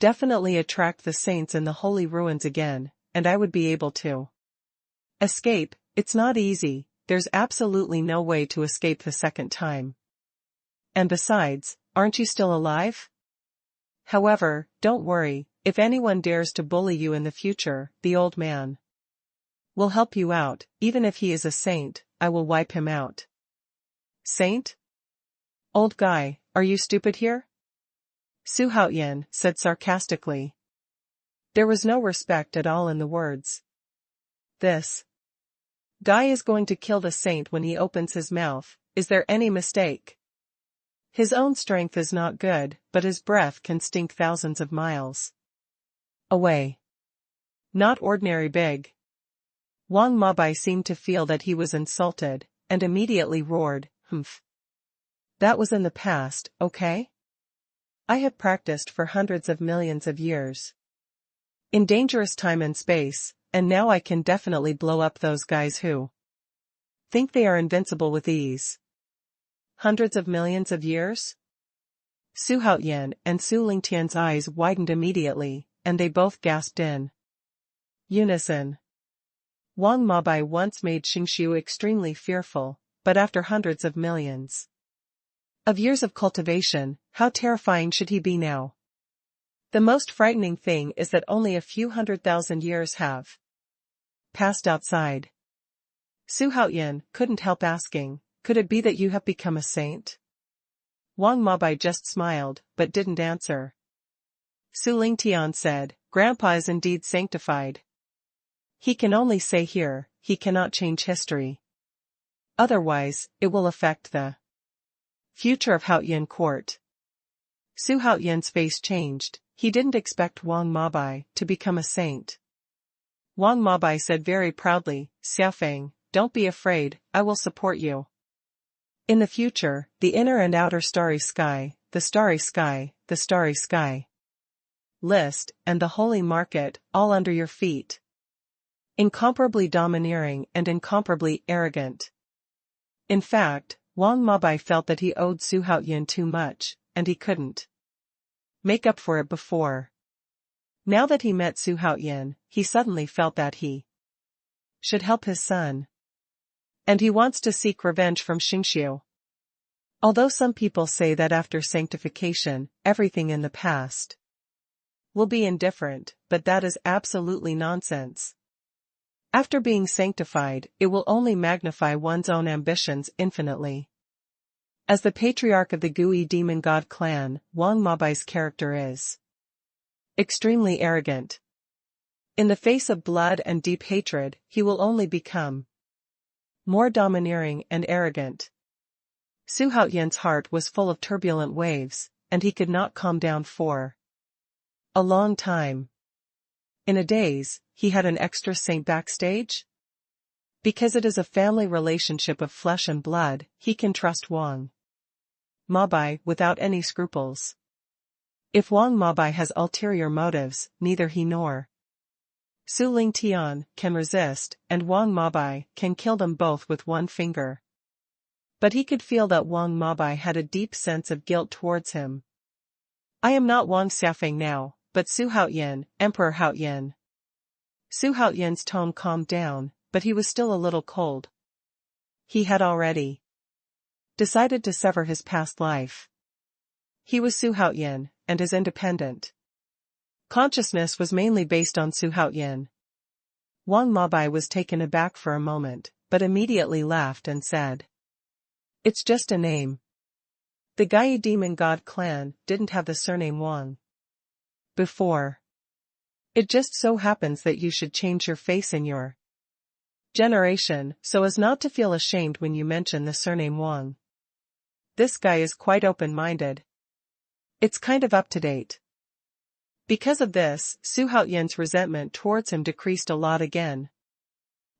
definitely attract the saints in the holy ruins again, and I would be able to escape. It's not easy, there's absolutely no way to escape the second time. And besides, aren't you still alive? However, don't worry, if anyone dares to bully you in the future, the old man will help you out. Even if he is a saint, I will wipe him out. Saint? Old guy, are you stupid here? Su Haoyan said sarcastically. There was no respect at all in the words. This guy is going to kill the saint when he opens his mouth. Is there any mistake? His own strength is not good, but his breath can stink thousands of miles away. Not ordinary big. Wang Mabai seemed to feel that he was insulted, and immediately roared, "Humph. That was in the past, okay? I have practiced for hundreds of millions of years. In dangerous time and space, and now I can definitely blow up those guys who think they are invincible with ease." Hundreds of millions of years? Su Haoyan and Su Lingtian's eyes widened immediately, and they both gasped in unison. Wang Mabai once made Xingqiu extremely fearful, but after hundreds of millions of years of cultivation, how terrifying should he be now? The most frightening thing is that only a few 100,000 years have passed outside. Su Haoyan couldn't help asking, could it be that you have become a saint? Wang Mabai just smiled, but didn't answer. Su Lingtian said, Grandpa is indeed sanctified. He can only say here, he cannot change history. Otherwise, it will affect the future of Haoyan court. Su Haoyan's face changed. He didn't expect Wang Mabai to become a saint. Wang Mabai said very proudly, Xiaofeng, don't be afraid, I will support you. In the future, the inner and outer starry sky, the starry sky, the starry sky list, and the holy market, all under your feet. Incomparably domineering and incomparably arrogant. In fact, Wang Mabai felt that he owed Su Haoyan too much, and he couldn't make up for it before. Now that he met Su Haoyan, he suddenly felt that he should help his son. And he wants to seek revenge from Xingqiu. Although some people say that after sanctification, everything in the past will be indifferent, but that is absolutely nonsense. After being sanctified, it will only magnify one's own ambitions infinitely. As the patriarch of the Gui demon god clan, Wang Mabai's character is extremely arrogant. In the face of blood and deep hatred, he will only become more domineering and arrogant. Su Haoyan's heart was full of turbulent waves, and he could not calm down for a long time. In a daze, he had an extra saint backstage? Because it is a family relationship of flesh and blood, he can trust Wang Mabai without any scruples. If Wang Mabai has ulterior motives, neither he nor Su Lingtian can resist, and Wang Mabai can kill them both with one finger. But he could feel that Wang Mabai had a deep sense of guilt towards him. I am not Wang Xiaofeng now, but Su Haoyan, Emperor Haoyan. Su Haoyan's tone calmed down, but he was still a little cold. He had already decided to sever his past life. He was Su Haoyan, and his independent consciousness was mainly based on Su Haoyan. Wang Mabai was taken aback for a moment, but immediately laughed and said, It's just a name. The Gaiyu demon god clan didn't have the surname Wang before. It just so happens that you should change your face in your generation so as not to feel ashamed when you mention the surname Wang. This guy is quite open-minded. It's kind of up to date. Because of this, Xuanhuan's resentment towards him decreased a lot again.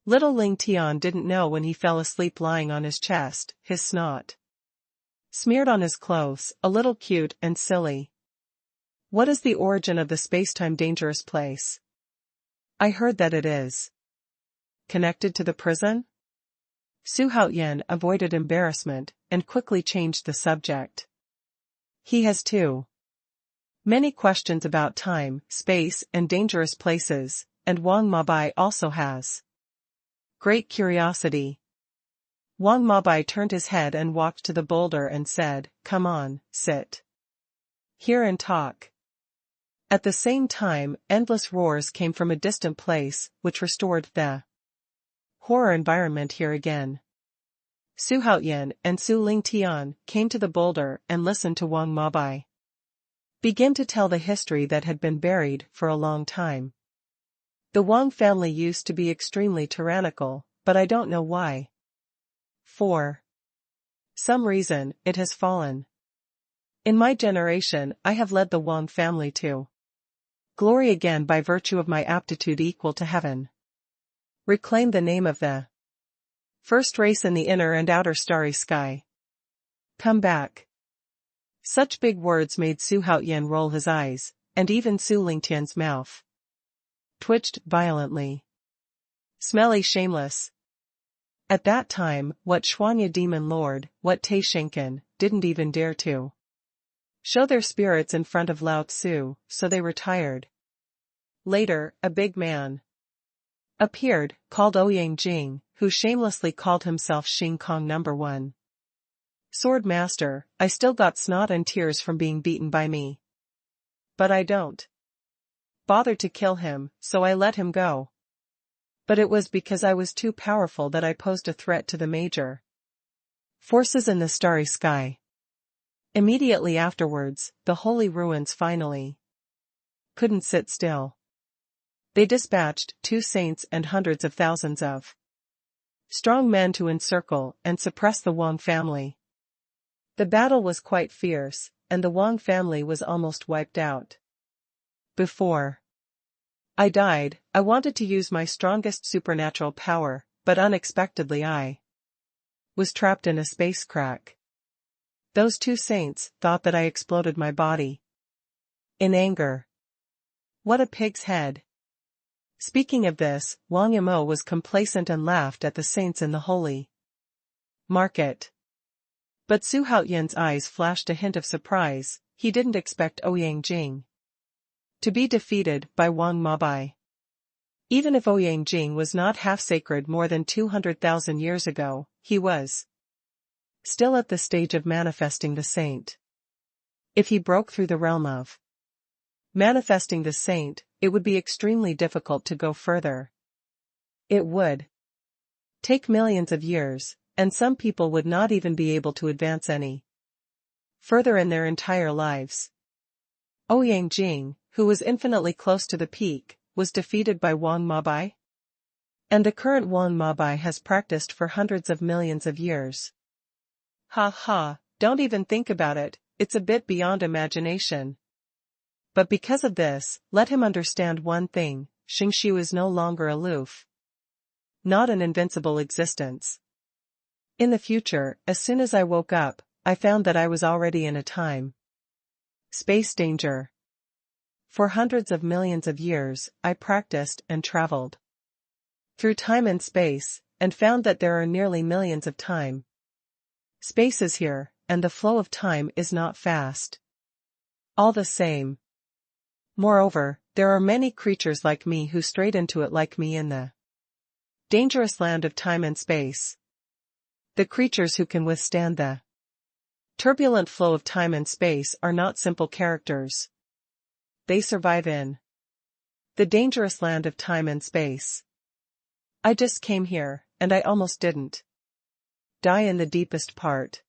Little Ling Tian didn't know when he fell asleep lying on his chest, his snot smeared on his clothes, a little cute and silly. What is the origin of the space-time dangerous place? I heard that it is connected to the prison? Xuanhuan avoided embarrassment and quickly changed the subject. He has too many questions about time, space, and dangerous places, and Wang Mabai also has great curiosity. Wang Mabai turned his head and walked to the boulder and said, "Come on, sit here and talk." At the same time, endless roars came from a distant place, which restored the horror environment here again. Xuanhuan and Su Ling Tian came to the boulder and listened to Wang Mabai begin to tell the history that had been buried for a long time. The Wang family used to be extremely tyrannical, but I don't know why. For some reason, it has fallen. In my generation, I have led the Wang family to glory again by virtue of my aptitude equal to heaven. Reclaim the name of the first race in the inner and outer starry sky. Come back. Such big words made Xuanhuan roll his eyes, and even Su Lingtian's mouth twitched violently. Smelly shameless. At that time, what Xuanhua demon lord, what Tai Shenken, didn't even dare to show their spirits in front of Lao Tzu, so they retired. Later, a big man appeared, called Ouyang Jing, who shamelessly called himself Xing Kong No. 1. Sword Master, I still got snot and tears from being beaten by me. But I don't bother to kill him, so I let him go. But it was because I was too powerful that I posed a threat to the major forces in the starry sky. Immediately afterwards, the holy ruins finally couldn't sit still. They dispatched 2 saints and hundreds of thousands of strong men to encircle and suppress the Wang family. The battle was quite fierce, and the Wang family was almost wiped out. Before I died, I wanted to use my strongest supernatural power, but unexpectedly I was trapped in a space crack. Those 2 saints thought that I exploded my body in anger. What a pig's head. Speaking of this, Wang Yimo was complacent and laughed at the saints in the holy market. But Xuanhuan's eyes flashed a hint of surprise. He didn't expect Ouyang Jing to be defeated by Wang Mabai. Even if Ouyang Jing was not half sacred more than 200,000 years ago, he was still at the stage of manifesting the saint. If he broke through the realm of manifesting the saint, it would be extremely difficult to go further. It would take millions of years, and some people would not even be able to advance any further in their entire lives. Ouyang Jing, who was infinitely close to the peak, was defeated by Wang Mabai? And the current Wang Mabai has practiced for hundreds of millions of years. Ha ha, don't even think about it, it's a bit beyond imagination. But because of this, let him understand one thing, Xingshu is no longer aloof. Not an invincible existence. In the future, as soon as I woke up, I found that I was already in a time space danger. For hundreds of millions of years, I practiced and traveled through time and space, and found that there are nearly millions of time spaces here, and the flow of time is not fast. All the same. Moreover, there are many creatures like me who strayed into it like me in the dangerous land of time and space. The creatures who can withstand the turbulent flow of time and space are not simple characters. They survive in the dangerous land of time and space. I just came here, and I almost didn't die in the deepest part.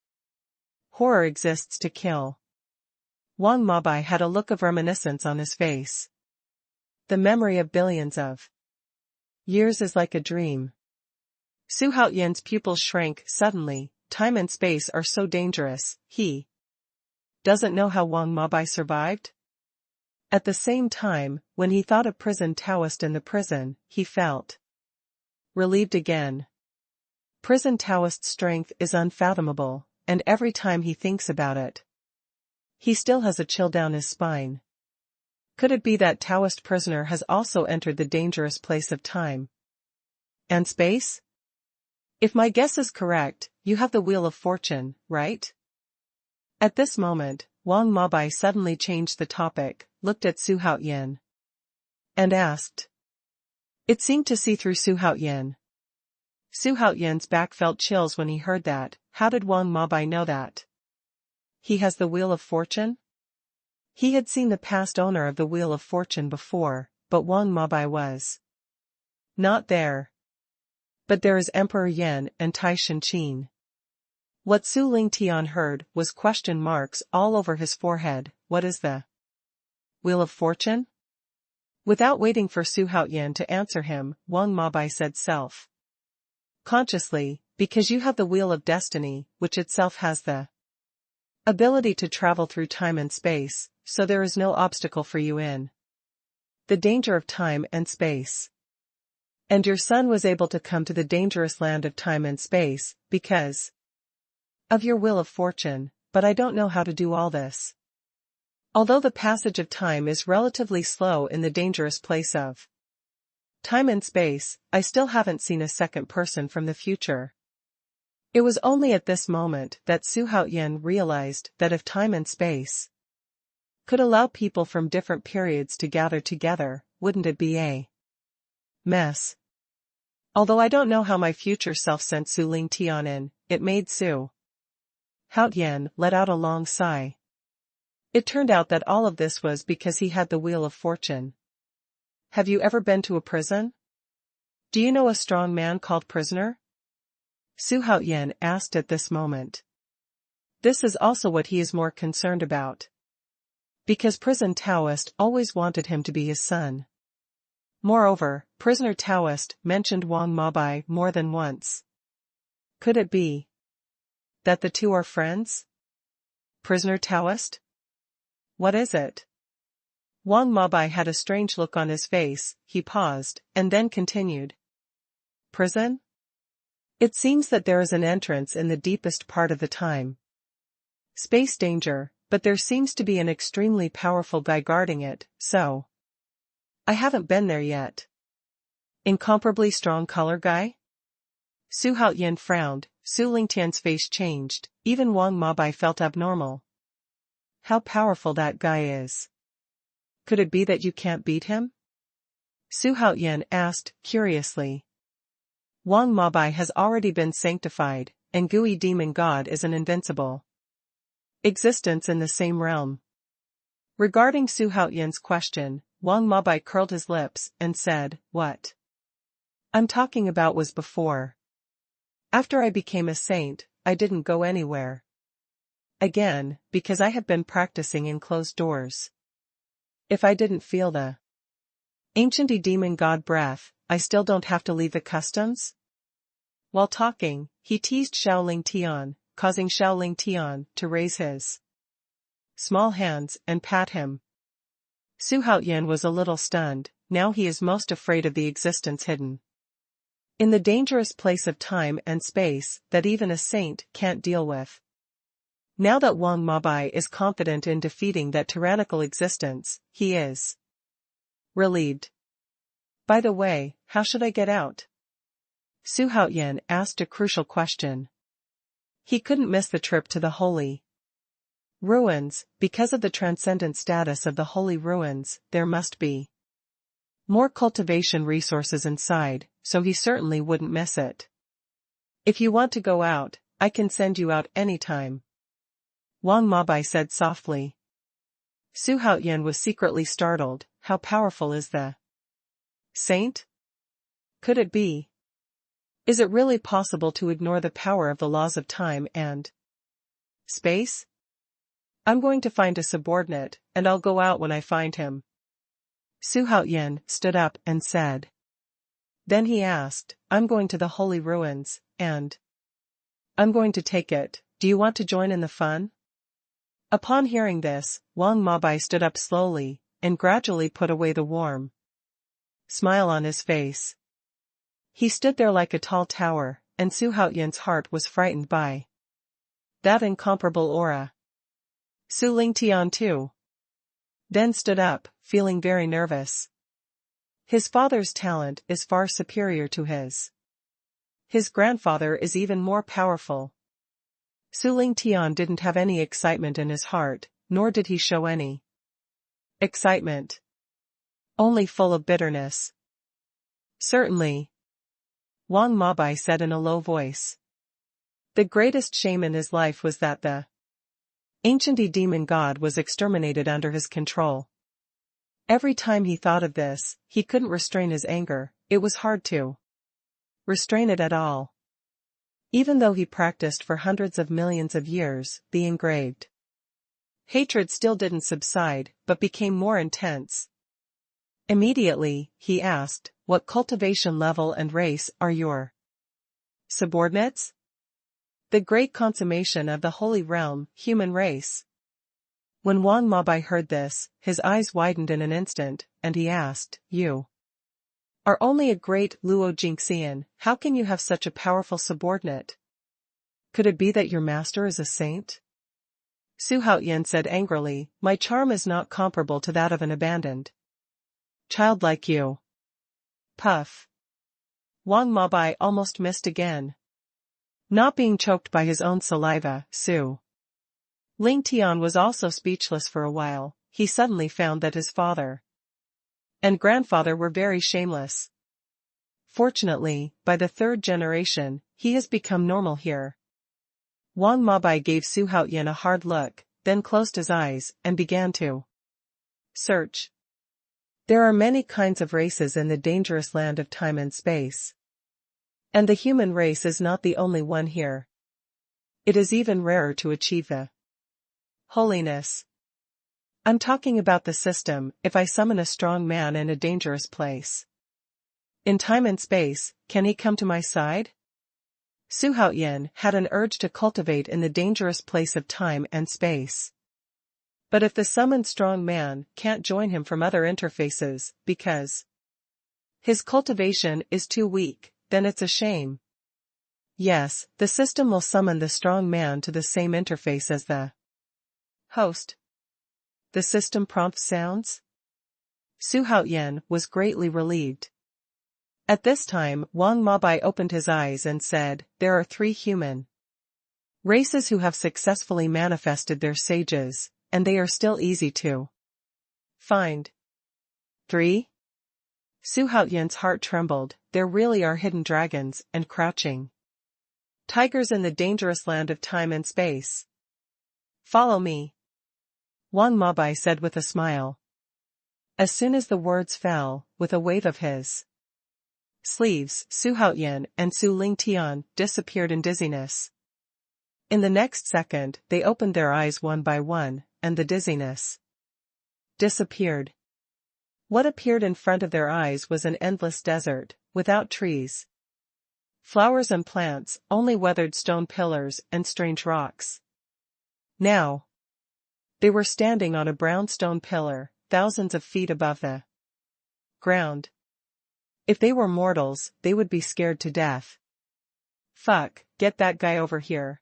Horror exists to kill. Wang Mabai had a look of reminiscence on his face. The memory of billions of years is like a dream. Xuanhuan's pupils shrank suddenly. Time and space are so dangerous. He doesn't know how Wang Mabai survived? At the same time, when he thought of prison Taoist in the prison, he felt relieved again. Prison Taoist's strength is unfathomable, and every time he thinks about it, he still has a chill down his spine. Could it be that Taoist prisoner has also entered the dangerous place of time and space? If my guess is correct, you have the Wheel of Fortune, right? At this moment, Wang Mabai suddenly changed the topic, looked at Xuanhuan, and asked. It seemed to see through Xuanhuan. Xuanhuan's back felt chills when he heard that. How did Wang Mabai know that? He has the Wheel of Fortune? He had seen the past owner of the Wheel of Fortune before, but Wang Mabai was not there. But there is Emperor Yan and Tai Shanqin. What Su Lingtian heard was question marks all over his forehead. What is the Wheel of Fortune? Without waiting for Xuanhuan to answer him, Wang Mabai said consciously, because you have the Wheel of Destiny, which itself has the ability to travel through time and space, so there is no obstacle for you in the danger of time and space. And your son was able to come to the dangerous land of time and space, because of your Wheel of Fortune, but I don't know how to do all this. Although the passage of time is relatively slow in the dangerous place of time and space, I still haven't seen a second person from the future. It was only at this moment that Xuanhuan realized that if time and space could allow people from different periods to gather together, wouldn't it be a mess? Although I don't know how my future self sent Su Lingtian in, it made Xuanhuan let out a long sigh. It turned out that all of this was because he had the Wheel of Fortune. Have you ever been to a prison? Do you know a strong man called prisoner? Xuanhuan asked at this moment. This is also what he is more concerned about. Because prison Taoist always wanted him to be his son. Moreover, prisoner Taoist mentioned Wang Mabai more than once. Could it be that the two are friends? Prisoner Taoist? What is it? Wang Mabai had a strange look on his face. He paused, and then continued. Prison? It seems that there is an entrance in the deepest part of the time space danger, but there seems to be an extremely powerful guy guarding it, so I haven't been there yet. Incomparably strong color guy? Xuanhuan frowned. Su Lingtian's face changed. Even Wang Mabai felt abnormal. How powerful that guy is. Could it be that you can't beat him? Xuanhuan asked, curiously. Wang Mabai has already been sanctified, and Gui Demon God is an invincible existence in the same realm. Regarding Xuanhuan's question, Wang Mabai curled his lips and said, What I'm talking about was before. After I became a saint, I didn't go anywhere again, because I have been practicing in closed doors. If I didn't feel the ancient demon god breath, I still don't have to leave the customs? While talking, he teased Xiao Lingtian, causing Xiao Lingtian to raise his small hands and pat him. Xuanhuan was a little stunned. Now he is most afraid of the existence hidden in the dangerous place of time and space that even a saint can't deal with. Now that Wang Mabai is confident in defeating that tyrannical existence, he is relieved. By the way, how should I get out? Xuanhuan asked a crucial question. He couldn't miss the trip to the holy ruins. Because of the transcendent status of the holy ruins, there must be more cultivation resources inside, so he certainly wouldn't miss it. If you want to go out, I can send you out anytime, Wang Mabai said softly. Xuanhuan was secretly startled. How powerful is the saint? Could it be? Is it really possible to ignore the power of the laws of time and space? I'm going to find a subordinate, and I'll go out when I find him. Xuanhuan stood up and said. Then he asked, I'm going to the holy ruins, and I'm going to take it. Do you want to join in the fun? Upon hearing this, Wang Mabai stood up slowly, and gradually put away the warm smile on his face. He stood there like a tall tower, and Su Haoyan's heart was frightened by that incomparable aura. Su Lingtian too then stood up, feeling very nervous. His father's talent is far superior to his. His grandfather is even more powerful. Su Lingtian didn't have any excitement in his heart, nor did he show any excitement. Only full of bitterness. Certainly, Wang Mabai said in a low voice. The greatest shame in his life was that the ancient demon god was exterminated under his control. Every time he thought of this, he couldn't restrain his anger. It was hard to restrain it at all. Even though he practiced for hundreds of millions of years, the engraved hatred still didn't subside, but became more intense. Immediately, he asked, what cultivation level and race are your subordinates? The great consummation of the holy realm, human race. When Wang Mabai heard this, his eyes widened in an instant, and he asked, You are only a great Luo Jingxian, how can you have such a powerful subordinate? Could it be that your master is a saint? Su Haoyan said angrily, My charm is not comparable to that of an abandoned child like you. Puff. Wang Mabai almost missed again. Not being choked by his own saliva, Su Lingtian was also speechless for a while. He suddenly found that his father and grandfather were very shameless. Fortunately, by the third generation, he has become normal here. Wang Mabai gave Su Haoyan a hard look, then closed his eyes, and began to search. There are many kinds of races in the dangerous land of time and space. And the human race is not the only one here. It is even rarer to achieve the holiness. I'm talking about the system. If I summon a strong man in a dangerous place in time and space, can he come to my side? Su Haoyan had an urge to cultivate in the dangerous place of time and space. But if the summoned strong man can't join him from other interfaces, because his cultivation is too weak, then it's a shame. Yes, the system will summon the strong man to the same interface as the host. The system prompt sounds? Su Haoyan was greatly relieved. At this time, Wang Mabai opened his eyes and said, There are 3 human races who have successfully manifested their sages, and they are still easy to find. 3? Su Haoyan's heart trembled. There really are hidden dragons and crouching tigers in the dangerous land of time and space. Follow me, Wang Mabai said with a smile. As soon as the words fell, with a wave of his sleeves, Su Haoyan and Su Lingtian disappeared in dizziness. In the next second, they opened their eyes one by one, and the dizziness disappeared. What appeared in front of their eyes was an endless desert, without trees, flowers and plants, only weathered stone pillars and strange rocks. Now, they were standing on a brown stone pillar, thousands of feet above the ground. If they were mortals, they would be scared to death. Fuck, get that guy over here.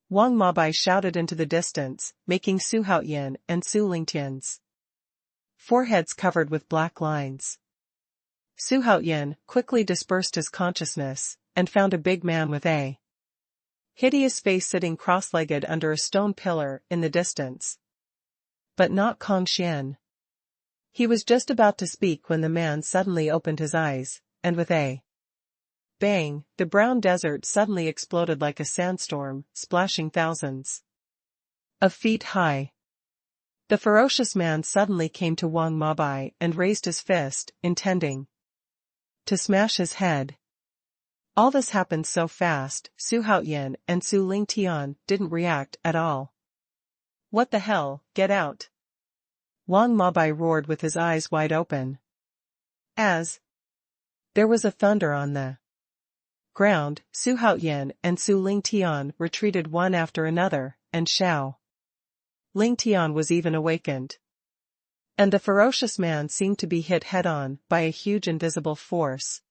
Wang Mabai shouted into the distance, making Su Haoyan and Su Lingtian's foreheads covered with black lines. Su Haoyan quickly dispersed his consciousness, and found a big man with a hideous face sitting cross-legged under a stone pillar in the distance. But not Kong Xian. He was just about to speak when the man suddenly opened his eyes, and with a bang, the brown desert suddenly exploded like a sandstorm, splashing thousands of feet high. The ferocious man suddenly came to Wang Mabai and raised his fist, intending to smash his head. All this happened so fast, Su Haoyan and Su Lingtian didn't react at all. What the hell, get out! Wang Mabai roared with his eyes wide open. As There was a thunder on the ground. Xuanhuan and Su Lingtian retreated one after another, and Lingtian was even awakened. And the ferocious man seemed to be hit head-on by a huge invisible force,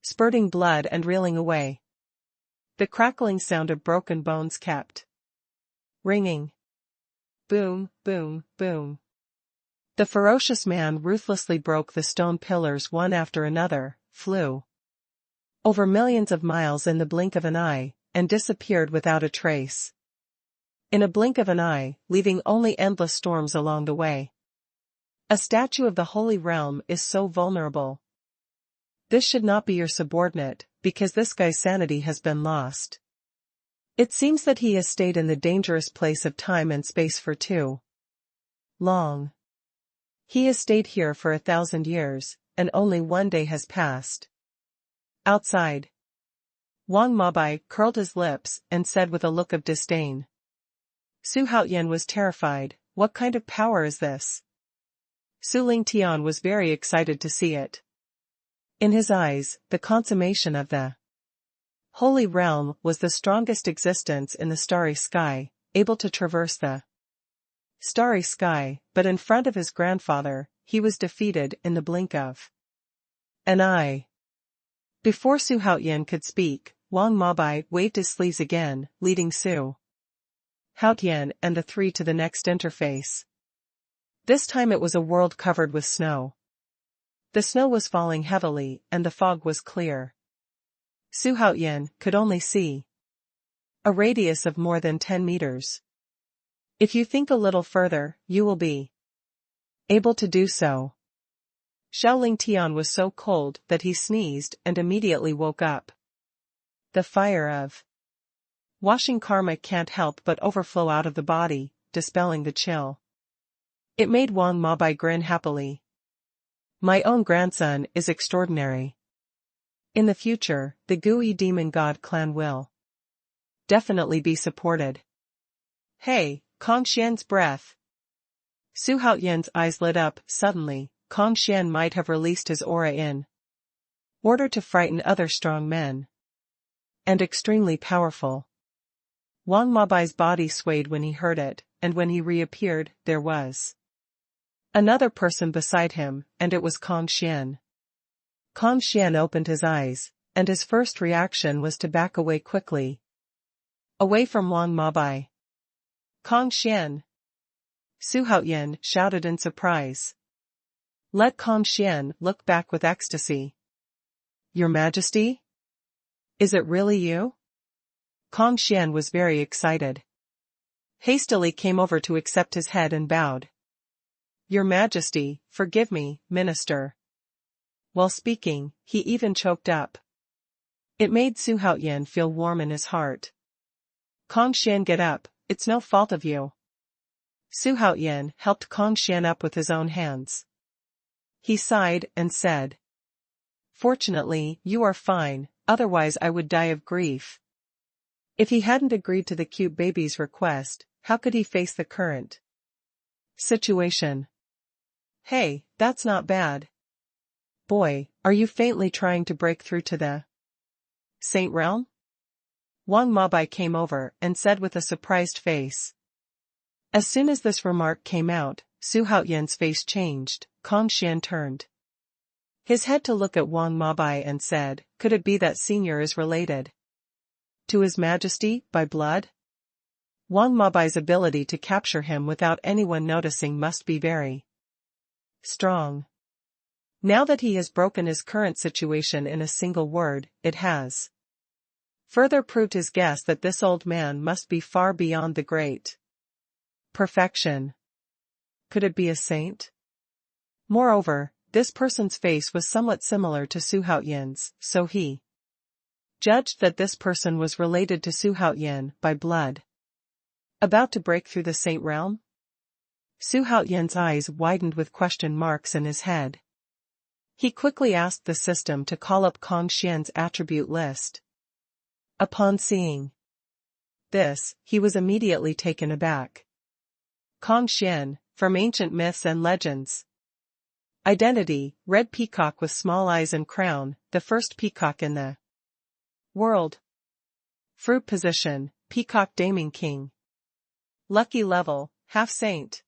spurting blood and reeling away. The crackling sound of broken bones kept ringing. Boom, boom, boom. The ferocious man ruthlessly broke the stone pillars one after another, flew over millions of miles in the blink of an eye, and disappeared without a trace. In a blink of an eye, leaving only endless storms along the way. A statue of the Holy Realm is so vulnerable. This should not be your subordinate, because this guy's sanity has been lost. It seems that he has stayed in the dangerous place of time and space for too long. He has stayed here for 1,000 years, and only one day has passed. Outside, Wang Mabai curled his lips and said with a look of disdain. Xuanhuan was terrified. What kind of power is this? Su Lingtian was very excited to see it. In his eyes, the consummation of the Holy Realm was the strongest existence in the starry sky, able to traverse the starry sky, but in front of his grandfather, he was defeated in the blink of an eye. Before Xuanhuan could speak, Wang Mabai waved his sleeves again, leading Xuanhuan and the three to the next interface. This time it was a world covered with snow. The snow was falling heavily, and the fog was clear. Xuanhuan could only see a radius of more than 10 meters. If you think a little further, you will be able to do so. Lingtian was so cold that he sneezed and immediately woke up. The fire of washing karma can't help but overflow out of the body, dispelling the chill. It made Wang Mabai grin happily. My own grandson is extraordinary. In the future, the Gui demon god clan will definitely be supported. Hey, Kongshian's breath. Xuanhuan's eyes lit up. Suddenly, Kongshian might have released his aura in order to frighten other strong men. And extremely powerful. Wang Mabai's body swayed when he heard it, and when he reappeared, there was another person beside him, and it was Kongshian. Kongshian opened his eyes, and his first reaction was to back away quickly. Away from Wang Mabai. Kongshian! Xuanhuan shouted in surprise. Let Kongshian look back with ecstasy. Your Majesty? Is it really you? Kongshian was very excited. Hastily came over to accept his head and bowed. Your Majesty, forgive me, Minister. While speaking, he even choked up. It made Xuanhuan feel warm in his heart. Kongshian, get up, it's no fault of you. Xuanhuan helped Kongshian up with his own hands. He sighed and said, Fortunately, you are fine, otherwise I would die of grief. If he hadn't agreed to the cute baby's request, how could he face the current situation? Hey, that's not bad. Boy, are you faintly trying to break through to the Saint Realm? Wang Mabai came over and said with a surprised face. As soon as this remark came out, Xuanhuan's face changed. Kongshian turned his head to look at Wang Mabai and said, Could it be that Senior is related to His Majesty by blood? Wang Mabai's ability to capture him without anyone noticing must be very strong. Now that he has broken his current situation in a single word, it has further proved his guess that this old man must be far beyond the great perfection. Could it be a saint? Moreover, this person's face was somewhat similar to Xuanhuan's, so he judged that this person was related to Xuanhuan by blood. About to break through the Saint Realm? Xuanhuan's eyes widened with question marks in his head. He quickly asked the system to call up Kongshian's attribute list. Upon seeing this, he was immediately taken aback. Kongshian, from ancient myths and legends. Identity, red peacock with small eyes and crown, the first peacock in the world. Fruit position, peacock daiming king. Lucky level, half saint.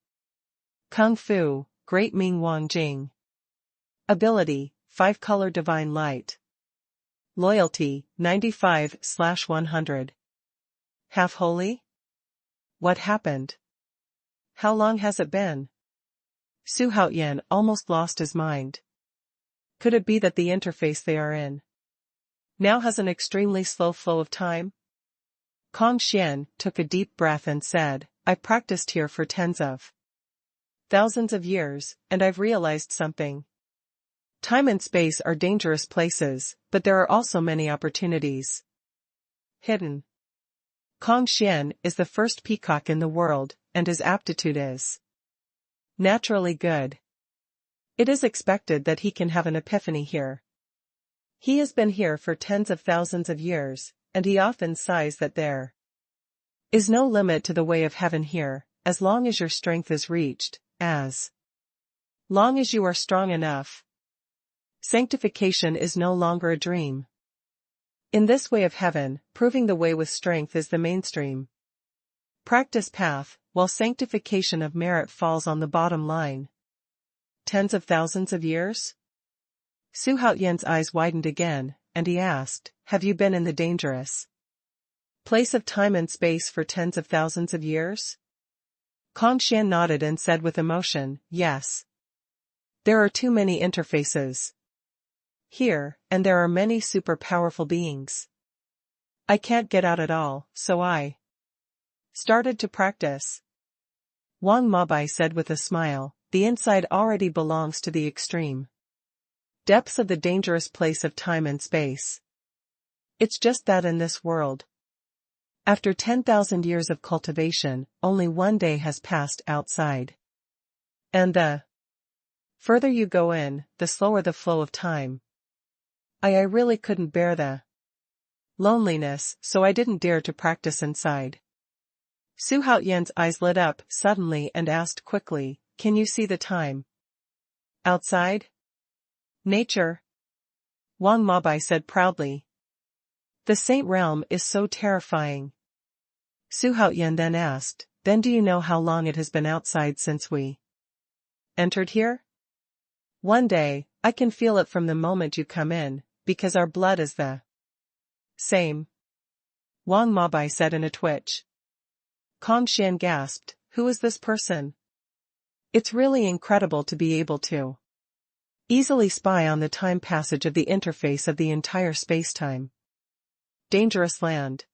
Kung fu, great Ming Wang Jing. Ability, 5-color divine light. Loyalty, 95/100. Half holy? What happened? How long has it been? Xuanhuan almost lost his mind. Could it be that the interface they are in now has an extremely slow flow of time? Kong Xian took a deep breath and said, I've practiced here for tens of thousands of years, and I've realized something. Time and space are dangerous places, but there are also many opportunities hidden. Kong Xian is the first peacock in the world, and his aptitude is naturally good. It is expected that he can have an epiphany here. He has been here for tens of thousands of years, and he often sighs that there is no limit to the way of heaven here, as long as your strength is reached, as long as you are strong enough. Sanctification is no longer a dream. In this way of heaven, proving the way with strength is the mainstream practice path, while sanctification of merit falls on the bottom line. Tens of thousands of years? Xuanhuan's eyes widened again, and he asked, have you been in the dangerous place of time and space for tens of thousands of years? Kong Xian nodded and said with emotion, yes. There are too many interfaces here, and there are many super powerful beings. I can't get out at all, so I started to practice. Wang Mabai said with a smile, the inside already belongs to the extreme depths of the dangerous place of time and space. It's just that in this world, after 10,000 years of cultivation, only one day has passed outside. And the further you go in, the slower the flow of time. I really couldn't bear the loneliness, so I didn't dare to practice inside. Xuanhuan's eyes lit up suddenly and asked quickly, can you see the time outside? Nature? Wang Mabai said proudly. The Saint Realm is so terrifying. Xuanhuan then asked, then do you know how long it has been outside since we entered here? One day, I can feel it from the moment you come in, because our blood is the same. Wang Mabai said in a twitch. Kong Xian gasped, who is this person? It's really incredible to be able to easily spy on the time passage of the interface of the entire spacetime. Dangerous land.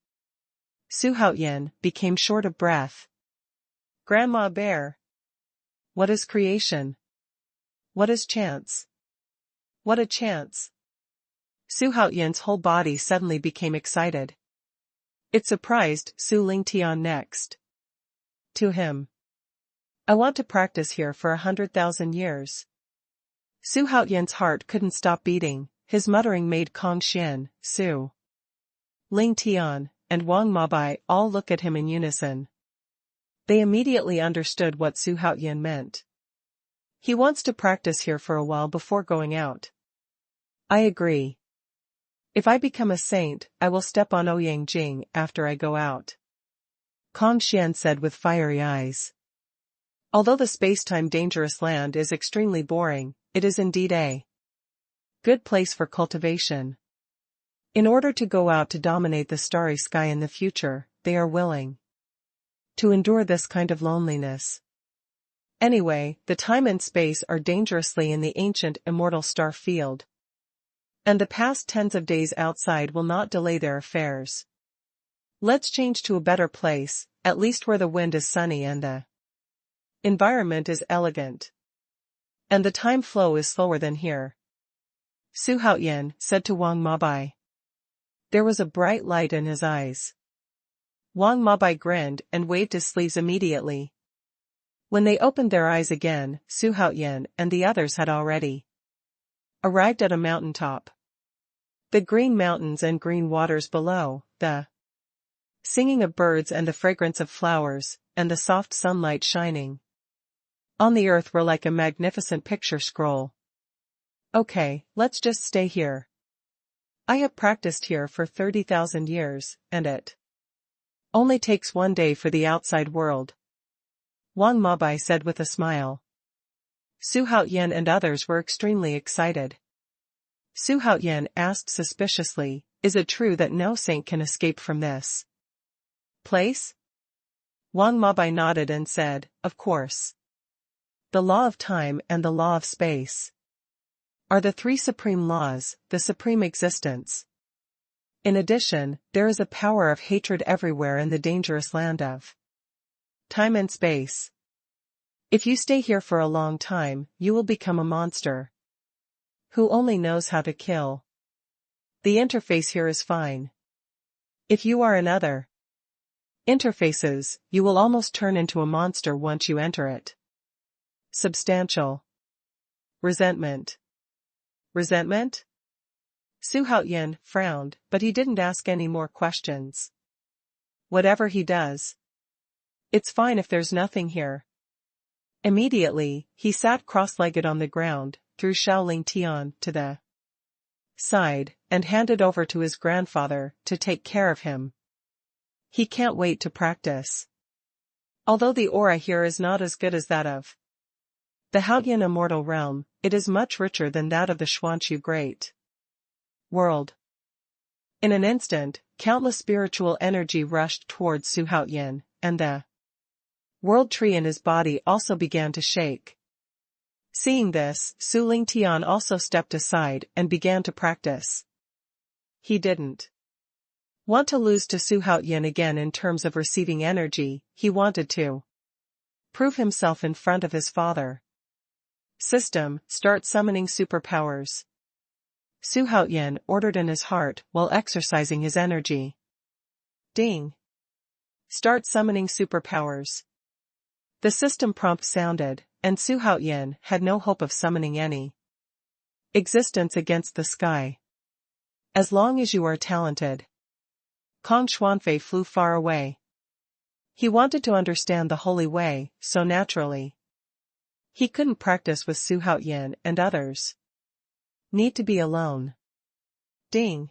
Xuanhuan became short of breath. Grandma Bear. What is creation? What is chance? What a chance. Xuanhuan's whole body suddenly became excited. It surprised Su Lingtian next to him. I want to practice here for 100,000 years. Xuanhuan's heart couldn't stop beating, his muttering made Kong Xian, Su Lingtian, and Wang Mabai all look at him in unison. They immediately understood what Xuanhuan meant. He wants to practice here for a while before going out. I agree. If I become a saint, I will step on Ouyang Jing after I go out. Kong Xian said with fiery eyes. Although the spacetime dangerous land is extremely boring, it is indeed a good place for cultivation. In order to go out to dominate the starry sky in the future, they are willing to endure this kind of loneliness. Anyway, the time and space are dangerously in the ancient immortal star field. And the past tens of days outside will not delay their affairs. Let's change to a better place, at least where the wind is sunny and the environment is elegant. And the time flow is slower than here. Xuanhuan said to Wang Mabai. There was a bright light in his eyes. Wang Mabai grinned and waved his sleeves immediately. When they opened their eyes again, Xuanhuan and the others had already arrived at a mountaintop. The green mountains and green waters below, the singing of birds and the fragrance of flowers, and the soft sunlight shining on the earth were like a magnificent picture scroll. Okay, let's just stay here. I have practiced here for 30,000 years, and it only takes one day for the outside world. Wang Mabai said with a smile. Su Haoyan and others were extremely excited. Su Haoyan asked suspiciously, is it true that no saint can escape from this place? Wang Mabai nodded and said, of course. The law of time and the law of space are the three supreme laws, the supreme existence. In addition, there is a power of hatred everywhere in the dangerous land of time and space. If you stay here for a long time, you will become a monster who only knows how to kill. The interface here is fine. If you are in other interfaces, you will almost turn into a monster once you enter it. Substantial resentment. Resentment? Su Haoyan frowned, but he didn't ask any more questions. Whatever he does, it's fine if there's nothing here. Immediately, he sat cross-legged on the ground, threw Shaolin Tian to the side, and handed over to his grandfather to take care of him. He can't wait to practice. Although the aura here is not as good as that of the Haoyan immortal realm, it is much richer than that of the Xuanhuan great world. In an instant, countless spiritual energy rushed towards Su Haoyan, and the world tree in his body also began to shake. Seeing this, Su Lingtian also stepped aside and began to practice. He didn't want to lose to Su Haoyan again in terms of receiving energy, he wanted to prove himself in front of his father. System, start summoning superpowers. Su Haoyan ordered in his heart while exercising his energy. Ding. Start summoning superpowers. The system prompt sounded, and Su Haoyan had no hope of summoning any existence against the sky. As long as you are talented. Kong Xuanfei flew far away. He wanted to understand the holy way, so naturally he couldn't practice with Su Haoyan and others. Need to be alone. Ding.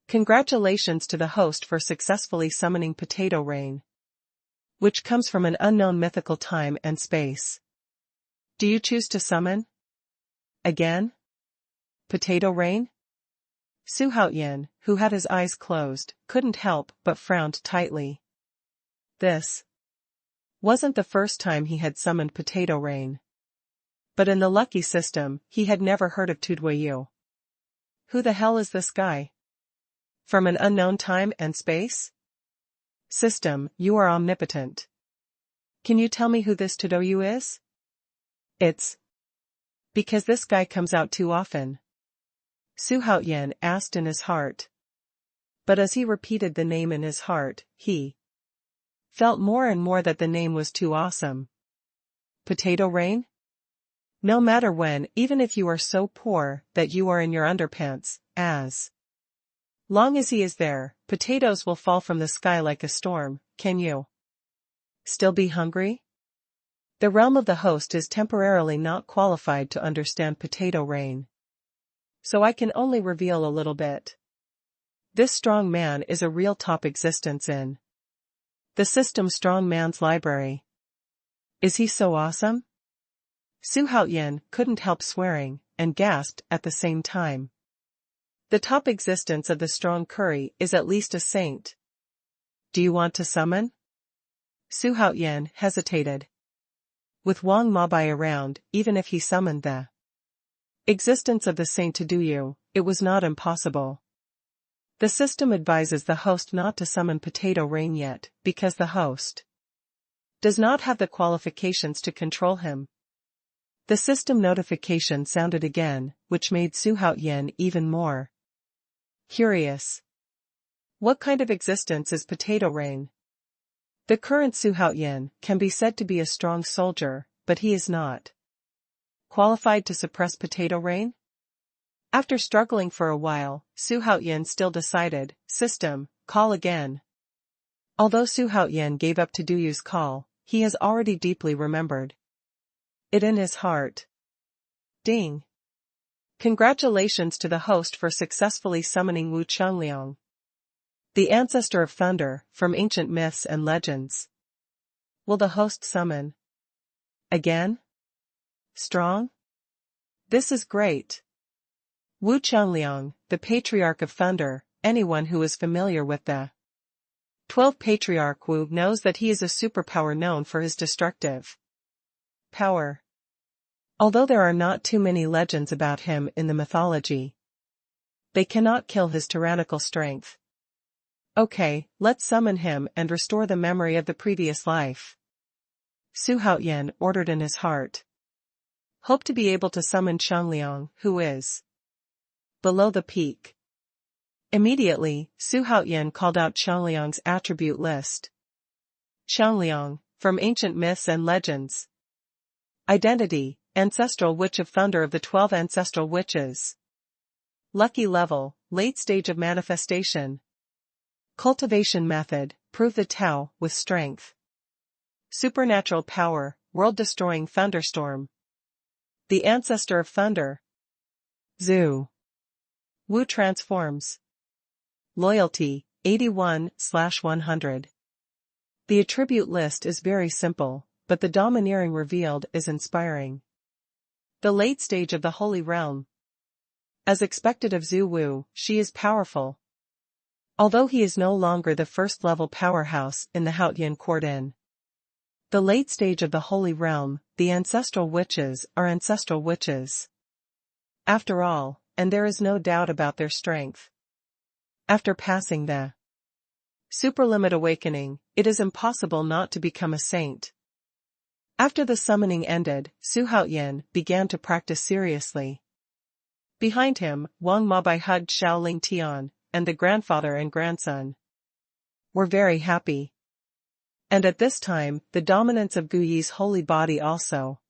Congratulations to the host for successfully summoning Potato Rain, which comes from an unknown mythical time and space. Do you choose to summon again Potato Rain? Su Haoyan, who had his eyes closed, couldn't help but frowned tightly. This wasn't the first time he had summoned Potato Rain. But in the lucky system, he had never heard of Dou Yu. Who the hell is this guy? From an unknown time and space? System, you are omnipotent. Can you tell me who this Dou Yu is? It's because this guy comes out too often. Su Haoyan asked in his heart. But as he repeated the name in his heart, he felt more and more that the name was too awesome. Potato Rain? No matter when, even if you are so poor that you are in your underpants, as long as he is there, potatoes will fall from the sky like a storm. Can you still be hungry? The realm of the host is temporarily not qualified to understand Potato Rain. So I can only reveal a little bit. This strong man is a real top existence in the system strong man's library. Is he so awesome? Su Haoyan couldn't help swearing, and gasped at the same time. The top existence of the strong curry is at least a saint. Do you want to summon? Su Haoyan hesitated. With Wang Mabai around, even if he summoned the existence of the saint Dou Yu, it was not impossible. The system advises the host not to summon Potato Rain yet, because the host does not have the qualifications to control him. The system notification sounded again, which made Su Haoyan even more curious. What kind of existence is Potato Rain? The current Su Haoyan can be said to be a strong soldier, but he is not qualified to suppress Potato Rain? After struggling for a while, Su Haoyan still decided, system, call again. Although Su Haoyan gave up to Dou Yu's call, he has already deeply remembered it in his heart. Ding! Congratulations to the host for successfully summoning Wu Changliang, the ancestor of thunder, from ancient myths and legends. Will the host summon again? Strong? This is great. Wu Changliang, the patriarch of thunder. Anyone who is familiar with the 12th patriarch Wu knows that he is a superpower known for his destructive power. Although there are not too many legends about him in the mythology, they cannot kill his tyrannical strength. Okay, let's summon him and restore the memory of the previous life. Xuanhuan ordered in his heart. Hope to be able to summon Changliang, who is below the peak. Immediately, Xuanhuan called out Changliang's attribute list. Changliang, from ancient myths and legends. Identity, ancestral witch of thunder of the 12 ancestral witches. Lucky level, late stage of manifestation. Cultivation method, prove the Tao with strength. Supernatural power, world-destroying thunderstorm. The ancestor of thunder. Zhu. Wu transforms. Loyalty, 81/100. The attribute list is very simple, but the domineering revealed is inspiring. The late stage of the Holy Realm. As expected of Zhu Wu, she is powerful. Although he is no longer the first-level powerhouse in the Haotian court in the late stage of the Holy Realm, the ancestral witches are ancestral witches. After all, and there is no doubt about their strength. After passing the superlimit awakening, it is impossible not to become a saint. After the summoning ended, Xuanhuan began to practice seriously. Behind him, Wang Mabai hugged Xiaoling Tian, and the grandfather and grandson were very happy. And at this time, the dominance of Gu Yi's holy body also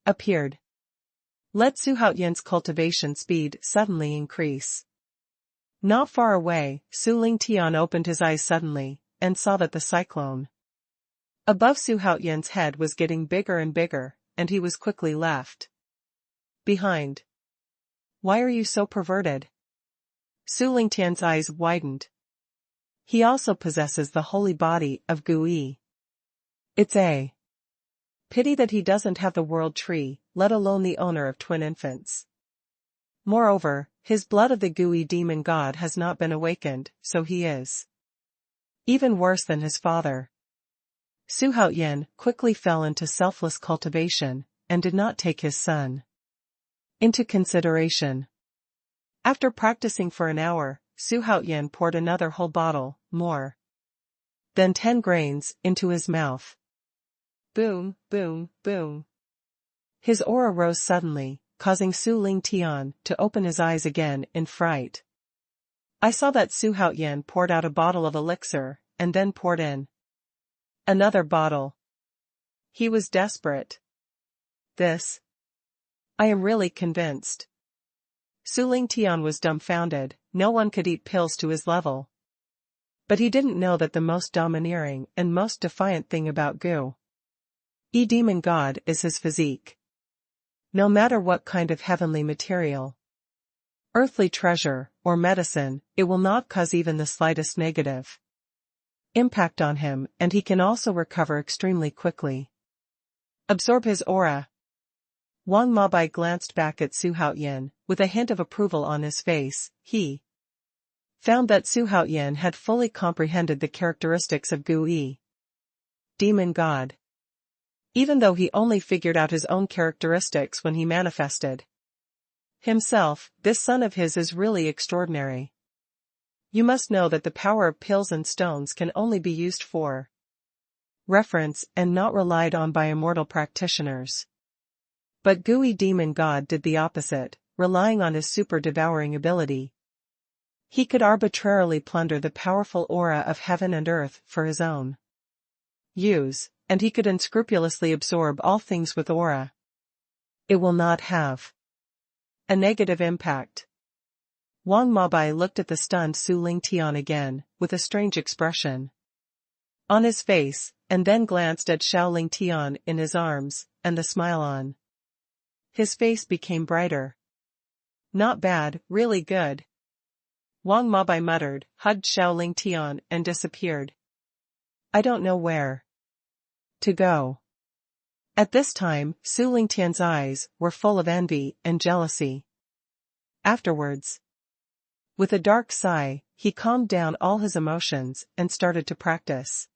appeared. Let Xuanhuan's cultivation speed suddenly increase. Not far away, Xiaoling Tian opened his eyes suddenly, and saw that the cyclone above Xuanhuan's head was getting bigger and bigger, and he was quickly left behind. Why are you so perverted? Xiaoling Tian's eyes widened. He also possesses the holy body of Gu Yi. It's a pity that he doesn't have the world tree, let alone the owner of twin infants. Moreover, his blood of the Gu Yi demon god has not been awakened, so he is even worse than his father. Xuanhuan quickly fell into selfless cultivation, and did not take his son into consideration. After practicing for an hour, Xuanhuan poured another whole bottle, more than 10 grains, into his mouth. Boom, boom, boom. His aura rose suddenly, causing Xiaoling Tian to open his eyes again in fright. I saw that Xuanhuan poured out a bottle of elixir, and then poured in another bottle. He was desperate. This. I am really convinced. Xiaoling Tian was dumbfounded. No one could eat pills to his level. But he didn't know that the most domineering and most defiant thing about Gu Yi demon god is his physique. No matter what kind of heavenly material, earthly treasure, or medicine, it will not cause even the slightest negative impact on him, and he can also recover extremely quickly. Absorb his aura. Wang Mabai glanced back at Xuanhuan, with a hint of approval on his face. He found that Xuanhuan had fully comprehended the characteristics of Gu Yi demon god. Even though he only figured out his own characteristics when he manifested himself, this son of his is really extraordinary. You must know that the power of pills and stones can only be used for reference and not relied on by immortal practitioners. But Gu Yi demon god did the opposite, relying on his super-devouring ability. He could arbitrarily plunder the powerful aura of heaven and earth for his own use, and he could unscrupulously absorb all things with aura. It will not have a negative impact. Wang Mabai looked at the stunned Xiaoling Tian again, with a strange expression on his face, and then glanced at Xiaoling Tian in his arms. and the smile on his face became brighter. Not bad, really good. Wang Mabai muttered, hugged Xiaoling Tian, and disappeared. I don't know where to go. At this time, Su Lingtian's eyes were full of envy and jealousy. Afterwards, with a dark sigh, he calmed down all his emotions and started to practice.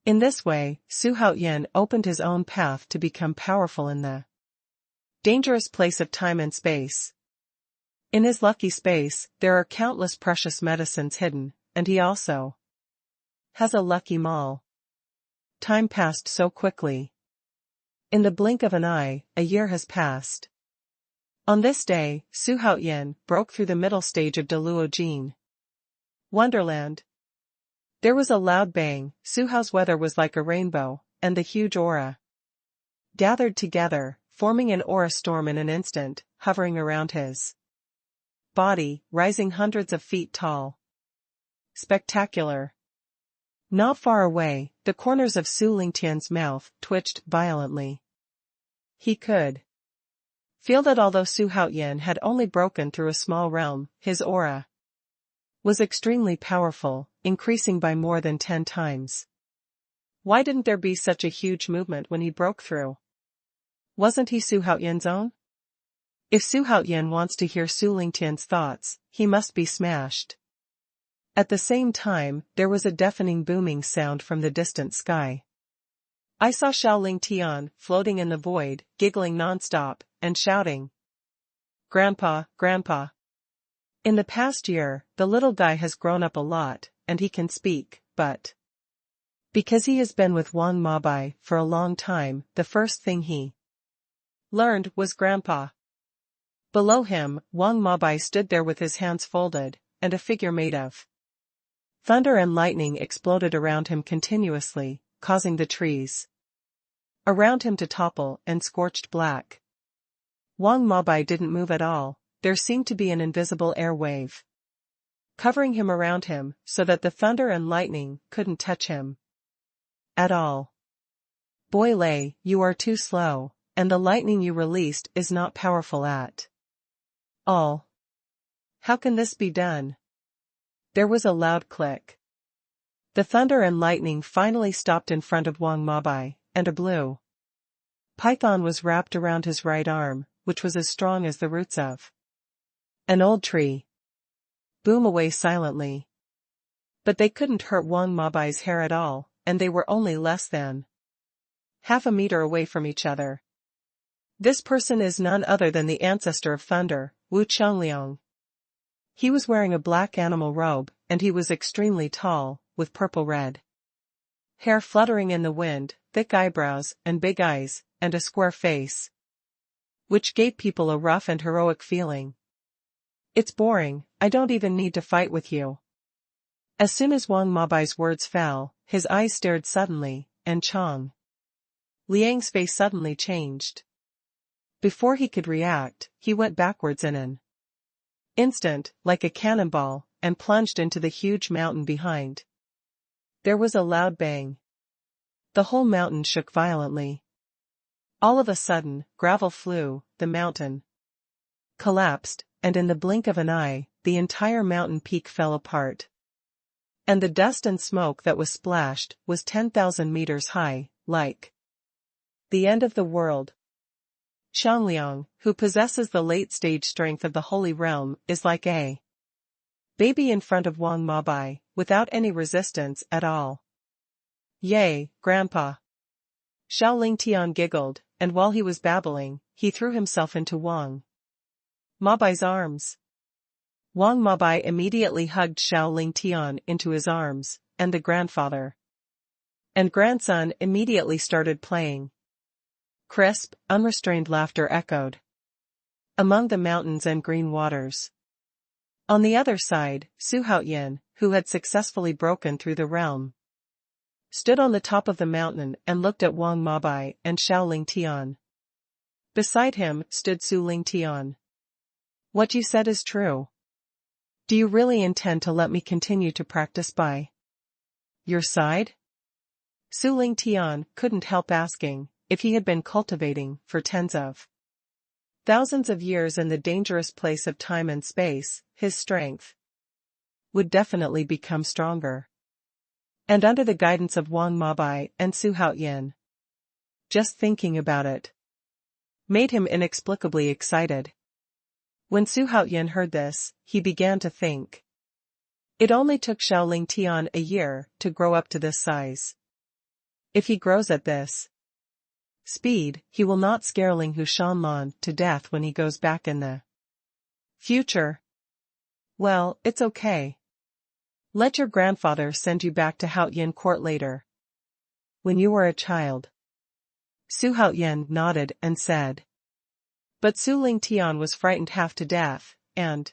In this way, Su Haoyan opened his own path to become powerful in the dangerous place of time and space. In his lucky space, there are countless precious medicines hidden, and he also has a lucky mall. Time passed so quickly. In the blink of an eye, a year has passed. On this day, Su Haoyan broke through the middle stage of Deluogene Wonderland. There was a loud bang. Su Hao's weather was like a rainbow, and the huge aura gathered together, forming an aura storm in an instant, hovering around his body, rising hundreds of feet tall. Spectacular. Not far away, the corners of Su Lingtian's mouth twitched violently. He could feel that although Su Haoyan had only broken through a small realm, his aura was extremely powerful, increasing by more than 10 times. Why didn't there be such a huge movement when he broke through? Wasn't he Su Haoyan's own? If Su Haoyan wants to hear Su Lingtian's thoughts, he must be smashed. At the same time, there was a deafening booming sound from the distant sky. I saw Xiaoling Tian floating in the void, giggling non-stop, and shouting, Grandpa, Grandpa. In the past year, the little guy has grown up a lot, and he can speak, but because he has been with Wang Mabai for a long time, the first thing he learned was Grandpa. Below him, Wang Mabai stood there with his hands folded, and a figure made of thunder and lightning exploded around him continuously, causing the trees around him to topple and scorched black. Wang Mabai didn't move at all. There seemed to be an invisible air wave covering him around him, so that the thunder and lightning couldn't touch him at all. Boy Lei, you are too slow, and the lightning you released is not powerful at all. How can this be done? There was a loud click. The thunder and lightning finally stopped in front of Wang Mabai, and a blue python was wrapped around his right arm, which was as strong as the roots of an old tree. Boom away silently. But they couldn't hurt Wang Mabai's hair at all, and they were only less than half a meter away from each other. This person is none other than the ancestor of thunder, Wu Qiangliang. He was wearing a black animal robe, and he was extremely tall, with purple-red hair fluttering in the wind, thick eyebrows and big eyes, and a square face, which gave people a rough and heroic feeling. It's boring, I don't even need to fight with you. As soon as Wang Mabai's words fell, his eyes stared suddenly, and Chang Liang's face suddenly changed. Before he could react, he went backwards in an instant, like a cannonball, and plunged into the huge mountain behind. There was a loud bang. The whole mountain shook violently. All of a sudden, gravel flew, the mountain collapsed, and in the blink of an eye, the entire mountain peak fell apart. And the dust and smoke that was splashed was 10,000 meters high, like the end of the world. Xiangliang, who possesses the late-stage strength of the Holy Realm, is like a baby in front of Wang Mabai, without any resistance at all. Yay, Grandpa! Xiaoling Tian giggled, and while he was babbling, he threw himself into Wang Mabai's arms. Wang Mabai immediately hugged Xiaoling Tian into his arms, and the grandfather and grandson immediately started playing. Crisp, unrestrained laughter echoed among the mountains and green waters. On the other side, Su Haoyan, who had successfully broken through the realm, stood on the top of the mountain and looked at Wang Mabai and Xiaoling Tian. Beside him stood Su Lingtian. What you said is true. Do you really intend to let me continue to practice by your side? Su Lingtian couldn't help asking, if he had been cultivating for tens of thousands of years in the dangerous place of time and space, his strength would definitely become stronger. And under the guidance of Wang Mabai and Xuanhuan. Just thinking about it made him inexplicably excited. When Xuanhuan heard this, he began to think. It only took Xiaoling Tian a year to grow up to this size. If he grows at this speed, he will not scare Linghu Shanlan to death when he goes back in the future. Well, it's okay. Let your grandfather send you back to Haoyan court later. When you were a child. Xuanhuan nodded and said. But Xiaoling Tian was frightened half to death, and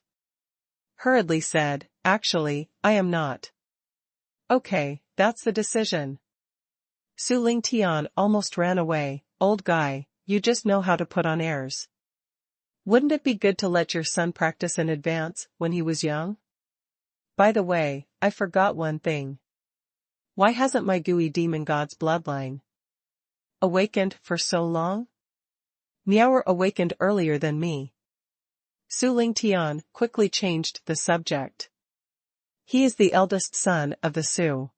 hurriedly said, actually, I am not. Okay, that's the decision. Xiaoling Tian almost ran away. Old guy, you just know how to put on airs. Wouldn't it be good to let your son practice in advance when he was young? By the way, I forgot one thing. Why hasn't my gooey demon god's bloodline awakened for so long? Miao awakened earlier than me. Xiaoling Tian quickly changed the subject. He is the eldest son of the Su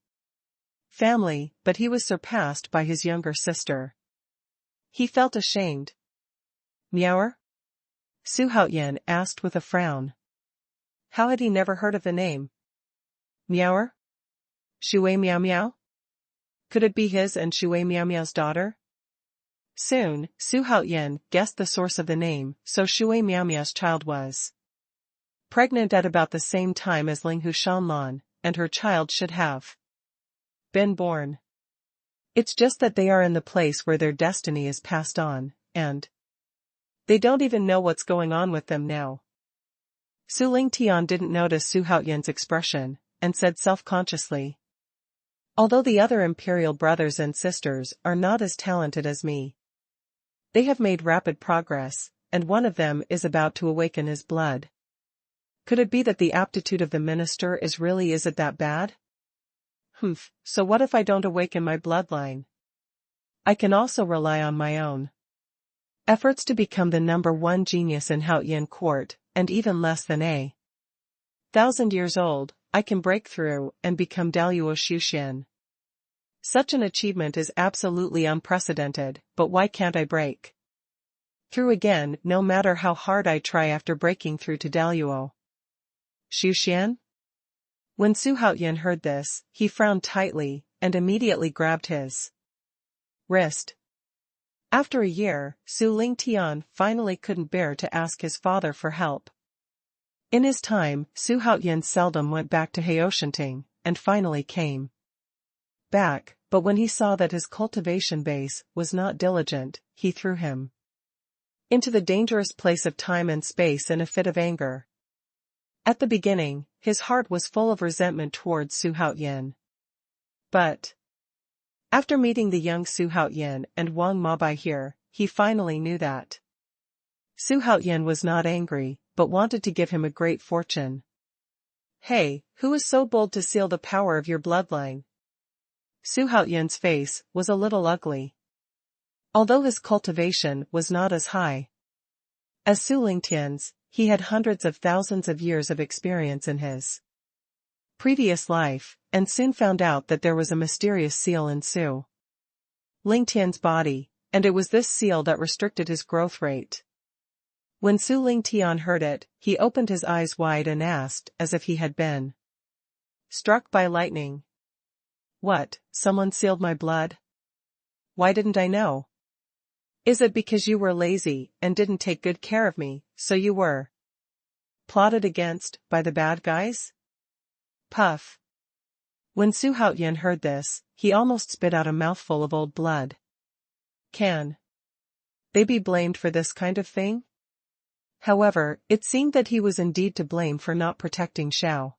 family, but he was surpassed by his younger sister. He felt ashamed. Miao? Xuanhuan asked with a frown. How had he never heard of the name? Miao? Shui Miao Miao? Could it be his and Shui Miao Miao's daughter? Soon, Xuanhuan guessed the source of the name, so Shui Miao Miao's child was pregnant at about the same time as Linghu Shanlan, and her child should have been born. It's just that they are in the place where their destiny is passed on, and they don't even know what's going on with them now. Xiaoling Tian didn't notice Xuanhuan's expression, and said self-consciously. Although the other imperial brothers and sisters are not as talented as me, they have made rapid progress, and one of them is about to awaken his blood. Could it be that the aptitude of the minister is it that bad? So what if I don't awaken my bloodline? I can also rely on my own efforts to become the #1 genius in Haoyan court, and even less than 1,000 years old, I can break through and become Daluo Xuxian. Such an achievement is absolutely unprecedented, but why can't I break through again no matter how hard I try after breaking through to Daluo Xuxian? When Xuanhuan heard this, he frowned tightly, and immediately grabbed his wrist. After a year, Xiaoling Tian finally couldn't bear to ask his father for help. In his time, Xuanhuan seldom went back to Heoshanting, and finally came back, but when he saw that his cultivation base was not diligent, he threw him into the dangerous place of time and space in a fit of anger. At the beginning, his heart was full of resentment towards Xuanhuan. But after meeting the young Xuanhuan and Wang Mabai here, he finally knew that Xuanhuan was not angry, but wanted to give him a great fortune. Hey, who is so bold to seal the power of your bloodline? Xuanhuan's face was a little ugly. Although his cultivation was not as high as Xiaoling Tian's, he had hundreds of thousands of years of experience in his previous life, and soon found out that there was a mysterious seal in Xiaoling Tian's body, and it was this seal that restricted his growth rate. When Xiaoling Tian heard it, he opened his eyes wide and asked, as if he had been struck by lightning. What, someone sealed my blood? Why didn't I know? Is it because you were lazy and didn't take good care of me, so you were plotted against by the bad guys? Puff. When Xuanhuan heard this, he almost spit out a mouthful of old blood. Can they be blamed for this kind of thing? However, it seemed that he was indeed to blame for not protecting Xiaoling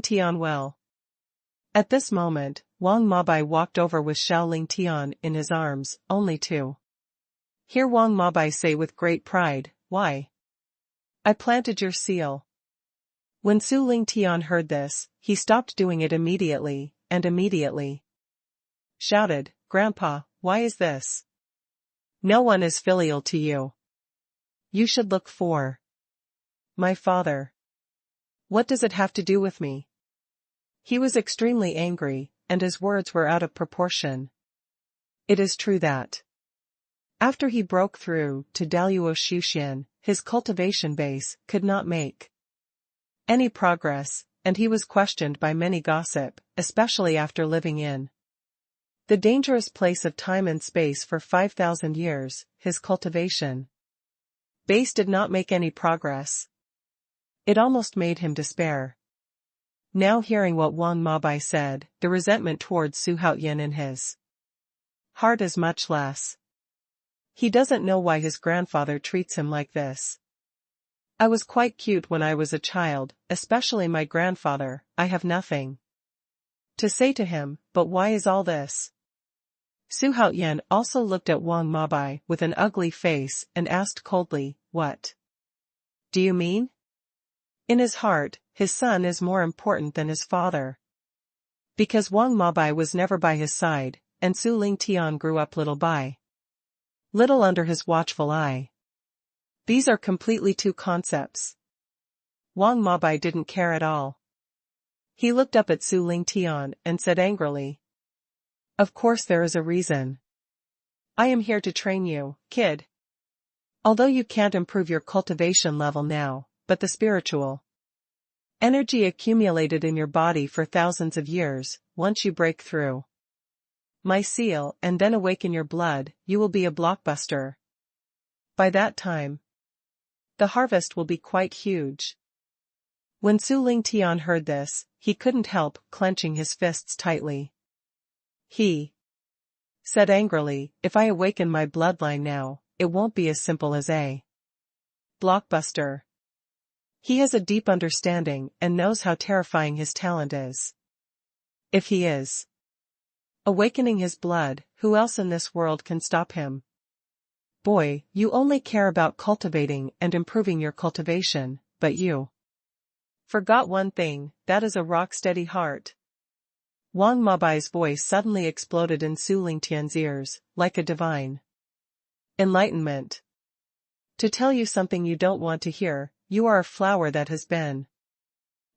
Tian well. At this moment, Wang Mabai walked over with Xiaoling Tian in his arms, only to hear Wang Mabai say with great pride, "Why? I planted your seal." When Xiaoling Tian heard this, he stopped doing it immediately, and immediately shouted, "Grandpa, why is this? No one is filial to you. You should look for my father. What does it have to do with me? He was extremely angry, and his words were out of proportion. It is true that after he broke through to Dou Yu, his cultivation base could not make any progress, and he was questioned by many gossip, especially after living in the dangerous place of time and space for 5,000 years, his cultivation base did not make any progress. It almost made him despair. Now hearing what Wang Mabai said, the resentment towards Xuanhuan in his heart is much less. He doesn't know why his grandfather treats him like this. I was quite cute when I was a child, especially my grandfather. I have nothing to say to him, but why is all this? Xuanhuan also looked at Wang Mabai with an ugly face and asked coldly, what do you mean? In his heart, his son is more important than his father. Because Wang Mabai was never by his side, and Su Lingtian grew up little by little under his watchful eye. These are completely two concepts. Wang Mabai didn't care at all. He looked up at Su Lingtian and said angrily, of course there is a reason. I am here to train you, kid. Although you can't improve your cultivation level now, but the spiritual energy accumulated in your body for thousands of years, once you break through my seal and then awaken your blood, you will be a blockbuster. By that time, the harvest will be quite huge. When Su Lingtian heard this, he couldn't help clenching his fists tightly. He said angrily, if I awaken my bloodline now, it won't be as simple as a blockbuster. He has a deep understanding and knows how terrifying his talent is. If he is awakening his blood, who else in this world can stop him? Boy, you only care about cultivating and improving your cultivation, but you forgot one thing, that is a rock-steady heart. Wang Mabai's voice suddenly exploded in Su Lingtian's ears, like a divine enlightenment. To tell you something you don't want to hear, you are a flower that has been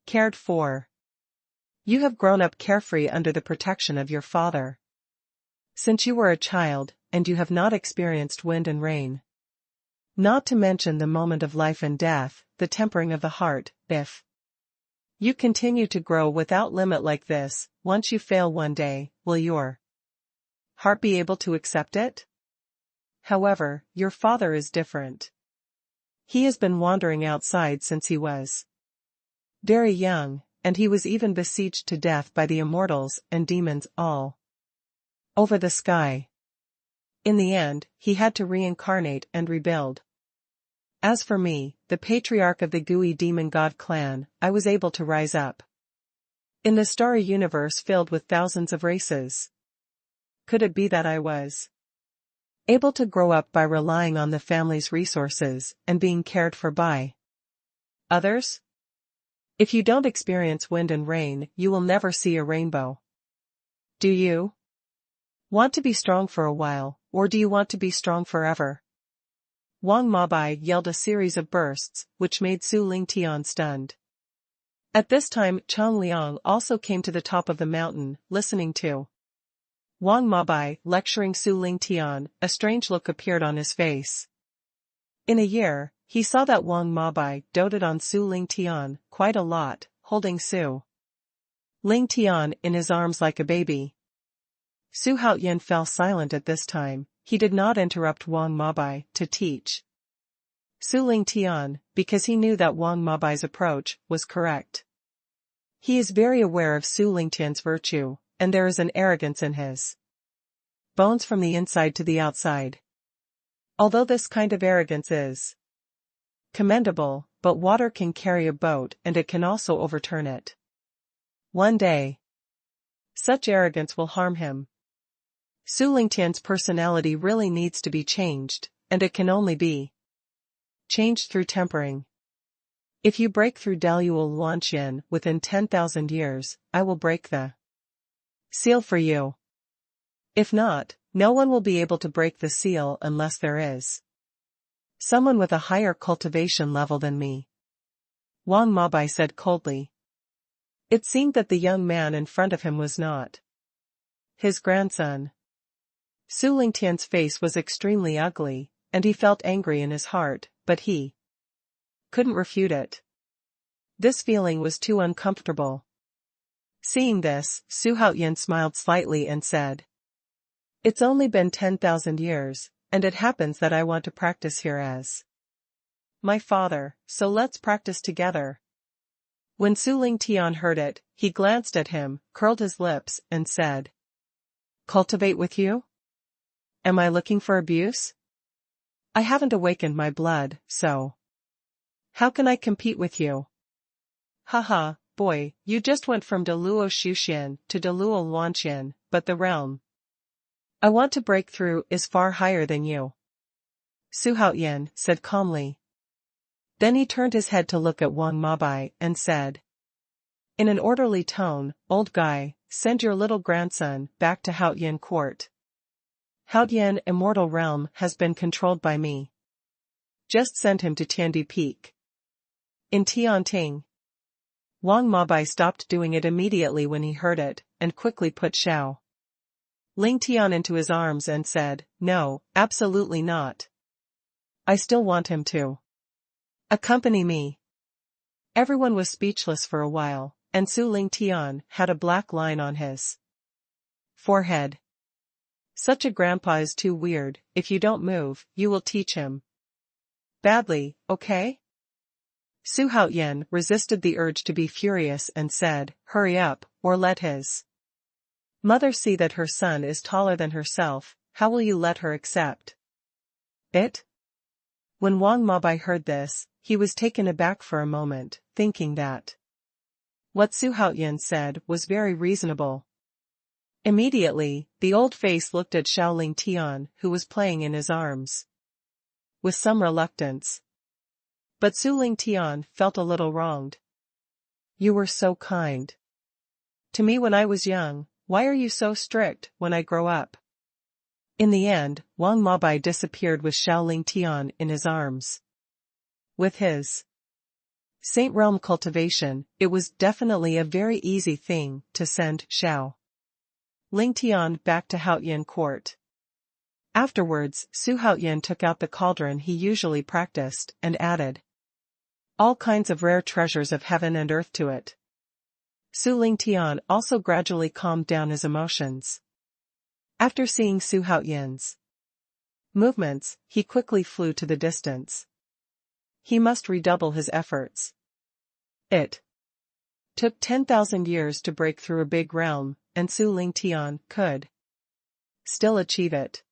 cared for. You have grown up carefree under the protection of your father since you were a child, and you have not experienced wind and rain. Not to mention the moment of life and death, the tempering of the heart. If you continue to grow without limit like this, once you fail one day, will your heart be able to accept it? However, your father is different. He has been wandering outside since he was very young, and he was even besieged to death by the immortals and demons all over the sky. In the end, he had to reincarnate and rebuild. As for me, the patriarch of the Gui demon god clan, I was able to rise up in the starry universe filled with thousands of races. Could it be that I was able to grow up by relying on the family's resources and being cared for by others? If you don't experience wind and rain, you will never see a rainbow. Do you want to be strong for a while, or do you want to be strong forever? Wang Mabai yelled a series of bursts, which made Su Lingtian stunned. At this time Chang Liang also came to the top of the mountain, listening to Wang Mabai lecturing Su Lingtian. A strange look appeared on his face. In a year, he saw that Wang Mabai doted on Su Lingtian quite a lot, holding Su Lingtian in his arms like a baby. Xuanhuan fell silent at this time. He did not interrupt Wang Mabai to teach Su Lingtian, because he knew that Wang Mabai's approach was correct. He is very aware of Su Lingtian's virtue, and there is an arrogance in his bones from the inside to the outside. Although this kind of arrogance is commendable, but water can carry a boat and it can also overturn it. One day, such arrogance will harm him. Su Lingtian's personality really needs to be changed, and it can only be changed through tempering. If you break through Daluol Luanxian within 10,000 years, I will break the seal for you. If not, No one will be able to break the seal unless there is someone with a higher cultivation level than me, Wang Mabai said coldly. It seemed that the young man in front of him was not his grandson. Su Lingtian's face was extremely ugly, and he felt angry in his heart, but he couldn't refute it. This feeling was too uncomfortable. Seeing this, Su Haoyan smiled slightly and said, "It's only been 10,000 years, and it happens that I want to practice here as my father, so let's practice together." When Su Lingtian heard it, he glanced at him, curled his lips, and said, "Cultivate with you? Am I looking for abuse? I haven't awakened my blood, so how can I compete with you? Haha, boy, you just went from Deluo Shuxian to Deluo Luanxian, but the realm I want to break through is far higher than you," Su Haoyan said calmly. Then he turned his head to look at Wang Mabai and said, in an orderly tone, "Old guy, send your little grandson back to Haoyan court. Haoyan immortal realm has been controlled by me. Just send him to Tiandi Peak in Tianting." Wang Mabai stopped doing it immediately when he heard it, and quickly put Xiao Lingtian into his arms and said, "No, absolutely not. I still want him to accompany me." Everyone was speechless for a while, and Su Lingtian had a black line on his forehead. Such a grandpa is too weird. If you don't move, you will teach him badly, okay? Su Haoyan resisted the urge to be furious and said, "Hurry up, or let his mother see that her son is taller than herself. How will you let her accept it?" When Wang Mabai heard this, he was taken aback for a moment, thinking that what Su Haoyan said was very reasonable. Immediately, the old face looked at Xiao Lingtian, who was playing in his arms with some reluctance. But Su Lingtian felt a little wronged. "You were so kind to me when I was young. Why are you so strict when I grow up?" In the end, Wang Mabai disappeared with Xiao Lingtian in his arms. With his Saint Realm cultivation, it was definitely a very easy thing to send Xiao Lingtian back to Haoyan court. Afterwards, Su Haoyan took out the cauldron he usually practiced and added all kinds of rare treasures of heaven and earth to it. Su Lingtian also gradually calmed down his emotions. After seeing Su Haoyan's movements, he quickly flew to the distance. He must redouble his efforts. It took 10,000 years to break through a big realm, and Su Lingtian could still achieve it.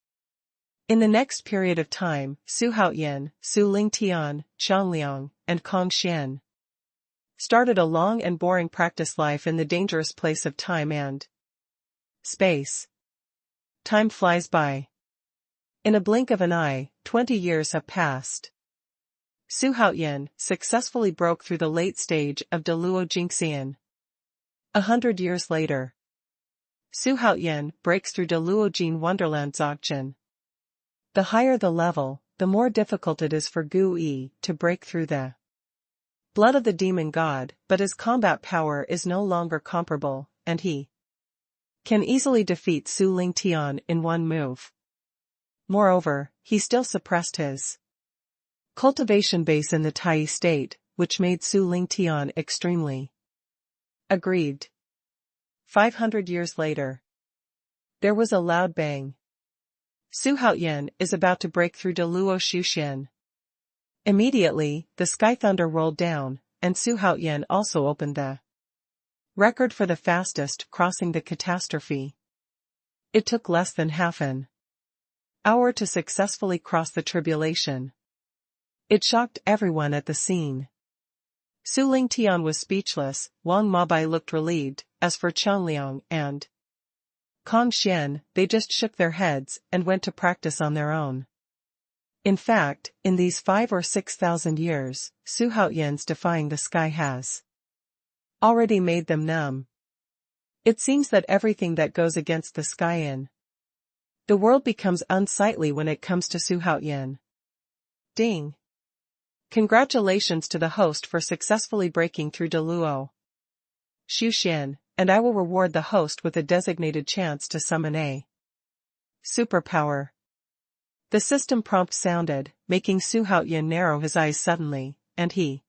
In the next period of time, Su Haoyan, Su Lingtian, Changliang, and Kong Xian started a long and boring practice life in the dangerous place of time and space. Time flies by. In a blink of an eye, 20 years have passed. Su Haoyan successfully broke through the late stage of Deluo Jingxian. 100 years later, Su Haoyan breaks through Deluo Jin Wonderland Dzogchen. The higher the level, the more difficult it is for Gu Yi to break through the blood of the demon god, but his combat power is no longer comparable, and he can easily defeat Su Lingtian in one move. Moreover, he still suppressed his cultivation base in the Tai state, which made Su Lingtian extremely aggrieved. 500 years later, there was a loud bang. Su Haoyan is about to break through Deluo Shuxian. Immediately, the sky thunder rolled down, and Su Haoyan also opened the record for the fastest crossing the catastrophe. It took less than half an hour to successfully cross the tribulation. It shocked everyone at the scene. Su Lingtian was speechless. Wang Mabai looked relieved. As for Changliang and Kong Xian, they just shook their heads and went to practice on their own. In fact, in these 5 or 6,000 years, Su Haoyan's defying the sky has already made them numb. It seems that everything that goes against the sky in The world becomes unsightly when it comes to Xuanhuan. Ding. Congratulations to the host for successfully breaking through Dou Yu. Xuanhuan, and I will reward the host with a designated chance to summon a superpower. The system prompt sounded, making Xuanhuan narrow his eyes suddenly, and he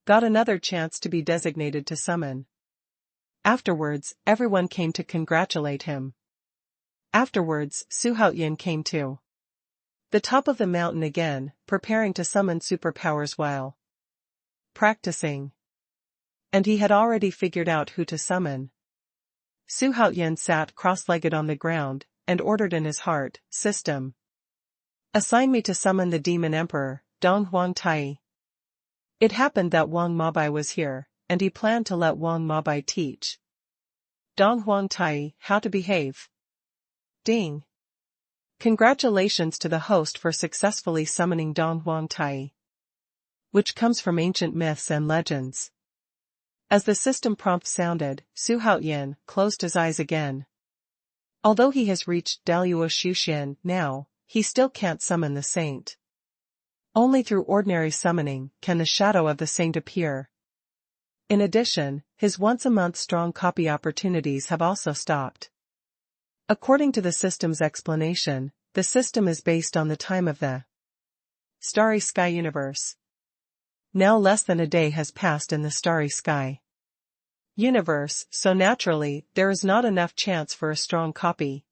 got another chance to be designated to summon. Afterwards, everyone came to congratulate him. Afterwards, Xuanhuan came to the top of the mountain again, preparing to summon superpowers while practicing. And he had already figured out who to summon. Xuanhuan sat cross-legged on the ground, and ordered in his heart, "System, assign me to summon the Demon Emperor, Dong Huang Tai." It happened that Wang Mabai was here, and he planned to let Wang Mabai teach Dong Huang Tai how to behave. Ding. Congratulations to the host for successfully summoning Dong Huang Tai, which comes from ancient myths and legends. As the system prompt sounded, Xuanhuan closed his eyes again. Although he has reached Dou Yu Xuanhuan now, he still can't summon the saint. Only through ordinary summoning can the shadow of the saint appear. In addition, his once-a-month strong copy opportunities have also stopped. According to the system's explanation, the system is based on the time of the starry sky universe. Now less than a day has passed in the starry sky universe, so naturally, there is not enough chance for a strong copy.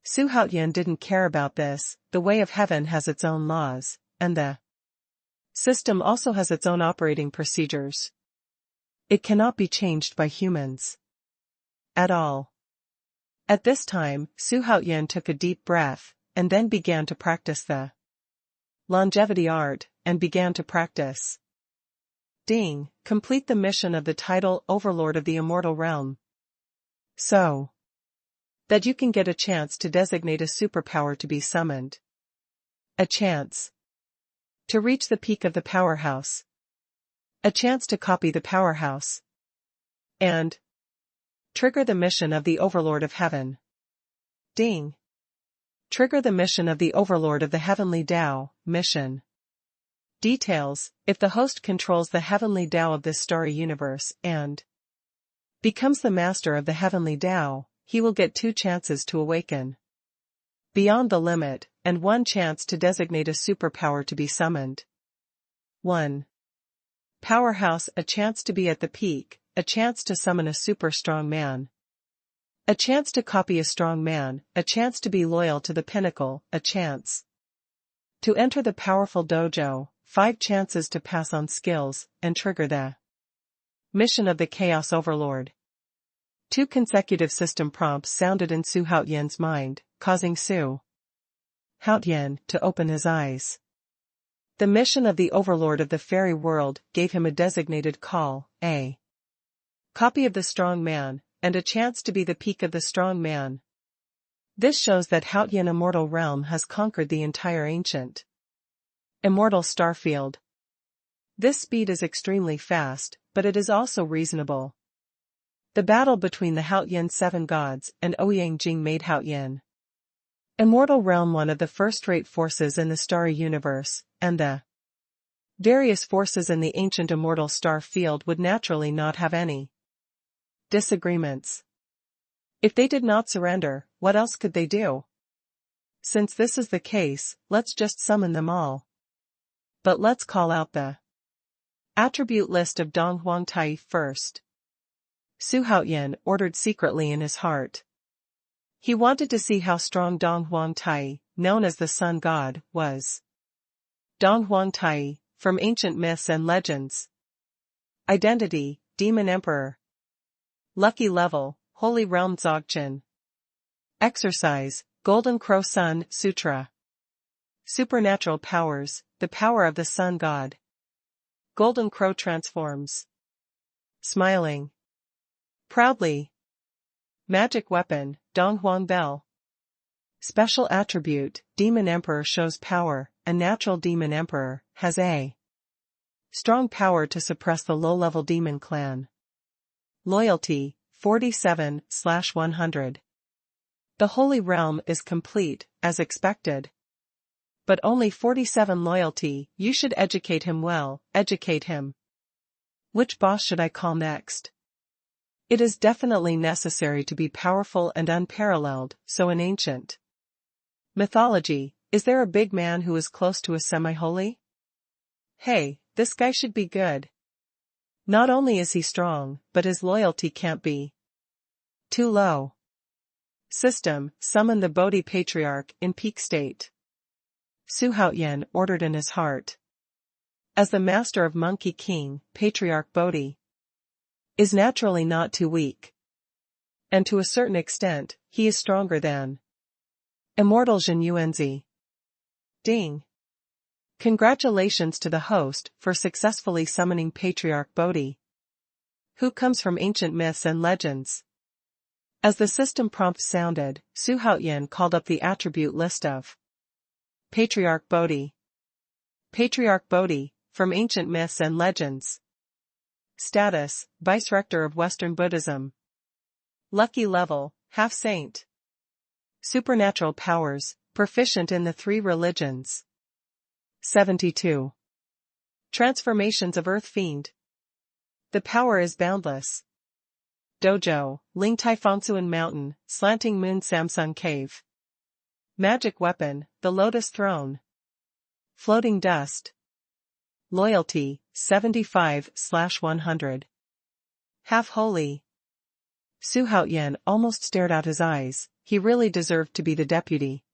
Xuanhuan didn't care about this. The way of heaven has its own laws, and the system also has its own operating procedures. It cannot be changed by humans at all. At this time, Xuanhuan took a deep breath, and then began to practice the longevity art, and began to practice. Ding, complete the mission of the title Overlord of the Immortal Realm, so that you can get a chance to designate a superpower to be summoned. A chance to reach the peak of the powerhouse. A chance to copy the powerhouse. And trigger the mission of the Overlord of Heaven. Ding. Trigger the mission of the Overlord of the Heavenly Tao, mission. Details: if the host controls the heavenly Tao of this starry universe and becomes the master of the heavenly Tao, he will get 2 chances to awaken beyond the limit, and 1 chance to designate a superpower to be summoned. 1. Powerhouse: a chance to be at the peak, a chance to summon a super strong man. A chance to copy a strong man, a chance to be loyal to the pinnacle, a chance to enter the powerful dojo, 5 chances to pass on skills, and trigger the mission of the Chaos Overlord. 2 consecutive system prompts sounded in Xuanhuan's mind, causing Xuanhuan to open his eyes. The mission of the Overlord of the Fairy World gave him a designated call, a copy of the strong man, and a chance to be the peak of the strong man. This shows that Xuanhuan Immortal Realm has conquered the entire ancient immortal starfield. This speed is extremely fast, but it is also reasonable. The battle between the Xuanhuan 7 gods and Ouyang Jing made Xuanhuan Immortal Realm one of the first-rate forces in the starry universe, and the various forces in the ancient immortal star field would naturally not have any disagreements. If they did not surrender, what else could they do? Since this is the case, let's just summon them all. But let's call out the attribute list of Dong Huang Tai first. Xuanhuan ordered secretly in his heart. He wanted to see how strong Dong Huang Tai, known as the Sun God, was. Dong Huang Tai, from ancient myths and legends. Identity: Demon Emperor. Lucky level: Holy Realm Dzogchen. Exercise: Golden Crow Sun Sutra. Supernatural powers: the power of the Sun God. Golden Crow transforms. Smiling proudly. Magic weapon: Dong Huang Bell. Special attribute: Demon Emperor shows power. A natural Demon Emperor has a strong power to suppress the low-level demon clan. Loyalty: 47/100. The Holy Realm is complete, as expected. But only 47 loyalty. You should educate him well, educate him. Which boss should I call next? It is definitely necessary to be powerful and unparalleled, so in ancient mythology, is there a big man who is close to a semi-holy? Hey, this guy should be good. Not only is he strong, but his loyalty can't be too low. System, summon the Bodhi Patriarch in peak state. Xuanhuan ordered in his heart. As the master of Monkey King, Patriarch Bodhi is naturally not too weak. And to a certain extent, he is stronger than Immortal Xuanhuan. Ding. Congratulations to the host for successfully summoning Patriarch Bodhi, who comes from ancient myths and legends. As the system prompt sounded, Xuanhuan called up the attribute list of Patriarch Bodhi. Patriarch Bodhi, from ancient myths and legends. Status, Vice-Rector of Western Buddhism. Lucky level, half-saint. Supernatural powers, proficient in the 3 religions. 72. Transformations of Earth Fiend. The power is boundless. Dojo, Ling Tai Fongsuan Mountain, Slanting Moon Samsung Cave. Magic weapon, the Lotus Throne. Floating dust. Loyalty, 75/100. Half-holy. Xuanhuan almost stared out his eyes. He really deserved to be the deputy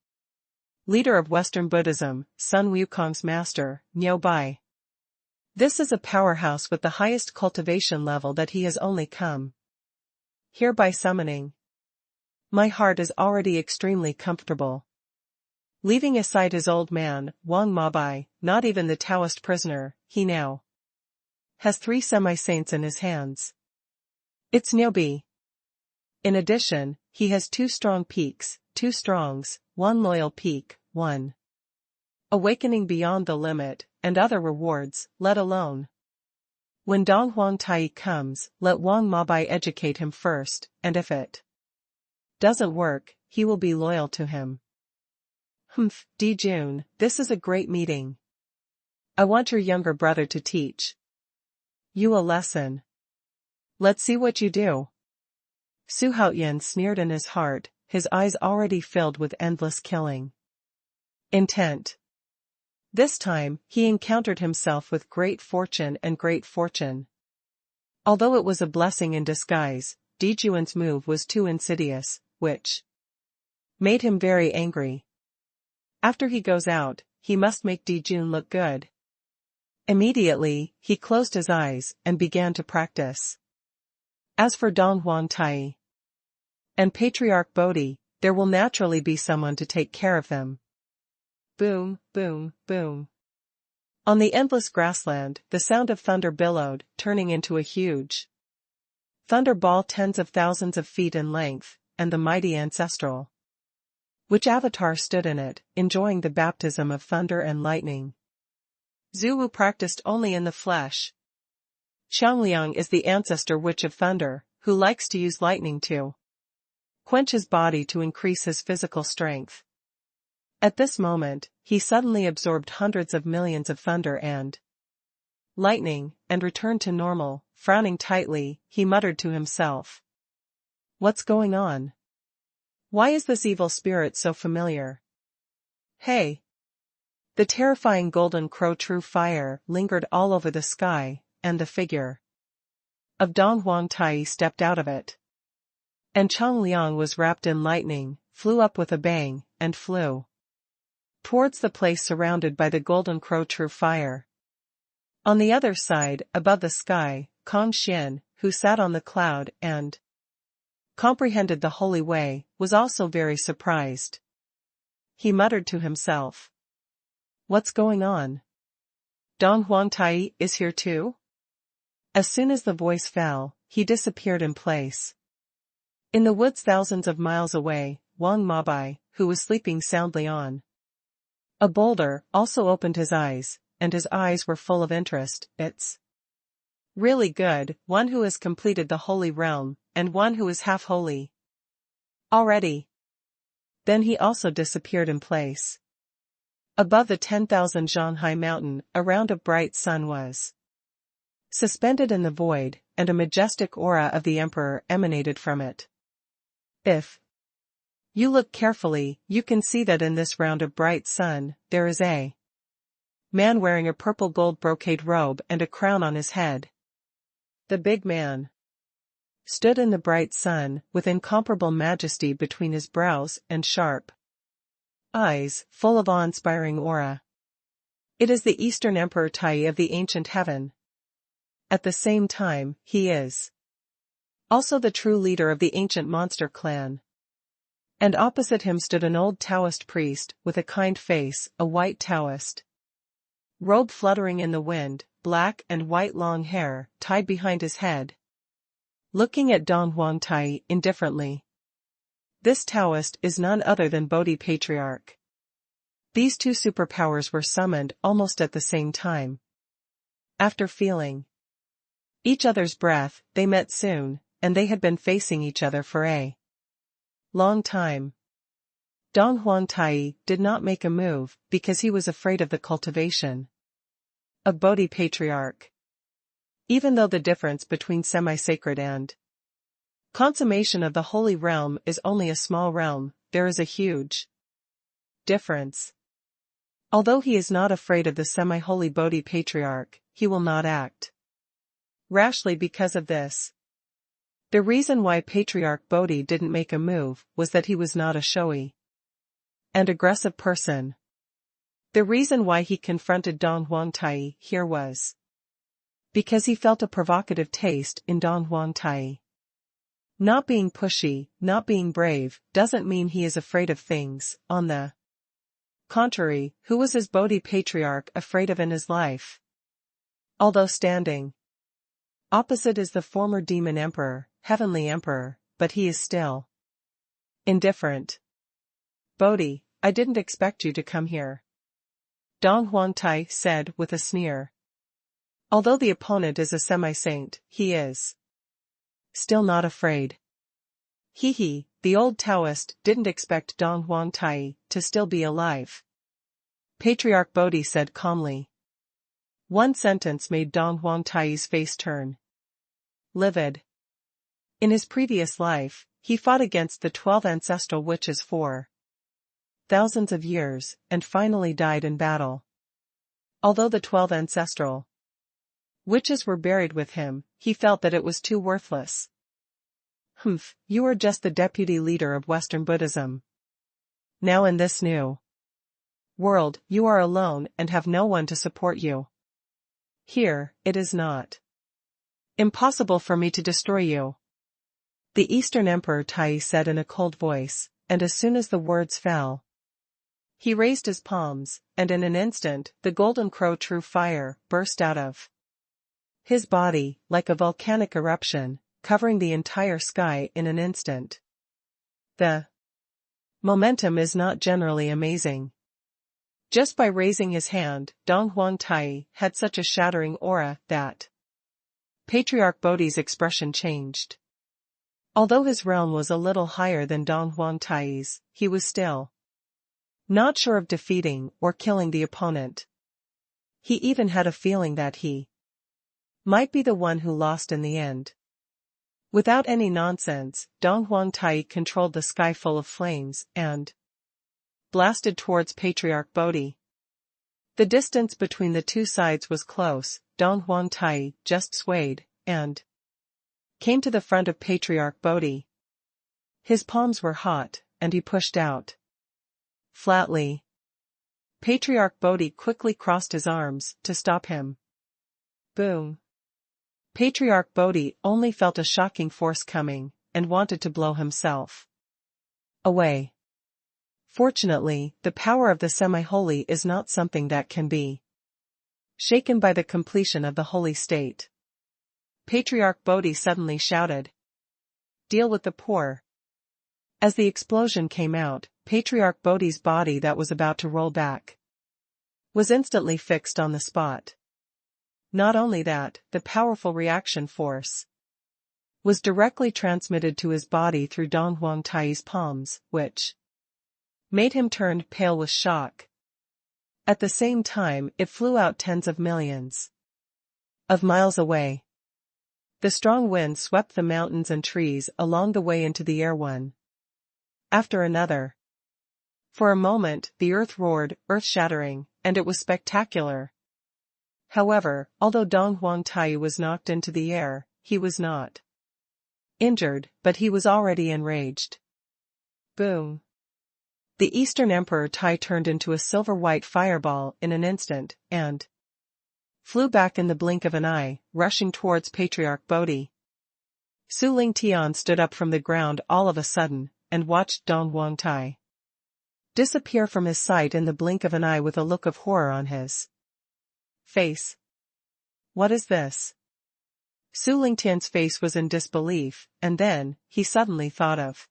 leader of Western Buddhism, Sun Wukong's master, Niu Bai. This is a powerhouse with the highest cultivation level that he has only come here by summoning. My heart is already extremely comfortable. Leaving aside his old man, Wang Mabai, not even the Taoist prisoner, he now has 3 semi-saints in his hands. It's Niu Bai. In addition, he has 2 strong peaks, 2 strongs, 1 loyal peak, 1 awakening beyond the limit, and other rewards, let alone. When Dong Huang Tai comes, let Wang Mabai educate him first, and if it doesn't work, he will be loyal to him. Dijun, this is a great meeting. I want your younger brother to teach you a lesson. Let's see what you do. Xuanhuan sneered in his heart, his eyes already filled with endless killing intent. This time, he encountered himself with great fortune and great fortune. Although it was a blessing in disguise, Dijun's move was too insidious, which made him very angry. After he goes out, he must make Dijun look good. Immediately, he closed his eyes and began to practice. As for Dong Huang Tai and Patriarch Bodhi, there will naturally be someone to take care of them. Boom, boom, boom. On the endless grassland, the sound of thunder billowed, turning into a huge thunder ball tens of thousands of feet in length, and the mighty ancestral which avatar stood in it, enjoying the baptism of thunder and lightning. Zhu practiced only in the flesh. Xiangliang is the ancestor witch of thunder, who likes to use lightning to quench his body to increase his physical strength. At this moment, he suddenly absorbed hundreds of millions of thunder and lightning, and returned to normal. Frowning tightly, he muttered to himself. What's going on? Why is this evil spirit so familiar? Hey! The terrifying golden crow true fire lingered all over the sky, and the figure of Dong Huang Tai stepped out of it. And Chang Liang was wrapped in lightning, flew up with a bang, and flew towards the place surrounded by the golden crow true fire. On the other side, above the sky, Kong Xian, who sat on the cloud and comprehended the holy way, was also very surprised. He muttered to himself. What's going on? Dong Huang Tai is here too? As soon as the voice fell, he disappeared in place. In the woods thousands of miles away, Wang Mabai, who was sleeping soundly on a boulder, also opened his eyes, and his eyes were full of interest. It's really good, one who has completed the holy realm, and one who is half holy already. Then he also disappeared in place. Above the 10,000 Xuanhuan mountain, a round of bright sun was suspended in the void, and a majestic aura of the emperor emanated from it. If you look carefully, you can see that in this round of bright sun, there is a man wearing a purple gold brocade robe and a crown on his head. The big man stood in the bright sun, with incomparable majesty between his brows and sharp eyes, full of awe-inspiring aura. It is the Eastern Emperor Tai of the ancient heaven. At the same time, he is also the true leader of the ancient monster clan. And opposite him stood an old Taoist priest, with a kind face, a white Taoist robe fluttering in the wind, black and white long hair, tied behind his head, looking at Dong Huang Tai indifferently. This Taoist is none other than Bodhi Patriarch. These two superpowers were summoned almost at the same time. After feeling each other's breath, they met soon, and they had been facing each other for a long time. Dong Huang Tai did not make a move because he was afraid of the cultivation of Bodhi Patriarch. Even though the difference between semi-sacred and consummation of the holy realm is only a small realm, there is a huge difference. Although he is not afraid of the semi-holy Bodhi Patriarch, he will not act rashly because of this. The reason why Patriarch Bodhi didn't make a move was that he was not a showy and aggressive person. The reason why he confronted Dong Huang Tai here was because he felt a provocative taste in Dong Huang Tai. Not being pushy, not being brave, doesn't mean he is afraid of things. On the contrary, who was his Bodhi Patriarch afraid of in his life? Although standing opposite is the former demon emperor, heavenly emperor, but he is still indifferent. Bodhi, I didn't expect you to come here, Dong Huang Tai said with a sneer. Although the opponent is a semi-saint, he is still not afraid. He, the old Taoist, didn't expect Dong Huang Tai to still be alive. Patriarch Bodhi said calmly. One sentence made Dong Huang Tai's face turn livid. In his previous life, he fought against the 12 ancestral witches for thousands of years, and finally died in battle. Although the 12 ancestral witches were buried with him, he felt that it was too worthless. You are just the deputy leader of Western Buddhism. Now in this new world, you are alone and have no one to support you. Here, it is not impossible for me to destroy you, the Eastern Emperor Tai said in a cold voice, and as soon as the words fell, he raised his palms, and in an instant, the golden crow true fire burst out of his body, like a volcanic eruption, covering the entire sky in an instant. The momentum is not generally amazing. Just by raising his hand, Dong Huang Tai had such a shattering aura that Patriarch Bodhi's expression changed. Although his realm was a little higher than Dong Huang Tai's, he was still not sure of defeating or killing the opponent. He even had a feeling that he might be the one who lost in the end. Without any nonsense, Dong Huang Tai controlled the sky full of flames and blasted towards Patriarch Bodhi. The distance between the two sides was close. Dong Huang Tai just swayed and came to the front of Patriarch Bodhi. His palms were hot, and he pushed out flatly. Patriarch Bodhi quickly crossed his arms to stop him. Boom. Patriarch Bodhi only felt a shocking force coming, and wanted to blow himself away. Fortunately, the power of the semi-holy is not something that can be shaken by the completion of the holy state. Patriarch Bodhi suddenly shouted, "Deal with the poor." As the explosion came out, Patriarch Bodhi's body that was about to roll back was instantly fixed on the spot. Not only that, the powerful reaction force was directly transmitted to his body through Dong Huang Tai's palms, which made him turn pale with shock. At the same time, it flew out tens of millions of miles away. The strong wind swept the mountains and trees along the way into the air one after another. For a moment, the earth roared, earth-shattering, and it was spectacular. However, although Dong Huangtai was knocked into the air, he was not injured, but he was already enraged. Boom! The Eastern Emperor Tai turned into a silver-white fireball in an instant, and flew back in the blink of an eye, rushing towards Patriarch Bodhi. Su Lingtian stood up from the ground all of a sudden, and watched Dong Huangtai disappear from his sight in the blink of an eye with a look of horror on his face. What is this? Su Lingtian's face was in disbelief, and then, he suddenly thought of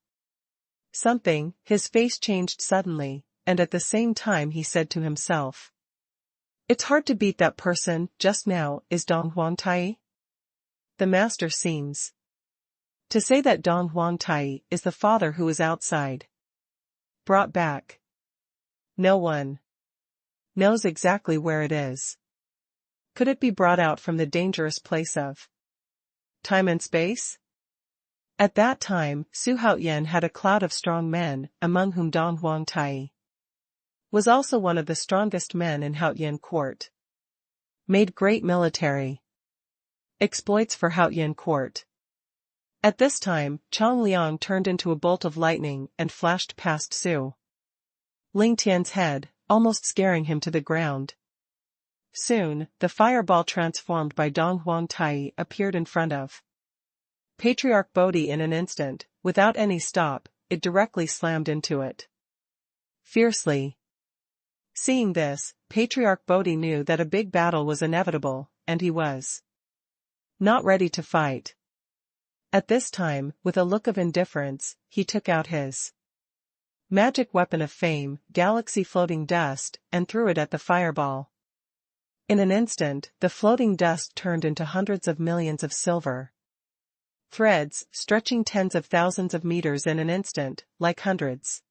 something. His face changed suddenly, and at the same time he said to himself, "It's hard to beat that person just now, is Dong Huangtai?" The master seems to say that Dong Huangtai is the father who is outside. Brought back. No one knows exactly where it is. Could it be brought out from the dangerous place of time and space? At that time, Su Haoyan had a cloud of strong men, among whom Dong Huangtai was also one of the strongest men in Haoyan court. Made great military exploits for Haoyan court. At this time, Chang Liang turned into a bolt of lightning and flashed past Su Lingtian's head, almost scaring him to the ground. Soon, the fireball transformed by Dong Huangtai appeared in front of Patriarch Bodhi in an instant. Without any stop, it directly slammed into it fiercely. Seeing this, Patriarch Bodhi knew that a big battle was inevitable, and he was not ready to fight. At this time, with a look of indifference, he took out his magic weapon of fame, galaxy floating dust, and threw it at the fireball. In an instant, the floating dust turned into hundreds of millions of silver threads, stretching tens of thousands of meters in an instant, like hundreds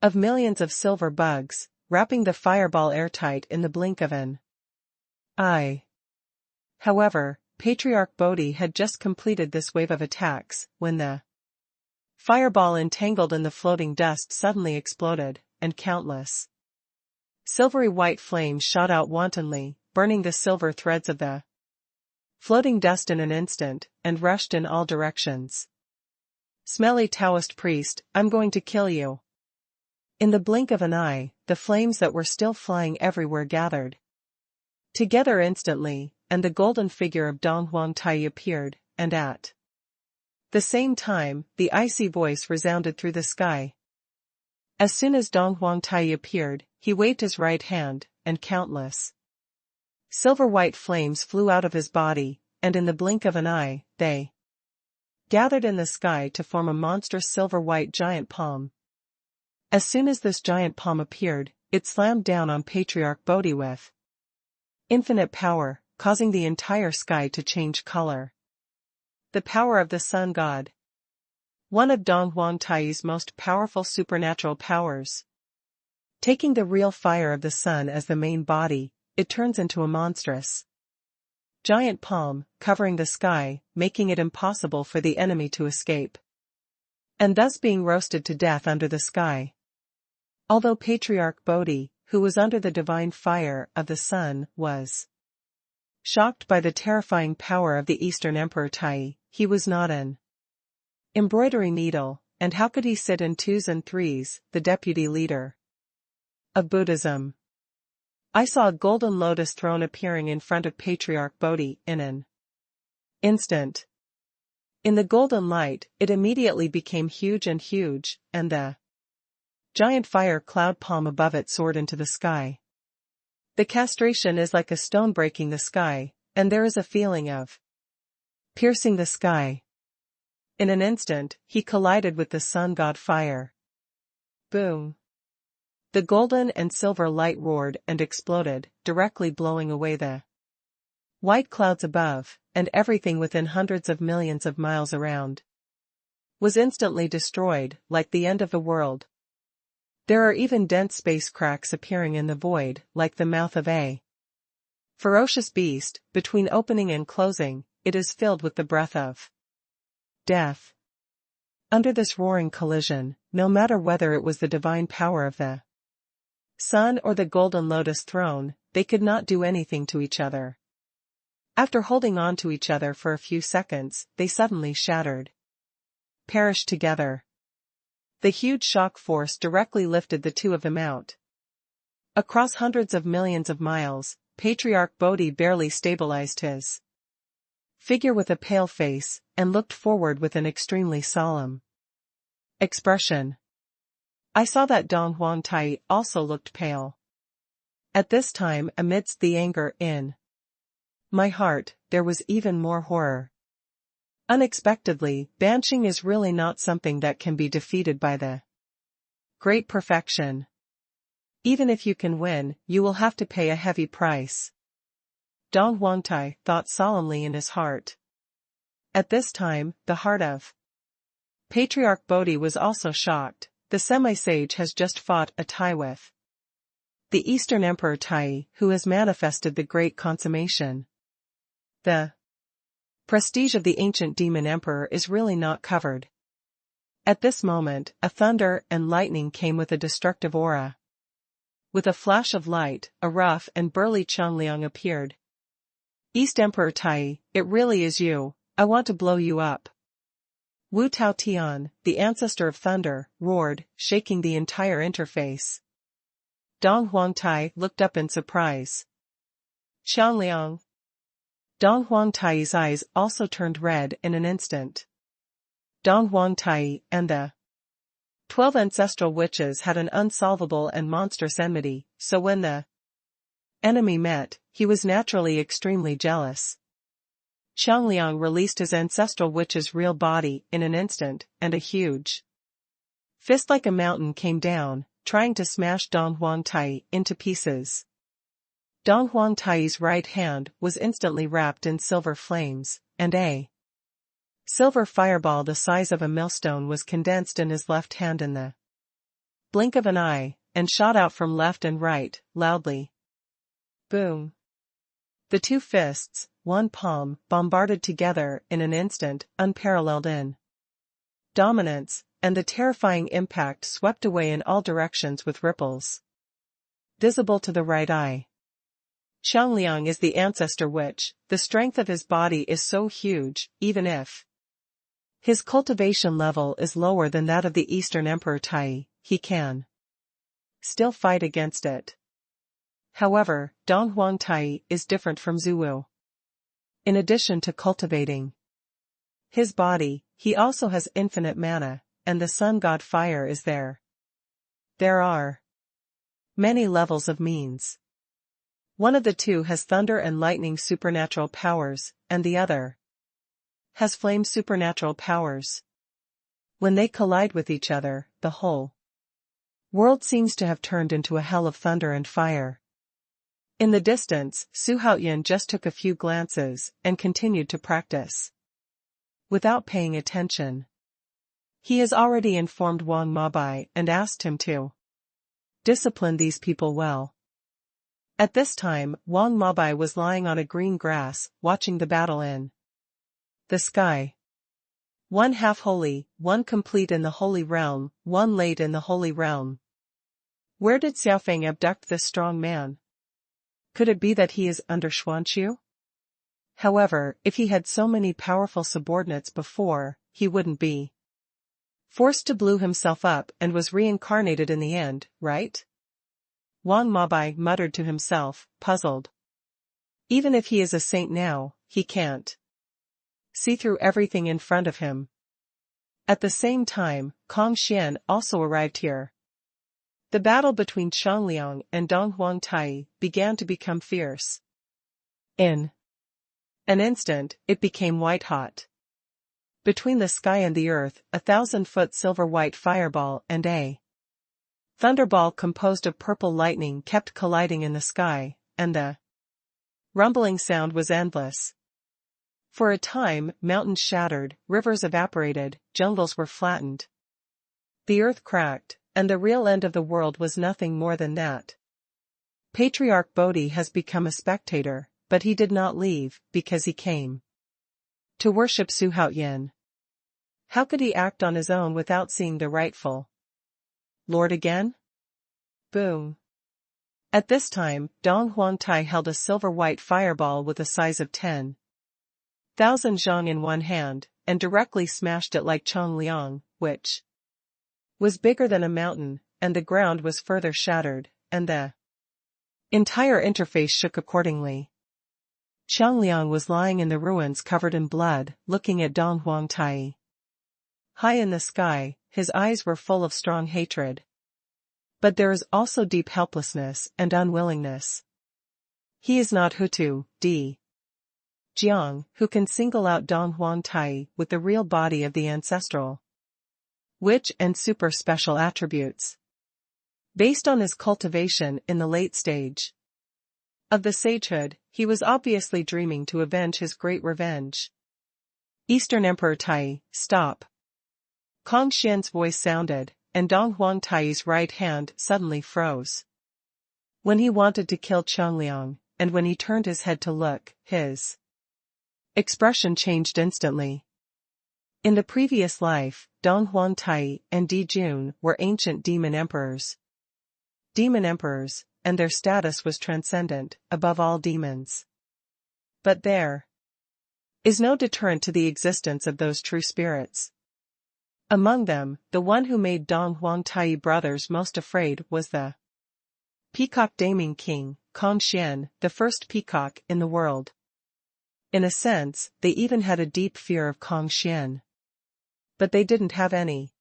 of millions of silver bugs, wrapping the fireball airtight in the blink of an eye. However, Patriarch Bodhi had just completed this wave of attacks, when the fireball entangled in the floating dust suddenly exploded, and countless silvery white flames shot out wantonly, burning the silver threads of the floating dust in an instant, and rushed in all directions. "Smelly Taoist priest, I'm going to kill you." In the blink of an eye, the flames that were still flying everywhere gathered together instantly, and the golden figure of Dong Huangtai appeared, and at the same time, the icy voice resounded through the sky. As soon as Dong Huangtai appeared, he waved his right hand, and countless silver-white flames flew out of his body, and in the blink of an eye, they gathered in the sky to form a monstrous silver-white giant palm. As soon as this giant palm appeared, it slammed down on Patriarch Bodhi with infinite power, causing the entire sky to change color. The power of the Sun God. One of Dong Huangtai's most powerful supernatural powers. Taking the real fire of the sun as the main body, it turns into a monstrous giant palm, covering the sky, making it impossible for the enemy to escape, and thus being roasted to death under the sky. Although Patriarch Bodhi, who was under the divine fire of the sun, was shocked by the terrifying power of the Eastern Emperor Tai, he was not an embroidery needle, and how could he sit in twos and threes, the deputy leader of Buddhism? I saw a golden lotus throne appearing in front of Patriarch Bodhi in an instant. In the golden light, it immediately became huge, and the giant fire cloud palm above it soared into the sky. The castration is like a stone breaking the sky, and there is a feeling of piercing the sky. In an instant, he collided with the sun god fire. Boom! The golden and silver light roared and exploded, directly blowing away the white clouds above, and everything within hundreds of millions of miles around was instantly destroyed, like the end of the world. There are even dense space cracks appearing in the void, like the mouth of a ferocious beast. Between opening and closing, it is filled with the breath of death. Under this roaring collision, no matter whether it was the divine power of the sun or the golden lotus throne, they could not do anything to each other. After holding on to each other for a few seconds, they suddenly shattered, perished together. The huge shock force directly lifted the two of them out. Across hundreds of millions of miles, Patriarch Bodhi barely stabilized his figure with a pale face, and looked forward with an extremely solemn expression. I saw that Dong Huangtai also looked pale. At this time, amidst the anger in my heart, there was even more horror. Unexpectedly, Banshing is really not something that can be defeated by the great perfection. Even if you can win, you will have to pay a heavy price. Dong Huangtai thought solemnly in his heart. At this time, the heart of Patriarch Bodhi was also shocked. The semi-sage has just fought a Tai with the Eastern Emperor Tai, who has manifested the great consummation. The prestige of the ancient demon emperor is really not covered. At this moment, a thunder and lightning came with a destructive aura. With a flash of light, a rough and burly Changliang appeared. East Emperor Tai, it really is you. I want to blow you up. Wu Tao Tian, the ancestor of thunder, roared, shaking the entire interface. Dong Huangtai looked up in surprise. Changliang. Dong Huangtai's eyes also turned red in an instant. Dong Huangtai and the 12 ancestral witches had an unsolvable and monstrous enmity, so when the enemy met, he was naturally extremely jealous. Changliang released his ancestral witch's real body in an instant, and a huge fist like a mountain came down, trying to smash Dong Huangtai into pieces. Dong Huangtai's right hand was instantly wrapped in silver flames, and a silver fireball the size of a millstone was condensed in his left hand in the blink of an eye, and shot out from left and right, loudly. Boom. The two fists, one palm, bombarded together in an instant, unparalleled in dominance, and the terrifying impact swept away in all directions with ripples visible to the right eye. Changliang is the ancestor witch. The strength of his body is so huge, even if his cultivation level is lower than that of the Eastern Emperor Tai, he can still fight against it. However, Dong Huangtai is different from Zhuwu. In addition to cultivating his body, he also has infinite mana, and the sun god fire is there. There are many levels of means. One of the two has thunder and lightning supernatural powers, and the other has flame supernatural powers. When they collide with each other, the whole world seems to have turned into a hell of thunder and fire. In the distance, Su Haoyan just took a few glances, and continued to practice without paying attention. He has already informed Wang Mabai and asked him to discipline these people well. At this time, Wang Mabai was lying on a green grass, watching the battle in the sky. One half holy, one complete in the holy realm, one late in the holy realm. Where did Xiaofeng abduct this strong man? Could it be that he is under Xuanchu? However, if he had so many powerful subordinates before, he wouldn't be forced to blow himself up and was reincarnated in the end, right? Wang Mabai muttered to himself, puzzled. Even if he is a saint now, he can't see through everything in front of him. At the same time, Kong Xian also arrived here. The battle between Changliang and Dong Huangtai began to become fierce. In an instant, it became white-hot. Between the sky and the earth, 1,000-foot silver-white fireball and a thunderball composed of purple lightning kept colliding in the sky, and the rumbling sound was endless. For a time, mountains shattered, rivers evaporated, jungles were flattened. The earth cracked, and the real end of the world was nothing more than that. Patriarch Bodhi has become a spectator, but he did not leave, because he came to worship Xuanhuan. How could he act on his own without seeing the rightful Lord again? Boom. At this time, Dong Huangtai held a silver-white fireball with a size of 10,000 zhong in one hand, and directly smashed it like Chongliang, which was bigger than a mountain, and the ground was further shattered, and the entire interface shook accordingly. Chongliang was lying in the ruins covered in blood, looking at Dong Huangtai. High in the sky, his eyes were full of strong hatred. But there is also deep helplessness and unwillingness. He is not Hutu, D. Jiang, who can single out Dong Huangtai with the real body of the ancestral witch and super special attributes. Based on his cultivation in the late stage of the sagehood, he was obviously dreaming to avenge his great revenge. Eastern Emperor Tai, stop. Kong Xian's voice sounded, and Dong Huangtai's right hand suddenly froze. When he wanted to kill Chongliang, and when he turned his head to look, his expression changed instantly. In the previous life, Dong Huangtai and Di Jun were ancient demon emperors. Demon emperors, and their status was transcendent, above all demons. But there is no deterrent to the existence of those true spirits. Among them, the one who made Dong Huangtai brothers most afraid was the Peacock Daming King, Kong Xian, the first peacock in the world. In a sense, they even had a deep fear of Kong Xian. But they didn't have any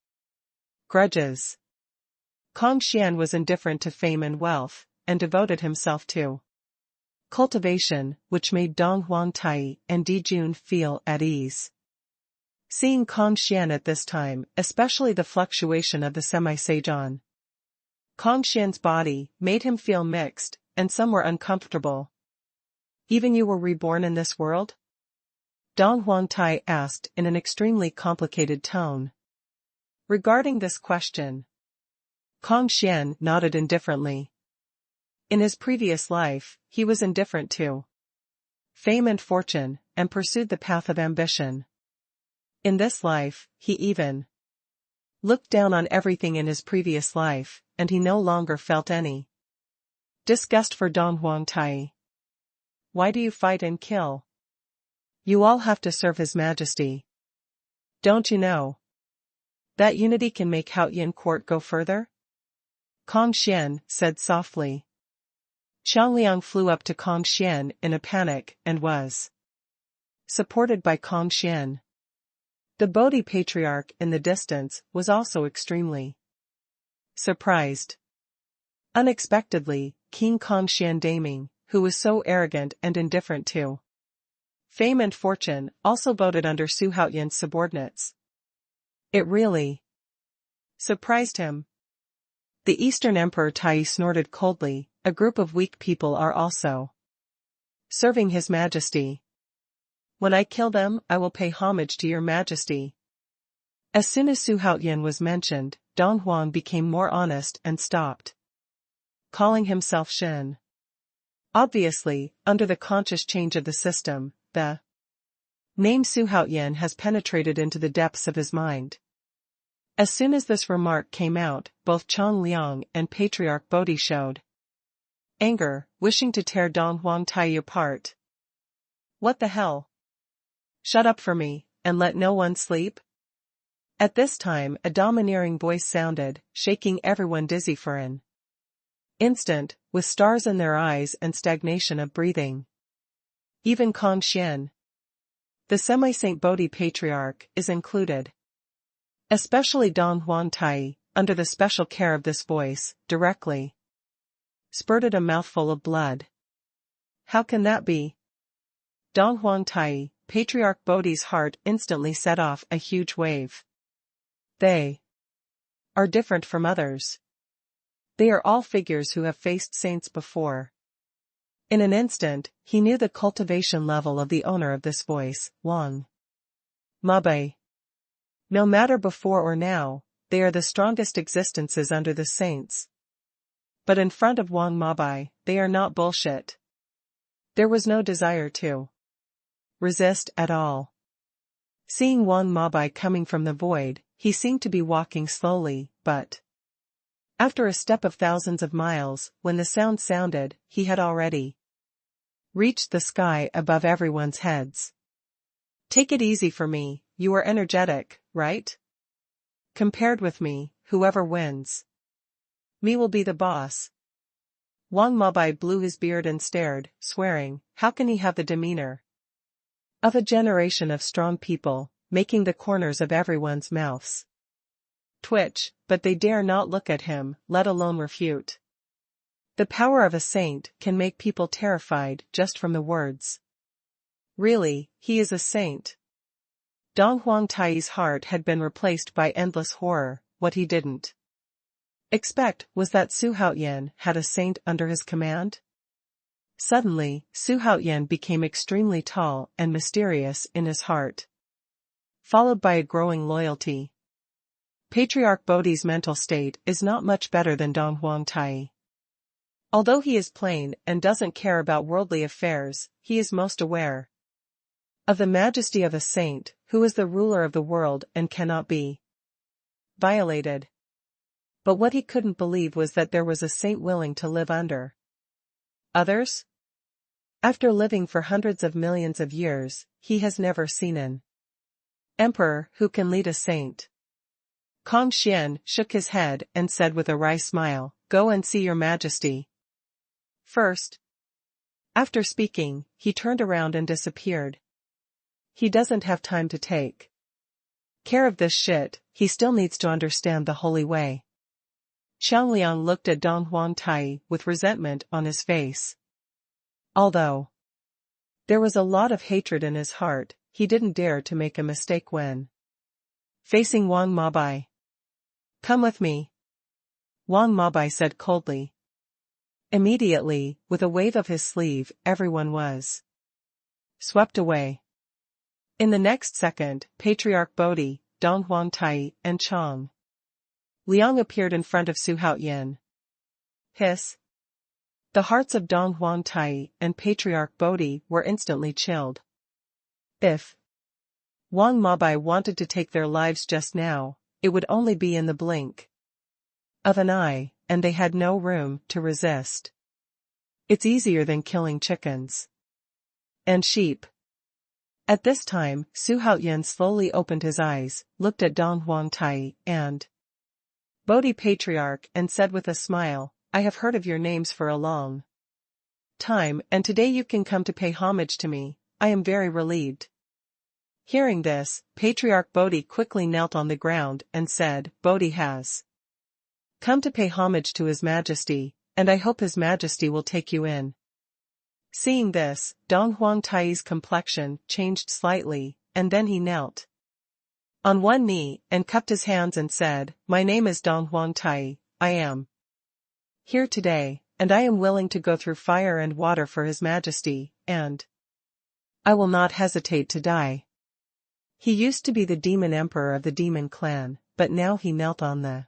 grudges. Kong Xian was indifferent to fame and wealth, and devoted himself to cultivation, which made Dong Huangtai and Di Jun feel at ease. Seeing Kong Xian at this time, especially the fluctuation of the semi-sage on Kong Xian's body, made him feel mixed, and some were uncomfortable. Even you were reborn in this world? Dong Huangtai asked in an extremely complicated tone. Regarding this question, Kong Xian nodded indifferently. In his previous life, he was indifferent to fame and fortune, and pursued the path of ambition. In this life, he even looked down on everything in his previous life, and he no longer felt any disgust for Dong Huangtai. Why do you fight and kill? You all have to serve His Majesty. Don't you know that unity can make Haoyan court go further? Kong Xian said softly. Chongliang flew up to Kong Xian in a panic and was supported by Kong Xian. The Bodhi patriarch in the distance was also extremely surprised. Unexpectedly, King Kong Xian Daming, who was so arrogant and indifferent to fame and fortune, also voted under Xuanhuan's subordinates. It really surprised him. The Eastern Emperor Tai snorted coldly. A group of weak people are also serving His Majesty. When I kill them, I will pay homage to your Majesty. As soon as Xuanhuan was mentioned, Dong Huang became more honest and stopped calling himself Shen. Obviously, under the conscious change of the system, the name Xuanhuan has penetrated into the depths of his mind. As soon as this remark came out, both Chongliang and Patriarch Bodhi showed anger, wishing to tear Dong Huangtai apart. What the hell? Shut up for me, and let no one sleep? At this time a domineering voice sounded, shaking everyone dizzy for an instant, with stars in their eyes and stagnation of breathing. Even Kong Xian, the semi-Saint Bodhi patriarch, is included. Especially Dong Huangtai, under the special care of this voice, directly spurted a mouthful of blood. How can that be? Dong Huangtai, Patriarch Bodhi's heart instantly set off a huge wave. They are different from others. They are all figures who have faced saints before. In an instant, he knew the cultivation level of the owner of this voice, Wang Mabai. No matter before or now, they are the strongest existences under the saints. But in front of Wang Mabai, they are not bullshit. There was no desire to resist at all. Seeing Wang Mabai coming from the void, he seemed to be walking slowly, but after a step of thousands of miles, when the sound sounded, he had already reached the sky above everyone's heads. Take it easy for me, you are energetic, right? Compared with me, whoever wins me will be the boss. Wang Mabai blew his beard and stared, swearing, how can he have the demeanor of a generation of strong people, making the corners of everyone's mouths twitch, but they dare not look at him, let alone refute. The power of a saint can make people terrified just from the words. Really, he is a saint. Dong Huangtai's heart had been replaced by endless horror. What he didn't expect was that Xuanhuan had a saint under his command. Suddenly, Xuanhuan became extremely tall and mysterious in his heart, followed by a growing loyalty. Patriarch Bodhi's mental state is not much better than Dong Huangtai. Although he is plain and doesn't care about worldly affairs, he is most aware of the majesty of a saint, who is the ruler of the world and cannot be violated. But what he couldn't believe was that there was a saint willing to live under others. After living for hundreds of millions of years, he has never seen an emperor who can lead a saint. Kong Xian shook his head and said with a wry smile, go and see your majesty first. After speaking, he turned around and disappeared. He doesn't have time to take care of this shit, he still needs to understand the holy way. Xiangliang looked at Dong Huangtai with resentment on his face. Although there was a lot of hatred in his heart, he didn't dare to make a mistake when facing Wang Mabai. Come with me, Wang Mabai said coldly. Immediately, with a wave of his sleeve, everyone was swept away. In the next second, Patriarch Bodhi, Dong Huangtai, and Chang Liang appeared in front of Xuanhuan. Hiss. The hearts of Dong Huangtai and Patriarch Bodhi were instantly chilled. If Wang Mabai wanted to take their lives just now, it would only be in the blink of an eye, and they had no room to resist. It's easier than killing chickens and sheep. At this time, Xuanhuan slowly opened his eyes, looked at Dong Huangtai and Bodhi Patriarch and said with a smile, I have heard of your names for a long time, and today you can come to pay homage to me. I am very relieved. Hearing this, Patriarch Bodhi quickly knelt on the ground and said, Bodhi has come to pay homage to His Majesty, and I hope His Majesty will take you in. Seeing this, Dong Huangtai's complexion changed slightly, and then he knelt on one knee and cupped his hands and said, My name is Dong Huangtai, I am here today, and I am willing to go through fire and water for His Majesty, and I will not hesitate to die. He used to be the demon emperor of the demon clan, but now he knelt on the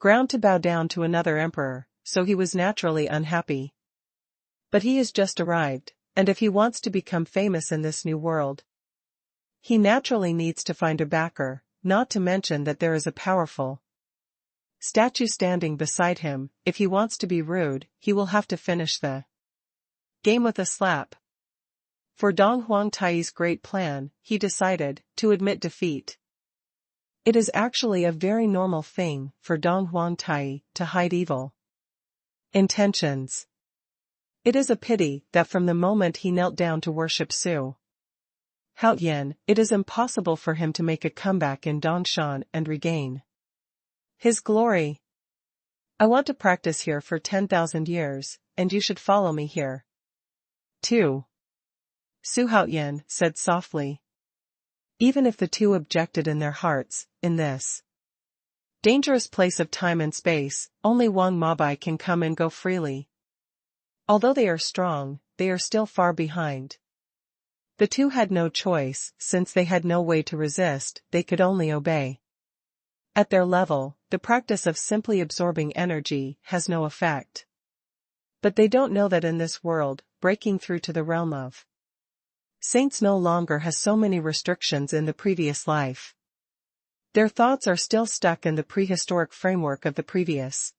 ground to bow down to another emperor, so he was naturally unhappy. But he has just arrived, and if he wants to become famous in this new world, he naturally needs to find a backer, not to mention that there is a powerful statue standing beside him. If he wants to be rude, he will have to finish the game with a slap. For Dong Huangtai's great plan, he decided to admit defeat. It is actually a very normal thing for Dong Huangtai to hide evil intentions. It is a pity that from the moment he knelt down to worship Xuanhuan, it is impossible for him to make a comeback in Dongshan and regain his glory. I want to practice here for 10,000 years, and you should follow me here too, Xuanhuan said softly. Even if the two objected in their hearts, in this dangerous place of time and space, only Wang Mabai can come and go freely. Although they are strong, they are still far behind. The two had no choice, since they had no way to resist, they could only obey. At their level, the practice of simply absorbing energy has no effect. But they don't know that in this world, breaking through to the realm of saints no longer has so many restrictions in the previous life. Their thoughts are still stuck in the prehistoric framework of the previous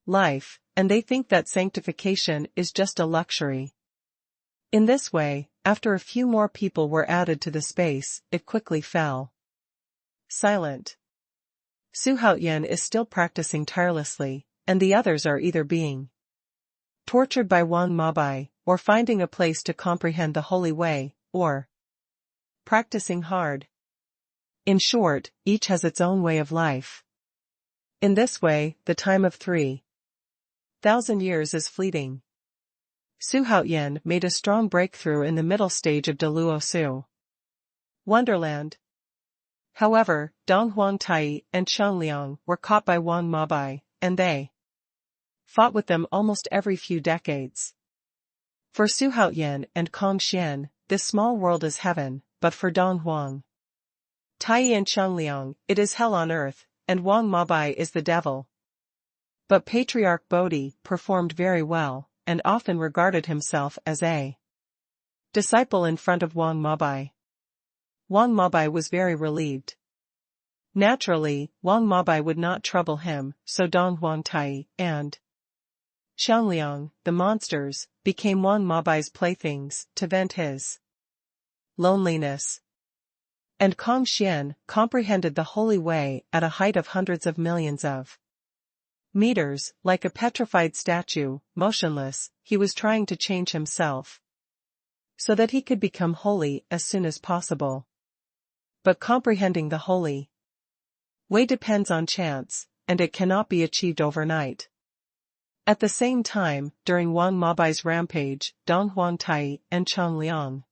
life, and they think that sanctification is just a luxury. In this way, after a few more people were added to the space, it quickly fell silent. Xuanhuan is still practicing tirelessly, and the others are either being tortured by Wang Mabai, or finding a place to comprehend the holy way, or practicing hard. In short, each has its own way of life. In this way, the time of 3,000 years is fleeting. Xuanhuan made a strong breakthrough in the middle stage of Dou Yu Wonderland. However, Dong Huangtai and Qiangliang were caught by Wang Mabai, and they fought with them almost every few decades. For Xuanhuan and Kongxian, this small world is heaven, but for Dong Huang Tai and Qiangliang, it is hell on earth, and Wang Mabai is the devil. But Patriarch Bodhi performed very well, and often regarded himself as a disciple in front of Wang Mabai. Wang Mabai was very relieved. Naturally, Wang Mabai would not trouble him, so Dong Huangtai and Qiangliang, the monsters, became Wang Mabai's playthings to vent his loneliness. And Kongxian comprehended the holy way at a height of hundreds of millions of meters, like a petrified statue, motionless. He was trying to change himself so that he could become holy as soon as possible. But comprehending the holy way depends on chance, and it cannot be achieved overnight. At the same time, during Wang Mabai's rampage, Dong Huangtai and Qiangliang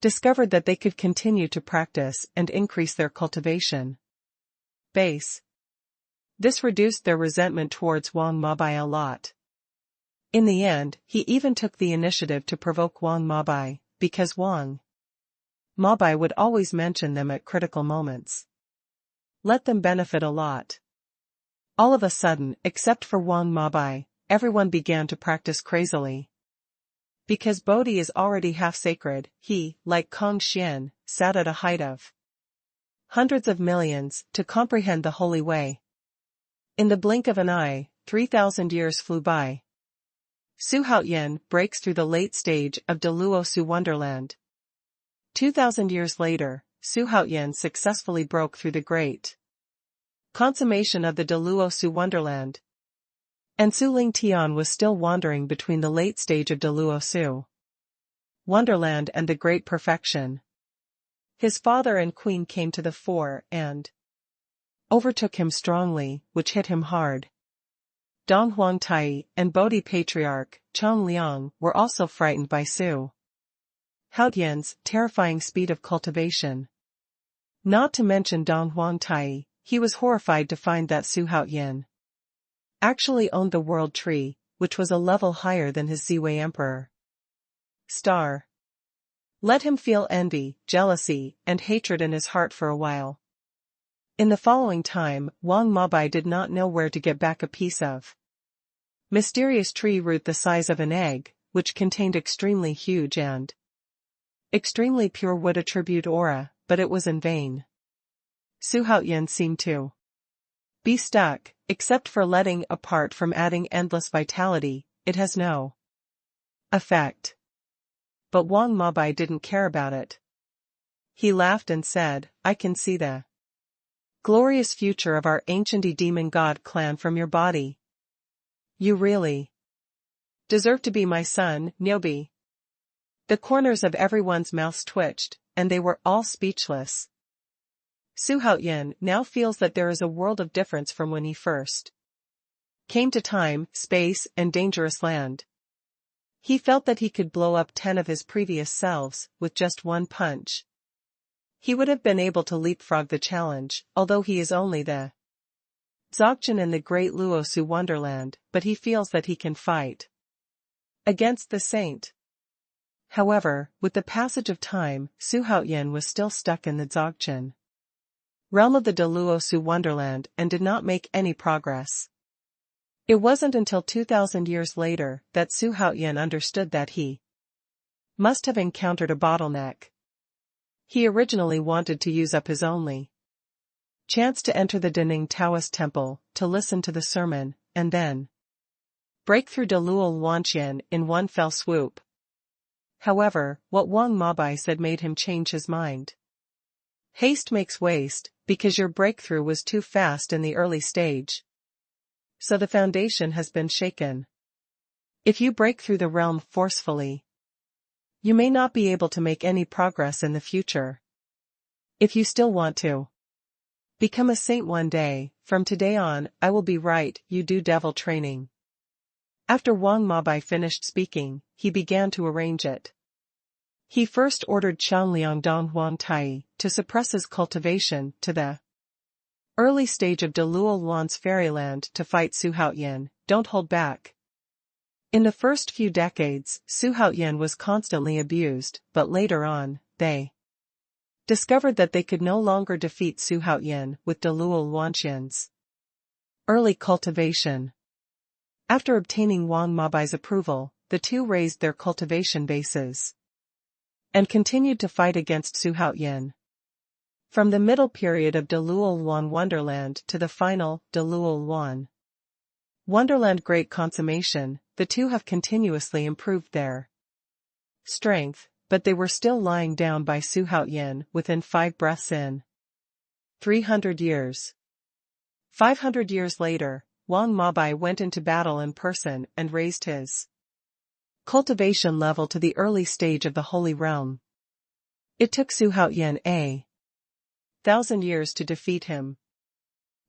discovered that they could continue to practice and increase their cultivation base. This reduced their resentment towards Wang Mabai a lot. In the end, he even took the initiative to provoke Wang Mabai, because Wang Mabai would always mention them at critical moments. Let them benefit a lot. All of a sudden, except for Wang Mabai, everyone began to practice crazily. Because Bodhi is already half sacred, he, like Kongxian, sat at a height of hundreds of millions to comprehend the holy way. In the blink of an eye, 3,000 years flew by. Xuanhuan breaks through the late stage of Dou Yu Wonderland. 2,000 years later, Xuanhuan successfully broke through the great consummation of the Dou Yu Wonderland. And Su Ling Tian was still wandering between the late stage of Dou Yu Wonderland and the great perfection. His father and queen came to the fore and overtook him strongly, which hit him hard. Dong Huangtai and Bodhi Patriarch Qiangliang were also frightened by Xuanhuan's terrifying speed of cultivation. Not to mention Dong Huangtai, he was horrified to find that Xuanhuan actually owned the world tree, which was a level higher than his Ziwei Emperor. Let him feel envy, jealousy, and hatred in his heart for a while. In the following time, Wang Mabai did not know where to get back a piece of mysterious tree root the size of an egg, which contained extremely huge and extremely pure wood attribute aura, but it was in vain. Xuanhuan seemed to be stuck, except for letting apart from adding endless vitality, it has no effect. But Wang Mabai didn't care about it. He laughed and said, I can see the glorious future of our ancient demon god clan from your body. You really deserve to be my son, Nyobi. The corners of everyone's mouths twitched, and they were all speechless. Xuanhuan now feels that there is a world of difference from when he first came to time, space, and dangerous land. He felt that he could blow up 10 of his previous selves with just one punch. He would have been able to leapfrog the challenge, although he is only the Dzogchen in the great Dou Yu Wonderland, but he feels that he can fight against the saint. However, with the passage of time, Xuanhuan was still stuck in the Dzogchen. realm of the Dou Yu wonderland and did not make any progress. It wasn't until 2,000 years later that Xuanhuan understood that he must have encountered a bottleneck. He originally wanted to use up his only chance to enter the Daning Taoist temple, to listen to the sermon, and then break through Dou Yu in one fell swoop. However, what Wang Mabai said made him change his mind. Haste makes waste, because your breakthrough was too fast in the early stage. So the foundation has been shaken. If you break through the realm forcefully, you may not be able to make any progress in the future. If you still want to become a saint one day, from today on, I will be right, you do devil training. After Wang Mabai finished speaking, he began to arrange it. He first ordered Qiangliang Donghuang Tai to suppress his cultivation to the early stage of Dou Yu's fairyland to fight Xuanhuan. Don't hold back. In the first few decades, Xuanhuan was constantly abused, but later on, they discovered that they could no longer defeat Xuanhuan with Dou Yu's early cultivation. After obtaining Wang Mabai's approval, the two raised their cultivation bases and continued to fight against Xuanhuan. From the middle period of Dou Yu Wonderland to the final Dou Yu Wonderland Great Consummation, the two have continuously improved their strength, but they were still lying down by Xuanhuan within 5 breaths in 300 years. 500 years later, Wang Mabai went into battle in person and raised his cultivation level to the early stage of the Holy Realm. It took Xuanhuan 1,000 years to defeat him.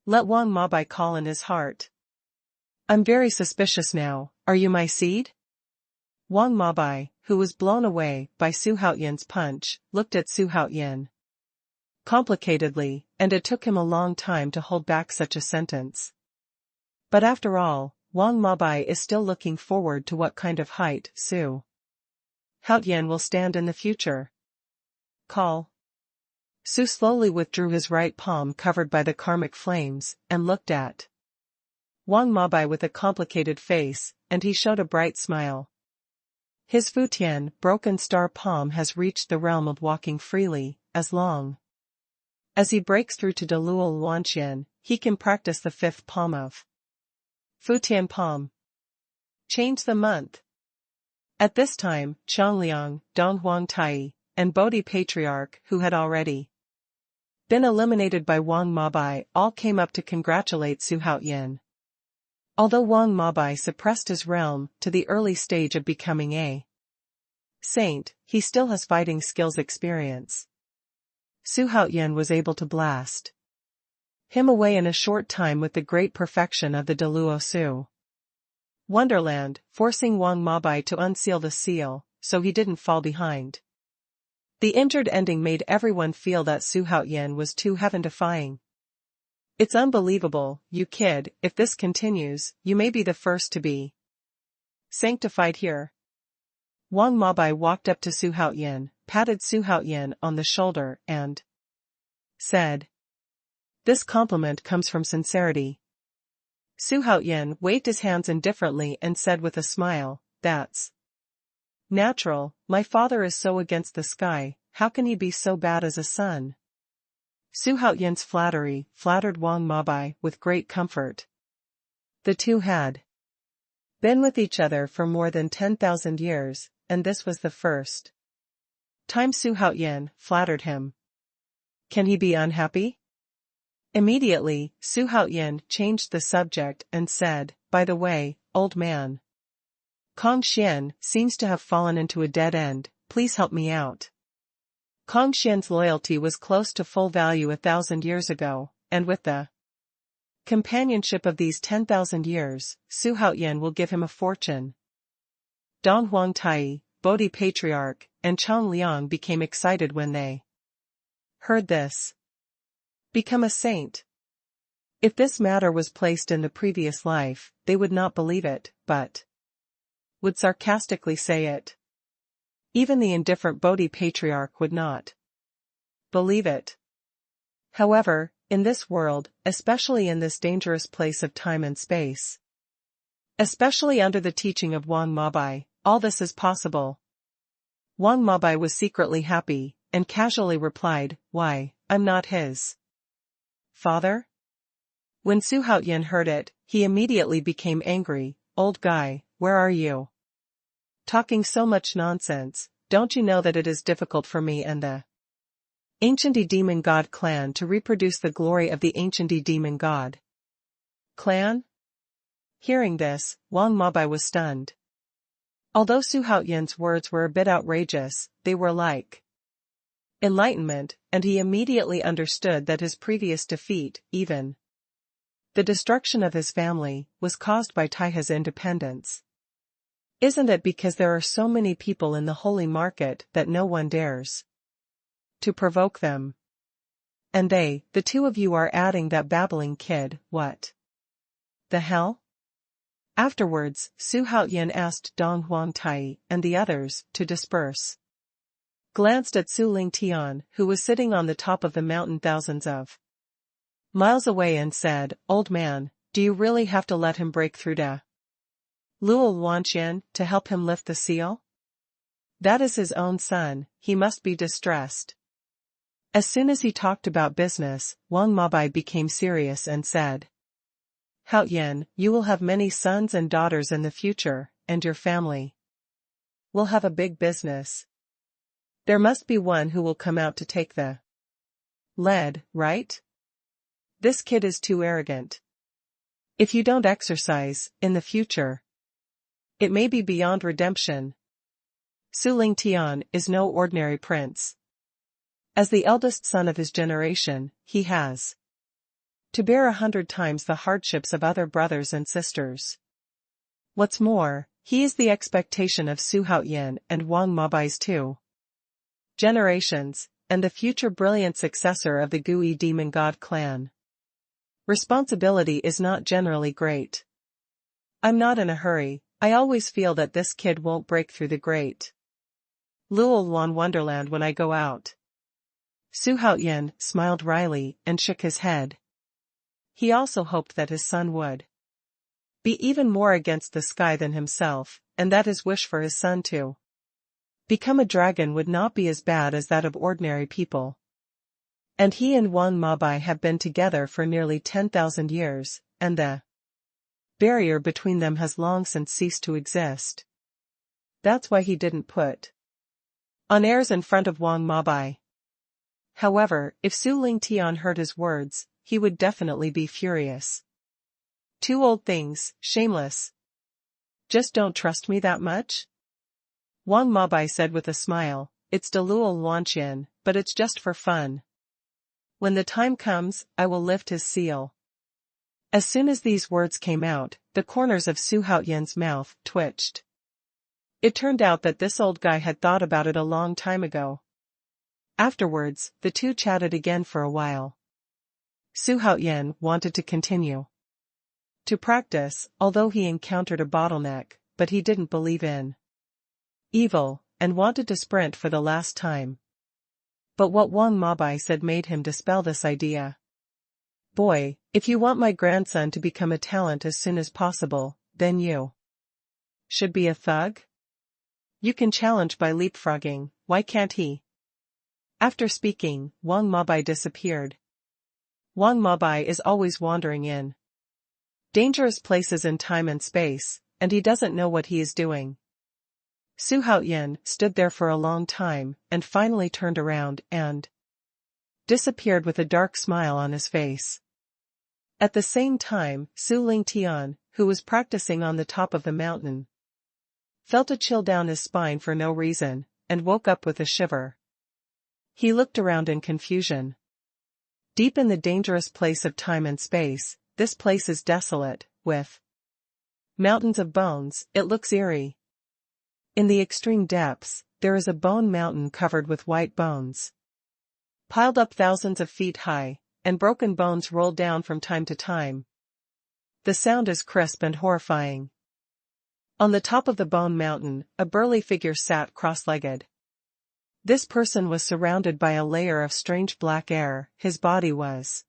Let Wang Mabai call in his heart. I'm very suspicious now, are you my seed? Wang Mabai, who was blown away by Xuanhuan's punch, looked at Xuanhuan complicatedly, and it took him a long time to hold back such a sentence. But after all, Wang Mabai is still looking forward to what kind of height Xuanhuan will stand in the future. Call. Su slowly withdrew his right palm covered by the karmic flames, and looked at Wang Mabai with a complicated face, and he showed a bright smile. His Futian, broken star palm has reached the realm of walking freely, as long as he breaks through to Dou Yuan, he can practice the 5th palm of Futian palm. Change the month. At this time, Qiangliang, Donghuang Tai, and Bodhi Patriarch, who had already been eliminated by Wang Mabai, all came up to congratulate Xuanhuan. Although Wang Mabai suppressed his realm to the early stage of becoming a saint, he still has fighting skills experience. Xuanhuan was able to blast him away in a short time with the great perfection of the Dou Yu Wonderland, forcing Wang Mabai to unseal the seal, so he didn't fall behind. The injured ending made everyone feel that Xuanhuan was too heaven-defying. It's unbelievable, you kid, if this continues, you may be the first to be sanctified here. Wang Mabai walked up to Xuanhuan, patted Xuanhuan on the shoulder, and said, "This compliment comes from sincerity." Xuanhuan waved his hands indifferently and said with a smile, "That's natural, my father is so against the sky, how can he be so bad as a son?" Xuanhuan's flattery flattered Wang Mabai with great comfort. The two had been with each other for more than 10,000 years, and this was the first time Xuanhuan flattered him. Can he be unhappy? Immediately, Xuanhuan changed the subject and said, "By the way, old man, Kong Xian seems to have fallen into a dead end, please help me out." Kong Xian's loyalty was close to full value 1,000 years ago, and with the companionship of these 10,000 years, Xuanhuan will give him a fortune. Donghuang Tai, Bodhi Patriarch, and Qiangliang became excited when they heard this. Become a saint. If this matter was placed in the previous life, they would not believe it, but would sarcastically say it. Even the indifferent Bodhi Patriarch would not believe it. However, in this world, especially in this dangerous place of time and space, especially under the teaching of Wang Mabai, all this is possible. Wang Mabai was secretly happy, and casually replied, "Why, I'm not his father?" When Su Haoyan heard it, he immediately became angry. "Old guy, where are you? Talking so much nonsense, don't you know that it is difficult for me and the ancient demon god clan to reproduce the glory of the ancient demon god clan?" Hearing this, Wang Mabai was stunned. Although Su Haoyan's words were a bit outrageous, they were like enlightenment, and he immediately understood that his previous defeat, even the destruction of his family, was caused by Taihe's independence. Isn't it because there are so many people in the holy market that no one dares to provoke them? And they, the two of you, are adding that babbling kid, what the hell? Afterwards, Su Haoyan asked Dong Huangtai and the others to disperse. Glanced at Su Ling Tian, who was sitting on the top of the mountain thousands of miles away, and said, "Old man, do you really have to let him break through to Luo Wanqian to help him lift the seal? That is his own son, he must be distressed." As soon as he talked about business, Wang Mabai became serious and said, "Haoyan, you will have many sons and daughters in the future, and your family will have a big business. There must be one who will come out to take the lead, right? This kid is too arrogant. If you don't exercise, in the future, it may be beyond redemption." Su Ling Tian is no ordinary prince. As the eldest son of his generation, he has to bear 100 times the hardships of other brothers and sisters. What's more, he is the expectation of Su Haoyan and Wang Mabai's two generations, and the future brilliant successor of the Gui demon god clan. Responsibility is not generally great. I'm not in a hurry, I always feel that this kid won't break through the great Luolan wonderland when I go out. Su Haoyan smiled wryly and shook his head. He also hoped that his son would be even more against the sky than himself, and that his wish for his son to become a dragon would not be as bad as that of ordinary people. And he and Wang Mabai have been together for nearly 10,000 years, and the barrier between them has long since ceased to exist. That's why he didn't put on airs in front of Wang Mabai. However, if Su Ling Tian heard his words, he would definitely be furious. "Two old things, shameless. Just don't trust me that much?" Wang Mabai said with a smile, "It's Deluo Luanqian, but it's just for fun. When the time comes, I will lift his seal." As soon as these words came out, the corners of Su Haoyan's mouth twitched. It turned out that this old guy had thought about it a long time ago. Afterwards, the two chatted again for a while. Su Haoyan wanted to continue to practice, although he encountered a bottleneck, but he didn't believe in evil, and wanted to sprint for the last time. But what Wang Mabai said made him dispel this idea. "Boy, if you want my grandson to become a talent as soon as possible, then you should be a thug. You can challenge by leapfrogging, why can't he?" After speaking, Wang Mabai disappeared. Wang Mabai is always wandering in dangerous places in time and space, and he doesn't know what he is doing. Su Haoyan stood there for a long time, and finally turned around and disappeared with a dark smile on his face. At the same time, Su Ling Tian, who was practicing on the top of the mountain, felt a chill down his spine for no reason, and woke up with a shiver. He looked around in confusion. Deep in the dangerous place of time and space, this place is desolate, with mountains of bones. It looks eerie. In the extreme depths, there is a bone mountain covered with white bones, piled up thousands of feet high, and broken bones roll down from time to time. The sound is crisp and horrifying. On the top of the bone mountain, a burly figure sat cross-legged. This person was surrounded by a layer of strange black air. His body was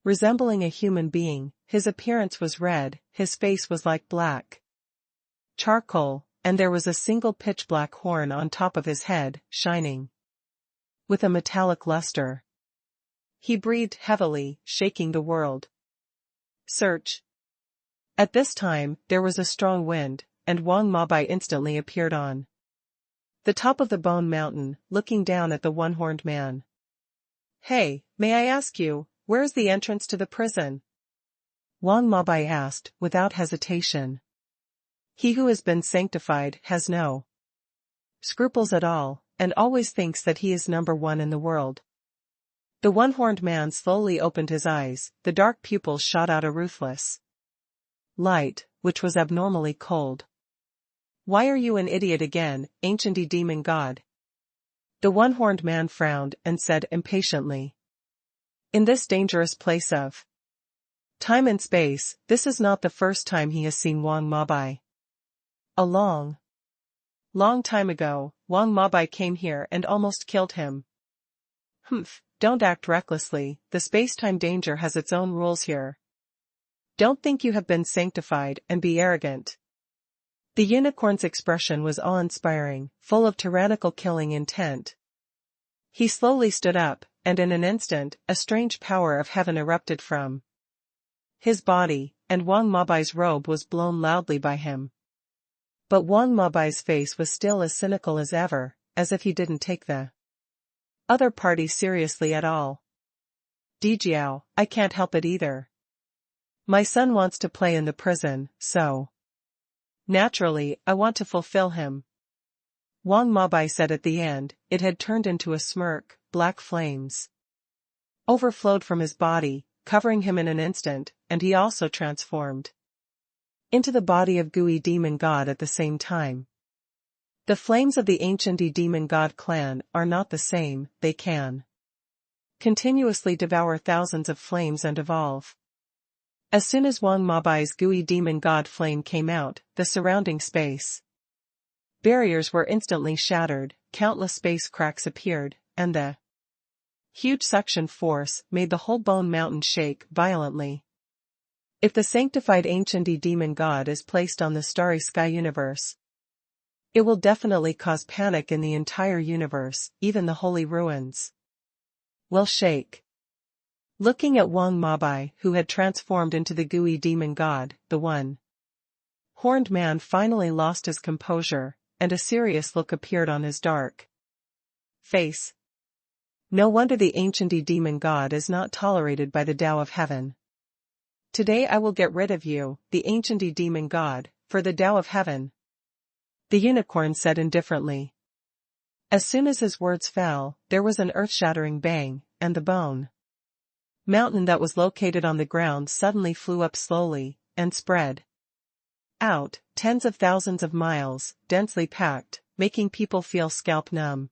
resembling a human being, his appearance was red, his face was like black charcoal, and there was a single pitch-black horn on top of his head, shining with a metallic luster. He breathed heavily, shaking the world. Search. At this time, there was a strong wind, and Wang Mabai instantly appeared on the top of the Bone Mountain, looking down at the one-horned man. "Hey, may I ask you, where is the entrance to the prison?" Wang Mabai asked, without hesitation. He who has been sanctified has no scruples at all, and always thinks that he is number one in the world. The one-horned man slowly opened his eyes, the dark pupils shot out a ruthless light, which was abnormally cold. "Why are you an idiot again, ancient demon god?" The one-horned man frowned and said impatiently. "In this dangerous place of time and space, this is not the first time he has seen Wang Mabai. A long time ago, Wang Mabai came here and almost killed him." "Humph, don't act recklessly, the space-time danger has its own rules here. Don't think you have been sanctified and be arrogant." The unicorn's expression was awe-inspiring, full of tyrannical killing intent. He slowly stood up, and in an instant, a strange power of heaven erupted from his body, and Wang Mabai's robe was blown loudly by him. But Wang Mabai's face was still as cynical as ever, as if he didn't take the other party seriously at all. "Dijiao, I can't help it either. My son wants to play in the prison, so naturally, I want to fulfill him." Wang Mabai said at the end. It had turned into a smirk. Black flames overflowed from his body, covering him in an instant, and he also transformed into the body of Gui demon god at the same time. The flames of the ancient demon god clan are not the same, they can continuously devour thousands of flames and evolve. As soon as Wang Mabai's Gui demon god flame came out, the surrounding space barriers were instantly shattered, countless space cracks appeared, and the huge suction force made the whole Bone Mountain shake violently. If the sanctified ancient demon god is placed on the starry sky universe, it will definitely cause panic in the entire universe, even the holy ruins will shake. Looking at Wang Mabai, who had transformed into the Gui demon god, the one-horned man finally lost his composure, and a serious look appeared on his dark face. No wonder the ancient demon god is not tolerated by the Tao of Heaven. "Today I will get rid of you, the ancient demon god, for the Tao of Heaven," the unicorn said indifferently. As soon as his words fell, there was an earth-shattering bang, and the Bone Mountain that was located on the ground suddenly flew up slowly, and spread out, tens of thousands of miles, densely packed, making people feel scalp numb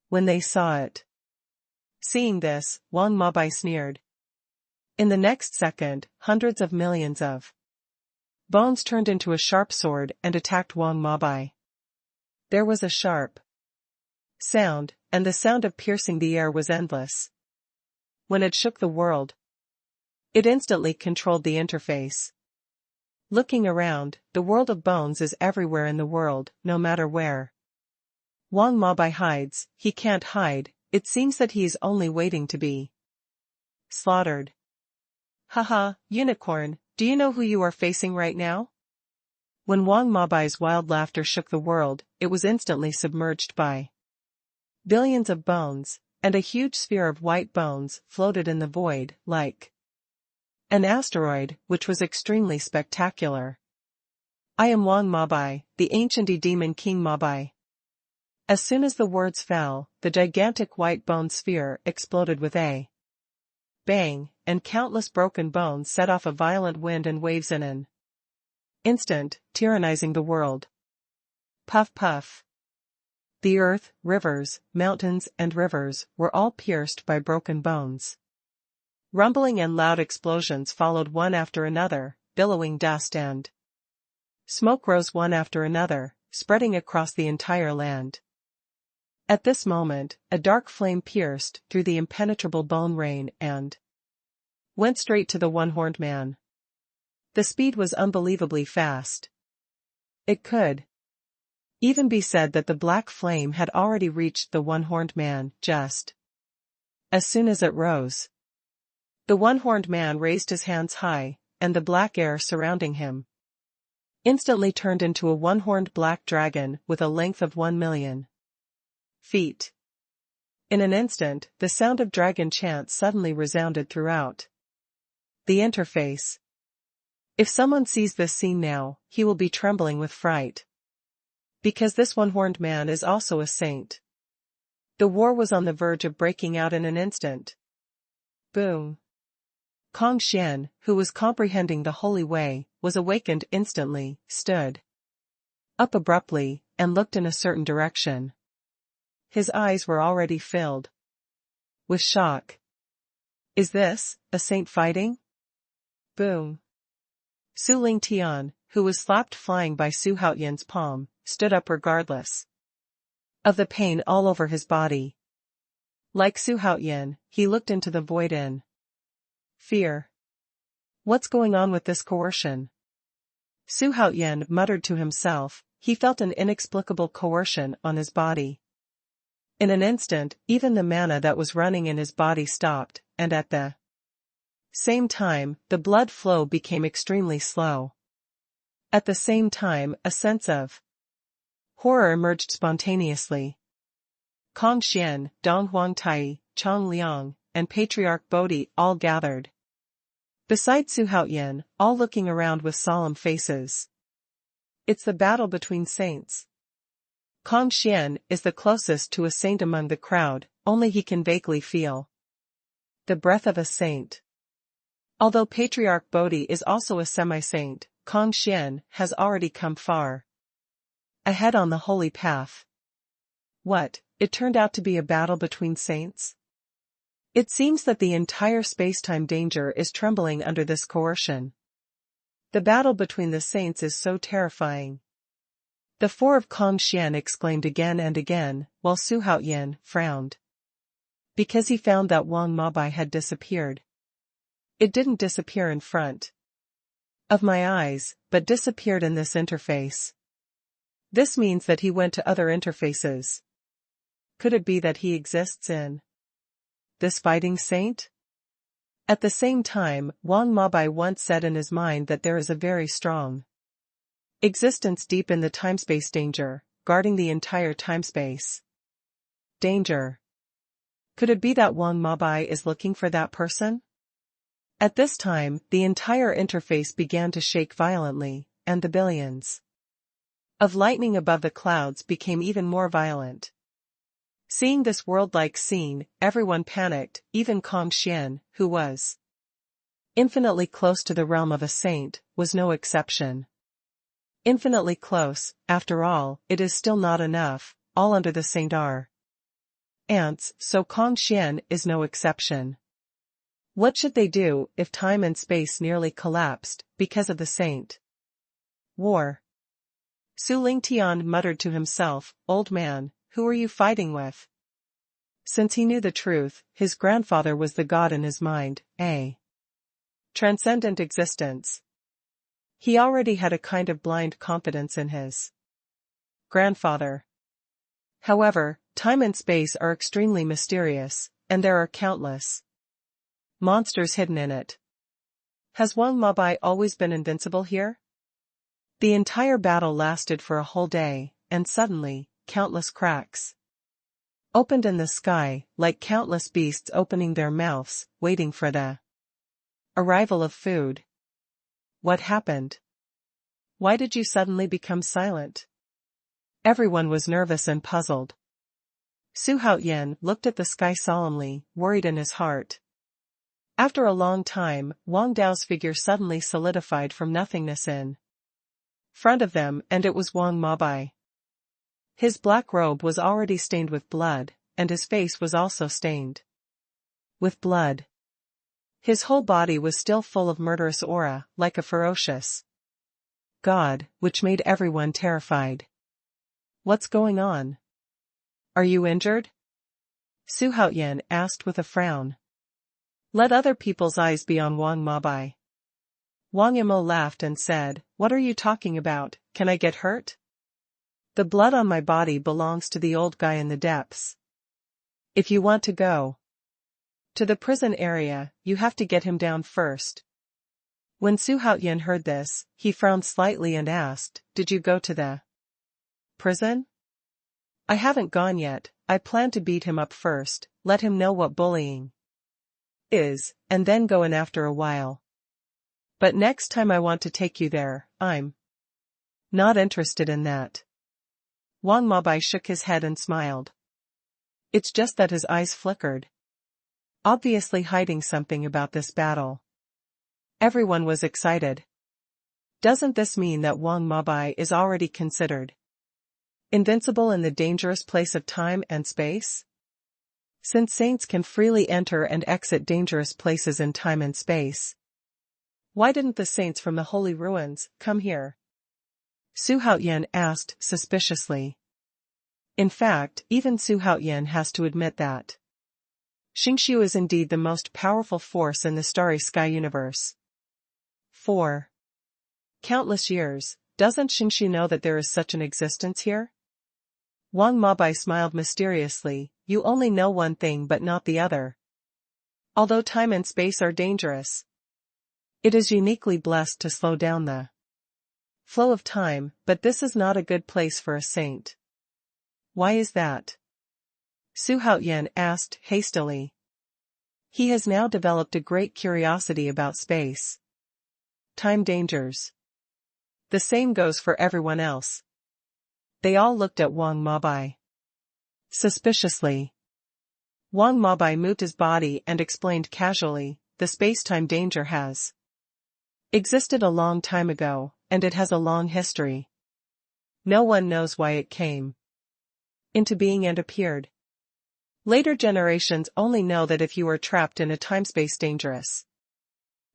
when they saw it. Seeing this, Wang Mabai sneered. In the next second, hundreds of millions of bones turned into a sharp sword and attacked Wang Mabai. There was a sharp sound, and the sound of piercing the air was endless. When it shook the world, it instantly controlled the interface. Looking around, the world of bones is everywhere in the world, no matter where Wang Mabai hides, he can't hide, it seems that he is only waiting to be slaughtered. "Haha, unicorn, do you know who you are facing right now?" When Wang Mabai's wild laughter shook the world, it was instantly submerged by billions of bones, and a huge sphere of white bones floated in the void, like an asteroid, which was extremely spectacular. "I am Wang Mabai, the ancient demon king Mabai." As soon as the words fell, the gigantic white bone sphere exploded with a bang, and countless broken bones set off a violent wind and waves in an instant, tyrannizing the world. Puff puff. The earth, rivers, mountains, and rivers were all pierced by broken bones. Rumbling and loud explosions followed one after another, billowing dust and smoke rose one after another, spreading across the entire land. At this moment, a dark flame pierced through the impenetrable bone rain and went straight to the one-horned man. The speed was unbelievably fast. It could even be said that the black flame had already reached the one-horned man just as soon as it rose. The one-horned man raised his hands high, and the black air surrounding him instantly turned into a one-horned black dragon with a length of 1,000,000 feet. In an instant, the sound of dragon chants suddenly resounded throughout the interface. If someone sees this scene now, he will be trembling with fright. Because this one-horned man is also a saint. The war was on the verge of breaking out in an instant. Boom. Kong Xian, who was comprehending the holy way, was awakened instantly, stood up abruptly, and looked in a certain direction. His eyes were already filled with shock. Is this a saint fighting? Boom. Su Lingtian, who was slapped flying by Xuanhuan's palm, stood up regardless of the pain all over his body. Like Xuanhuan, he looked into the void in fear. What's going on with this coercion? Xuanhuan muttered to himself. He felt an inexplicable coercion on his body. In an instant, even the mana that was running in his body stopped, and at the same time, the blood flow became extremely slow. At the same time, a sense of horror emerged spontaneously. Kong Xian, Dong Huangtai, Chong Liang, and Patriarch Bodhi all gathered beside Xuanhuan, all looking around with solemn faces. It's the battle between saints. Kong Xian is the closest to a saint among the crowd, only he can vaguely feel the breath of a saint. Although Patriarch Bodhi is also a semi-saint, Kong Xian has already come far ahead on the holy path. What, it turned out to be a battle between saints? It seems that the entire space-time danger is trembling under this coercion. The battle between the saints is so terrifying. The four of Kong Xian exclaimed again and again, while Xuanhuan frowned. Because he found that Wang Mabai had disappeared. It didn't disappear in front of my eyes, but disappeared in this interface. This means that he went to other interfaces. Could it be that he exists in this fighting saint? At the same time, Wang Mabai once said in his mind that there is a very strong existence deep in the timespace danger, guarding the entire timespace danger. Could it be that Wang Mabai is looking for that person? At this time, the entire interface began to shake violently, and the billions of lightning above the clouds became even more violent. Seeing this world-like scene, everyone panicked, even Kong Xian, who was infinitely close to the realm of a saint, was no exception. Infinitely close, after all, it is still not enough, all under the saint are ants, so Kong Xian is no exception. What should they do if time and space nearly collapsed, because of the saint? War. Su Lingtian muttered to himself, "Old man, who are you fighting with?" Since he knew the truth, his grandfather was the god in his mind, a transcendent existence. He already had a kind of blind confidence in his grandfather. However, time and space are extremely mysterious, and there are countless monsters hidden in it. Has Wang Mabai always been invincible here? The entire battle lasted for a whole day, and suddenly, countless cracks opened in the sky, like countless beasts opening their mouths, waiting for the arrival of food. What happened? Why did you suddenly become silent? Everyone was nervous and puzzled. Xuanhuan looked at the sky solemnly, worried in his heart. After a long time, Wang Dao's figure suddenly solidified from nothingness in front of them, and it was Wang Mabai. His black robe was already stained with blood, and his face was also stained with blood. His whole body was still full of murderous aura, like a ferocious god, which made everyone terrified. What's going on? Are you injured? Xuanhuan asked with a frown. Let other people's eyes be on Wang Mabai. Wang Yimou laughed and said, What are you talking about? Can I get hurt? The blood on my body belongs to the old guy in the depths. If you want to go to the prison area, you have to get him down first. When Xuanhuan heard this, he frowned slightly and asked, Did you go to the prison? I haven't gone yet. I plan to beat him up first, let him know what bullying is, and then go in after a while. But next time I want to take you there, I'm not interested in that. Wang Mabai shook his head and smiled. It's just that his eyes flickered, obviously hiding something about this battle. Everyone was excited. Doesn't this mean that Wang Mabai is already considered invincible in the dangerous place of time and space? Since saints can freely enter and exit dangerous places in time and space, why didn't the saints from the holy ruins come here? Xuanhuan asked suspiciously. In fact, even Xuanhuan has to admit that Xingqiu is indeed the most powerful force in the starry sky universe. For countless years, doesn't Xingqiu know that there is such an existence here? Wang Mabai smiled mysteriously. You only know one thing but not the other. Although time and space are dangerous, it is uniquely blessed to slow down the flow of time, but this is not a good place for a saint. Why is that? Xuanhuan asked hastily. He has now developed a great curiosity about space. Time dangers. The same goes for everyone else. They all looked at Wang Mabai suspiciously. Wang Mabai moved his body and explained casually, the space-time danger has existed a long time ago, and it has a long history. No one knows why it came into being and appeared. Later generations only know that if you are trapped in a time-space dangerous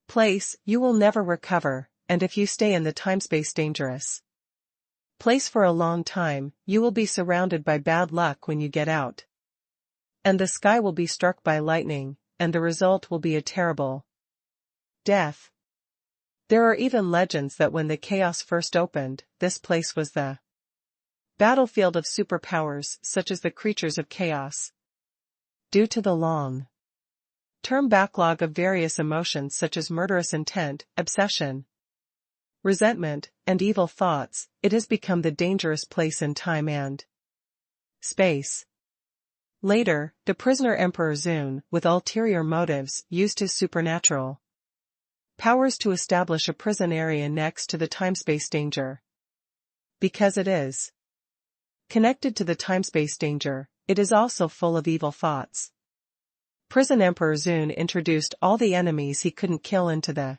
place, you will never recover, and if you stay in the time-space dangerous place for a long time, you will be surrounded by bad luck when you get out. And the sky will be struck by lightning, and the result will be a terrible death. There are even legends that when the chaos first opened, this place was the battlefield of superpowers such as the creatures of chaos. Due to the long-term backlog of various emotions such as murderous intent, obsession, resentment, and evil thoughts, it has become the dangerous place in time and space. Later, the prisoner Emperor Zun, with ulterior motives, used his supernatural powers to establish a prison area next to the time-space danger. Because it is connected to the time-space danger, it is also full of evil thoughts. Prison Emperor Zun introduced all the enemies he couldn't kill into the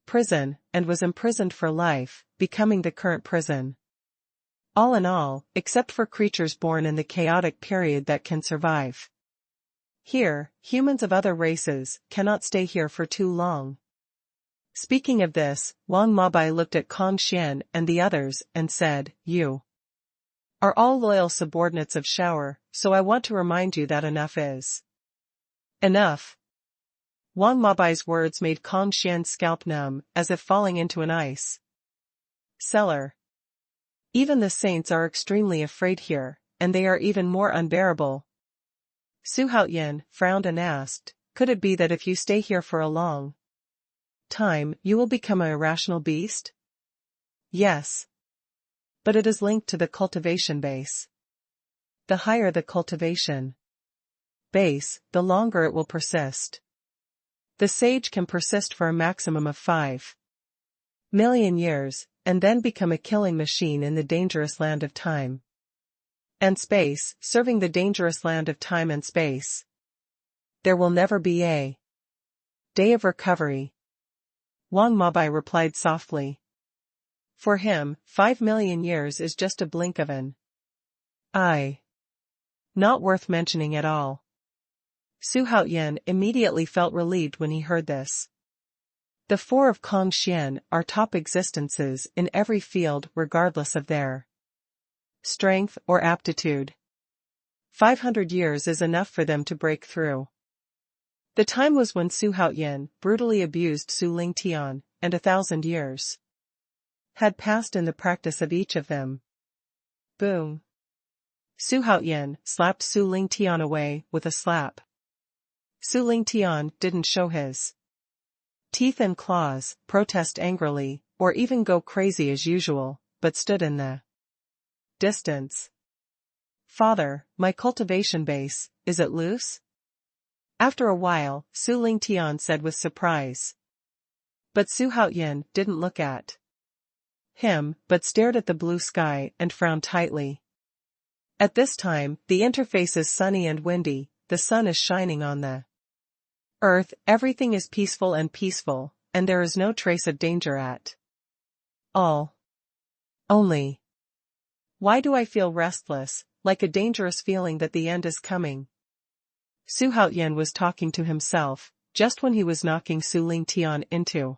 prison, and was imprisoned for life, becoming the current prison. All in all, except for creatures born in the chaotic period that can survive here, humans of other races cannot stay here for too long. Speaking of this, Wang Mabai looked at Kong Xian and the others and said, You are all loyal subordinates of Shower, so I want to remind you that enough is enough. Wang Mabai's words made Kong Xian's scalp numb, as if falling into an ice cellar. Even the saints are extremely afraid here, and they are even more unbearable. Xuanhuan frowned and asked, Could it be that if you stay here for a long time, you will become an irrational beast? Yes. But it is linked to the cultivation base. The higher the cultivation base, the longer it will persist. The sage can persist for a maximum of 5 million years, and then become a killing machine in the dangerous land of time and space, serving the dangerous land of time and space. There will never be a day of recovery. Wang Mabai replied softly. For him, 5 million years is just a blink of an eye. Not worth mentioning at all. Xuanhuan immediately felt relieved when he heard this. The 4 of Kong Xian are top existences in every field regardless of their strength or aptitude. 500 years is enough for them to break through. The time was when Xuanhuan brutally abused Su Lingtian, and 1,000 years had passed in the practice of each of them. Boom. Xuanhuan slapped Su Lingtian away with a slap. Su Lingtian didn't show his teeth and claws, protest angrily, or even go crazy as usual, but stood in the distance. Father, my cultivation base, is it loose? After a while, Su Lingtian said with surprise. But Xuanhuan didn't look at him, but stared at the blue sky and frowned tightly. At this time, the interface is sunny and windy, the sun is shining on the earth, everything is peaceful, and there is no trace of danger at all. Only, why do I feel restless, like a dangerous feeling that the end is coming? Xuanhuan was talking to himself, just when he was knocking Su Lingtian into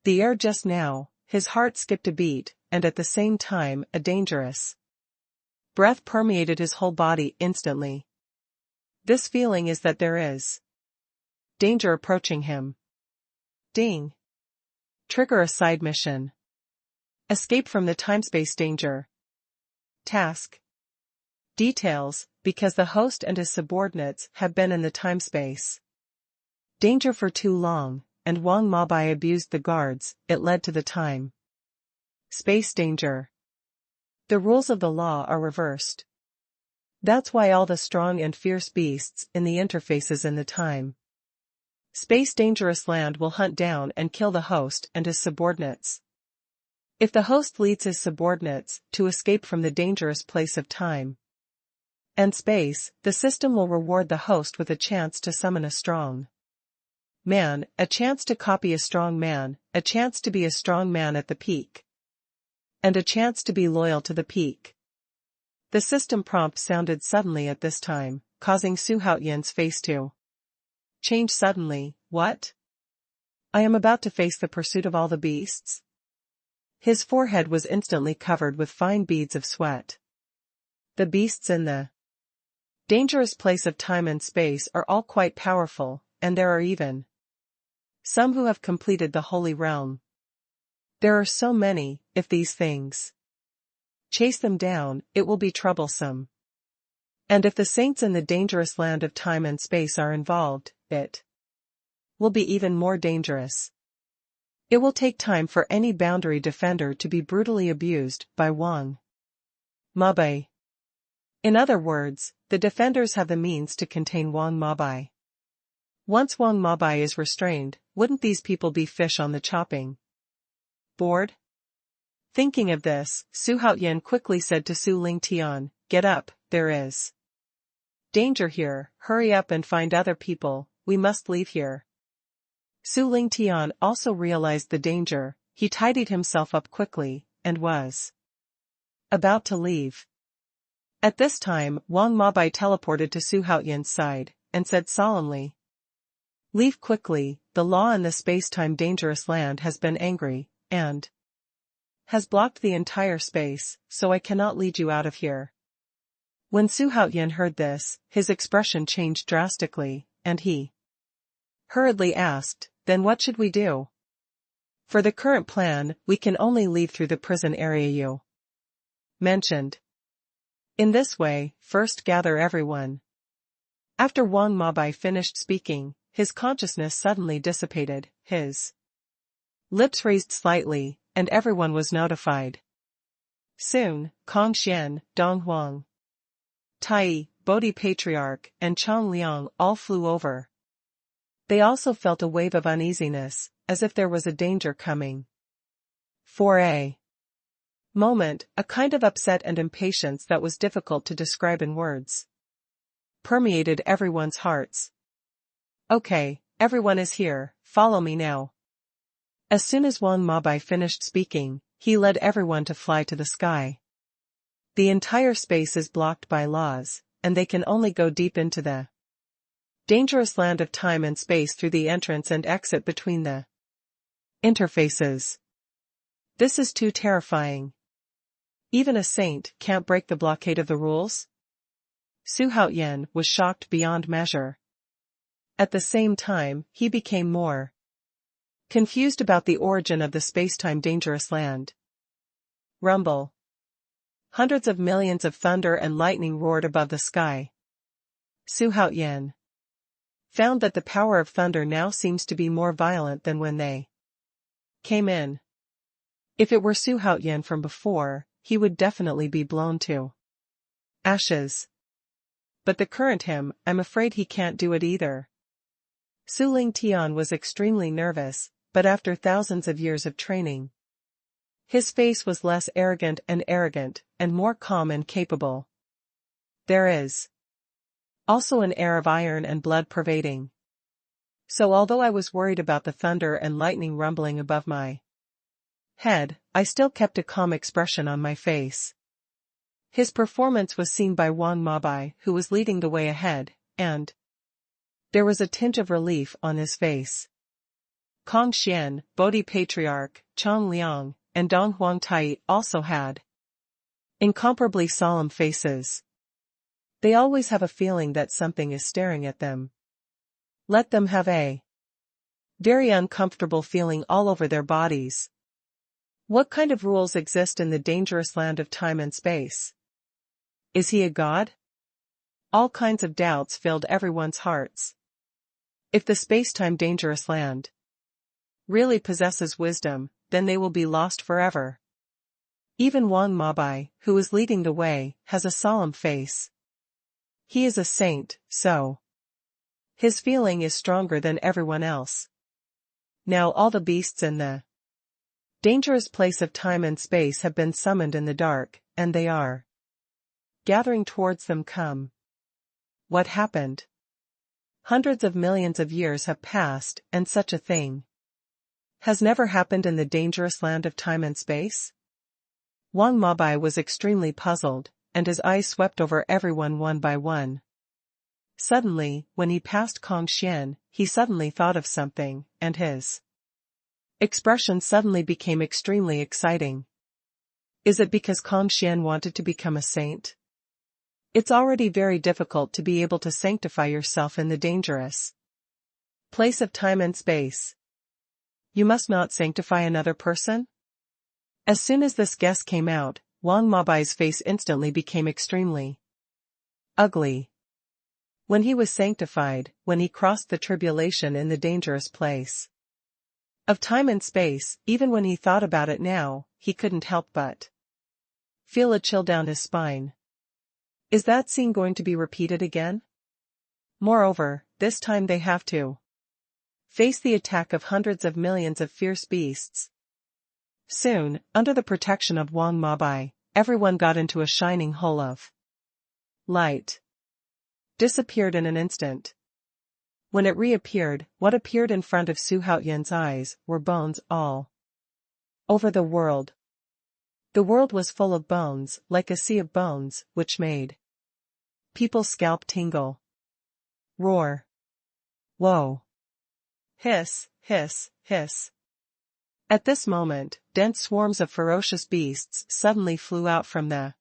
the air just now. His heart skipped a beat, and at the same time, a dangerous breath permeated his whole body instantly. This feeling is that there is danger approaching him. Ding. Trigger a side mission. Escape from the time-space danger. Task. Details, because the host and his subordinates have been in the time-space danger for too long, and Wang Mabai abused the guards, it led to the time space danger. The rules of the law are reversed. That's why all the strong and fierce beasts in the interfaces in the time space dangerous land will hunt down and kill the host and his subordinates. If the host leads his subordinates to escape from the dangerous place of time and space, the system will reward the host with a chance to summon a strong man, a chance to copy a strong man, a chance to be a strong man at the peak, and a chance to be loyal to the peak. The system prompt sounded suddenly at this time, causing Xuanhuan's face to change suddenly. What? I am about to face the pursuit of all the beasts? His forehead was instantly covered with fine beads of sweat. The beasts in the dangerous place of time and space are all quite powerful, and there are even some who have completed the holy realm. There are so many, if these things chase them down, it will be troublesome. And if the saints in the dangerous land of time and space are involved, it will be even more dangerous. It will take time for any boundary defender to be brutally abused by Wang Mabai. In other words, the defenders have the means to contain Wang Mabai. Once Wang Mabai is restrained, wouldn't these people be fish on the chopping board? Thinking of this, Xuanhuan quickly said to Su Lingtian, "Get up, there is danger here, hurry up and find other people, we must leave here." Su Lingtian also realized the danger, he tidied himself up quickly, and was about to leave. At this time, Wang Mabai teleported to Xuanhuan's side, and said solemnly, "Leave quickly, the law in the space-time dangerous land has been angry, and has blocked the entire space, so I cannot lead you out of here." When Xuanhuan heard this, his expression changed drastically, and he hurriedly asked, "Then what should we do?" "For the current plan, we can only leave through the prison area you mentioned. In this way, first gather everyone." After Wang Mabai finished speaking, his consciousness suddenly dissipated, his lips raised slightly, and everyone was notified. Soon, Kong Xian, Dong Huang, Tai, Bodhi Patriarch, and Chang Liang all flew over. They also felt a wave of uneasiness, as if there was a danger coming. For a moment, a kind of upset and impatience that was difficult to describe in words permeated everyone's hearts. "Okay, everyone is here, follow me now." As soon as Wang Mabai finished speaking, he led everyone to fly to the sky. The entire space is blocked by laws, and they can only go deep into the dangerous land of time and space through the entrance and exit between the interfaces. This is too terrifying. Even a saint can't break the blockade of the rules? Xuanhuan was shocked beyond measure. At the same time, he became more confused about the origin of the spacetime dangerous land. Rumble. Hundreds of millions of thunder and lightning roared above the sky. Xuanhuan found that the power of thunder now seems to be more violent than when they came in. If it were Xuanhuan from before, he would definitely be blown to ashes. But the current him, I'm afraid he can't do it either. Su Tian was extremely nervous, but after thousands of years of training, his face was less arrogant and more calm and capable. There is also an air of iron and blood pervading. So although I was worried about the thunder and lightning rumbling above my head, I still kept a calm expression on my face. His performance was seen by Wang Mabai, who was leading the way ahead, and there was a tinge of relief on his face. Kong Xian, Bodhi Patriarch, Chang Liang, and Dong Huangtai also had incomparably solemn faces. They always have a feeling that something is staring at them. Let them have a very uncomfortable feeling all over their bodies. What kind of rules exist in the dangerous land of time and space? Is he a god? All kinds of doubts filled everyone's hearts. If the space-time dangerous land really possesses wisdom, then they will be lost forever. Even Wang Mabai, who is leading the way, has a solemn face. He is a saint, so his feeling is stronger than everyone else. Now all the beasts in the dangerous place of time and space have been summoned in the dark, and they are gathering towards them. Come. What happened? Hundreds of millions of years have passed, and such a thing has never happened in the dangerous land of time and space? Wang Mabai was extremely puzzled, and his eyes swept over everyone one by one. Suddenly, when he passed Kong Xian, he suddenly thought of something, and his expression suddenly became extremely exciting. Is it because Kong Xian wanted to become a saint? It's already very difficult to be able to sanctify yourself in the dangerous place of time and space. You must not sanctify another person? As soon as this guess came out, Wang Mabai's face instantly became extremely ugly. When he was sanctified, when he crossed the tribulation in the dangerous place of time and space, even when he thought about it now, he couldn't help but feel a chill down his spine. Is that scene going to be repeated again? Moreover, this time they have to face the attack of hundreds of millions of fierce beasts. Soon, under the protection of Wang Mabai, everyone got into a shining hole of light. Disappeared in an instant. When it reappeared, what appeared in front of Xuanhuan's eyes were bones all over the world. The world was full of bones, like a sea of bones, which made people's scalp tingle. Roar. Whoa. Hiss, hiss, hiss. At this moment, dense swarms of ferocious beasts suddenly flew out from the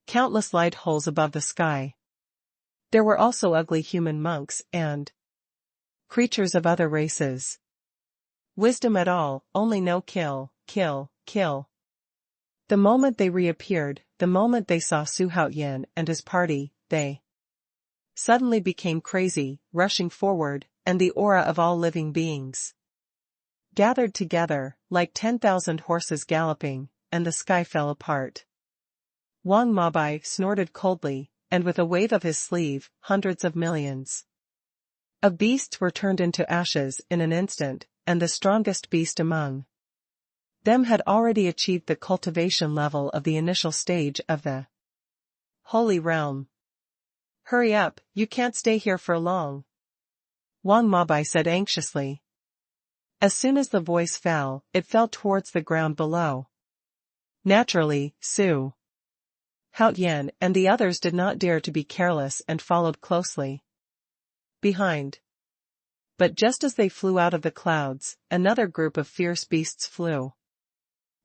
countless light holes above the sky. There were also ugly human monks and creatures of other races. Wisdom at all, only no kill, kill, kill. The moment they reappeared, the moment they saw Xuanhuan and his party, they suddenly became crazy, rushing forward, and the aura of all living beings gathered together, like 10,000 horses galloping, and the sky fell apart. Wang Mabai snorted coldly, and with a wave of his sleeve, hundreds of millions of beasts were turned into ashes in an instant, and the strongest beast among them had already achieved the cultivation level of the initial stage of the Holy Realm. Hurry up, you can't stay here for long, Wang Mabai said anxiously. As soon as the voice fell, it fell towards the ground below. Naturally, Xuanhuan and the others did not dare to be careless and followed closely behind. But just as they flew out of the clouds, another group of fierce beasts flew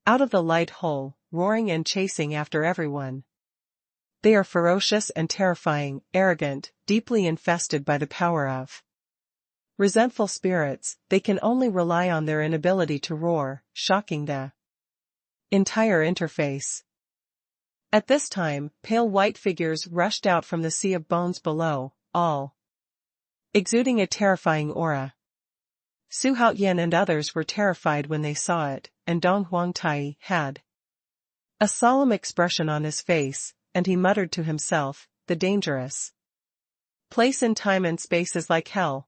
out of the light hole, roaring and chasing after everyone. They are ferocious and terrifying, arrogant, deeply infested by the power of resentful spirits. They can only rely on their inability to roar, shocking the entire interface. At this time, pale white figures rushed out from the sea of bones below, all exuding a terrifying aura. Xuanhuan and others were terrified when they saw it, and Dong Huangtai had a solemn expression on his face, and he muttered to himself, "The dangerous place in time and space is like hell."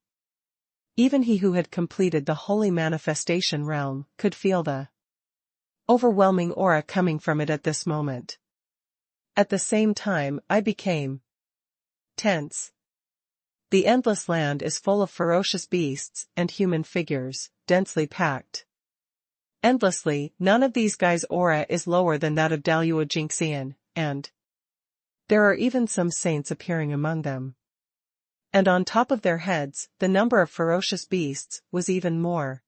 Even he who had completed the holy manifestation realm could feel the overwhelming aura coming from it at this moment. At the same time, I became tense. The endless land is full of ferocious beasts and human figures, densely packed. Endlessly, none of these guys' aura is lower than that of Dou Yu Jinxian, and there are even some saints appearing among them. And on top of their heads, the number of ferocious beasts was even more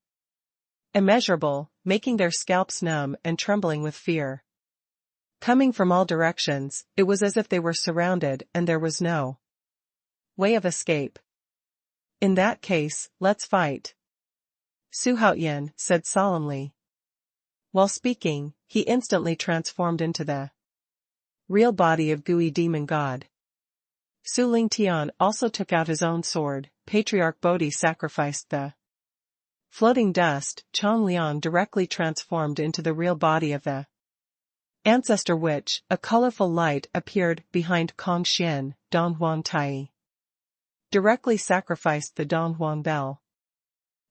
immeasurable, making their scalps numb and trembling with fear. Coming from all directions, it was as if they were surrounded and there was no way of escape. "In that case, let's fight," Xuanhuan said solemnly. While speaking, he instantly transformed into the real body of Gui demon god. Su Lingtian also took out his own sword. Patriarch Bodhi sacrificed the floating dust. Chong Liang directly transformed into the real body of the ancestor witch. A colorful light appeared behind Kong Xian. Dong Huangtai directly sacrificed the Dong Huang bell.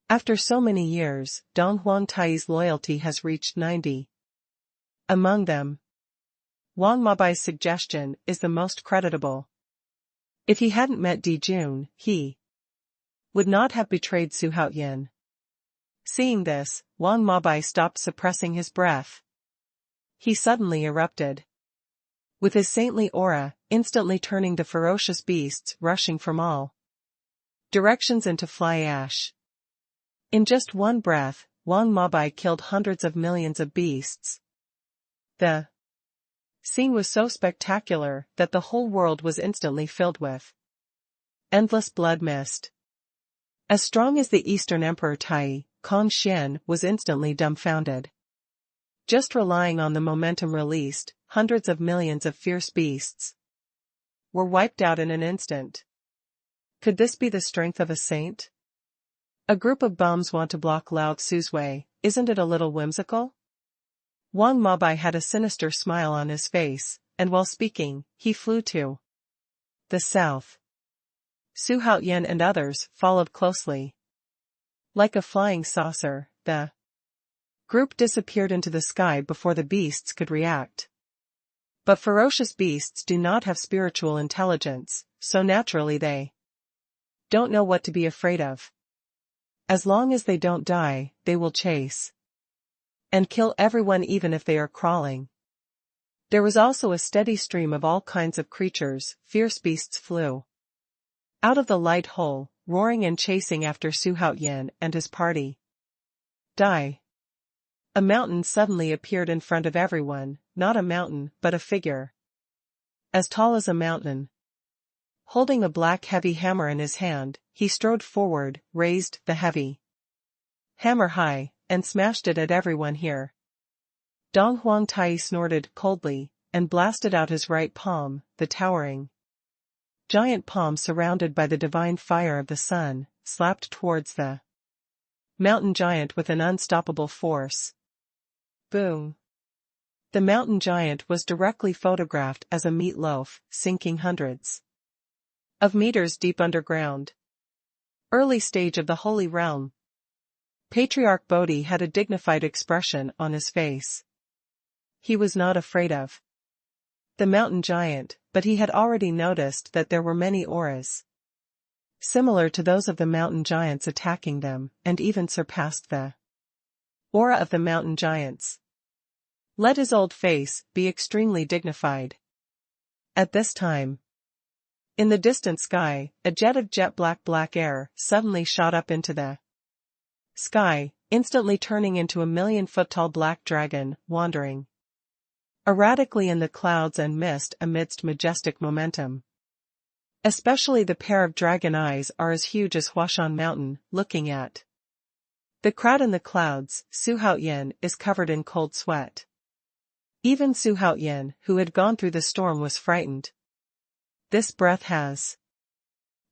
After so many years, Dong Huangtai's loyalty has reached 90. Among them, Wang Mabai's suggestion is the most creditable. If he hadn't met Di Jun, he would not have betrayed Xuanhuan. Seeing this, Wang Mabai stopped suppressing his breath. He suddenly erupted with his saintly aura, instantly turning the ferocious beasts rushing from all directions into fly ash. In just one breath, Wang Mabai killed hundreds of millions of beasts. The scene was so spectacular that the whole world was instantly filled with endless blood mist. As strong as the Eastern Emperor Tai, Kong Xian was instantly dumbfounded. Just relying on the momentum released, hundreds of millions of fierce beasts were wiped out in an instant. Could this be the strength of a saint? A group of bums want to block Lao Tzu's way, isn't it a little whimsical? Wang Mabai had a sinister smile on his face, and while speaking, he flew to the south. Xuanhuan and others followed closely. Like a flying saucer, the group disappeared into the sky before the beasts could react. But ferocious beasts do not have spiritual intelligence, so naturally they don't know what to be afraid of. As long as they don't die, they will chase and kill everyone even if they are crawling. There was also a steady stream of all kinds of creatures. Fierce beasts flew out of the light hole, roaring and chasing after Xuanhuan and his party. Die. A mountain suddenly appeared in front of everyone, not a mountain, but a figure as tall as a mountain. Holding a black heavy hammer in his hand, he strode forward, raised the heavy hammer high, and smashed it at everyone here. Dong Huangtai snorted coldly, and blasted out his right palm. The towering giant palm, surrounded by the divine fire of the sun, slapped towards the mountain giant with an unstoppable force. Boom! The mountain giant was directly photographed as a meatloaf, sinking hundreds of meters deep underground. Early stage of the holy realm. Patriarch Bodhi had a dignified expression on his face. He was not afraid of the mountain giant, but he had already noticed that there were many auras similar to those of the mountain giants attacking them, and even surpassed the aura of the mountain giants. Let his old face be extremely dignified. At this time, in the distant sky, a jet of jet black air suddenly shot up into the sky, instantly turning into a 1,000,000-foot tall black dragon, wandering erratically in the clouds and mist amidst majestic momentum. Especially the pair of dragon eyes are as huge as Xuanhuan mountain, looking at the crowd in the clouds. Xuanhuan is covered in cold sweat. Even Xuanhuan, who had gone through the storm, was frightened. This breath has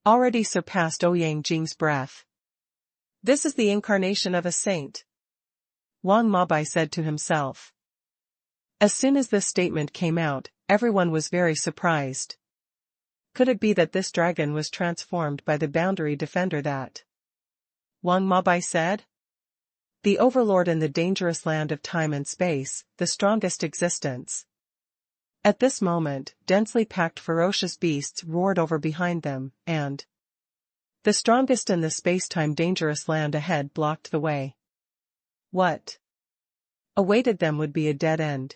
already surpassed Ouyang Jing's breath. This is the incarnation of a saint, Wang Mabai said to himself. As soon as this statement came out, everyone was very surprised. Could it be that this dragon was transformed by the boundary defender that Wang Mabai said? The overlord in the dangerous land of time and space, the strongest existence. At this moment, densely packed ferocious beasts roared over behind them, and the strongest in the space-time dangerous land ahead blocked the way. What awaited them would be a dead end.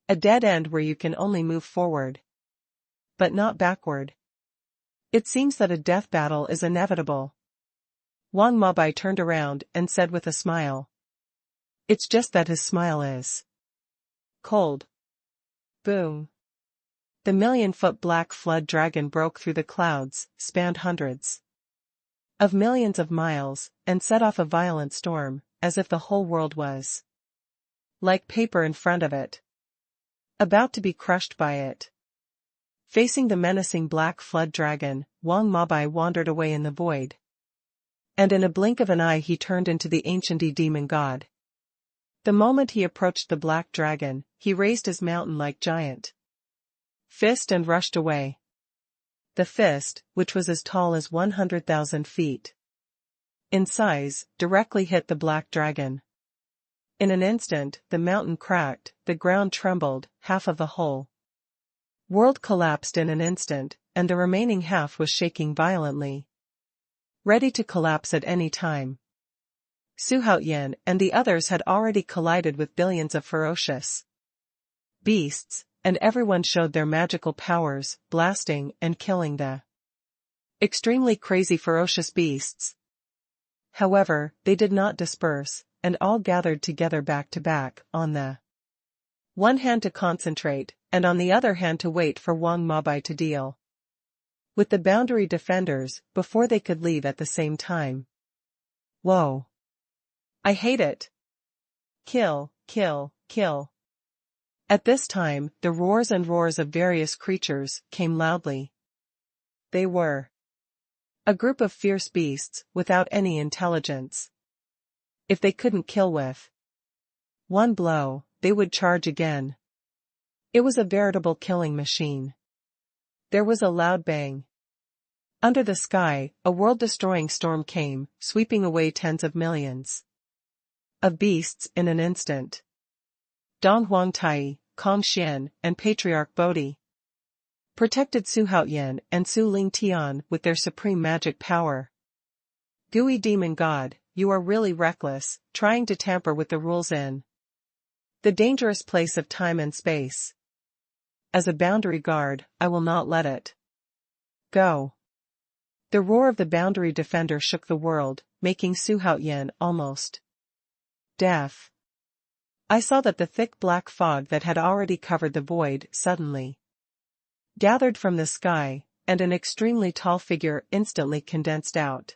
A dead end where you can only move forward, but not backward. It seems that a death battle is inevitable. Wang Mabai turned around and said with a smile. It's just that his smile is cold. Boom. The million-foot black flood dragon broke through the clouds, spanned hundreds of millions of miles, and set off a violent storm, as if the whole world was like paper in front of it, about to be crushed by it. Facing the menacing black flood dragon, Wang Mabai wandered away in the void. And in a blink of an eye he turned into the ancient demon god. The moment he approached the black dragon, he raised his mountain-like giant fist and rushed away. The fist, which was as tall as 100,000 feet in size, directly hit the black dragon. In an instant, the mountain cracked, the ground trembled, half of the whole world collapsed in an instant, and the remaining half was shaking violently, ready to collapse at any time. Xuanhuan and the others had already collided with billions of ferocious beasts, and everyone showed their magical powers, blasting and killing the extremely crazy ferocious beasts. However, they did not disperse, and all gathered together back to back, on the one hand to concentrate, and on the other hand to wait for Wang Mabai to deal with the boundary defenders, before they could leave at the same time. Whoa! I hate it! Kill, kill, kill. At this time, the roars and roars of various creatures came loudly. They were a group of fierce beasts, without any intelligence. If they couldn't kill with one blow, they would charge again. It was a veritable killing machine. There was a loud bang. Under the sky, a world-destroying storm came, sweeping away tens of millions of beasts in an instant. Don Huangtai, Kong Xian, and Patriarch Bodhi protected Xuanhuan and Su Ling Tian with their supreme magic power. Gooey demon god, you are really reckless, trying to tamper with the rules in the dangerous place of time and space. As a boundary guard, I will not let it go. The roar of the boundary defender shook the world, making Xuanhuan almost deaf. I saw that the thick black fog that had already covered the void suddenly gathered from the sky, and an extremely tall figure instantly condensed out.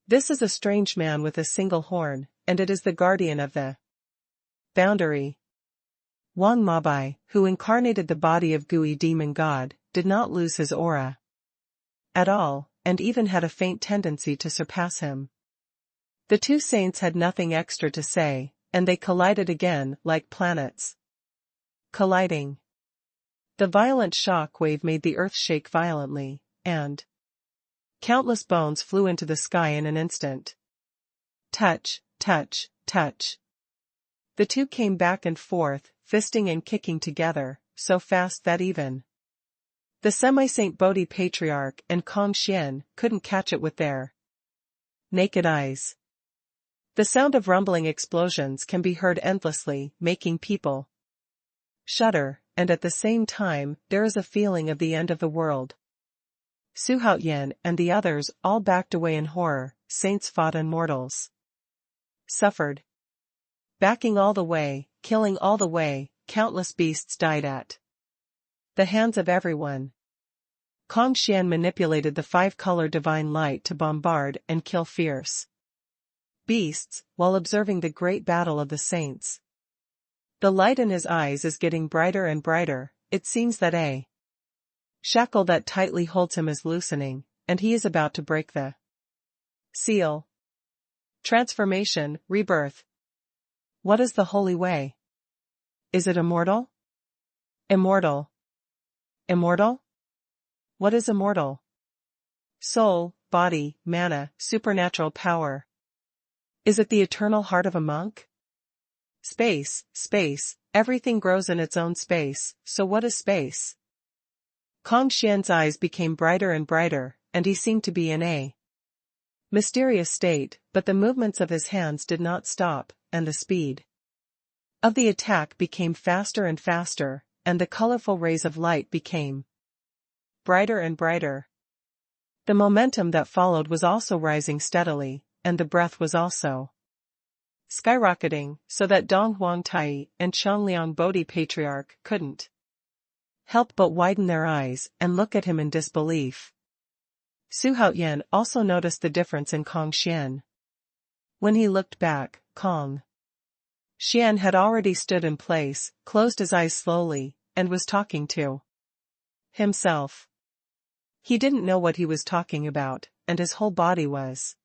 This is a strange man with a single horn, and it is the guardian of the boundary. Wang Mabai, who incarnated the body of Gooey demon god, did not lose his aura at all, and even had a faint tendency to surpass him. The two saints had nothing extra to say, and they collided again like planets colliding. The violent shock wave made the earth shake violently, and countless bones flew into the sky in an instant. Touch, touch, touch. The two came back and forth, fisting and kicking together, so fast that even the semi-Saint Bodhi Patriarch and Kong Xian couldn't catch it with their naked eyes. The sound of rumbling explosions can be heard endlessly, making people shudder, and at the same time, there is a feeling of the end of the world. Xuanhuan and the others all backed away in horror. Saints fought and mortals suffered. Backing all the way, killing all the way, countless beasts died at the hands of everyone. Kong Xian manipulated the five-color divine light to bombard and kill fierce beasts, while observing the great battle of the saints. The light in his eyes is getting brighter and brighter. It seems that a shackle that tightly holds him is loosening, and he is about to break the seal. Transformation, rebirth. What is the holy way? Is it immortal? Immortal. Immortal? What is immortal? Soul, body, mana, supernatural power. Is it the eternal heart of a monk? Space, everything grows in its own space, so what is space? Kong Xian's eyes became brighter and brighter, and he seemed to be in a mysterious state, but the movements of his hands did not stop, and the speed of the attack became faster and faster, and the colorful rays of light became brighter and brighter. The momentum that followed was also rising steadily, and the breath was also skyrocketing, so that Dong Huangtai and Changliang Bodhi Patriarch couldn't help but widen their eyes and look at him in disbelief. Xuanhuan also noticed the difference in Kong Xian. When he looked back, Kong Xian had already stood in place, closed his eyes slowly, and was talking to himself. He didn't know what he was talking about, and his whole body was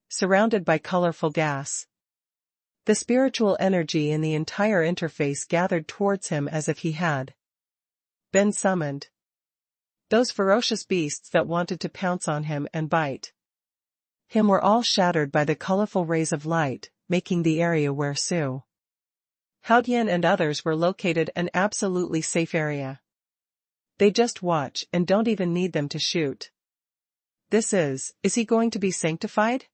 surrounded by colorful gas. The spiritual energy in the entire interface gathered towards him as if he had been summoned. Those ferocious beasts that wanted to pounce on him and bite him were all shattered by the colorful rays of light, making the area where Su Haotian and others were located an absolutely safe area. They just watch and don't even need them to shoot. Is he going to be sanctified?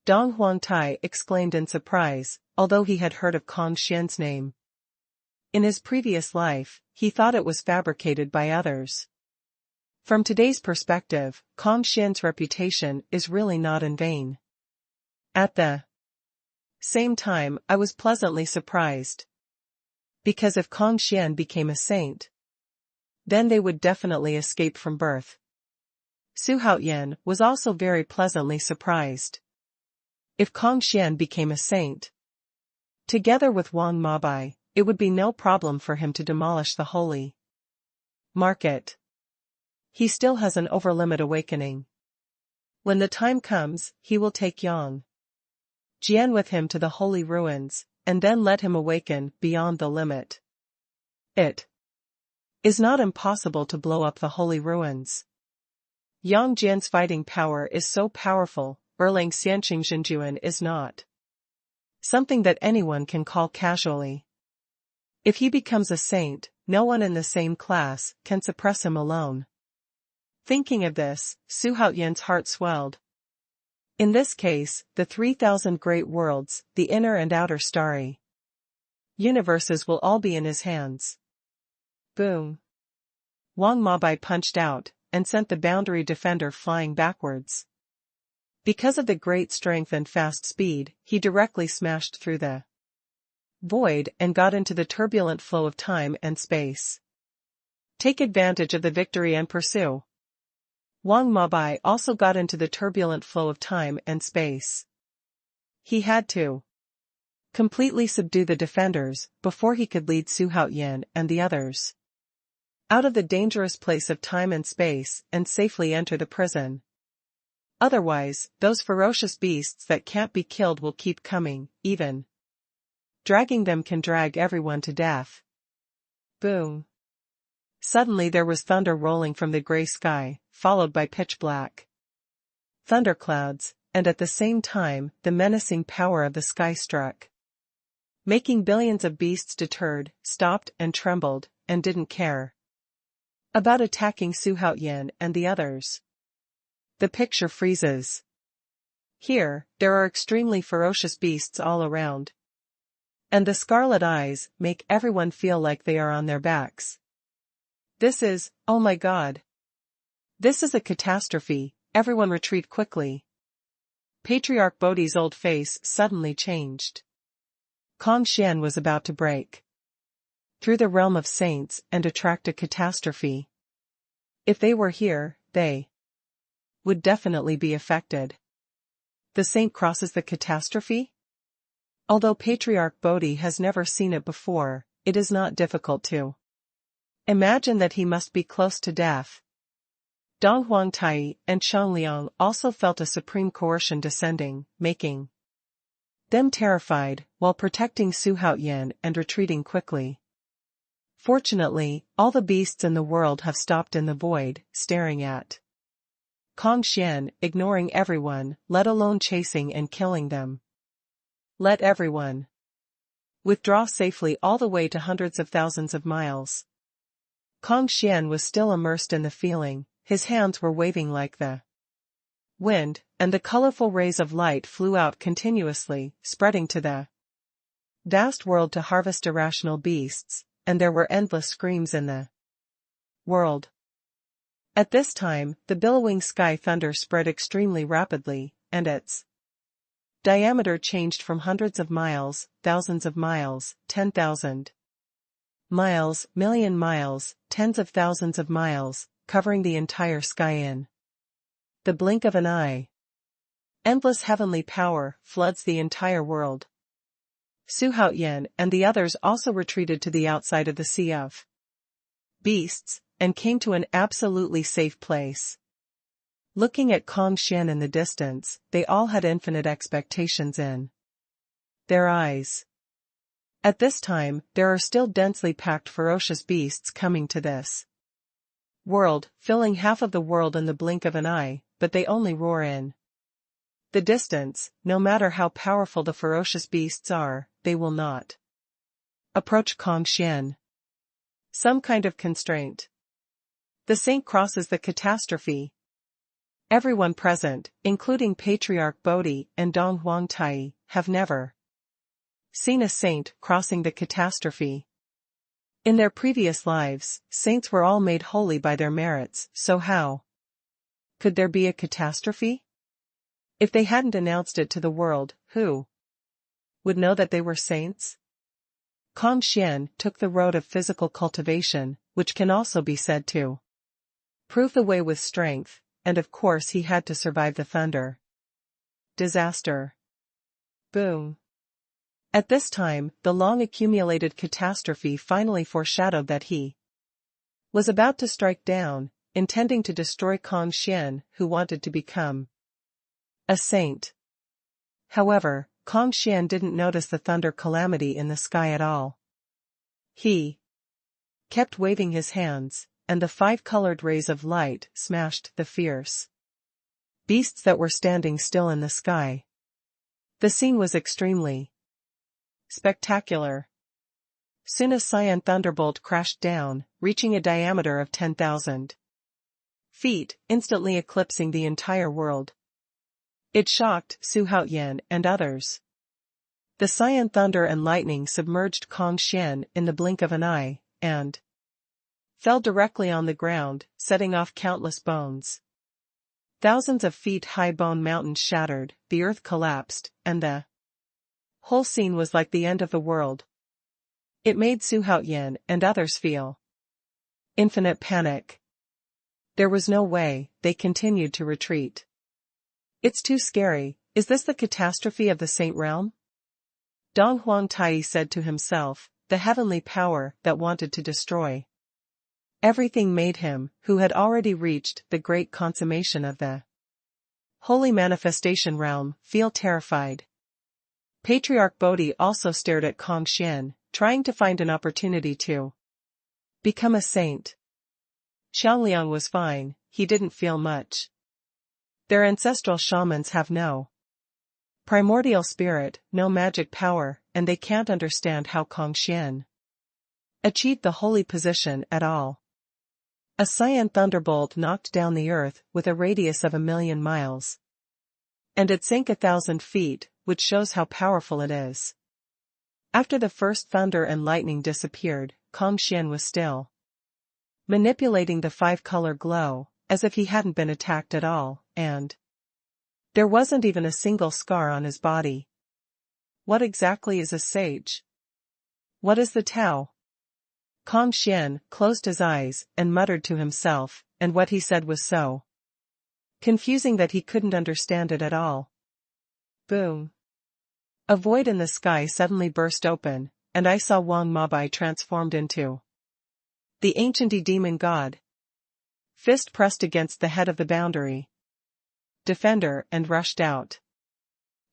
Dong Huangtai exclaimed in surprise, although he had heard of Kong Xian's name. In his previous life, he thought it was fabricated by others. From today's perspective, Kong Xian's reputation is really not in vain. At the same time, I was pleasantly surprised. Because if Kong Xian became a saint, then they would definitely escape from birth. Su Haotian was also very pleasantly surprised. If Kong Xian became a saint, together with Wang Mabai, it would be no problem for him to demolish the holy market. He still has an overlimit awakening. When the time comes, he will take Yang Jian with him to the holy ruins, and then let him awaken beyond the limit. It is not impossible to blow up the holy ruins. Yang Jian's fighting power is so powerful, Erlang Xianqing is not something that anyone can call casually. If he becomes a saint, no one in the same class can suppress him alone. Thinking of this, Su Haotian's heart swelled. In this case, the 3,000 great worlds, the inner and outer starry universes will all be in his hands. Boom! Wang Mabai punched out, and sent the boundary defender flying backwards. Because of the great strength and fast speed, he directly smashed through the void and got into the turbulent flow of time and space. Take advantage of the victory and pursue. Wang Mabai also got into the turbulent flow of time and space. He had to completely subdue the defenders before he could lead Su Haotian and the others out of the dangerous place of time and space and safely enter the prison. Otherwise, those ferocious beasts that can't be killed will keep coming, even dragging them can drag everyone to death. Boom! Suddenly there was thunder rolling from the gray sky, followed by pitch black thunderclouds, and at the same time, the menacing power of the sky struck, making billions of beasts deterred, stopped and trembled, and didn't care about attacking Su Haotian and the others. The picture freezes. Here, there are extremely ferocious beasts all around. And the scarlet eyes make everyone feel like they are on their backs. Oh my God! This is a catastrophe, everyone retreat quickly. Patriarch Bodhi's old face suddenly changed. Kong Xian was about to break through the realm of saints and attract a catastrophe. If they were here, they would definitely be affected. The saint crosses the catastrophe? Although Patriarch Bodhi has never seen it before, it is not difficult to imagine that he must be close to death. Dong Huangtai and Xiangliang also felt a supreme coercion descending, making them terrified, while protecting Xuanhuan and retreating quickly. Fortunately, all the beasts in the world have stopped in the void, staring at Kongxian, ignoring everyone, let alone chasing and killing them. Let everyone withdraw safely all the way to hundreds of thousands of miles. Kongxian was still immersed in the feeling, his hands were waving like the wind, and the colorful rays of light flew out continuously, spreading to the vast world to harvest irrational beasts, and there were endless screams in the world. At this time, the billowing sky thunder spread extremely rapidly, and its diameter changed from hundreds of miles, thousands of miles, 10,000 miles, million miles, tens of thousands of miles, covering the entire sky in the blink of an eye. Endless heavenly power floods the entire world. Xuanhuan and the others also retreated to the outside of the Sea of Beasts, and came to an absolutely safe place. Looking at Kongxian in the distance, they all had infinite expectations in their eyes. At this time, there are still densely packed ferocious beasts coming to this world, filling half of the world in the blink of an eye, but they only roar in the distance. No matter how powerful the ferocious beasts are, they will not approach Kongxian. Some kind of constraint. The saint crosses the catastrophe. Everyone present, including Patriarch Bodhi and Dong Huangtai, have never seen a saint crossing the catastrophe. In their previous lives, saints were all made holy by their merits, so how could there be a catastrophe? If they hadn't announced it to the world, who would know that they were saints? Kongxian took the road of physical cultivation, which can also be said to prove the way with strength, and of course he had to survive the thunder. Disaster. Boom. At this time, the long-accumulated catastrophe finally foreshadowed that he was about to strike down, intending to destroy Kongxian, who wanted to become a saint. However, Kongxian didn't notice the thunder calamity in the sky at all. He kept waving his hands, and the 5 colored rays of light smashed the fierce beasts that were standing still in the sky. The scene was extremely spectacular. Soon a cyan thunderbolt crashed down, reaching a diameter of 10,000 feet, instantly eclipsing the entire world. It shocked Xuanhuan and others. The cyan thunder and lightning submerged Kongxian in the blink of an eye, and fell directly on the ground, setting off countless bones. Thousands of feet high bone mountains shattered, the earth collapsed, and the whole scene was like the end of the world. It made Xuanhuan and others feel infinite panic. There was no way, they continued to retreat. It's too scary. Is this the catastrophe of the Saint Realm? Dong Huangtai said to himself, the heavenly power that wanted to destroy everything made him, who had already reached the great consummation of the holy manifestation realm, feel terrified. Patriarch Bodhi also stared at Kongxian, trying to find an opportunity to become a saint. Xiangliang was fine, he didn't feel much. Their ancestral shamans have no primordial spirit, no magic power, and they can't understand how Kongxian achieved the holy position at all. A cyan thunderbolt knocked down the earth with a radius of 1,000,000 miles. And it sank 1,000 feet, which shows how powerful it is. After the first thunder and lightning disappeared, Kongxian was still manipulating the 5-color glow, as if he hadn't been attacked at all, and there wasn't even a single scar on his body. What exactly is a sage? What is the Tao? Kong Xian closed his eyes and muttered to himself, and what he said was so confusing that he couldn't understand it at all. Boom. A void in the sky suddenly burst open, and I saw Wang Mabai transformed into the ancient demon god. Fist pressed against the head of the boundary defender and rushed out.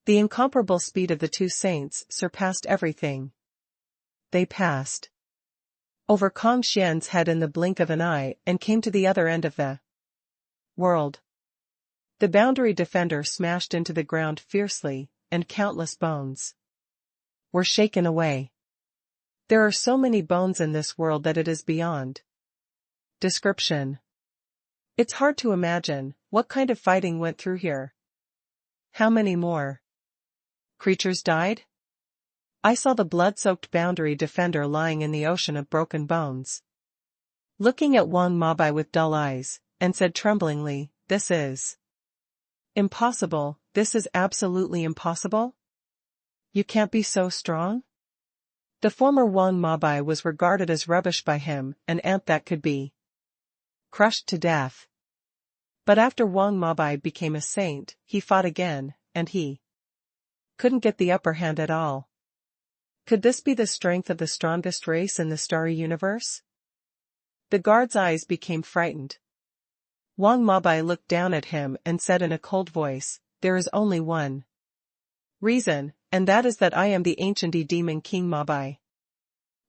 The incomparable speed of the two saints surpassed everything. They passed over Kong Xian's head in the blink of an eye and came to the other end of the world. The boundary defender smashed into the ground fiercely, and countless bones were shaken away. There are so many bones in this world that it is beyond description. It's hard to imagine what kind of fighting went through here. How many more creatures died? I saw the blood-soaked boundary defender lying in the ocean of broken bones, looking at Wang Mabai with dull eyes, and said tremblingly, "This is impossible, this is absolutely impossible? You can't be so strong?" The former Wang Mabai was regarded as rubbish by him, an ant that could be crushed to death. But after Wang Mabai became a saint, he fought again, and he couldn't get the upper hand at all. Could this be the strength of the strongest race in the starry universe? The guard's eyes became frightened. Wang Mabai looked down at him and said in a cold voice, "There is only one reason, and that is that I am the ancient demon King Mabai."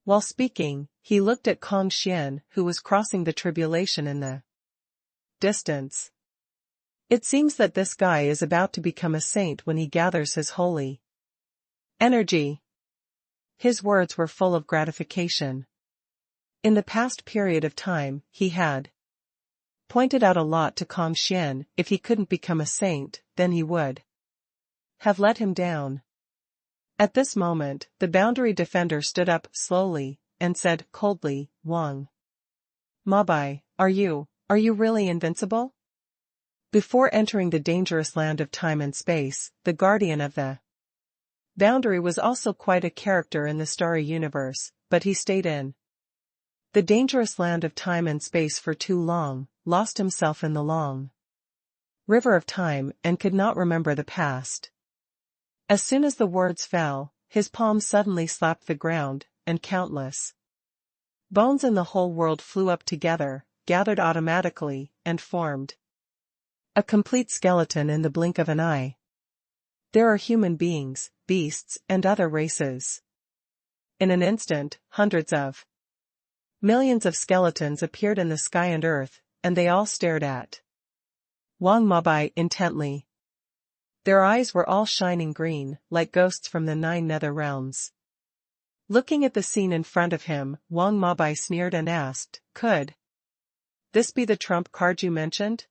While speaking, he looked at Kong Xian, who was crossing the tribulation in the distance. It seems that this guy is about to become a saint when he gathers his holy energy. His words were full of gratification. In the past period of time, he had pointed out a lot to Kong Xian. If he couldn't become a saint, then he would have let him down. At this moment, the boundary defender stood up slowly, and said coldly, "Wang Mabai, are you really invincible?" Before entering the dangerous land of time and space, the guardian of the boundary was also quite a character in the starry universe, but he stayed in the dangerous land of time and space for too long, lost himself in the long river of time, and could not remember the past. As soon as the words fell, his palm suddenly slapped the ground, and countless bones in the whole world flew up together, gathered automatically, and formed a complete skeleton in the blink of an eye. There are human beings, beasts, and other races. In an instant, hundreds of millions of skeletons appeared in the sky and earth, and they all stared at Wang Mabai intently. Their eyes were all shining green, like ghosts from the 9 nether realms. Looking at the scene in front of him, Wang Mabai sneered and asked, "Could this be the trump card you mentioned?"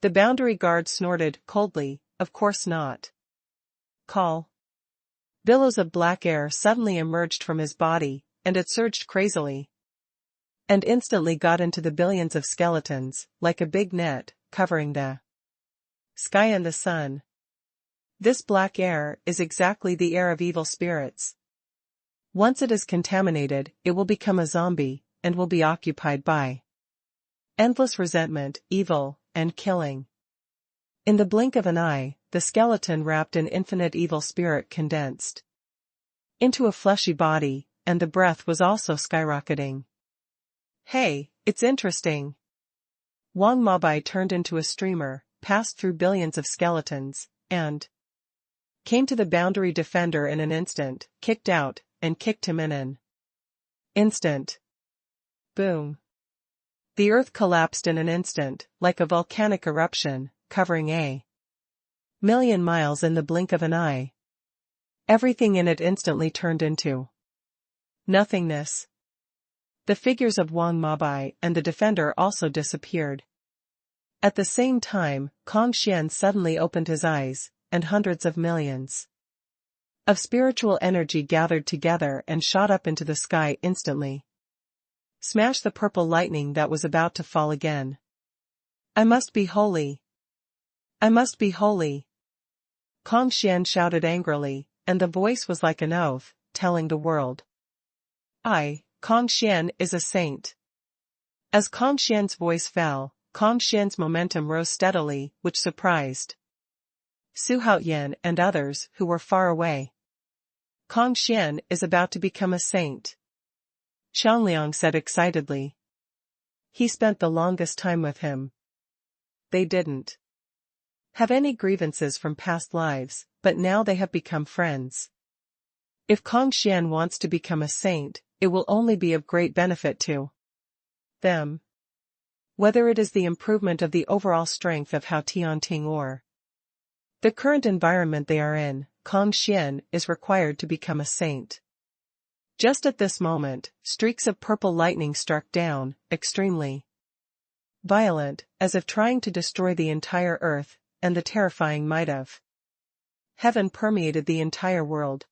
The boundary guard snorted coldly, "Of course not." Call. Billows of black air suddenly emerged from his body, and it surged crazily and instantly got into the billions of skeletons, like a big net, covering the sky and the sun. This black air is exactly the air of evil spirits. Once it is contaminated, it will become a zombie, and will be occupied by endless resentment, evil, and killing. In the blink of an eye, the skeleton wrapped in infinite evil spirit condensed into a fleshy body, and the breath was also skyrocketing. "Hey, it's interesting." Wang Mabai turned into a streamer, passed through billions of skeletons, and came to the boundary defender in an instant, kicked out, and kicked him in an instant. Boom. The earth collapsed in an instant, like a volcanic eruption, covering a million miles in the blink of an eye. Everything in it instantly turned into nothingness. The figures of Wang Mabai and the defender also disappeared. At the same time, Kong Xian suddenly opened his eyes, and hundreds of millions of spiritual energy gathered together and shot up into the sky instantly. Smashed the purple lightning that was about to fall again. "I must be holy. I must be holy." Kong Xian shouted angrily, and the voice was like an oath, telling the world, Kong Xian is a saint. As Kong Xian's voice fell, Kong Xian's momentum rose steadily, which surprised Xuanhuan and others who were far away. Kong Xian is about to become a saint, Xiangliang said excitedly. He spent the longest time with him. They didn't have any grievances from past lives, but now they have become friends. If Kong Xian wants to become a saint, it will only be of great benefit to them. Whether it is the improvement of the overall strength of Hao Tianting or the current environment they are in, Kong Xian is required to become a saint. Just at this moment, streaks of purple lightning struck down, extremely violent, as if trying to destroy the entire earth, and the terrifying might of heaven permeated the entire world.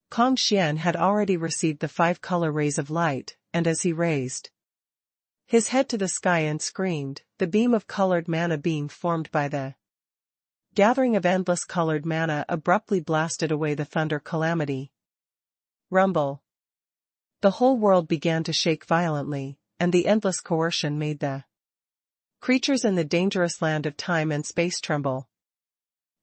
Kong Xian had already received the 5 color rays of light, and as he raised his head to the sky and screamed, the beam of colored mana being formed by the gathering of endless colored mana abruptly blasted away the thunder calamity. Rumble. The whole world began to shake violently, and the endless coercion made the creatures in the dangerous land of time and space tremble.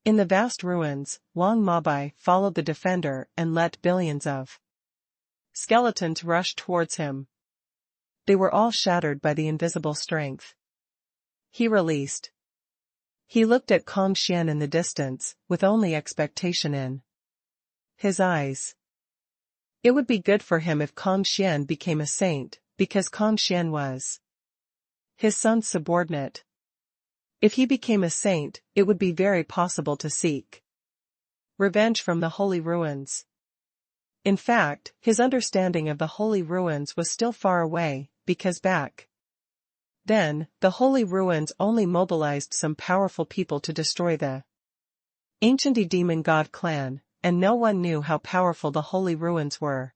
In the vast ruins, Wang Mabai followed the defender and let billions of skeletons rush towards him. They were all shattered by the invisible strength he released. He looked at Kong Xian in the distance, with only expectation in his eyes. It would be good for him if Kong Xian became a saint, because Kong Xian was his son's subordinate. If he became a saint, it would be very possible to seek revenge from the holy ruins. In fact, his understanding of the holy ruins was still far away, because back then, the holy ruins only mobilized some powerful people to destroy the ancient demon god clan, and no one knew how powerful the holy ruins were.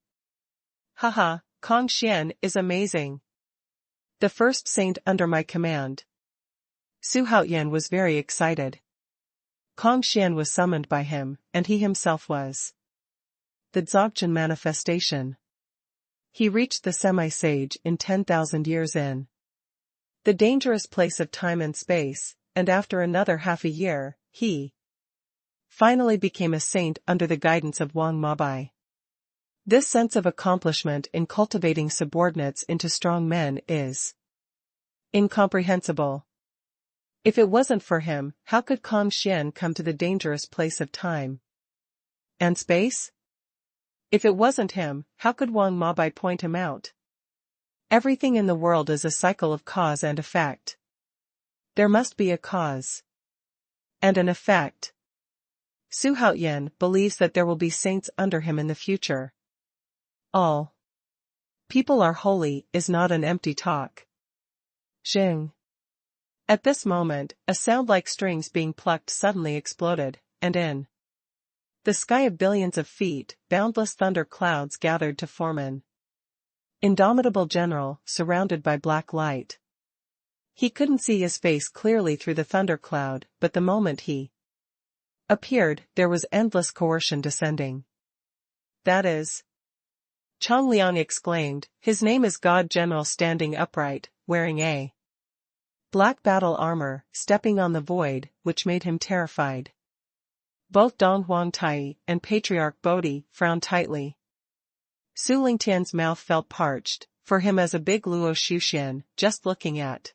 Haha, Kong Xian is amazing. The first saint under my command. Xuanhuan was very excited. Kong Xian was summoned by him, and he himself was the Dzogchen manifestation. He reached the semi-sage in 10,000 years in the dangerous place of time and space, and after another half a year, he finally became a saint under the guidance of Wang Mabai. This sense of accomplishment in cultivating subordinates into strong men is incomprehensible. If it wasn't for him, how could Kong Xian come to the dangerous place of time and space? If it wasn't him, how could Wang Mabai point him out? Everything in the world is a cycle of cause and effect. There must be a cause and an effect. Xuanhuan believes that there will be saints under him in the future. All people are holy is not an empty talk. Xing. At this moment, a sound like strings being plucked suddenly exploded, and in the sky of billions of feet, boundless thunder clouds gathered to form an indomitable general, surrounded by black light. He couldn't see his face clearly through the thundercloud, but the moment he appeared, there was endless coercion descending. That is, Xiangliang exclaimed, his name is God General standing upright, wearing a black battle armor, stepping on the void, which made him terrified. Both Dong Huangtai and Patriarch Bodhi frowned tightly. Su Lingtian's mouth felt parched, for him as a big Luo Xuxian, just looking at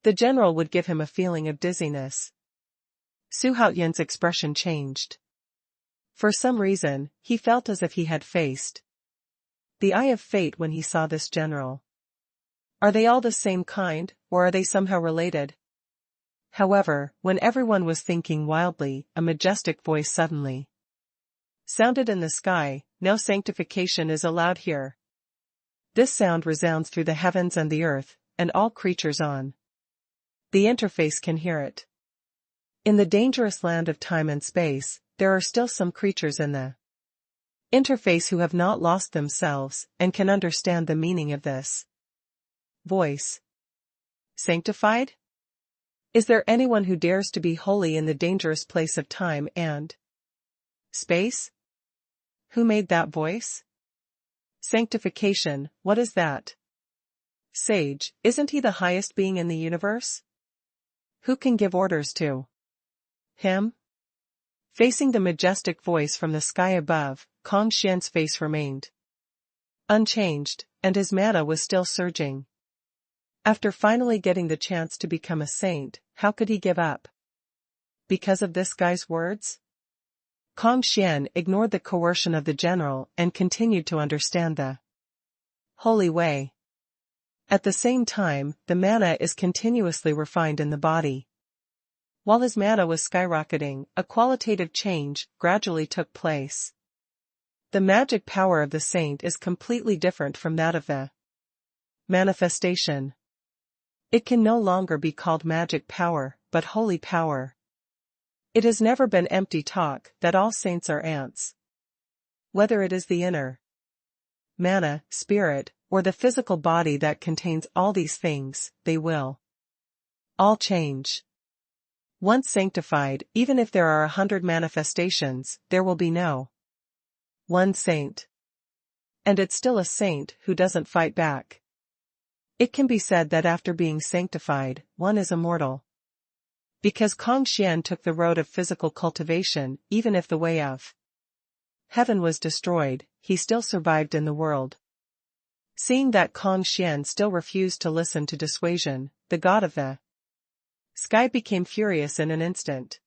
the general would give him a feeling of dizziness. Xuanhuan's expression changed. For some reason, he felt as if he had faced the eye of fate when he saw this general. Are they all the same kind, or are they somehow related? However, when everyone was thinking wildly, a majestic voice suddenly sounded in the sky, no sanctification is allowed here. This sound resounds through the heavens and the earth, and all creatures on the interface can hear it. In the dangerous land of time and space, there are still some creatures in the interface who have not lost themselves, and can understand the meaning of this voice. Sanctified? Is there anyone who dares to be holy in the dangerous place of time and space? Who made that voice? Sanctification, what is that? Sage, isn't he the highest being in the universe? Who can give orders to him? Facing the majestic voice from the sky above, Kong Xian's face remained unchanged, and his mana was still surging. After finally getting the chance to become a saint, how could he give up? Because of this guy's words? Kong Xian ignored the coercion of the general and continued to understand the holy way. At the same time, the mana is continuously refined in the body. While his mana was skyrocketing, a qualitative change gradually took place. The magic power of the saint is completely different from that of the manifestation. It can no longer be called magic power, but holy power. It has never been empty talk that all saints are ants. Whether it is the inner mana, spirit, or the physical body that contains all these things, they will all change. Once sanctified, even if there are 100 manifestations, there will be no one saint. And it's still a saint who doesn't fight back. It can be said that after being sanctified, one is immortal. Because Kong Xian took the road of physical cultivation, even if the way of heaven was destroyed, he still survived in the world. Seeing that Kong Xian still refused to listen to dissuasion, the god of the sky became furious in an instant.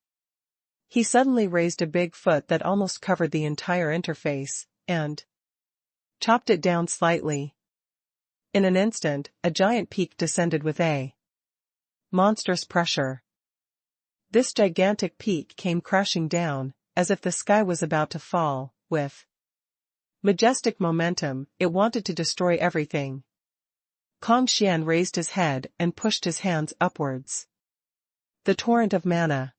He suddenly raised a big foot that almost covered the entire interface, and chopped it down slightly. In an instant, a giant peak descended with a monstrous pressure. This gigantic peak came crashing down, as if the sky was about to fall, with majestic momentum. It wanted to destroy everything. Kong Xian raised his head and pushed his hands upwards. The torrent of mana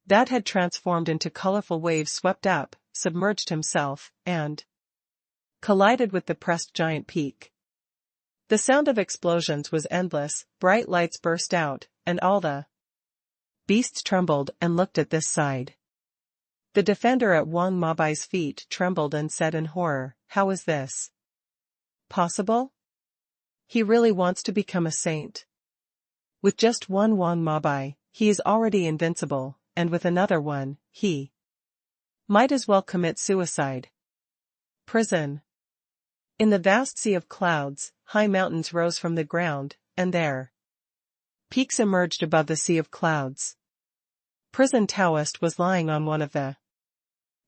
that had transformed into colorful waves swept up, submerged himself, and collided with the pressed giant peak. The sound of explosions was endless, bright lights burst out, and all the beasts trembled and looked at this side. The defender at Wang Mabai's feet trembled and said in horror, "How is this possible? He really wants to become a saint. With just one Wang Mabai, he is already invincible, and with another one, he might as well commit suicide." Prison. In the vast sea of clouds, high mountains rose from the ground, and their peaks emerged above the sea of clouds. Prison Taoist was lying on one of the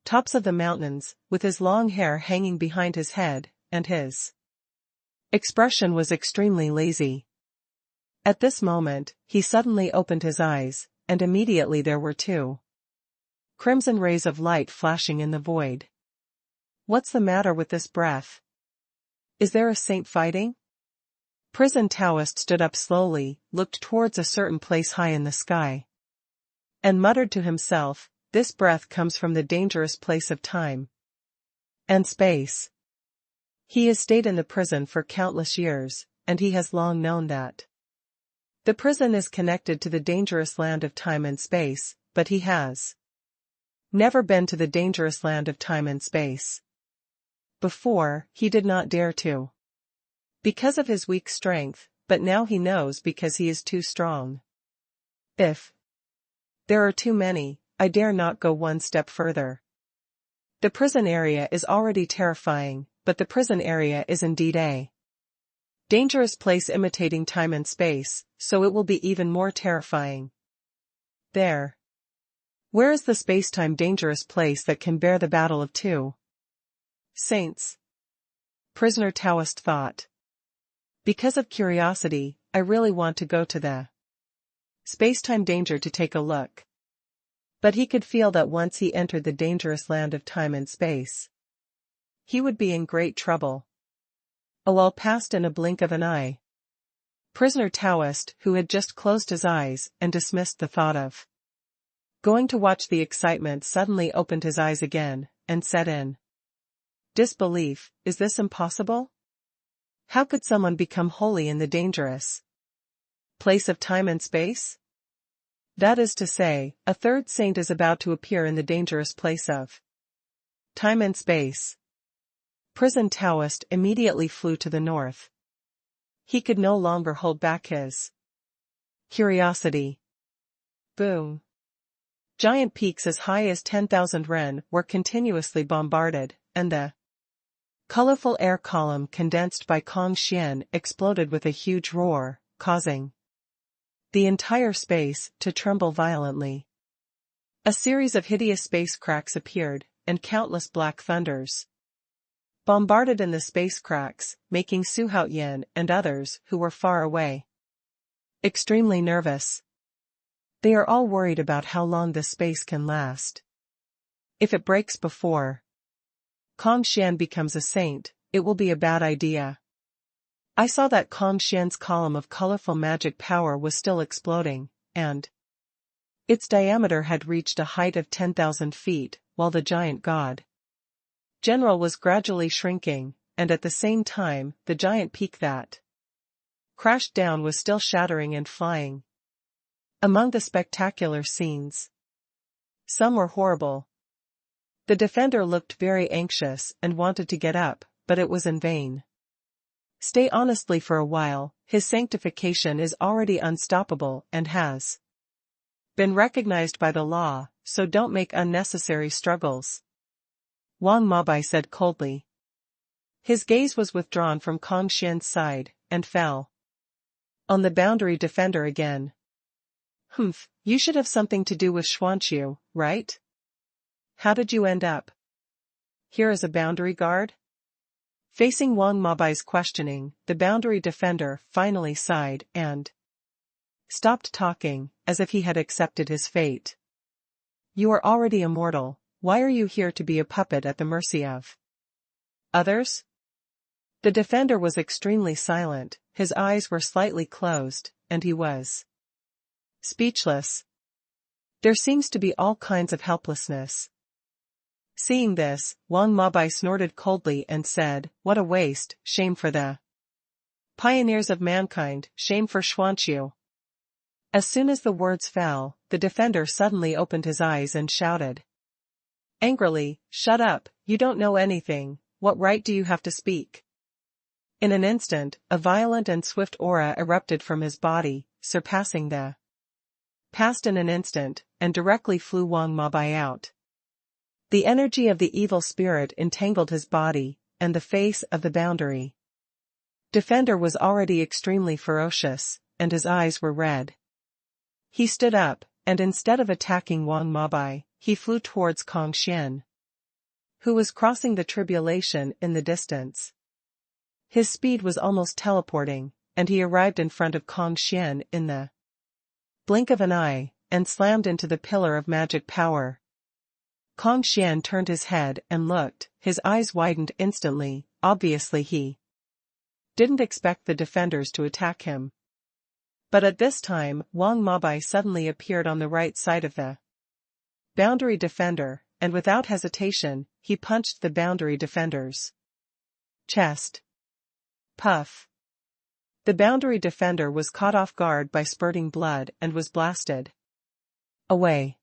tops of the mountains, with his long hair hanging behind his head, and his expression was extremely lazy. At this moment, he suddenly opened his eyes, and immediately there were two crimson rays of light flashing in the void. What's the matter with this breath? Is there a saint fighting? Prison Taoist stood up slowly, looked towards a certain place high in the sky, and muttered to himself, "This breath comes from the dangerous place of time and space." He has stayed in the prison for countless years, and he has long known that the prison is connected to the dangerous land of time and space, but he has never been to the dangerous land of time and space. Before, he did not dare to, because of his weak strength, but now he knows because he is too strong. If there are too many, I dare not go one step further. The prison area is already terrifying, but the prison area is indeed a dangerous place imitating time and space, so it will be even more terrifying. There. Where is the space-time dangerous place that can bear the battle of two saints? Prisoner Taoist thought. Because of curiosity, I really want to go to the space-time danger to take a look. But he could feel that once he entered the dangerous land of time and space, he would be in great trouble. A lull passed in a blink of an eye. Prisoner Taoist, who had just closed his eyes and dismissed the thought of going to watch the excitement, suddenly opened his eyes again, and said in disbelief, "Is this impossible? How could someone become holy in the dangerous place of time and space? That is to say, a third saint is about to appear in the dangerous place of time and space." prison Taoist immediately flew to the north. He could no longer hold back his curiosity. Boom. Giant peaks as high as 10,000 ren were continuously bombarded, and the colorful air column condensed by Kong Xian exploded with a huge roar, causing the entire space to tremble violently. A series of hideous space cracks appeared, and countless black thunders bombarded in the space cracks, making Xuanhuan and others who were far away extremely nervous. They are all worried about how long this space can last. If it breaks before Kong Xian becomes a saint, it will be a bad idea. I saw that Kong Xian's column of colorful magic power was still exploding, and its diameter had reached a height of 10,000 feet, while the giant god general was gradually shrinking, and at the same time, the giant peak that crashed down was still shattering and flying. Among the spectacular scenes, some were horrible. The defender looked very anxious and wanted to get up, but it was in vain. Stay honestly for a while, his sanctification is already unstoppable and has been recognized by the law, so don't make unnecessary struggles. Wang Mabai said coldly. His gaze was withdrawn from Kong Xian's side, and fell on the boundary defender again. Humph, you should have something to do with Xuanhu, right? How did you end up here as a boundary guard? Facing Wang Mabai's questioning, the boundary defender finally sighed and stopped talking, as if he had accepted his fate. You are already immortal, why are you here to be a puppet at the mercy of others? The defender was extremely silent, his eyes were slightly closed, and he was speechless. There seems to be all kinds of helplessness. Seeing this, Wang Mabai snorted coldly and said, what a waste, shame for the pioneers of mankind, shame for Xuanhu. As soon as the words fell, the defender suddenly opened his eyes and shouted angrily, shut up, you don't know anything, what right do you have to speak? In an instant, a violent and swift aura erupted from his body, surpassing the past in an instant, and directly flew Wang Mabai out. The energy of the evil spirit entangled his body, and the face of the boundary defender was already extremely ferocious, and his eyes were red. He stood up, and instead of attacking Wang Mabai, he flew towards Kong Xian, who was crossing the tribulation in the distance. His speed was almost teleporting, and he arrived in front of Kong Xian in the blink of an eye, and slammed into the pillar of magic power. Kong Xian turned his head and looked, his eyes widened instantly, obviously he didn't expect the defenders to attack him. But at this time, Wang Mabai suddenly appeared on the right side of the boundary defender, and without hesitation, he punched the boundary defender's chest. Puff. The boundary defender was caught off guard by spurting blood and was blasted away.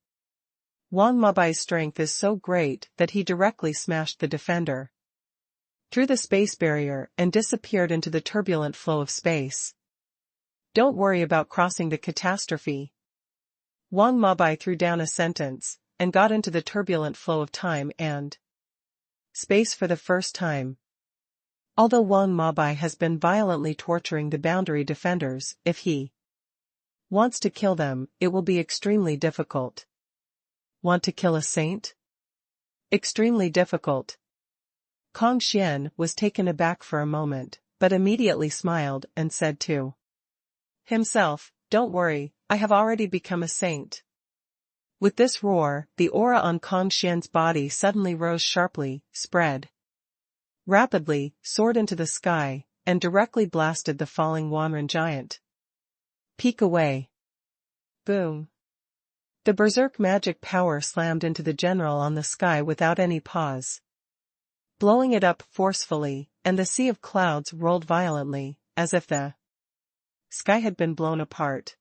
Wang Mabai's strength is so great that he directly smashed the defender through the space barrier and disappeared into the turbulent flow of space. Don't worry about crossing the catastrophe. Wang Mabai threw down a sentence, and got into the turbulent flow of time and space for the first time. Although Wang Mabai has been violently torturing the boundary defenders, if he wants to kill them, it will be extremely difficult. Want to kill a saint? Extremely difficult. Kong Xian was taken aback for a moment, but immediately smiled and said to himself, don't worry, I have already become a saint. With this roar, the aura on Kong Xian's body suddenly rose sharply, spread rapidly, soared into the sky, and directly blasted the falling Xuanhuan giant. Peek away. Boom. The berserk magic power slammed into the general on the sky without any pause, blowing it up forcefully, and the sea of clouds rolled violently, as if the sky had been blown apart.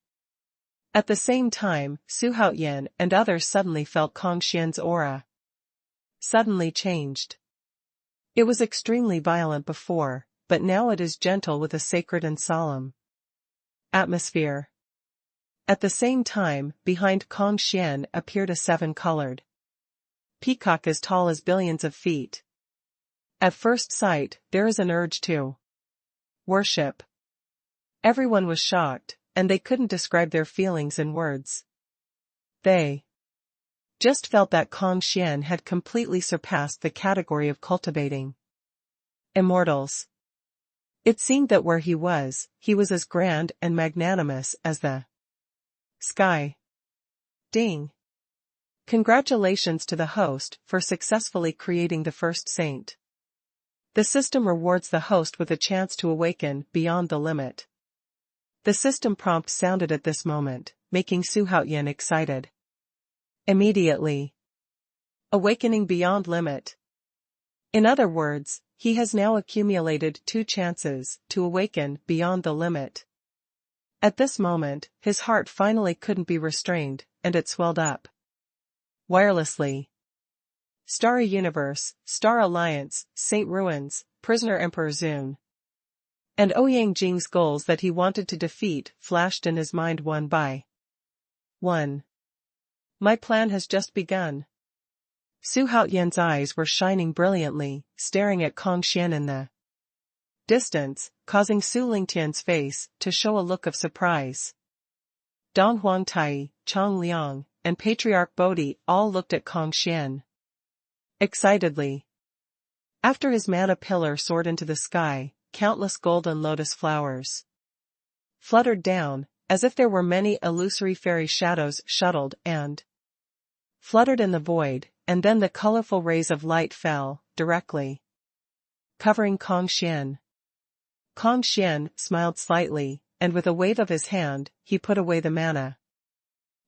At the same time, Xuanhuan and others suddenly felt Kong Xian's aura suddenly changed. It was extremely violent before, but now it is gentle with a sacred and solemn atmosphere. At the same time, behind Kong Xian appeared a seven-colored peacock as tall as billions of feet. At first sight, there is an urge to worship. Everyone was shocked, and they couldn't describe their feelings in words. They just felt that Kong Xian had completely surpassed the category of cultivating immortals. It seemed that where he was as grand and magnanimous as the sky. Ding! Congratulations to the host for successfully creating the first saint. The system rewards the host with a chance to awaken beyond the limit. The system prompt sounded at this moment, making Xuanhuan excited. Immediately. Awakening beyond limit. In other words, he has now accumulated 2 chances to awaken beyond the limit. At this moment, his heart finally couldn't be restrained, and it swelled up. Wirelessly. Starry Universe, Star Alliance, Saint Ruins, Prisoner Emperor Zun. And Ouyang Jing's goals that he wanted to defeat flashed in his mind one by one. My plan has just begun. Xuanhuan's eyes were shining brilliantly, staring at Kong Xian in the distance, causing Su Lingtian's face to show a look of surprise. Dong Huangtai, Chong Liang, and Patriarch Bodhi all looked at Kong Xian excitedly. After his mana pillar soared into the sky, countless golden lotus flowers fluttered down, as if there were many illusory fairy shadows shuttled and fluttered in the void, and then the colorful rays of light fell, directly covering Kong Xian. Kong Xian smiled slightly, and with a wave of his hand, he put away the mana.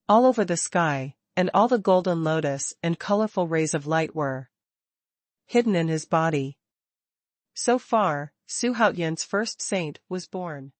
All over the sky, and all the golden lotus and colorful rays of light were hidden in his body. So far, Xuanhuan's first saint was born.